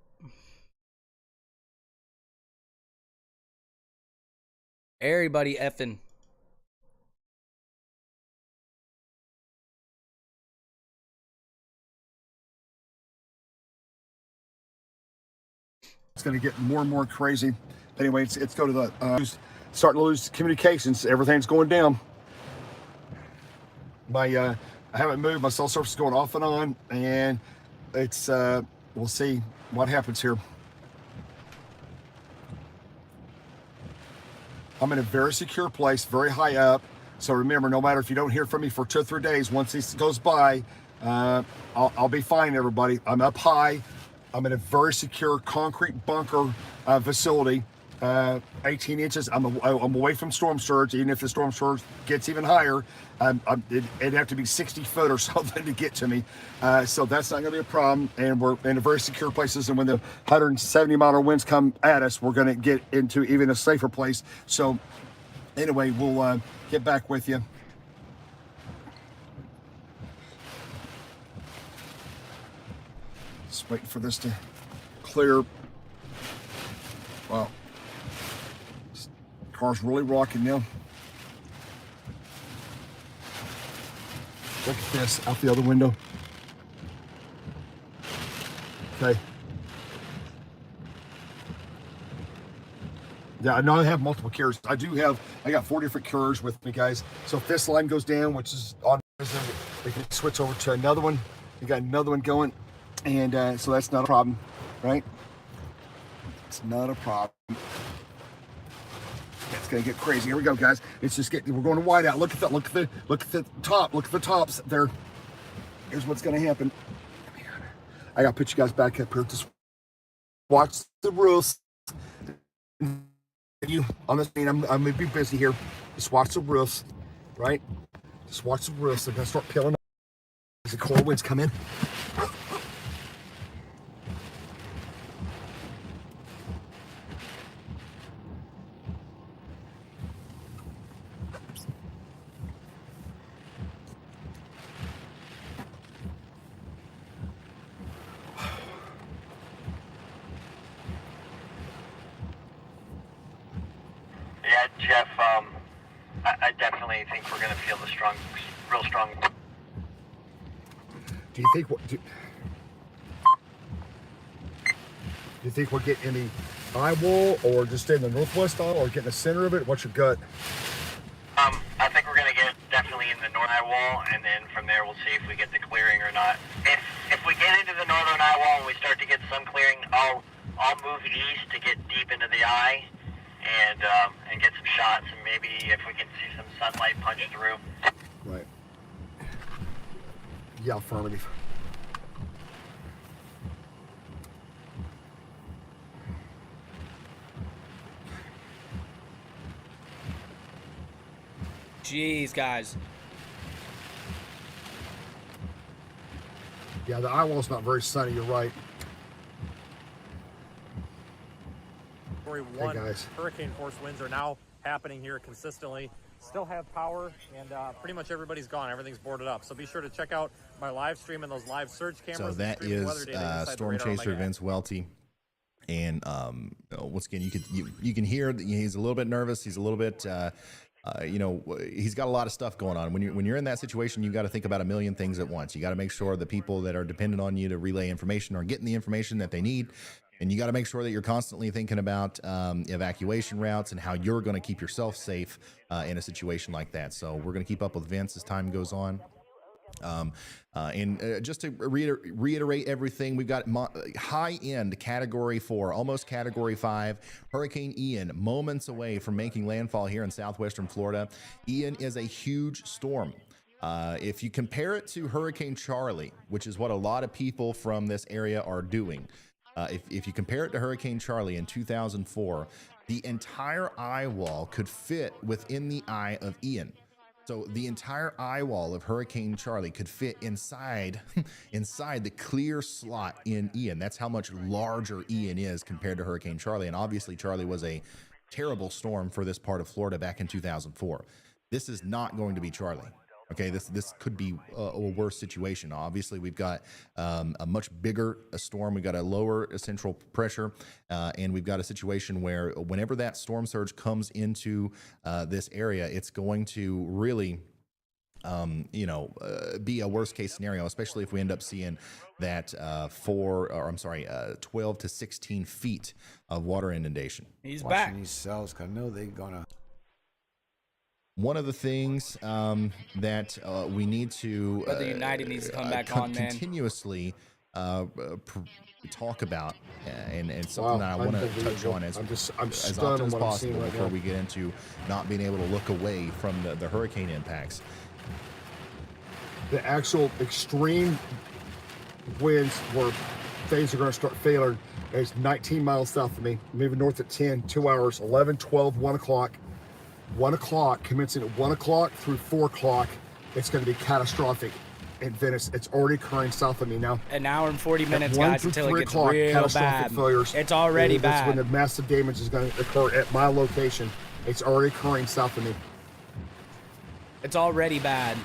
Everybody effing. it's going to get more and more crazy. Anyway, it's go to the starting to lose communications. Everything's going down. I haven't moved. My cell service is going off and on, and it's we'll see what happens here. I'm in a very secure place, very high up. So remember, no matter if you don't hear from me for 2 or 3 days, once this goes by, I'll be fine, everybody. I'm up high. I'm in a very secure concrete bunker facility, 18 inches. I'm away from storm surge. Even if the storm surge gets even higher, it'd have to be 60 foot or something to get to me. So that's not going to be a problem. And we're in a very secure places. And when the 170-mile winds come at us, we're going to get into even a safer place. So anyway, we'll get back with you. Just waiting for this to clear. Wow. This car's really rocking now. Look at this out the other window. Okay. Yeah, I know I have multiple carriers. I got 4 different carriers with me, guys. So if this line goes down, which is on, we can switch over to another one. We got another one going, and so that's not a problem, right? It's not a problem. It's gonna get crazy. Here we go, guys. It's just getting. We're going to wide out. Look at that. Look at the top. Look at the tops there. Here's what's gonna happen. I gotta put you guys back up here. Just watch the roofs. You on the screen. I'm gonna be busy here. Just watch the roofs, right? Just watch the roofs. They're gonna start peeling up as the cold winds come in. Yeah, Jeff, I definitely think we're going to feel the real strong. Do you think do you think we'll get in the eye wall, or just stay in the northwest eye, or get in the center of it? What's your gut? I think we're going to get definitely in the northern eye wall, and then from there we'll see if we get the clearing or not. If we get into the northern eye wall and we start to get some clearing, I'll move east to get deep into the eye and get some shots, and maybe if we can see some sunlight punch through. Right. Yeah, affirmative. Jeez, guys. Yeah, the eye wall's not very sunny. You're right. Category 1 hurricane force winds are now happening here consistently. Still have power, and pretty much everybody's gone. Everything's boarded up. So be sure to check out my live stream and those live surge cameras. So that is Storm Chaser Vince Welty. And once again, you can hear that he's a little bit nervous. He's a little bit, he's got a lot of stuff going on. When you're in that situation, you got to think about a million things at once. You got to make sure the people that are dependent on you to relay information are getting the information that they need. And you got to make sure that you're constantly thinking about evacuation routes and how you're going to keep yourself safe in a situation like that. So we're going to keep up with Vince as time goes on. Just to reiterate everything, we've got high-end Category 4, almost Category 5, Hurricane Ian, moments away from making landfall here in southwestern Florida. Ian is a huge storm. If you compare it to Hurricane Charlie, which is what a lot of people from this area are doing, if you compare it to Hurricane Charlie in 2004, the entire eye wall could fit within the eye of Ian. So the entire eye wall of Hurricane Charlie could fit inside the clear slot in Ian. That's how much larger Ian is compared to Hurricane Charlie. And obviously Charlie was a terrible storm for this part of Florida back in 2004. This is not going to be Charlie. Okay, this could be a worse situation. Obviously, we've got a much bigger storm. We've got a lower central pressure, and we've got a situation where whenever that storm surge comes into this area, it's going to really, be a worst case scenario, especially if we end up seeing that 12 to 16 feet of water inundation. He's watching back. These cells, 'cause I know they're gonna. One of the things that we need to Brother United needs to come back on, man. Continuously talk about, and something that I want to touch on as often as possible before we get into not being able to look away from the hurricane impacts. The actual extreme winds where things are going to start failing is 19 miles south of me, moving north at 10, 2 hours, 11, 12, 1 o'clock. 1 o'clock, commencing at 1 o'clock through 4 o'clock, it's going to be catastrophic in Venice. It's already occurring south of me now. An hour and 40 minutes, guys, until it gets real catastrophic bad. failures. It's already That's bad. when the massive damage is going to occur at my location. It's already occurring south of me. It's already bad.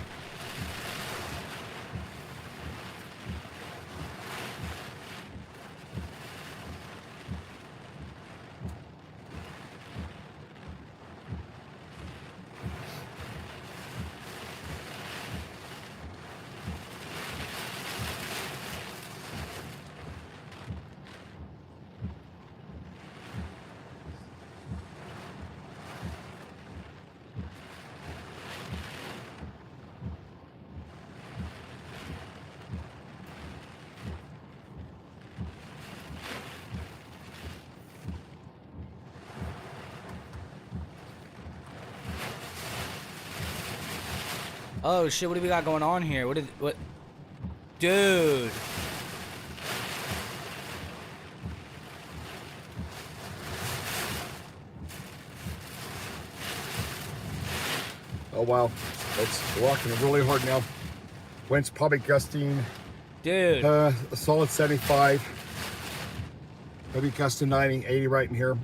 Oh shit, what do we got going on here? What? Dude. Oh wow, it's rocking really hard now. Wind's probably gusting, dude, a solid 75, maybe gusting 90, 80 right in here.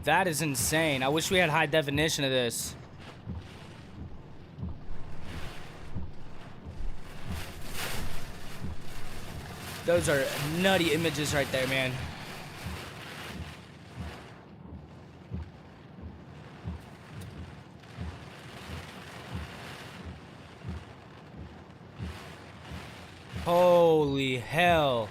That is insane. I wish we had high definition of this. Those are nutty images right there, man. Holy hell.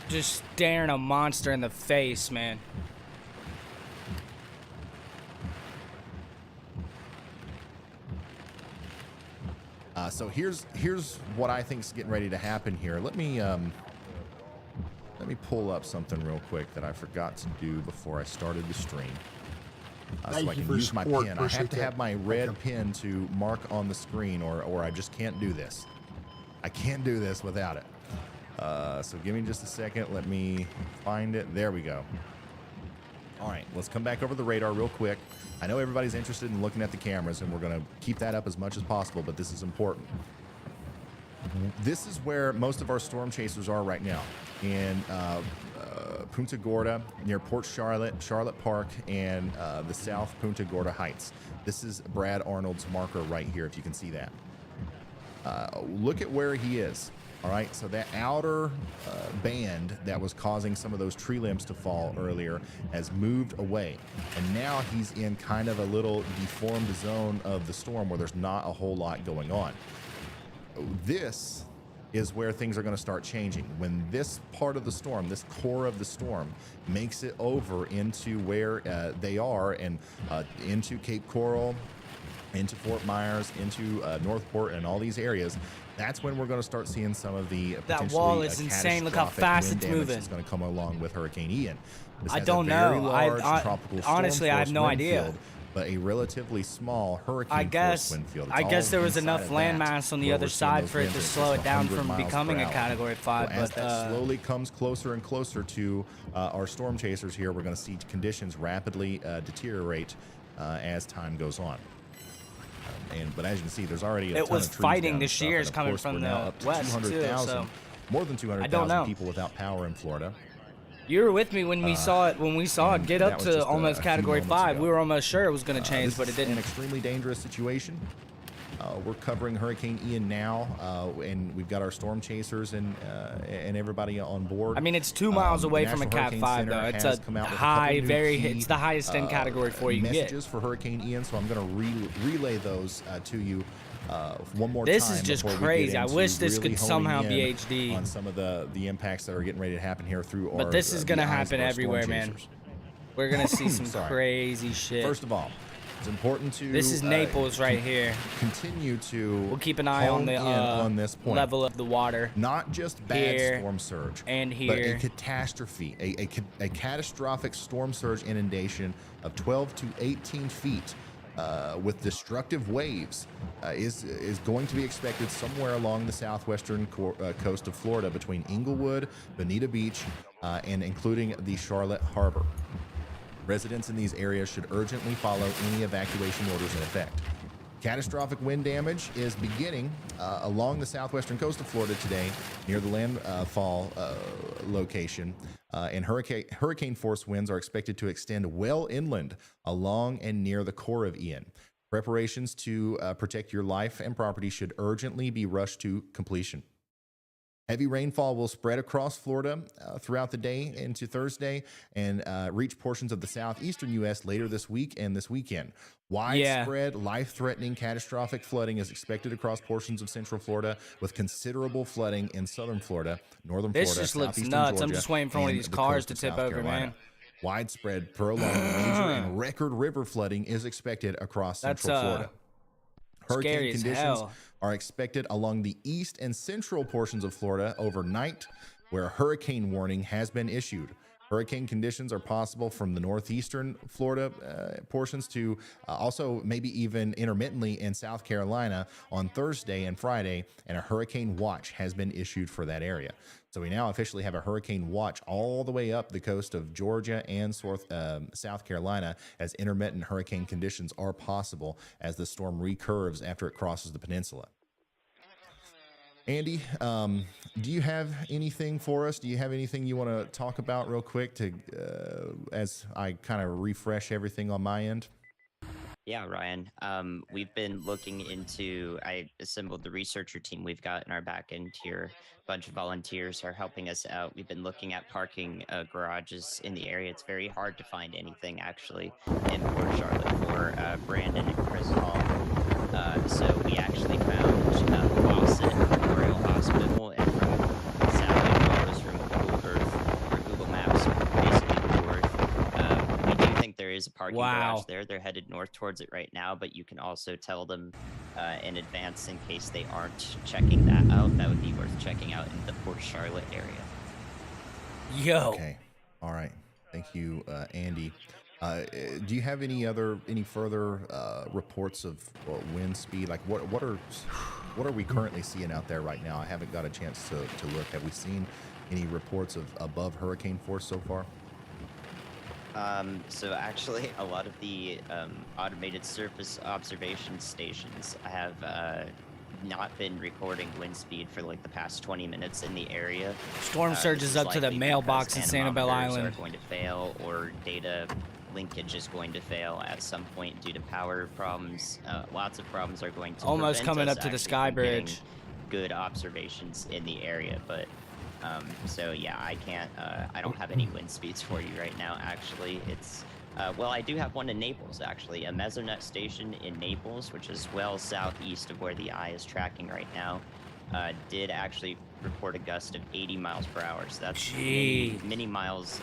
Just staring a monster in the face, man. So here's what I think is getting ready to happen here. Let me pull up something real quick that I forgot to do before I started the stream, so I can use my pin. I have to have my red pin to mark on the screen, or I just can't do this. I can't do this without it. So give me just a second. Let me find it. There we go. All right, let's come back over the radar real quick. I know everybody's interested in looking at the cameras, and we're going to keep that up as much as possible, but this is important. This is where most of our storm chasers are right now, in Punta Gorda, near Port Charlotte, Charlotte Park, and the South Punta Gorda Heights. This is Brad Arnold's marker right here, if you can see that. Look at where he is. All right, so that outer band that was causing some of those tree limbs to fall earlier has moved away. And now he's in kind of a little deformed zone of the storm where there's not a whole lot going on. This is where things are going to start changing. When this part of the storm, this core of the storm, makes it over into where they are, and into Cape Coral, into Fort Myers, into Northport, and all these areas, that's when we're going to start seeing some of the that wall is insane. Look how fast it's moving. It's going to come along with Hurricane Ian. This I has don't a very know. Large tropical honestly, I have no idea. Field, but a relatively small hurricane force wind field. I guess there was enough landmass on the other side for it to slow it down from becoming a Category 5. So as that slowly comes closer and closer to our storm chasers here, we're going to see conditions rapidly deteriorate as time goes on. But as you can see, there's already a ton of trees fighting down this year is coming from the west too. So more than 200,000 people without power in Florida. You were with me when we saw it. When we saw it get up to almost Category 5, we were almost sure it was going to change, but it didn't. An extremely dangerous situation. We're covering Hurricane Ian now, and we've got our storm chasers and everybody on board. I mean, it's 2 miles away from a Cat 5, though. It's a high, it's the highest end Category 4 you can get. Messages for Hurricane Ian, so I'm going to relay those to you one more time. This is just crazy. I wish this could somehow be HD on some of the impacts that are getting ready to happen here through our. But this is going to happen everywhere, man. We're going to see some crazy shit. First of all, it's important to. This is Naples right here. Continue to. We'll keep an eye on the on this point. Level of the water. Not just bad storm surge, and here, but a catastrophe, a catastrophic storm surge inundation of 12 to 18 feet with destructive waves is going to be expected somewhere along the southwestern coast of Florida, between Inglewood, Bonita Beach, and including the Charlotte Harbor. Residents in these areas should urgently follow any evacuation orders in effect. Catastrophic wind damage is beginning along the southwestern coast of Florida today near the landfall location. And hurricane force winds are expected to extend well inland along and near the core of Ian. Preparations to protect your life and property should urgently be rushed to completion. Heavy rainfall will spread across Florida throughout the day into Thursday and reach portions of the southeastern U.S. later this week and this weekend. Widespread, life-threatening, catastrophic flooding is expected across portions of central Florida, with considerable flooding in southern Florida, northern Florida, This just looks southeastern nuts. Georgia, I'm just waiting for one of and these the cars coast to of tip South over, Carolina. man. Widespread, prolonged, major, and record river flooding is expected across central Florida. Hurricane conditions are expected along the east and central portions of Florida overnight, where a hurricane warning has been issued. Hurricane conditions are possible from the northeastern Florida portions to also maybe even intermittently in South Carolina on Thursday and Friday, and a hurricane watch has been issued for that area. So we now officially have a hurricane watch all the way up the coast of Georgia and South Carolina, as intermittent hurricane conditions are possible as the storm recurves after it crosses the peninsula. Andy, do you have anything for us? Do you have anything you want to talk about real quick to as I kind of refresh everything on my end? Yeah, Ryan. We've been looking into, I assembled the researcher team we've got in our back end here. A bunch of volunteers are helping us out. We've been looking at parking garages in the area. It's very hard to find anything actually in Port Charlotte for Brandon and Chris Hall. So we actually found Boston Memorial Hospital, and from satellite photos from Google Earth or Google Maps, basically north. We do think there is a parking garage there. They're headed north towards it right now, but you can also tell them in advance in case they aren't checking that out. That would be worth checking out in the Port Charlotte area. Yo. Okay. All right. Thank you, Andy. Do you have any further reports of wind speed? Like what are we currently seeing out there right now? I haven't got a chance to look. Have we seen any reports of above hurricane force so far? So actually, a lot of the automated surface observation stations have not been recording wind speed for like the past 20 minutes in the area. Storm surges up to the mailbox in Sanibel Island. Are going to fail, or data linkage is going to fail at some point due to power problems. Lots of problems are going to almost coming us up to the actually Sky from getting Bridge. Good observations in the area, but so yeah, I can't. I don't have any wind speeds for you right now. Actually, it's well, I do have one in Naples. Actually, a Mesonet station in Naples, which is well southeast of where the eye is tracking right now, did actually report a gust of 80 miles per hour. So that's many miles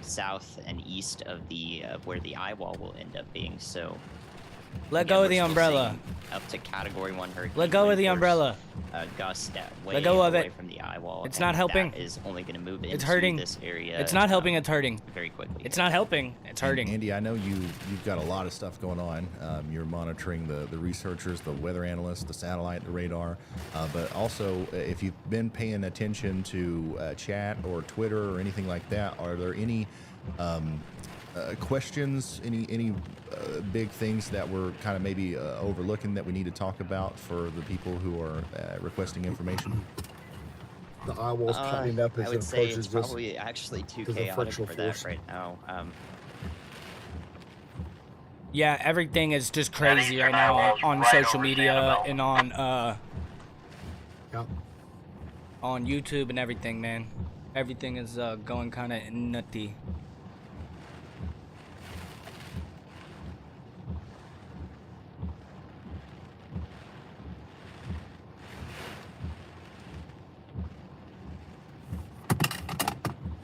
south and east of the where the eye wall will end up being. So let go of the umbrella. Up to Category 1 hurricane. Let go of the umbrella. Gust that way Let go of away it. from the eye wall. It's not helping. That is only going to move into It's hurting. this area. It's not helping. It's hurting. Very quickly. It's not helping. It's hurting. Andy, I know you've got a lot of stuff going on. You're monitoring the researchers, the weather analysts, the satellite, the radar, but also if you've been paying attention to chat or Twitter or anything like that, are there any questions, any big things that we're kind of maybe overlooking that we need to talk about for the people who are requesting information? The eye wall's tightening up as I it would say approaches it's probably actually too chaotic for that right now. Yeah, everything is just crazy right now on social media and on on YouTube and everything, man. Everything is going kind of nutty.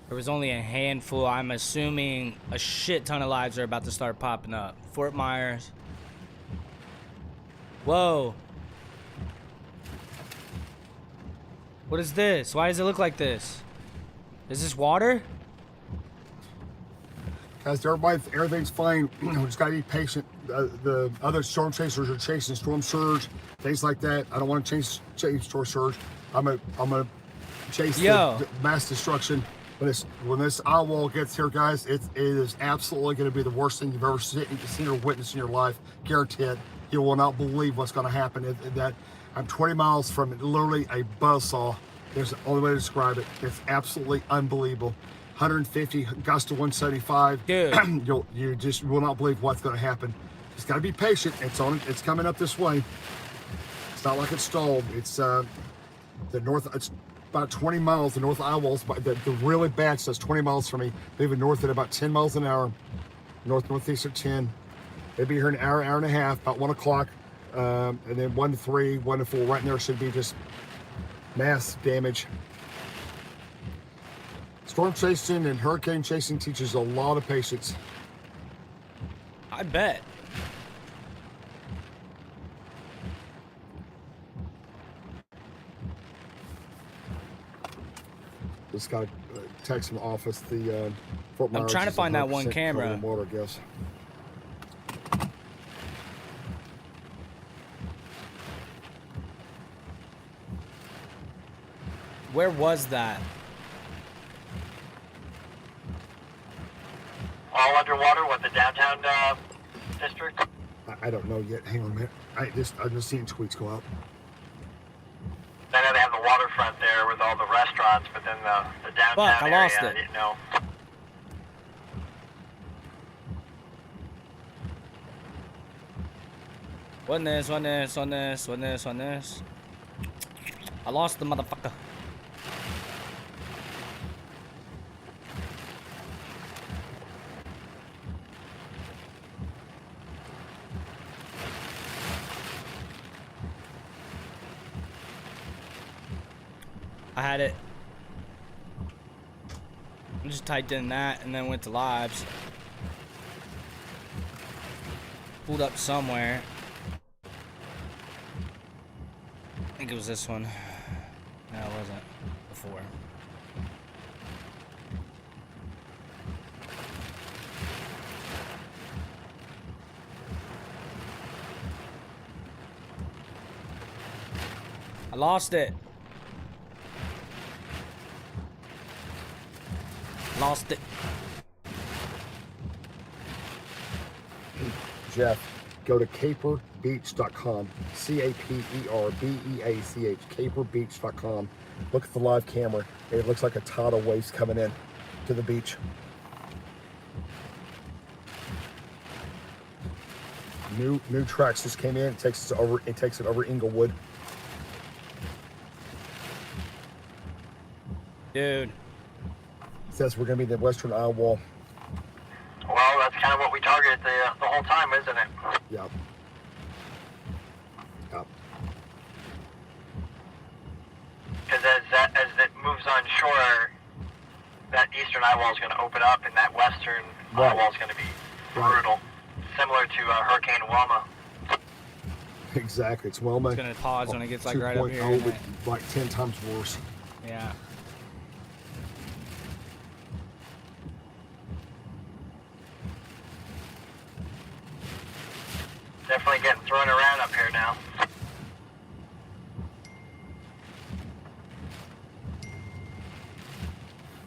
There was only a handful. I'm assuming a shit ton of lives are about to start popping up. Fort Myers. Whoa. What is this? Why does it look like this? Is this water? Guys, everything's fine. We just gotta be patient. The other storm chasers are chasing storm surge, things like that. I don't want to chase storm surge. I'm gonna chase the mass destruction. when this eye wall gets here, guys, it is absolutely going to be the worst thing you've ever seen or witnessed in your life. Guarantee it. You will not believe what's going to happen. That I'm 20 miles from literally a buzzsaw. There's the only way to describe it. It's absolutely unbelievable. 150 gust to 175. Dude. You just will not believe what's going to happen. Just got to be patient. It's coming up this way. It's not like it's stalled. It's the north. It's about 20 miles. The north eye walls. The really bad stuff's 20 miles from me. Moving north at about 10 miles an hour. Northeast at 10. They'll be here in an hour, hour and a half. About 1 o'clock, and then 1 to 3, 1 to 4. Right in there should be just mass damage. Storm chasing and hurricane chasing teaches a lot of patience. I bet. Just got a text from the office. The Fort Myers. I'm trying to find that one camera. Water, I guess. Where was that? All underwater. What, the downtown district? I don't know yet. Hang on a minute. I'm just seeing tweets go out. I know they have the waterfront there with all the restaurants, but then the downtown Fuck, I area, lost it. I didn't know. Wasn't this. I lost the motherfucker. I had it. I just typed in that and then went to lives. Pulled up somewhere. I think it was this one. No, it wasn't. Before. I lost it. Lost it. Jeff, go to caperbeach.com. CAPERBEACH. Caperbeach.com. Look at the live camera. It looks like a tidal wave's coming in to the beach. New tracks just came in. It takes it over Inglewood. Dude. Says we're going to be the western eye wall. Well, that's kind of what we targeted the whole time, isn't it? Yep. Yep. Because as it moves on shore, that eastern eye wall is going to open up, and that western eye wall is going to be brutal, similar to Hurricane Wilma. Exactly. It's Wilma. It's going to pause when it gets like right up here. 2.0, but like 10 times worse. Yeah. Definitely getting thrown around up here now.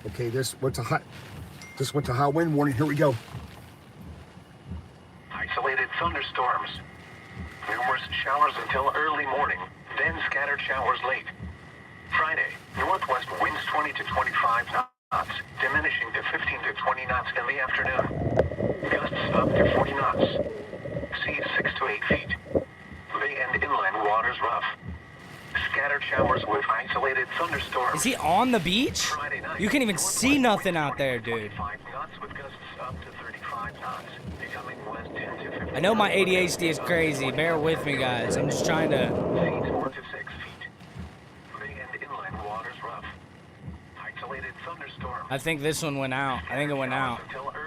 Okay, this went to high wind warning. Here we go. Isolated thunderstorms. Numerous showers until early morning, then scattered showers late. Friday, northwest winds 20 to 25 knots, diminishing to 15 to 20 knots in the afternoon. Gusts up to 40 knots. Seas 6 to 8 feet. Bay and inland waters rough. Scattered showers with isolated thunderstorms. Is he on the beach? You can't even see nothing out there, dude. I know my ADHD is crazy. Bear with me, guys. I'm just trying to... I think this one went out. I think it went out.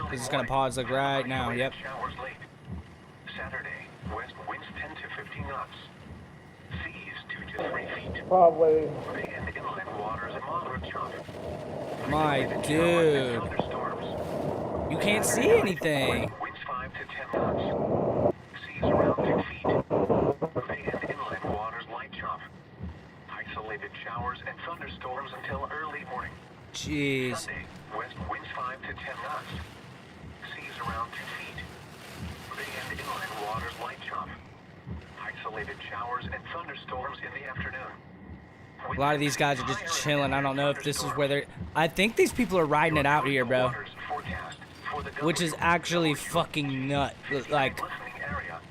This is gonna pause like right now. Yep. Saturday, west winds 10 to 15 knots. Seas 2 to 3 feet. Probably. Bay and inland waters and moderate chop. My dude. You can't see anything. Winds 5 to 10 knots. Seas around 2 feet. Bay and inland waters light chop. Isolated showers and thunderstorms until early morning. Jeez. Sunday, West winds 5 to 10 knots. Seas around 2 feet. Bay and inland waters light chop. Isolated showers and thunderstorms in the afternoon. A lot of these guys are just chilling. I don't know if this is where they're... I think these people are riding it out here, bro. Which is actually fucking nut. Like,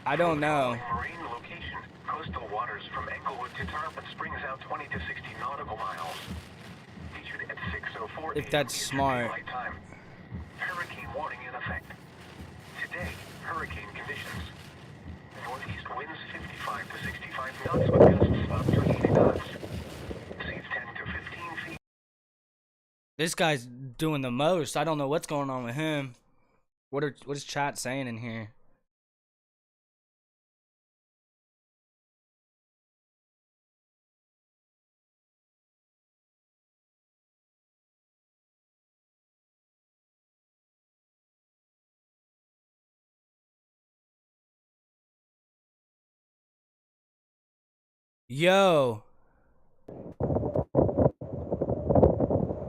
I don't know. Marine location. Coastal waters from Englewood to Tarpon Springs out 20 to 60 nautical miles. Issued at 6:04 If that's smart. daylight time. Hurricane warning in effect. Today, hurricane conditions. Northeast winds 55 to 65 knots with gusts up to 80 knots. Seas 10 to 15 feet. This guy's doing the most. I don't know what's going on with him. What is chat saying in here? Yo.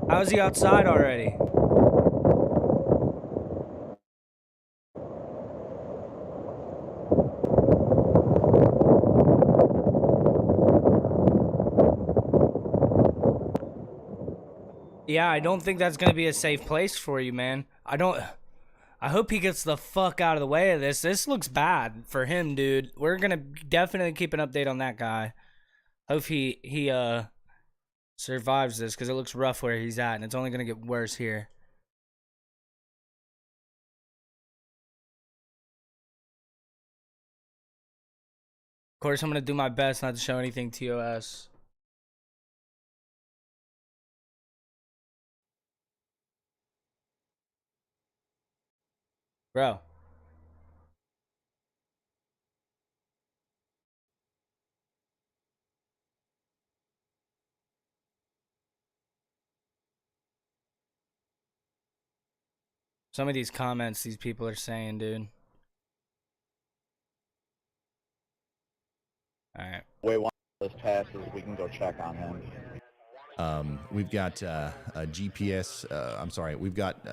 How's he outside already? Yeah, I don't think that's gonna be a safe place for you, man. I hope he gets the fuck out of the way of this. This looks bad for him, dude. We're gonna definitely keep an update on that guy. Hope he survives this, because it looks rough where he's at, and it's only gonna get worse here. Of course, I'm gonna do my best not to show anything TOS. Bro. Some of these comments these people are saying, dude. Alright. Wait, once this passes, we can go check on him. We've got a GPS. I'm sorry. We've got.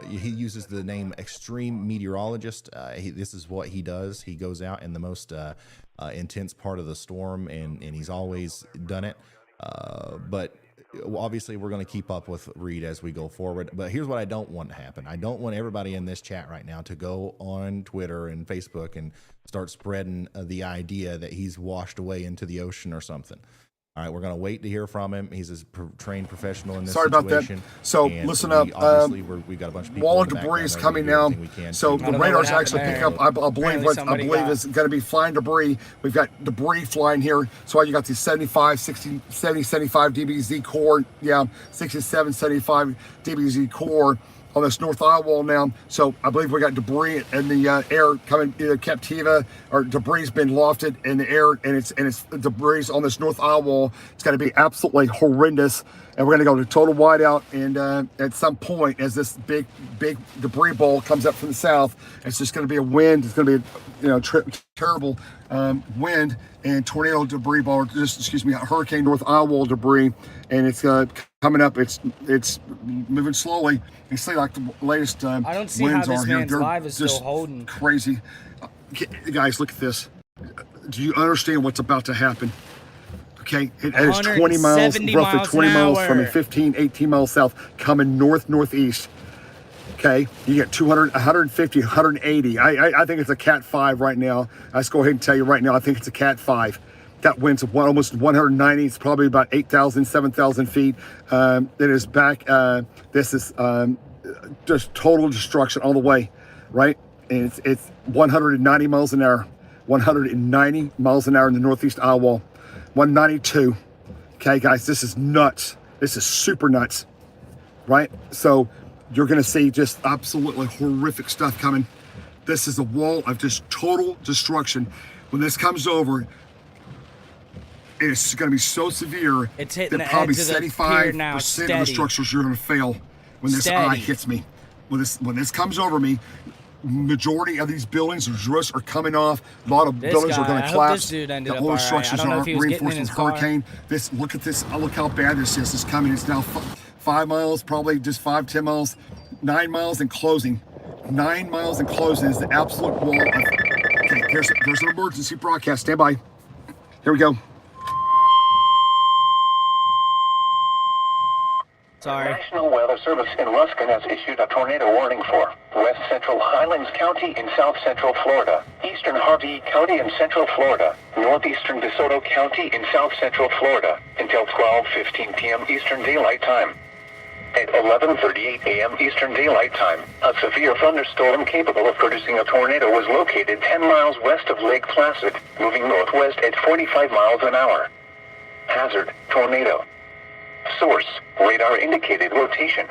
He uses the name Extreme Meteorologist. This is what he does. He goes out in the most intense part of the storm, and he's always done it. But obviously, we're going to keep up with Reed as we go forward. But here's what I don't want to happen. I don't want everybody in this chat right now to go on Twitter and Facebook and start spreading the idea that he's washed away into the ocean or something. All right, we're going to wait to hear from him. He's a trained professional in this situation. Sorry about that. So listen up. Obviously, we've got a bunch of people. Wall of debris is coming now. So the radar's actually picking up. I believe is going to be flying debris. We've got debris flying here. So you got the 75, 60, 70, 75 dBz core. Yeah, 67, 75 dBz core on this north eye wall now. So I believe we got debris in the air coming, either Captiva or debris's been lofted in the air, and it's debris on this north eye wall. It's going to be absolutely horrendous, and we're going to go to total whiteout. And at some point, as this big debris ball comes up from the south, it's just going to be a wind. It's going to be terrible wind and tornado debris ball, hurricane north eye wall debris, and it's coming up. It's moving slowly. You see, like the latest I don't see winds how this are here. man's They're live is just still holding. Crazy. Guys, look at this. Do you understand what's about to happen? Okay, it is 20 miles, roughly 20 miles from me, 15, 18 miles south, coming northeast. Okay, you get 200, 150, 180. I think it's a Cat 5 right now. Let's go ahead and tell you right now, I think it's a Cat 5. That wind's almost 190. It's probably about 8,000, 7,000 feet. It is back. This is just total destruction all the way, right? And it's 190 miles an hour. 190 miles an hour in the northeast eye wall. 192. Okay, guys, this is nuts. This is super nuts, right? So you're going to see just absolutely horrific stuff coming. This is a wall of just total destruction. When this comes over, it's going to be so severe that probably 75% of the structures are going to fail when this eye hits me. When this comes over me, majority of these buildings are coming off. A lot of buildings are going to collapse. All the structures are reinforced with hurricane. Look at this. Look how bad this is. It's coming. It's now 5 miles, probably just 5, 10 miles, 9 miles and closing. 9 miles and closing is the absolute wall. Okay, there's an emergency broadcast. Stand by. Here we go. Sorry. National Weather Service in Ruskin has issued a tornado warning for West Central Highlands County in South Central Florida, Eastern Harvey County in Central Florida, Northeastern DeSoto County in South Central Florida until 12:15 p.m. Eastern Daylight Time. At 11:38 a.m. Eastern Daylight Time, a severe thunderstorm capable of producing a tornado was located 10 miles west of Lake Placid, moving northwest at 45 miles an hour. Hazard, tornado. Source, radar indicated rotation.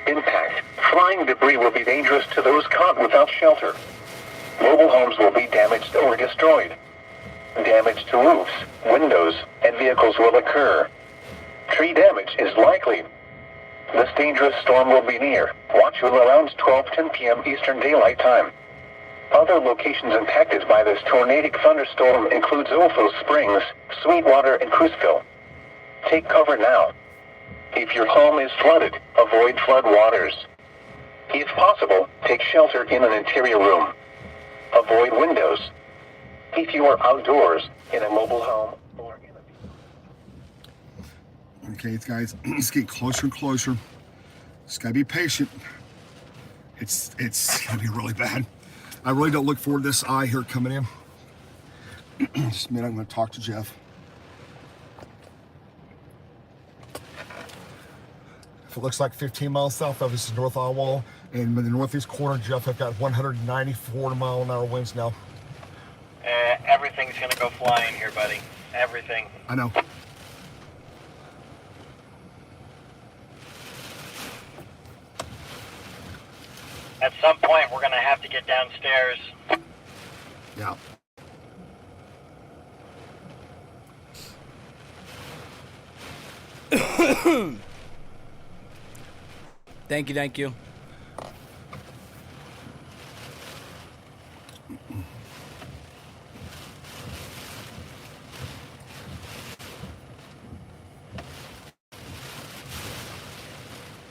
Impact, flying debris will be dangerous to those caught without shelter. Mobile homes will be damaged or destroyed. Damage to roofs, windows, and vehicles will occur. Tree damage is likely. This dangerous storm will be near. Watch will around 12:10 p.m. Eastern Daylight Time. Other locations impacted by this tornadic thunderstorm include Zolfo Springs, Sweetwater, and Cruiseville. Take cover now. If your home is flooded, avoid flood waters. If possible, take shelter in an interior room. Avoid windows. If you are outdoors, in a mobile home, or in a... Okay, guys, it's getting closer and closer. Just gotta be patient. It's gonna be really bad. I really don't look forward to this eye here coming in. Just a minute, I'm gonna talk to Jeff. If it looks like 15 miles south of us is North Eye Wall, and in the northeast corner, Jeff, I've got 194 mile an hour winds now. Everything's gonna go flying here, buddy. Everything. I know. At some point, we're gonna have to get downstairs. Yeah. Thank you.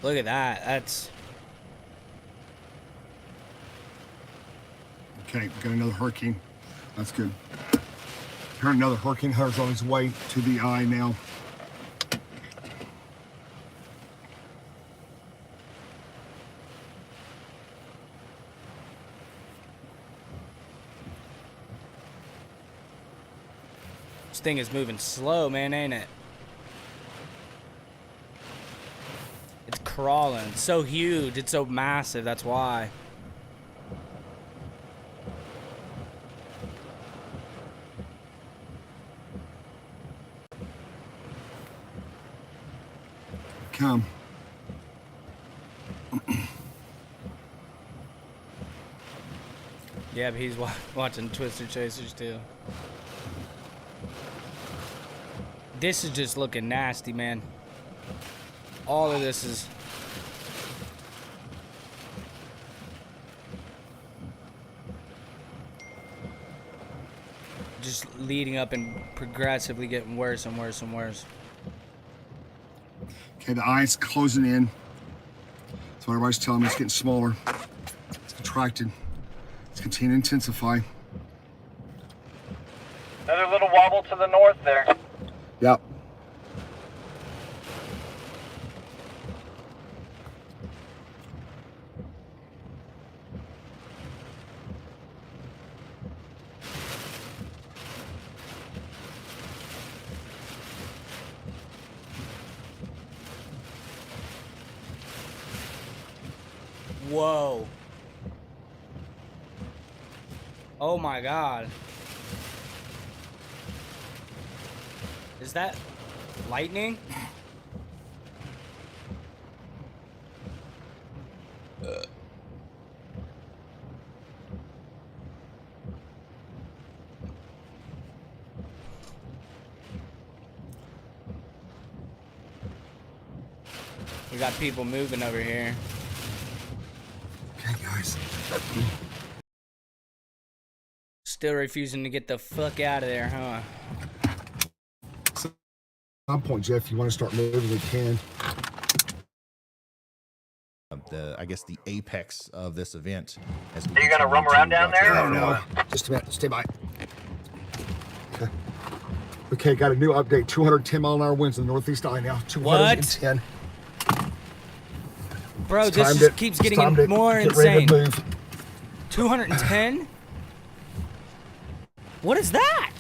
Look at that. That's... Okay, we got another hurricane. That's good. Here's another hurricane. Hunter's on his way to the eye now. This thing is moving slow, man, ain't it? It's crawling. It's so huge. It's so massive. That's why. Come. Yeah, but he's watching Twister Chasers too. This is just looking nasty, man. All of this is... just leading up and progressively getting worse and worse and worse. Okay, the eye's closing in. So everybody's telling me it's getting smaller. It's contracted. It's continuing to intensify. Another little wobble to the north there. Yep. Whoa. Oh my God. Is that lightning? We got people moving over here. Okay, guys. Still refusing to get the fuck out of there, huh? At some point, Jeff, you want to start moving, we can. I guess the apex of this event. As we Are you gonna roam around down there? I don't know. Just a minute. Stay by. Okay. Okay, got a new update. 210-mile-an-hour winds in the northeast eye now. 210. Bro, this just keeps getting more insane. 210? What is that?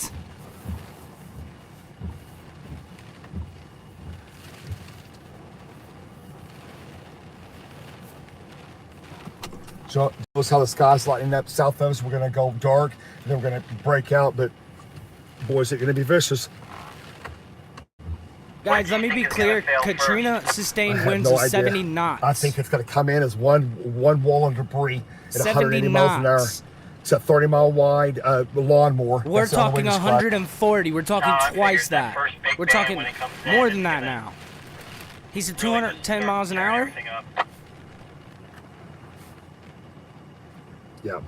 So notice how the sky's lighting up south of us. We're gonna go dark, and then we're gonna break out. But boys, it's gonna be vicious. Guys, let me be clear. Katrina sustained winds of 70 knots. I think it's gonna come in as one wall of debris at 180 miles an hour. It's a 30-mile wide lawnmower. We're talking 140. We're talking twice that. We're talking more than that now. He said 210 miles an hour? Yeah.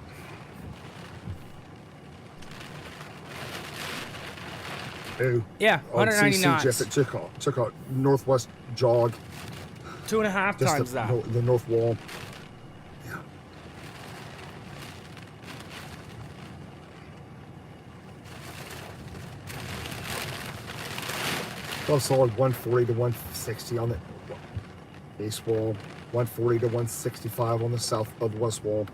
Ooh. Yeah, 190 knots. Jeff, it took a northwest jog. 2.5 times that. The north wall. Yeah. Well, solid 140 to 160 on the east wall. 140 to 165 on the south of the west wall.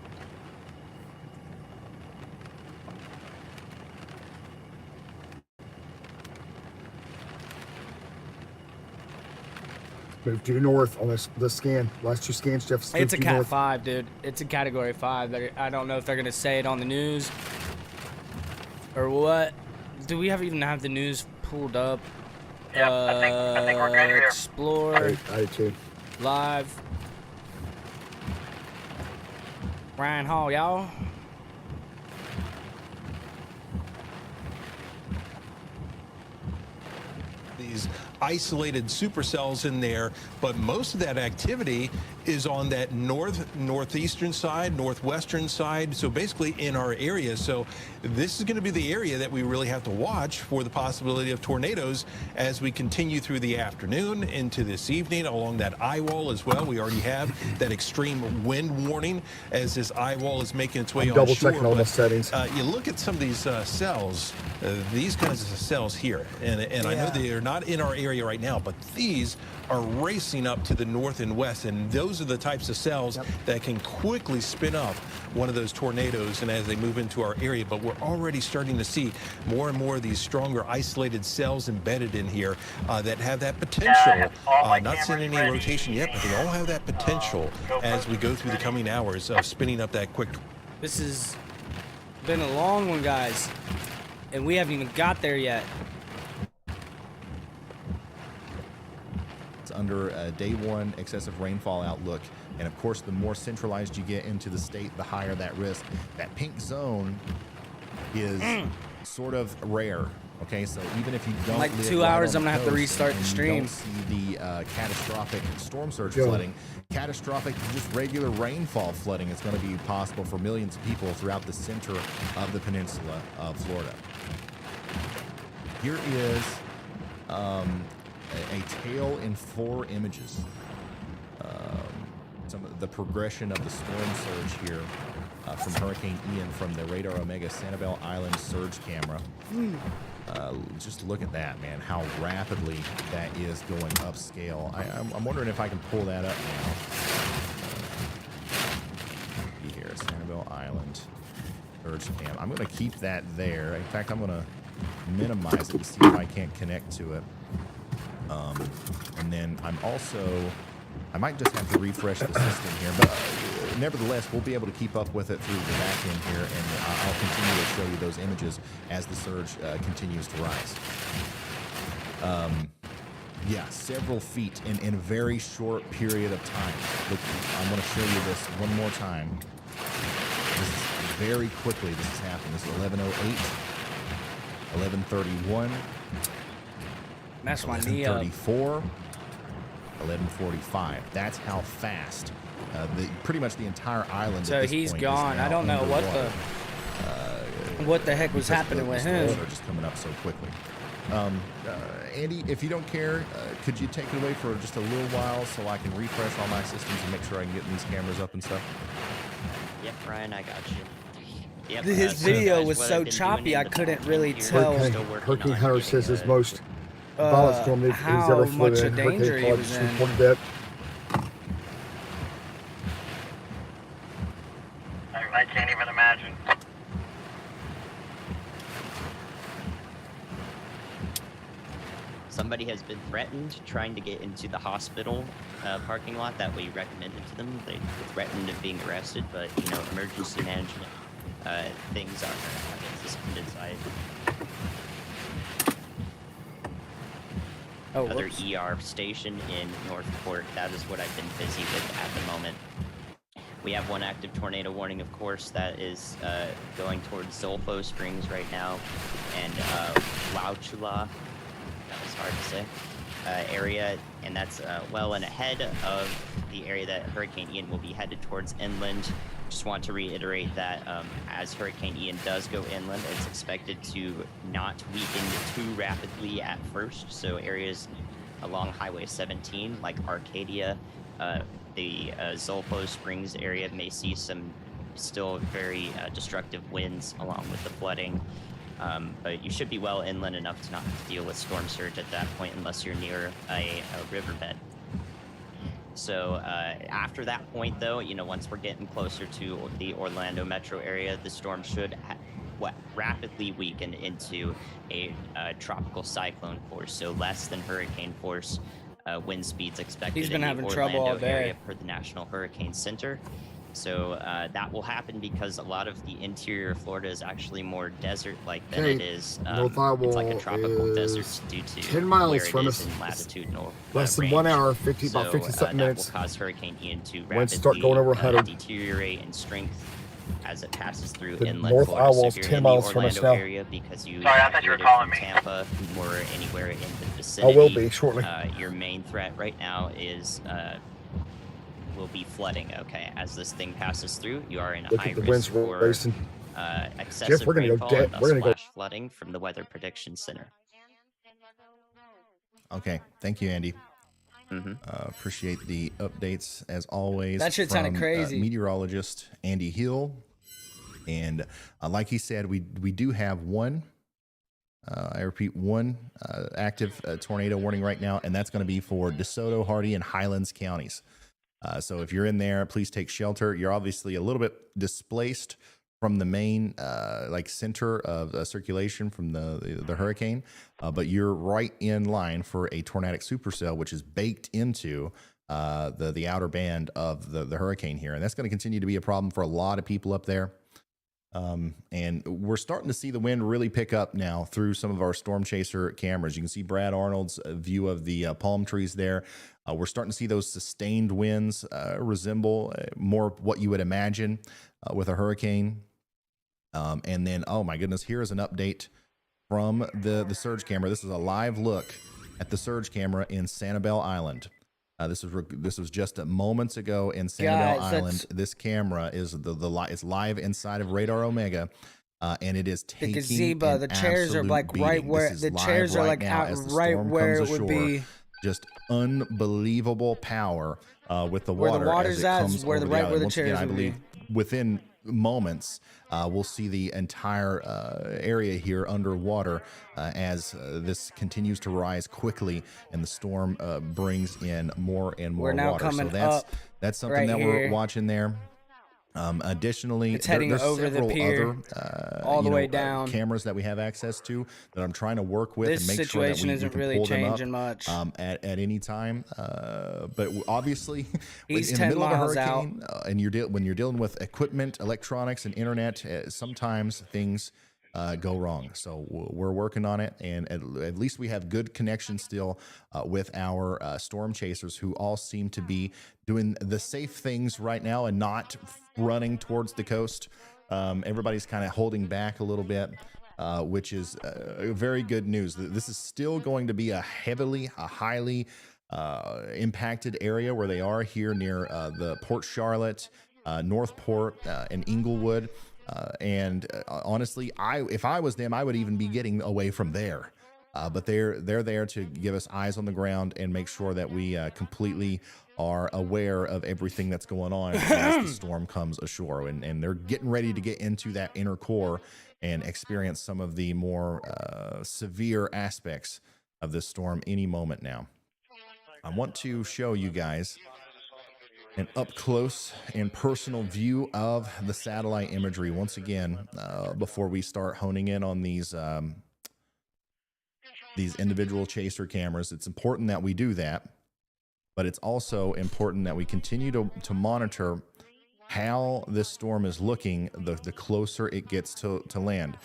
Move due north on the scan. Last 2 scans, Jeff. It's a Cat 5, dude. It's a Category 5. I don't know if they're gonna say it on the news or what. Do we even have the news pulled up? Yeah, I think we're good here. Explore. I do too. Live. Ryan Hall, y'all. These isolated supercells in there, but most of that activity is on that northeastern side, northwestern side, so basically in our area. So this is going to be the area that we really have to watch for the possibility of tornadoes as we continue through the afternoon into this evening along that eye wall as well. We already have that extreme wind warning as this eye wall is making its way on double shore. checking all the settings. You look at some of these cells, these kinds of cells here, and I know they are not in our area right now, but these are racing up to the north and west, and those are the types of cells that can quickly spin up one of those tornadoes and as they move into our area. But we're already starting to see more and more of these stronger isolated cells embedded in here that have that potential. Not seeing any rotation yet, but they all have that potential as we go through the coming hours of spinning up that quick. This has been a long one, guys, and we haven't even got there yet. Under a day 1 excessive rainfall outlook, and of course the more centralized you get into the state, the higher that risk. That pink zone is sort of rare. Okay, so even if you don't like live 2 right hours, on I'm gonna the have to coast restart and the you stream. don't see the catastrophic storm surge flooding, catastrophic just regular rainfall flooding is going to be possible for millions of people throughout the center of the peninsula of Florida. Here is a tale in 4 images. Some of the progression of the storm surge here from Hurricane Ian from the Radar Omega Sanibel Island surge camera. Just look at that, man, how rapidly that is going upscale. I'm wondering if I can pull that up now. Here, Sanibel Island surge cam. I'm going to keep that there. In fact, I'm going to minimize it to see if I can't connect to it. And then I might just have to refresh the system here, but nevertheless, we'll be able to keep up with it through the back end here, and I'll continue to show you those images as the surge continues to rise. Yeah, several feet in a very short period of time. Look, I'm going to show you this one more time. This is very quickly this is happening. This is 11:08, 11:31. That's my knee up. 11:34, 11:45. That's how fast. Pretty much the entire island. So at this he's point gone. I don't know what the heck was happening with him. Just coming up so quickly. Andy, if you don't care, could you take it away for just a little while so I can refresh all my systems and make sure I can get these cameras up and stuff? Yep, Ryan, I got you. Yep, His so video guys, was what so I've been doing choppy, in I the couldn't back really end here, tell still working Hurricane on Hunter getting says his most violent storm he's how ever flew much in. of danger Hurricane he Flood was just in. reported that. I can't even imagine. Somebody has been threatened trying to get into the hospital parking lot that we recommended to them. They were threatened of being arrested, but you know, emergency management things are suspended side. Other ER station in Northport. That is what I've been busy with at the moment. We have one active tornado warning, of course, that is going towards Zolfo Springs right now, and Wauchula, that was hard to say, area, and that's well and ahead of the area that Hurricane Ian will be headed towards inland. Just want to reiterate that as Hurricane Ian does go inland, it's expected to not weaken too rapidly at first, so areas along Highway 17, like Arcadia, the Zolfo Springs area may see some still very destructive winds along with the flooding. But you should be well inland enough to not have to deal with storm surge at that point unless you're near a riverbed. So after that point, though, you know, once we're getting closer to the Orlando metro area, the storm should rapidly weaken into a tropical cyclone force, so less than hurricane force wind speeds expected He's been in having the trouble all Orlando day. area per the National Hurricane Center. So that will happen because a lot of the interior of Florida is actually more desert-like than it is. North Iowa it's like a tropical desert is due to 10 miles where it from is us. in latitudinal Less than range. 1 hour, about 50 So, something that minutes. will cause Hurricane Ian to Winds start going over rapidly 100. deteriorate in strength as it passes through The inland North Florida. So Iowa if is you're 10 in the miles from us Orlando now. area because you Sorry, I thought you were evacuated calling from me. Tampa or anywhere in the I vicinity, will be shortly. your main threat right now is will be flooding. Okay, as this thing passes through, you are in a Look high at the risk winds for racing. excessive Jeff, we're gonna go rainfall dead. and thus We're gonna go. flash flooding from the Weather Prediction Center. Okay, thank you, Andy. Mm-hmm. Appreciate the updates as always. That shit sounded from, crazy. Meteorologist Andy Hill, and like he said, we do have one. I repeat, one active tornado warning right now, and that's going to be for DeSoto, Hardy, and Highlands counties. So if you're in there, please take shelter. You're obviously a little bit displaced from the main center of circulation from the hurricane, but you're right in line for a tornadic supercell, which is baked into the outer band of the hurricane here, and that's going to continue to be a problem for a lot of people up there. And we're starting to see the wind really pick up now through some of our storm chaser cameras. You can see Brad Arnold's view of the palm trees there. We're starting to see those sustained winds resemble more what you would imagine with a hurricane. And then, oh my goodness, here is an update from the surge camera. This is a live look at the surge camera in Sanibel Island. This was just moments ago in Sanibel Island. This camera is is live inside of Radar Omega, and it is taking the gazebo. The chairs are like right where the chairs are like out right where it would be. Just unbelievable power with the Where water the water's as it at comes is where over the right island. where the Once chairs again, I would believe be. within moments we'll see the entire area here underwater as this continues to rise quickly and the storm brings in more and more We're now water. coming So up that's something right that here. we're watching there. Additionally, It's heading there's over the several pier, other all the way down. cameras that we have access to that I'm trying to work with This and make sure that situation we isn't can really pull them up changing much. at any time. But obviously, He's in the 10 middle of a miles out. hurricane, and when you're dealing with equipment, electronics, and internet, sometimes things go wrong. So we're working on it, and at least we have good connection still with our storm chasers, who all seem to be doing the safe things right now and not running towards the coast. Everybody's kind of holding back a little bit, which is very good news. This is still going to be a highly impacted area where they are here near the Port Charlotte, Northport, and Inglewood. And honestly, if I was them, I would even be getting away from there. but they're there to give us eyes on the ground and make sure that we completely are aware of everything that's going on as the storm comes ashore. And they're getting ready to get into that inner core and experience some of the more severe aspects of this storm any moment now. I want to show you guys an up close and personal view of the satellite imagery once again before we start honing in on these individual chaser cameras. It's important that we do that, but it's also important that we continue to monitor how this storm is looking the closer it gets to land.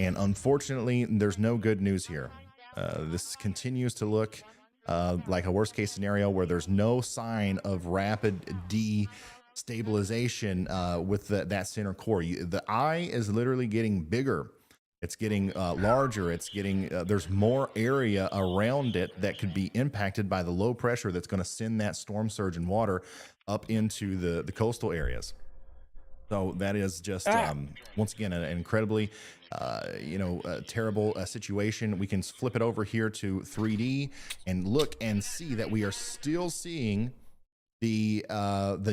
And unfortunately, there's no good news here. This continues to look like a worst case scenario where there's no sign of rapid destabilization with that center core. The eye is literally getting bigger. It's getting larger. It's getting there's more area around it that could be impacted by the low pressure that's going to send that storm surge in water up into the coastal areas. So that is just once again an incredibly terrible situation. We can flip it over here to 3D and look and see that we are still seeing the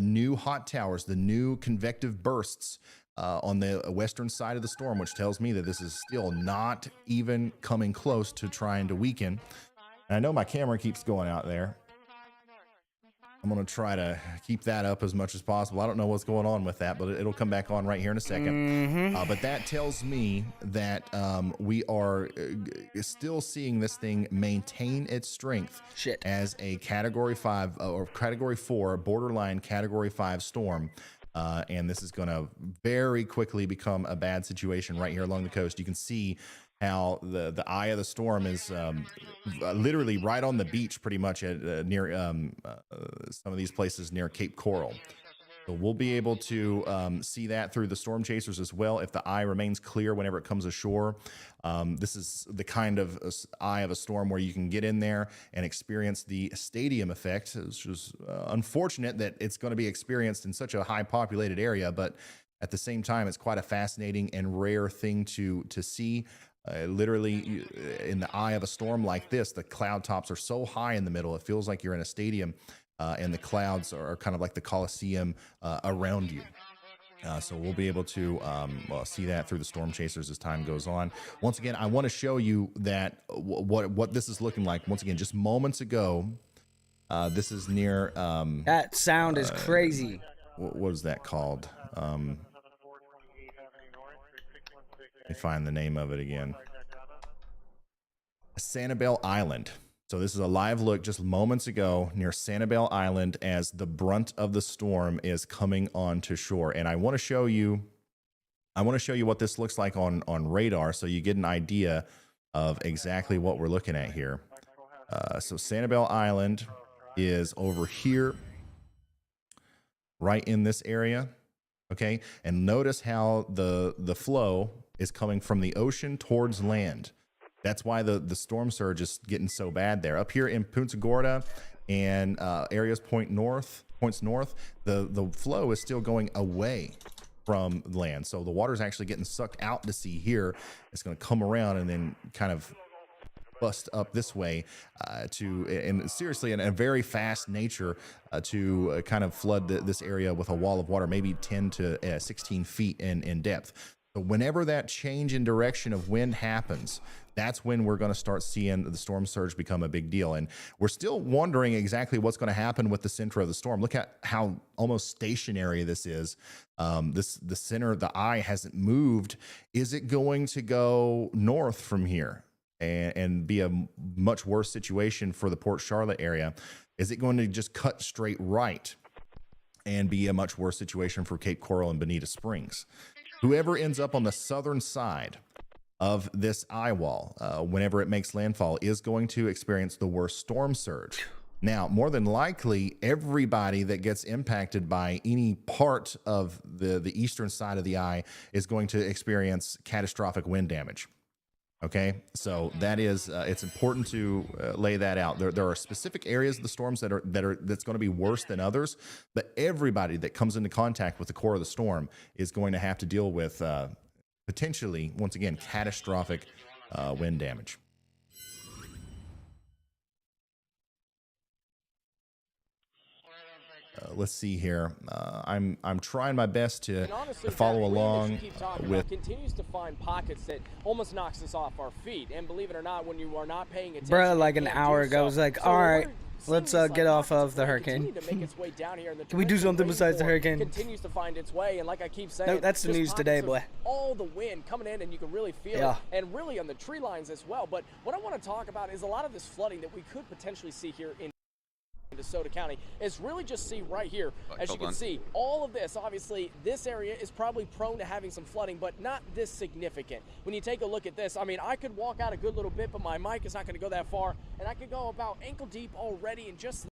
new hot towers, the new convective bursts on the western side of the storm, which tells me that this is still not even coming close to trying to weaken. And I know my camera keeps going out there. I'm going to try to keep that up as much as possible. I don't know what's going on with that, but it'll come back on right here in a second. But that tells me that we are still seeing this thing maintain its strength as a Category 5 or Category 4, borderline Category 5 storm. And this is going to very quickly become a bad situation right here along the coast. You can see how the eye of the storm is literally right on the beach, pretty much at near some of these places near Cape Coral. So we'll be able to see that through the storm chasers as well if the eye remains clear whenever it comes ashore. This is the kind of eye of a storm where you can get in there and experience the stadium effect. It's just unfortunate that it's going to be experienced in such a high populated area, but at the same time, it's quite a fascinating and rare thing to see. Literally in the eye of a storm like this, the cloud tops are so high in the middle, it feels like you're in a stadium and the clouds are kind of like the Colosseum around you. So we'll be able to see that through the storm chasers as time goes on. Once again, I want to show you that what this is looking like. Once again, just moments ago, this is near... that sound is crazy. What is that called? Let me find the name of it again. Sanibel Island. So this is a live look just moments ago near Sanibel Island as the brunt of the storm is coming onto shore. And I want to show you what this looks like on radar so you get an idea of exactly what we're looking at here. So Sanibel Island is over here, right in this area. Okay, and notice how the flow is coming from the ocean towards land. That's why the storm surge is getting so bad there. Up here in Punta Gorda and areas points north, the flow is still going away from land. So the water is actually getting sucked out to sea here. It's going to come around and then kind of bust up this way and seriously in a very fast nature to kind of flood this area with a wall of water, maybe 10 to 16 feet in depth. So whenever that change in direction of wind happens, that's when we're going to start seeing the storm surge become a big deal. And we're still wondering exactly what's going to happen with the center of the storm. Look at how almost stationary this is. The center, the eye hasn't moved. Is it going to go north from here and be a much worse situation for the Port Charlotte area? Is it going to just cut straight right and be a much worse situation for Cape Coral and Bonita Springs? Whoever ends up on the southern side of this eye wall, whenever it makes landfall, is going to experience the worst storm surge. Now, more than likely, everybody that gets impacted by any part of the eastern side of the eye is going to experience catastrophic wind damage. Okay, so that is it's important to lay that out. There are specific areas of the storms that's going to be worse than others, but everybody that comes into contact with the core of the storm is going to have to deal with potentially, once again, catastrophic wind damage. let's see here. I'm trying my best to honestly, follow along with. Continues to find pockets that almost knocks us off our feet. And believe it or not, when you are not paying attention, Bruh, like an hour ago, I was like, all right, let's get off of the hurricane. Can we do something besides the hurricane? Continues to find its way, and like I keep saying, No, that's the news today, boy. All the wind coming in, and you can really feel it, and really on the tree lines as well. But what I want to talk about is a lot of this flooding that we could potentially see here in DeSoto County is really just see right here. As you can see, all of this, obviously, this area is probably prone to having some flooding, but not this significant. When you take a look at this, I mean, I could walk out a good little bit, but my mic is not going to go that far, and I could go about ankle deep already in just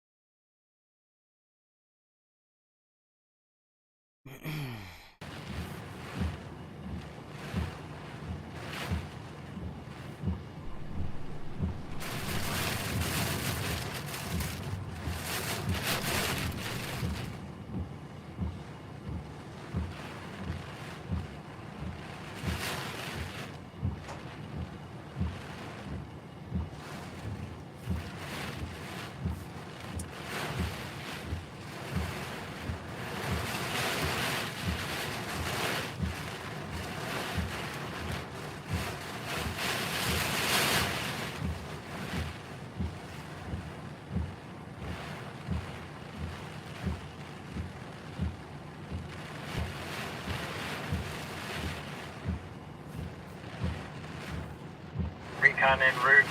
recon en route.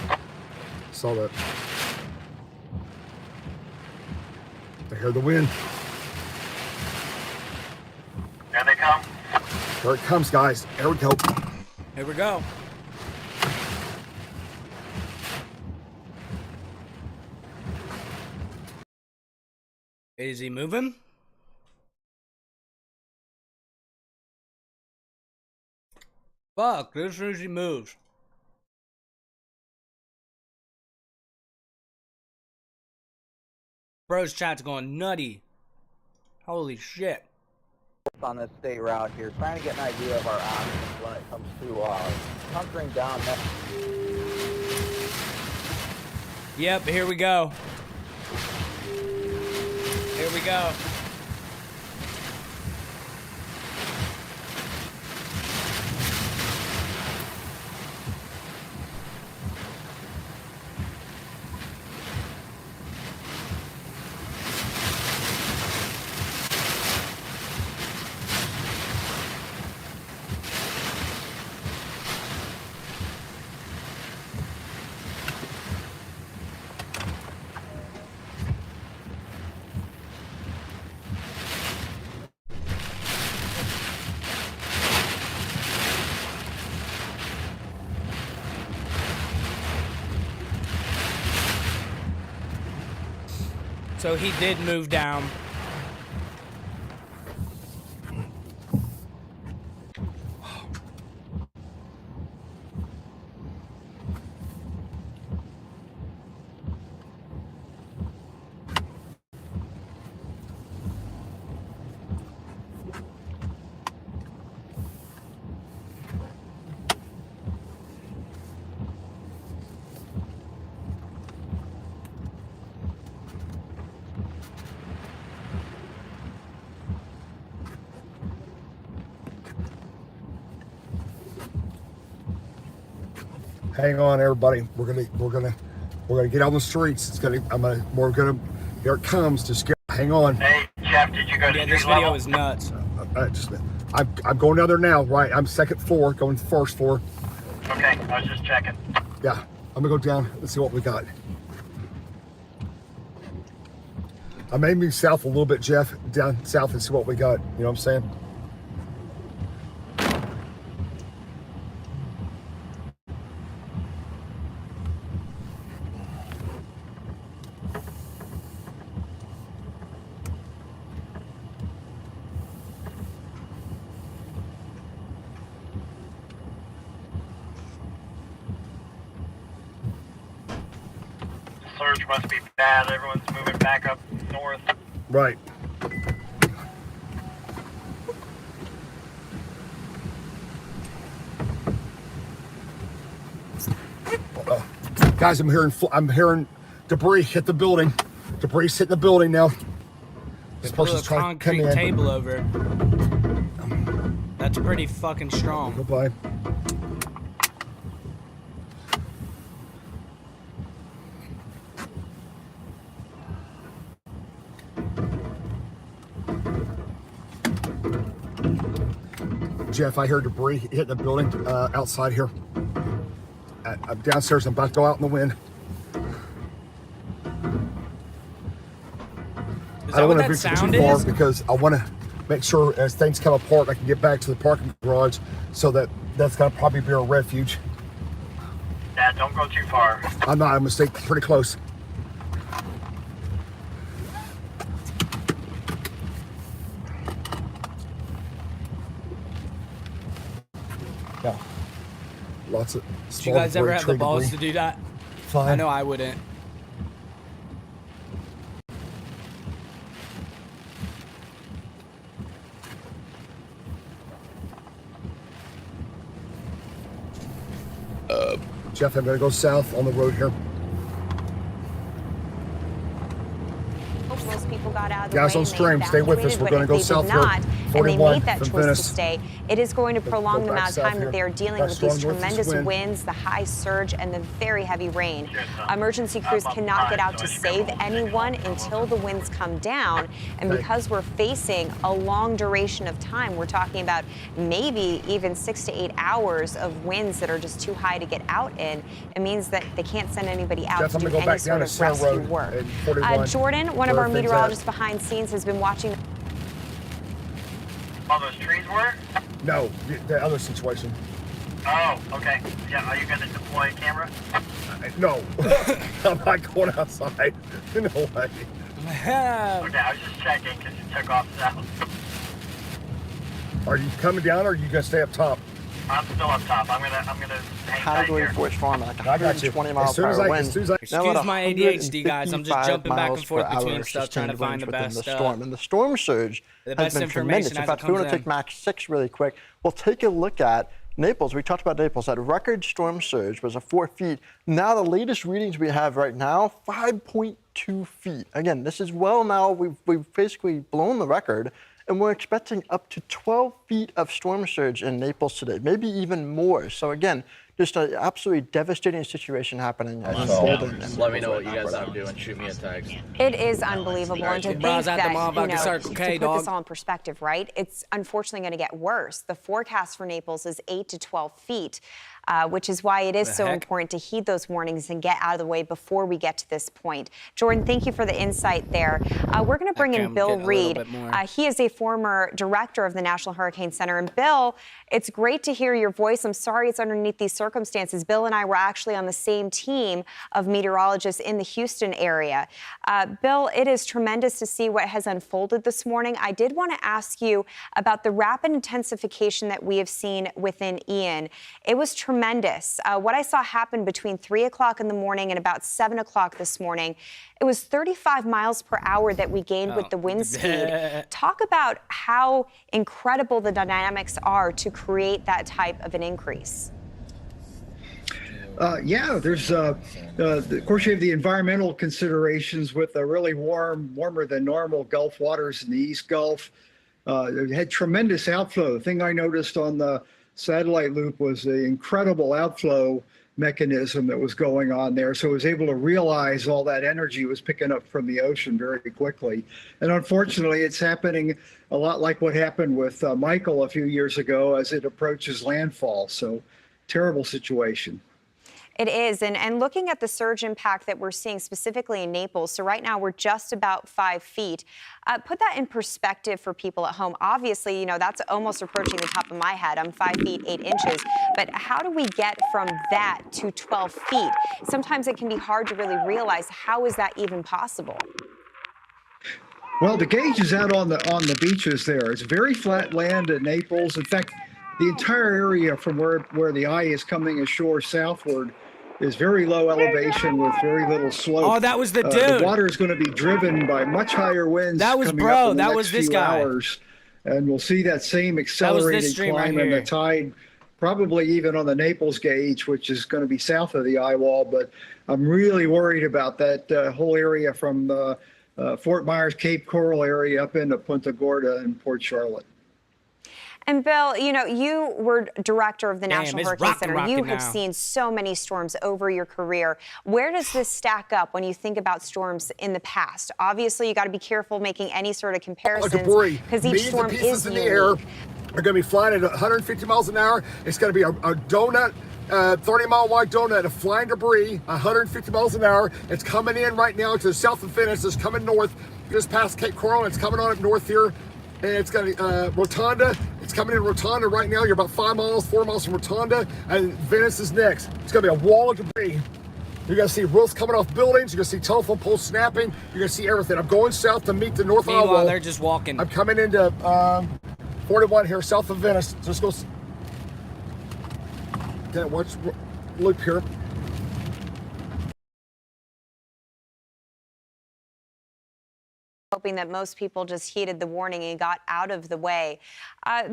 Saw that. I hear the wind. There they come. Here it comes, guys. Here we go. Here we go. Is he moving? Fuck, as soon as he moves. Bro's chat's going nutty. Holy shit. On this state route here, trying to get an idea of our options when it comes to hunkering down. Yep, here we go. Here we go. So he did move down. Hang on, everybody. We're gonna get on the streets. We're gonna. Here it comes. Just hang on. Hey, Jeff, did you go to this video is nuts. I'm going down there now. Right, I'm second floor, going first floor. Okay, I was just checking. Yeah, I'm gonna go down. Let's see what we got. I may move south a little bit, Jeff, down south and see what we got. You know what I'm saying? Surge must be bad. Everyone's moving back up north. Right. Guys, I'm hearing debris hit the building. Debris hitting the building now. This They blew a person's trying to come concrete in. table over. That's pretty fucking strong. Goodbye. Jeff, I hear debris hit the building outside here. I'm downstairs. I'm about to go out in the wind. I don't want to venture too far because I want to make sure as things come apart, I can get back to the parking garage, so that's going to probably be our refuge. Dad, don't go too far. I'm not. I'm going to stay pretty close. Yeah. Lots of. Did you guys ever have the balls to do that? Fine. I know I wouldn't. Jeff, I'm going to go south on the road here. Most people got out of the Guys way on stream, stay with us. We're going to go south here. And they 41 made that from choice Venice. to stay. It is going to prolong the back amount of south time here. that they are dealing Back with these strong northeast tremendous wind. winds, the high surge, and the very heavy rain. Emergency crews cannot get out to save anyone until the winds come down. And because we're facing a long duration of time, we're talking about maybe even 6 to 8 hours of winds that are just too high to get out in. It means that they can't send anybody out Jeff, to I'm do gonna go any back down sort to of Sarah rescue Road work. at 41, Jordan, one of where our things at. meteorologists behind scenes, has been watching. All those trees were? No, the other situation. Oh, okay. Yeah, are you going to deploy a camera? No. I'm not going outside. No way. Okay, I was just checking because you took off south. Are you coming down or are you going to stay up top? I'm still up top. I'm gonna hang tight Category here. 4 storm at like I got you. 120 As miles soon per as hour I- wind. as soon as I- Excuse my ADHD, guys. I'm just jumping back and 155 forth miles per between hour stuff, trying to sustained find the winds within best the storm. And the storm surge the has best been information tremendous. In as it fact, if we comes want to in. take Mach 6 really quick, we'll take a look at Naples. We talked about Naples. That record storm surge was 4 feet. Now the latest readings we have right now, 5.2 feet. Again, this is well now. We've basically blown the record. And we're expecting up to 12 feet of storm surge in Naples today, maybe even more. So again, just an absolutely devastating situation happening. Let me know what you guys are doing. Shoot me a text. It is unbelievable. And to think that, Circle K, to put this all in perspective, right? It's unfortunately going to get worse. The forecast for Naples is 8 to 12 feet. Which is why it is so important to heed those warnings and get out of the way before we get to this point. Jordan, thank you for the insight there. We're going to bring in Bill Reed. He is a former director of the National Hurricane Center. And Bill, it's great to hear your voice. I'm sorry it's underneath these circumstances. Bill and I were actually on the same team of meteorologists in the Houston area. Bill, it is tremendous to see what has unfolded this morning. I did want to ask you about the rapid intensification that we have seen within Ian. It was tremendous. What I saw happen between 3 o'clock in the morning and about 7 o'clock this morning, it was 35 miles per hour that we gained with the wind speed. Talk about how incredible the dynamics are to create that type of an increase. Yeah, there's, of course, you have the environmental considerations with the really warmer than normal Gulf waters in the East Gulf. It had tremendous outflow. The thing I noticed on the satellite loop was the incredible outflow mechanism that was going on there. So it was able to realize all that energy was picking up from the ocean very quickly. And unfortunately, it's happening a lot like what happened with Michael a few years ago as it approaches landfall. So terrible situation. It is. And looking at the surge impact that we're seeing specifically in Naples, so right now we're just about 5 feet. Put that in perspective for people at home. Obviously, you know, that's almost approaching the top of my head. I'm 5 feet 8 inches. But how do we get from that to 12 feet? Sometimes it can be hard to really realize, how is that even possible? Well, the gauge is out on the beaches there. It's very flat land in Naples. In fact, the entire area from where the eye is coming ashore southward is very low elevation with very little slope. Oh, that was the dude. The water is going to be driven by much higher winds. That was coming bro. Up in the That next was this few guy. Hours, and we'll see that same accelerated stream climb right in the here. tide, probably even on the Naples gauge, which is going to be south of the eye wall. But I'm really worried about that whole area from Fort Myers, Cape Coral area up into Punta Gorda and Port Charlotte. And Bill, you know, you were director of the Damn, National it's Hurricane Center. You rocking have now. seen so many storms over your career. Where does this stack up when you think about storms in the past? Obviously, you got to be careful making any sort of comparisons because each storm is in the unique. air are going to be flying at 150 miles an hour. It's going to be a donut, 30-mile wide donut of flying debris, 150 miles an hour. It's coming in right now to the south of Venice. It's coming north, just past Cape Coral. It's coming on up north here. And it's got Rotunda. It's coming in Rotunda right now. You're about 4 miles from Rotunda, and Venice is next. It's going to be a wall of debris. You're going to see roofs coming off buildings. You're going to see telephone poles snapping. You're going to see everything. I'm going south to meet the North Isle Meanwhile, Wall. they're just walking. I'm coming into 41 here, south of Venice. Just go. Okay, watch loop here. Hoping that most people just heeded the warning and got out of the way.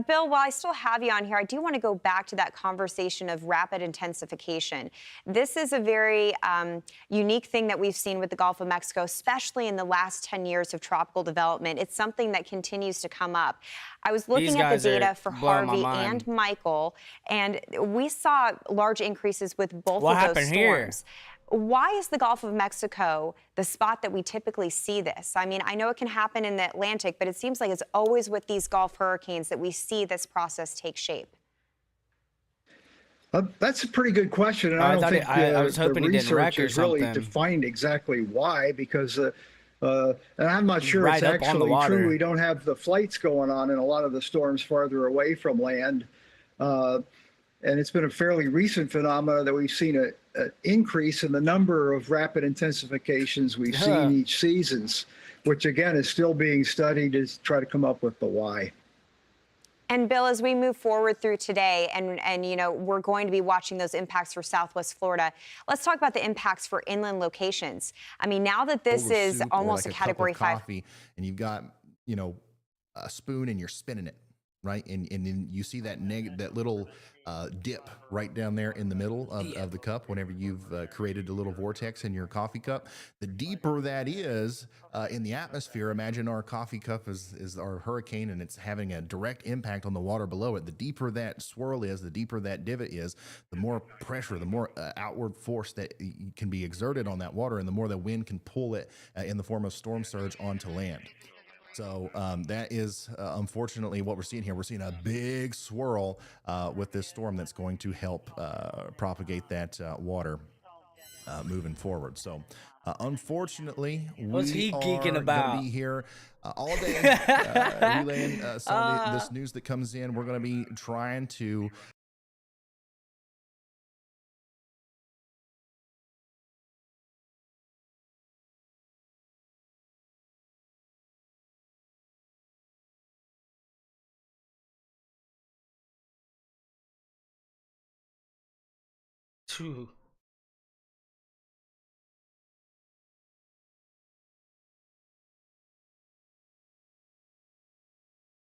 Bill, while I still have you on here, I do want to go back to that conversation of rapid intensification. This is a very unique thing that we've seen with the Gulf of Mexico, especially in the last 10 years of tropical development. It's something that continues to come up. I was looking at the data for Harvey and Michael, and we saw large increases with both of those storms. Why is the Gulf of Mexico the spot that we typically see this? I mean, I know it can happen in the Atlantic, but it seems like it's always with these Gulf hurricanes that we see this process take shape. That's a pretty good question, and I don't think I was hoping the he didn't wreck research or has really something. defined exactly why, because and I'm not sure Right it's up on the actually water. true. We don't have the flights going on in a lot of the storms farther away from land. And it's been a fairly recent phenomenon that we've seen an increase in the number of rapid intensifications we've seen each seasons, which again is still being studied to try to come up with the why. And Bill, as we move forward through today, and you know, we're going to be watching those impacts for Southwest Florida. Let's talk about the impacts for inland locations. I mean, now that this is almost like a Category 5 coffee, and you've got, you know, a spoon and you're spinning it, right? And then you see that that little dip right down there in the middle of the cup whenever you've created a little vortex in your coffee cup. The deeper that is in the atmosphere, imagine our coffee cup is our hurricane and it's having a direct impact on the water below it. The deeper that swirl is, the deeper that divot is, the more pressure, the more outward force that can be exerted on that water, and the more the wind can pull it in the form of storm surge onto land. So that is unfortunately what we're seeing here. We're seeing a big swirl with this storm that's going to help propagate that water moving forward. So unfortunately, What's he geeking are about? going to be here all day relaying some of this news that comes in. We're going to be trying to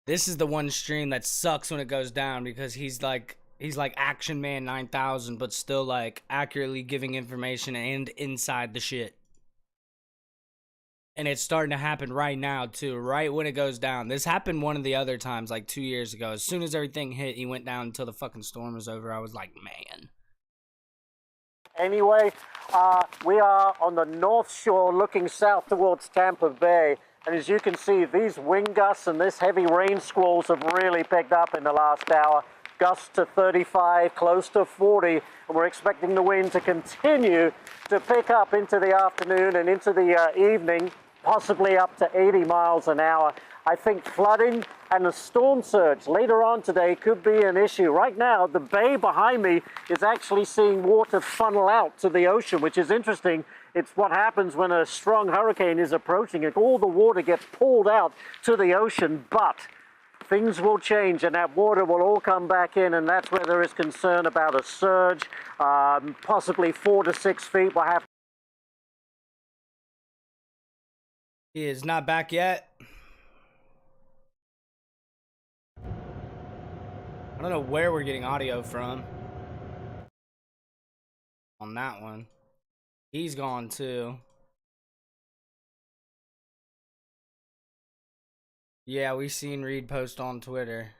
This is the one stream that sucks when it goes down because he's like Action Man 9000, but still like accurately giving information and inside the shit. And it's starting to happen right now too, right when it goes down. This happened one of the other times, like 2 years ago. As soon as everything hit, he went down until the fucking storm was over. I was like, man. Anyway, we are on the north shore looking south towards Tampa Bay. And as you can see, these wind gusts and this heavy rain squalls have really picked up in the last hour. Gusts to 35, close to 40. And we're expecting the wind to continue to pick up into the afternoon and into the evening, possibly up to 80 miles an hour. I think flooding and a storm surge later on today could be an issue. Right now, the bay behind me is actually seeing water funnel out to the ocean, which is interesting. It's what happens when a strong hurricane is approaching it. All the water gets pulled out to the ocean, but things will change and that water will all come back in, and that's where there is concern about a surge, possibly 4 to 6 feet. We'll have. He is not back yet. I don't know where we're getting audio from on that one. He's gone too. Yeah, we seen Reed post on Twitter.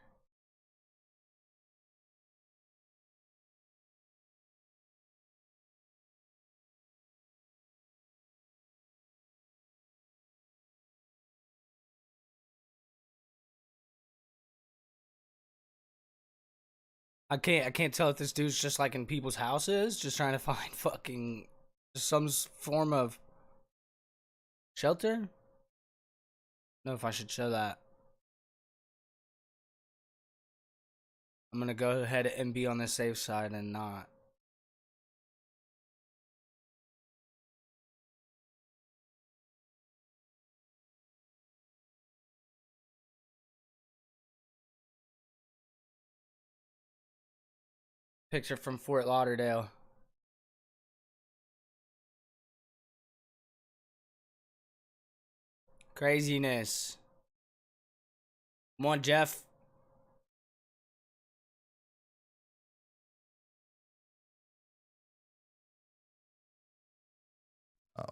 I can't tell if this dude's just like in people's houses, just trying to find fucking some form of shelter. I don't know if I should show that. I'm gonna go ahead and be on the safe side and not. Picture from Fort Lauderdale. Craziness. Come on, Jeff.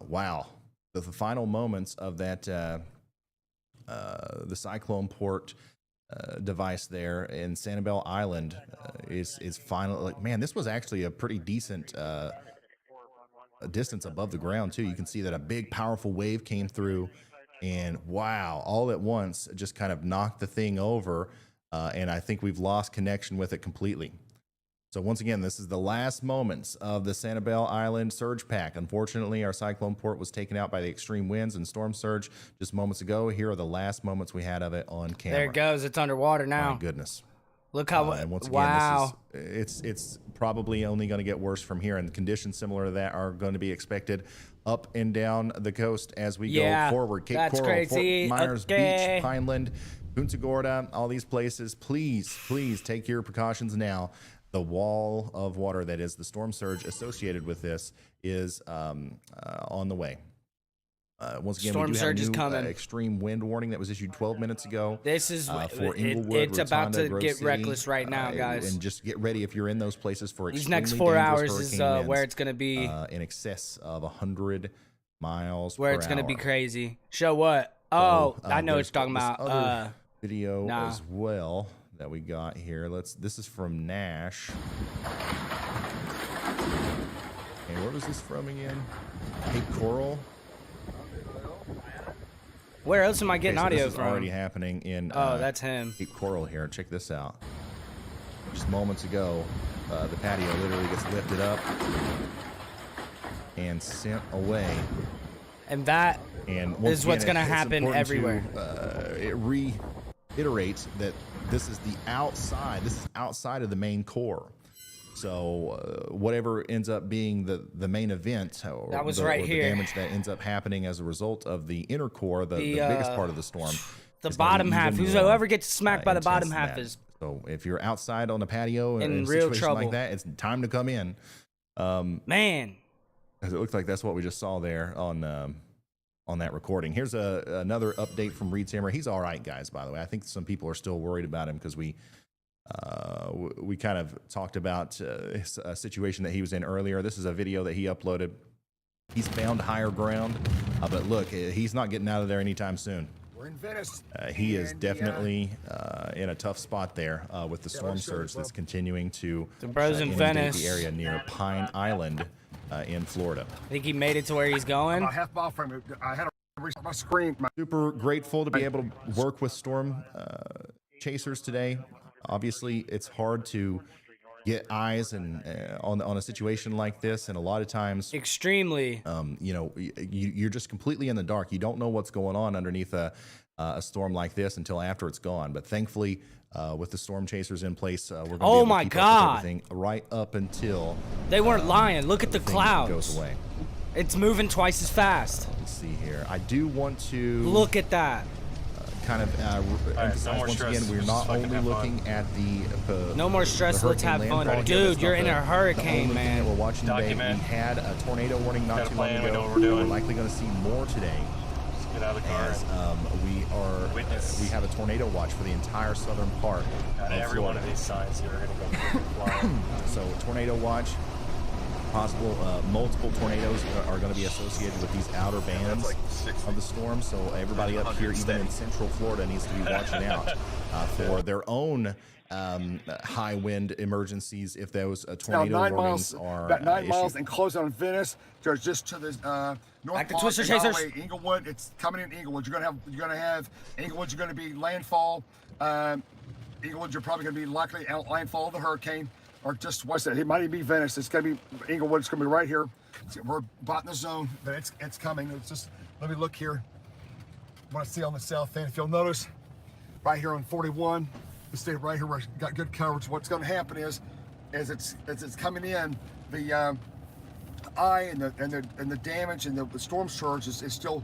Wow. The final moments of that, the cyclone port device there in Sanibel Island is finally, like, man, this was actually a pretty decent distance above the ground, too. You can see that a big, powerful wave came through, and wow, all at once, just kind of knocked the thing over, and I think we've lost connection with it completely. So once again, this is the last moments of the Sanibel Island surge pack. Unfortunately, our cyclone port was taken out by the extreme winds and storm surge just moments ago. Here are the last moments we had of it on camera. There it goes. It's underwater now. My goodness. Look how and once again, wow. It's probably only going to get worse from here, and conditions similar to that are going to be expected up and down the coast as we go forward. Cape that's Coral, crazy. Fort Myers Beach, Pineland, Punta Gorda, all these places. Please take your precautions now. The wall of water that is the storm surge associated with this is on the way. Once again, storm we do surge have is a new coming. Extreme wind warning that was issued 12 minutes ago. This is for Inglewood, it's about Rotunda, to Grove get City, reckless right now, guys. And just get ready if you're in those places for These extremely next 4 hours dangerous is hurricane where winds, it's gonna be in excess of 100 miles where per it's gonna hour. be crazy. Show what? Oh, So, I know what you're there's talking this about. other video nah. as well that we got here. This is from Nash. And where was this from again? Cape Coral. Where else am I getting Okay, so audio this is from? already happening in that's him. Cape Coral here. Check this out. Just moments ago, the patio literally gets lifted up and sent away. And that is what's going to happen everywhere. It reiterates that this is the outside. This is outside of the main core. So whatever ends up being the main event, or that was the here. damage that ends up happening as a result of the inner core, the biggest part of the storm, the bottom half. Whoever gets smacked by the bottom half is. So if you're outside on the patio in a real situation trouble like that, it's time to come in. Man, because it looks like that's what we just saw there on that recording. Here's another update from Reed's Hammer. He's all right, guys. By the way, I think some people are still worried about him because we kind of talked about a situation that he was in earlier. This is a video that he uploaded. He's found higher ground, but look, he's not getting out of there anytime soon. We're in Venice. He is definitely in a tough spot there with the storm surge that's continuing to in Venice. the area near Pine Island in Florida. I think he made it to where he's going. About half mile from it. I had my screen. Super grateful to be able to work with storm chasers today. Obviously, it's hard to get eyes and on a situation like this, and a lot of times, extremely, you're just completely in the dark. You don't know what's going on underneath a storm like this until after it's gone. But thankfully, with the storm chasers in place, we're going to be able to keep up with everything right up until they weren't lying. Look at the clouds. Goes away. It's moving twice as fast. Let's see here. I do want to look at that. Kind of emphasize once again, we're not only looking at the no more stress. Let's have fun, dude. You're in a hurricane, man. That we're watching today. We had a tornado warning not too long ago. We're likely going to see more today. Just get out of the car. As we have a tornado watch for the entire southern part of every Florida. one of these signs here are going to go flying. So tornado watch. possible. Multiple tornadoes are going to be associated with these outer bands of the storm. So everybody up here, even in Central Florida, needs to be watching out for their own high wind emergencies if those tornado warnings are about 9 miles issued. and close on Venice. There's just to the north. Back to Twister Chasers. Inglewood. It's coming in Inglewood. You're gonna have Inglewood. You're gonna be landfall. Inglewood. You're probably gonna be likely landfall of the hurricane, or just what's that? It might even be Venice. It's gonna be Inglewood. It's gonna be right here. We're about in the zone, but it's coming. It's just, let me look here. I want to see on the south end. If you'll notice, right here on 41. Stay right here where it's got good coverage. What's going to happen is, as it's coming in, the eye and the damage and the storm surge is still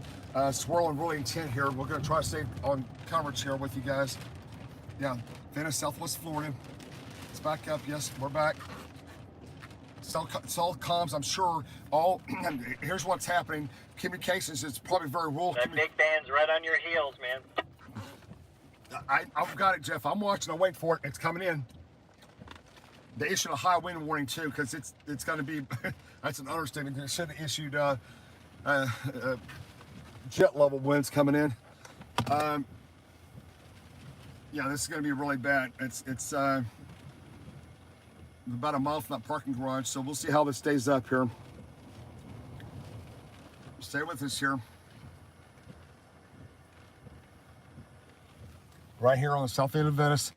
swirling really intent here. We're going to try to stay on coverage here with you guys. Yeah, Venice, Southwest Florida. It's back up. Yes, we're back. It's all comms, I'm sure. Here's what's happening. Communications is probably very rural. That big band's right on your heels, man. I've got it, Jeff. I'm watching. I'm waiting for it. It's coming in. They issued a high wind warning too, because it's going to be. That's an understatement. They should have issued jet level winds coming in. Yeah, this is going to be really bad. It's about a mile from that parking garage, so we'll see how this stays up here. Stay with us here. Right here on the south end of Venice.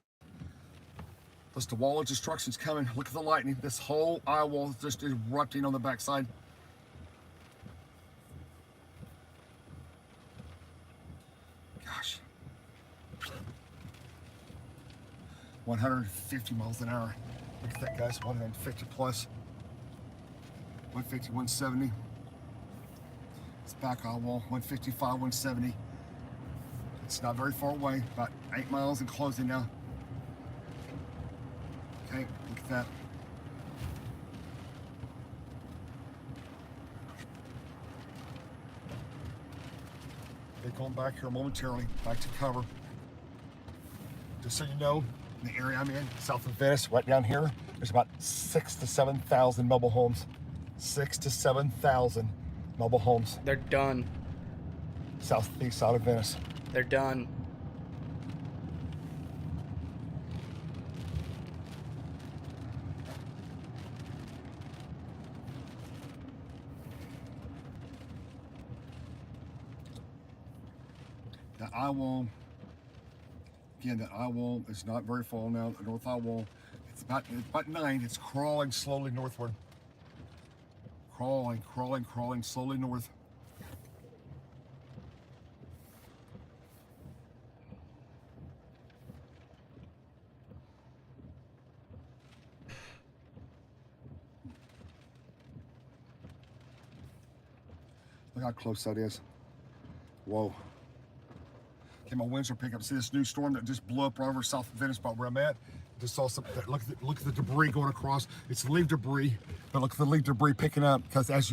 Just the wall of destruction's coming. Look at the lightning. This whole eye wall is just erupting on the backside. Gosh. 150 miles an hour. Look at that, guys. 150 plus. 150, 170. It's back eye wall. 155, 170. It's not very far away, about 8 miles and closing now. Okay, look at that. They're going back here momentarily, back to cover. Just so you know, in the area I'm in, south of Venice, right down here, there's about 6,000 to 7,000 mobile homes. 6,000 to 7,000 mobile homes. They're done. Southeast side of Venice. They're done. The eye wall, again, that eye wall is not very far now. The north eye wall, it's about 9. It's crawling slowly northward. Crawling slowly north. Look how close that is. Whoa. Okay, my winds are picking up. See this new storm that just blew up right over south of Venice, about where I'm at? Just saw some. Look at the debris going across. It's leaf debris, but look at the leaf debris picking up, because as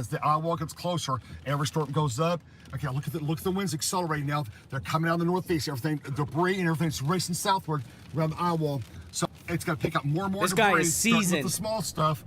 the eye wall gets closer, every storm goes up. Okay, look at the winds accelerating now. They're coming out of the northeast. Everything, debris and everything's racing southward around the eye wall. So it's going to pick up more and more debris. This guy is seasoned. With the small stuff.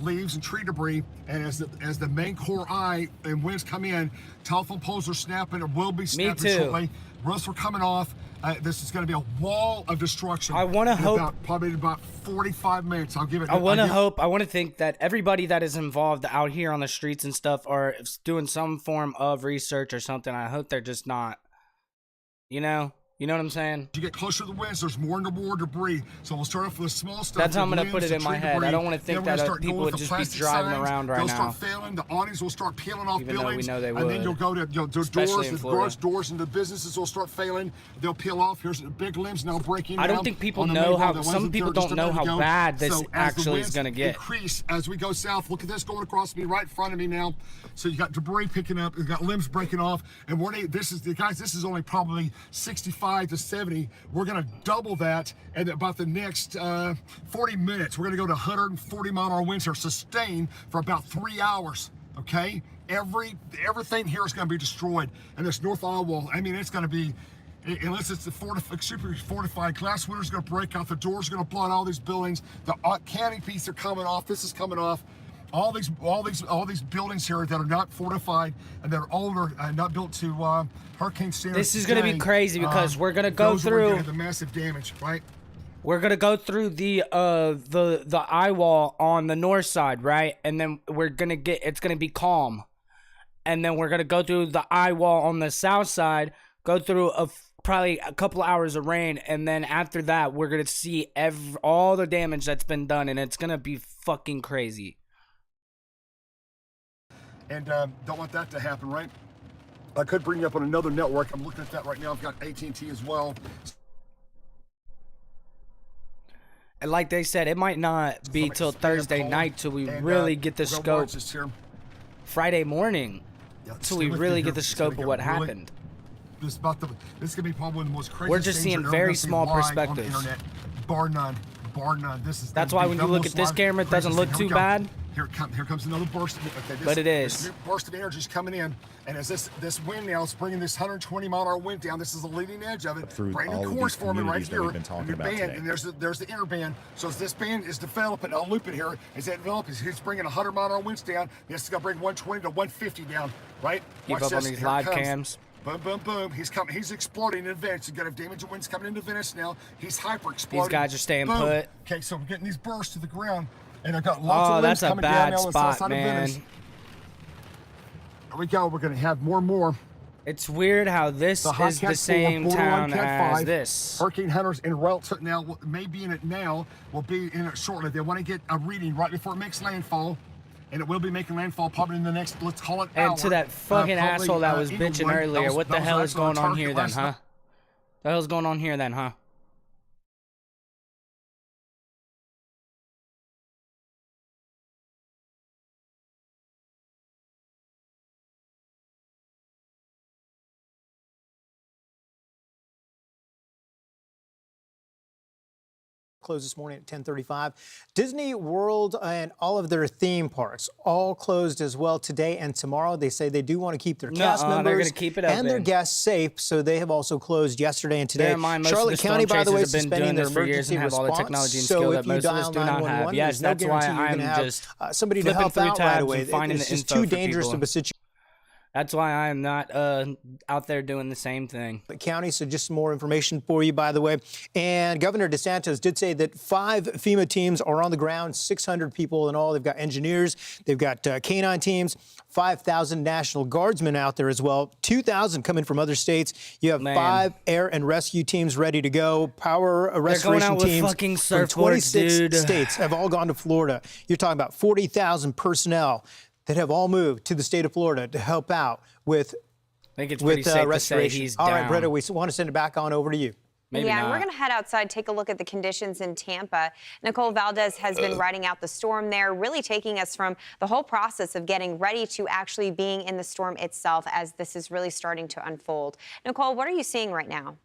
Leaves and tree debris, and as the main core eye and winds come in, telephone poles are snapping or will be snapping shortly. Roofs are coming off. This is going to be a wall of destruction. I want to hope probably about 45 minutes. I'll give it. I want to think that everybody that is involved out here on the streets and stuff are doing some form of research or something. I hope they're just not. You know what I'm saying? You get closer to the winds, there's more and more debris. So we'll start off with the small stuff. That's how I'm going to put it in my head. I don't want to think that people would just be driving around right now. They'll start failing. The awnings will start peeling off Even buildings. Though we know they would. And then you'll go to doors, the garage doors, and the businesses will start failing. They'll peel off. Here's big limbs now breaking down. I don't think people know how, some people don't know how bad this actually is going to get. Increase as we go south. Look at this going across me right in front of me now. So you got debris picking up. You got limbs breaking off. And this is only probably 65 to 70. We're going to double that in about the next 40 minutes. We're going to go to 140 mile an hour winds are sustained for about 3 hours. Okay, everything here is going to be destroyed. And this north eye wall, I mean, it's going to be, unless it's the super fortified, glass windows are going to break out. The doors are going to blow out all these buildings. The canopies are coming off. This is coming off. all these buildings here that are not fortified and that are older and not built to hurricane standards. This is going to be crazy because we're going to go through the massive damage, right? We're going to go through the eye wall on the north side, right? And then it's going to be calm. And then we're going to go through the eye wall on the south side, go through probably a couple hours of rain, and then after that, we're going to see all the damage that's been done, and it's going to be fucking crazy. And don't want that to happen, right? I could bring you up on another network. I'm looking at that right now. I've got AT&T as well. And like they said, it might not be till Thursday night till we really get the scope. Friday morning, till we really get the scope of what happened. This is gonna be probably one of the most crazy. We're just seeing very small perspectives. Bar none. That's why when you look at this camera, it doesn't look too bad. Here comes another burst. But it is. This burst of energy is coming in, and as this wind now is bringing this 120-mile-an-hour wind down. This is the leading edge of it. Through brand all new of course these forming right communities that here. we've been talking about band, today. and there's the inner band. So as this band is developing, I'll loop it here. As it develops, it's bringing 100-mile-an-hour winds down. This is gonna bring 120 to 150 down. Right? Keep up on these live cams. Boom, boom, boom. He's coming. He's exploding in Venice. You got a damage of winds coming into Venice now. He's hyper exploding. These guys are staying boom. put. Okay, so we're getting these bursts to the ground, and I've got lots of winds that's a coming down bad now spot, outside man. of Venice. Here we go. We're gonna have more and more. It's weird how this is the same town as this. Hurricane hunters en route now may be in it now. Will be in it shortly. They want to get a reading right before it makes landfall. And it will be making landfall probably in the next, let's call it, hour. And to that fucking asshole that was bitching earlier, what the hell is going on here then, huh? The hell's going on here then, huh? Closed this morning at 10:35. Disney World and all of their theme parks all closed as well today and tomorrow. They say they do want to keep their cast members they're gonna keep it and their open. guests safe, so they have also closed yesterday and today. Bear in mind, most Charlotte of the County, storm by the way, chasers have been suspending doing their this for years emergency and have all the response. technology and So skill if that you most of us dial do not have. 911, Yes, there's no that's why guarantee you're I'm gonna have just somebody to flipping help through out tabs right away. and finding It's the just info too for dangerous people. of a situation. That's why I'm not out there doing the same thing. County, so just some more information for you, by the way. And Governor DeSantis did say that 5 FEMA teams are on the ground, 600 people in all. They've got engineers, they've got canine teams, 5,000 National Guardsmen out there as well, 2,000 coming from other states. You have 5 air and rescue teams ready to go. Power restoration teams from 26 states have all gone to Florida. You're talking about 40,000 personnel that have all moved to the state of Florida to help out with I think it's pretty safe to say he's all right, down. Britta, we want to send it back on over to you. And we're going to head outside, take a look at the conditions in Tampa. Nicole Valdez has been riding out the storm there, really taking us from the whole process of getting ready to actually being in the storm itself as this is really starting to unfold. Nicole, what are you seeing right now?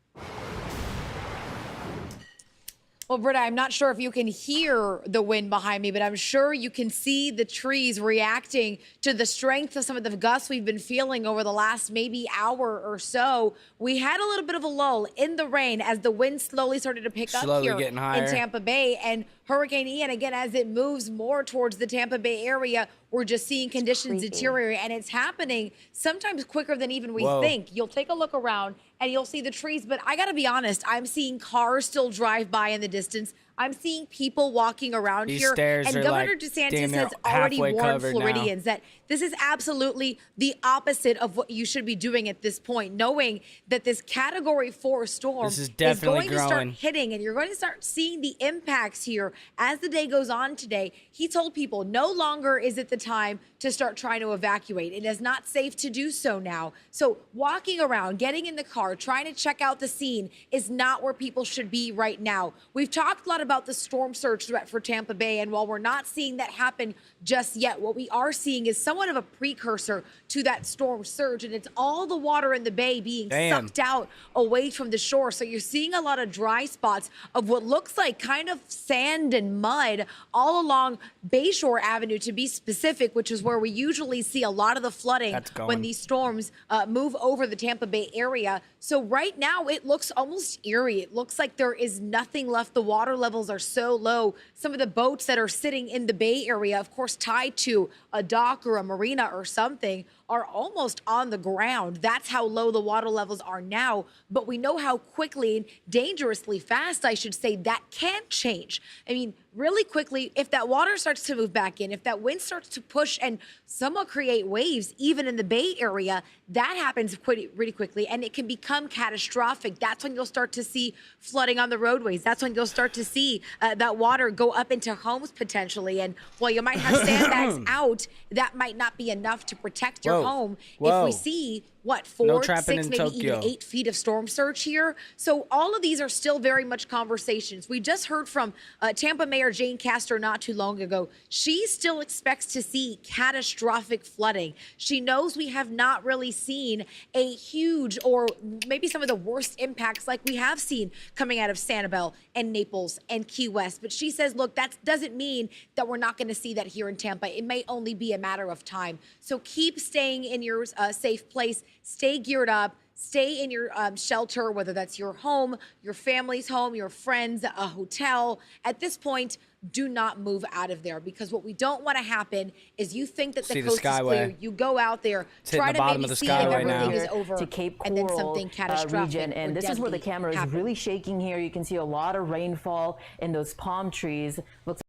Well, Britta, I'm not sure if you can hear the wind behind me, but I'm sure you can see the trees reacting to the strength of some of the gusts we've been feeling over the last maybe hour or so. We had a little bit of a lull in the rain as the wind slowly started to pick up here in Tampa Bay. And Hurricane Ian, again, as it moves more towards the Tampa Bay area, we're just seeing conditions deteriorate, and it's happening sometimes quicker than even we think. You'll take a look around and you'll see the trees, but I gotta be honest, I'm seeing cars still drive by in the distance. I'm seeing people walking around These here, stairs and are Governor like DeSantis has already warned Floridians that this is absolutely the opposite of what you should be doing at this point, knowing that this Category 4 storm is going to start hitting, and you're going to start seeing the impacts here as the day goes on today. He told people no longer is it the time to start trying to evacuate. It is not safe to do so now. So walking around, getting in the car, trying to check out the scene is not where people should be right now. We've talked a lot about the storm surge threat for Tampa Bay, and while we're not seeing that happen just yet, what we are seeing is somewhat of a precursor to that storm surge, and it's all the water in the bay being sucked out away from the shore. So you're seeing a lot of dry spots of what looks like kind of sand and mud all along Bayshore Avenue, to be specific, which is where we usually see a lot of the flooding when these storms move over the Tampa Bay area. So right now it looks almost eerie. It looks like there is nothing left. The water level levels are so low. Some of the boats that are sitting in the Bay Area, of course, tied to a dock or a marina or something, are almost on the ground. That's how low the water levels are now. But we know how quickly and dangerously fast, I should say, that can change. I mean, really quickly, if that water starts to move back in, if that wind starts to push and somewhat create waves, even in the Bay Area, that happens really quickly, and it can become catastrophic. That's when you'll start to see flooding on the roadways. That's when you'll start to see that water go up into homes potentially. And while you might have sandbags out, that might not be enough to protect your home. If we see, what, 4, 6, maybe even 8 feet of storm surge here. So all of these are still very much conversations. We just heard from Tampa Mayor Jane Castor not too long ago. She still expects to see catastrophic flooding. She knows we have not really seen a huge, or maybe some of the worst impacts like we have seen coming out of Sanibel and Naples and Key West. But she says, look, that doesn't mean that we're not going to see that here in Tampa. It may only be a matter of time. So keep staying in your safe place. Stay geared up. Stay in your shelter, whether that's your home, your family's home, your friends, a hotel. At this point, do not move out of there, because what we don't want to happen is you think that the coast is clear. You go out there, try to maybe see if everything is over, to Cape and then something catastrophic region. And this is where the camera is really shaking here. You can see a lot of rainfall in those palm trees. Looks.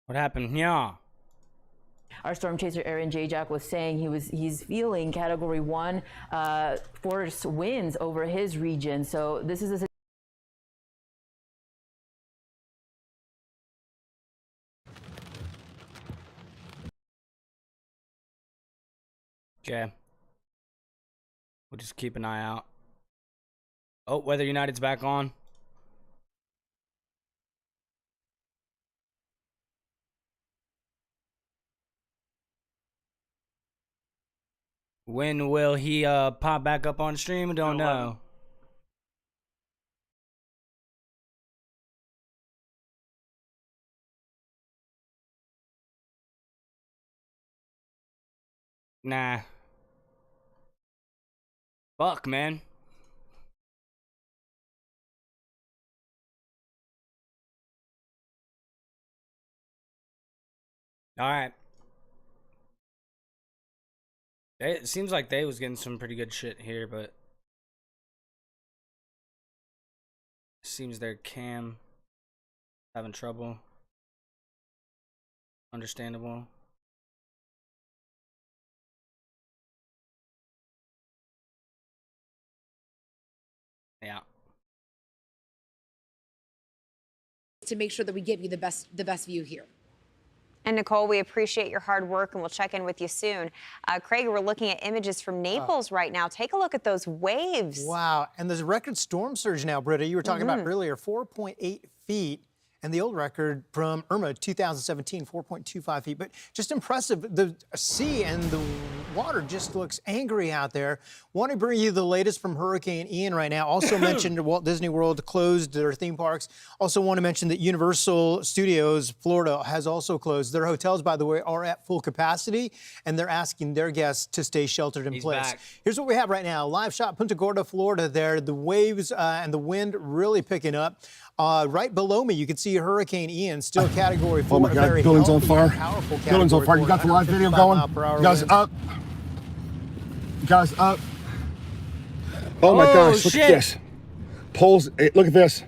What happened? Yeah. Our storm chaser Aaron Jajak was saying he's feeling Category 1 force winds over his region. So this is a Okay. We'll just keep an eye out. Oh, Weather United's back on. When will he pop back up on stream? I don't know. Nah. Fuck, man. All right. It seems like they was getting some pretty good shit here, but seems their cam having trouble. Understandable. Yeah. To make sure that we give you the best view here. And Nicole, we appreciate your hard work, and we'll check in with you soon. Craig, we're looking at images from Naples right now. Take a look at those waves. Wow, and there's a record storm surge now, Britta. You were talking about earlier, 4.8 feet. And the old record from Irma, 2017, 4.25 feet. But just impressive. The sea and the water just looks angry out there. Want to bring you the latest from Hurricane Ian right now. Also mentioned Walt Disney World closed their theme parks. Also want to mention that Universal Studios Florida has also closed. Their hotels, by the way, are at full capacity, and they're asking their guests to stay sheltered in place. Back. Here's what we have right now. Live shot Punta Gorda, Florida there. The waves and the wind really picking up. Right below me, you can see Hurricane Ian, still Category 4. Oh my God, building's on fire. Building's on fire. You got the live video going? You guys up? You guys up? Oh my gosh, look at this. Poles, look at this.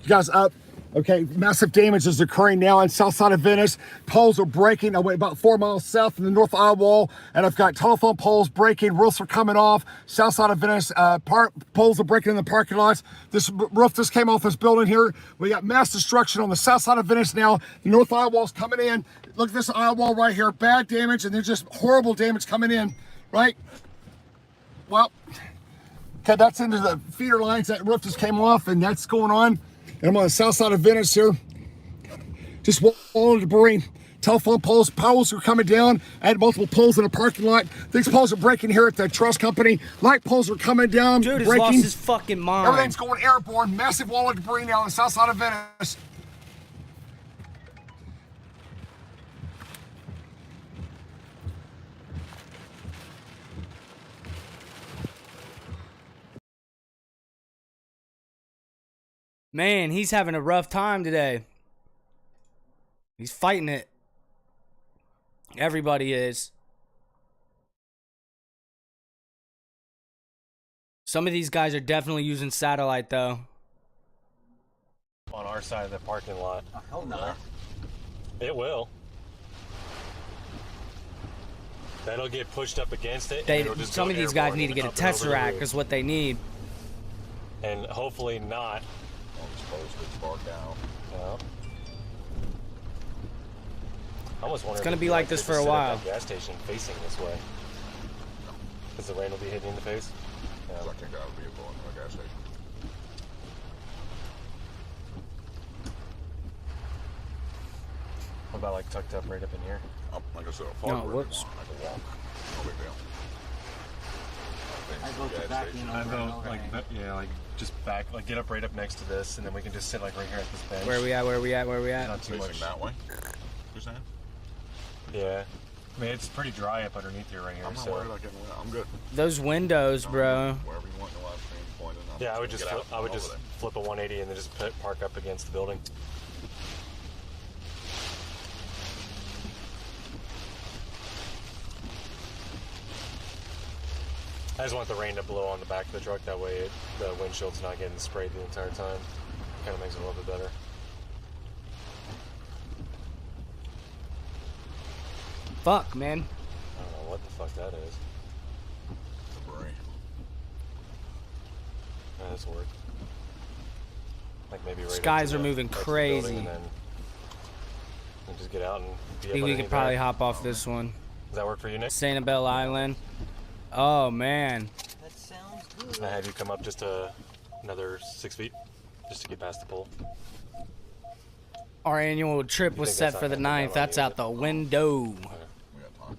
You guys up? Okay, massive damage is occurring now on south side of Venice. Poles are breaking. I went about 4 miles south of the North Eye Wall, and I've got telephone poles breaking. Roofs are coming off. South side of Venice, poles are breaking in the parking lots. This roof just came off this building here. We got mass destruction on the south side of Venice now. The North Eye Wall's coming in. Look at this eye wall right here. Bad damage, and there's just horrible damage coming in, right? Well, okay, that's into the feeder lines. That roof just came off, and that's going on. And I'm on the south side of Venice here. Just wall of debris. Telephone poles are coming down. I had multiple poles in the parking lot. These poles are breaking here at the truss company. Light poles are coming down. Dude has breaking. lost his fucking mind. Everything's going airborne. Massive wall of debris now on the south side of Venice. Man, he's having a rough time today. He's fighting it. Everybody is. Some of these guys are definitely using satellite, though. On our side of the parking lot. Hell no. It will. That'll get pushed up against it. Some of these guys need to get a Tesseract, is what they need. And hopefully not. No. I almost wonder It's gonna be like this for a while. Gas station facing this way. Because the rain will be hitting you in the face. Yeah. I think that would be a vehicle in a gas station. What about like tucked up right up in here? Like I said, No, whoops. I can walk. No big deal. I go to back in I over go and over like again. yeah, like just back, like get up right up next to this, and then we can just sit like right here at this bench. Where we at? Where we at? Where we at? Not too Facing much. that way. You're saying? Yeah. I mean, it's pretty dry up underneath here right here. I'm not so. worried about getting wet. I'm good. Those windows, bro. Wherever you want your live stream pointed. Yeah, I would just flip a 180 and then just park up against the building. I just want the rain to blow on the back of the truck. That way, the windshield's not getting sprayed the entire time. Kind of makes it a little bit better. Fuck, man. I don't know what the fuck that is. Debris. Yeah, this will work. Like maybe right. Skies up are to moving right to the crazy. building and then we just get out and. I think we could probably hop off this one. Does that work for you, Nick? Sanibel Island. Oh man. That sounds good. I have you come up just another 6 feet, just to get past the pole. Our annual trip was set for the 9th. That's out the window. We got time.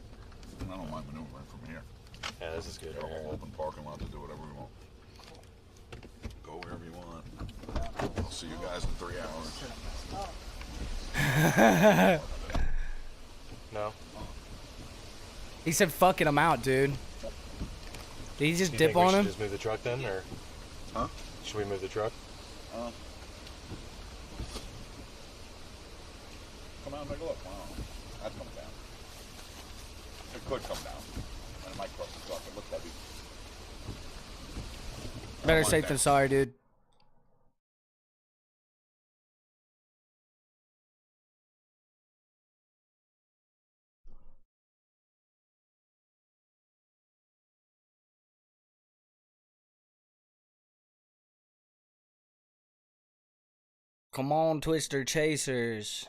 And I don't mind maneuvering from here. Yeah, this is good. Got a whole open parking lot to do whatever we want. Go wherever you want. I'll see you guys in 3 hours. No. He said, "Fucking him out, dude." Did he just dip on him? Should we just move the truck then, or? Huh? Should we move the truck? Come out and take a look. Wow. That's coming down. It could come down. And it might cross the truck. It looks heavy. Better safe than sorry, dude. Come on, Twister Chasers.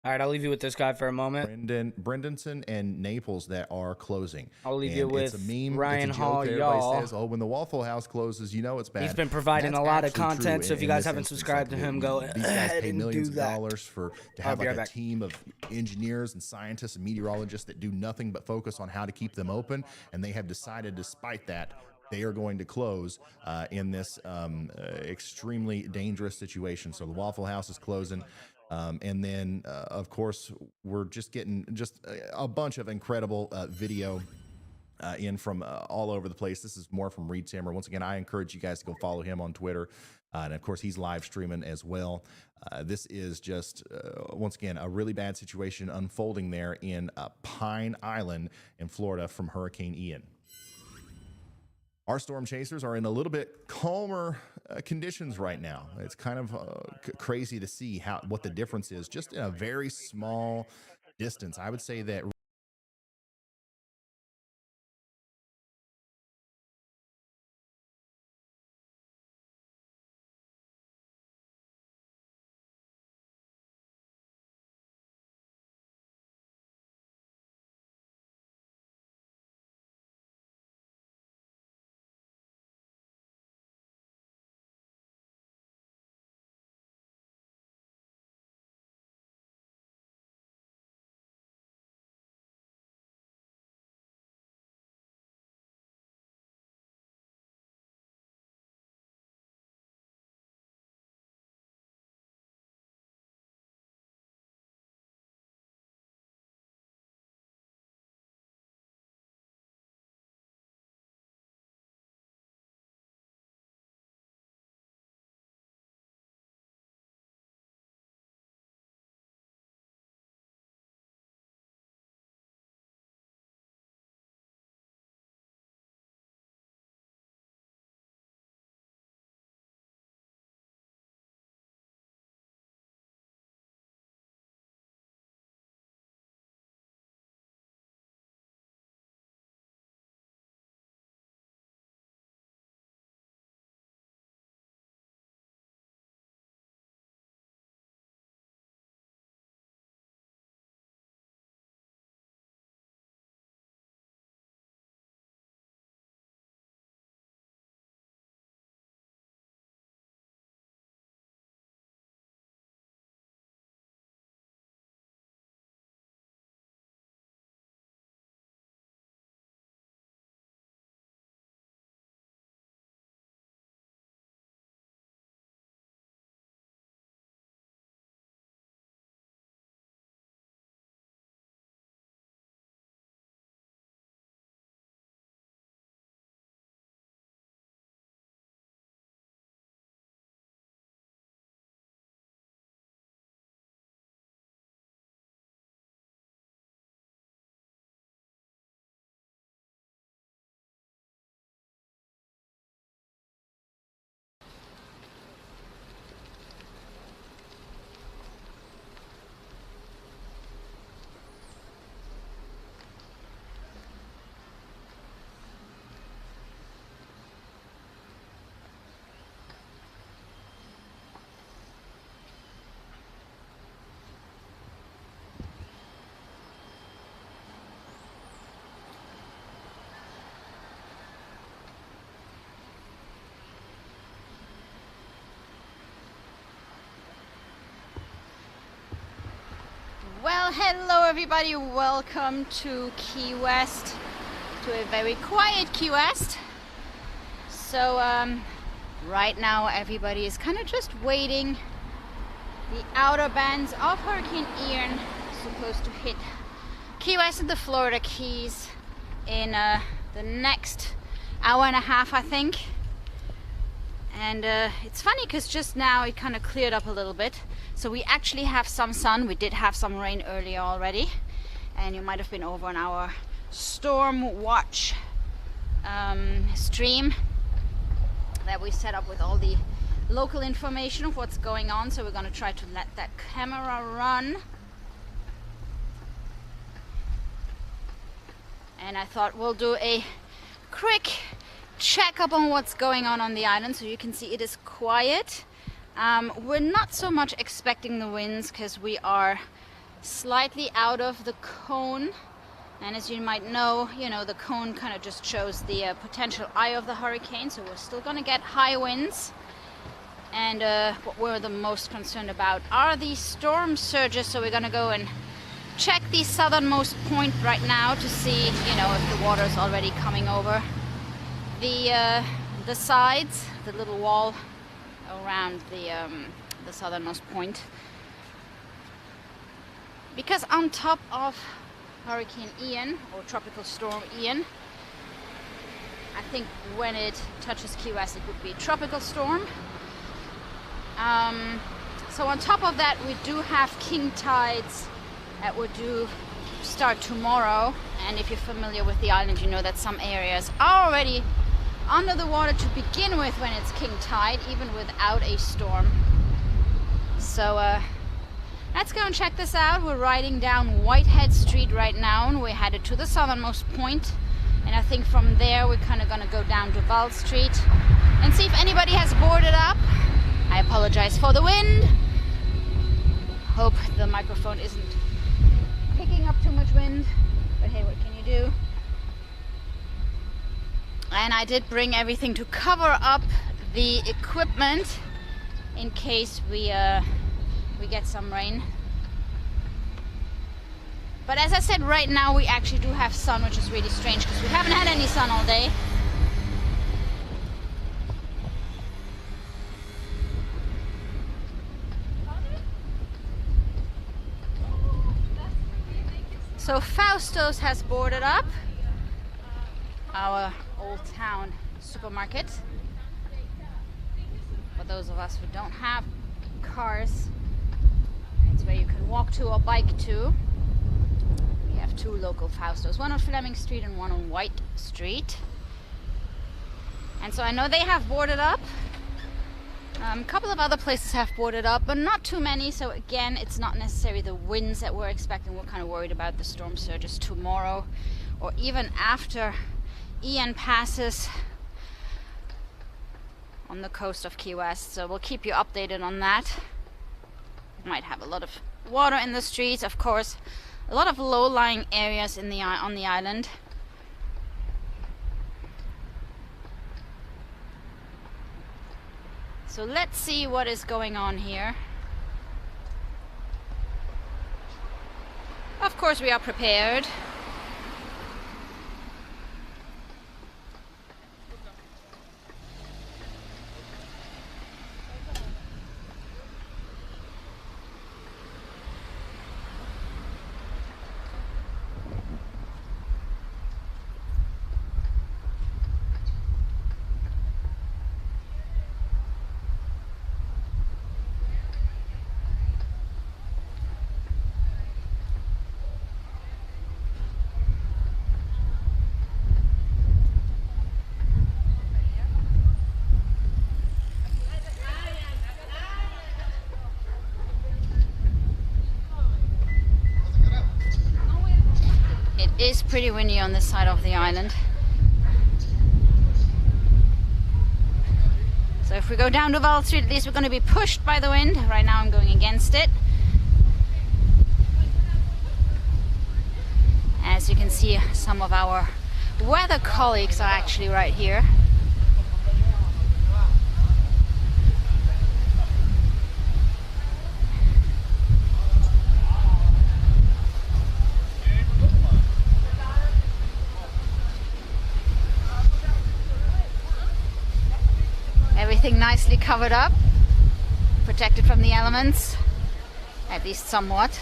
All right, I'll leave you with this guy for a moment. Brendanson and Naples that are closing. I'll leave And you with it's a meme, Ryan it's a joke. Hall, Everybody y'all. says, "Oh, when the Waffle House closes, you know it's bad." He's been providing That's a lot of actually content, true so if you in guys this haven't instance. subscribed to him, go these guys ahead pay and millions do of that. dollars to I'll have be like right a back. team of engineers and scientists and meteorologists that do nothing but focus on how to keep them open, and they have decided, despite that, they are going to close in this extremely dangerous situation. So the Waffle House is closing. And then, of course, we're just getting a bunch of incredible video in from all over the place. This is more from Reed Timmer. Once again, I encourage you guys to go follow him on Twitter. And of course, he's live streaming as well. This is just, once again, a really bad situation unfolding there in Pine Island in Florida from Hurricane Ian. Our storm chasers are in a little bit calmer conditions right now. It's kind of crazy to see what the difference is just in a very small distance. I would say that Hello everybody, welcome to Key West, to a very quiet Key West. So right now everybody is kind of just waiting. The outer bands of Hurricane Ian is supposed to hit Key West and the Florida Keys in the next hour and a half, I think. And it's funny because just now it kind of cleared up a little bit. So we actually have some sun. We did have some rain earlier already. And you might have been over on our storm watch stream that we set up with all the local information of what's going on. So we're going to try to let that camera run. And I thought we'll do a quick check up on what's going on the island, so you can see it is quiet. We're not so much expecting the winds because we are slightly out of the cone, and as you might know, the cone kind of just shows the potential eye of the hurricane, so we're still going to get high winds. And what we're the most concerned about are these storm surges, so we're going to go and check the southernmost point right now to see if the water is already coming over the sides, the little wall around the southernmost point. Because on top of Hurricane Ian, or Tropical Storm Ian, I think when it touches Key West it would be a tropical storm. So on top of that we do have king tides that would start tomorrow, and if you're familiar with the island, you know that some areas are already under the water to begin with when it's king tide, even without a storm. So let's go and check this out. We're riding down Whitehead Street right now, and we're headed to the southernmost point, and I think from there we're kind of going to go down Duval Street and see if anybody has boarded up. I apologize for the wind. Hope the microphone isn't picking up too much wind, but hey, what can you do? And I did bring everything to cover up the equipment in case we get some rain. But as I said, right now we actually do have sun, which is really strange because we haven't had any sun all day. So Fausto's has boarded up, our Old Town supermarket. For those of us who don't have cars, it's where you can walk to or bike to. We have two local Fausto's, one on Fleming Street and one on White Street. And so I know they have boarded up. A couple of other places have boarded up, but not too many. So again, it's not necessarily the winds that we're expecting. We're kind of worried about the storm surges tomorrow or even after Ian passes on the coast of Key West. So we'll keep you updated on that. Might have a lot of water in the streets, of course, a lot of low-lying areas on the island. So let's see what is going on here. Of course we are prepared. It is pretty windy on this side of the island. So if we go down Duval Street, at least we're going to be pushed by the wind. Right now I'm going against it. As you can see, some of our weather colleagues are actually right here. everything nicely covered up, protected from the elements, at least somewhat.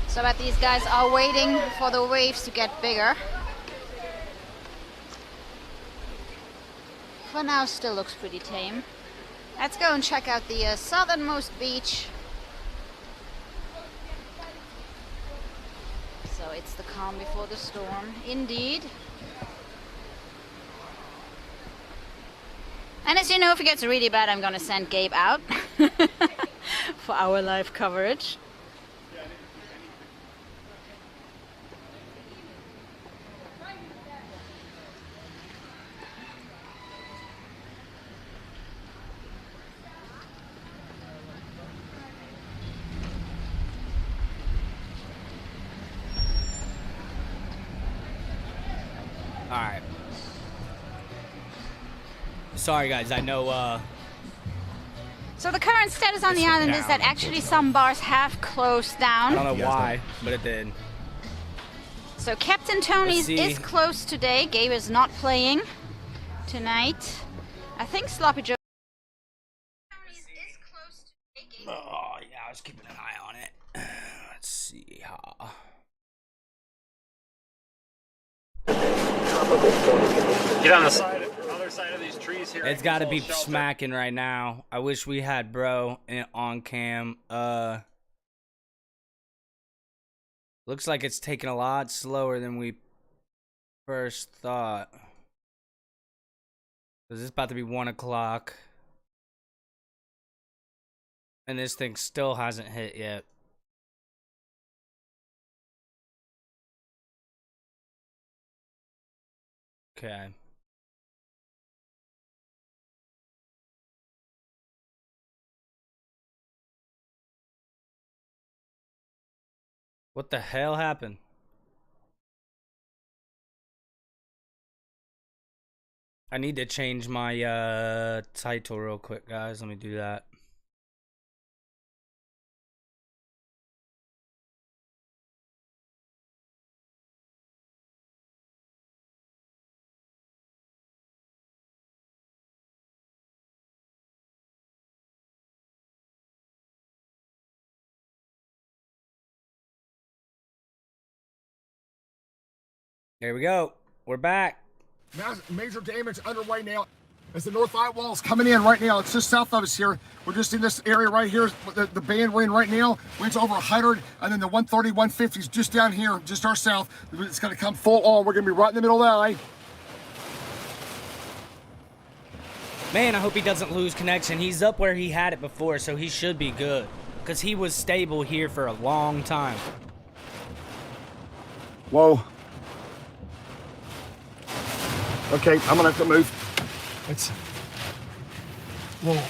So but these guys are waiting for the waves to get bigger. For now, still looks pretty tame. Let's go and check out the southernmost beach. So it's the calm before the storm, indeed. And as you know, if it gets really bad, I'm gonna send Gabe out for our live coverage. Alright. Sorry guys, I know So the current status on the island is that actually some bars have closed down. I don't know why, but it did. So Captain Tony's is closed today. Gabe is not playing tonight. I think Sloppy Joe. Oh yeah, I was keeping an eye on it. Let's see how. Get on the other side of these trees here. It's got to be smacking right now. I wish we had bro on cam. Looks like it's taking a lot slower than we first thought. This is about to be 1 o'clock. And this thing still hasn't hit yet. Okay. What the hell happened? I need to change my title real quick, guys. Let me do that. There we go. We're back. Major damage underway now as the north eye wall is coming in right now. It's just south of us here. We're just in this area right here. The band we're in right now, wind's over 100, and then the 130, 150 is just down here, just our south. It's going to come full on. We're going to be right in the middle of the eye. Man, I hope he doesn't lose connection. He's up where he had it before, so he should be good. Because he was stable here for a long time. Whoa. Okay, I'm gonna have to move. It's whoa.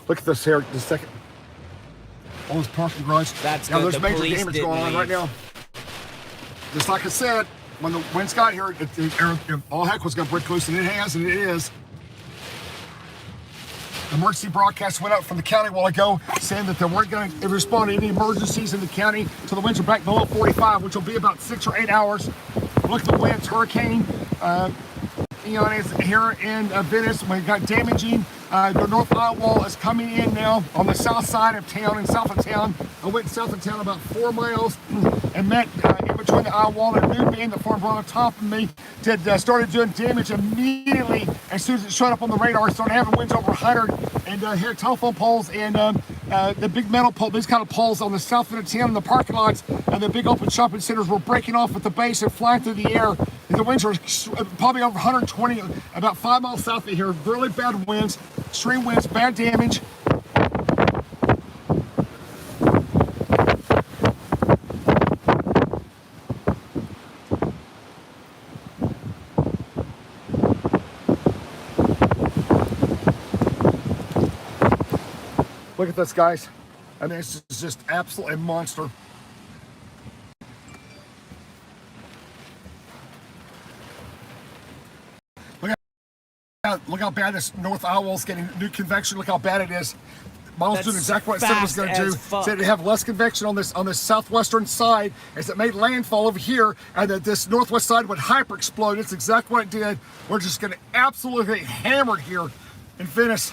Look at this here, just a second. All this parking garage. That's now good. there's major damage going on right now. Just like I said, when the winds got here, all heck was gonna break loose, and it has, and it is. Emergency broadcast went out from the county a while ago saying that they weren't going to respond to any emergencies in the county until the winds are back below 45, which will be about 6 or 8 hours. Look at the winds, hurricane. Ian is here in Venice. We got damaging. The north eye wall is coming in now on the south side of town and south of town. I went south of town about 4 miles and met in between the eye wall and a new band that formed right on top of me. Started doing damage immediately as soon as it showed up on the radar. Started having winds over 100 and had telephone poles and the big metal pole, these kind of poles on the south end of town in the parking lots and the big open shopping centers were breaking off at the base and flying through the air. And the winds are probably over 120, about 5 miles south of here. Really bad winds, extreme winds, bad damage. Look at this, guys. I mean, it's just absolutely a monster. Look how bad this North Iowa's getting new convection. Look how bad it is. Miles doing exactly what it said it was going to do. Said to have less convection on this southwestern side as it made landfall over here, and that this northwest side would hyper explode. It's exactly what it did. We're just going to absolutely get hammered here in Venice.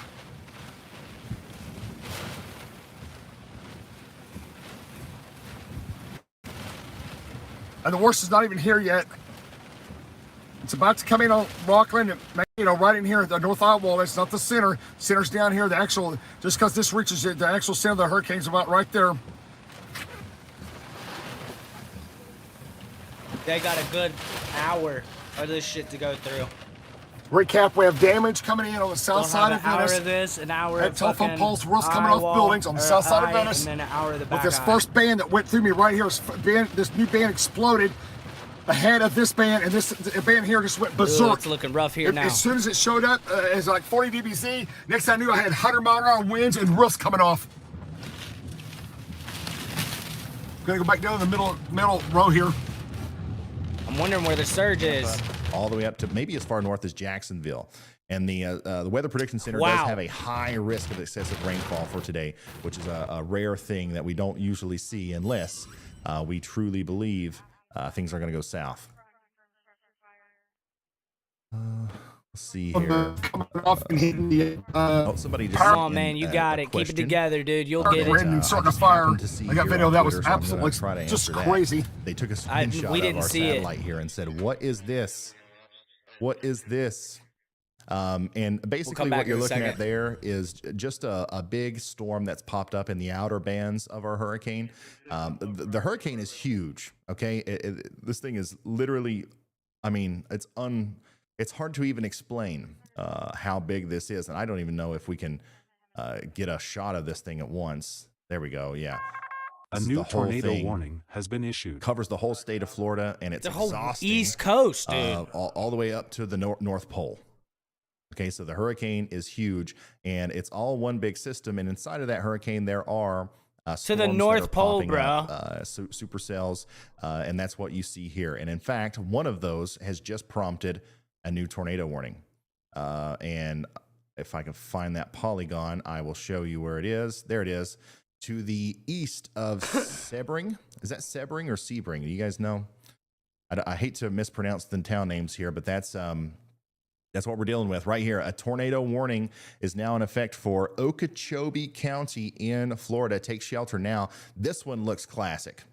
And the worst is not even here yet. It's about to come in on Rockland, right in here, the North Iowa. It's not the center. Center's down here. The actual, just because this reaches the actual center of the hurricane's about right there. They got a good hour of this shit to go through. Recap: we have damage coming in on the south side of Venice. An hour of this, an hour of telephone poles, roofs coming off buildings on the south side of Venice. And then an hour of the back. With this first band that went through me right here, this new band exploded. Ahead of this band, and this band here just went berserk. Ooh, it's looking rough here now. As soon as it showed up, it was like 40 dBz. Next thing I knew, I had 100-mile-an-hour winds and roofs coming off. Gonna go back down to the middle row here. I'm wondering where the surge is. All the way up to maybe as far north as Jacksonville. And the Weather Prediction Center does have a high risk of excessive rainfall for today, which is a rare thing that we don't usually see unless we truly believe things are going to go south. Let's see here. Somebody just come on, man, you got it. Keep it together, dude. You'll get it. Circle fire. I got video that was absolutely just crazy. They took a screenshot of our satellite here and said, "What is this? What is this?" And basically what you're looking at there is just a big storm that's popped up in the outer bands of our hurricane. The hurricane is huge, okay? This thing is literally, I mean, it's hard to even explain how big this is. And I don't even know if we can get a shot of this thing at once. There we go, yeah. A new tornado warning has been issued. Covers the whole state of Florida, and it's the whole exhausting. East Coast, dude. All the way up to the North Pole. Okay, so the hurricane is huge, and it's all one big system. And inside of that hurricane, there are to the North Pole, bro. Supercells, and that's what you see here. And in fact, one of those has just prompted a new tornado warning. And if I can find that polygon, I will show you where it is. There it is, to the east of Sebring. Is that Sebring or Sebring? Do you guys know? I hate to mispronounce the town names here, but that's what we're dealing with right here. A tornado warning is now in effect for Okeechobee County in Florida. Take shelter now. This one looks classic.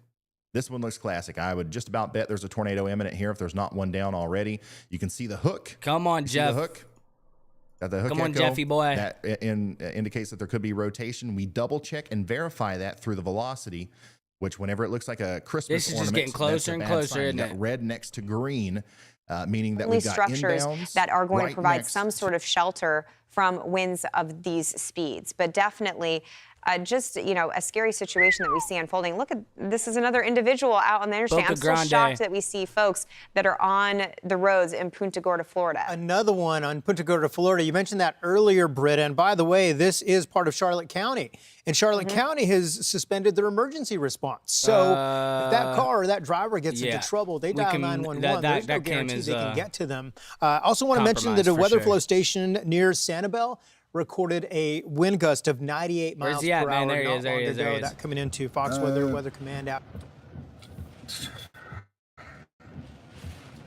This one looks classic. I would just about bet there's a tornado imminent here if there's not one down already. You can see the hook. Come on, Jeff. The hook. Got the hook. Come on, Jeffy boy. That indicates that there could be rotation. We double check and verify that through the velocity, which whenever it looks like a Christmas this is ornament, just getting closer and closer, isn't it? Red next to green. Meaning that we've got structures inbounds that are going to provide next some sort of shelter from winds of these speeds. But definitely just, a scary situation that we see unfolding. Look at this is another individual out on the interstate. I'm still shocked that we see folks that are on the roads in Punta Gorda, Florida. Another one on Punta Gorda, Florida. You mentioned that earlier, Britt. And by the way, this is part of Charlotte County. And Charlotte County has suspended their emergency response. So if that car or that driver gets into trouble, they dial 911. There's no guarantee they can get to them. Also want to mention that a weather flow station near Sanibel recorded a wind gust of 98 miles per hour. Man? There he is. There he is. That coming into Fox Weather Command out.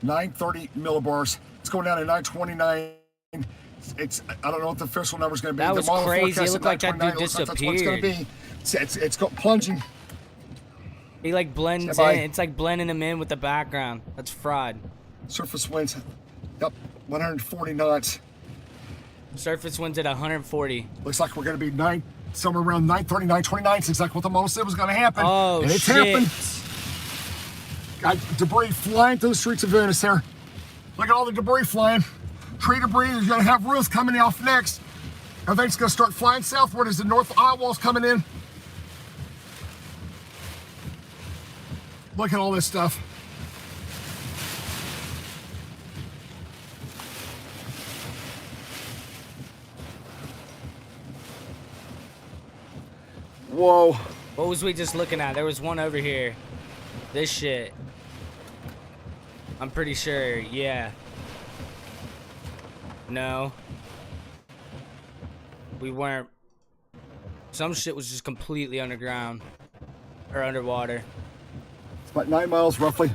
930 millibars. It's going down to 929. I don't know what the official number is going to be. That was crazy. It looked like that dude disappeared. That's what it's going to be. It's plunging. He like blends in. It's like blending him in with the background. That's fraud. Surface winds up 140 knots. Surface winds at 140. Looks like we're going to be somewhere around 930, 929. It's exactly what the model said was going to happen. Oh, and it's happened. Got debris flying through the streets of Venice here. Look at all the debris flying. Tree debris is going to have roofs coming off next. Everything's going to start flying southward as the North Iowa's coming in. Look at all this stuff. Whoa. What was we just looking at? There was one over here. This shit. I'm pretty sure, yeah. No. We weren't. Some shit was just completely underground. Or underwater. It's about 9 miles roughly.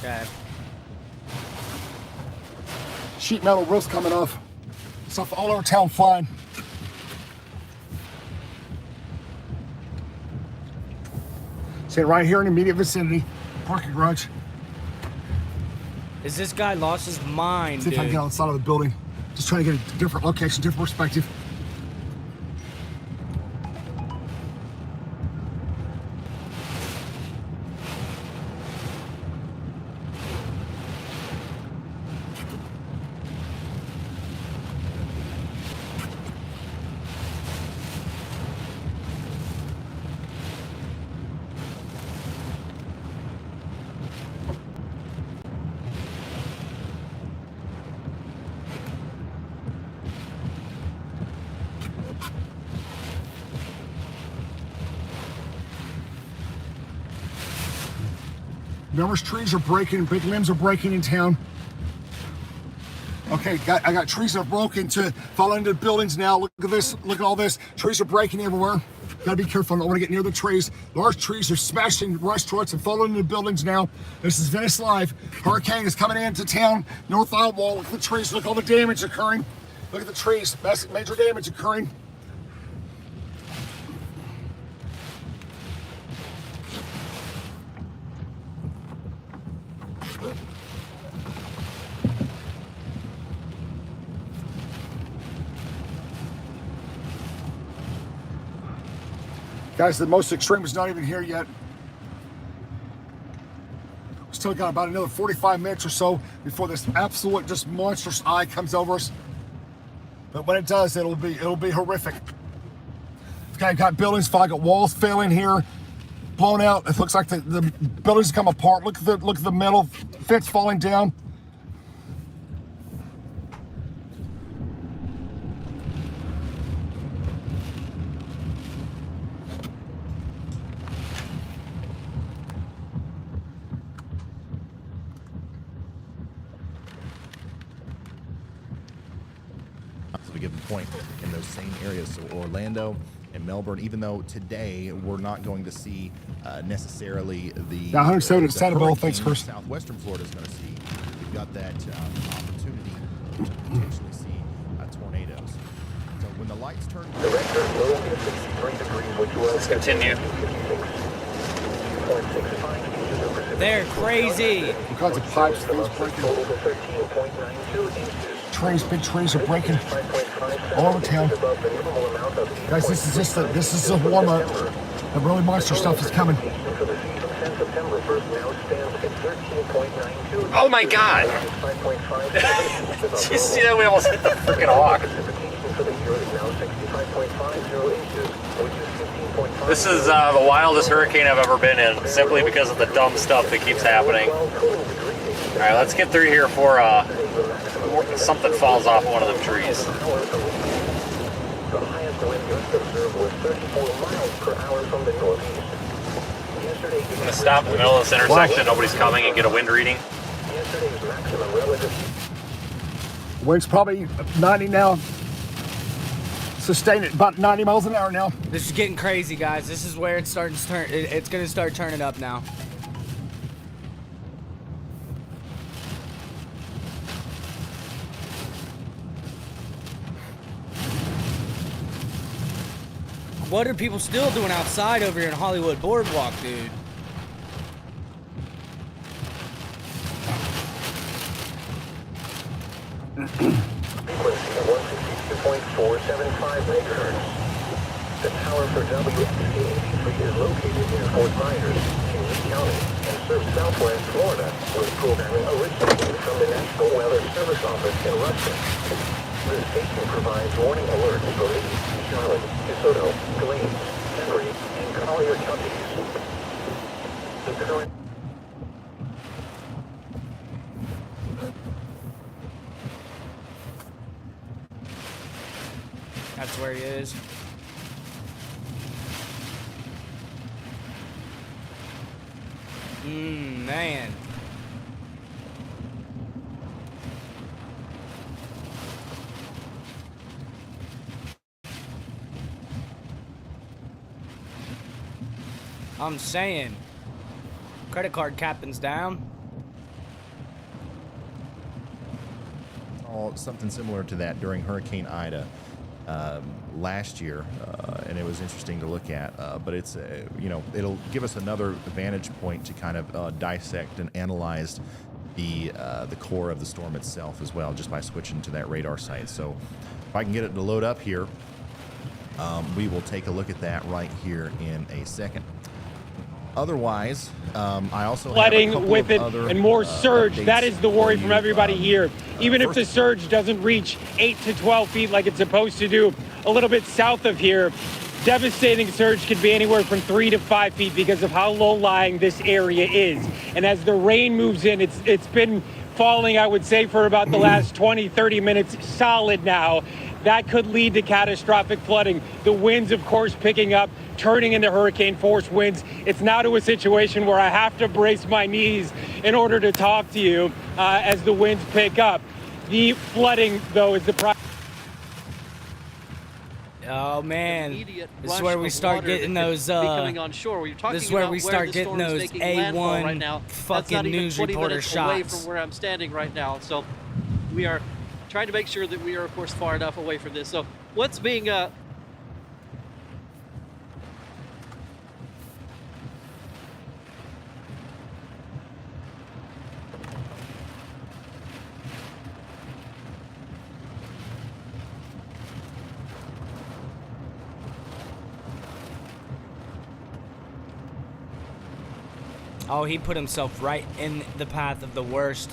Okay. Sheet metal roofs coming off. Stuff all over town flying. See it right here in the immediate vicinity. Parking garage. Is this guy lost his mind, See if I can get outside of the building. Just trying to get a different location, different perspective. Numerous trees are breaking, big limbs are breaking in town. Okay, I got trees that are broken to fall into buildings now. Look at this, look at all this. Trees are breaking everywhere. Gotta be careful, I don't wanna get near the trees. Large trees are smashing restaurants and falling into buildings now. This is Venice Live. Hurricane is coming into town. North Eye Wall, look at the trees, look at all the damage occurring. Look at the trees, major damage occurring. Guys, the most extreme is not even here yet. We still got about another 45 minutes or so before this absolute just monstrous eye comes over us. But when it does, it'll be horrific. Okay, got buildings, got walls failing here, blown out. It looks like the buildings come apart. Look at the metal fence falling down. At a given point in those same areas. So Orlando and Melbourne, even though today we're not going to see necessarily the 107 at Santa Bella. Thanks, Chris. Southwestern Florida is going to see. We've got that opportunity to potentially see tornadoes. So when the lights turn, Let's continue. They're crazy. All kinds of pipes, things breaking. Trees, big trees are breaking all over town. Guys, this is a warm up. The really monster stuff is coming. Oh my god! Did you see that? We almost hit the freaking hawk. This is the wildest hurricane I've ever been in, simply because of the dumb stuff that keeps happening. Alright, let's get through here before something falls off one of them trees. I'm going to stop in the middle of this intersection, nobody's coming, and get a wind reading. Wind's probably 90 now. Sustained at about 90 miles an hour now. This is getting crazy, guys. This is where it starts to turn. It's going to start turning up now. What are people still doing outside over here in Hollywood Boardwalk, dude? Frequency 162.475 megahertz. The tower for WXC-83 is located near Fort Myers, in Lee County, and serves southwest Florida, with programming originating from the National Weather Service Office in Ruston. The station provides warning alerts for Lee, Charlotte, DeSoto, Glades, Henry, and Collier counties. The current where he is. Man. I'm saying, credit card captain's down. Oh, something similar to that during Hurricane Ida last year, and it was interesting to look at. But it's, you know, it'll give us another vantage point to kind of dissect and analyze the core of the storm itself as well, just by switching to that radar site. So if I can get it to load up here, we will take a look at that right here in a second. Otherwise, I also flooding have a with it other, and more surge. That is the worry for from you, everybody here. Even if the surge doesn't reach 8 to 12 feet like it's supposed to do, a little bit south of here, devastating surge could be anywhere from 3 to 5 feet because of how low-lying this area is. And as the rain moves in, it's been falling, I would say, for about the last 20, 30 minutes solid now. That could lead to catastrophic flooding. The winds, of course, picking up, turning into hurricane force winds. It's now to a situation where I have to brace my knees in order to talk to you as the winds pick up. The flooding, though, is the problem. Oh man, this is where we start getting those. Coming on shore. You're talking this is where about we start getting those A1 right now. fucking news reporter shots. Away from where I'm standing right now, so we are trying to make sure that we are, of course, far enough away from this. So what's being Oh, he put himself right in the path of the worst.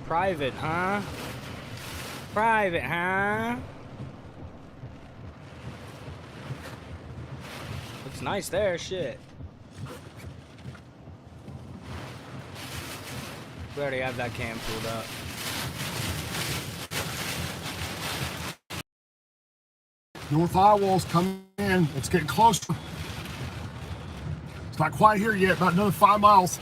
Private, huh? Private, huh? Looks nice there, shit. We already have that cam pulled up. North Eyewall's coming in. It's getting closer. It's not quite here yet, about another 5 miles.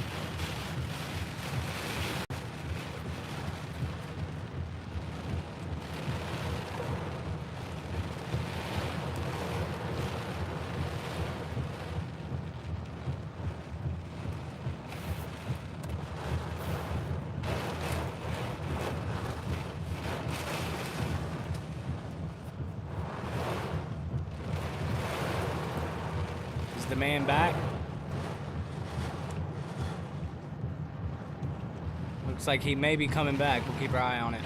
The man back. Looks like he may be coming back. We'll keep our eye on it.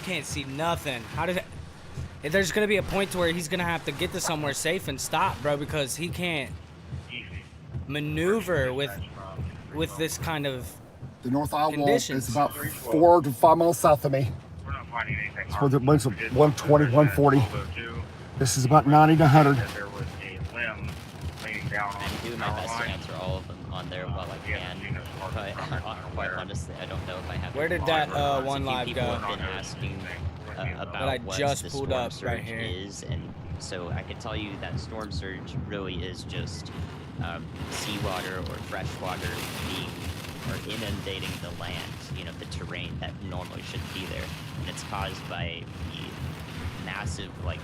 Can't see nothing. How did it? There's gonna be a point to where he's gonna have to get to somewhere safe and stop, bro, because he can't maneuver with this kind of the North Eye Wall conditions. is about 4 to 5 miles south of me. We're not finding anything. It's where the winds of 120, 140. This is about 90 to 100. There was a limb leaning down on I'm doing my best to answer all of them on there while I can, but quite honestly, I don't know if I have. Where did that one live people go? have been asking about that I what just the pulled storm up surge right here. is, and so I can tell you that storm surge really is just seawater or fresh water being or inundating the land, you know, the terrain that normally shouldn't be there, and it's caused by the massive like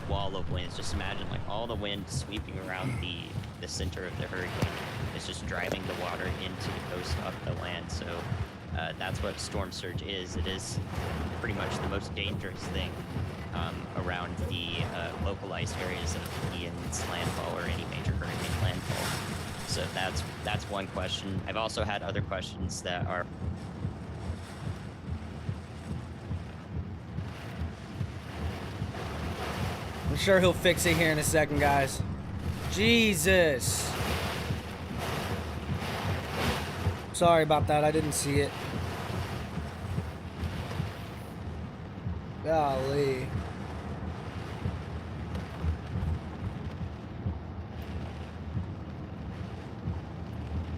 wall of winds. Just imagine like all the wind sweeping around the center of the hurricane. It's just driving the water into the coast off the land. So that's what storm surge is. It is pretty much the most dangerous thing around the localized areas of Ian's landfall or any major hurricane landfall. So that's one question. I've also had other questions that are I'm sure he'll fix it here in a second, guys. Jesus. Sorry about that. I didn't see it. Golly.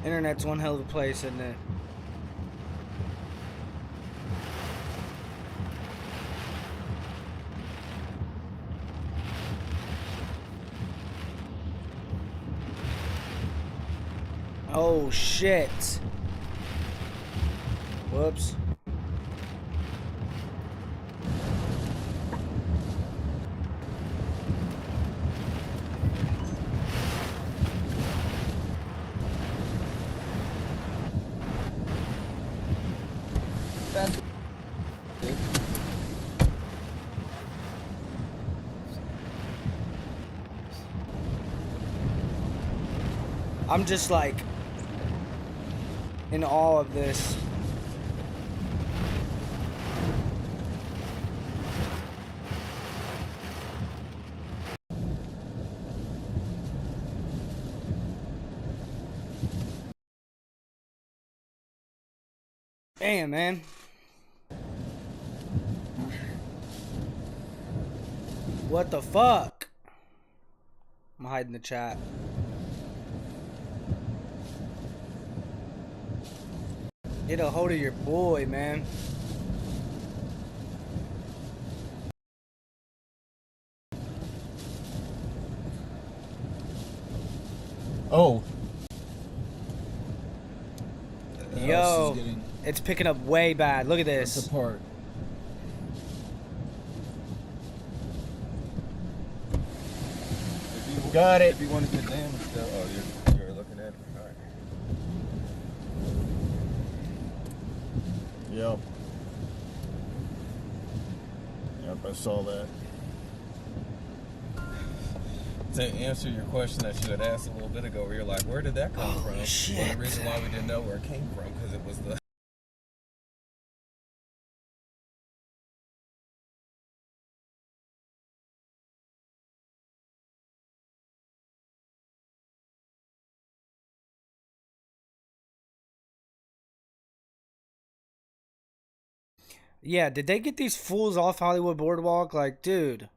Internet's one hell of a place, isn't it? Oh shit. Whoops. I'm just like in awe of this. Damn, man. What the fuck? I'm hiding the chat. Get a hold of your boy, man. Oh. Yo, it's picking up way bad. Look at this. That's the part. Got it. If you want to get damaged, oh, you're looking at it. All right. Yep. Yep, I saw that. To answer your question that you had asked a little bit ago, where you're like, where did that come from? Shit. Well, the reason why we didn't know where it came from, because it was the Yeah, did they get these fools off Hollywood Boardwalk? Like, dude.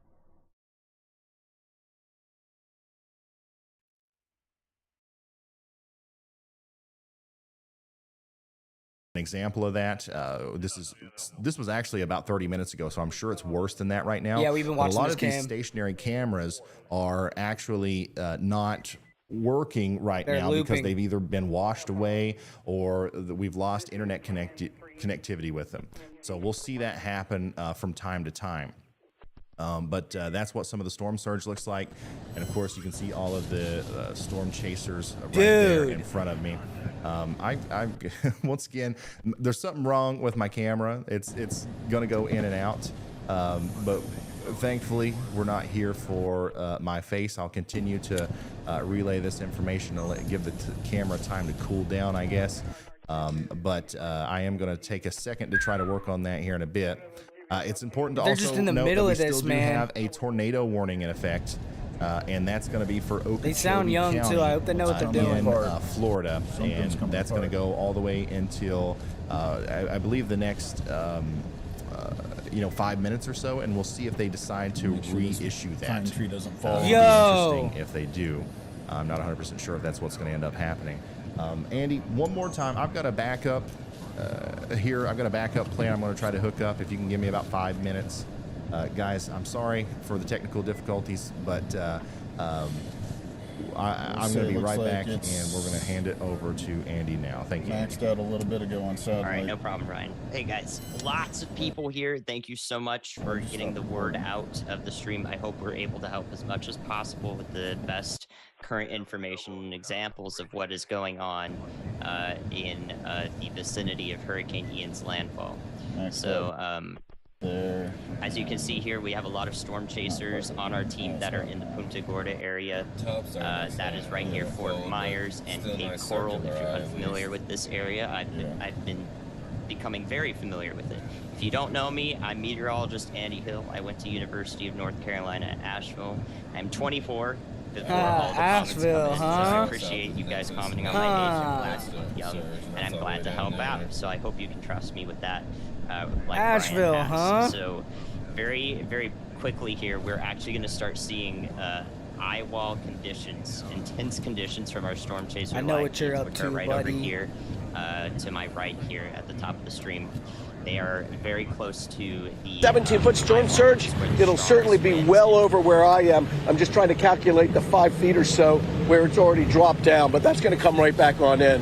An example of that. This was actually about 30 minutes ago, so I'm sure it's worse than that right now. Yeah, we've been watching a lot this of these cam. stationary cameras are actually not working right They're now because looping. they've either been washed away or we've lost internet connectivity with them. So we'll see that happen from time to time. But that's what some of the storm surge looks like. And of course, you can see all of the storm chasers right there in front of me. I once again, there's something wrong with my camera. It's going to go in and out. But thankfully, we're not here for my face. I'll continue to relay this information and give the camera time to cool down, I guess. But I am going to take a second to try to work on that here in a bit. It's important to They're also just in the note middle that of we this, still do man. have a tornado warning in effect, and that's going to be for Okeechobee They sound young, County, too. I hope they know what they're doing. in Florida, and that's going to go all the way until I believe the next 5 minutes or so, and we'll see if they decide to reissue that. pine tree doesn't fall. It'll be interesting if they do. I'm not 100% sure if that's what's going to end up happening. Andy, one more time. I've got a backup here. I've got a backup plan I'm going to try to hook up. If you can give me about 5 minutes. Guys, I'm sorry for the technical difficulties, but I'm going to be right back, and we're going to hand it over to Andy now. Thank you. Maxed out a little bit ago on satellite. All right, no problem, Ryan. Hey guys, lots of people here. Thank you so much for getting the word out of the stream. I hope we're able to help as much as possible with the best current information and examples of what is going on in the vicinity of Hurricane Ian's landfall. So, as you can see here, we have a lot of storm chasers on our team that are in the Punta Gorda area. That is right here, Fort Myers and Cape Coral. If you're unfamiliar with this area, I've been becoming very familiar with it. If you don't know me, I'm meteorologist Andy Hill. I went to University of North Carolina at Asheville. I'm 24. Before all the Asheville, comments come in, so I appreciate you guys commenting on my age. I'm glad to be young, and I'm glad to help out. So I hope you can trust me with that. Like Asheville, Brian asked. huh? So very, very quickly here, we're actually going to start seeing eye wall conditions, intense conditions from our storm chaser. I know what you're up which to, are right buddy. over here, to my right here at the top of the stream. They are very close to the 17-foot storm surge. It'll certainly be well over where I am. I'm just trying to calculate the 5 feet or so where it's already dropped down, but that's going to come right back on in.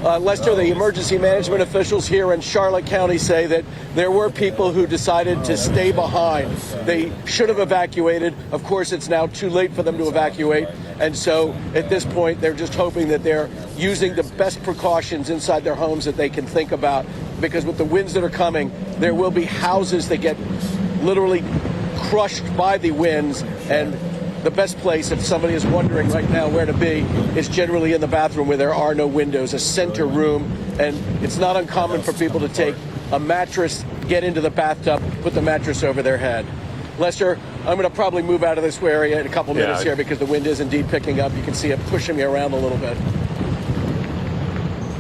Lester, the emergency management officials here in Charlotte County say that there were people who decided to stay behind. They should have evacuated. Of course, it's now too late for them to evacuate. And so at this point, they're just hoping that they're using the best precautions inside their homes that they can think about. Because with the winds that are coming, there will be houses that get literally crushed by the winds. And the best place, if somebody is wondering right now where to be, is generally in the bathroom where there are no windows, a center room. And it's not uncommon for people to take a mattress, get into the bathtub, put the mattress over their head. Lester, I'm going to probably move out of this area in a couple minutes here because the wind is indeed picking up. You can see it pushing me around a little bit.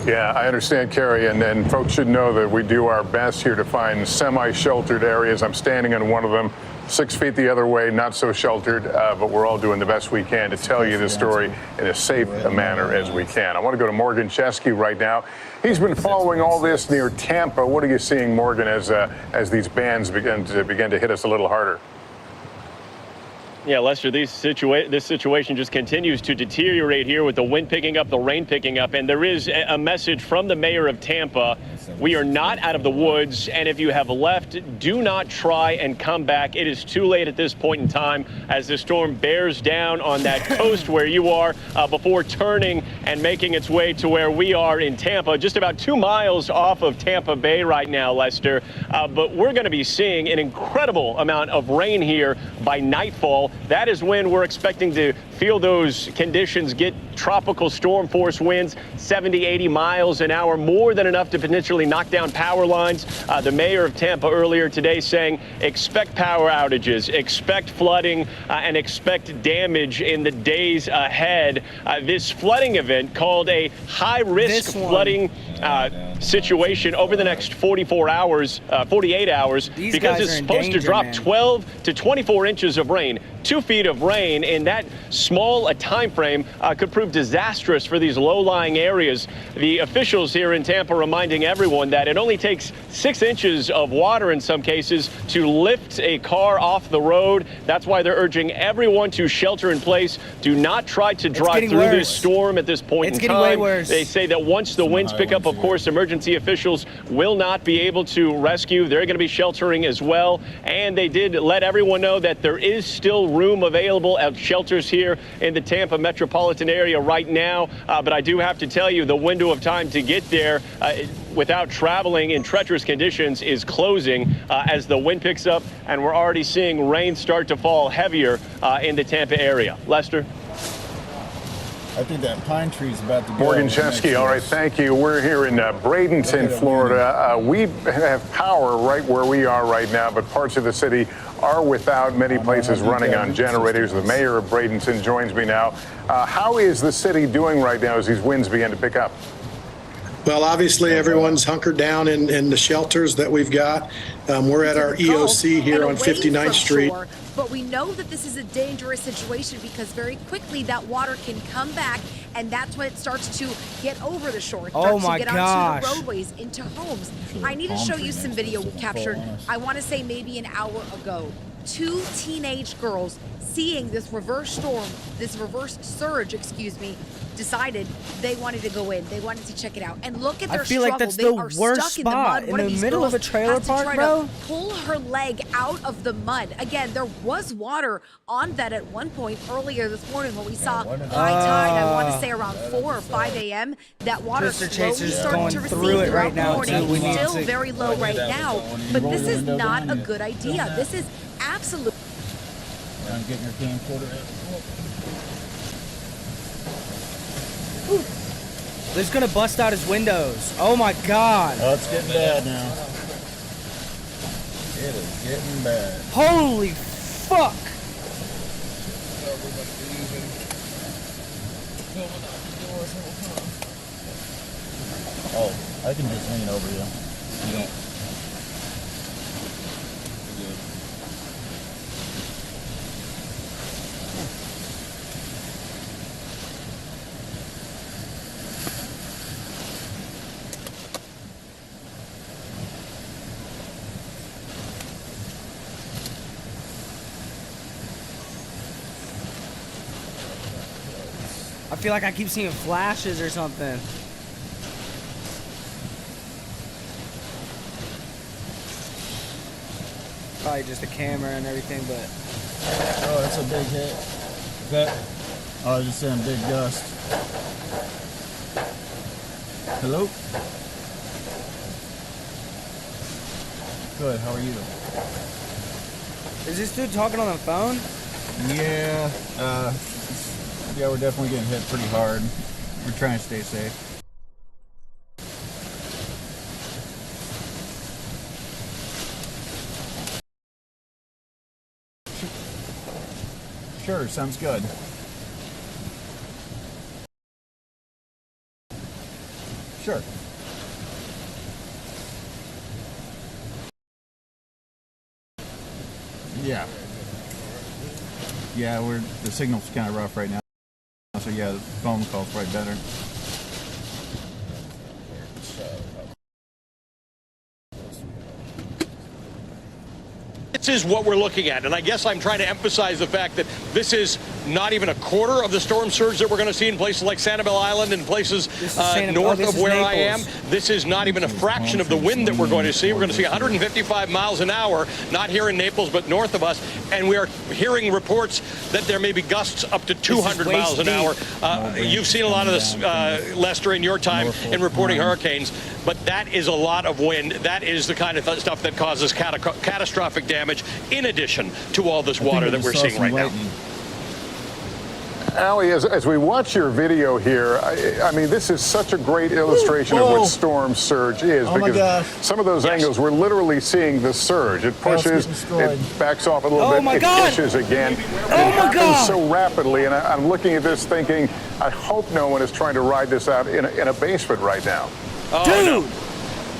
Yeah, I understand, Kerry, and folks should know that we do our best here to find semi-sheltered areas. I'm standing on one of them, 6 feet the other way, not so sheltered, but we're all doing the best we can to tell you the story in as safe a manner as we can. I want to go to Morgan Chesky right now. He's been following all this near Tampa. What are you seeing, Morgan, as these bands begin to hit us a little harder? Yeah, Lester, this situation just continues to deteriorate here with the wind picking up, the rain picking up, and there is a message from the mayor of Tampa. We are not out of the woods, and if you have left, do not try and come back. It is too late at this point in time as the storm bears down on that coast where you are before turning and making its way to where we are in Tampa, just about 2 miles off of Tampa Bay right now, Lester. But we're going to be seeing an incredible amount of rain here by nightfall. That is when we're expecting to feel those conditions get tropical storm force winds, 70, 80 miles an hour, more than enough to potentially knock down power lines. The mayor of Tampa earlier today saying expect power outages, expect flooding, and expect damage in the days ahead. This flooding event called a high-risk flooding situation over the next 48 hours, because it's supposed to drop 12 to 24 inches of rain. 2 feet of rain in that small a time frame could prove disastrous for these low-lying areas. The officials here in Tampa reminding everyone that it only takes 6 inches of water in some cases to lift a car off the road. That's why they're urging everyone to shelter in place. Do not try to drive through this storm at this point in time. It's getting way worse. They say that once the winds pick up, of course, emergency officials will not be able to rescue. They're going to be sheltering as well. And they did let everyone know that there is still room available at shelters here in the Tampa metropolitan area right now. But I do have to tell you, the window of time to get there without traveling in treacherous conditions is closing as the wind picks up, and we're already seeing rain start to fall heavier in the Tampa area. Lester? I think that pine tree is about to go. Morgan Chesky, all right, thank you. We're here in Bradenton, Florida. We have power right where we are right now, but parts of the city are without, many places running on generators. The mayor of Bradenton joins me now. How is the city doing right now as these winds begin to pick up? Well, obviously, everyone's hunkered down in the shelters that we've got. We're at our EOC here on 59th Street. But we know that this is a dangerous situation because very quickly that water can come back, and that's when it starts to get over the shore. It starts to get onto the roadways, into homes. I need to show you some video we captured, I want to say maybe an hour ago. 2 teenage girls seeing this reverse storm, this reverse surge, excuse me, decided they wanted to go in. They wanted to check it out. And look at their feel struggle. like that's they the are worst stuck in the spot mud. One in of the these middle of girls a trailer has to park, try bro. to pull her leg out of the mud. Again, there was water on that at one point earlier this morning when we saw high tide, I want to say around 4 or 5 a.m. That water Twister slowly Chaser's started going to recede through it throughout right the now, morning. too. We need Still to- very low right now, but this is not a good idea. This is absolutely... I'm getting your camcorder out. He's gonna bust out his windows. Oh my god. Oh, it's getting bad now. It is getting bad. Holy fuck. Oh, I can just lean over you. You don't. I feel like I keep seeing flashes or something. Probably just the camera and everything, but... Oh, that's a big hit. Okay. Oh, I was just saying big gust. Hello? Good, how are you? Is this dude talking on the phone? Yeah, yeah, we're definitely getting hit pretty hard. We're trying to stay safe. Sure, sounds good. Sure. Yeah. Yeah, the signal's kind of rough right now. So yeah, the phone call's probably better. This is what we're looking at, and I guess I'm trying to emphasize the fact that this is not even a quarter of the storm surge that we're going to see in places like Sanibel Island and places north of where I am. This is not even a fraction of the wind that we're going to see. We're going to see 155 miles an hour, not here in Naples, but north of us, and we are hearing reports that there may be gusts up to 200 miles an hour. You've seen a lot of this, Lester, in your time in reporting hurricanes, but that is a lot of wind. That is the kind of stuff that causes catastrophic damage, in addition to all this water that we're seeing right now. Allie, as we watch your video here, I mean, this is such a great illustration of what storm surge is, because some of those angles, we're literally seeing the surge. It pushes, it backs off a little bit, it pushes again. It happens so rapidly, and I'm looking at this thinking, I hope no one is trying to ride this out in a basement right now. Dude!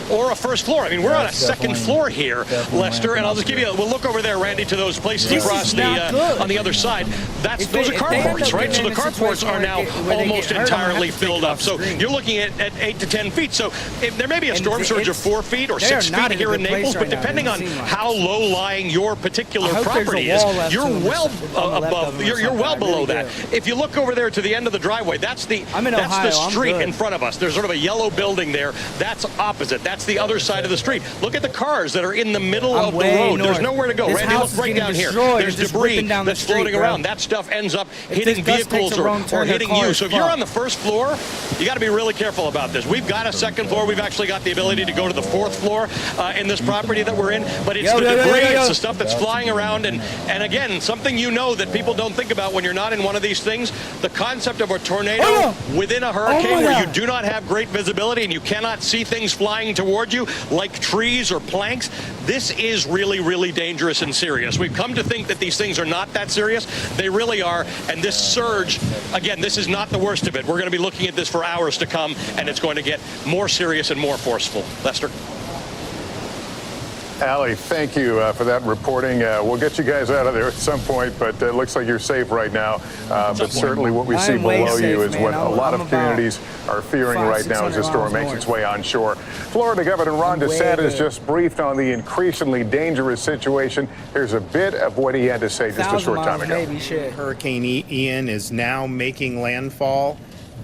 Or a first floor. I mean, we're on a second floor here, Lester, and I'll just give you we'll look over there, Randy, to those places across on the other side. Those are carports, right? So the carports are now almost entirely filled up. So you're looking at 8 to 10 feet. So there may be a storm surge of 4 feet or 6 feet here in Naples, but depending on how low-lying your particular property is, you're well above, you're well below that. If you look over there to the end of the driveway, that's the street in front of us. There's sort of a yellow building there. That's opposite. That's the other side of the street. Look at the cars that are in the middle of the road. There's nowhere to go. Randy, look right down here. There's debris that's floating around. That stuff ends up hitting vehicles or hitting you. So if you're on the first floor, you got to be really careful about this. We've got a second floor. We've actually got the ability to go to the 4th floor in this property that we're in. But it's the debris, it's the stuff that's flying around. And again, something you know that people don't think about when you're not in one of these things, the concept of a tornado within a hurricane where you do not have great visibility and you cannot see things flying toward you like trees or planks. This is really, really dangerous and serious. We've come to think that these things are not that serious. They really are. And this surge, again, this is not the worst of it. We're going to be looking at this for hours to come, and it's going to get more serious and more forceful. Lester? Allie, thank you for that reporting. We'll get you guys out of there at some point, but it looks like you're safe right now. But certainly what we see below you is what a lot of communities are fearing right now as the storm makes its way onshore. Florida Governor Ron DeSantis just briefed on the increasingly dangerous situation. Here's a bit of what he had to say just a short time ago. Hurricane Ian is now making landfall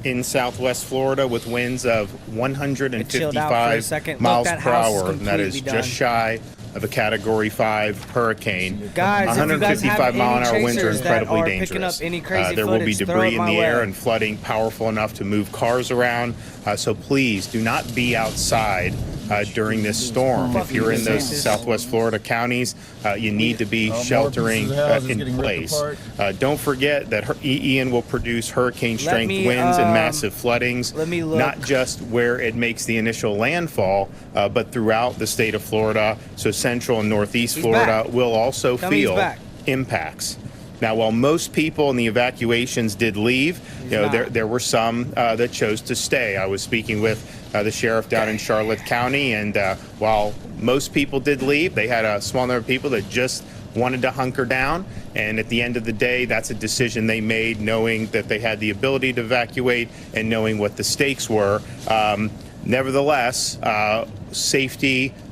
in southwest Florida with winds of 155 miles per hour. And that is just shy of a Category 5 hurricane. Guys, 155 mile an hour winds are incredibly dangerous. There will be debris in the air and flooding powerful enough to move cars around. So please do not be outside during this storm. If you're in those southwest Florida counties, you need to be sheltering in place. Don't forget that Ian will produce hurricane strength winds and massive floodings, not just where it makes the initial landfall, but throughout the state of Florida. So central and northeast Florida will also feel impacts. Now, while most people in the evacuations did leave, there were some that chose to stay. I was speaking with the sheriff down in Charlotte County, and while most people did leave, they had a small number of people that just wanted to hunker down. And at the end of the day, that's a decision they made, knowing that they had the ability to evacuate and knowing what the stakes were. Nevertheless,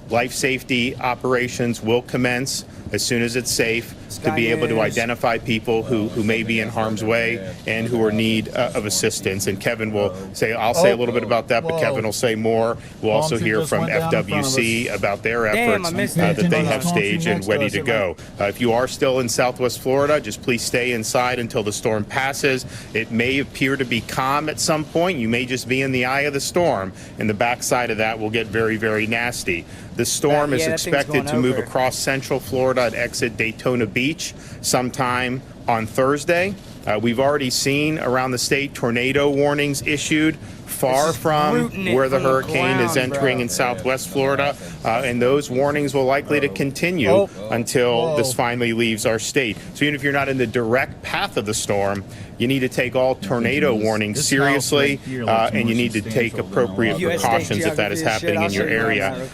life safety operations will commence as soon as it's safe to be able to identify people who may be in harm's way and who are in need of assistance. And Kevin will say, I'll say a little bit about that, but Kevin will say more. We'll also hear from FWC about their efforts that they have staged and ready to go. If you are still in southwest Florida, just please stay inside until the storm passes. It may appear to be calm at some point. You may just be in the eye of the storm, and the backside of that will get very, very nasty. The storm is expected to move across central Florida and exit Daytona Beach sometime on Thursday. We've already seen around the state tornado warnings issued far from where the hurricane is entering in southwest Florida, and those warnings will likely to continue until this finally leaves our state. So even if you're not in the direct path of the storm, you need to take all tornado warnings seriously, and you need to take appropriate precautions if that is happening in your area.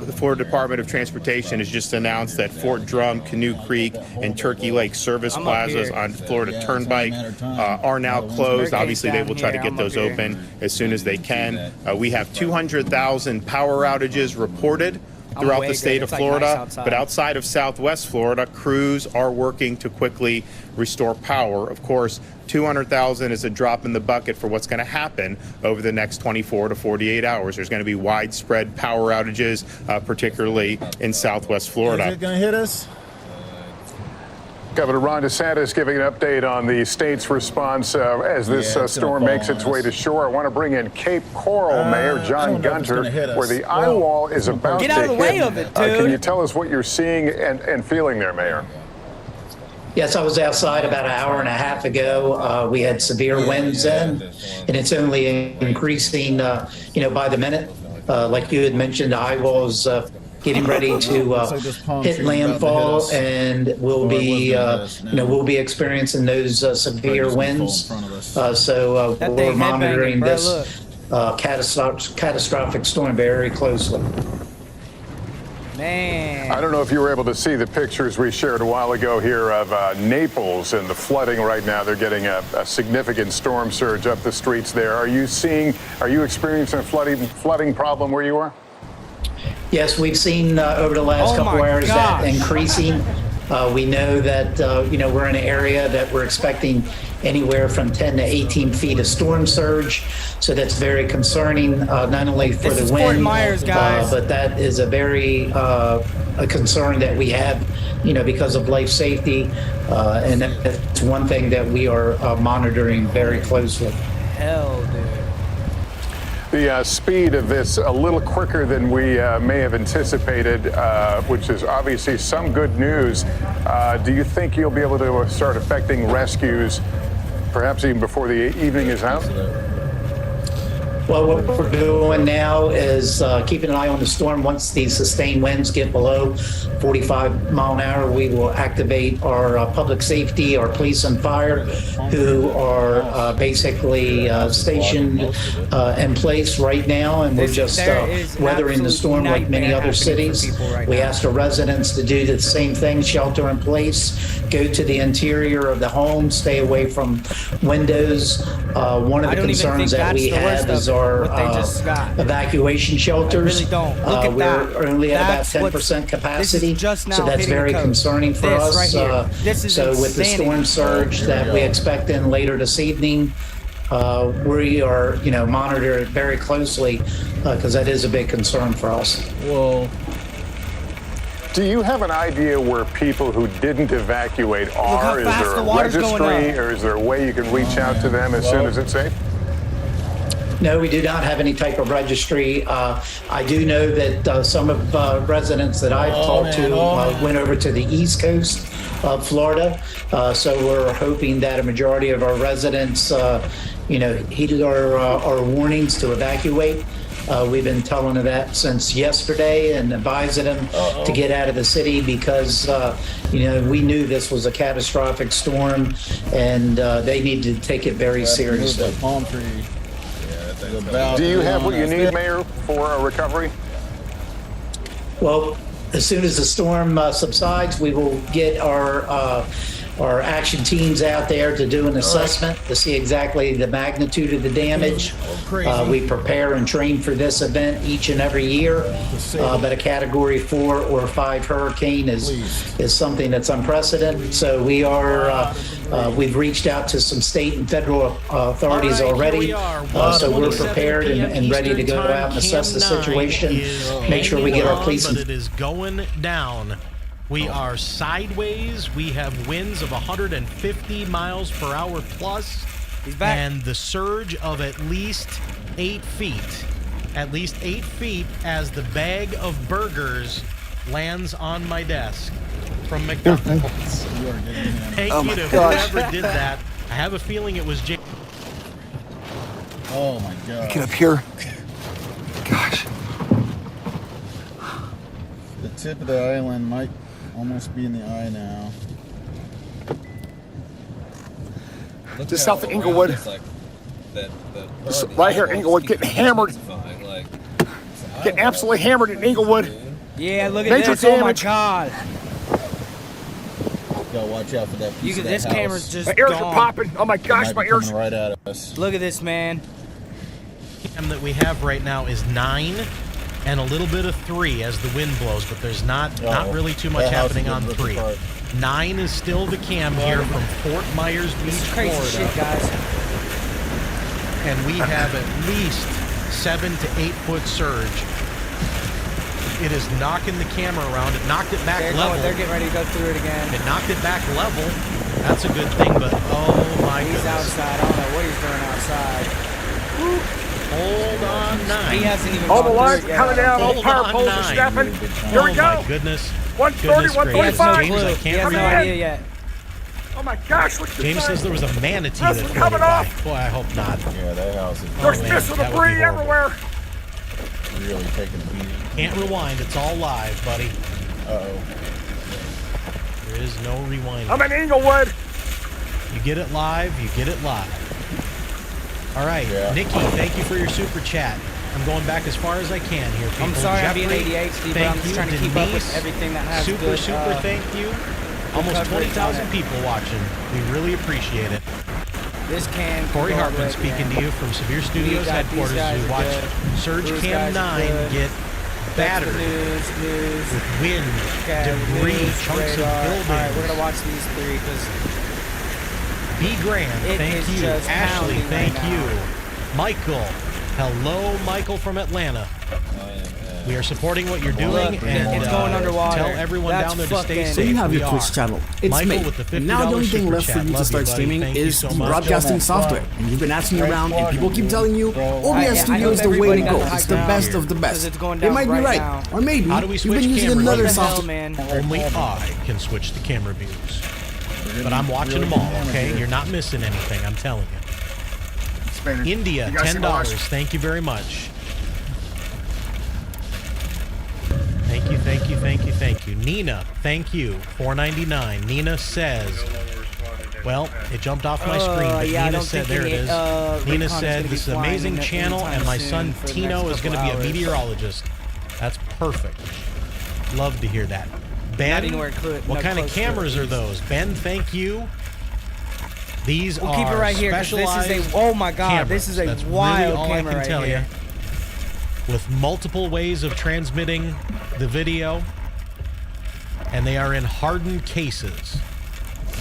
The Florida Department of Transportation has just announced that Fort Drum, Canoe Creek, and Turkey Lake service plazas on Florida Turnpike are now closed. Obviously, they will try to get those open as soon as they can. We have 200,000 power outages reported throughout the state of Florida, but outside of southwest Florida, crews are working to quickly restore power. Of course, 200,000 is a drop in the bucket for what's going to happen over the next 24 to 48 hours. There's going to be widespread power outages, particularly in southwest Florida. Is it going to hit us? Governor Ron DeSantis giving an update on the state's response as this storm makes its way to shore. I want to bring in Cape Coral Mayor John Gunter, where the eye wall is about to hit. Get out of the way of it, dude. Can you tell us what you're seeing and feeling there, Mayor? Yes, I was outside about an hour and a half ago. We had severe winds in, and it's only increasing, by the minute. Like you had mentioned, the eye wall is getting ready to hit landfall, and we'll be experiencing those severe winds. So we're monitoring this catastrophic storm very closely. Man. I don't know if you were able to see the pictures we shared a while ago here of Naples and the flooding right now. They're getting a significant storm surge up the streets there. Are you experiencing a flooding problem where you are? Yes, we've seen over the last couple hours that increasing. We know that, we're in an area that we're expecting anywhere from 10 to 18 feet of storm surge. So that's very concerning, not only for the wind, but that is a very a concern that we have, because of life safety. And that's one thing that we are monitoring very closely. Hell, dude. The speed of this a little quicker than we may have anticipated, which is obviously some good news. Do you think you'll be able to start affecting rescues, perhaps even before the evening is out? Well, what we're doing now is keeping an eye on the storm. Once these sustained winds get below 45 mile an hour, we will activate our public safety, our police and fire, who are basically stationed in place right now, and we're just weathering the storm like many other cities. We asked our residents to do the same thing, shelter in place, go to the interior of the home, stay away from windows. One of the concerns that we have is our evacuation shelters. We're only at about 10% capacity, so that's very concerning for us. So with the storm surge that we expect in later this evening, we are, monitor it very closely because that is a big concern for us. Well, do you have an idea where people who didn't evacuate are? Is there a registry, or is there a way you can reach out to them as soon as it's safe? No, we do not have any type of registry. I do know that some of residents that I've talked to went over to the East Coast of Florida. So we're hoping that a majority of our residents, heeded our warnings to evacuate. We've been telling them that since yesterday and advising them to get out of the city because, we knew this was a catastrophic storm and they need to take it very seriously. Do you have what you need, Mayor, for a recovery? Well, as soon as the storm subsides, we will get our action teams out there to do an assessment to see exactly the magnitude of the damage. We prepare and train for this event each and every year, but a Category 4 or 5 hurricane is something that's unprecedented. So we are we've reached out to some state and federal authorities already, so we're prepared and ready to go out and assess the situation, make sure we get our police. It is going down. We are sideways. We have winds of 150 miles per hour plus, and the surge of at least 8 feet. At least 8 feet as the bag of burgers lands on my desk from McDonald's. Thank you to whoever did that. I have a feeling it was Jay. Oh my God. Get up here. Gosh. The tip of the island might almost be in the eye now. Just south of Inglewood. Right here, Inglewood, getting hammered. Getting absolutely hammered in Inglewood. Yeah, look at Major this. Oh my damage. God. Gotta watch out for that piece of that This house. camera's just My ears gone. are popping. Oh my gosh, Might my be ears. coming right at us. Look at this, man. That we have right now is 9 and a little bit of 3 as the wind blows, but there's not really too much happening on 3. 9 is still the cam here from Fort Myers Beach, Crazy Florida. shit, guys. And we have at least 7 to 8 foot surge. It is knocking the camera around. It knocked it back level. They're getting ready to go through it again. It knocked it back level. That's a good thing, but oh my goodness. He's outside. I don't know what he's doing outside. Woo. Hold on, 9. He hasn't even All the gone lines through it yet. coming down. All Hold power on, poles are 9. snapping. Here we Oh go. my goodness. 130, 135. James, I He can't has no read. idea yet. Oh my gosh, look at James this. says there was a manatee This that is floated coming by. off. Boy, I hope not. Yeah, that house is There's man, missile that would be debris horrible. everywhere. really taking a beating. Can't rewind. It's all live, buddy. Uh-oh. There is no rewinding. I'm in Inglewood. You get it live, you get it live. All right, Yeah. Nikki, thank you for your super chat. I'm going back as far as I can here, people. I'm sorry I'm being Jeffrey, ADHD, but thank I'm just you. trying to keep up with Denise, everything that has super, good, super thank you. Almost coverage 20,000 on it. people watching. We really appreciate it. This can Corey go Hartman away, speaking man. to you from Severe We Studios got headquarters these guys as we are watch good. Surge Those Cam guys are 9 good. get battered News. with wind, Okay, debris, news, chunks radar. of All buildings. right, we're gonna watch these 3 because B. Graham, It thank is you. just Ashley, pounding thank right you. now. Michael, hello, Michael from Atlanta. We are supporting what you're doing, Look, and it's going underwater. tell everyone That's down there to stay fucking- safe. So you have We your Twitch are. channel. It's Michael made. with the $50 Now the only thing super left for chat. you Love to start buddy. streaming Thank you is so the much. broadcasting software. And you've been asking around, and people keep telling you OBS I Studio hope is the way everybody to got go. the high It's the ground best here, of the 'cause best. it's going It down might be right right, now. or maybe How do we you've switch been using cameras? another What the hell, software. man. Only I can switch the camera views. But I'm watching them all, okay? You're not missing anything, I'm telling you. expanding. India, You guys see my $10. last- Thank you very much. Thank you, thank you, thank you, thank you. Nina, thank you. $4.99. Nina says, well, it jumped off my screen, but yeah, I Nina don't said, think there it any, is. Recon Nina is said, gonna be this is an flying amazing channel, anytime and my soon son for the Tino next is going to be a couple hours. meteorologist. That's perfect. Love to hear that. Ben, anywhere what kind of close to cameras it, are those? Ben, thank you. These We'll are keep it right here, 'cause this is a- oh my God, cameras. this is a That's wild really all camera I can right tell here. you. With multiple ways of transmitting the video, and they are in hardened cases.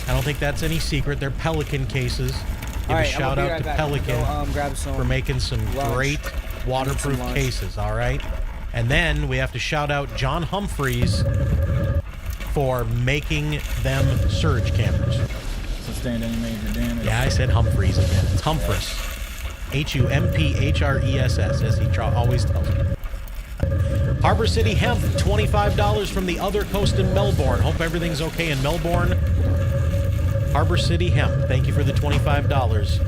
I don't think that's any secret. They're Pelican cases. Give All a right, shout I'm gonna be out right to back. Pelican Go, grab some for making some lunch. great waterproof lunch. cases, all right? And then we have to shout out John Humphreys for making them surge cameras. Sustained any major damage. Yeah, I said Humphreys again. It's Humphreys. Humphress, as he always tells me. Harbor City Hemp, $25 from the other coast in Melbourne. Hope everything's okay in Melbourne. Harbor City Hemp, thank you for the $25.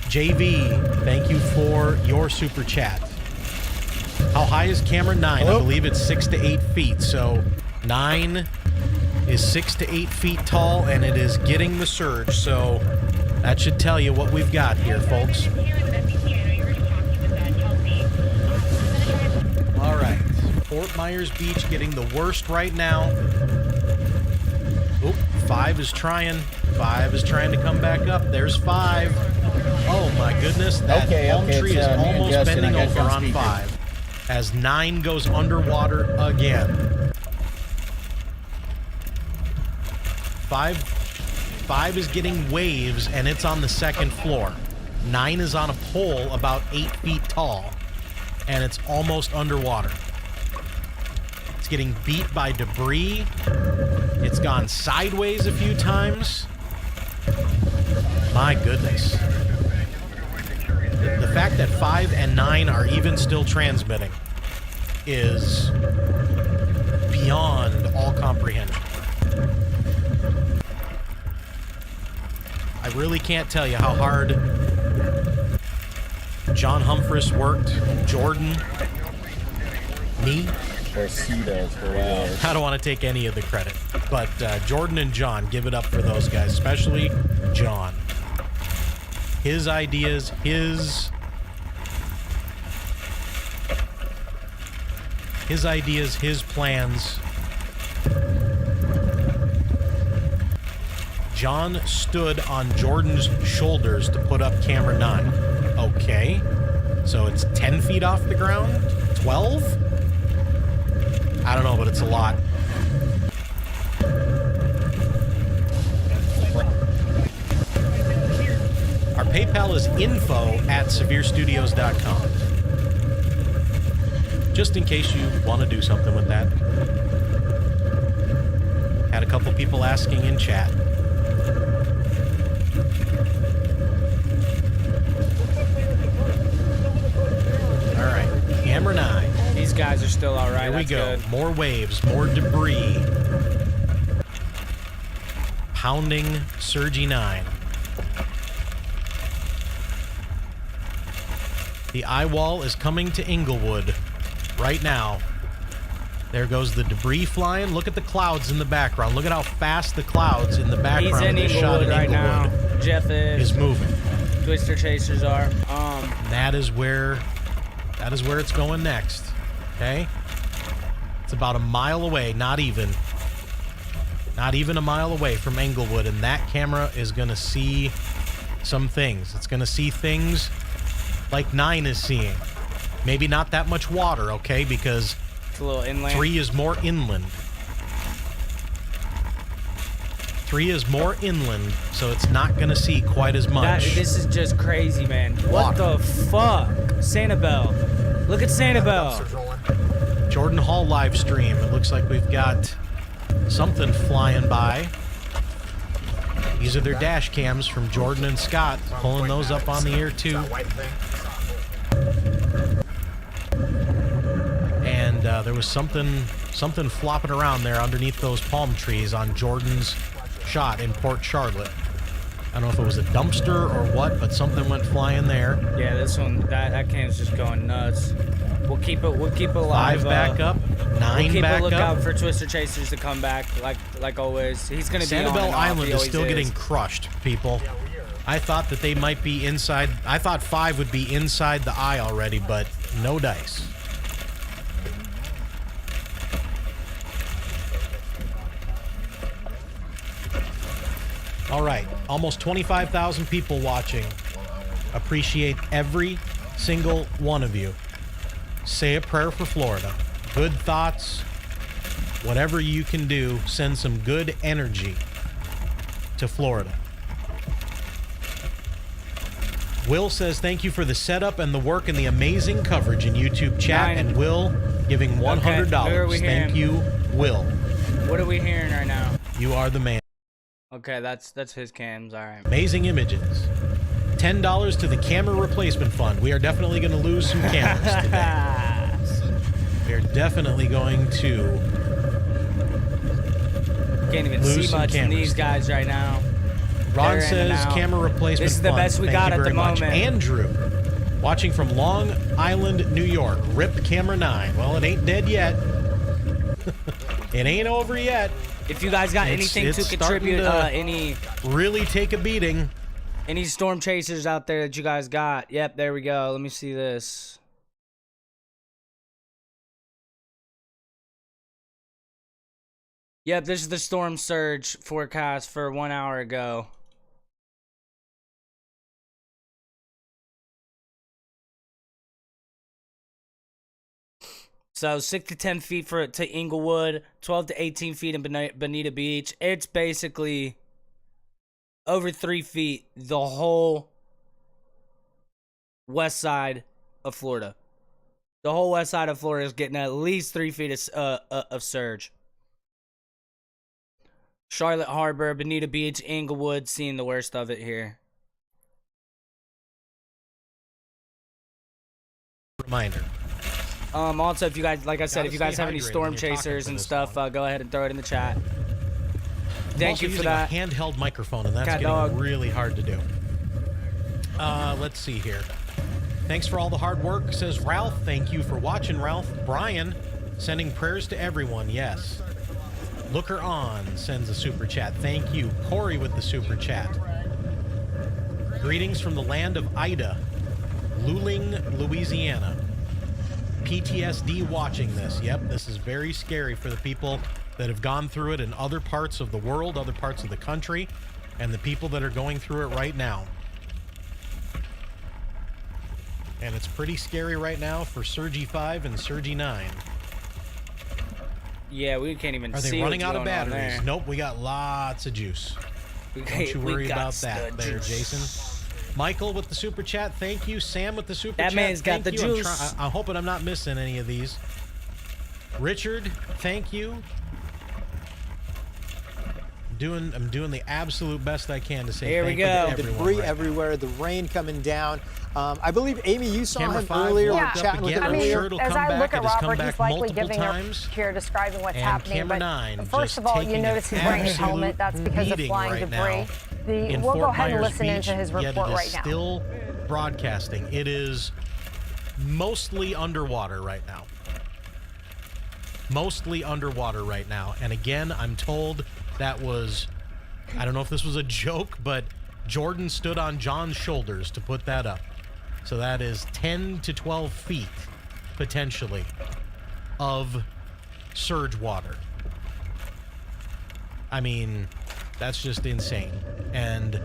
JV, thank you for your super chat. How high is camera? 9. I believe it's 6 to 8 feet. So 9 is 6 to 8 feet tall, and it is getting the surge. So that should tell you what we've got here, folks. All right. Fort Myers Beach getting the worst right now. Oop, 5 is trying. 5 is trying to come back up. There's 5. Oh my goodness. That palm tree is almost bending over on 5. As 9 goes underwater again. 5 is getting waves, and it's on the second floor. 9 is on a pole about 8 feet tall, and it's almost underwater. It's getting beat by debris. It's gone sideways a few times. My goodness. The fact that 5 and 9 are even still transmitting is beyond all comprehension. I really can't tell you how hard John Humphreys worked, Jordan, me. I don't want to take any of the credit, but Jordan and John, give it up for those guys, especially John. His ideas, his plans. John stood on Jordan's shoulders to put up camera 9. Okay. So it's 10 feet off the ground? 12? I don't know, but it's a lot. Our PayPal is info@severestudios.com. Just in case you want to do something with that. Had a couple people asking in chat. All right, camera 9. These guys are still all right. Here we That's go. good. More waves, more debris. Pounding, surgy 9. The eye wall is coming to Inglewood right now. There goes the debris flying. Look at the clouds in the background. Look at how fast the clouds in the background. He's in of this shot Inglewood right now. Jeff is moving. Twister chasers are. That is where it's going next. Okay? It's about a mile away, not even a mile away from Inglewood, and that camera is going to see some things. It's going to see things like 9 is seeing. Maybe not that much water, okay? Because it's a little inland. 3 is more inland. 3 is more inland, so it's not going to see quite as much. This is just crazy, man. What the fuck? Sanibel. Look at Sanibel. Jordan Hall live stream. It looks like we've got something flying by. These are their dash cams from Jordan and Scott, pulling those up on the air too. And there was something flopping around there underneath those palm trees on Jordan's shot in Port Charlotte. I don't know if it was a dumpster or what, but something went flying there. Yeah, this one, that can's just going nuts. We'll keep it alive. 5 back up, 9 we'll keep back a lookout up. for Twister Chasers to come back, like always. He's gonna be on Sanibel and off. Island He is always still getting crushed, people. I thought that they might be inside. I thought 5 would be inside the eye already, but no dice. All right, almost 25,000 people watching. Appreciate every single one of you. Say a prayer for Florida. Good thoughts. Whatever you can do, send some good energy to Florida. Will says, thank you for the setup and the work and the amazing coverage in YouTube chat. And Will giving $100. Okay, thank you, Will. What are we hearing right now? You are the man. Okay, that's his cams. All right. Amazing images. $10 to the camera replacement fund. We are definitely going to lose some cameras today. We are definitely going to can't even lose see much in these guys right now. Ron says camera replacement This is the fund. best we Thank got you at very the much. moment. Andrew, watching from Long Island, New York. RIP Camera 9. Well, it ain't dead yet. It ain't over yet. If you guys got anything to contribute, any really take a beating. Any storm chasers out there that you guys got? Yep, there we go. Let me see this. Yep, this is the storm surge forecast for 1 hour ago. So 6 to 10 feet to Inglewood, 12 to 18 feet in Bonita Beach. It's basically over 3 feet the whole west side of Florida. The whole west side of Florida is getting at least 3 feet of surge. Charlotte Harbor, Bonita Beach, Inglewood, seeing the worst of it here. Reminder. Also, if you guys, like I said, if you guys have any storm chasers and stuff, go ahead and throw it in the chat. Thank you for that. A handheld microphone, and that's getting really hard to do. Let's see here. Thanks for all the hard work, says Ralph. Thank you for watching, Ralph. Brian, sending prayers to everyone. Yes. Looker On sends a super chat. Thank you. Corey with the super chat. Greetings from the land of Ida, Luling, Louisiana. PTSD watching this. Yep, this is very scary for the people that have gone through it in other parts of the world, other parts of the country, and the people that are going through it right now. And it's pretty scary right now for Surgy 5 and Surgy 9. Yeah, we can't even see. Are they running out of batteries? batteries? Nope, we got lots of juice. Don't you worry about that there, Jason. Michael with the super chat, thank you. Sam with the super chat, that man's got the juice. I'm hoping I'm not missing any of these. Richard, thank you. I'm doing the absolute best I can to say thank you to everyone. Debris right everywhere, the rain coming down. I believe, Amy, you saw Camera him 5 earlier walked chatting up with him again. I'm earlier. sure it'll As come I back. look at It has come Robert, back he's likely multiple giving times. up here describing what's And happening. camera But 9 first of all, you notice he's wearing his helmet. That's because of flying right debris. now We'll Fort go ahead and Myers listen Beach, into his yet report it is right now. Still broadcasting. It is mostly underwater right now. Mostly underwater right now. And again, I'm told that was, I don't know if this was a joke, but Jordan stood on John's shoulders to put that up. So that is 10 to 12 feet, potentially, of surge water. I mean, that's just insane. And,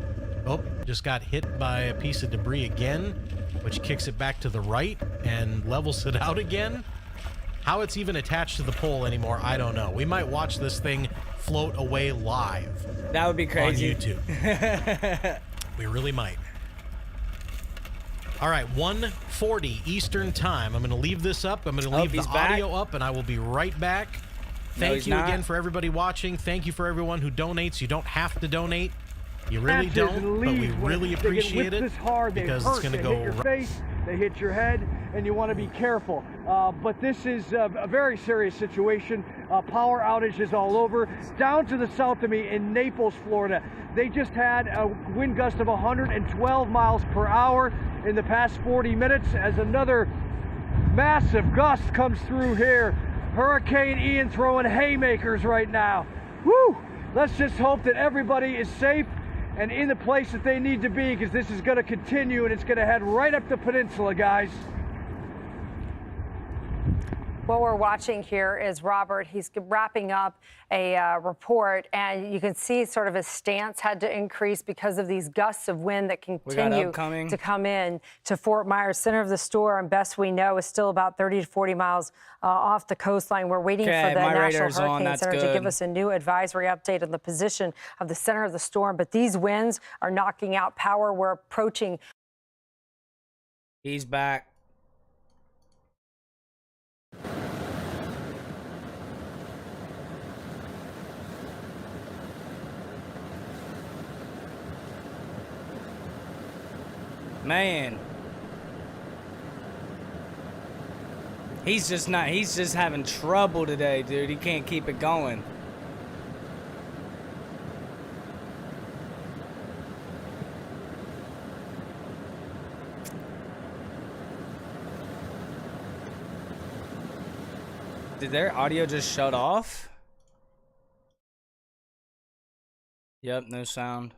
just got hit by a piece of debris again, which kicks it back to the right and levels it out again. How it's even attached to the pole anymore, I don't know. We might watch this thing float away live. That would be crazy. On YouTube. We really might. All right, 1:40 Eastern Time. I'm going to leave this up. I'm going to leave the audio up, and I will be right back. Thank you again for everybody watching. Thank you for everyone who donates. You don't have to donate. You really don't, but we really appreciate it because it's going to go right. They hit your head, and you want to be careful. But this is a very serious situation. power outages all over. Down to the south of me in Naples, Florida, they just had a wind gust of 112 miles per hour in the past 40 minutes as another massive gust comes through here. Hurricane Ian throwing haymakers right now. Woo! Let's just hope that everybody is safe and in the place that they need to be, because this is going to continue and it's going to head right up the peninsula, guys. What we're watching here is Robert. He's wrapping up a report, and you can see sort of his stance had to increase because of these gusts of wind that continue to come in to Fort Myers. Center of the storm, best we know, is still about 30 to 40 miles off the coastline. We're waiting for the National Hurricane Center to give us a new advisory update on the position of the center of the storm. But these winds are knocking out power. We're approaching. He's back. Man, he's just having trouble today, dude. He can't keep it going. Did their audio just shut off? Yep, no sound.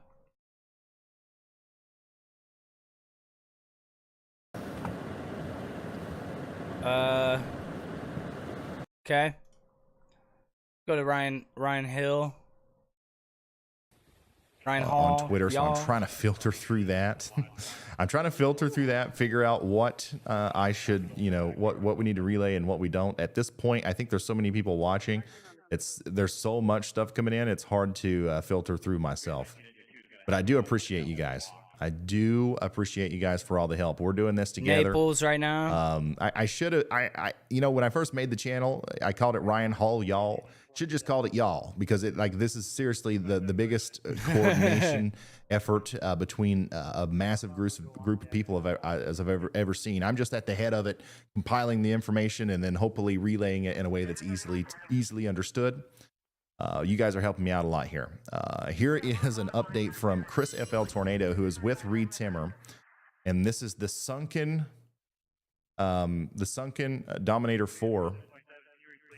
Okay. Go to Ryan Hill. Ryan Hall on Twitter, so I'm trying to filter through that. Figure out what I should, what we need to relay and what we don't. At this point, I think there's so many people watching. There's so much stuff coming in. It's hard to filter through myself. But I do appreciate you guys. I do appreciate you guys for all the help. We're doing this together. Naples right now. I should have. When I first made the channel, I called it Ryan Hall Y'all. Should just called it Y'all, because this is seriously the biggest coordination effort between a massive group of people as I've ever seen. I'm just at the head of it, compiling the information and then hopefully relaying it in a way that's easily understood. You guys are helping me out a lot here. Here is an update from Chris FL Tornado, who is with Reed Timmer, and this is the sunken Dominator 4,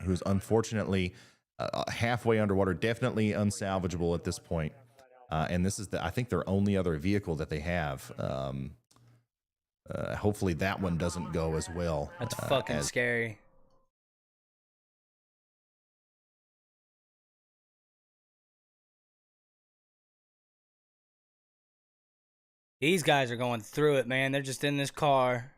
who's unfortunately halfway underwater, definitely unsalvageable at this point. And this is I think their only other vehicle that they have. Hopefully that one doesn't go as well. That's fucking scary. These guys are going through it, man. They're just in this car.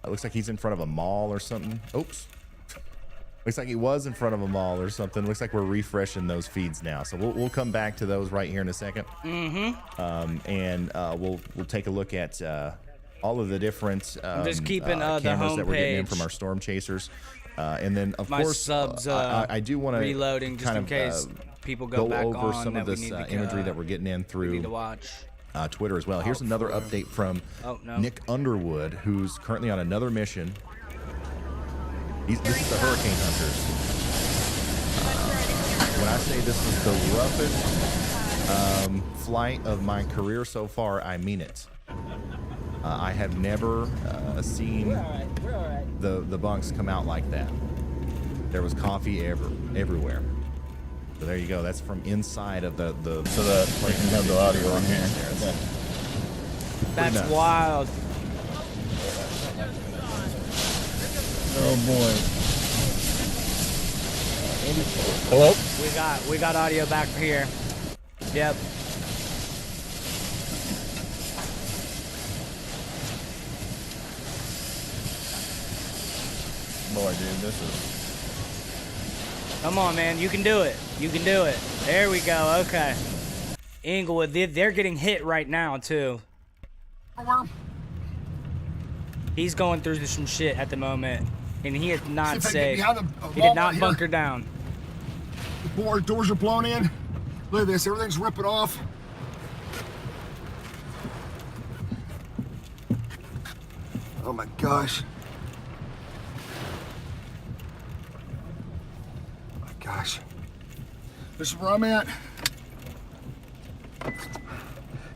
It looks like he's in front of a mall or something. Oops. Looks like he was in front of a mall or something. Looks like we're refreshing those feeds now. So we'll come back to those right here in a second. Mm-hmm. We'll take a look at all of the different just keeping the cameras that we're getting in homepage. from our storm chasers. And then of My course subs, I do want to reloading just in case people go back over on some that of we this need to, imagery that we're getting in we through need to watch. Twitter as well. Here's another update from Nick Underwood, who's currently on another mission. This is the Hurricane Hunters. When I say this is the roughest flight of my career so far, I mean it. I have never seen the bunks come out like that. There was coffee everywhere. So there you go. That's from inside of the so that we can have the audio on here. That's nuts. wild. Oh boy. Hello? We got audio back here. Yep. boy, dude, this is... Come on, man. You can do it. You can do it. There we go. Okay. Inglewood, they're getting hit right now, too. He's going through some shit at the moment, and he is not safe. He did not bunker down. The doors are blown in. Look at this. Everything's ripping off. Oh, my gosh. Gosh, this is where I'm at.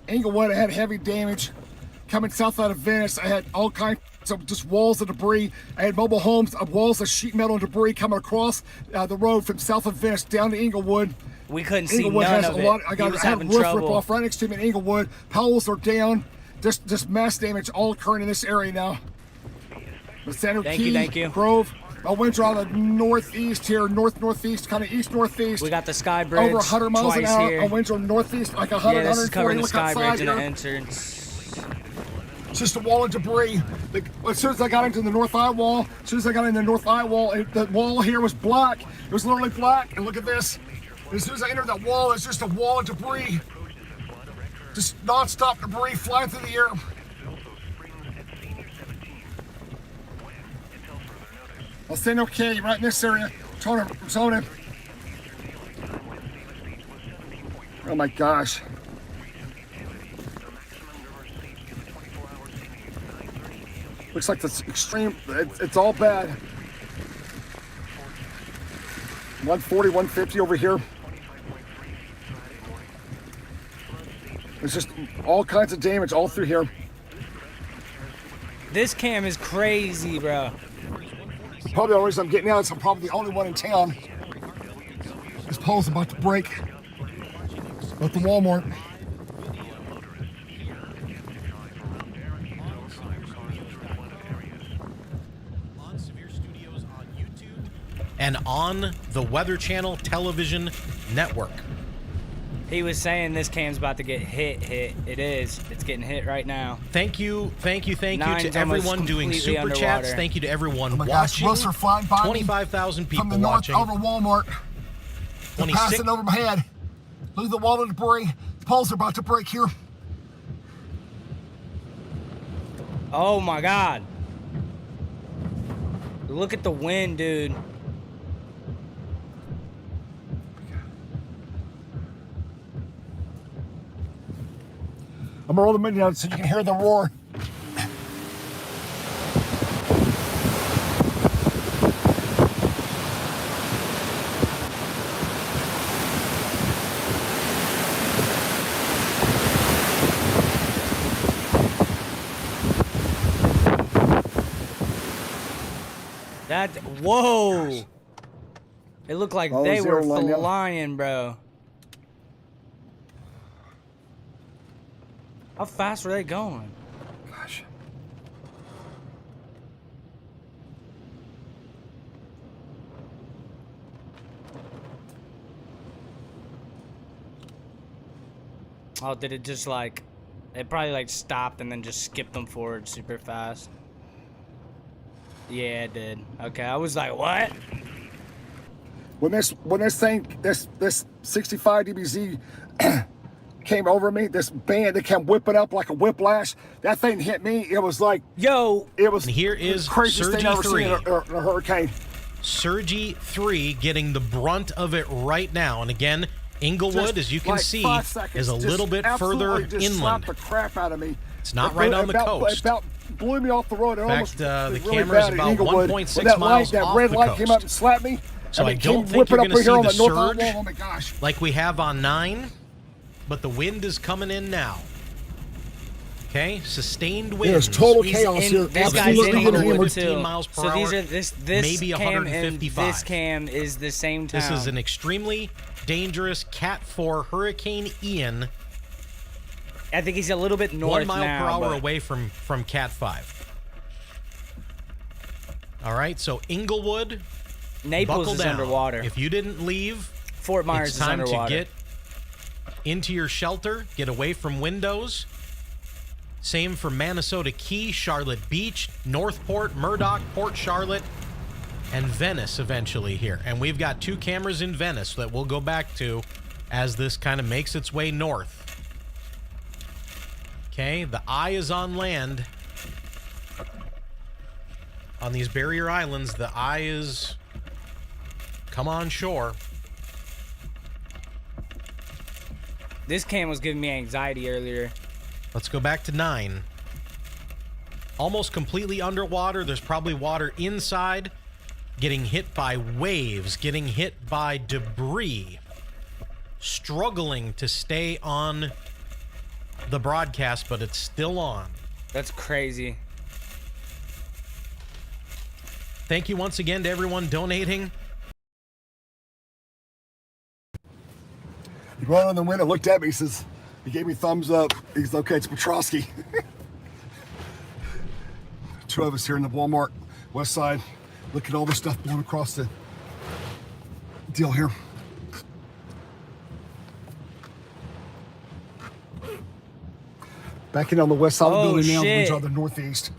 Inglewood, I had heavy damage. Coming south out of Venice, I had all kinds of just walls of debris. I had mobile homes, walls of sheet metal and debris coming across the road from south of Venice down to Inglewood. We couldn't see none of it. I had a roof rip off right next to me in Inglewood. Poles are down. Just mass damage all occurring in this area now. The Center Key, thank you. Grove. My winds are out of the northeast here, northeast, kind of east-northeast. We got the Sky Bridge over 100 miles an hour. Here. Our winds are northeast, like 100, this is covering 140. the Sky Bridge here. and the entrance. It's just a wall of debris. As soon as I got into the north eye wall, the wall here was black. It was literally black. And look at this. As soon as I entered that wall, it's just a wall of debris. Just non-stop debris flying through the air. I'll send okay right in this area. Zona. Oh my gosh. Looks like that's extreme. It's all bad. 140, 150 over here. There's just all kinds of damage all through here. This cam is crazy, bro. Probably the only reason I'm getting out is I'm probably the only one in town. This pole's about to break. At the Walmart. And on the Weather Channel television network. He was saying this cam's about to get hit. It is. It's getting hit right now. Thank you Nine's to everyone doing super underwater. chats. Thank you to everyone Oh my gosh, watching. roofs are flying by 25,000 people from the north watching. over Walmart. They're passing over my head. Look at the wall of debris. The poles are about to break here. Oh my God. Look at the wind, dude. I'm gonna roll the window down so you can hear the roar. Whoa. Gosh. It looked like they were flying, bro. How fast were they going? Gosh. Oh, did it just like... It probably like stopped and then just skipped them forward super fast. Yeah, it did. Okay, I was like, what? When this 65 dBZ came over me, this band that came whipping up like a whiplash, that thing hit me. It was like, yo, it was. And here is the craziest thing I've ever seen in a hurricane. Surgy 3 getting the brunt of it right now. And again, Inglewood, as you can see, is a little bit further inland. Slapped the crap out of me. It's not right on the coast. It about blew me off the road. In fact, the camera is about 1.6 miles that off red the light coast. came up and slapped me. So I don't think you're going to see the surge like we have on 9, but the wind is coming in now. Okay, sustained winds. There's total chaos here. This guy's in 115 miles per so hour. These are this maybe cam 155. and this cam is the same town. This is an extremely dangerous Cat 4 Hurricane Ian. I think he's a little bit north 1 mile now, per hour but... away from Cat 5. All right, so Inglewood, Naples is down. underwater. If you didn't leave, Fort Myers it's time is underwater. to get into your shelter, get away from windows. Same for Minnesota Key, Charlotte Beach, Northport, Murdoch, Port Charlotte. and Venice eventually here. And we've got 2 cameras in Venice that we'll go back to as this kind of makes its way north. Okay, the eye is on land. On these barrier islands, the eye is come on shore. This cam was giving me anxiety earlier. Let's go back to 9. Almost completely underwater. There's probably water inside. Getting hit by waves. Getting hit by debris. Struggling to stay on the broadcast, but it's still on. That's crazy. Thank you once again to everyone donating. He ran on the window, looked at me, he gave me thumbs up. He's okay, it's Petrosky. 2 of us here in the Walmart west side. Look at all the stuff blown across the deal here. Backing on the west side of the building now, which are the northeast.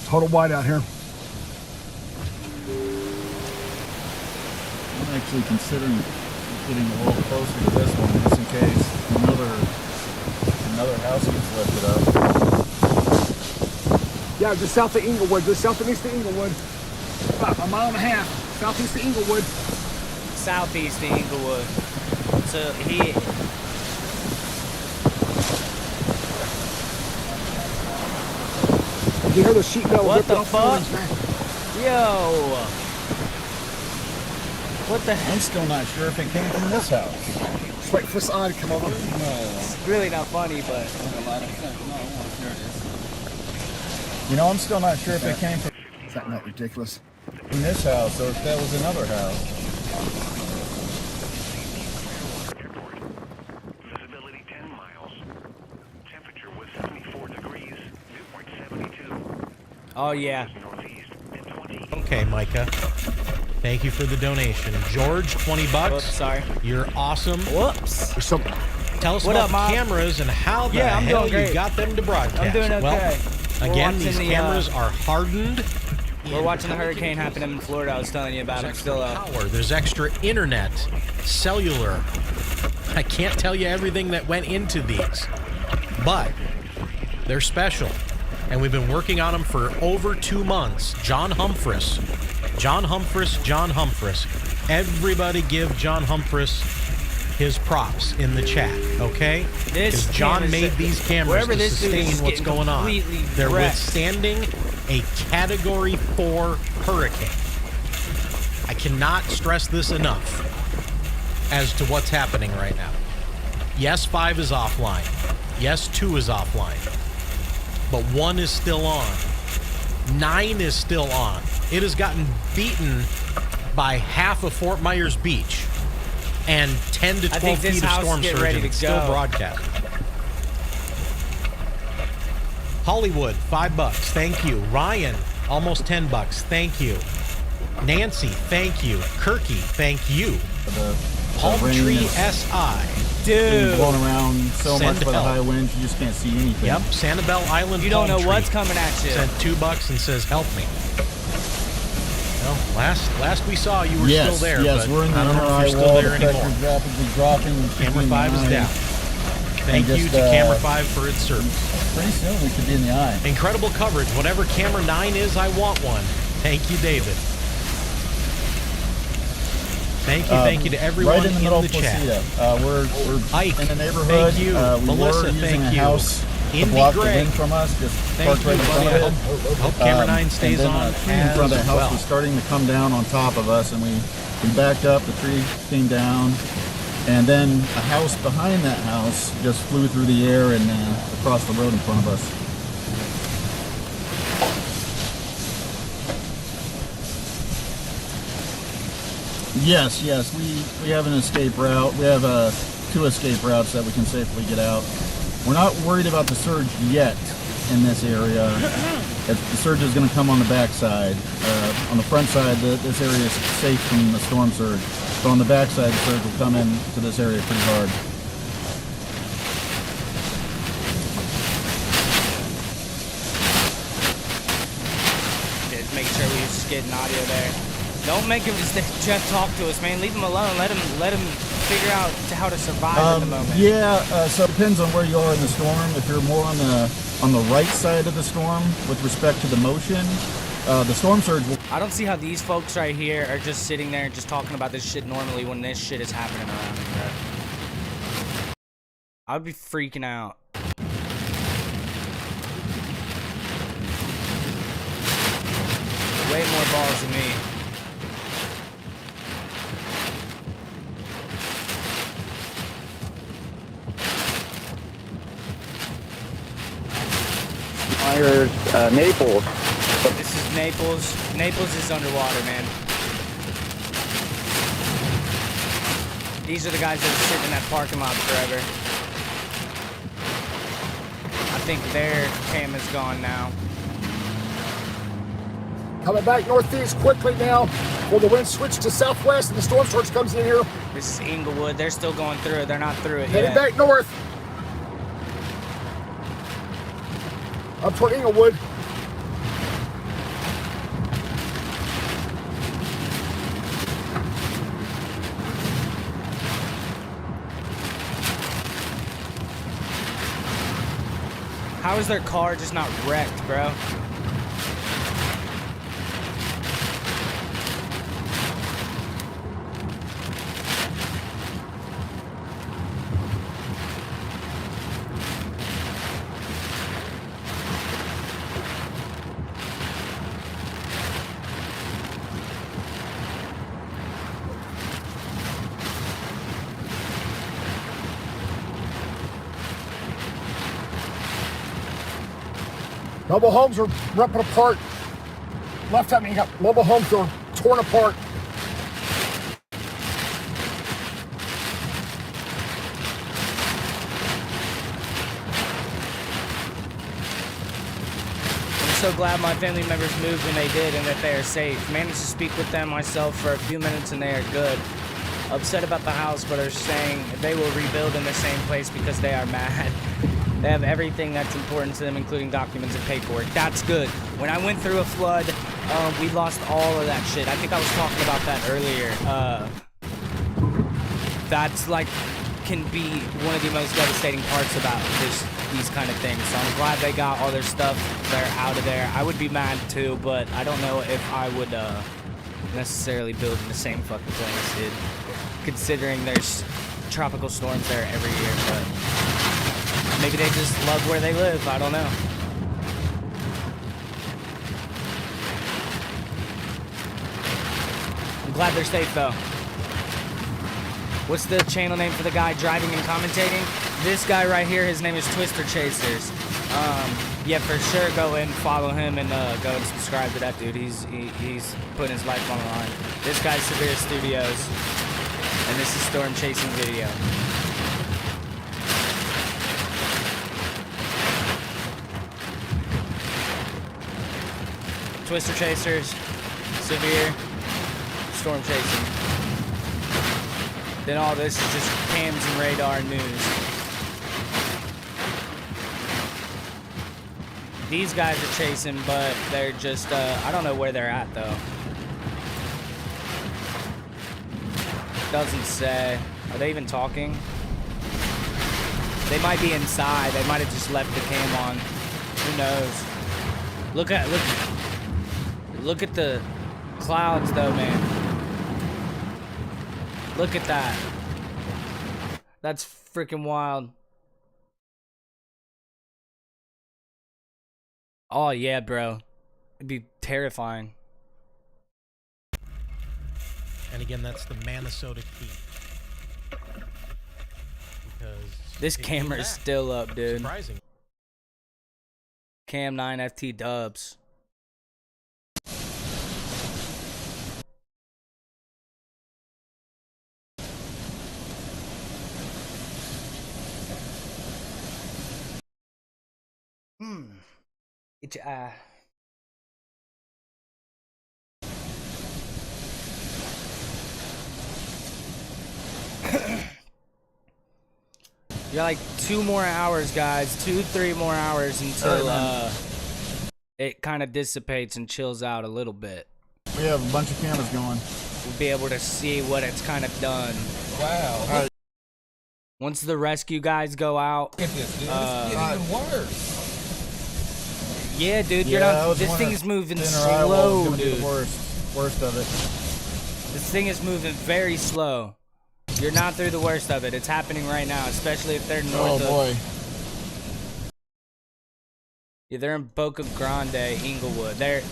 Total whiteout here. I'm actually considering getting a little closer to this one, just in case another house gets lifted up. Yeah, just south of Inglewood, just south and east of Inglewood. About a mile and a half, southeast of Inglewood. Southeast of Inglewood. So here. You hear the sheet metal? What the fuck? Yo. What the heck? I'm still not sure if it came from this house. Just wait for this eye to come over. No. It's really not funny, but. You know, I'm still not sure if it came from. Is that not ridiculous? From this house, or if that was another house. Visibility 10 miles. Temperature was 74 degrees. Dew point 72. Oh, yeah. Okay, Micah. Thank you for the donation. George, $20. Whoops, sorry. You're awesome. Whoops. Tell us What about up, Mom? cameras and how the hell you got them to broadcast. I'm doing okay. Well, again, these cameras are hardened. We're watching the hurricane happen in Florida. I was telling you about it. Still up. Power. There's extra internet, cellular. I can't tell you everything that went into these, but they're special. And we've been working on them for over 2 months. John Humphreys. Everybody give John Humphreys his props in the chat, okay? Because John made these cameras to sustain what's going on. They're withstanding a Category 4 hurricane. I cannot stress this enough as to what's happening right now. Yes, 5 is offline. Yes, 2 is offline. But 1 is still on. 9 is still on. It has gotten beaten by half of Fort Myers Beach and 10 to 12 feet of storm surge, and it's still broadcast. Hollywood, $5. Thank you. Ryan, almost $10. Thank you. Nancy, thank you. Kirky, thank you. Palm Tree SI. Dude. Blown around so much by the high winds, you just can't see anything. Yep, Sanibel Island. You don't know what's coming at you. Sent $2 and says, "Help me." Well, last we saw, you were still there. Yes, but we're in the I don't know if you're wall. still there The anymore. pressure's rapidly dropping. Camera 5 is down. Thank you to Camera 5 for its service. Pretty soon we could be in the eye. Incredible coverage. Whatever Camera 9 is, I want one. Thank you, David. Thank you to everyone right in the middle of the chat. We're Ike, in the neighborhood. Thank you. We Melissa, were using thank a you. house to Indy block the Gray. wind from us. Just Thank parked right you, in front buddy. of it. Hope Camera 9 stays and then on a tree in front of that house well. was starting to come down on top of us, and we backed up. The tree came down, and then a house behind that house just flew through the air and across the road in front of us. Yes, we have an escape route. We have 2 escape routes that we can safely get out. We're not worried about the surge yet in this area. The surge is going to come on the back side. On the front side, this area is safe from the storm surge. But on the back side, the surge will come into this area pretty hard. just making sure we was just getting audio there. Don't make him just talk to us, man. Leave him alone. Let him figure out how to survive at the moment. Yeah, so it depends on where you are in the storm. If you're more on the right side of the storm with respect to the motion, the storm surge will... I don't see how these folks right here are just sitting there and just talking about this shit normally when this shit is happening around me, bro. I would be freaking out. Way more balls than me. Myers, Naples. This is Naples. Naples is underwater, man. These are the guys that are sitting in that parking lot forever. I think their cam is gone now. Coming back northeast quickly now. Will the wind switch to southwest and the storm surge comes in here? This is Inglewood. They're still going through it. They're not through it Heading yet. back north. Up toward Inglewood. How is their car just not wrecked, bro? Mobile homes are ripping apart. Left hand, you got mobile homes are torn apart. I'm so glad my family members moved when they did and that they are safe. Managed to speak with them myself for a few minutes and they are good. Upset about the house, but are saying they will rebuild in the same place because they are mad. They have everything that's important to them, including documents and paperwork. That's good. When I went through a flood, we lost all of that shit. I think I was talking about that earlier. That's like, can be one of the most devastating parts about these kind of things. So I'm glad they got all their stuff. They're out of there. I would be mad too, but I don't know if I would necessarily build in the same fucking place, dude. Considering there's tropical storms there every year, but maybe they just love where they live. I don't know. I'm glad they're safe, though. What's the channel name for the guy driving and commentating? This guy right here, his name is Twister Chasers. Yeah, for sure, go and follow him and go and subscribe to that dude. He's putting his life on the line. This guy's Severe Studios, and this is Storm Chasing Video. Twister Chasers, Severe, Storm Chasing. Then all this is just cams and radar news. These guys are chasing, but they're just, I don't know where they're at, though. Doesn't say. Are they even talking? They might be inside. They might have just left the cam on. Who knows? Look at the clouds, though, man. Look at that. That's freaking wild. Oh, yeah, bro. It'd be terrifying. And again, that's the Minnesota key. Because this camera's still up, dude. Surprising. Cam 9 FT dubs. It's you're like 2 more hours, guys. 2-3 more hours until it kind of dissipates and chills out a little bit. We have a bunch of cameras going. We'll be able to see what it's kind of done. Wow. Once the rescue guys go out, Look at this, dude. It's getting even worse. Yeah, dude. This thing is moving slow, dude. Be the worst of it. This thing is moving very slow. You're not through the worst of it. It's happening right now, especially if they're north of. Oh boy. Yeah, they're in Boca Grande, Inglewood. They're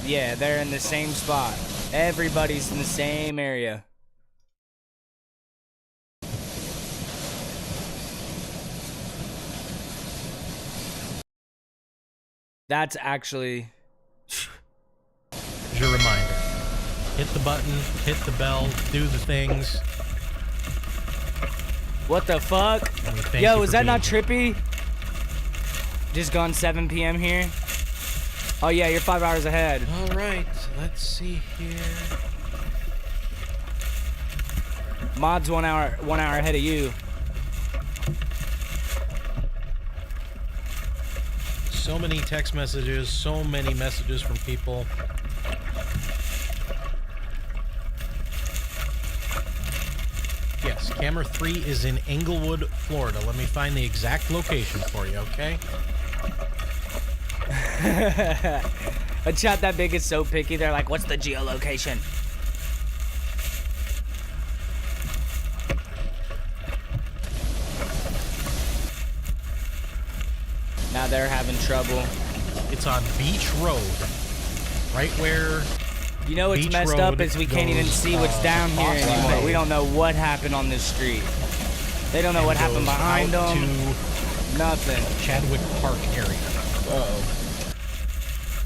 in the same spot. Everybody's in the same area. That's actually your reminder. Hit the button, hit the bell, do the things. What the fuck? Yo, is that not trippy? Just gone 7 p.m. here. Oh yeah, you're 5 hours ahead. All right, let's see here. Mod's 1 hour ahead of you. So many text messages, so many messages from people. Yes, camera 3 is in Englewood, Florida. Let me find the exact location for you, okay? A chat that big is so picky. They're like, what's the geolocation? Now they're having trouble. It's on Beach Road. Right where... You know what's Beach messed Road up is we can't even see what's down here anymore. We don't know what happened on this street. They don't know what happened behind them. Nothing. Chadwick Park area.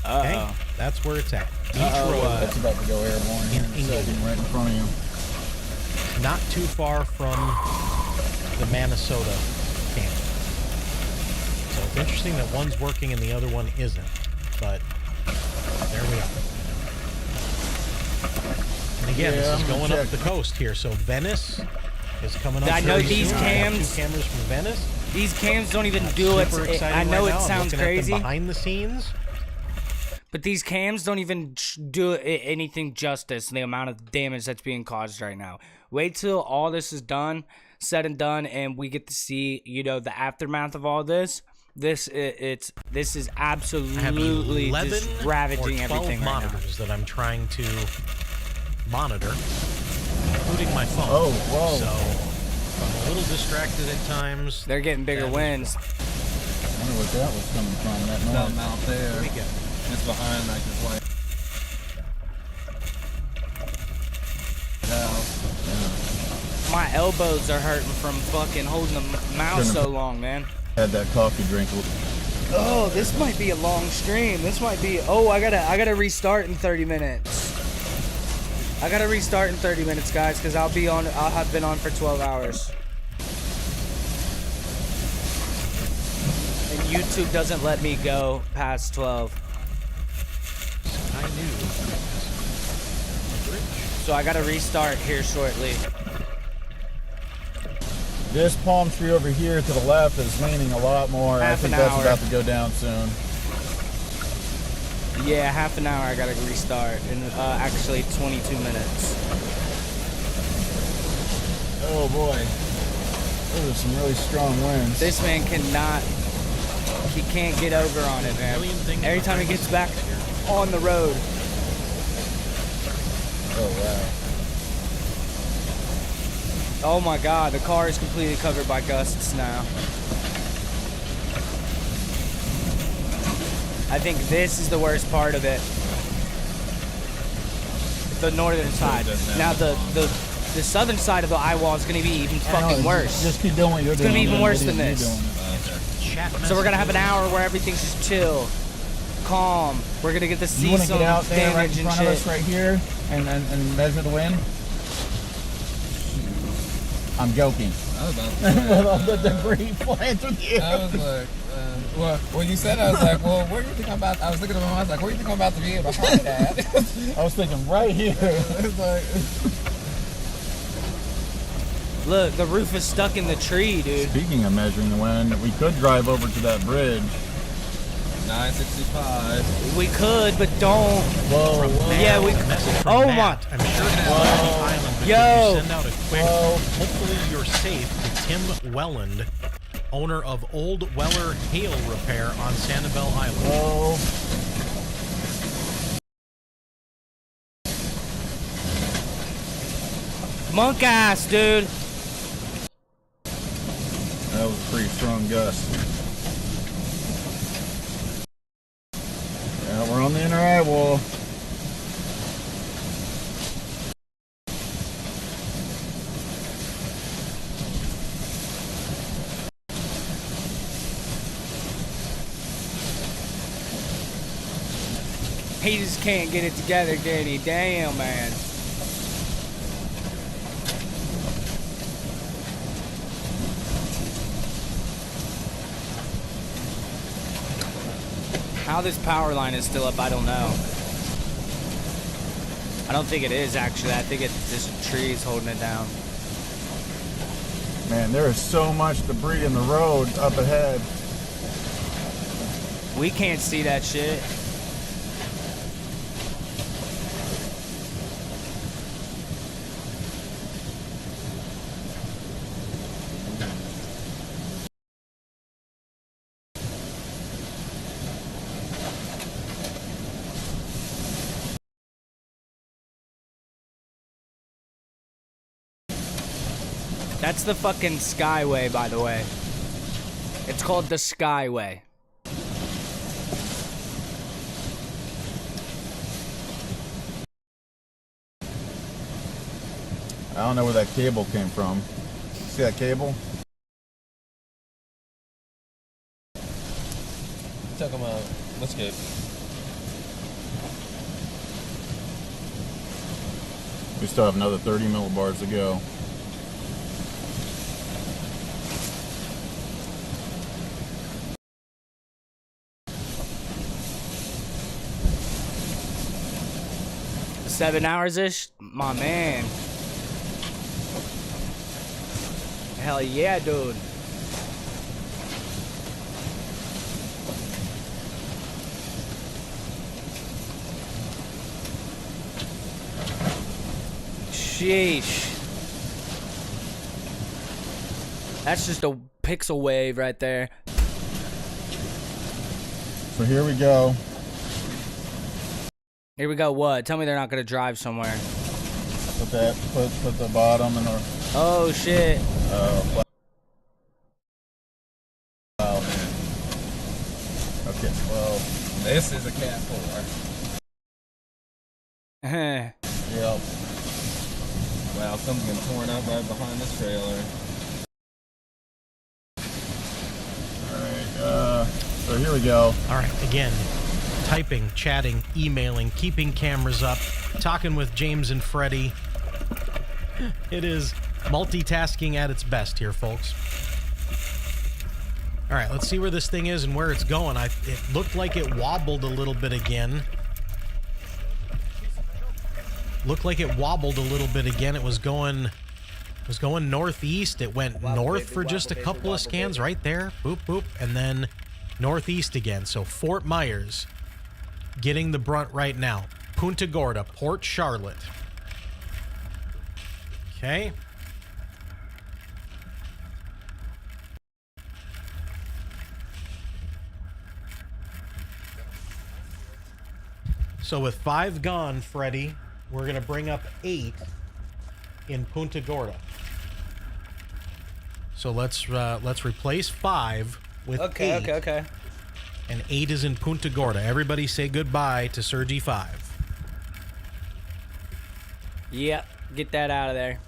Okay, that's where it's at. Beach Road. That's about to go airborne here in a second, right in front of you. Not too far from the Minnesota camp. So it's interesting that one's working and the other one isn't. But there we are. And again, this is going up the coast here. So Venice is coming up. I know these cams. 2 cameras from Venice. These cams don't even do it. I know it sounds crazy. Behind the scenes. But these cams don't even do anything justice in the amount of damage that's being caused right now. Wait till all this is done, said and done, and we get to see, you know, the aftermath of all this. This is absolutely just ravaging everything right now. Monitors that I'm trying to monitor, including my phone. Oh, whoa! So I'm a little distracted at times. They're getting bigger winds. I wonder what that was coming from. That noise. Something out there. We go. It's behind like this way. My elbows are hurting from fucking holding the mouse so long, man. Had that coffee drink. Oh, this might be a long stream. This might be. Oh, I gotta restart in 30 minutes. I gotta restart in 30 minutes, guys, because I'll have been on for 12 hours. And YouTube doesn't let me go past 12. I knew. So I gotta restart here shortly. This palm tree over here to the left is leaning a lot more. I think that's about to go down soon. Yeah, half an hour I gotta restart, and actually 22 minutes. Oh boy, those are some really strong winds. This man he can't get over on it, man. Every time he gets back on the road. Oh wow. Oh my god, the car is completely covered by gusts now. I think this is the worst part of it. The northern side. Now the southern side of the eye wall is going to be even fucking worse. Just keep doing what you're doing. It's going to be even worse than this. So we're going to have an hour where everything's just chill, calm. We're going to get to see some damage right in and front shit. of us right here and measure the wind? I'm joking. I was about to say, all the debris flying through the air. I was like, well, when you said, I was like, well, where do you think I'm about? I was looking at my mom. I was like, where do you think I'm about to be able to hide that? I was thinking right here. It's like, look, the roof is stuck in the tree, dude. Speaking of measuring the wind, we could drive over to that bridge 965. We could, but don't. Whoa, whoa. Yeah, we. Oh my. I'm sure that's on the island, but Yo. could you send out a quick, hopefully you're safe, to Tim Welland, owner of Old Weller Hail Repair on Sanibel Island. Whoa. Monk ass, dude. That was a pretty strong gust. Yeah, we're on the inner eye wall. He just can't get it together, can he? Damn, man. How this power line is still up, I don't know. I don't think it is, actually. I think it's just trees holding it down. Man, there is so much debris in the road up ahead. We can't see that shit. That's the fucking Skyway, by the way. It's called the Skyway. I don't know where that cable came from. See that cable? Talking about, let's get. We still have another 30 millibars to go. $7 hours-ish? My man. Hell yeah, dude. Sheesh. That's just a pixel wave right there. So here we go. Here we go, what? Tell me they're not gonna drive somewhere. Put the bottom in our... Oh, shit. Wow, man. Okay, well... This is a Cat 4. Yep. Wow, something getting torn up right behind this trailer. Alright, so here we go. All right, again, typing, chatting, emailing, keeping cameras up, talking with James and Freddie. It is multitasking at its best here, folks. All right, let's see where this thing is and where it's going. It looked like it wobbled a little bit again. Looked like it wobbled a little bit again. It was going northeast. It went north for just a couple of scans right there. Boop, boop. And then northeast again. So Fort Myers getting the brunt right now. Punta Gorda, Port Charlotte. Okay. So with 5 gone, Freddie, we're going to bring up 8 in Punta Gorda. So let's replace 5 with 8. Okay. And 8 is in Punta Gorda. Everybody say goodbye to Sergi 5. Yep, get that out of there.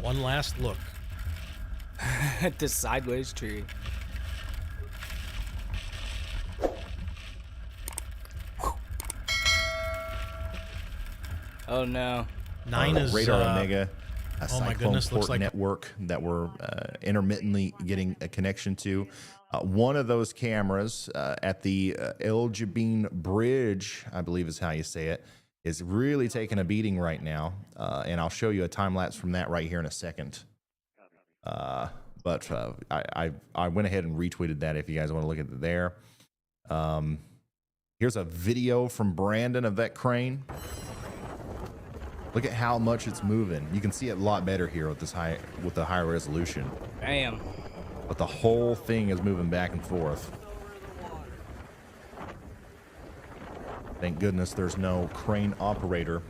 One last look. At the sideways tree. Oh no. 9 is Radar Omega, a oh my Cyclone goodness, port looks like network that we're intermittently getting a connection to. One of those cameras at the El Jabin Bridge, I believe is how you say it, is really taking a beating right now. And I'll show you a time lapse from that right here in a second. But I went ahead and retweeted that if you guys want to look at it there. Here's a video from Brandon of that crane. Look at how much it's moving. You can see it a lot better here with the higher resolution. Damn. But the whole thing is moving back and forth. Thank goodness there's no crane operator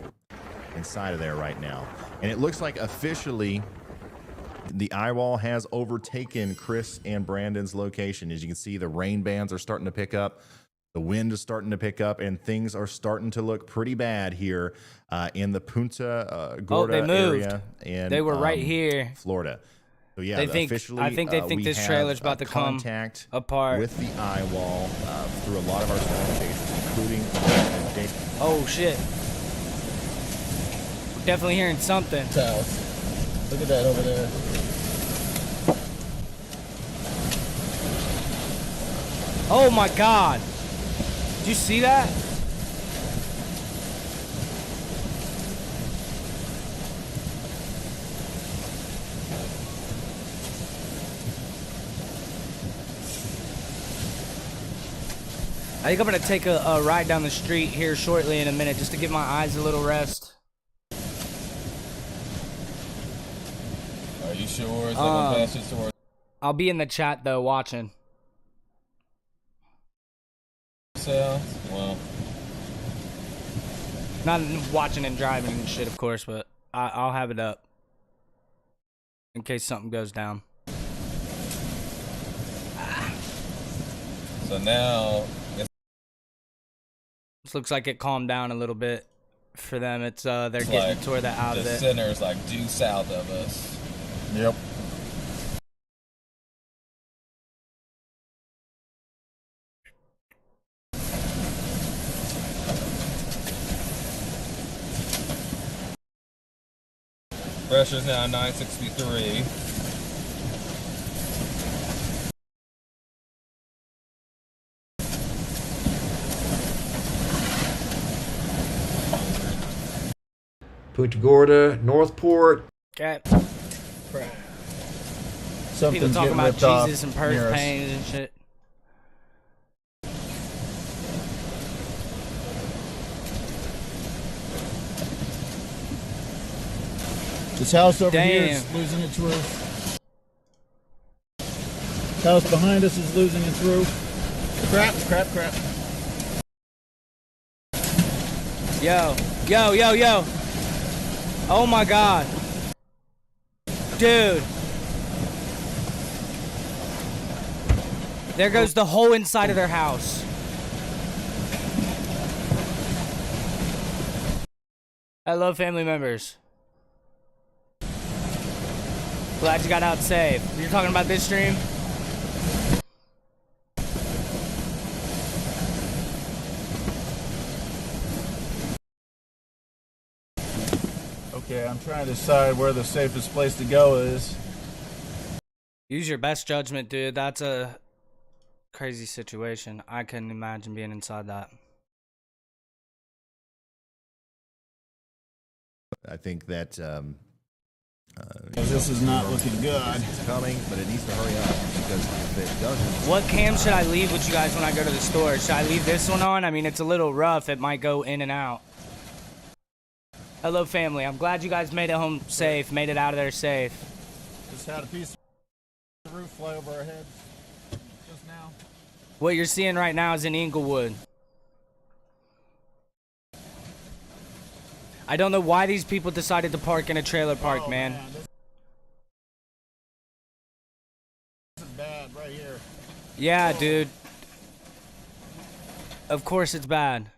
inside of there right now. And it looks like officially the eyewall has overtaken Chris and Brandon's location. As you can see, the rain bands are starting to pick up. The wind is starting to pick up, and things are starting to look pretty bad here in the Punta Gorda area. And they were right here, Florida. So yeah, I think this trailer's about to come apart with the eyewall through a lot of our storm chases, including. Oh shit! We're definitely hearing something. Look at that over there. Oh my God! Did you see that? I think I'm gonna take a ride down the street here shortly in a minute just to give my eyes a little rest. Are you sure it's like a passage towards? I'll be in the chat though, watching. Well, not watching and driving and shit, of course, but I'll have it up in case something goes down. So now this looks like it calmed down a little bit for them. It's they're getting like toward the out of it. The center is like due south of us. Yep. Pressure's now 963. Punta Gorda, Northport. Okay. Something's people talking getting about ripped off Jesus and purse near us. pains and shit. This house over here Damn. is losing its roof. House behind us is losing its roof. Crap, crap, crap. Yo, yo, yo, yo. Oh my God. Dude. There goes the whole inside of their house. Hello, family members. Glad you got out safe. You're talking about this stream? Okay, I'm trying to decide where the safest place to go is. Use your best judgment, dude. That's a crazy situation. I couldn't imagine being inside that. I think that this is not looking good. It's coming, but it needs to hurry up because if it doesn't. What cam should I leave with you guys when I go to the store? Should I leave this one on? I mean, it's a little rough. It might go in and out. Hello, family. I'm glad you guys made it home safe, made it out of there safe. Just had a piece of roof fly over our heads just now. What you're seeing right now is in Inglewood. I don't know why these people decided to park in a trailer park, man. This is bad right here. Yeah, dude. Of course it's bad.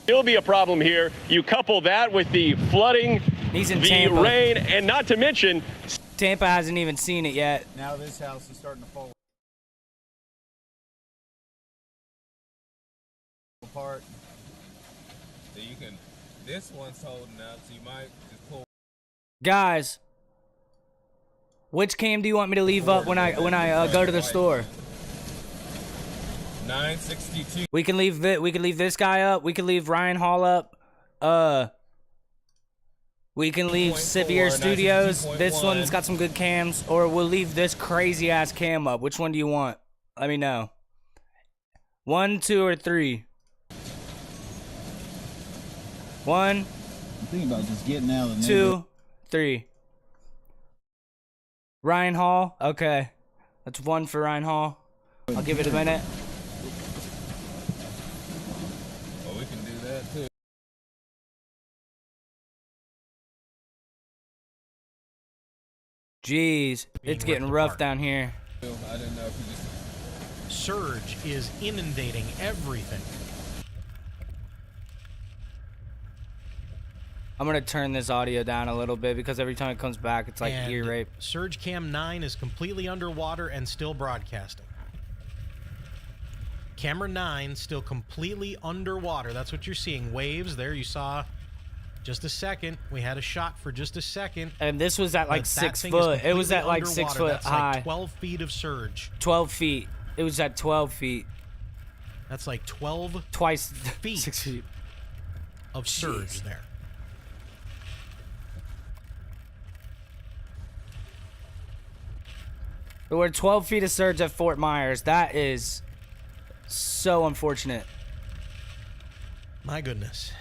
Still be a problem here. You couple that with the flooding, He's in the Tampa. rain, and not to mention... Tampa hasn't even seen it yet. Now this house is starting to fall apart. So you can, this one's holding up, so you might just pull. Guys, which cam do you want me to leave up when I go to the store? 962. We can leave this guy up. We can leave Ryan Hall up. We can leave Sevier Studios. This one's got some good cams, or we'll leave this crazy ass cam up. Which one do you want? Let me know. 1, 2, or 3. 1. I'm thinking about just getting out of the 2, 3. Ryan Hall. Okay, that's 1 for Ryan Hall. I'll give it a minute. Oh, we can do that too. Jeez, it's getting rough down here. I didn't know if you just... Surge is inundating everything. I'm gonna turn this audio down a little bit because every time it comes back, it's like And ear rape. Surge Cam 9 is completely underwater and still broadcasting. Camera 9 still completely underwater. That's what you're seeing. Waves there. You saw just a second. We had a shot for just a second. And this was at like 6 foot. It was at like 6 foot That's high. like 12 feet of surge. 12 feet. It was at 12 feet. That's like 12 twice feet 6 feet of surge there. We're 12 feet of surge at Fort Myers. That is so unfortunate. My goodness.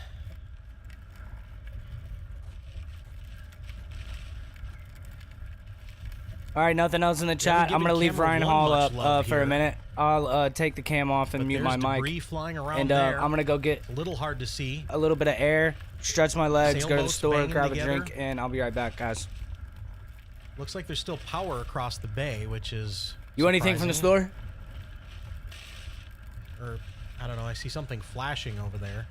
All right, nothing else in the chat. I'm gonna leave Ryan Hall up for a minute. I'll take the cam off and mute my mic. Debris flying around And there. I'm gonna go get a little hard to see. A little bit of air, stretch my legs, go to the Sailboats store, banging grab together. a drink, and I'll be right back, guys. Looks like there's still power across the bay, which is You want anything from the store? Or, I don't know, I see something flashing over there.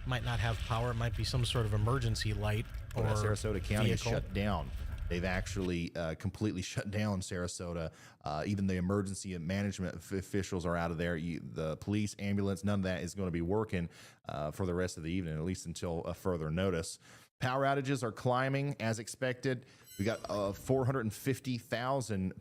Might not have power. It might be some sort of emergency light or Sarasota County is vehicle. shut down. They've actually completely shut down Sarasota. Even the emergency management officials are out of there. The police, ambulance, none of that is going to be working for the rest of the evening, at least until a further notice. Power outages are climbing as expected. We got 450,000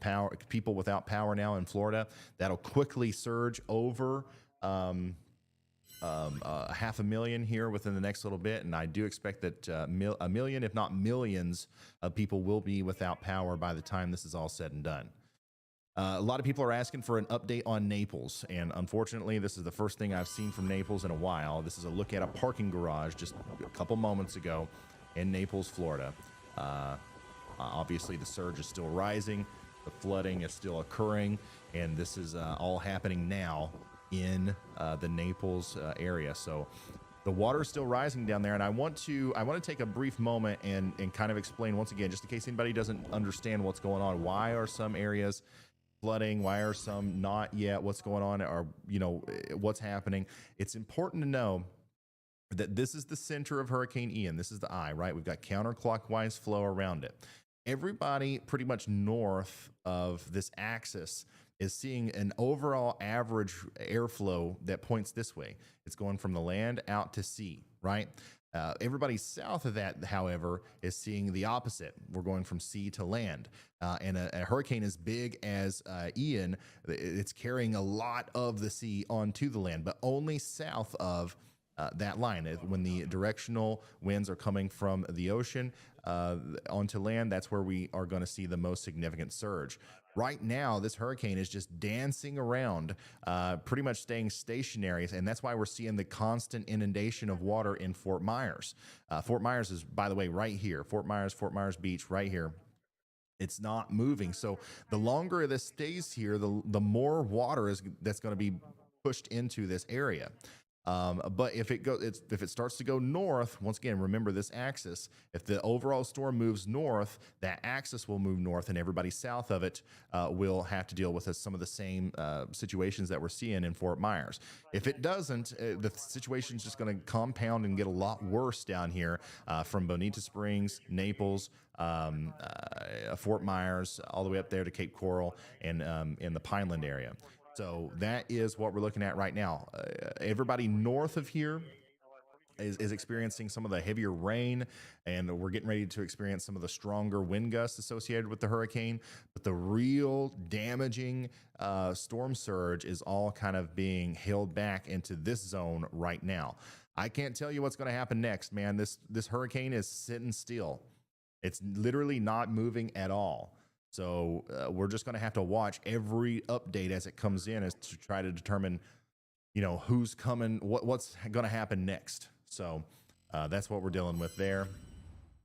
people without power now in Florida. That'll quickly surge over 500,000 here within the next little bit, and I do expect that a million, if not millions, of people will be without power by the time this is all said and done. A lot of people are asking for an update on Naples, and unfortunately, this is the first thing I've seen from Naples in a while. This is a look at a parking garage just a couple moments ago in Naples, Florida. Obviously, the surge is still rising, the flooding is still occurring, and this is all happening now in the Naples area. So the water is still rising down there, and I want to take a brief moment and kind of explain once again, just in case anybody doesn't understand what's going on. Why are some areas flooding? Why are some not yet? What's going on? Or what's happening? It's important to know that this is the center of Hurricane Ian. This is the eye, right? We've got counterclockwise flow around it. Everybody pretty much north of this axis is seeing an overall average airflow that points this way. It's going from the land out to sea, right? Everybody south of that, however, is seeing the opposite. We're going from sea to land. And a hurricane as big as Ian, it's carrying a lot of the sea onto the land, but only south of that line. When the directional winds are coming from the ocean onto land, that's where we are going to see the most significant surge. Right now, this hurricane is just dancing around, pretty much staying stationary, and that's why we're seeing the constant inundation of water in Fort Myers. Fort Myers is, by the way, right here. Fort Myers Beach, right here. It's not moving. So the longer this stays here, the more water that's going to be pushed into this area. But if it starts to go north, once again, remember this axis. If the overall storm moves north, that axis will move north, and everybody south of it will have to deal with some of the same situations that we're seeing in Fort Myers. If it doesn't, the situation's just going to compound and get a lot worse down here from Bonita Springs, Naples, Fort Myers, all the way up there to Cape Coral and in the Pineland area. So that is what we're looking at right now. Everybody north of here is experiencing some of the heavier rain, and we're getting ready to experience some of the stronger wind gusts associated with the hurricane. But the real damaging storm surge is all kind of being held back into this zone right now. I can't tell you what's going to happen next, man. This hurricane is sitting still. It's literally not moving at all. So we're just going to have to watch every update as it comes in, as to try to determine, who's coming, what's going to happen next. So that's what we're dealing with there.